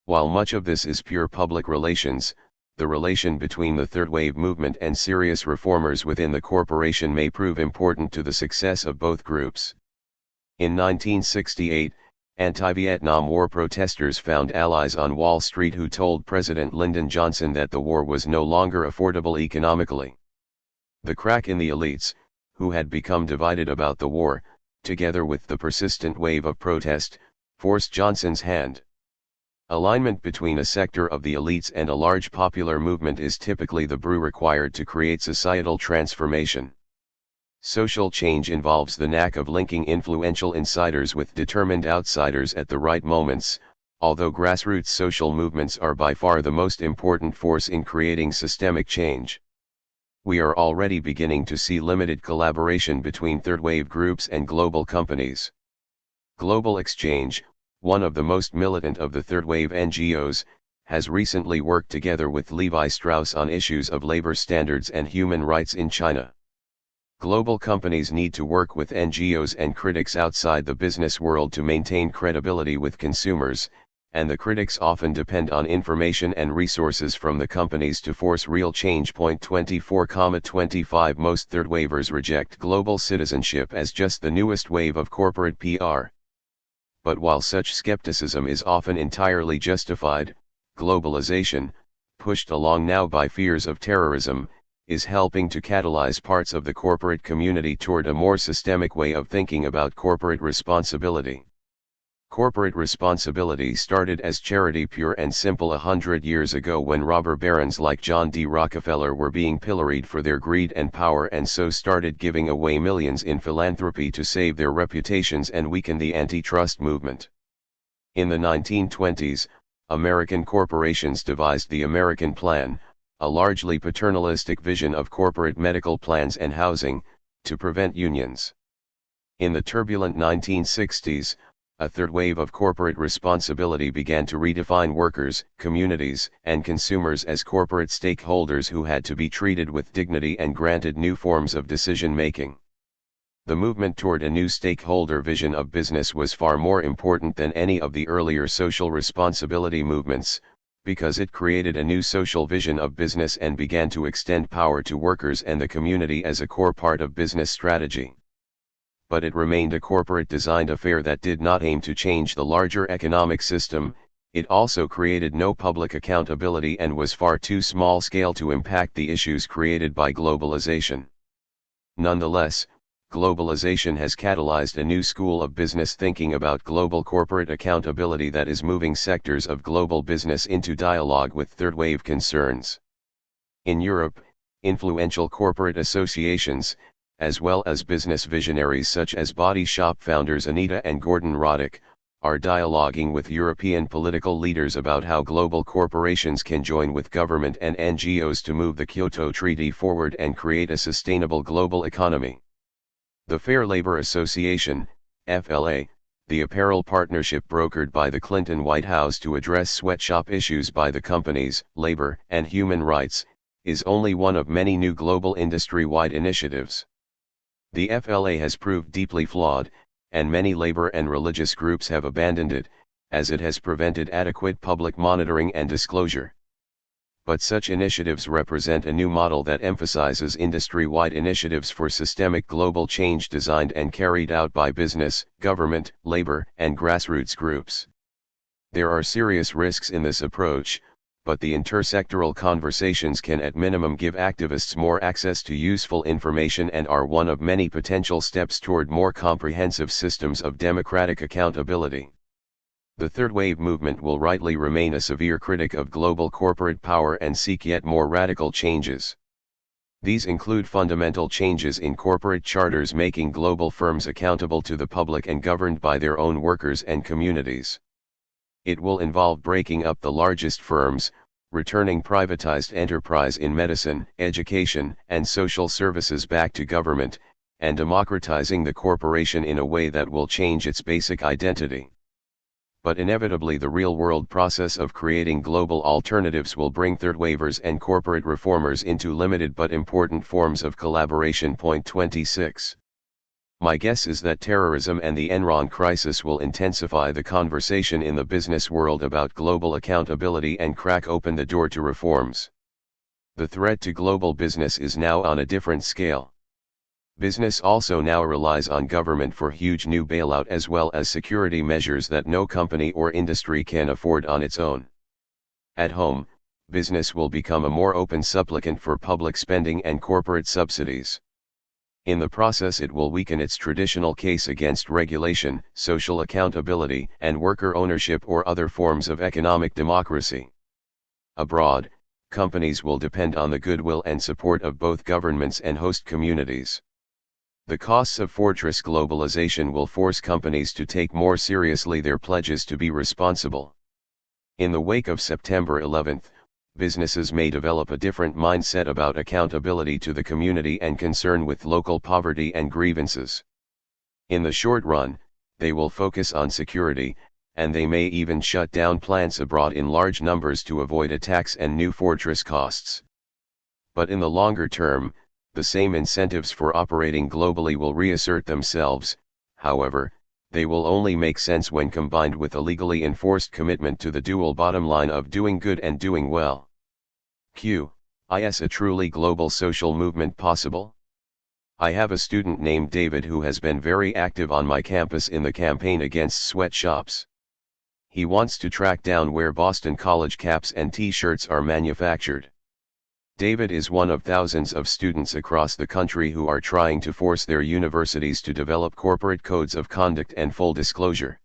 Speaker 1: While much of this is pure public relations, the relation between the third wave movement and serious reformers within the corporation may prove important to the success of both groups. In 1968, anti-Vietnam War protesters found allies on Wall Street who told President Lyndon Johnson that the war was no longer affordable economically. The crack in the elites, who had become divided about the war, together with the persistent wave of protest, forced Johnson's hand. Alignment between a sector of the elites and a large popular movement is typically the brew required to create societal transformation. Social change involves the knack of linking influential insiders with determined outsiders at the right moments, although grassroots social movements are by far the most important force in creating systemic change. We are already beginning to see limited collaboration between third-wave groups and global companies. Global Exchange, one of the most militant of the third-wave NGOs, has recently worked together with Levi Strauss on issues of labor standards and human rights in China. Global companies need to work with NGOs and critics outside the business world to maintain credibility with consumers, and the critics often depend on information and resources from the companies to force real change. 24,25 Most third wavers reject global citizenship as just the newest wave of corporate PR. But while such skepticism is often entirely justified, globalization, pushed along now by fears of terrorism, is helping to catalyze parts of the corporate community toward a more systemic way of thinking about corporate responsibility. Corporate responsibility started as charity pure and simple 100 years ago when robber barons like John D. Rockefeller were being pilloried for their greed and power, and so started giving away millions in philanthropy to save their reputations and weaken the antitrust movement. In the 1920s, American corporations devised the American Plan, a largely paternalistic vision of corporate medical plans and housing, to prevent unions. In the turbulent 1960s, a third wave of corporate responsibility began to redefine workers, communities, and consumers as corporate stakeholders who had to be treated with dignity and granted new forms of decision-making. The movement toward a new stakeholder vision of business was far more important than any of the earlier social responsibility movements, because it created a new social vision of business and began to extend power to workers and the community as a core part of business strategy. But it remained a corporate-designed affair that did not aim to change the larger economic system. It also created no public accountability and was far too small-scale to impact the issues created by globalization. Nonetheless, globalization has catalyzed a new school of business thinking about global corporate accountability that is moving sectors of global business into dialogue with third-wave concerns. In Europe, influential corporate associations, as well as business visionaries such as Body Shop founders Anita and Gordon Roddick, are dialoguing with European political leaders about how global corporations can join with government and NGOs to move the Kyoto Treaty forward and create a sustainable global economy. The Fair Labor Association, FLA, the apparel partnership brokered by the Clinton White House to address sweatshop issues by the companies, labor and human rights, is only one of many new global industry-wide initiatives. The FLA has proved deeply flawed, and many labor and religious groups have abandoned it, as it has prevented adequate public monitoring and disclosure. But such initiatives represent a new model that emphasizes industry-wide initiatives for systemic global change designed and carried out by business, government, labor, and grassroots groups. There are serious risks in this approach, but the intersectoral conversations can at minimum give activists more access to useful information and are one of many potential steps toward more comprehensive systems of democratic accountability. The third wave movement will rightly remain a severe critic of global corporate power and seek yet more radical changes. These include fundamental changes in corporate charters making global firms accountable to the public and governed by their own workers and communities. It will involve breaking up the largest firms, returning privatized enterprise in medicine, education, and social services back to government, and democratizing the corporation in a way that will change its basic identity. But inevitably the real-world process of creating global alternatives will bring third wavers and corporate reformers into limited but important forms of collaboration. 26. My guess is that terrorism and the Enron crisis will intensify the conversation in the business world about global accountability and crack open the door to reforms. The threat to global business is now on a different scale. Business also now relies on government for huge new bailout as well as security measures that no company or industry can afford on its own. At home, business will become a more open supplicant for public spending and corporate subsidies. In the process it will weaken its traditional case against regulation, social accountability, and worker ownership or other forms of economic democracy. Abroad, companies will depend on the goodwill and support of both governments and host communities. The costs of fortress globalization will force companies to take more seriously their pledges to be responsible. In the wake of September 11, businesses may develop a different mindset about accountability to the community and concern with local poverty and grievances. In the short run, they will focus on security, and they may even shut down plants abroad in large numbers to avoid attacks and new fortress costs. But in the longer term, the same incentives for operating globally will reassert themselves. However, they will only make sense when combined with a legally enforced commitment to the dual bottom line of doing good and doing well. Is a truly global social movement possible? I have a student named David who has been very active on my campus in the campaign against sweatshops. He wants to track down where Boston College caps and t-shirts are manufactured. David is one of thousands of students across the country who are trying to force their universities to develop corporate codes of conduct and full disclosure.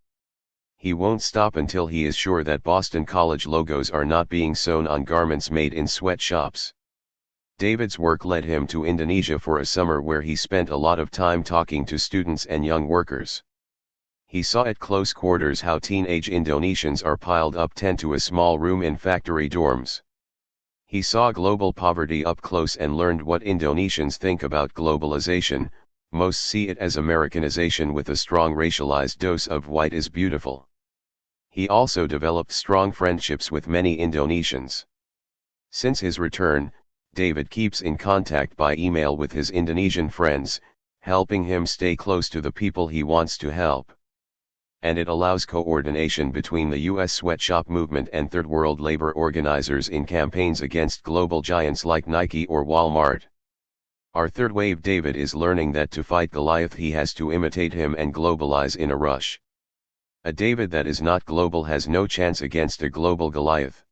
Speaker 1: He won't stop until he is sure that Boston College logos are not being sewn on garments made in sweatshops. David's work led him to Indonesia for a summer where he spent a lot of time talking to students and young workers. He saw at close quarters how teenage Indonesians are piled up 10 to a small room in factory dorms. He saw global poverty up close and learned what Indonesians think about globalization. Most see it as Americanization with a strong racialized dose of white is beautiful. He also developed strong friendships with many Indonesians. Since his return, David keeps in contact by email with his Indonesian friends, helping him stay close to the people he wants to help. And it allows coordination between the U.S. sweatshop movement and third world labor organizers in campaigns against global giants like Nike or Walmart. Our third wave David is learning that to fight Goliath he has to imitate him and globalize in a rush. A David that is not global has no chance against a global Goliath.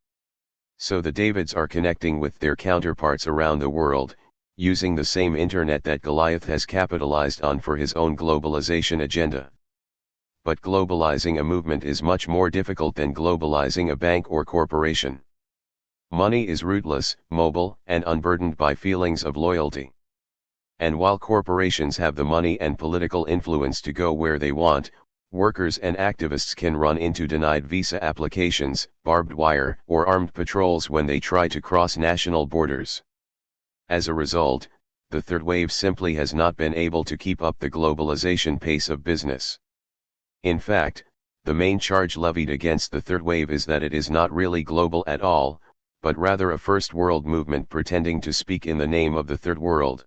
Speaker 1: So the Davids are connecting with their counterparts around the world, using the same internet that Goliath has capitalized on for his own globalization agenda. But globalizing a movement is much more difficult than globalizing a bank or corporation. Money is rootless, mobile, and unburdened by feelings of loyalty. And while corporations have the money and political influence to go where they want, workers and activists can run into denied visa applications, barbed wire, or armed patrols when they try to cross national borders. As a result, the third wave simply has not been able to keep up the globalization pace of business. In fact, the main charge levied against the third wave is that it is not really global at all, but rather a first world movement pretending to speak in the name of the third world.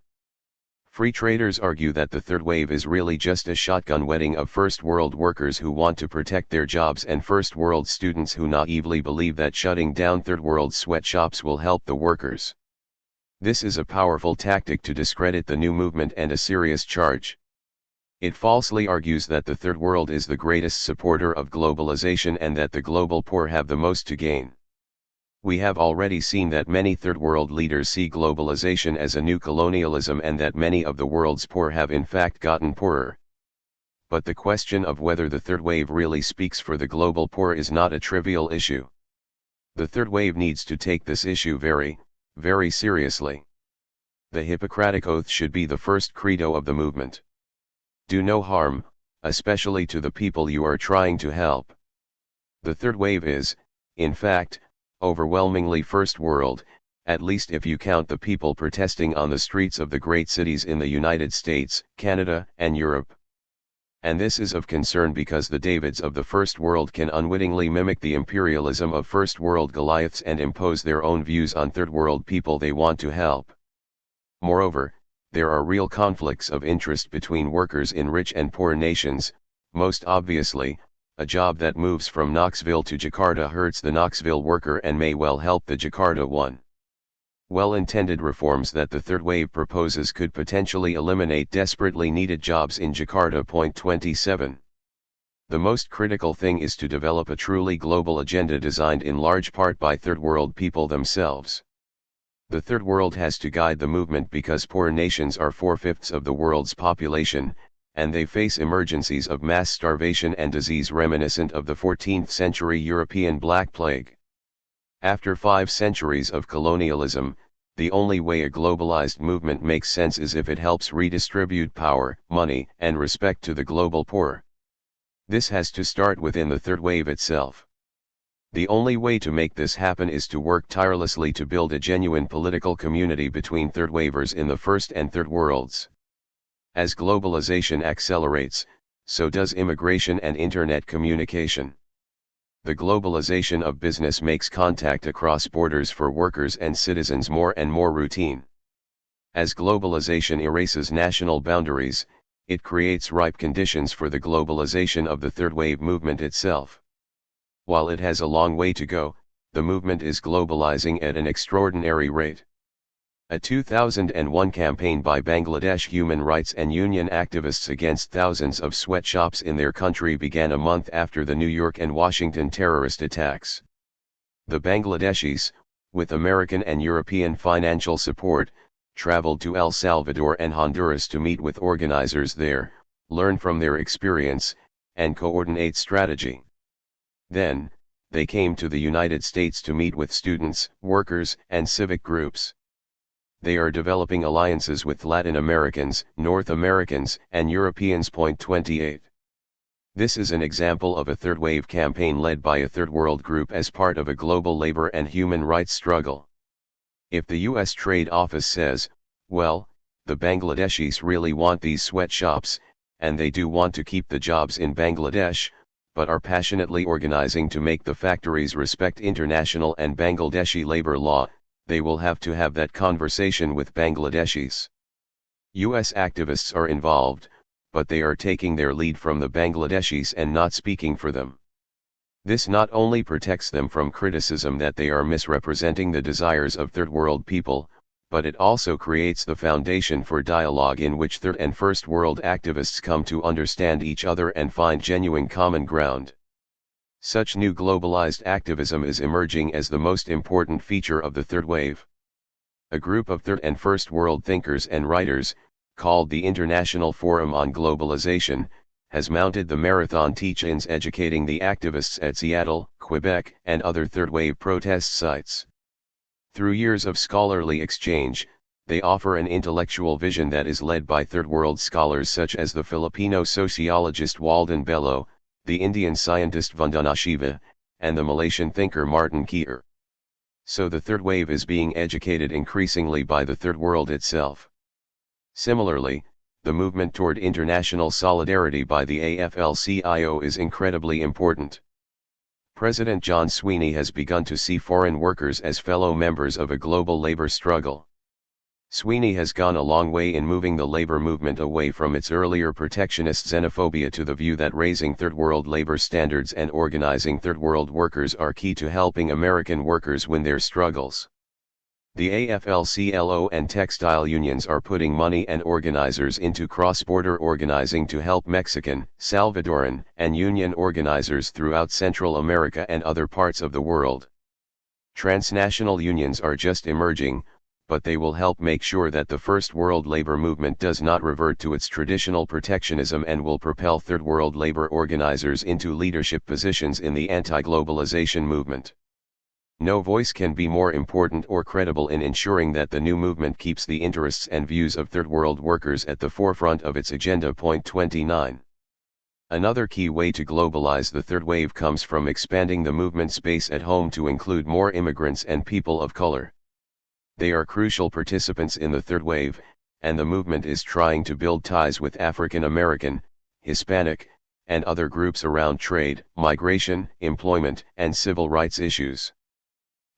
Speaker 1: Free traders argue that the third wave is really just a shotgun wedding of first world workers who want to protect their jobs and first world students who naively believe that shutting down third world sweatshops will help the workers. This is a powerful tactic to discredit the new movement and a serious charge. It falsely argues that the third world is the greatest supporter of globalization and that the global poor have the most to gain. We have already seen that many third world leaders see globalization as a new colonialism and that many of the world's poor have in fact gotten poorer. But the question of whether the third wave really speaks for the global poor is not a trivial issue. The third wave needs to take this issue very, very seriously. The Hippocratic Oath should be the first credo of the movement. Do no harm, especially to the people you are trying to help. The third wave is, in fact, overwhelmingly first world, at least if you count the people protesting on the streets of the great cities in the United States, Canada, and Europe. And this is of concern because the Davids of the first world can unwittingly mimic the imperialism of first world Goliaths and impose their own views on third world people they want to help. Moreover, there are real conflicts of interest between workers in rich and poor nations. Most obviously, a job that moves from Knoxville to Jakarta hurts the Knoxville worker and may well help the Jakarta one. Well-intended reforms that the third wave proposes could potentially eliminate desperately needed jobs in Jakarta. Point 27. The most critical thing is to develop a truly global agenda designed in large part by third world people themselves. The third world has to guide the movement because poor nations are 4/5 of the world's population, and they face emergencies of mass starvation and disease reminiscent of the 14th century European Black Plague. After 5 centuries of colonialism, the only way a globalized movement makes sense is if it helps redistribute power, money, and respect to the global poor. This has to start within the third wave itself. The only way to make this happen is to work tirelessly to build a genuine political community between third wavers in the first and third worlds. As globalization accelerates, so does immigration and internet communication. The globalization of business makes contact across borders for workers and citizens more and more routine. As globalization erases national boundaries, it creates ripe conditions for the globalization of the third wave movement itself. While it has a long way to go, the movement is globalizing at an extraordinary rate. A 2001 campaign by Bangladesh human rights and union activists against thousands of sweatshops in their country began a month after the New York and Washington terrorist attacks. The Bangladeshis, with American and European financial support, traveled to El Salvador and Honduras to meet with organizers there, learn from their experience, and coordinate strategy. Then, they came to the United States to meet with students, workers, and civic groups. They are developing alliances with Latin Americans, North Americans, and Europeans. 28. This is an example of a third wave campaign led by a third world group as part of a global labor and human rights struggle. If the US Trade Office says, well, the Bangladeshis really want these sweatshops, and they do want to keep the jobs in Bangladesh, but are passionately organizing to make the factories respect international and Bangladeshi labor law, they will have to have that conversation with Bangladeshis. US activists are involved, but they are taking their lead from the Bangladeshis and not speaking for them. This not only protects them from criticism that they are misrepresenting the desires of third world people, but it also creates the foundation for dialogue in which third and first world activists come to understand each other and find genuine common ground. Such new globalized activism is emerging as the most important feature of the third wave. A group of third and first world thinkers and writers, called the International Forum on Globalization, has mounted the marathon teach-ins educating the activists at Seattle, Quebec, and other third wave protest sites. Through years of scholarly exchange, they offer an intellectual vision that is led by third world scholars such as the Filipino sociologist Walden Bello, the Indian scientist Vandana Shiva, and the Malaysian thinker Martin Kier. So the third wave is being educated increasingly by the third world itself. Similarly, the movement toward international solidarity by the AFL-CIO is incredibly important. President John Sweeney has begun to see foreign workers as fellow members of a global labor struggle. Sweeney has gone a long way in moving the labor movement away from its earlier protectionist xenophobia to the view that raising third world labor standards and organizing third world workers are key to helping American workers win their struggles. The AFL-CIO and textile unions are putting money and organizers into cross-border organizing to help Mexican, Salvadoran, and union organizers throughout Central America and other parts of the world. Transnational unions are just emerging, but they will help make sure that the first world labor movement does not revert to its traditional protectionism and will propel third world labor organizers into leadership positions in the anti-globalization movement. No voice can be more important or credible in ensuring that the new movement keeps the interests and views of third world workers at the forefront of its agenda. 29. Another key way to globalize the third wave comes from expanding the movement space at home to include more immigrants and people of color. They are crucial participants in the third wave, and the movement is trying to build ties with African American, Hispanic, and other groups around trade, migration, employment, and civil rights issues.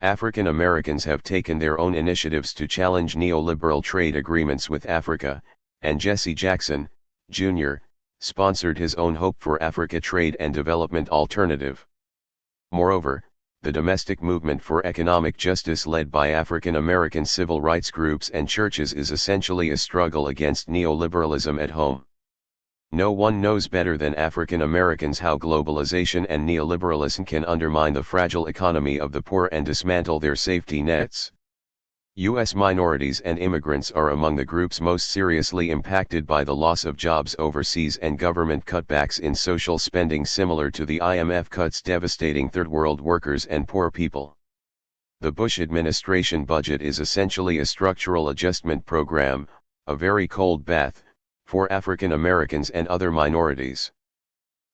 Speaker 1: African Americans have taken their own initiatives to challenge neoliberal trade agreements with Africa, and Jesse Jackson, Jr., sponsored his own Hope for Africa Trade and Development Alternative. Moreover, the domestic movement for economic justice led by African American civil rights groups and churches is essentially a struggle against neoliberalism at home. No one knows better than African Americans how globalization and neoliberalism can undermine the fragile economy of the poor and dismantle their safety nets. U.S. minorities and immigrants are among the groups most seriously impacted by the loss of jobs overseas and government cutbacks in social spending similar to the IMF cuts devastating third world workers and poor people. The Bush administration budget is essentially a structural adjustment program, a very cold bath, for African Americans and other minorities.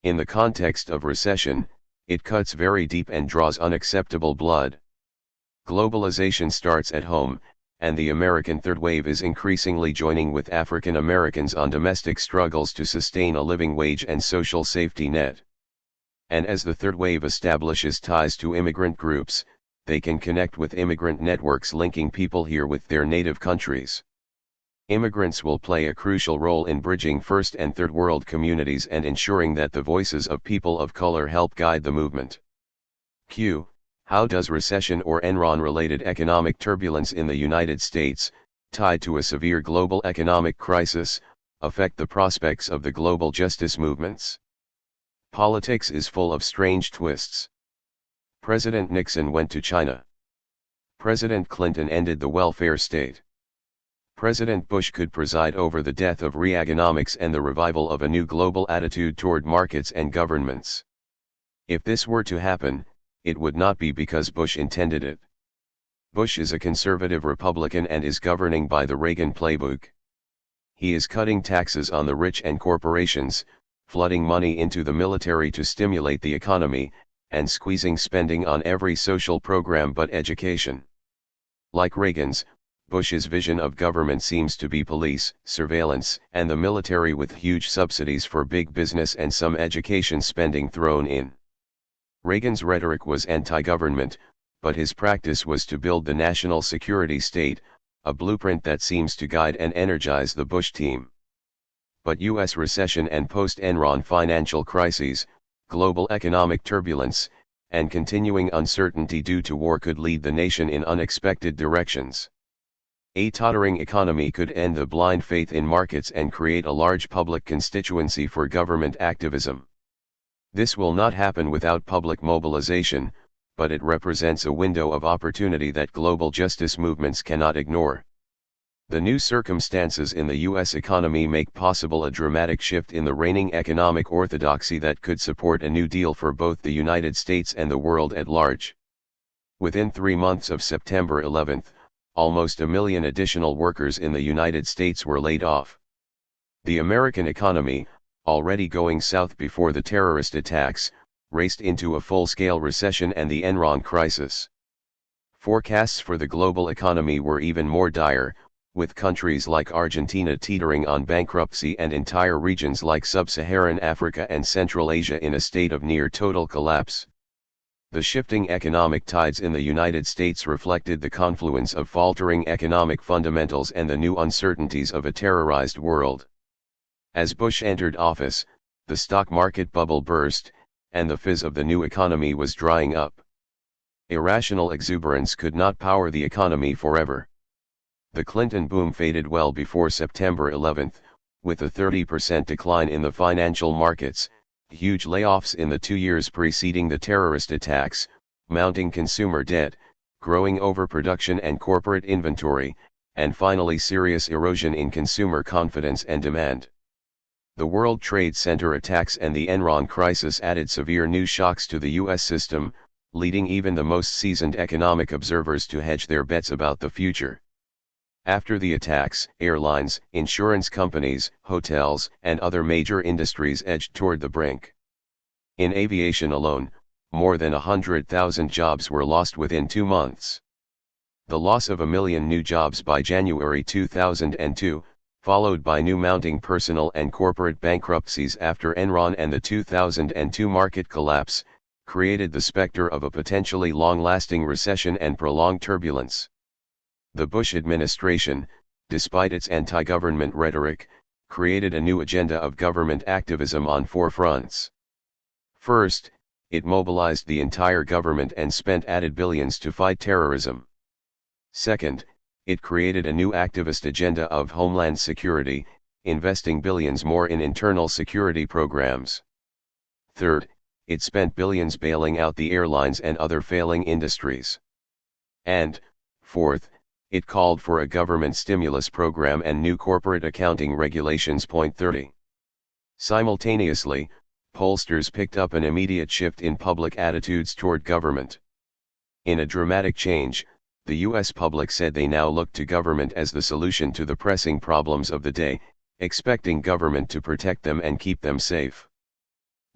Speaker 1: In the context of recession, it cuts very deep and draws unacceptable blood. Globalization starts at home, and the American third wave is increasingly joining with African Americans on domestic struggles to sustain a living wage and social safety net. And as the third wave establishes ties to immigrant groups, they can connect with immigrant networks linking people here with their native countries. Immigrants will play a crucial role in bridging first and third world communities and ensuring that the voices of people of color help guide the movement. Q. How does recession or Enron-related economic turbulence in the United States, tied to a severe global economic crisis, affect the prospects of the global justice movements? Politics is full of strange twists. President Nixon went to China. President Clinton ended the welfare state. President Bush could preside over the death of Reaganomics and the revival of a new global attitude toward markets and governments. If this were to happen, it would not be because Bush intended it. Bush is a conservative Republican and is governing by the Reagan playbook. He is cutting taxes on the rich and corporations, flooding money into the military to stimulate the economy, and squeezing spending on every social program but education. Like Reagan's, Bush's vision of government seems to be police, surveillance, and the military with huge subsidies for big business and some education spending thrown in. Reagan's rhetoric was anti-government, but his practice was to build the national security state, a blueprint that seems to guide and energize the Bush team. But U.S. recession and post-Enron financial crises, global economic turbulence, and continuing uncertainty due to war could lead the nation in unexpected directions. A tottering economy could end the blind faith in markets and create a large public constituency for government activism. This will not happen without public mobilization, but it represents a window of opportunity that global justice movements cannot ignore. The new circumstances in the U.S. economy make possible a dramatic shift in the reigning economic orthodoxy that could support a New Deal for both the United States and the world at large. Within 3 months of September 11, almost 1 million additional workers in the United States were laid off. The American economy, already going south before the terrorist attacks, raced into a full-scale recession and the Enron crisis. Forecasts for the global economy were even more dire, with countries like Argentina teetering on bankruptcy and entire regions like Sub-Saharan Africa and Central Asia in a state of near-total collapse. The shifting economic tides in the United States reflected the confluence of faltering economic fundamentals and the new uncertainties of a terrorized world. As Bush entered office, the stock market bubble burst, and the fizz of the new economy was drying up. Irrational exuberance could not power the economy forever. The Clinton boom faded well before September 11, with a 30% decline in the financial markets, huge layoffs in the 2 years preceding the terrorist attacks, mounting consumer debt, growing overproduction and corporate inventory, and finally serious erosion in consumer confidence and demand. The World Trade Center attacks and the Enron crisis added severe new shocks to the U.S. system, leading even the most seasoned economic observers to hedge their bets about the future. After the attacks, airlines, insurance companies, hotels, and other major industries edged toward the brink. In aviation alone, more than 100,000 jobs were lost within 2 months. The loss of 1 million new jobs by January 2002, followed by new mounting personal and corporate bankruptcies after Enron and the 2002 market collapse, created the specter of a potentially long-lasting recession and prolonged turbulence. The Bush administration, despite its anti-government rhetoric, created a new agenda of government activism on 4 fronts. First, it mobilized the entire government and spent added billions to fight terrorism. Second, it created a new activist agenda of homeland security, investing billions more in internal security programs. Third, it spent billions bailing out the airlines and other failing industries. And, fourth, it called for a government stimulus program and new corporate accounting regulations. Point 30. Simultaneously, pollsters picked up an immediate shift in public attitudes toward government. In a dramatic change, the U.S. public said they now looked to government as the solution to the pressing problems of the day, expecting government to protect them and keep them safe.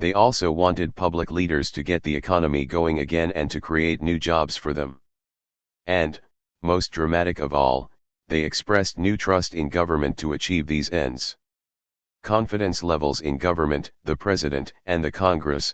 Speaker 1: They also wanted public leaders to get the economy going again and to create new jobs for them. And, most dramatic of all, they expressed new trust in government to achieve these ends. Confidence levels in government, the President, and the Congress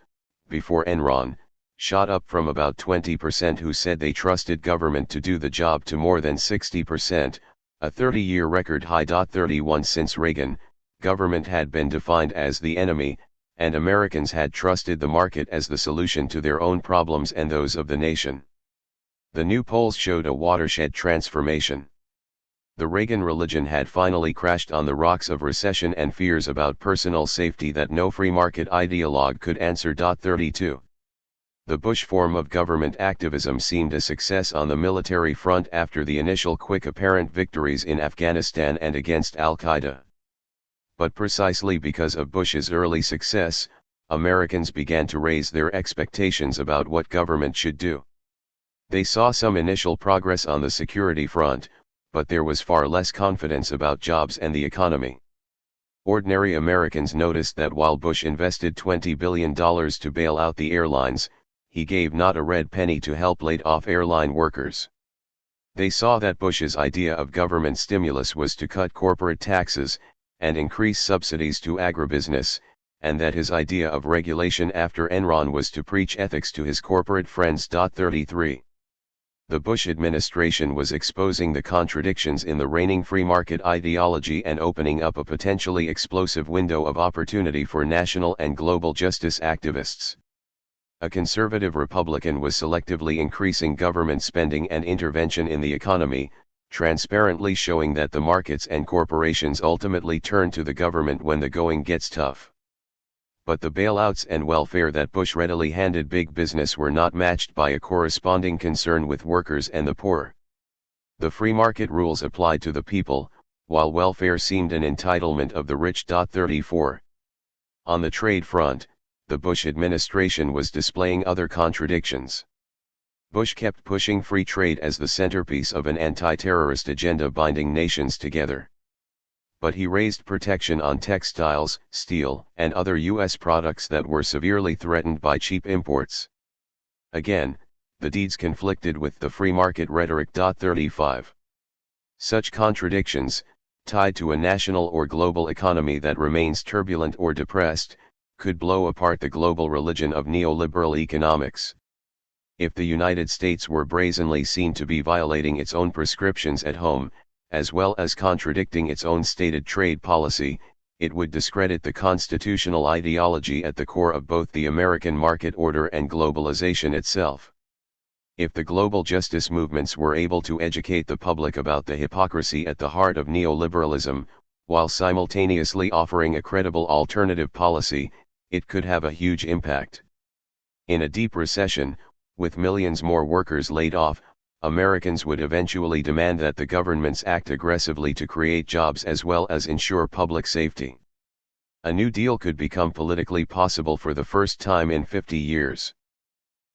Speaker 1: before Enron, shot up from about 20% who said they trusted government to do the job to more than 60%, a 30-year record high. 31 Since Reagan, government had been defined as the enemy, and Americans had trusted the market as the solution to their own problems and those of the nation. The new polls showed a watershed transformation. The Reagan religion had finally crashed on the rocks of recession and fears about personal safety that no free market ideologue could answer. 32. The Bush form of government activism seemed a success on the military front after the initial quick apparent victories in Afghanistan and against Al-Qaeda. But precisely because of Bush's early success, Americans began to raise their expectations about what government should do. They saw some initial progress on the security front, but there was far less confidence about jobs and the economy. Ordinary Americans noticed that while Bush invested $20 billion to bail out the airlines, he gave not a red penny to help laid-off airline workers. They saw that Bush's idea of government stimulus was to cut corporate taxes, and increase subsidies to agribusiness, and that his idea of regulation after Enron was to preach ethics to his corporate friends. 33. The Bush administration was exposing the contradictions in the reigning free market ideology and opening up a potentially explosive window of opportunity for national and global justice activists. A conservative Republican was selectively increasing government spending and intervention in the economy, transparently showing that the markets and corporations ultimately turn to the government when the going gets tough. But the bailouts and welfare that Bush readily handed big business were not matched by a corresponding concern with workers and the poor. The free market rules applied to the people, while welfare seemed an entitlement of the rich. 34. On the trade front, the Bush administration was displaying other contradictions. Bush kept pushing free trade as the centerpiece of an anti-terrorist agenda binding nations together. But he raised protection on textiles, steel, and other U.S. products that were severely threatened by cheap imports. Again, the deeds conflicted with the free market rhetoric. 35. Such contradictions, tied to a national or global economy that remains turbulent or depressed, could blow apart the global religion of neoliberal economics. If the United States were brazenly seen to be violating its own prescriptions at home, as well as contradicting its own stated trade policy, it would discredit the constitutional ideology at the core of both the American market order and globalization itself. If the global justice movements were able to educate the public about the hypocrisy at the heart of neoliberalism, while simultaneously offering a credible alternative policy, it could have a huge impact. In a deep recession, with millions more workers laid off, Americans would eventually demand that the governments act aggressively to create jobs as well as ensure public safety. A New Deal could become politically possible for the first time in 50 years.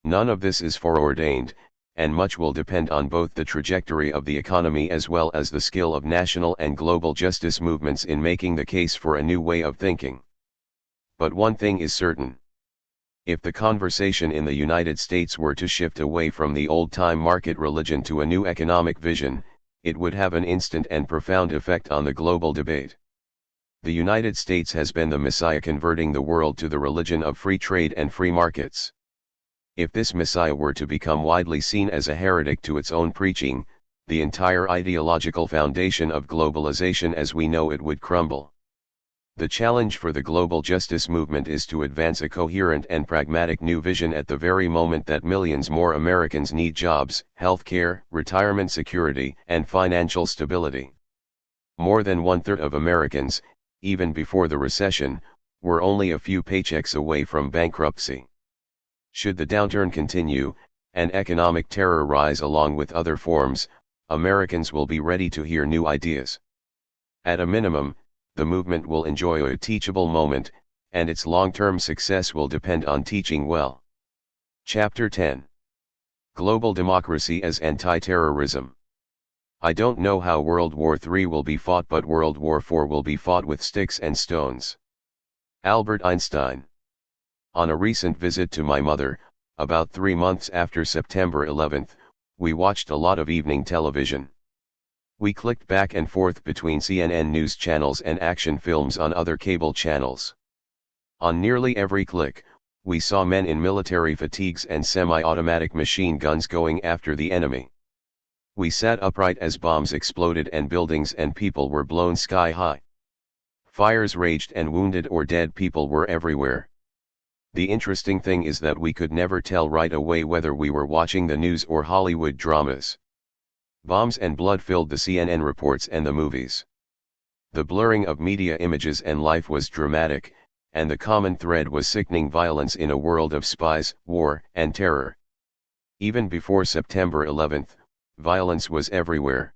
Speaker 1: None of this is foreordained, and much will depend on both the trajectory of the economy as well as the skill of national and global justice movements in making the case for a new way of thinking. But one thing is certain. If the conversation in the United States were to shift away from the old-time market religion to a new economic vision, it would have an instant and profound effect on the global debate. The United States has been the Messiah converting the world to the religion of free trade and free markets. If this Messiah were to become widely seen as a heretic to its own preaching, the entire ideological foundation of globalization as we know it would crumble. The challenge for the global justice movement is to advance a coherent and pragmatic new vision at the very moment that millions more Americans need jobs, health care, retirement security, and financial stability. More than one-third of Americans, even before the recession, were only a few paychecks away from bankruptcy. Should the downturn continue, and economic terror rise along with other forms, Americans will be ready to hear new ideas. At a minimum, the movement will enjoy a teachable moment, and its long-term success will depend on teaching well. Chapter 10. Global Democracy as Anti-Terrorism. I don't know how World War III will be fought, but World War IV will be fought with sticks and stones. Albert Einstein. On a recent visit to my mother, about 3 months after September 11th, we watched a lot of evening television. We clicked back and forth between CNN news channels and action films on other cable channels. On nearly every click, we saw men in military fatigues and semi-automatic machine guns going after the enemy. We sat upright as bombs exploded and buildings and people were blown sky high. Fires raged and wounded or dead people were everywhere. The interesting thing is that we could never tell right away whether we were watching the news or Hollywood dramas. Bombs and blood filled the CNN reports and the movies. The blurring of media images and life was dramatic, and the common thread was sickening violence in a world of spies, war, and terror. Even before September 11th, violence was everywhere.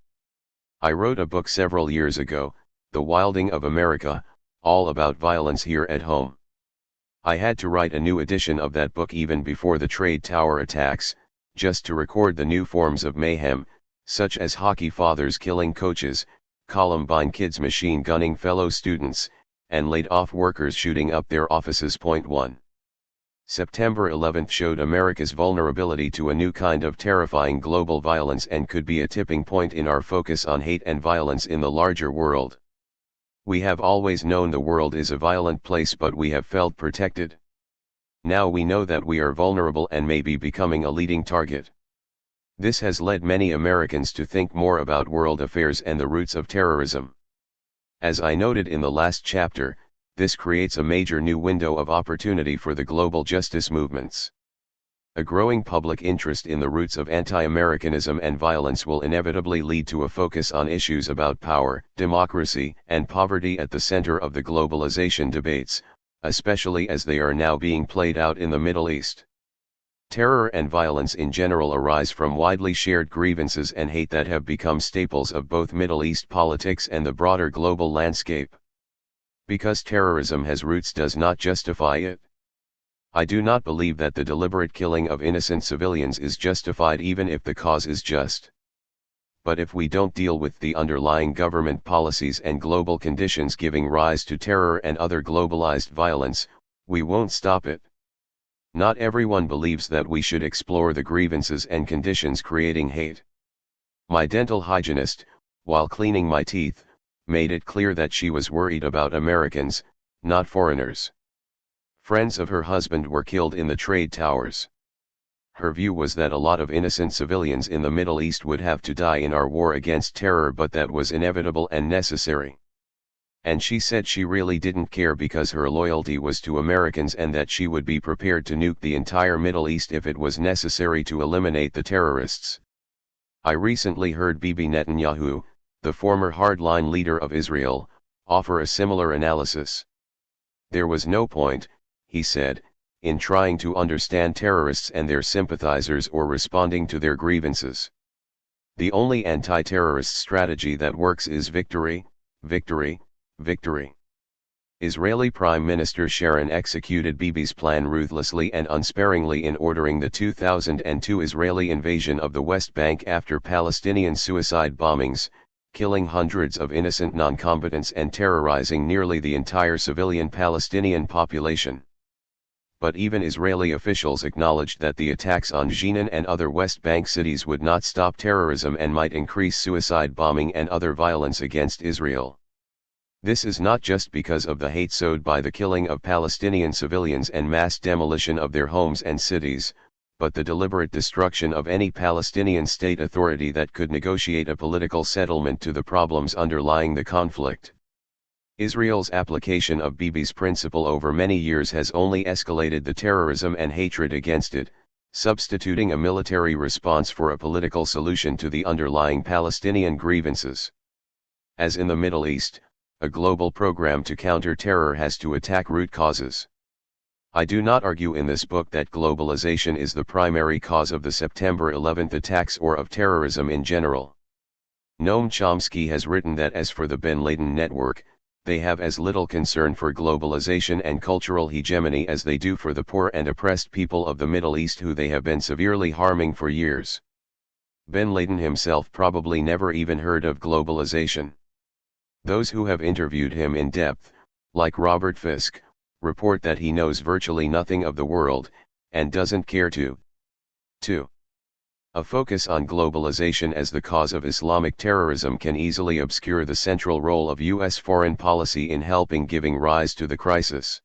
Speaker 1: I wrote a book several years ago, The Wilding of America, all about violence here at home. I had to write a new edition of that book even before the Trade Tower attacks, just to record the new forms of mayhem, such as hockey fathers killing coaches, Columbine kids machine gunning fellow students, and laid-off workers shooting up their offices. 1. September 11th showed America's vulnerability to a new kind of terrifying global violence and could be a tipping point in our focus on hate and violence in the larger world. We have always known the world is a violent place, but we have felt protected. Now we know that we are vulnerable and may be becoming a leading target. This has led many Americans to think more about world affairs and the roots of terrorism. As I noted in the last chapter, this creates a major new window of opportunity for the global justice movements. A growing public interest in the roots of anti-Americanism and violence will inevitably lead to a focus on issues about power, democracy, and poverty at the center of the globalization debates, especially as they are now being played out in the Middle East. Terror and violence in general arise from widely shared grievances and hate that have become staples of both Middle East politics and the broader global landscape. Because terrorism has roots does not justify it. I do not believe that the deliberate killing of innocent civilians is justified even if the cause is just. But if we don't deal with the underlying government policies and global conditions giving rise to terror and other globalized violence, we won't stop it. Not everyone believes that we should explore the grievances and conditions creating hate. My dental hygienist, while cleaning my teeth, made it clear that she was worried about Americans, not foreigners. Friends of her husband were killed in the trade towers. Her view was that a lot of innocent civilians in the Middle East would have to die in our war against terror, but that was inevitable and necessary. And she said she really didn't care because her loyalty was to Americans and that she would be prepared to nuke the entire Middle East if it was necessary to eliminate the terrorists. I recently heard Bibi Netanyahu, the former hardline leader of Israel, offer a similar analysis. There was no point, he said, in trying to understand terrorists and their sympathizers or responding to their grievances. The only anti-terrorist strategy that works is victory, victory, victory. Israeli Prime Minister Sharon executed Bibi's plan ruthlessly and unsparingly in ordering the 2002 Israeli invasion of the West Bank after Palestinian suicide bombings, killing hundreds of innocent non-combatants and terrorizing nearly the entire civilian Palestinian population. But even Israeli officials acknowledged that the attacks on Jenin and other West Bank cities would not stop terrorism and might increase suicide bombing and other violence against Israel. This is not just because of the hate sowed by the killing of Palestinian civilians and mass demolition of their homes and cities, but the deliberate destruction of any Palestinian state authority that could negotiate a political settlement to the problems underlying the conflict. Israel's application of Bibi's principle over many years has only escalated the terrorism and hatred against it, substituting a military response for a political solution to the underlying Palestinian grievances. As in the Middle East, a global program to counter terror has to attack root causes. I do not argue in this book that globalization is the primary cause of the September 11th attacks or of terrorism in general. Noam Chomsky has written that as for the Bin Laden network, they have as little concern for globalization and cultural hegemony as they do for the poor and oppressed people of the Middle East who they have been severely harming for years. Bin Laden himself probably never even heard of globalization. Those who have interviewed him in depth, like Robert Fisk, report that he knows virtually nothing of the world, and doesn't care to. 2. A focus on globalization as the cause of Islamic terrorism can easily obscure the central role of U.S. foreign policy in helping giving rise to the crisis.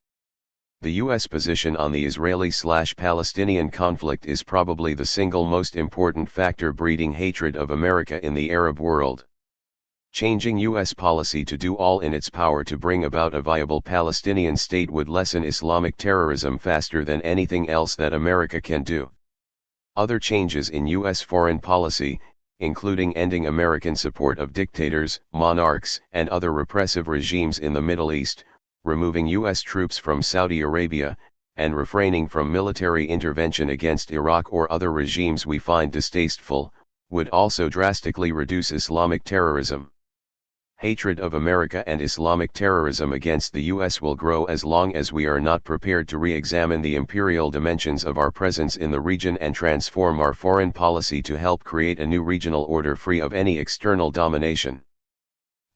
Speaker 1: The U.S. position on the Israeli-Palestinian conflict is probably the single most important factor breeding hatred of America in the Arab world. Changing U.S. policy to do all in its power to bring about a viable Palestinian state would lessen Islamic terrorism faster than anything else that America can do. Other changes in U.S. foreign policy, including ending American support of dictators, monarchs, and other repressive regimes in the Middle East, removing U.S. troops from Saudi Arabia, and refraining from military intervention against Iraq or other regimes we find distasteful, would also drastically reduce Islamic terrorism. Hatred of America and Islamic terrorism against the U.S. will grow as long as we are not prepared to re-examine the imperial dimensions of our presence in the region and transform our foreign policy to help create a new regional order free of any external domination.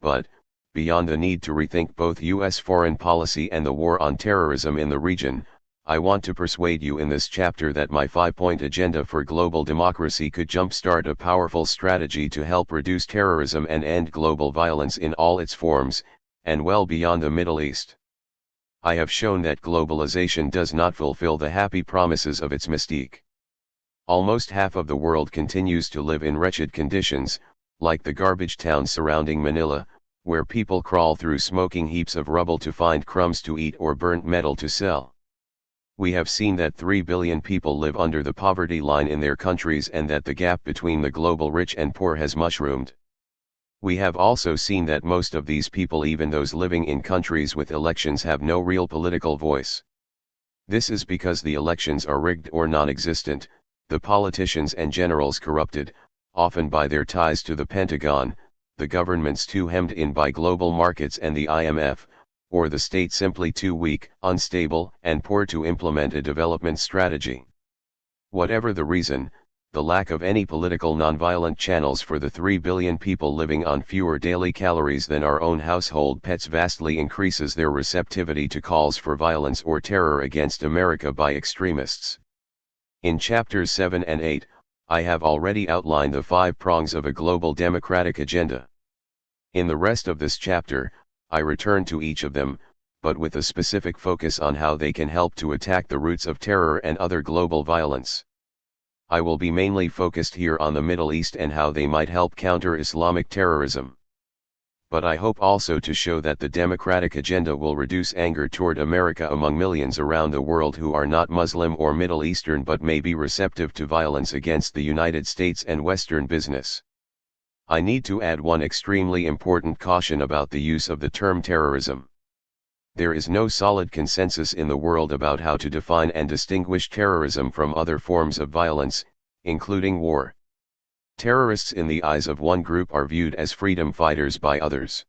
Speaker 1: But, beyond the need to rethink both U.S. foreign policy and the war on terrorism in the region, I want to persuade you in this chapter that my 5-point agenda for global democracy could jumpstart a powerful strategy to help reduce terrorism and end global violence in all its forms, and well beyond the Middle East. I have shown that globalization does not fulfill the happy promises of its mystique. Almost half of the world continues to live in wretched conditions, like the garbage towns surrounding Manila, where people crawl through smoking heaps of rubble to find crumbs to eat or burnt metal to sell. We have seen that 3 billion people live under the poverty line in their countries and that the gap between the global rich and poor has mushroomed. We have also seen that most of these people, even those living in countries with elections, have no real political voice. This is because the elections are rigged or non-existent, the politicians and generals corrupted, often by their ties to the Pentagon, the governments too hemmed in by global markets and the IMF, or the state simply too weak, unstable, and poor to implement a development strategy. Whatever the reason, the lack of any political nonviolent channels for the 3 billion people living on fewer daily calories than our own household pets vastly increases their receptivity to calls for violence or terror against America by extremists. In chapters 7 and 8, I have already outlined the 5 prongs of a global democratic agenda. In the rest of this chapter, I return to each of them, but with a specific focus on how they can help to attack the roots of terror and other global violence. I will be mainly focused here on the Middle East and how they might help counter Islamic terrorism. But I hope also to show that the democratic agenda will reduce anger toward America among millions around the world who are not Muslim or Middle Eastern but may be receptive to violence against the United States and Western business. I need to add one extremely important caution about the use of the term terrorism. There is no solid consensus in the world about how to define and distinguish terrorism from other forms of violence, including war. Terrorists in the eyes of one group are viewed as freedom fighters by others.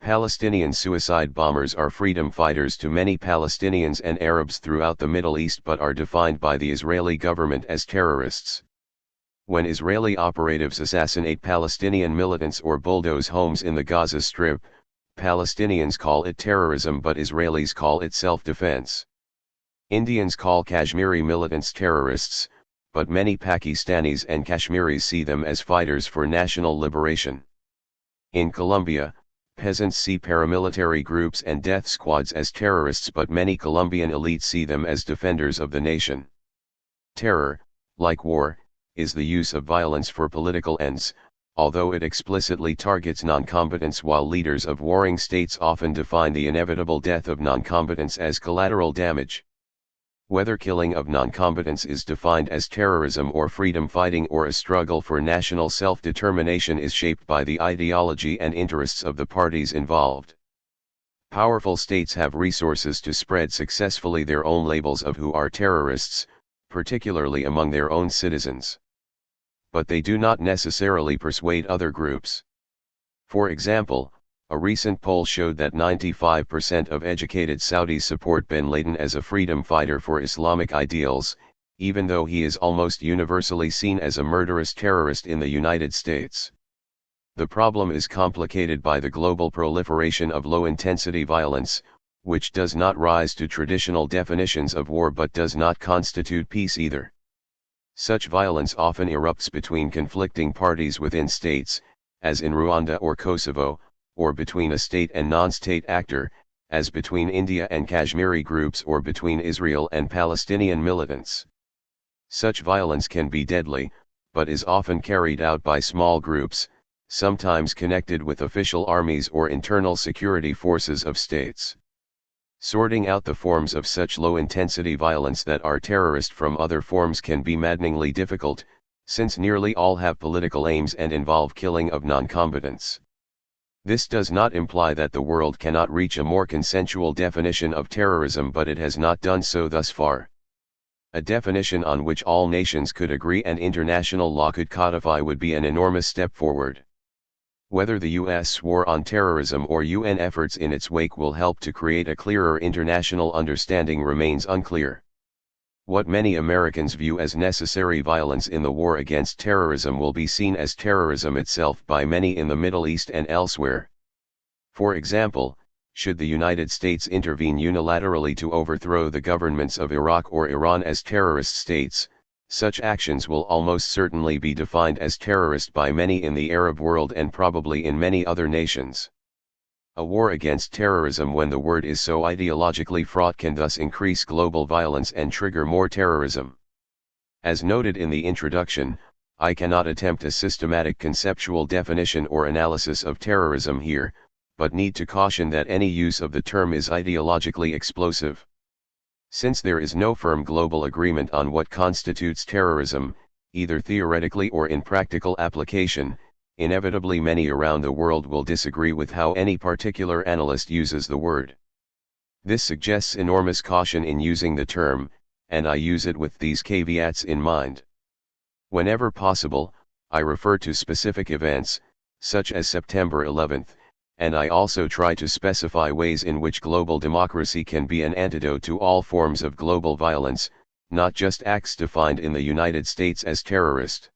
Speaker 1: Palestinian suicide bombers are freedom fighters to many Palestinians and Arabs throughout the Middle East but are defined by the Israeli government as terrorists. When Israeli operatives assassinate Palestinian militants or bulldoze homes in the Gaza Strip, Palestinians call it terrorism but Israelis call it self-defense. Indians call Kashmiri militants terrorists, but many Pakistanis and Kashmiris see them as fighters for national liberation. In Colombia, peasants see paramilitary groups and death squads as terrorists but many Colombian elites see them as defenders of the nation. Terror, like war, is the use of violence for political ends, although it explicitly targets non-combatants while leaders of warring states often define the inevitable death of non-combatants as collateral damage. Whether killing of non-combatants is defined as terrorism or freedom fighting or a struggle for national self-determination is shaped by the ideology and interests of the parties involved. Powerful states have resources to spread successfully their own labels of who are terrorists, particularly among their own citizens. But they do not necessarily persuade other groups. For example, a recent poll showed that 95% of educated Saudis support bin Laden as a freedom fighter for Islamic ideals, even though he is almost universally seen as a murderous terrorist in the United States. The problem is complicated by the global proliferation of low-intensity violence, which does not rise to traditional definitions of war but does not constitute peace either. Such violence often erupts between conflicting parties within states, as in Rwanda or Kosovo, or between a state and non-state actor, as between India and Kashmiri groups or between Israel and Palestinian militants. Such violence can be deadly, but is often carried out by small groups, sometimes connected with official armies or internal security forces of states. Sorting out the forms of such low-intensity violence that are terrorist from other forms can be maddeningly difficult, since nearly all have political aims and involve killing of non-combatants. This does not imply that the world cannot reach a more consensual definition of terrorism, but it has not done so thus far. A definition on which all nations could agree and international law could codify would be an enormous step forward. Whether the U.S. war on terrorism or UN efforts in its wake will help to create a clearer international understanding remains unclear. What many Americans view as necessary violence in the war against terrorism will be seen as terrorism itself by many in the Middle East and elsewhere. For example, should the United States intervene unilaterally to overthrow the governments of Iraq or Iran as terrorist states, such actions will almost certainly be defined as terrorist by many in the Arab world and probably in many other nations. A war against terrorism, when the word is so ideologically fraught, can thus increase global violence and trigger more terrorism. As noted in the introduction, I cannot attempt a systematic conceptual definition or analysis of terrorism here, but need to caution that any use of the term is ideologically explosive. Since there is no firm global agreement on what constitutes terrorism, either theoretically or in practical application, inevitably many around the world will disagree with how any particular analyst uses the word. This suggests enormous caution in using the term, and I use it with these caveats in mind. Whenever possible, I refer to specific events, such as September 11th, and I also try to specify ways in which global democracy can be an antidote to all forms of global violence, not just acts defined in the United States as terrorist.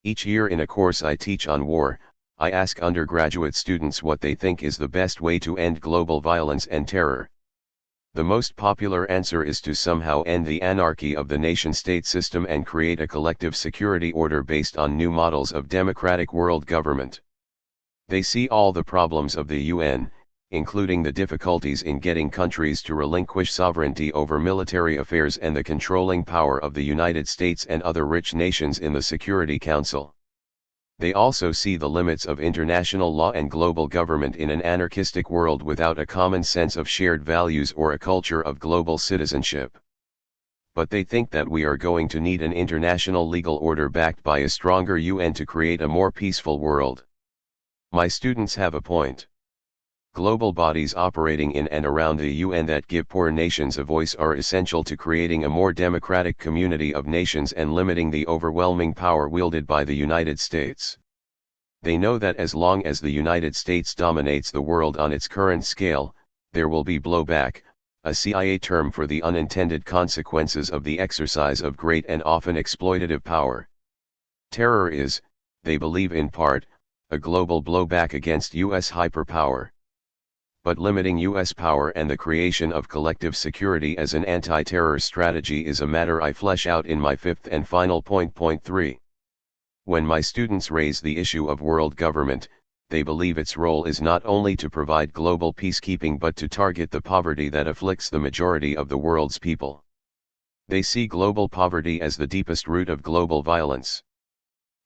Speaker 1: Each year in a course I teach on war, I ask undergraduate students what they think is the best way to end global violence and terror. The most popular answer is to somehow end the anarchy of the nation-state system and create a collective security order based on new models of democratic world government. They see all the problems of the UN, including the difficulties in getting countries to relinquish sovereignty over military affairs and the controlling power of the United States and other rich nations in the Security Council. They also see the limits of international law and global government in an anarchistic world without a common sense of shared values or a culture of global citizenship. But they think that we are going to need an international legal order backed by a stronger UN to create a more peaceful world. My students have a point. Global bodies operating in and around the UN that give poor nations a voice are essential to creating a more democratic community of nations and limiting the overwhelming power wielded by the United States. They know that as long as the United States dominates the world on its current scale, there will be blowback, a CIA term for the unintended consequences of the exercise of great and often exploitative power. Terror is, they believe in part, a global blowback against U.S. hyperpower. But limiting U.S. power and the creation of collective security as an anti-terror strategy is a matter I flesh out in my fifth and final point. Point 3. When my students raise the issue of world government, they believe its role is not only to provide global peacekeeping but to target the poverty that afflicts the majority of the world's people. They see global poverty as the deepest root of global violence.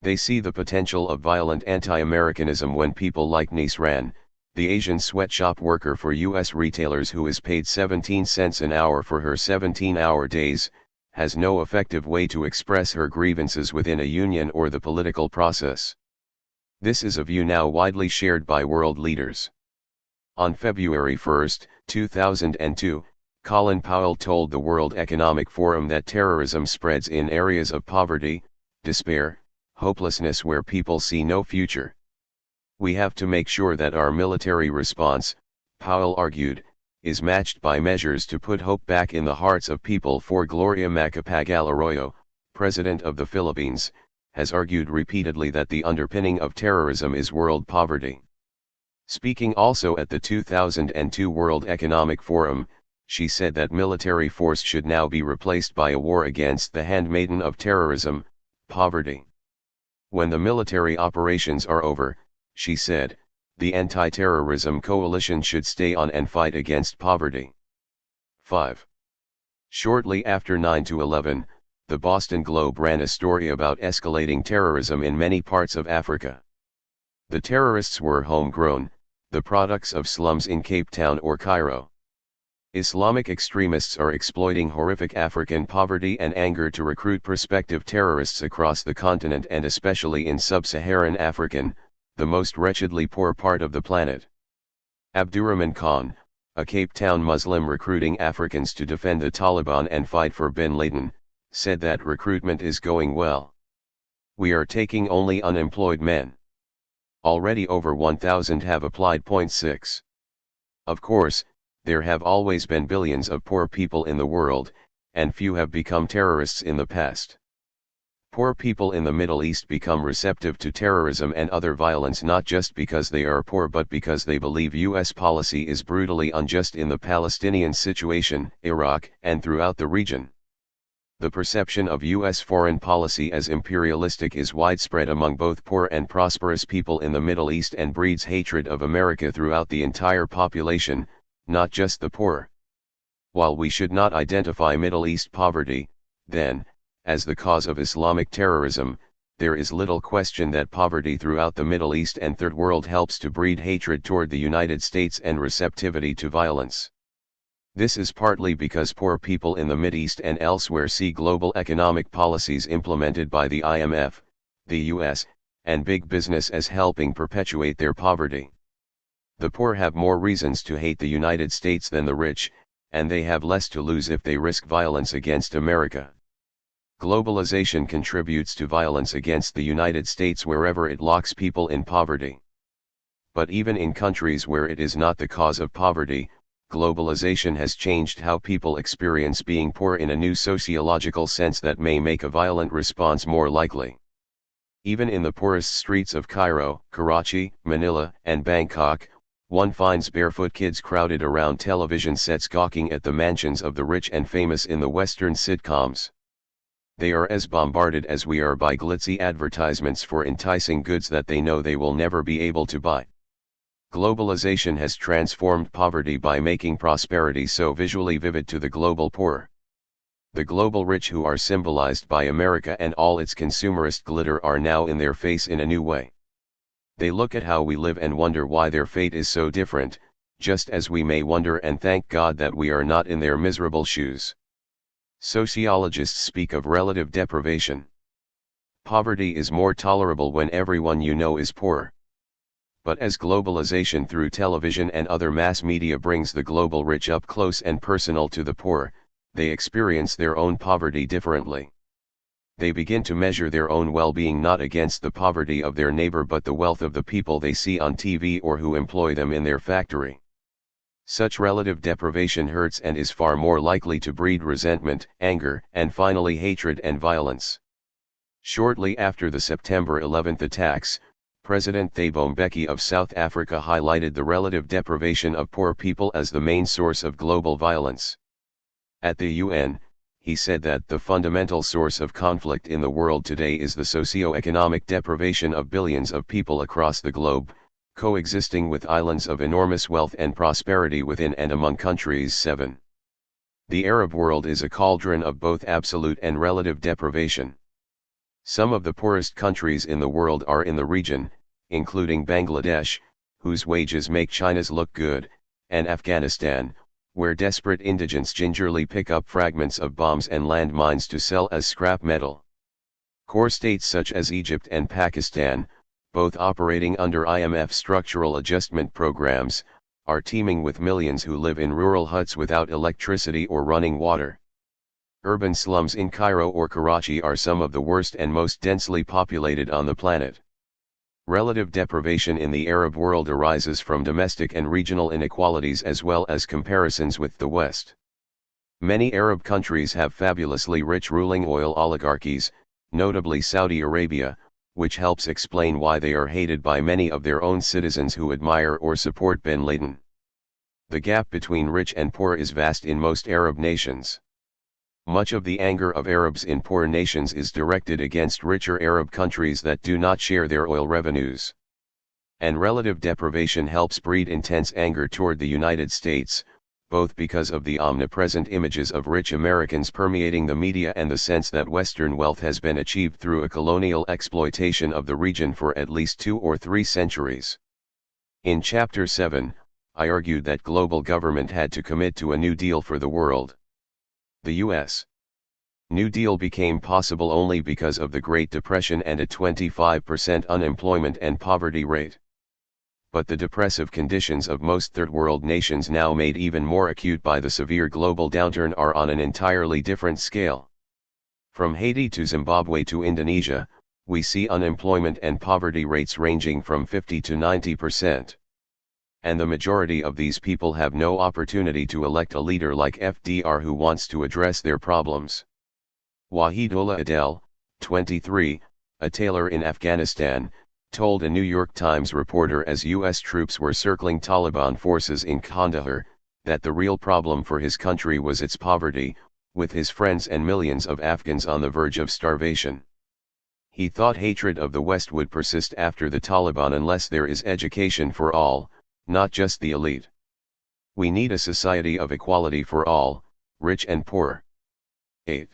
Speaker 1: They see the potential of violent anti-Americanism when people like Nisran, the Asian sweatshop worker for U.S. retailers who is paid 17 cents an hour for her 17-hour days, has no effective way to express her grievances within a union or the political process. This is a view now widely shared by world leaders. On February 1, 2002, Colin Powell told the World Economic Forum that terrorism spreads in areas of poverty, despair, hopelessness where people see no future. We have to make sure that our military response, Powell argued, is matched by measures to put hope back in the hearts of people. For Gloria Macapagal-Arroyo, president of the Philippines, has argued repeatedly that the underpinning of terrorism is world poverty. Speaking also at the 2002 World Economic Forum, she said that military force should now be replaced by a war against the handmaiden of terrorism, poverty. When the military operations are over, she said, The anti-terrorism coalition should stay on and fight against poverty. 5. Shortly after 9/11, the Boston Globe ran a story about escalating terrorism in many parts of Africa. The terrorists were homegrown, the products of slums in Cape Town or Cairo. Islamic extremists are exploiting horrific African poverty and anger to recruit prospective terrorists across the continent and especially in sub-Saharan African, the most wretchedly poor part of the planet. Abdurrahman Khan, a Cape Town Muslim recruiting Africans to defend the Taliban and fight for bin Laden, said that recruitment is going well. We are taking only unemployed men. Already over 1,000 have applied. 6. Of course, there have always been billions of poor people in the world, and few have become terrorists in the past. Poor people in the Middle East become receptive to terrorism and other violence not just because they are poor but because they believe US policy is brutally unjust in the Palestinian situation, Iraq, and throughout the region. The perception of US foreign policy as imperialistic is widespread among both poor and prosperous people in the Middle East and breeds hatred of America throughout the entire population, not just the poor. While we should not identify Middle East poverty, then, as the cause of Islamic terrorism, there is little question that poverty throughout the Middle East and Third World helps to breed hatred toward the United States and receptivity to violence. This is partly because poor people in the Mideast and elsewhere see global economic policies implemented by the IMF, the US, and big business as helping perpetuate their poverty. The poor have more reasons to hate the United States than the rich, and they have less to lose if they risk violence against America. Globalization contributes to violence against the United States wherever it locks people in poverty. But even in countries where it is not the cause of poverty, globalization has changed how people experience being poor in a new sociological sense that may make a violent response more likely. Even in the poorest streets of Cairo, Karachi, Manila, and Bangkok, one finds barefoot kids crowded around television sets gawking at the mansions of the rich and famous in the Western sitcoms. They are as bombarded as we are by glitzy advertisements for enticing goods that they know they will never be able to buy. Globalization has transformed poverty by making prosperity so visually vivid to the global poor. The global rich who are symbolized by America and all its consumerist glitter are now in their face in a new way. They look at how we live and wonder why their fate is so different, just as we may wonder and thank God that we are not in their miserable shoes. Sociologists speak of relative deprivation. Poverty is more tolerable when everyone you know is poor. But as globalization through television and other mass media brings the global rich up close and personal to the poor, they experience their own poverty differently. They begin to measure their own well-being not against the poverty of their neighbor but the wealth of the people they see on TV or who employ them in their factory. Such relative deprivation hurts and is far more likely to breed resentment, anger, and finally hatred and violence. Shortly after the September 11 attacks, President Thabo Mbeki of South Africa highlighted the relative deprivation of poor people as the main source of global violence. At the UN, he said that the fundamental source of conflict in the world today is the socio-economic deprivation of billions of people across the globe, coexisting with islands of enormous wealth and prosperity within and among countries. 7. The Arab world is a cauldron of both absolute and relative deprivation. Some of the poorest countries in the world are in the region, including Bangladesh, whose wages make China's look good, and Afghanistan, where desperate indigents gingerly pick up fragments of bombs and landmines to sell as scrap metal. Core states such as Egypt and Pakistan, both operating under IMF structural adjustment programs, are teeming with millions who live in rural huts without electricity or running water. Urban slums in Cairo or Karachi are some of the worst and most densely populated on the planet. Relative deprivation in the Arab world arises from domestic and regional inequalities as well as comparisons with the West. Many Arab countries have fabulously rich ruling oil oligarchies, notably Saudi Arabia, which helps explain why they are hated by many of their own citizens who admire or support bin Laden. The gap between rich and poor is vast in most Arab nations. Much of the anger of Arabs in poor nations is directed against richer Arab countries that do not share their oil revenues. And relative deprivation helps breed intense anger toward the United States, both because of the omnipresent images of rich Americans permeating the media and the sense that Western wealth has been achieved through a colonial exploitation of the region for at least 2 or 3 centuries. In Chapter 7, I argued that global government had to commit to a New Deal for the world. The U.S. New Deal became possible only because of the Great Depression and a 25% unemployment and poverty rate. But the depressive conditions of most third world nations, now made even more acute by the severe global downturn, are on an entirely different scale. From Haiti to Zimbabwe to Indonesia, we see unemployment and poverty rates ranging from 50 to 90%. And the majority of these people have no opportunity to elect a leader like FDR who wants to address their problems. Wahidullah Adel, 23, a tailor in Afghanistan, told a New York Times reporter as U.S. troops were circling Taliban forces in Kandahar, that the real problem for his country was its poverty, with his friends and millions of Afghans on the verge of starvation. He thought hatred of the West would persist after the Taliban unless there is education for all, not just the elite. We need a society of equality for all, rich and poor. 8.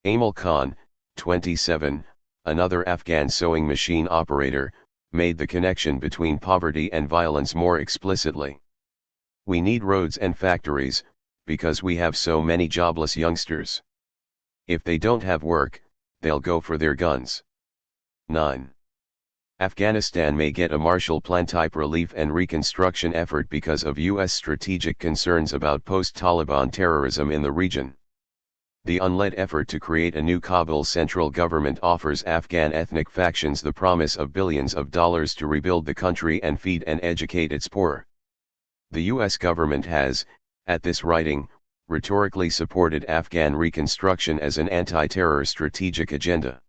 Speaker 1: Amal Khan, 27, another Afghan sewing machine operator, made the connection between poverty and violence more explicitly. We need roads and factories, because we have so many jobless youngsters. If they don't have work, they'll go for their guns. 9. Afghanistan may get a Marshall Plan-type relief and reconstruction effort because of U.S. strategic concerns about post-Taliban terrorism in the region. The unled effort to create a new Kabul central government offers Afghan ethnic factions the promise of billions of dollars to rebuild the country and feed and educate its poor. The U.S. government has, at this writing, rhetorically supported Afghan reconstruction as an anti-terror strategic agenda.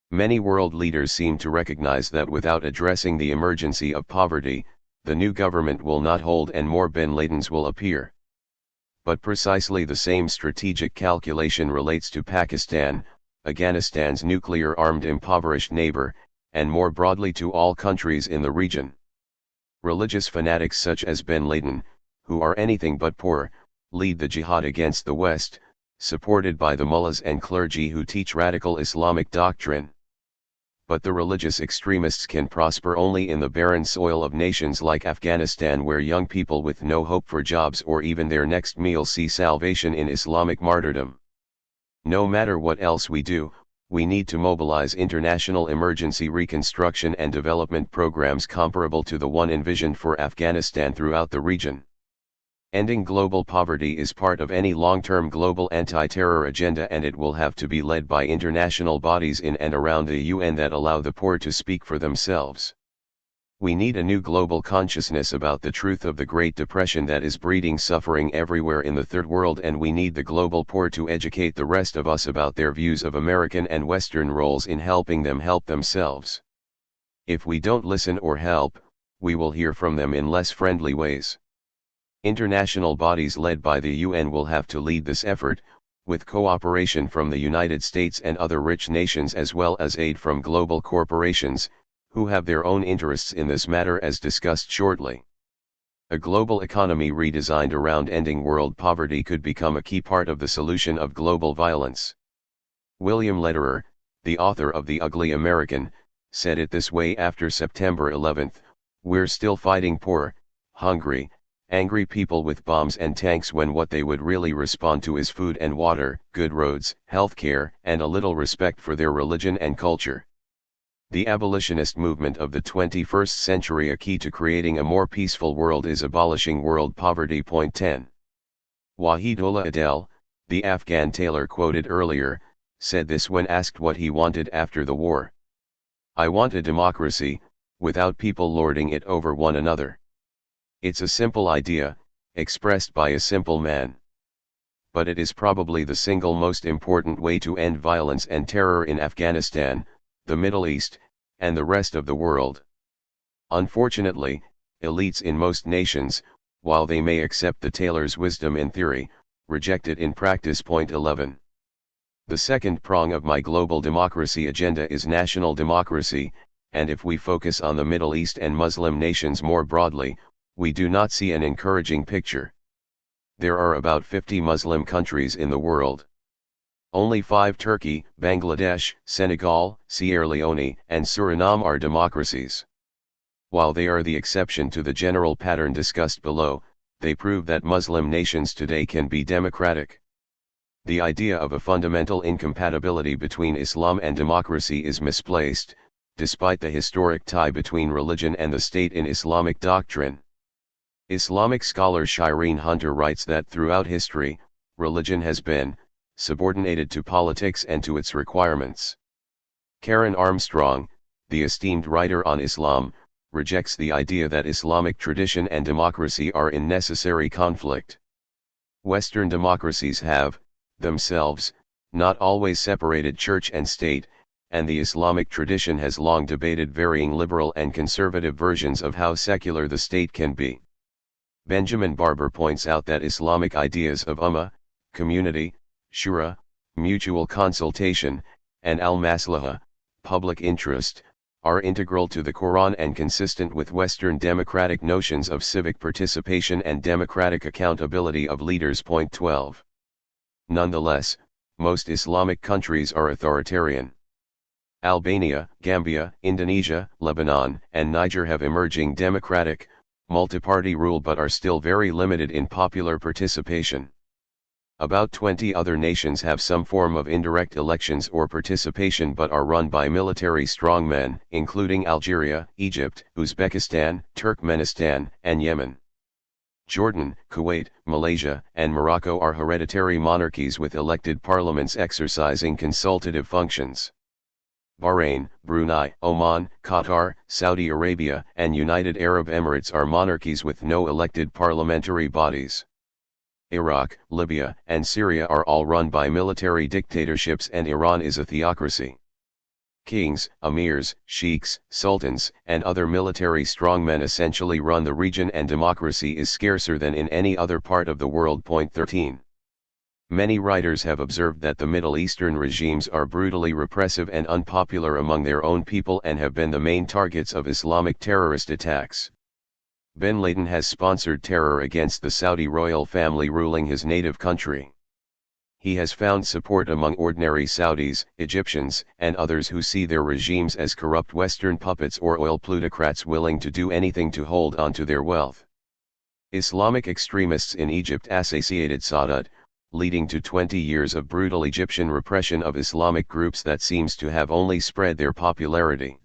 Speaker 1: Many world leaders seem to recognize that without addressing the emergency of poverty, the new government will not hold and more bin Ladens will appear. But precisely the same strategic calculation relates to Pakistan, Afghanistan's nuclear-armed impoverished neighbor, and more broadly to all countries in the region. Religious fanatics such as bin Laden, who are anything but poor, lead the jihad against the West, supported by the mullahs and clergy who teach radical Islamic doctrine. But the religious extremists can prosper only in the barren soil of nations like Afghanistan, where young people with no hope for jobs or even their next meal see salvation in Islamic martyrdom. No matter what else we do, we need to mobilize international emergency reconstruction and development programs comparable to the one envisioned for Afghanistan throughout the region. Ending global poverty is part of any long-term global anti-terror agenda, and it will have to be led by international bodies in and around the UN that allow the poor to speak for themselves. We need a new global consciousness about the truth of the Great Depression that is breeding suffering everywhere in the Third World, and we need the global poor to educate the rest of us about their views of American and Western roles in helping them help themselves. If we don't listen or help, we will hear from them in less friendly ways. International bodies led by the UN will have to lead this effort, with cooperation from the United States and other rich nations as well as aid from global corporations, who have their own interests in this matter as discussed shortly. A global economy redesigned around ending world poverty could become a key part of the solution of global violence. William Lederer, the author of The Ugly American, said it this way after September 11, "We're still fighting poor, hungry, angry people with bombs and tanks when what they would really respond to is food and water, good roads, healthcare, and a little respect for their religion and culture." The abolitionist movement of the 21st century, a key to creating a more peaceful world, is abolishing world poverty. Point 10. Wahidullah Adel, the Afghan tailor quoted earlier, said this when asked what he wanted after the war. "I want a democracy, without people lording it over one another." It's a simple idea, expressed by a simple man. But it is probably the single most important way to end violence and terror in Afghanistan, the Middle East, and the rest of the world. Unfortunately, elites in most nations, while they may accept the tailor's wisdom in theory, reject it in practice. Point 11. The second prong of my global democracy agenda is national democracy, and if we focus on the Middle East and Muslim nations more broadly, we do not see an encouraging picture. There are about 50 Muslim countries in the world. Only 5, Turkey, Bangladesh, Senegal, Sierra Leone, and Suriname, are democracies. While they are the exception to the general pattern discussed below, they prove that Muslim nations today can be democratic. The idea of a fundamental incompatibility between Islam and democracy is misplaced, despite the historic tie between religion and the state in Islamic doctrine. Islamic scholar Shireen Hunter writes that throughout history, religion has been subordinated to politics and to its requirements. Karen Armstrong, the esteemed writer on Islam, rejects the idea that Islamic tradition and democracy are in necessary conflict. Western democracies have, themselves, not always separated church and state, and the Islamic tradition has long debated varying liberal and conservative versions of how secular the state can be. Benjamin Barber points out that Islamic ideas of ummah, community, shura, mutual consultation, and al-maslaha, public interest, are integral to the Quran and consistent with Western democratic notions of civic participation and democratic accountability of leaders. Point 12. Nonetheless, most Islamic countries are authoritarian. Albania, Gambia, Indonesia, Lebanon, and Niger have emerging democratic, multi-party rule but are still very limited in popular participation. About 20 other nations have some form of indirect elections or participation but are run by military strongmen, including Algeria, Egypt, Uzbekistan, Turkmenistan, and Yemen. Jordan, Kuwait, Malaysia, and Morocco are hereditary monarchies with elected parliaments exercising consultative functions. Bahrain, Brunei, Oman, Qatar, Saudi Arabia, and United Arab Emirates are monarchies with no elected parliamentary bodies. Iraq, Libya, and Syria are all run by military dictatorships, and Iran is a theocracy. Kings, emirs, sheikhs, sultans, and other military strongmen essentially run the region, and democracy is scarcer than in any other part of the world. Point 13. Many writers have observed that the Middle Eastern regimes are brutally repressive and unpopular among their own people and have been the main targets of Islamic terrorist attacks. Bin Laden has sponsored terror against the Saudi royal family ruling his native country. He has found support among ordinary Saudis, Egyptians, and others who see their regimes as corrupt Western puppets or oil plutocrats willing to do anything to hold on to their wealth. Islamic extremists in Egypt assassinated Sadat, leading to 20 years of brutal Egyptian repression of Islamic groups that seems to have only spread their popularity.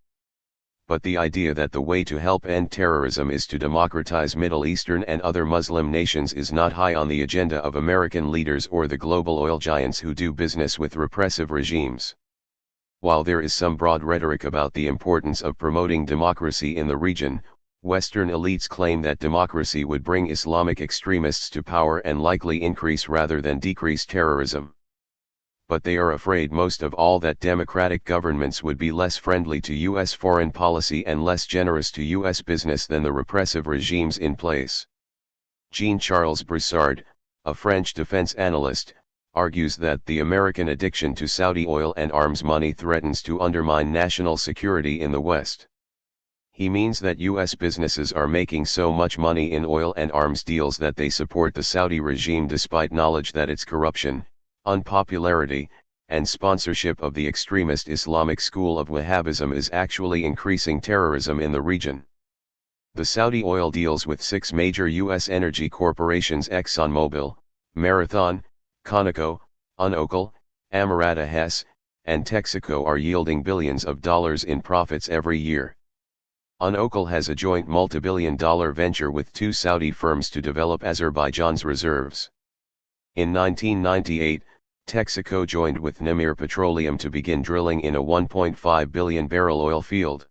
Speaker 1: But the idea that the way to help end terrorism is to democratize Middle Eastern and other Muslim nations is not high on the agenda of American leaders or the global oil giants who do business with repressive regimes. While there is some broad rhetoric about the importance of promoting democracy in the region, Western elites claim that democracy would bring Islamic extremists to power and likely increase rather than decrease terrorism. But they are afraid most of all that democratic governments would be less friendly to U.S. foreign policy and less generous to U.S. business than the repressive regimes in place. Jean-Charles Broussard, a French defense analyst, argues that the American addiction to Saudi oil and arms money threatens to undermine national security in the West. He means that U.S. businesses are making so much money in oil and arms deals that they support the Saudi regime despite knowledge that its corruption, unpopularity, and sponsorship of the extremist Islamic school of Wahhabism is actually increasing terrorism in the region. The Saudi oil deals with 6 major U.S. energy corporations: ExxonMobil, Marathon, Conoco, Unocal, Amerada Hess, and Texaco are yielding billions of dollars in profits every year. Unocal has a joint multi-billion-dollar venture with 2 Saudi firms to develop Azerbaijan's reserves. In 1998, Texaco joined with Namir Petroleum to begin drilling in a 1.5 billion barrel oil field.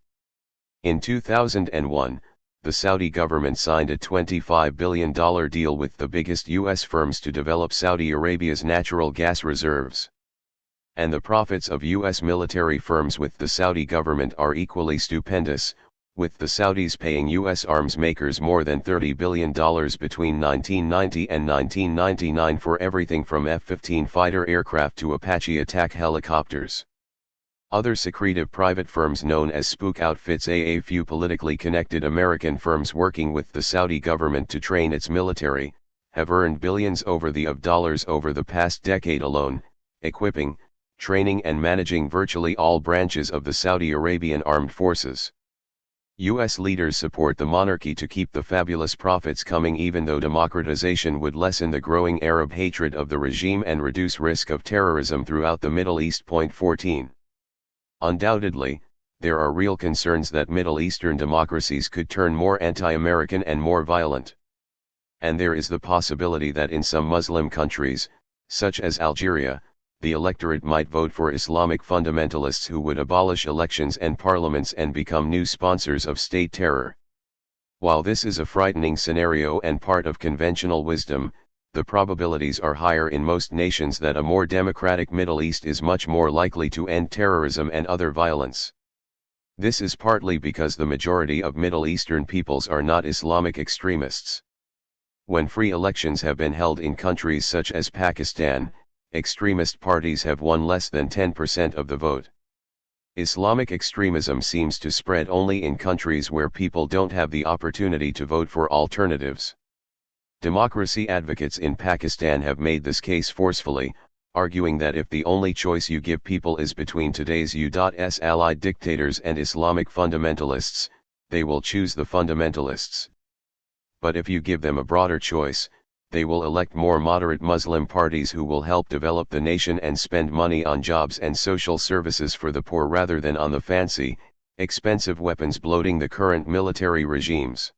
Speaker 1: In 2001, the Saudi government signed a $25 billion deal with the biggest U.S. firms to develop Saudi Arabia's natural gas reserves. And the profits of U.S. military firms with the Saudi government are equally stupendous, with the Saudis paying U.S. arms makers more than $30 billion between 1990 and 1999 for everything from F-15 fighter aircraft to Apache attack helicopters. Other secretive private firms known as spook outfits. A few politically connected American firms working with the Saudi government to train its military, have earned billions of dollars over the past decade alone, equipping, training and managing virtually all branches of the Saudi Arabian armed forces. U.S. leaders support the monarchy to keep the fabulous profits coming, even though democratization would lessen the growing Arab hatred of the regime and reduce risk of terrorism throughout the Middle East. 14. Undoubtedly, there are real concerns that Middle Eastern democracies could turn more anti-American and more violent. And there is the possibility that in some Muslim countries, such as Algeria, the electorate might vote for Islamic fundamentalists who would abolish elections and parliaments and become new sponsors of state terror. While this is a frightening scenario and part of conventional wisdom, the probabilities are higher in most nations that a more democratic Middle East is much more likely to end terrorism and other violence. This is partly because the majority of Middle Eastern peoples are not Islamic extremists. When free elections have been held in countries such as Pakistan, extremist parties have won less than 10% of the vote. Islamic extremism seems to spread only in countries where people don't have the opportunity to vote for alternatives. Democracy advocates in Pakistan have made this case forcefully, arguing that if the only choice you give people is between today's U.S. allied dictators and Islamic fundamentalists, they will choose the fundamentalists. But if you give them a broader choice, they will elect more moderate Muslim parties who will help develop the nation and spend money on jobs and social services for the poor rather than on the fancy, expensive weapons bloating the current military regimes.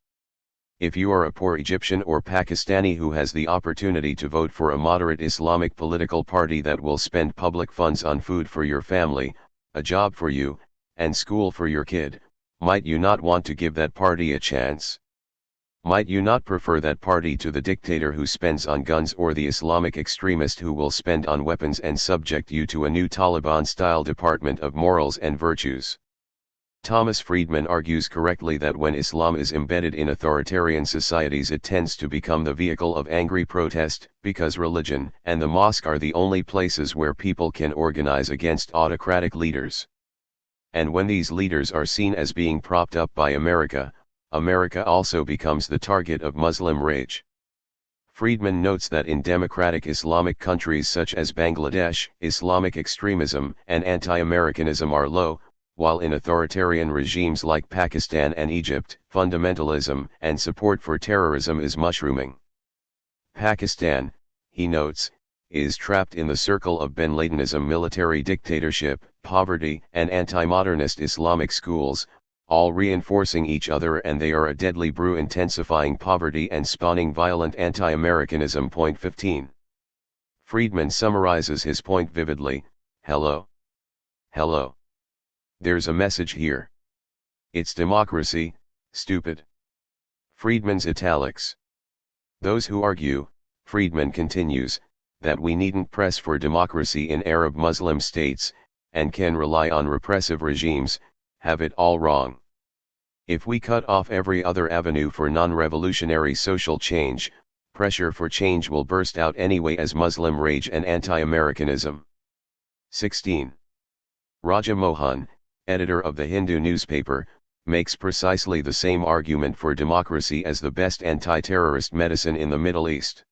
Speaker 1: If you are a poor Egyptian or Pakistani who has the opportunity to vote for a moderate Islamic political party that will spend public funds on food for your family, a job for you, and school for your kid, might you not want to give that party a chance? Might you not prefer that party to the dictator who spends on guns or the Islamic extremist who will spend on weapons and subject you to a new Taliban-style Department of Morals and Virtues? Thomas Friedman argues correctly that when Islam is embedded in authoritarian societies, it tends to become the vehicle of angry protest, because religion and the mosque are the only places where people can organize against autocratic leaders. And when these leaders are seen as being propped up by America, America also becomes the target of Muslim rage. Friedman notes that in democratic Islamic countries such as Bangladesh, Islamic extremism and anti-Americanism are low, while in authoritarian regimes like Pakistan and Egypt, fundamentalism and support for terrorism is mushrooming. Pakistan, he notes, is trapped in the circle of bin Ladenism, military dictatorship, poverty, and anti-modernist Islamic schools, all reinforcing each other, and they are a deadly brew, intensifying poverty and spawning violent anti-Americanism. 15. Friedman summarizes his point vividly: hello. Hello. There's a message here. It's democracy, stupid. Friedman's italics. Those who argue, Friedman continues, that we needn't press for democracy in Arab Muslim states, and can rely on repressive regimes, have it all wrong. If we cut off every other avenue for non-revolutionary social change, pressure for change will burst out anyway as Muslim rage and anti-Americanism. 16. Raja Mohan, editor of the Hindu newspaper, makes precisely the same argument for democracy as the best anti-terrorist medicine in the Middle East.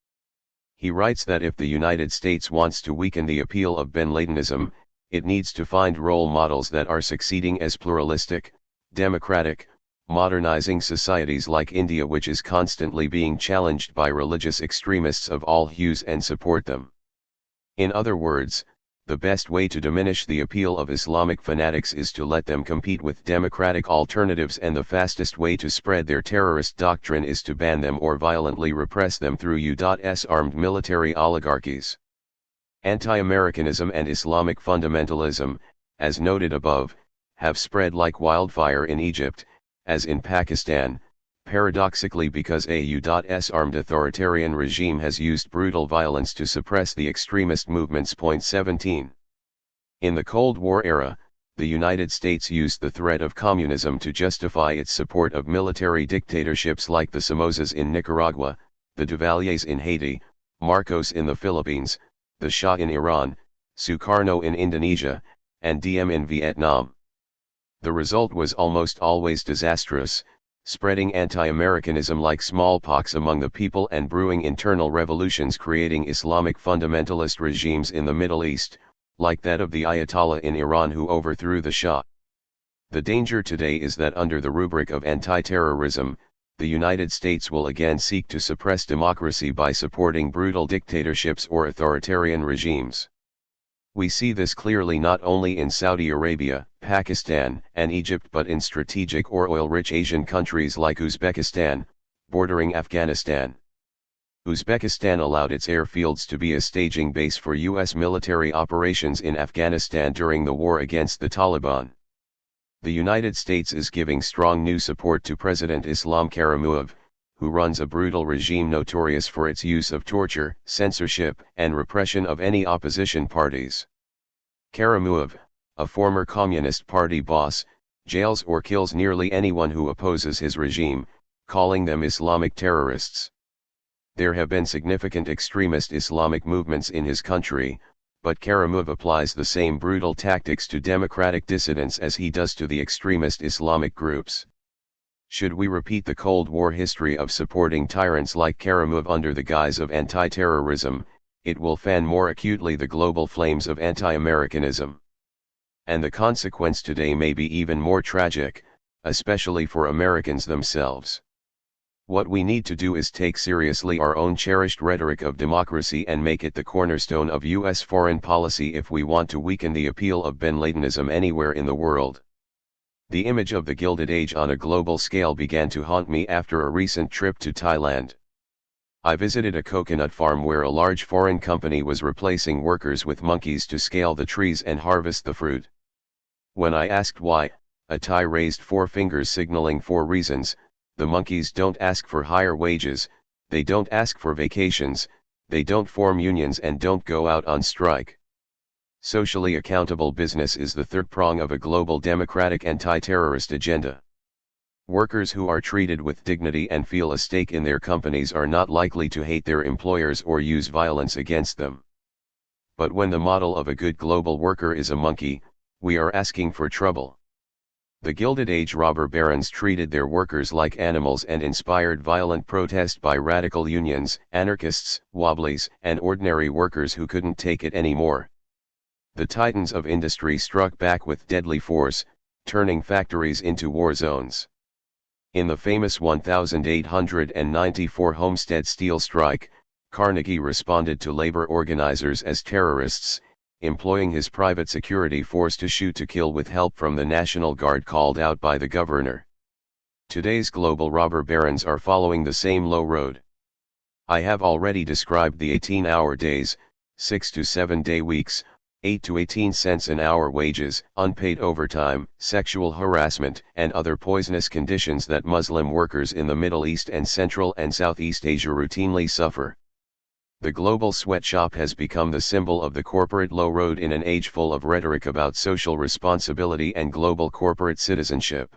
Speaker 1: He writes that if the United States wants to weaken the appeal of bin Ladenism, it needs to find role models that are succeeding as pluralistic, democratic, modernizing societies like India, which is constantly being challenged by religious extremists of all hues, and support them. In other words, the best way to diminish the appeal of Islamic fanatics is to let them compete with democratic alternatives, and the fastest way to spread their terrorist doctrine is to ban them or violently repress them through U.S. armed military oligarchies. Anti-Americanism and Islamic fundamentalism, as noted above, have spread like wildfire in Egypt, as in Pakistan, paradoxically because a U.S. armed authoritarian regime has used brutal violence to suppress the extremist movements. 17. In the Cold War era, the United States used the threat of communism to justify its support of military dictatorships like the Somozas in Nicaragua, the Duvaliers in Haiti, Marcos in the Philippines, the Shah in Iran, Sukarno in Indonesia, and Diem in Vietnam. The result was almost always disastrous, spreading anti-Americanism like smallpox among the people and brewing internal revolutions, creating Islamic fundamentalist regimes in the Middle East, like that of the Ayatollah in Iran who overthrew the Shah. The danger today is that under the rubric of anti-terrorism, the United States will again seek to suppress democracy by supporting brutal dictatorships or authoritarian regimes. We see this clearly not only in Saudi Arabia, Pakistan, and Egypt but in strategic or oil-rich Asian countries like Uzbekistan, bordering Afghanistan. Uzbekistan allowed its airfields to be a staging base for U.S. military operations in Afghanistan during the war against the Taliban. The United States is giving strong new support to President Islam Karimov, who runs a brutal regime notorious for its use of torture, censorship, and repression of any opposition parties. Karimov, a former Communist Party boss, jails or kills nearly anyone who opposes his regime, calling them Islamic terrorists. There have been significant extremist Islamic movements in his country, but Karimov applies the same brutal tactics to democratic dissidents as he does to the extremist Islamic groups. Should we repeat the Cold War history of supporting tyrants like Karimov under the guise of anti-terrorism, it will fan more acutely the global flames of anti-Americanism. And the consequence today may be even more tragic, especially for Americans themselves. What we need to do is take seriously our own cherished rhetoric of democracy and make it the cornerstone of U.S. foreign policy if we want to weaken the appeal of bin Ladenism anywhere in the world. The image of the Gilded Age on a global scale began to haunt me after a recent trip to Thailand. I visited a coconut farm where a large foreign company was replacing workers with monkeys to scale the trees and harvest the fruit. When I asked why, a Thai raised 4 fingers signaling 4 reasons. The monkeys don't ask for higher wages, they don't ask for vacations, they don't form unions and don't go out on strike. Socially accountable business is the third prong of a global democratic anti-terrorist agenda. Workers who are treated with dignity and feel a stake in their companies are not likely to hate their employers or use violence against them. But when the model of a good global worker is a monkey, we are asking for trouble. The Gilded Age robber barons treated their workers like animals and inspired violent protest by radical unions, anarchists, wobblies, and ordinary workers who couldn't take it anymore. The titans of industry struck back with deadly force, turning factories into war zones. In the famous 1894 Homestead Steel Strike, Carnegie responded to labor organizers as terrorists, employing his private security force to shoot to kill with help from the National Guard called out by the governor. Today's global robber barons are following the same low road. I have already described the 18-hour days, 6 to 7 day weeks, 8 to 18 cents an hour wages, unpaid overtime, sexual harassment, and other poisonous conditions that Muslim workers in the Middle East and Central and Southeast Asia routinely suffer. The global sweatshop has become the symbol of the corporate low road in an age full of rhetoric about social responsibility and global corporate citizenship.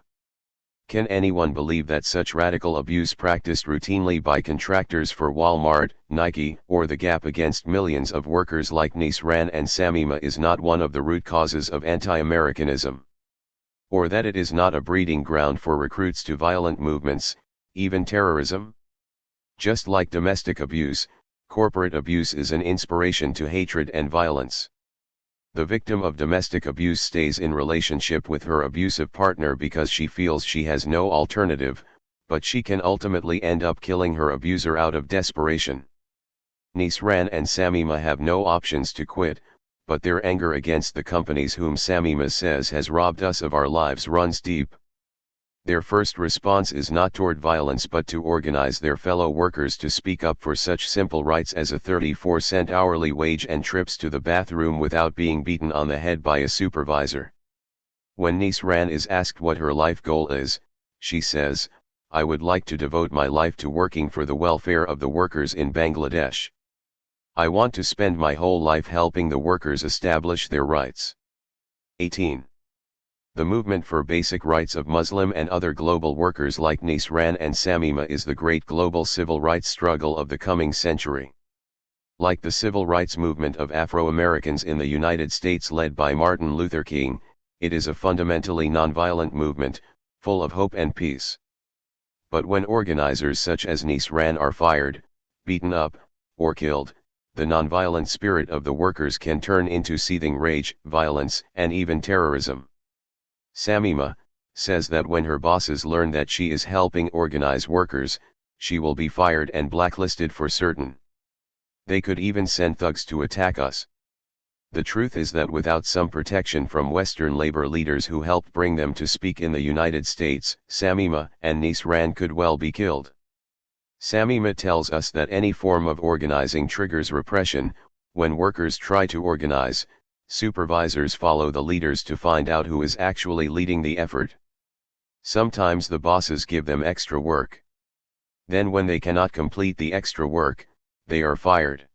Speaker 1: Can anyone believe that such radical abuse practiced routinely by contractors for Walmart, Nike, or The Gap against millions of workers like Nisran and Samima is not one of the root causes of anti-Americanism? Or that it is not a breeding ground for recruits to violent movements, even terrorism? Just like domestic abuse, corporate abuse is an inspiration to hatred and violence. The victim of domestic abuse stays in relationship with her abusive partner because she feels she has no alternative, but she can ultimately end up killing her abuser out of desperation. Nisran and Samima have no options to quit, but their anger against the companies whom Samima says has robbed us of our lives runs deep. Their first response is not toward violence but to organize their fellow workers to speak up for such simple rights as a 34-cent hourly wage and trips to the bathroom without being beaten on the head by a supervisor. When Nisran is asked what her life goal is, she says, "I would like to devote my life to working for the welfare of the workers in Bangladesh. I want to spend my whole life helping the workers establish their rights." 18. The movement for basic rights of Muslim and other global workers like Nisran and Samima is the great global civil rights struggle of the coming century. Like the civil rights movement of Afro-Americans in the United States led by Martin Luther King, it is a fundamentally nonviolent movement, full of hope and peace. But when organizers such as Nisran are fired, beaten up, or killed, the nonviolent spirit of the workers can turn into seething rage, violence, and even terrorism. Samima says that when her bosses learn that she is helping organize workers, she will be fired and blacklisted for certain. They could even send thugs to attack us. The truth is that without some protection from Western labor leaders who helped bring them to speak in the United States, Samima and Nisran could well be killed. Samima tells us that any form of organizing triggers repression. When workers try to organize, supervisors follow the leaders to find out who is actually leading the effort. Sometimes the bosses give them extra work. Then when they cannot complete the extra work, they are fired.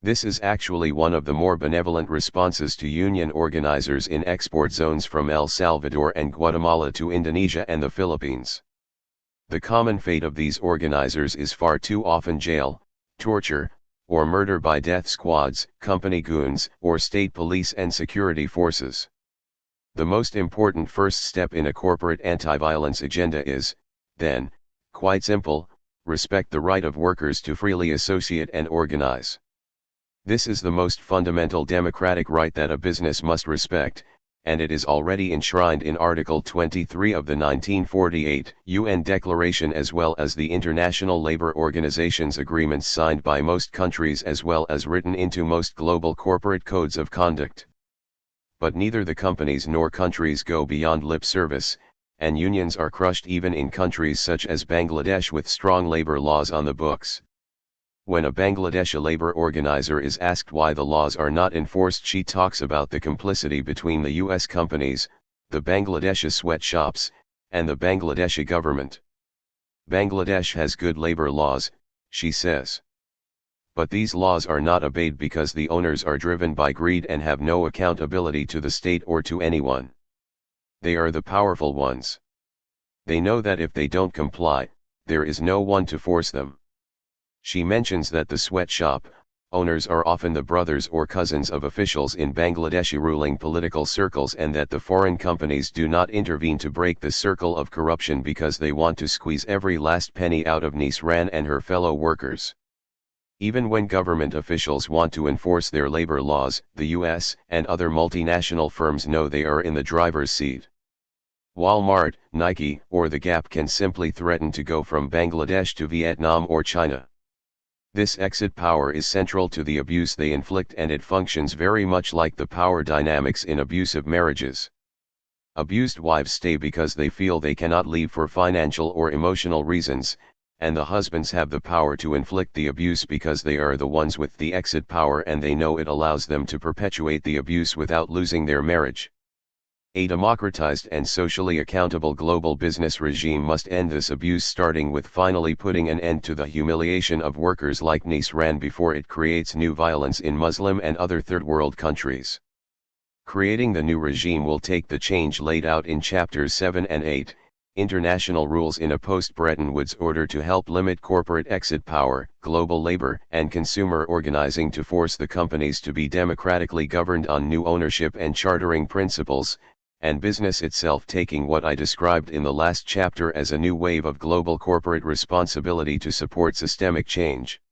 Speaker 1: This is actually one of the more benevolent responses to union organizers in export zones from El Salvador and Guatemala to Indonesia and the Philippines. The common fate of these organizers is far too often jail, torture, or murder by death squads, company goons, or state police and security forces. The most important first step in a corporate anti-violence agenda is, then, quite simple: respect the right of workers to freely associate and organize. This is the most fundamental democratic right that a business must respect, and it is already enshrined in Article 23 of the 1948 UN Declaration as well as the International Labour Organization's agreements signed by most countries as well as written into most global corporate codes of conduct. But neither the companies nor countries go beyond lip service, and unions are crushed even in countries such as Bangladesh with strong labor laws on the books. When a Bangladeshi labor organizer is asked why the laws are not enforced, she talks about the complicity between the US companies, the Bangladeshi sweatshops, and the Bangladeshi government. Bangladesh has good labor laws, she says. But these laws are not obeyed because the owners are driven by greed and have no accountability to the state or to anyone. They are the powerful ones. They know that if they don't comply, there is no one to force them. She mentions that the sweatshop owners are often the brothers or cousins of officials in Bangladeshi ruling political circles, and that the foreign companies do not intervene to break the circle of corruption because they want to squeeze every last penny out of Nisran and her fellow workers. Even when government officials want to enforce their labor laws, the US and other multinational firms know they are in the driver's seat. Walmart, Nike, or The Gap can simply threaten to go from Bangladesh to Vietnam or China. This exit power is central to the abuse they inflict, and it functions very much like the power dynamics in abusive marriages. Abused wives stay because they feel they cannot leave for financial or emotional reasons, and the husbands have the power to inflict the abuse because they are the ones with the exit power and they know it allows them to perpetuate the abuse without losing their marriage. A democratized and socially accountable global business regime must end this abuse, starting with finally putting an end to the humiliation of workers like Nisran before it creates new violence in Muslim and other third world countries. Creating the new regime will take the change laid out in chapters 7 and 8, international rules in a post-Bretton Woods order to help limit corporate exit power, global labor and consumer organizing to force the companies to be democratically governed on new ownership and chartering principles, and business itself taking what I described in the last chapter as a new wave of global corporate responsibility to support systemic change.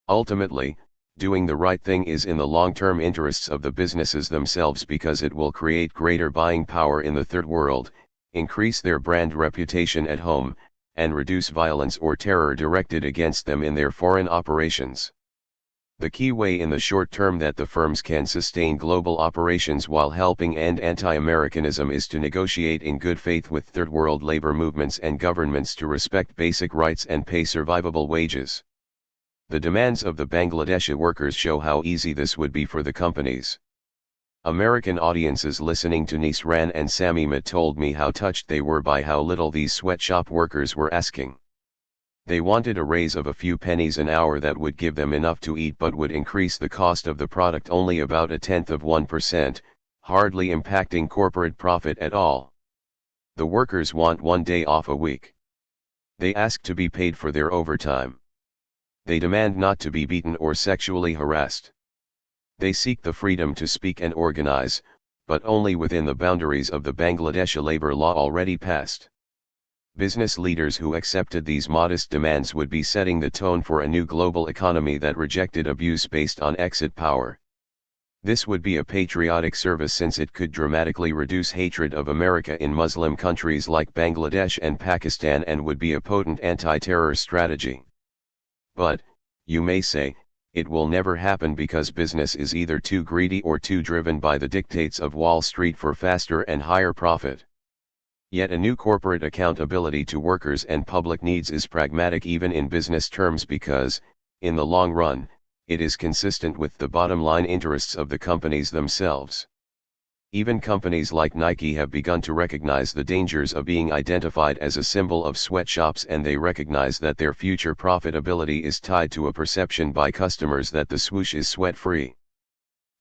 Speaker 1: Ultimately, doing the right thing is in the long-term interests of the businesses themselves because it will create greater buying power in the third world, increase their brand reputation at home, and reduce violence or terror directed against them in their foreign operations. The key way in the short term that the firms can sustain global operations while helping end anti-Americanism is to negotiate in good faith with third world labor movements and governments to respect basic rights and pay survivable wages. The demands of the Bangladeshi workers show how easy this would be for the companies. American audiences listening to Nisran and Samima told me how touched they were by how little these sweatshop workers were asking. They wanted a raise of a few pennies an hour that would give them enough to eat but would increase the cost of the product only about 0.1%, hardly impacting corporate profit at all. The workers want 1 day off a week. They ask to be paid for their overtime. They demand not to be beaten or sexually harassed. They seek the freedom to speak and organize, but only within the boundaries of the Bangladeshi labor law already passed. Business leaders who accepted these modest demands would be setting the tone for a new global economy that rejected abuse based on exit power. This would be a patriotic service since it could dramatically reduce hatred of America in Muslim countries like Bangladesh and Pakistan and would be a potent anti-terror strategy. But, you may say, it will never happen because business is either too greedy or too driven by the dictates of Wall Street for faster and higher profit. Yet a new corporate accountability to workers and public needs is pragmatic even in business terms because, in the long run, it is consistent with the bottom line interests of the companies themselves. Even companies like Nike have begun to recognize the dangers of being identified as a symbol of sweatshops, and they recognize that their future profitability is tied to a perception by customers that the swoosh is sweat-free.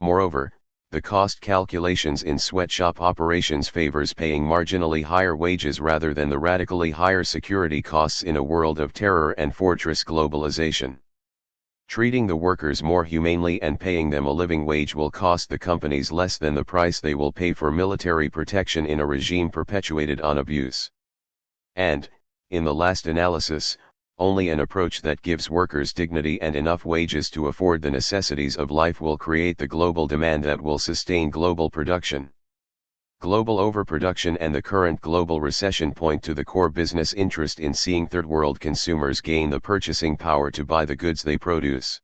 Speaker 1: Moreover, the cost calculations in sweatshop operations favors paying marginally higher wages rather than the radically higher security costs in a world of terror and fortress globalization. Treating the workers more humanely and paying them a living wage will cost the companies less than the price they will pay for military protection in a regime perpetuated on abuse. And, in the last analysis, only an approach that gives workers dignity and enough wages to afford the necessities of life will create the global demand that will sustain global production. Global overproduction and the current global recession point to the core business interest in seeing third-world consumers gain the purchasing power to buy the goods they produce.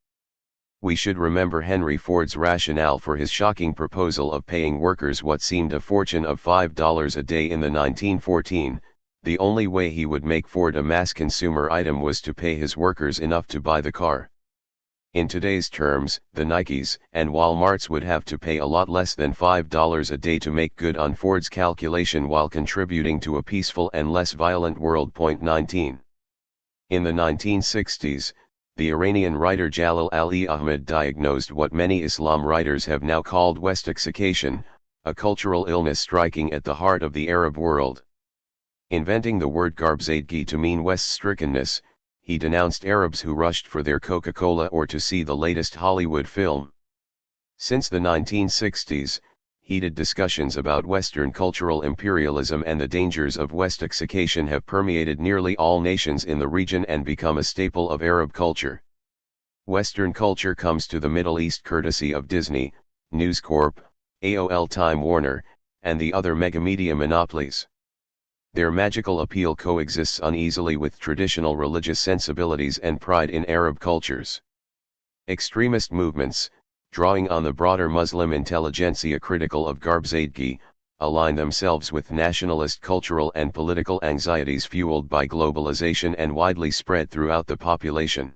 Speaker 1: We should remember Henry Ford's rationale for his shocking proposal of paying workers what seemed a fortune of $5 a day in the 1914. The only way he would make Ford a mass consumer item was to pay his workers enough to buy the car. In today's terms, the Nikes and Walmarts would have to pay a lot less than $5 a day to make good on Ford's calculation while contributing to a peaceful and less violent world. 19. In the 1960s, the Iranian writer Jalal Ali Ahmed diagnosed what many Islam writers have now called Westixication, a cultural illness striking at the heart of the Arab world. Inventing the word garbzadgi to mean West-strickenness, he denounced Arabs who rushed for their Coca-Cola or to see the latest Hollywood film. Since the 1960s, heated discussions about Western cultural imperialism and the dangers of Westixication have permeated nearly all nations in the region and become a staple of Arab culture. Western culture comes to the Middle East courtesy of Disney, News Corp, AOL, Time Warner, and the other megamedia monopolies. Their magical appeal coexists uneasily with traditional religious sensibilities and pride in Arab cultures. Extremist movements, drawing on the broader Muslim intelligentsia critical of garbzadgi, align themselves with nationalist cultural and political anxieties fueled by globalization and widely spread throughout the population.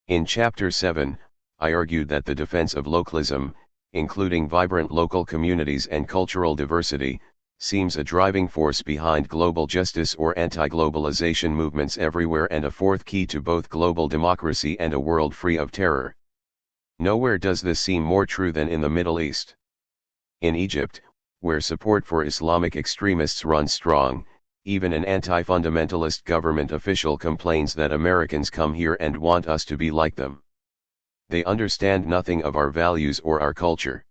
Speaker 1: In Chapter 7, I argued that the defense of localism, including vibrant local communities and cultural diversity, seems a driving force behind global justice or anti-globalization movements everywhere and a fourth key to both global democracy and a world free of terror. Nowhere does this seem more true than in the Middle East. In Egypt, where support for Islamic extremists runs strong, even an anti-fundamentalist government official complains that Americans come here and want us to be like them. They understand nothing of our values or our culture.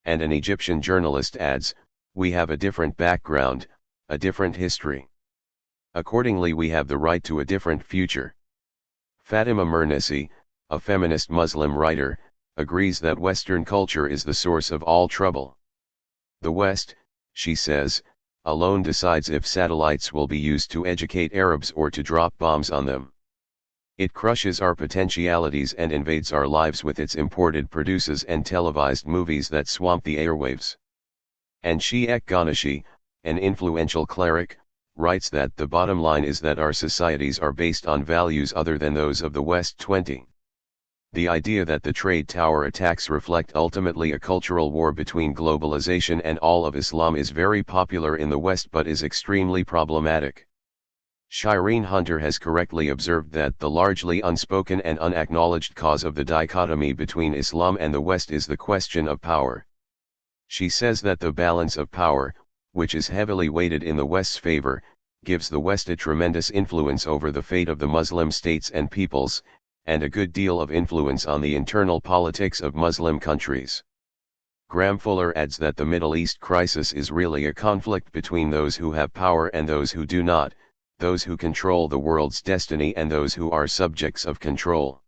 Speaker 1: And an Egyptian journalist adds, "We have a different background, a different history. Accordingly we have the right to a different future." Fatima Mernissi, a feminist Muslim writer, agrees that Western culture is the source of all trouble. The West, she says, alone decides if satellites will be used to educate Arabs or to drop bombs on them. It crushes our potentialities and invades our lives with its imported produces and televised movies that swamp the airwaves. And Sheikh Ganashi, an influential cleric, writes that the bottom line is that our societies are based on values other than those of the West. 20. The idea that the trade tower attacks reflect ultimately a cultural war between globalization and all of Islam is very popular in the West but is extremely problematic. Shireen Hunter has correctly observed that the largely unspoken and unacknowledged cause of the dichotomy between Islam and the West is the question of power. She says that the balance of power, which is heavily weighted in the West's favor, gives the West a tremendous influence over the fate of the Muslim states and peoples, and a good deal of influence on the internal politics of Muslim countries. Graham Fuller adds that the Middle East crisis is really a conflict between those who have power and those who do not, those who control the world's destiny and those who are subjects of control.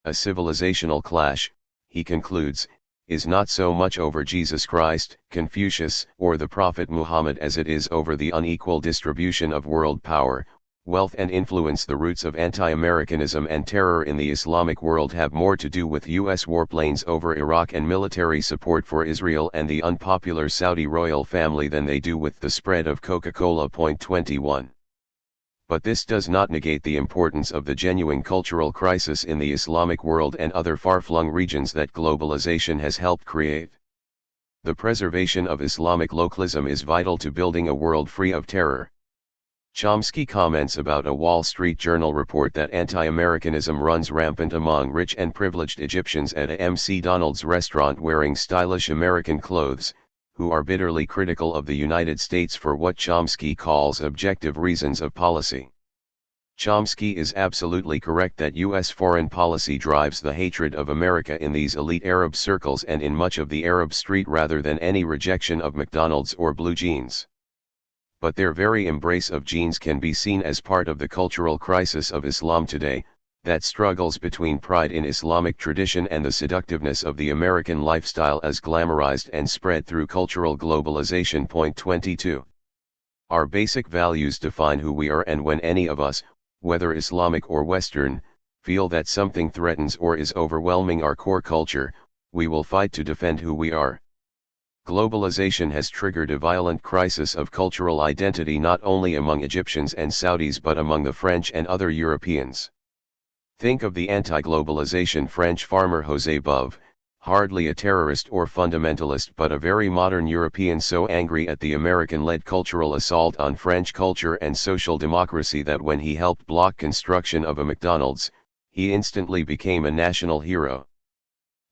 Speaker 1: A civilizational clash, he concludes, is not so much over Jesus Christ, Confucius, or the Prophet Muhammad as it is over the unequal distribution of world power, wealth and influence. The roots of anti-Americanism and terror in the Islamic world have more to do with U.S. warplanes over Iraq and military support for Israel and the unpopular Saudi royal family than they do with the spread of Coca-Cola. 21. But this does not negate the importance of the genuine cultural crisis in the Islamic world and other far-flung regions that globalization has helped create. The preservation of Islamic localism is vital to building a world free of terror. Chomsky comments about a Wall Street Journal report that anti-Americanism runs rampant among rich and privileged Egyptians at a McDonald's restaurant wearing stylish American clothes, who are bitterly critical of the United States for what Chomsky calls objective reasons of policy. Chomsky is absolutely correct that U.S. foreign policy drives the hatred of America in these elite Arab circles and in much of the Arab street rather than any rejection of McDonald's or blue jeans. But their very embrace of jeans can be seen as part of the cultural crisis of Islam today, that struggles between pride in Islamic tradition and the seductiveness of the American lifestyle as glamorized and spread through cultural globalization. 22. Our basic values define who we are, and when any of us, whether Islamic or Western, feel that something threatens or is overwhelming our core culture, we will fight to defend who we are. Globalization has triggered a violent crisis of cultural identity not only among Egyptians and Saudis but among the French and other Europeans. Think of the anti-globalization French farmer José Bove, hardly a terrorist or fundamentalist but a very modern European, so angry at the American-led cultural assault on French culture and social democracy that when he helped block construction of a McDonald's, he instantly became a national hero.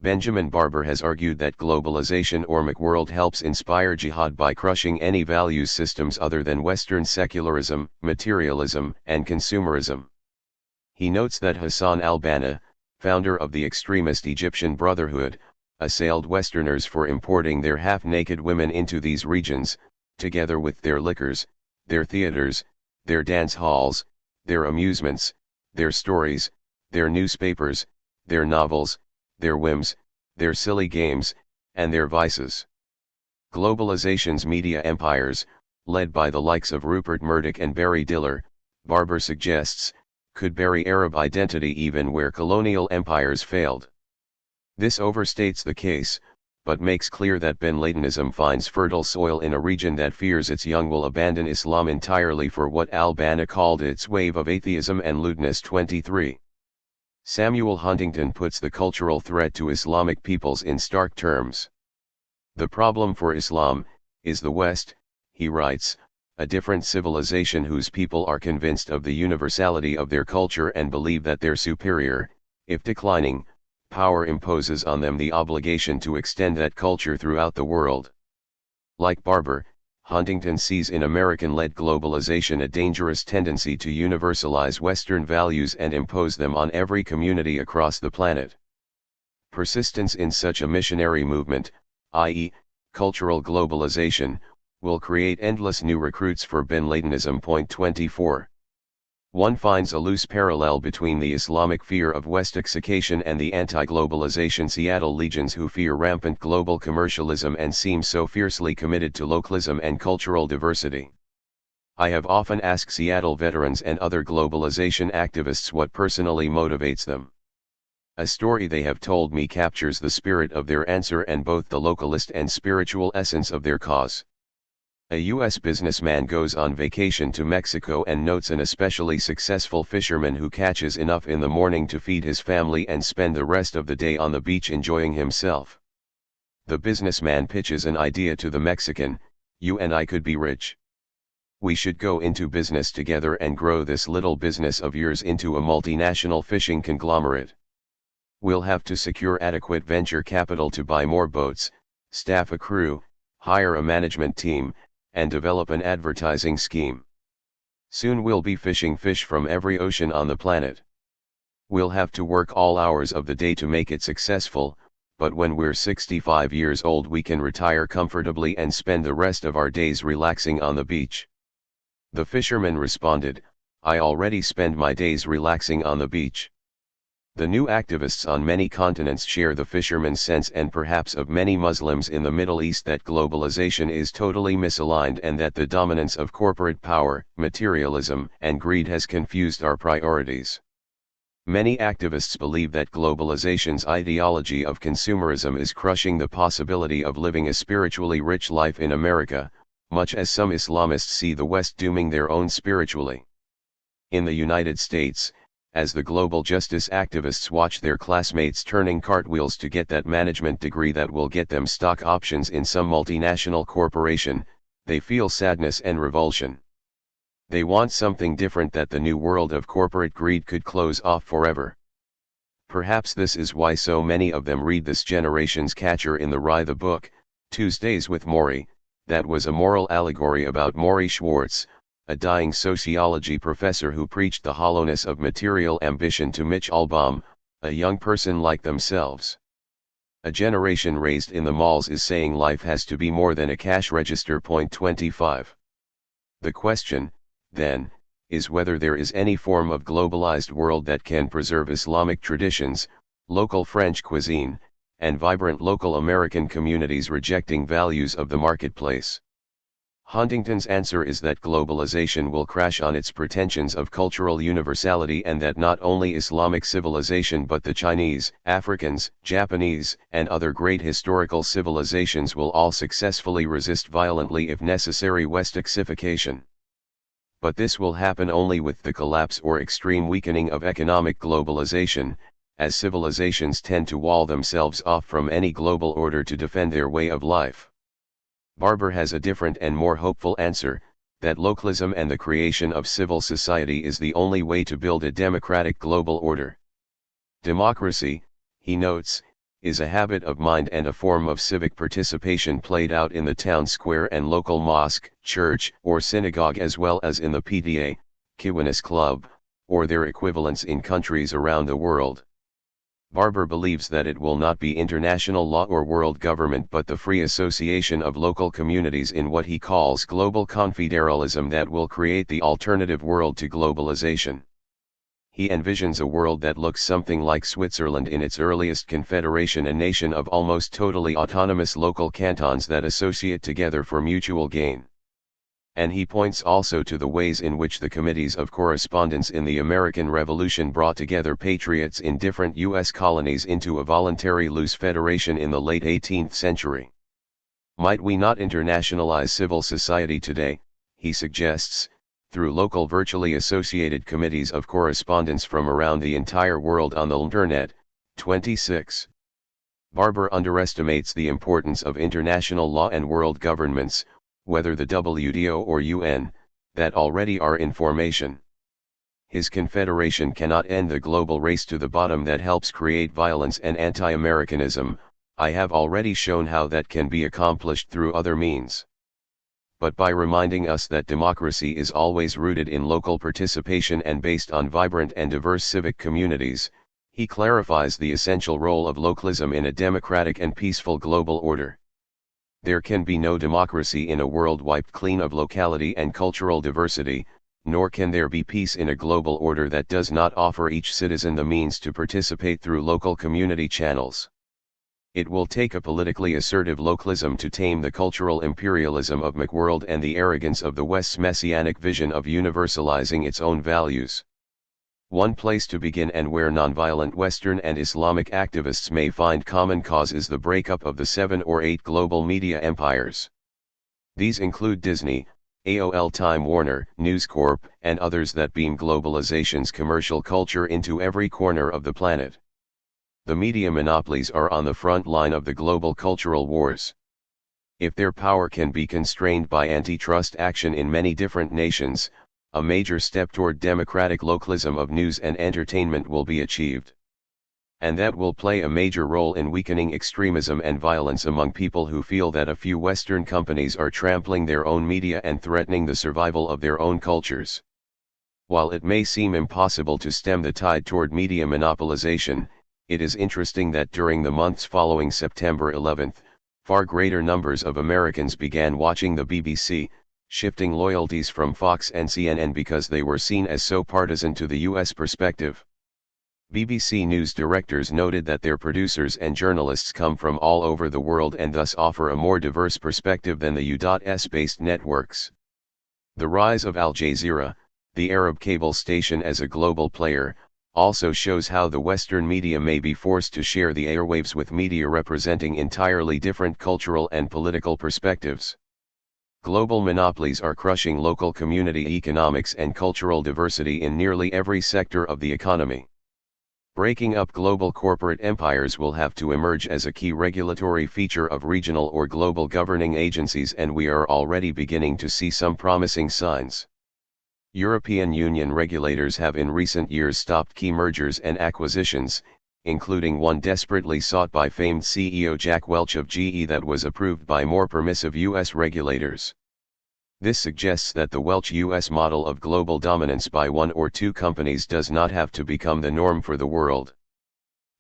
Speaker 1: Benjamin Barber has argued that globalization or McWorld helps inspire jihad by crushing any value systems other than Western secularism, materialism, and consumerism. He notes that Hassan al-Banna, founder of the extremist Egyptian Brotherhood, assailed Westerners for importing their half-naked women into these regions, together with their liquors, their theaters, their dance halls, their amusements, their stories, their newspapers, their novels, their whims, their silly games, and their vices. Globalization's media empires, led by the likes of Rupert Murdoch and Barry Diller, Barber suggests, could bury Arab identity even where colonial empires failed. This overstates the case, but makes clear that Bin Ladenism finds fertile soil in a region that fears its young will abandon Islam entirely for what al-Banna called its wave of atheism and lewdness. 23. Samuel Huntington puts the cultural threat to Islamic peoples in stark terms. The problem for Islam is the West, he writes, a different civilization whose people are convinced of the universality of their culture and believe that their superior, if declining, power imposes on them the obligation to extend that culture throughout the world. Like Barber, Huntington sees in American-led globalization a dangerous tendency to universalize Western values and impose them on every community across the planet. Persistence in such a missionary movement, i.e., cultural globalization, will create endless new recruits for Bin Ladenism. 24. One finds a loose parallel between the Islamic fear of Westixication and the anti-globalization Seattle legions who fear rampant global commercialism and seem so fiercely committed to localism and cultural diversity. I have often asked Seattle veterans and other globalization activists what personally motivates them. A story they have told me captures the spirit of their answer and both the localist and spiritual essence of their cause. A U.S. businessman goes on vacation to Mexico and notes an especially successful fisherman who catches enough in the morning to feed his family and spend the rest of the day on the beach enjoying himself. The businessman pitches an idea to the Mexican: "You and I could be rich. We should go into business together and grow this little business of yours into a multinational fishing conglomerate. We'll have to secure adequate venture capital to buy more boats, staff a crew, hire a management team, and develop an advertising scheme. Soon we'll be fishing fish from every ocean on the planet. We'll have to work all hours of the day to make it successful, but when we're 65 years old we can retire comfortably and spend the rest of our days relaxing on the beach. The fisherman responded, I already spend my days relaxing on the beach. The new activists on many continents share the fisherman's sense and perhaps of many Muslims in the Middle East that globalization is totally misaligned and that the dominance of corporate power, materialism, and greed has confused our priorities. Many activists believe that globalization's ideology of consumerism is crushing the possibility of living a spiritually rich life in America, much as some Islamists see the West dooming their own spiritually. In the United States, as the global justice activists watch their classmates turning cartwheels to get that management degree that will get them stock options in some multinational corporation, they feel sadness and revulsion. They want something different that the new world of corporate greed could close off forever. Perhaps this is why so many of them read this generation's Catcher in the Rye, the book, Tuesdays with Morrie, that was a moral allegory about Morrie Schwartz, a dying sociology professor who preached the hollowness of material ambition to Mitch Albom, a young person like themselves. A generation raised in the malls is saying life has to be more than a cash register. 25. The question, then, is whether there is any form of globalized world that can preserve Islamic traditions, local French cuisine, and vibrant local American communities rejecting values of the marketplace. Huntington's answer is that globalization will crash on its pretensions of cultural universality and that not only Islamic civilization but the Chinese, Africans, Japanese, and other great historical civilizations will all successfully resist violently if necessary Westixification. But this will happen only with the collapse or extreme weakening of economic globalization, as civilizations tend to wall themselves off from any global order to defend their way of life. Barber has a different and more hopeful answer, that localism and the creation of civil society is the only way to build a democratic global order. Democracy, he notes, is a habit of mind and a form of civic participation played out in the town square and local mosque, church, or synagogue as well as in the PTA, Kiwanis Club, or their equivalents in countries around the world. Barber believes that it will not be international law or world government but the free association of local communities in what he calls global confederalism that will create the alternative world to globalization. He envisions a world that looks something like Switzerland in its earliest confederation, a nation of almost totally autonomous local cantons that associate together for mutual gain. And he points also to the ways in which the committees of correspondence in the American Revolution brought together patriots in different U.S. colonies into a voluntary loose federation in the late 18th century. Might we not internationalize civil society today, he suggests, through local virtually associated committees of correspondence from around the entire world on the Internet? 26. Barber underestimates the importance of international law and world governments, whether the WTO or UN, that already are in formation. His confederation cannot end the global race to the bottom that helps create violence and anti-Americanism. I have already shown how that can be accomplished through other means. But by reminding us that democracy is always rooted in local participation and based on vibrant and diverse civic communities, he clarifies the essential role of localism in a democratic and peaceful global order. There can be no democracy in a world wiped clean of locality and cultural diversity, nor can there be peace in a global order that does not offer each citizen the means to participate through local community channels. It will take a politically assertive localism to tame the cultural imperialism of McWorld and the arrogance of the West's messianic vision of universalizing its own values. One place to begin and where nonviolent Western and Islamic activists may find common cause is the breakup of the 7 or 8 global media empires. These include Disney, AOL, Time Warner, News Corp, and others that beam globalization's commercial culture into every corner of the planet. The media monopolies are on the front line of the global cultural wars. If their power can be constrained by antitrust action in many different nations, a major step toward democratic localism of news and entertainment will be achieved. And that will play a major role in weakening extremism and violence among people who feel that a few Western companies are trampling their own media and threatening the survival of their own cultures. While it may seem impossible to stem the tide toward media monopolization, it is interesting that during the months following September 11, far greater numbers of Americans began watching the BBC, shifting loyalties from Fox and CNN because they were seen as so partisan to the U.S. perspective. BBC News directors noted that their producers and journalists come from all over the world and thus offer a more diverse perspective than the U.S.-based networks. The rise of Al Jazeera, the Arab cable station as a global player, also shows how the Western media may be forced to share the airwaves with media representing entirely different cultural and political perspectives. Global monopolies are crushing local community economics and cultural diversity in nearly every sector of the economy. Breaking up global corporate empires will have to emerge as a key regulatory feature of regional or global governing agencies, and we are already beginning to see some promising signs. European Union regulators have in recent years stopped key mergers and acquisitions, including one desperately sought by famed CEO Jack Welch of GE that was approved by more permissive U.S. regulators. This suggests that the Welch U.S. model of global dominance by one or two companies does not have to become the norm for the world.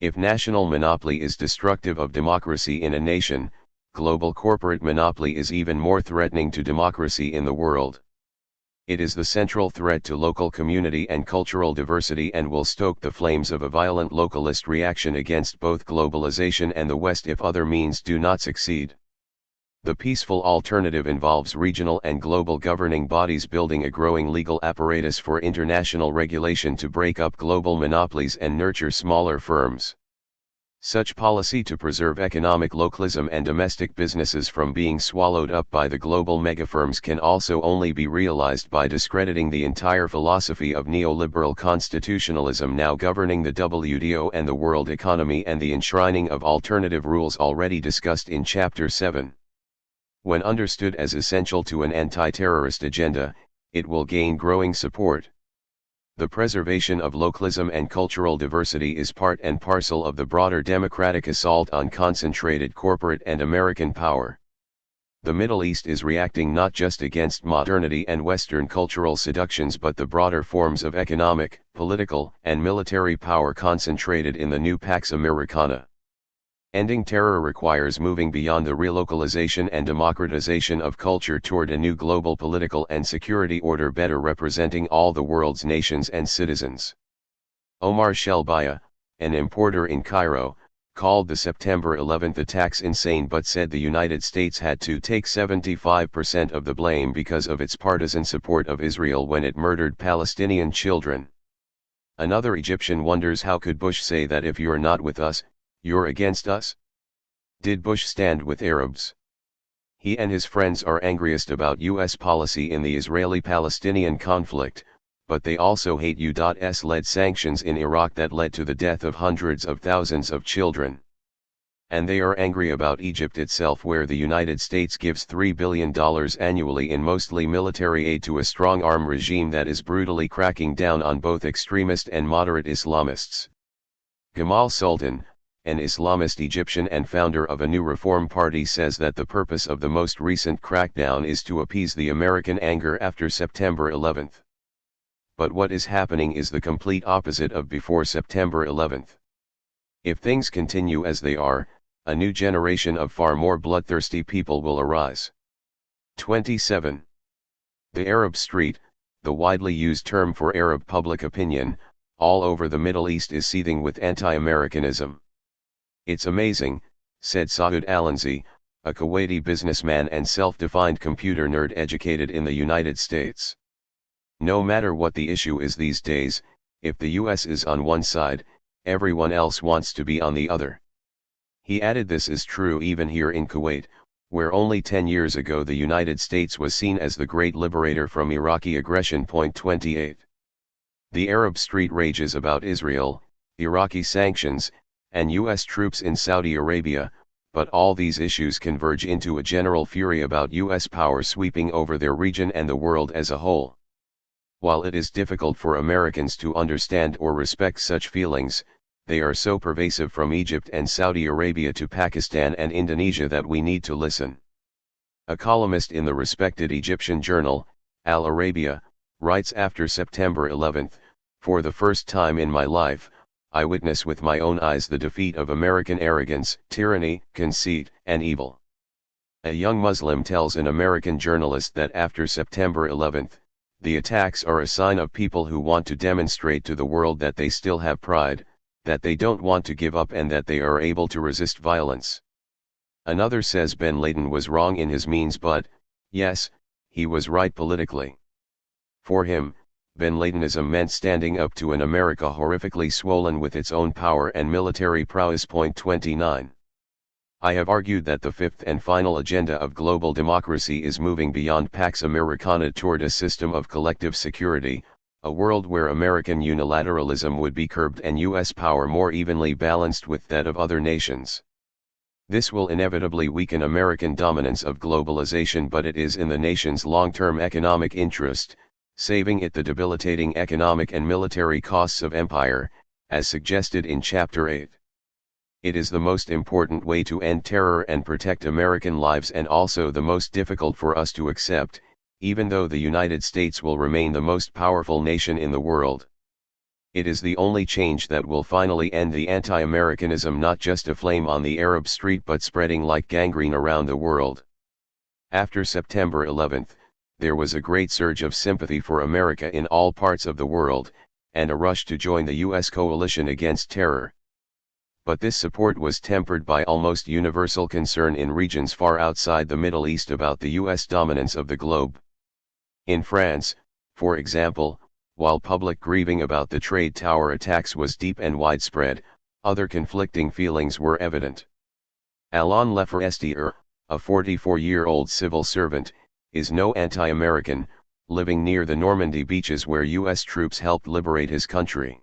Speaker 1: If national monopoly is destructive of democracy in a nation, global corporate monopoly is even more threatening to democracy in the world. It is the central threat to local community and cultural diversity and will stoke the flames of a violent localist reaction against both globalization and the West if other means do not succeed. The peaceful alternative involves regional and global governing bodies building a growing legal apparatus for international regulation to break up global monopolies and nurture smaller firms. Such policy to preserve economic localism and domestic businesses from being swallowed up by the global megafirms can also only be realized by discrediting the entire philosophy of neoliberal constitutionalism now governing the WTO and the world economy and the enshrining of alternative rules already discussed in Chapter 7. When understood as essential to an anti-terrorist agenda, it will gain growing support. The preservation of localism and cultural diversity is part and parcel of the broader democratic assault on concentrated corporate and American power. The Middle East is reacting not just against modernity and Western cultural seductions but the broader forms of economic, political, and military power concentrated in the new Pax Americana. Ending terror requires moving beyond the relocalization and democratization of culture toward a new global political and security order better representing all the world's nations and citizens. Omar Shelbaya, an importer in Cairo, called the September 11 attacks insane but said the United States had to take 75% of the blame because of its partisan support of Israel when it murdered Palestinian children. Another Egyptian wonders how could Bush say that if you're not with us, you're against us? Did Bush stand with Arabs? He and his friends are angriest about U.S. policy in the Israeli-Palestinian conflict, but they also hate U.S.-led sanctions in Iraq that led to the death of hundreds of thousands of children. And they are angry about Egypt itself, where the United States gives $3 billion annually in mostly military aid to a strong-arm regime that is brutally cracking down on both extremist and moderate Islamists. Gamal Sultan, an Islamist Egyptian and founder of a new reform party, says that the purpose of the most recent crackdown is to appease the American anger after September 11. But what is happening is the complete opposite of before September 11. If things continue as they are, a new generation of far more bloodthirsty people will arise. 27. The Arab Street, the widely used term for Arab public opinion, all over the Middle East is seething with anti-Americanism. It's amazing, said Saud Alanzi, a Kuwaiti businessman and self-defined computer nerd educated in the United States. No matter what the issue is these days, if the US is on one side, everyone else wants to be on the other. He added this is true even here in Kuwait, where only 10 years ago the United States was seen as the great liberator from Iraqi aggression. 28. The Arab Street rages about Israel, Iraqi sanctions, and U.S. troops in Saudi Arabia, but all these issues converge into a general fury about U.S. power sweeping over their region and the world as a whole. While it is difficult for Americans to understand or respect such feelings, they are so pervasive from Egypt and Saudi Arabia to Pakistan and Indonesia that we need to listen. A columnist in the respected Egyptian journal, Al Arabiya, writes after September 11, for the first time in my life, I witness with my own eyes the defeat of American arrogance, tyranny, conceit, and evil. A young Muslim tells an American journalist that after September 11, the attacks are a sign of people who want to demonstrate to the world that they still have pride, that they don't want to give up and that they are able to resist violence. Another says Ben Laden was wrong in his means, but, yes, he was right politically. For him, Ben Ladenism meant standing up to an America horrifically swollen with its own power and military prowess. 29. I have argued that the fifth and final agenda of global democracy is moving beyond Pax Americana toward a system of collective security, a world where American unilateralism would be curbed and U.S. power more evenly balanced with that of other nations. This will inevitably weaken American dominance of globalization, but it is in the nation's long-term economic interest, saving it the debilitating economic and military costs of empire, as suggested in Chapter 8. It is the most important way to end terror and protect American lives, and also the most difficult for us to accept, even though the United States will remain the most powerful nation in the world. It is the only change that will finally end the anti-Americanism, not just aflame on the Arab street but spreading like gangrene around the world. After September 11, there was a great surge of sympathy for America in all parts of the world, and a rush to join the U.S. coalition against terror. But this support was tempered by almost universal concern in regions far outside the Middle East about the U.S. dominance of the globe. In France, for example, while public grieving about the trade tower attacks was deep and widespread, other conflicting feelings were evident. Alain Leforestier, a 44-year-old civil servant, is no anti-American, living near the Normandy beaches where U.S. troops helped liberate his country.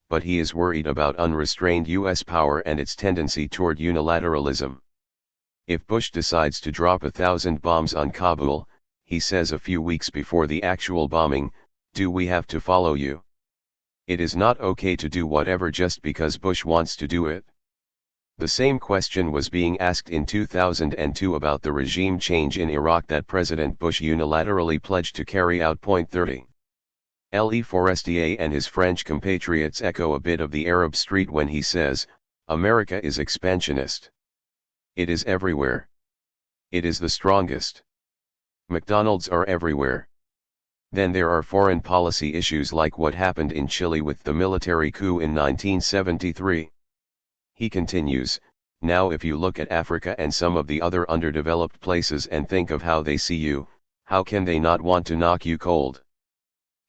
Speaker 1: But he is worried about unrestrained U.S. power and its tendency toward unilateralism. If Bush decides to drop 1,000 bombs on Kabul, he says a few weeks before the actual bombing, do we have to follow you? It is not okay to do whatever just because Bush wants to do it. The same question was being asked in 2002 about the regime change in Iraq that President Bush unilaterally pledged to carry out. 30. Le Forestier and his French compatriots echo a bit of the Arab street when he says, America is expansionist. It is everywhere. It is the strongest. McDonald's are everywhere. Then there are foreign policy issues like what happened in Chile with the military coup in 1973. He continues, now if you look at Africa and some of the other underdeveloped places and think of how they see you, how can they not want to knock you cold?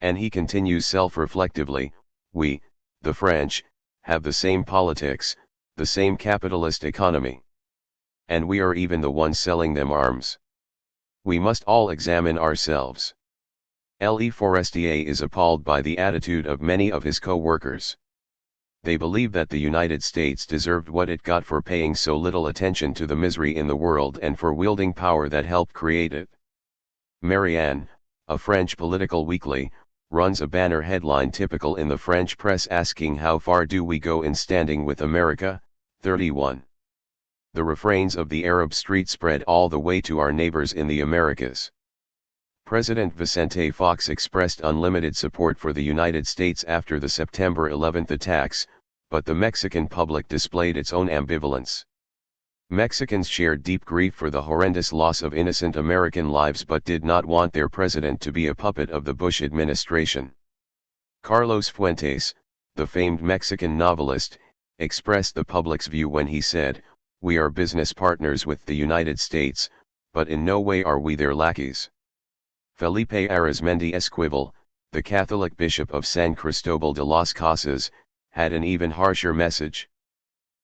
Speaker 1: And he continues self-reflectively, we, the French, have the same politics, the same capitalist economy. And we are even the ones selling them arms. We must all examine ourselves. Le Forestier is appalled by the attitude of many of his co-workers. They believe that the United States deserved what it got for paying so little attention to the misery in the world and for wielding power that helped create it. Marianne, a French political weekly, runs a banner headline typical in the French press asking how far do we go in standing with America? 31. The refrains of the Arab street spread all the way to our neighbors in the Americas. President Vicente Fox expressed unlimited support for the United States after the September 11 attacks, but the Mexican public displayed its own ambivalence. Mexicans shared deep grief for the horrendous loss of innocent American lives but did not want their president to be a puppet of the Bush administration. Carlos Fuentes, the famed Mexican novelist, expressed the public's view when he said, "We are business partners with the United States, but in no way are we their lackeys." Felipe Arizmendi Esquivel, the Catholic bishop of San Cristobal de las Casas, had an even harsher message.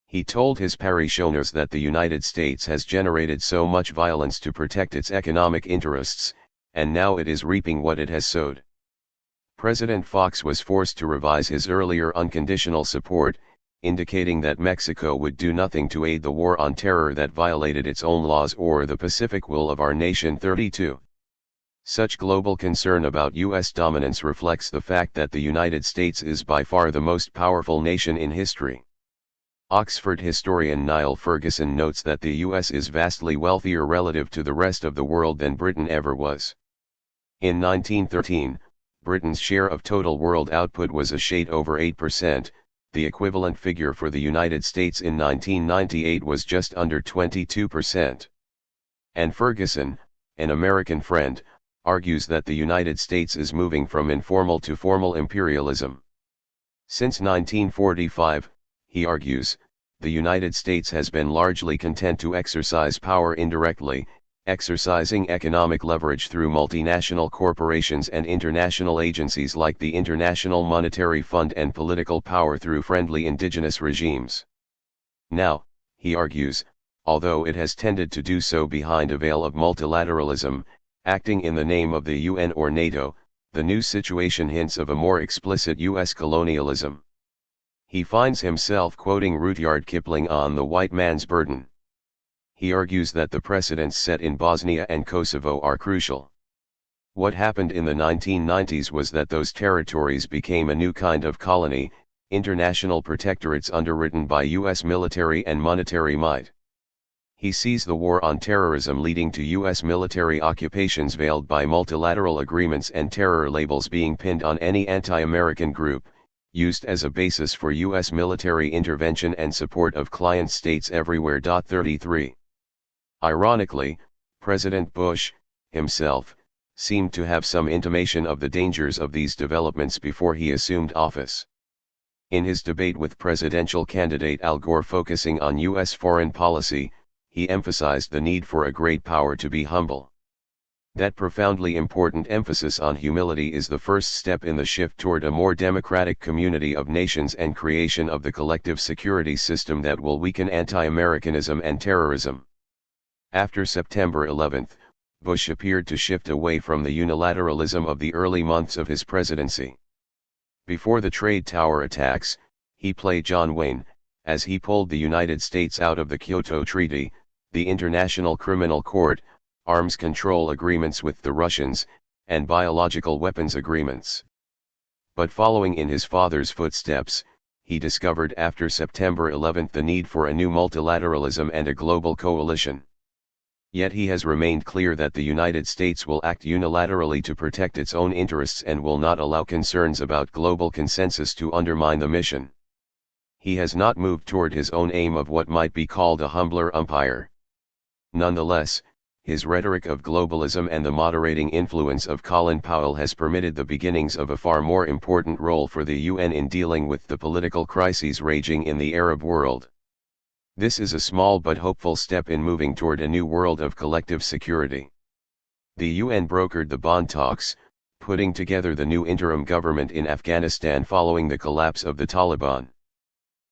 Speaker 1: He told his parishioners that the United States has generated so much violence to protect its economic interests, and now it is reaping what it has sowed. President Fox was forced to revise his earlier unconditional support, indicating that Mexico would do nothing to aid the war on terror that violated its own laws or the Pacific will of our nation. 32. Such global concern about U.S. dominance reflects the fact that the United States is by far the most powerful nation in history. Oxford historian Niall Ferguson notes that the US is vastly wealthier relative to the rest of the world than Britain ever was. In 1913, Britain's share of total world output was a shade over 8%, the equivalent figure for the United States in 1998 was just under 22%. And Ferguson, an American friend, argues that the United States is moving from informal to formal imperialism. Since 1945, he argues, the United States has been largely content to exercise power indirectly, exercising economic leverage through multinational corporations and international agencies like the International Monetary Fund, and political power through friendly indigenous regimes. Now, he argues, although it has tended to do so behind a veil of multilateralism, acting in the name of the UN or NATO, the new situation hints of a more explicit US colonialism. He finds himself quoting Rudyard Kipling on the white man's burden. He argues that the precedents set in Bosnia and Kosovo are crucial. What happened in the 1990s was that those territories became a new kind of colony, international protectorates underwritten by US military and monetary might. He sees the war on terrorism leading to US military occupations veiled by multilateral agreements and terror labels being pinned on any anti-American group, used as a basis for US military intervention and support of client states everywhere. 33. Ironically, President Bush, himself, seemed to have some intimation of the dangers of these developments before he assumed office. In his debate with presidential candidate Al Gore focusing on US foreign policy, he emphasized the need for a great power to be humble. That profoundly important emphasis on humility is the first step in the shift toward a more democratic community of nations and creation of the collective security system that will weaken anti-Americanism and terrorism. After September 11, Bush appeared to shift away from the unilateralism of the early months of his presidency. Before the Trade Tower attacks, he played John Wayne, as he pulled the United States out of the Kyoto Treaty, the International Criminal Court, arms control agreements with the Russians, and biological weapons agreements. But following in his father's footsteps, he discovered after September 11 the need for a new multilateralism and a global coalition. Yet he has remained clear that the United States will act unilaterally to protect its own interests and will not allow concerns about global consensus to undermine the mission. He has not moved toward his own aim of what might be called a humbler umpire. Nonetheless, his rhetoric of globalism and the moderating influence of Colin Powell has permitted the beginnings of a far more important role for the UN in dealing with the political crises raging in the Arab world. This is a small but hopeful step in moving toward a new world of collective security. The UN brokered the Bonn talks, putting together the new interim government in Afghanistan following the collapse of the Taliban.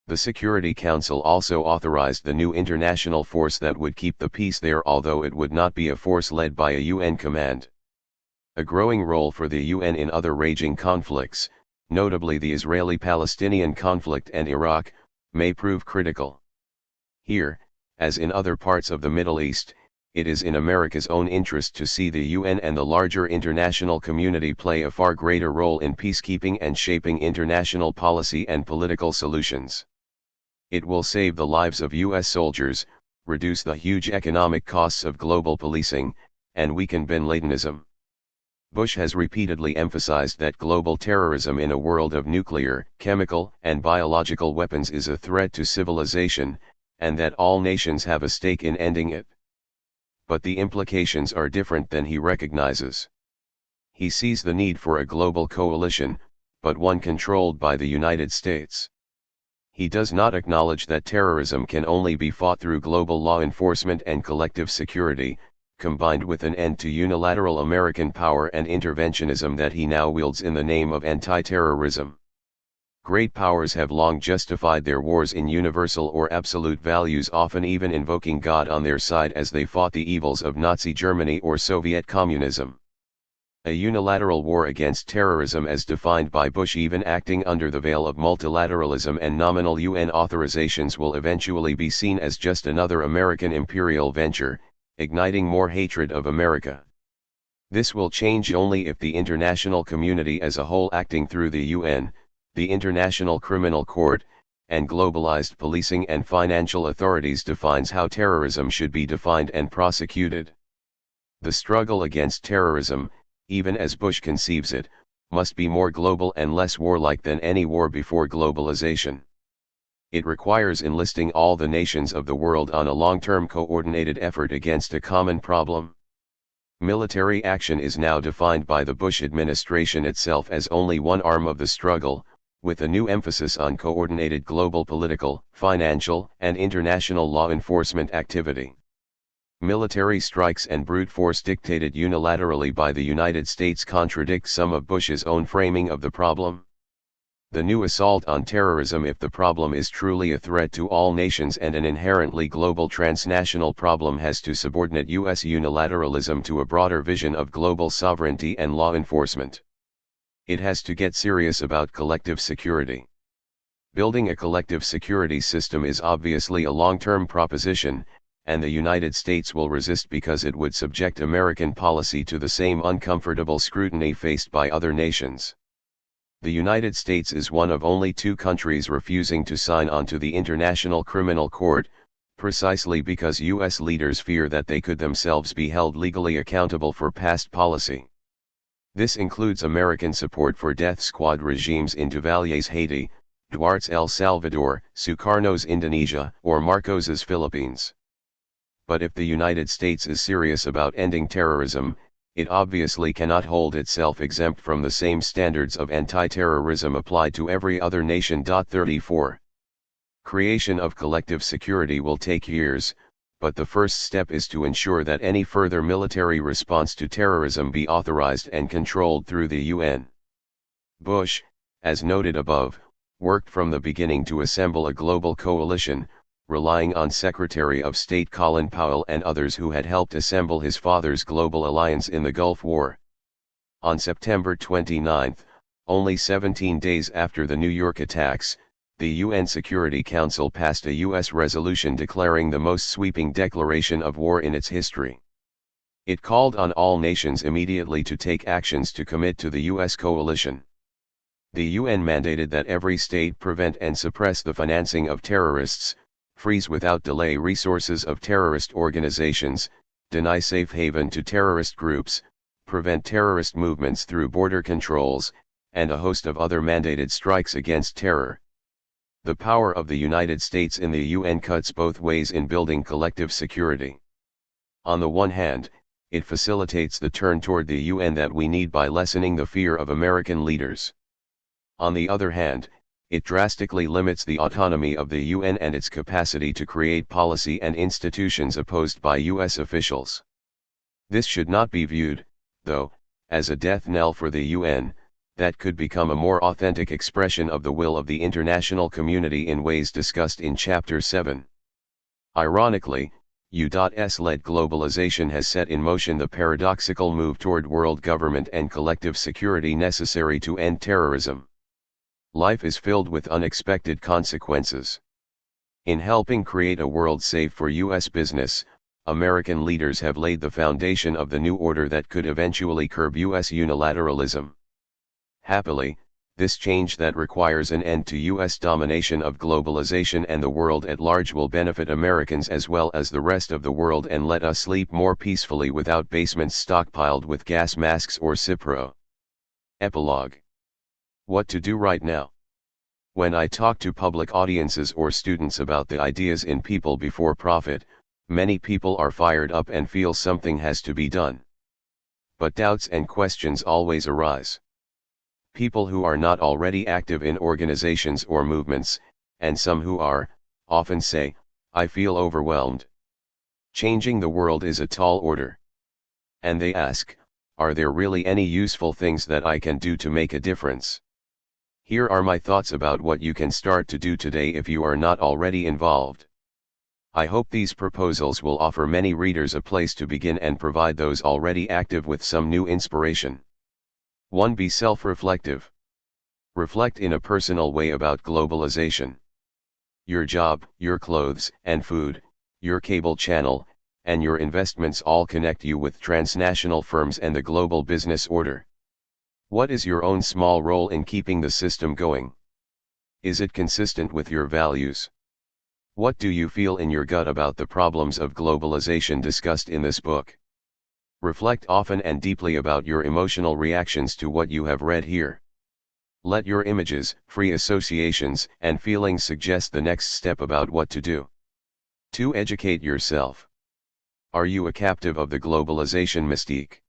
Speaker 1: The Security Council also authorized the new international force that would keep the peace there, although it would not be a force led by a UN command. A growing role for the UN in other raging conflicts, notably the Israeli-Palestinian conflict and Iraq, may prove critical. Here, as in other parts of the Middle East, it is in America's own interest to see the UN and the larger international community play a far greater role in peacekeeping and shaping international policy and political solutions. It will save the lives of US soldiers, reduce the huge economic costs of global policing, and weaken bin Ladenism. Bush has repeatedly emphasized that global terrorism in a world of nuclear, chemical, and biological weapons is a threat to civilization, and that all nations have a stake in ending it. But the implications are different than he recognizes. He sees the need for a global coalition, but one controlled by the United States. He does not acknowledge that terrorism can only be fought through global law enforcement and collective security, combined with an end to unilateral American power and interventionism that he now wields in the name of anti-terrorism. Great powers have long justified their wars in universal or absolute values, often even invoking God on their side as they fought the evils of Nazi Germany or Soviet communism. A unilateral war against terrorism as defined by Bush, even acting under the veil of multilateralism and nominal UN authorizations, will eventually be seen as just another American imperial venture, igniting more hatred of America. This will change only if the international community as a whole, acting through the UN, the International Criminal Court, and globalized policing and financial authorities, defines how terrorism should be defined and prosecuted. The struggle against terrorism, even as Bush conceives it, must be more global and less warlike than any war before globalization. It requires enlisting all the nations of the world on a long-term coordinated effort against a common problem. Military action is now defined by the Bush administration itself as only one arm of the struggle, with a new emphasis on coordinated global political, financial, and international law enforcement activity. Military strikes and brute force dictated unilaterally by the United States contradict some of Bush's own framing of the problem. The new assault on terrorism, if the problem is truly a threat to all nations and an inherently global transnational problem, has to subordinate U.S. unilateralism to a broader vision of global sovereignty and law enforcement. It has to get serious about collective security. Building a collective security system is obviously a long-term proposition, and the United States will resist because it would subject American policy to the same uncomfortable scrutiny faced by other nations. The United States is one of only 2 countries refusing to sign on to the International Criminal Court, precisely because U.S. leaders fear that they could themselves be held legally accountable for past policy. This includes American support for death squad regimes in Duvalier's Haiti, Duarte's El Salvador, Sukarno's Indonesia, or Marcos's Philippines. But if the United States is serious about ending terrorism, it obviously cannot hold itself exempt from the same standards of anti-terrorism applied to every other nation. 34. Creation of collective security will take years, but the first step is to ensure that any further military response to terrorism be authorized and controlled through the UN. Bush, as noted above, worked from the beginning to assemble a global coalition, relying on Secretary of State Colin Powell and others who had helped assemble his father's global alliance in the Gulf War. On September 29, only 17 days after the New York attacks, the UN Security Council passed a U.S. resolution declaring the most sweeping declaration of war in its history. It called on all nations immediately to take actions to commit to the U.S. coalition. The UN mandated that every state prevent and suppress the financing of terrorists, freeze without delay resources of terrorist organizations, deny safe haven to terrorist groups, prevent terrorist movements through border controls, and a host of other mandated strikes against terror. The power of the United States in the UN cuts both ways in building collective security. On the one hand, it facilitates the turn toward the UN that we need by lessening the fear of American leaders. On the other hand, it drastically limits the autonomy of the UN and its capacity to create policy and institutions opposed by US officials. This should not be viewed, though, as a death knell for the UN, that could become a more authentic expression of the will of the international community in ways discussed in Chapter 7. Ironically, U.S.-led globalization has set in motion the paradoxical move toward world government and collective security necessary to end terrorism. Life is filled with unexpected consequences. In helping create a world safe for U.S. business, American leaders have laid the foundation of the new order that could eventually curb U.S. unilateralism. Happily, this change that requires an end to U.S. domination of globalization and the world at large will benefit Americans as well as the rest of the world and let us sleep more peacefully without basements stockpiled with gas masks or Cipro. Epilogue. What to do right now? When I talk to public audiences or students about the ideas in People Before Profit, many people are fired up and feel something has to be done. But doubts and questions always arise. People who are not already active in organizations or movements, and some who are, often say, "I feel overwhelmed. Changing the world is a tall order." And they ask, are there really any useful things that I can do to make a difference? Here are my thoughts about what you can start to do today if you are not already involved. I hope these proposals will offer many readers a place to begin and provide those already active with some new inspiration. 1. Be self-reflective. Reflect in a personal way about globalization. Your job, your clothes and food, your cable channel, and your investments all connect you with transnational firms and the global business order. What is your own small role in keeping the system going? Is it consistent with your values? What do you feel in your gut about the problems of globalization discussed in this book? Reflect often and deeply about your emotional reactions to what you have read here. Let your images, free associations, and feelings suggest the next step about what to do. 2. Educate yourself. Are you a captive of the globalization mystique?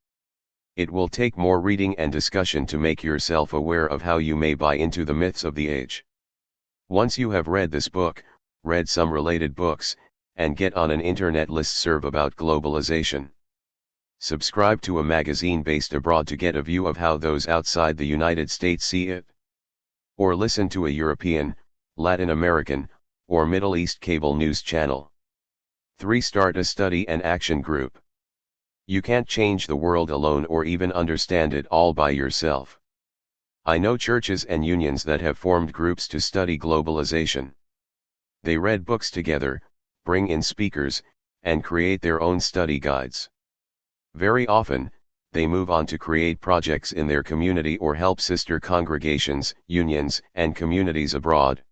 Speaker 1: It will take more reading and discussion to make yourself aware of how you may buy into the myths of the age. Once you have read this book, read some related books, and get on an internet listserv about globalization. Subscribe to a magazine based abroad to get a view of how those outside the United States see it. Or listen to a European, Latin American, or Middle East cable news channel. 3. Start a study and action group. You can't change the world alone or even understand it all by yourself. I know churches and unions that have formed groups to study globalization. They read books together, bring in speakers, and create their own study guides. Very often, they move on to create projects in their community or help sister congregations, unions, and communities abroad.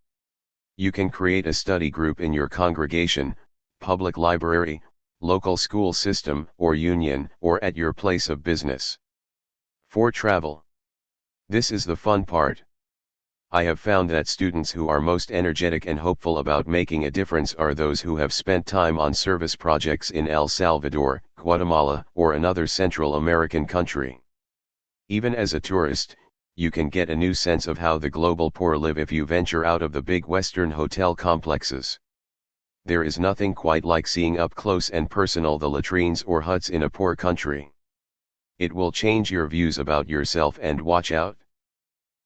Speaker 1: You can create a study group in your congregation, public library, local school system or union, or at your place of business. 4. Travel. This is the fun part. I have found that students who are most energetic and hopeful about making a difference are those who have spent time on service projects in El Salvador, Guatemala, or another Central American country. Even as a tourist, you can get a new sense of how the global poor live if you venture out of the big Western hotel complexes. There is nothing quite like seeing up close and personal the latrines or huts in a poor country. It will change your views about yourself, and watch out.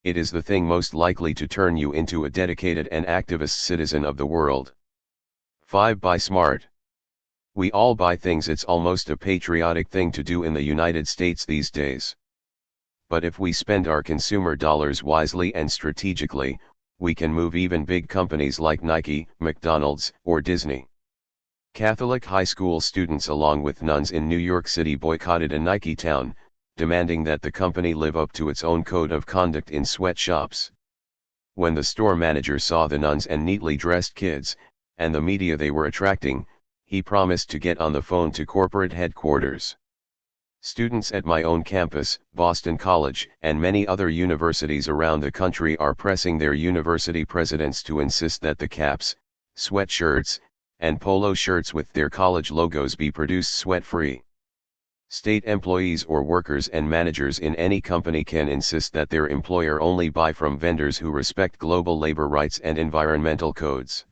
Speaker 1: It is the thing most likely to turn you into a dedicated and activist citizen of the world. 5. Buy smart. We all buy things. It's almost a patriotic thing to do in the United States these days. But if we spend our consumer dollars wisely and strategically, we can move even big companies like Nike, McDonald's, or Disney. Catholic high school students along with nuns in New York City boycotted a Nike town, demanding that the company live up to its own code of conduct in sweatshops. When the store manager saw the nuns and neatly dressed kids, and the media they were attracting, he promised to get on the phone to corporate headquarters. Students at my own campus, Boston College, and many other universities around the country are pressing their university presidents to insist that the caps, sweatshirts, and polo shirts with their college logos be produced sweat-free. State employees or workers and managers in any company can insist that their employer only buy from vendors who respect global labor rights and environmental codes.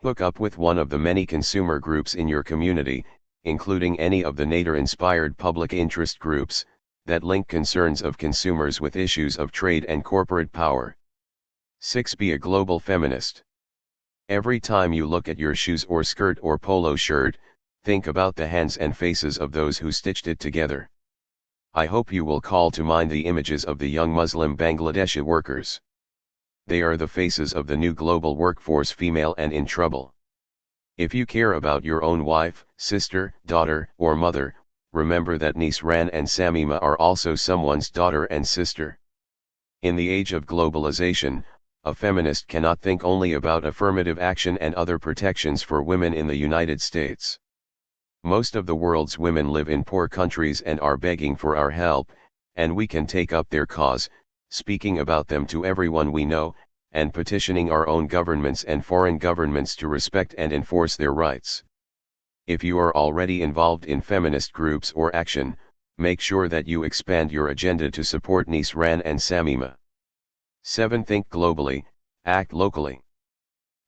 Speaker 1: Hook up with one of the many consumer groups in your community, including any of the Nader-inspired public interest groups, that link concerns of consumers with issues of trade and corporate power. 6. Be a global feminist. Every time you look at your shoes or skirt or polo shirt, think about the hands and faces of those who stitched it together. I hope you will call to mind the images of the young Muslim Bangladeshi workers. They are the faces of the new global workforce, female and in trouble. If you care about your own wife, sister, daughter, or mother, remember that Nisran and Samima are also someone's daughter and sister. In the age of globalization, a feminist cannot think only about affirmative action and other protections for women in the United States. Most of the world's women live in poor countries and are begging for our help, and we can take up their cause, speaking about them to everyone we know, and petitioning our own governments and foreign governments to respect and enforce their rights. If you are already involved in feminist groups or action, make sure that you expand your agenda to support Nisran and Samima. 7. Think globally, act locally.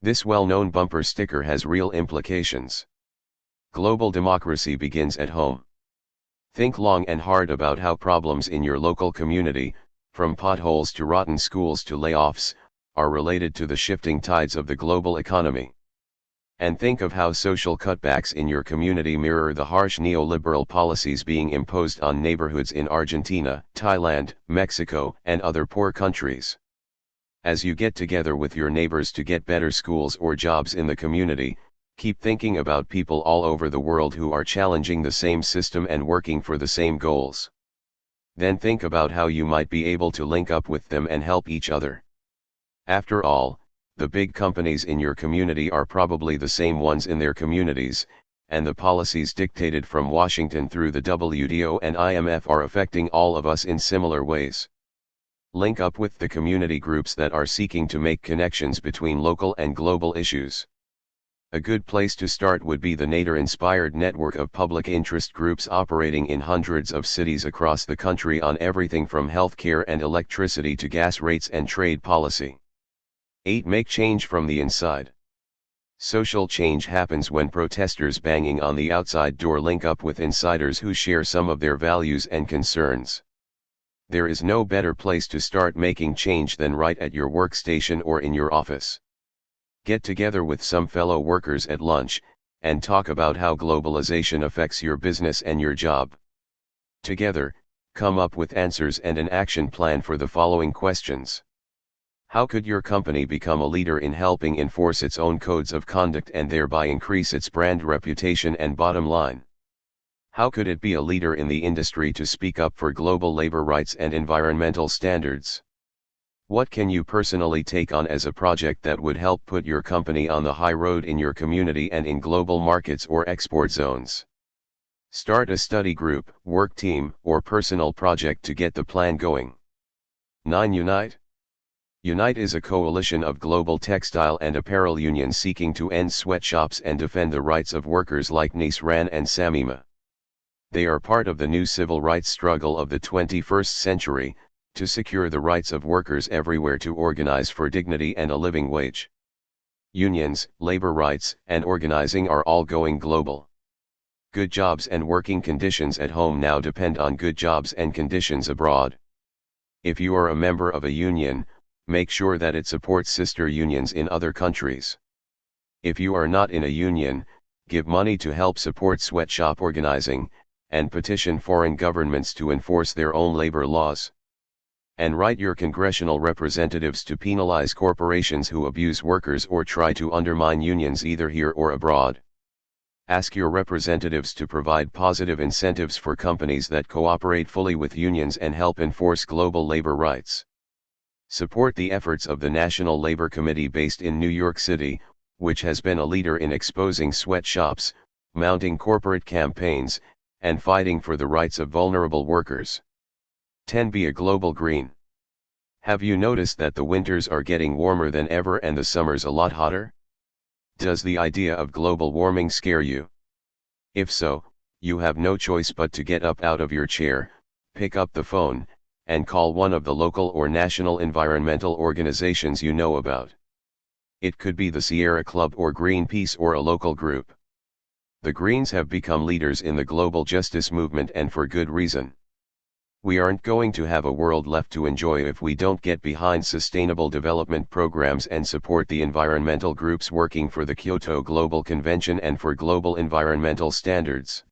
Speaker 1: This well-known bumper sticker has real implications. Global democracy begins at home. Think long and hard about how problems in your local community, from potholes to rotten schools to layoffs, are related to the shifting tides of the global economy. And think of how social cutbacks in your community mirror the harsh neoliberal policies being imposed on neighborhoods in Argentina, Thailand, Mexico, and other poor countries. As you get together with your neighbors to get better schools or jobs in the community, keep thinking about people all over the world who are challenging the same system and working for the same goals. Then think about how you might be able to link up with them and help each other. After all, the big companies in your community are probably the same ones in their communities, and the policies dictated from Washington through the WTO and IMF are affecting all of us in similar ways. Link up with the community groups that are seeking to make connections between local and global issues. A good place to start would be the Nader-inspired network of public interest groups operating in hundreds of cities across the country on everything from healthcare and electricity to gas rates and trade policy. 8. Make change from the inside. Social change happens when protesters banging on the outside door link up with insiders who share some of their values and concerns. There is no better place to start making change than right at your workstation or in your office. Get together with some fellow workers at lunch, and talk about how globalization affects your business and your job. Together, come up with answers and an action plan for the following questions. How could your company become a leader in helping enforce its own codes of conduct and thereby increase its brand reputation and bottom line? How could it be a leader in the industry to speak up for global labor rights and environmental standards? What can you personally take on as a project that would help put your company on the high road in your community and in global markets or export zones? Start a study group, work team, or personal project to get the plan going. 9. Unite. Unite is a coalition of global textile and apparel unions seeking to end sweatshops and defend the rights of workers like Nisran and Samima. They are part of the new civil rights struggle of the 21st century, to secure the rights of workers everywhere to organize for dignity and a living wage. Unions, labor rights, and organizing are all going global. Good jobs and working conditions at home now depend on good jobs and conditions abroad. If you are a member of a union, make sure that it supports sister unions in other countries. If you are not in a union, give money to help support sweatshop organizing, and petition foreign governments to enforce their own labor laws. And write your congressional representatives to penalize corporations who abuse workers or try to undermine unions either here or abroad. Ask your representatives to provide positive incentives for companies that cooperate fully with unions and help enforce global labor rights. Support the efforts of the National Labor Committee based in New York City, which has been a leader in exposing sweatshops, mounting corporate campaigns, and fighting for the rights of vulnerable workers. 10. Be a global green. Have you noticed that the winters are getting warmer than ever and the summers a lot hotter? Does the idea of global warming scare you? If so, you have no choice but to get up out of your chair, pick up the phone, and call one of the local or national environmental organizations you know about. It could be the Sierra Club or Greenpeace or a local group. The Greens have become leaders in the global justice movement, and for good reason. We aren't going to have a world left to enjoy if we don't get behind sustainable development programs and support the environmental groups working for the Kyoto Global Convention and for global environmental standards.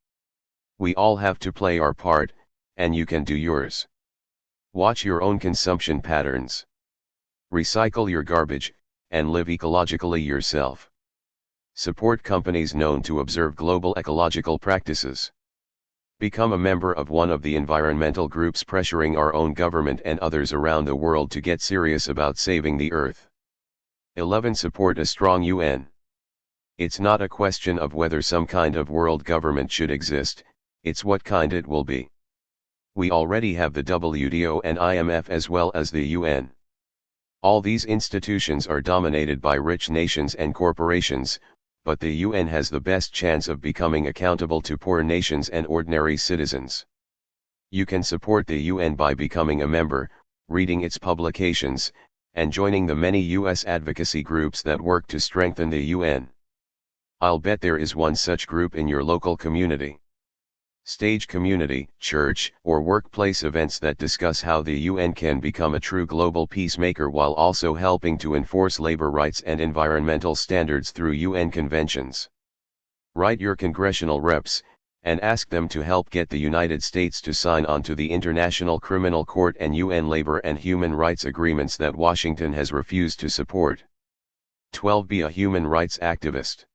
Speaker 1: We all have to play our part, and you can do yours. Watch your own consumption patterns. Recycle your garbage, and live ecologically yourself. Support companies known to observe global ecological practices. Become a member of one of the environmental groups pressuring our own government and others around the world to get serious about saving the earth. 11. Support a strong UN. It's not a question of whether some kind of world government should exist, it's what kind it will be. We already have the WTO and IMF as well as the UN. All these institutions are dominated by rich nations and corporations, but the UN has the best chance of becoming accountable to poor nations and ordinary citizens. You can support the UN by becoming a member, reading its publications, and joining the many US advocacy groups that work to strengthen the UN. I'll bet there is one such group in your local community. Stage community, church, or workplace events that discuss how the UN can become a true global peacemaker while also helping to enforce labor rights and environmental standards through UN conventions. Write your congressional reps, and ask them to help get the United States to sign on to the International Criminal Court and UN labor and human rights agreements that Washington has refused to support. 12. Be a human rights activist.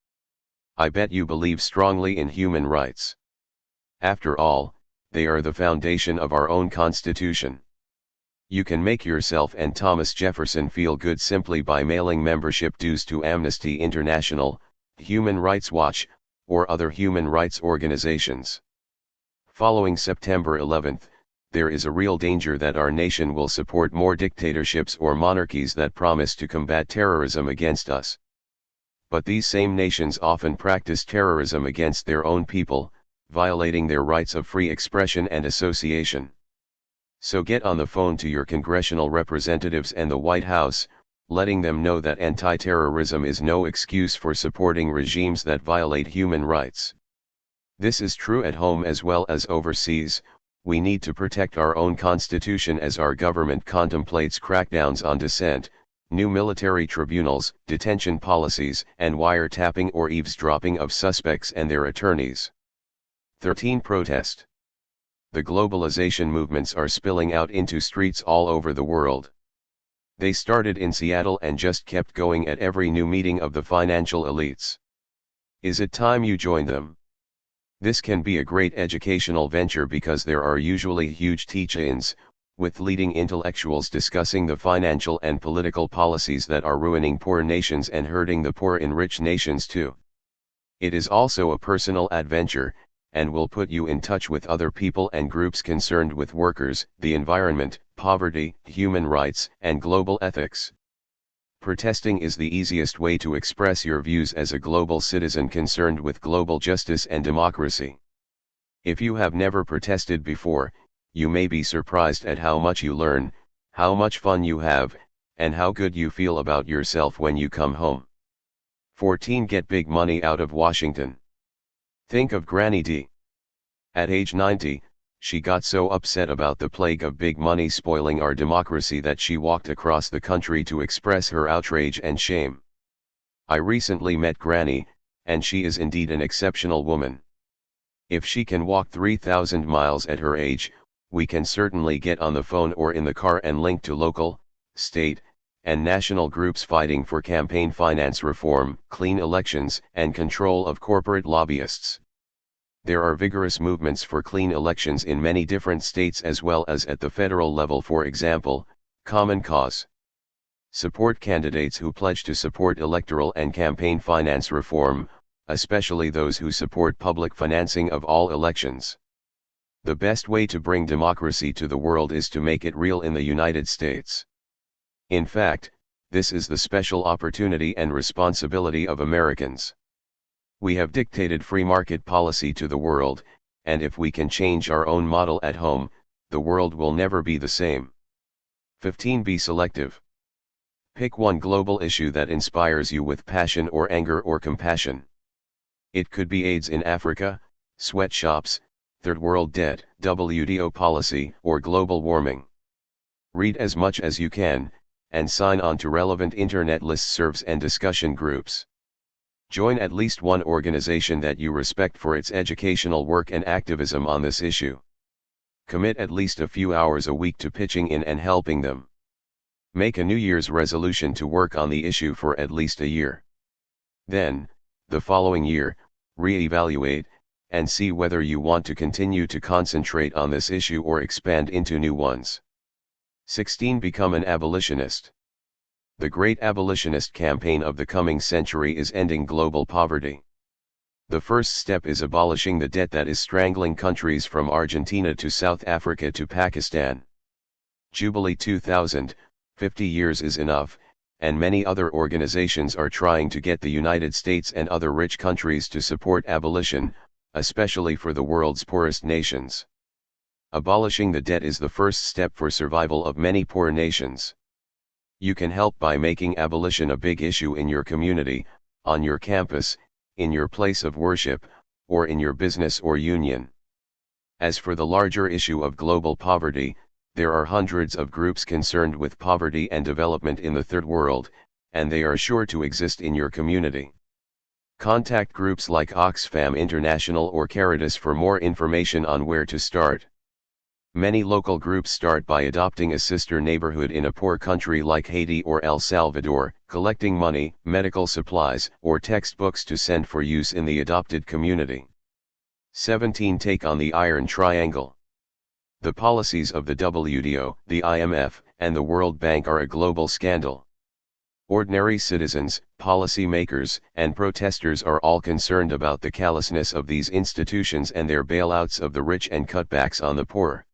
Speaker 1: I bet you believe strongly in human rights. After all, they are the foundation of our own Constitution. You can make yourself and Thomas Jefferson feel good simply by mailing membership dues to Amnesty International, Human Rights Watch, or other human rights organizations. Following September 11, there is a real danger that our nation will support more dictatorships or monarchies that promise to combat terrorism against us. But these same nations often practice terrorism against their own people, violating their rights of free expression and association. So get on the phone to your congressional representatives and the White House, letting them know that anti-terrorism is no excuse for supporting regimes that violate human rights. This is true at home as well as overseas. We need to protect our own constitution as our government contemplates crackdowns on dissent, new military tribunals, detention policies, and wiretapping or eavesdropping of suspects and their attorneys. 13. Protest. The globalization movements are spilling out into streets all over the world. They started in Seattle and just kept going at every new meeting of the financial elites. Is it time you join them? This can be a great educational venture because there are usually huge teach-ins, with leading intellectuals discussing the financial and political policies that are ruining poor nations and hurting the poor in rich nations too. It is also a personal adventure, and will put you in touch with other people and groups concerned with workers, the environment, poverty, human rights, and global ethics. Protesting is the easiest way to express your views as a global citizen concerned with global justice and democracy. If you have never protested before, you may be surprised at how much you learn, how much fun you have, and how good you feel about yourself when you come home. 14. Get big money out of Washington. Think of Granny D. At age 90, she got so upset about the plague of big money spoiling our democracy that she walked across the country to express her outrage and shame. I recently met Granny, and she is indeed an exceptional woman. If she can walk 3,000 miles at her age, we can certainly get on the phone or in the car and link to local, state, and national groups fighting for campaign finance reform, clean elections, and control of corporate lobbyists. There are vigorous movements for clean elections in many different states as well as at the federal level, for example, Common Cause. Support candidates who pledge to support electoral and campaign finance reform, especially those who support public financing of all elections. The best way to bring democracy to the world is to make it real in the United States. In fact, this is the special opportunity and responsibility of Americans. We have dictated free market policy to the world, and if we can change our own model at home, the world will never be the same. 15. Be selective. Pick one global issue that inspires you with passion or anger or compassion. It could be AIDS in Africa, sweatshops, third world debt, WTO policy, or global warming. Read as much as you can, and sign on to relevant internet listservs and discussion groups. Join at least one organization that you respect for its educational work and activism on this issue. Commit at least a few hours a week to pitching in and helping them. Make a New Year's resolution to work on the issue for at least a year. Then, the following year, re-evaluate, and see whether you want to continue to concentrate on this issue or expand into new ones. 16. Become an abolitionist. The great abolitionist campaign of the coming century is ending global poverty. The first step is abolishing the debt that is strangling countries from Argentina to South Africa to Pakistan. Jubilee 2000, 50 years is enough, and many other organizations are trying to get the United States and other rich countries to support abolition, especially for the world's poorest nations. Abolishing the debt is the first step for survival of many poor nations. You can help by making abolition a big issue in your community, on your campus, in your place of worship, or in your business or union. As for the larger issue of global poverty, there are hundreds of groups concerned with poverty and development in the Third World, and they are sure to exist in your community. Contact groups like Oxfam International or Caritas for more information on where to start. Many local groups start by adopting a sister neighborhood in a poor country like Haiti or El Salvador, collecting money, medical supplies, or textbooks to send for use in the adopted community. 17. Take on the Iron Triangle. The policies of the WTO, the IMF, and the World Bank are a global scandal. Ordinary citizens, policymakers, and protesters are all concerned about the callousness of these institutions and their bailouts of the rich and cutbacks on the poor.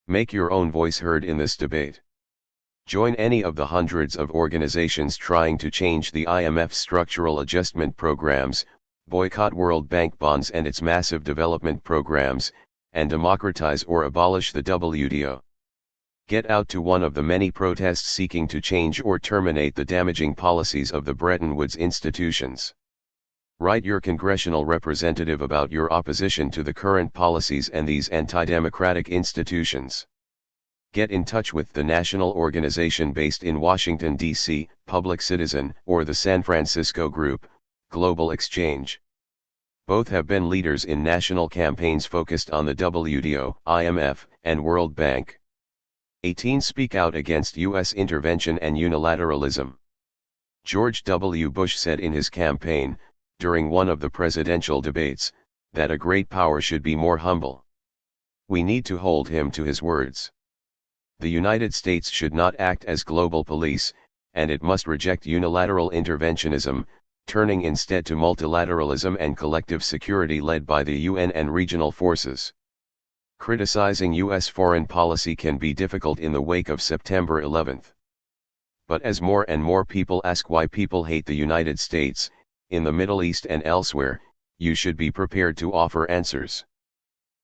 Speaker 1: Make your own voice heard in this debate. Join any of the hundreds of organizations trying to change the IMF's structural adjustment programs, boycott World Bank bonds and its massive development programs, and democratize or abolish the WTO. Get out to one of the many protests seeking to change or terminate the damaging policies of the Bretton Woods institutions. Write your congressional representative about your opposition to the current policies and these anti-democratic institutions. Get in touch with the national organization based in Washington, D.C., Public Citizen, or the San Francisco group, Global Exchange. Both have been leaders in national campaigns focused on the WTO, IMF, and World Bank. 18. Speak out against U.S. intervention and unilateralism. George W. Bush said in his campaign, during one of the presidential debates, that a great power should be more humble. We need to hold him to his words. The United States should not act as global police, and it must reject unilateral interventionism, turning instead to multilateralism and collective security led by the UN and regional forces. Criticizing U.S. foreign policy can be difficult in the wake of September 11. But as more and more people ask why people hate the United States, in the Middle East and elsewhere, you should be prepared to offer answers.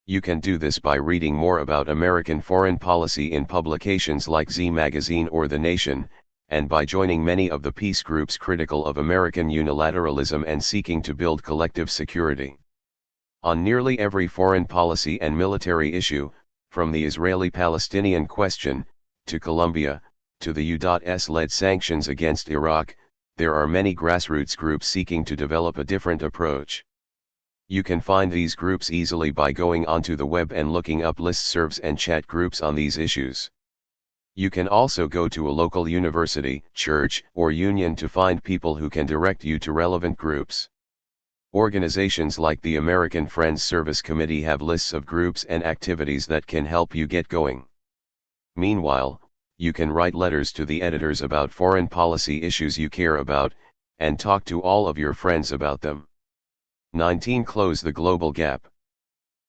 Speaker 1: You can do this by reading more about American foreign policy in publications like Z Magazine or The Nation, and by joining many of the peace groups critical of American unilateralism and seeking to build collective security. On nearly every foreign policy and military issue, from the Israeli-Palestinian question, to Colombia, to the U.S.-led sanctions against Iraq, there are many grassroots groups seeking to develop a different approach. You can find these groups easily by going onto the web and looking up listservs and chat groups on these issues. You can also go to a local university, church, or union to find people who can direct you to relevant groups. Organizations like the American Friends Service Committee have lists of groups and activities that can help you get going. Meanwhile, you can write letters to the editors about foreign policy issues you care about, and talk to all of your friends about them. 19. Close the global gap.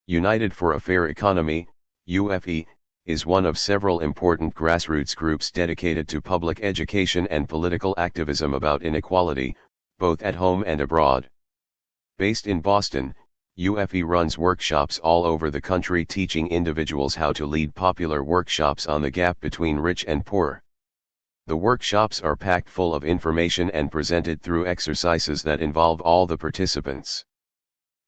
Speaker 1: United for a Fair Economy, UFE, is one of several important grassroots groups dedicated to public education and political activism about inequality, both at home and abroad. Based in Boston, UFE runs workshops all over the country teaching individuals how to lead popular workshops on the gap between rich and poor. The workshops are packed full of information and presented through exercises that involve all the participants.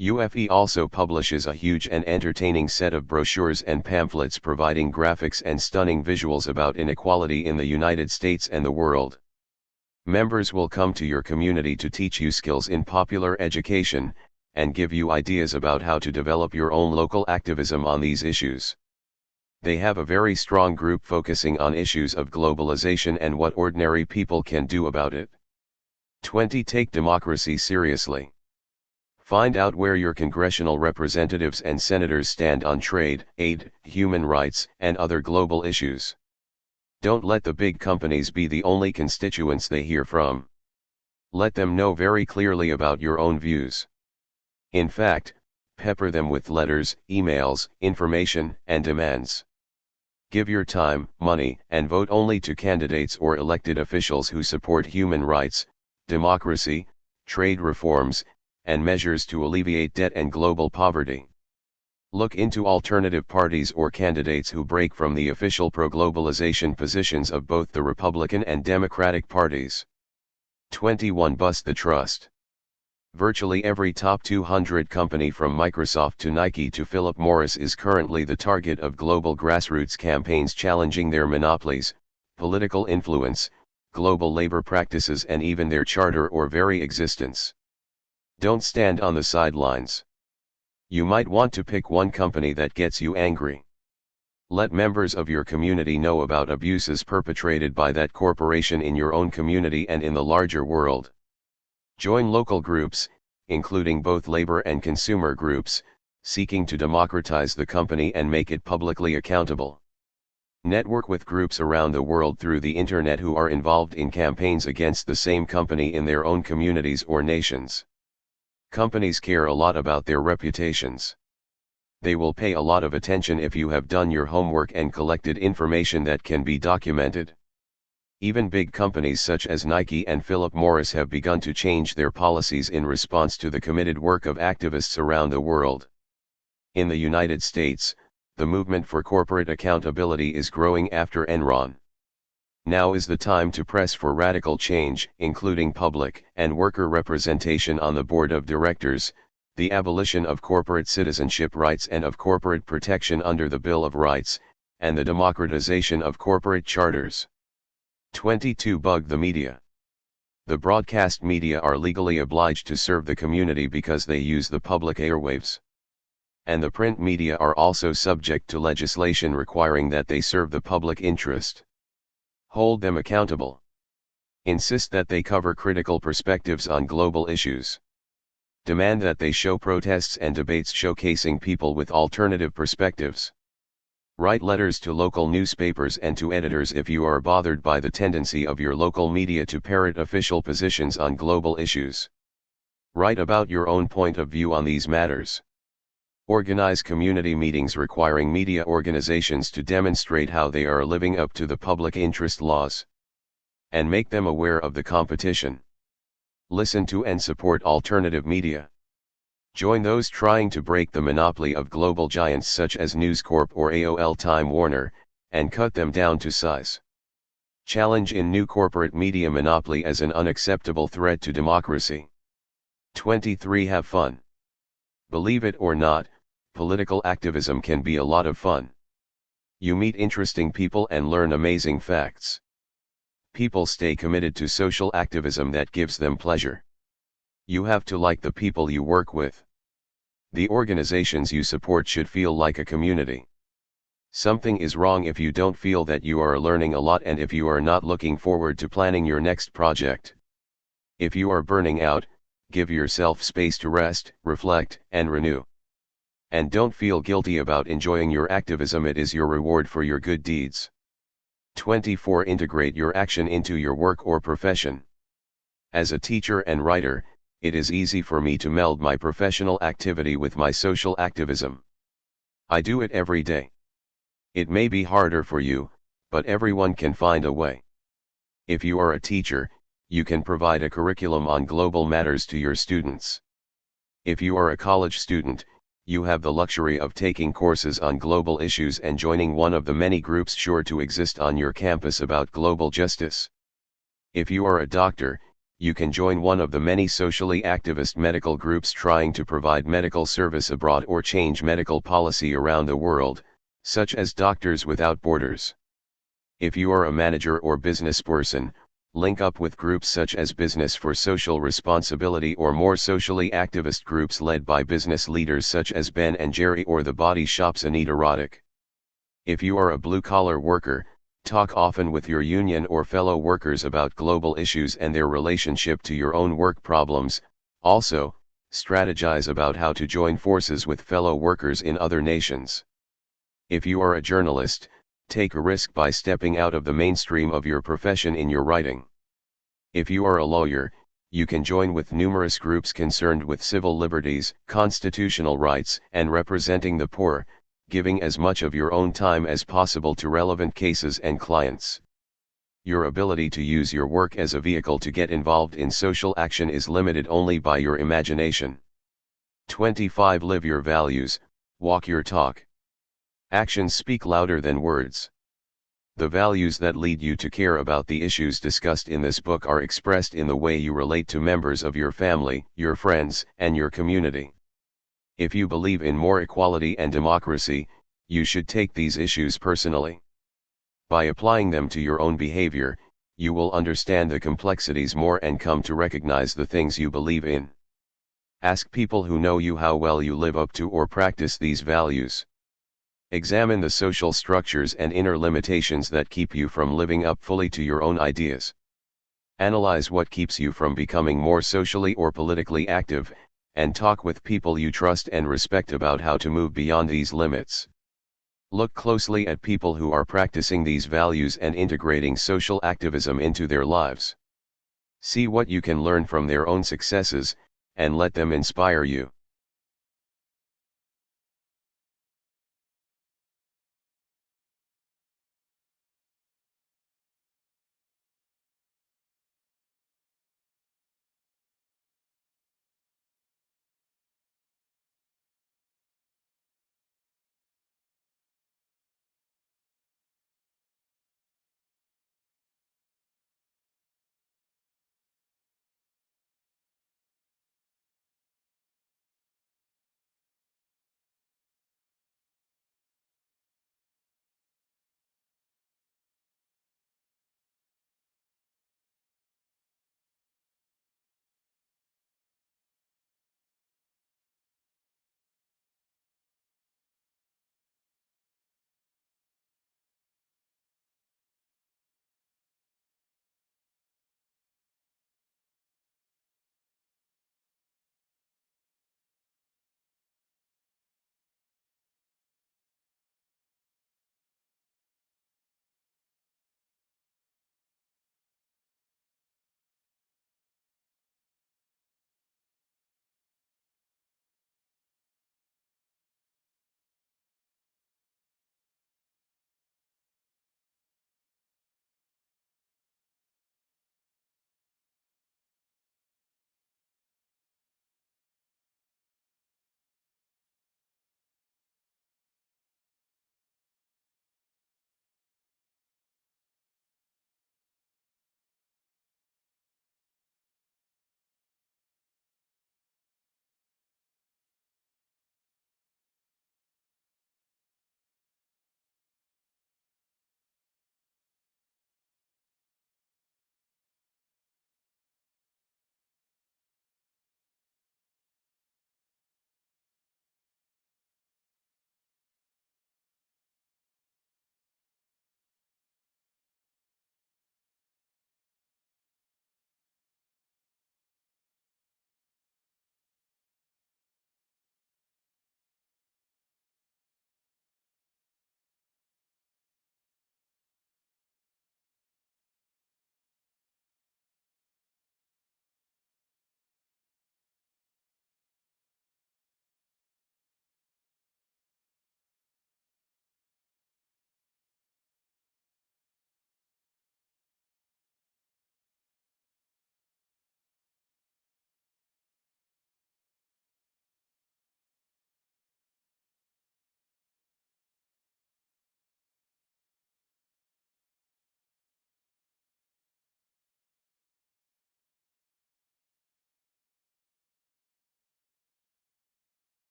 Speaker 1: UFE also publishes a huge and entertaining set of brochures and pamphlets providing graphics and stunning visuals about inequality in the United States and the world. Members will come to your community to teach you skills in popular education, and give you ideas about how to develop your own local activism on these issues. They have a very strong group focusing on issues of globalization and what ordinary people can do about it. 20. Take democracy seriously. Find out where your congressional representatives and senators stand on trade, aid, human rights, and other global issues. Don't let the big companies be the only constituents they hear from. Let them know very clearly about your own views. In fact, pepper them with letters, emails, information, and demands. Give your time, money, and vote only to candidates or elected officials who support human rights, democracy, trade reforms, and measures to alleviate debt and global poverty. Look into alternative parties or candidates who break from the official pro-globalization positions of both the Republican and Democratic parties. 21. Bust the trust. Virtually every top 200 company from Microsoft to Nike to Philip Morris is currently the target of global grassroots campaigns challenging their monopolies, political influence, global labor practices, and even their charter or very existence. Don't stand on the sidelines. You might want to pick one company that gets you angry. Let members of your community know about abuses perpetrated by that corporation in your own community and in the larger world. Join local groups, including both labor and consumer groups, seeking to democratize the company and make it publicly accountable. Network with groups around the world through the internet who are involved in campaigns against the same company in their own communities or nations. Companies care a lot about their reputations. They will pay a lot of attention if you have done your homework and collected information that can be documented. Even big companies such as Nike and Philip Morris have begun to change their policies in response to the committed work of activists around the world. In the United States, the movement for corporate accountability is growing after Enron. Now is the time to press for radical change, including public and worker representation on the board of directors, the abolition of corporate citizenship rights and of corporate protection under the Bill of Rights, and the democratization of corporate charters. 22. Bug the media. The broadcast media are legally obliged to serve the community because they use the public airwaves. And the print media are also subject to legislation requiring that they serve the public interest. Hold them accountable. Insist that they cover critical perspectives on global issues. Demand that they show protests and debates showcasing people with alternative perspectives. Write letters to local newspapers and to editors if you are bothered by the tendency of your local media to parrot official positions on global issues. Write about your own point of view on these matters. Organize community meetings requiring media organizations to demonstrate how they are living up to the public interest laws. And make them aware of the competition. Listen to and support alternative media. Join those trying to break the monopoly of global giants such as News Corp or AOL Time Warner, and cut them down to size. Challenge in new corporate media monopoly as an unacceptable threat to democracy. 23. Have fun. Believe it or not, political activism can be a lot of fun. You meet interesting people and learn amazing facts. People stay committed to social activism that gives them pleasure. You have to like the people you work with. The organizations you support should feel like a community. Something is wrong if you don't feel that you are learning a lot and if you are not looking forward to planning your next project. If you are burning out, give yourself space to rest, reflect, and renew. And don't feel guilty about enjoying your activism, it is your reward for your good deeds. 24. Integrate your action into your work or profession. As a teacher and writer, it is easy for me to meld my professional activity with my social activism. I do it every day. It may be harder for you, but everyone can find a way. If you are a teacher, you can provide a curriculum on global matters to your students. If you are a college student, you have the luxury of taking courses on global issues and joining one of the many groups sure to exist on your campus about global justice. If you are a doctor, you can join one of the many socially activist medical groups trying to provide medical service abroad or change medical policy around the world, such as Doctors Without Borders. If you are a manager or business person, link up with groups such as Business for Social Responsibility or more socially activist groups led by business leaders such as Ben and Jerry or the Body Shop's Anita Roddick. If you are a blue-collar worker, talk often with your union or fellow workers about global issues and their relationship to your own work problems. Also, strategize about how to join forces with fellow workers in other nations. If you are a journalist, take a risk by stepping out of the mainstream of your profession in your writing. If you are a lawyer, you can join with numerous groups concerned with civil liberties, constitutional rights, and representing the poor, giving as much of your own time as possible to relevant cases and clients. Your ability to use your work as a vehicle to get involved in social action is limited only by your imagination. 25. Live your values, walk your talk. Actions speak louder than words. The values that lead you to care about the issues discussed in this book are expressed in the way you relate to members of your family, your friends, and your community. If you believe in more equality and democracy, you should take these issues personally. By applying them to your own behavior, you will understand the complexities more and come to recognize the things you believe in. Ask people who know you how well you live up to or practice these values. Examine the social structures and inner limitations that keep you from living up fully to your own ideas. Analyze what keeps you from becoming more socially or politically active, and talk with people you trust and respect about how to move beyond these limits. Look closely at people who are practicing these values and integrating social activism into their lives. See what you can learn from their own successes, and let them inspire you.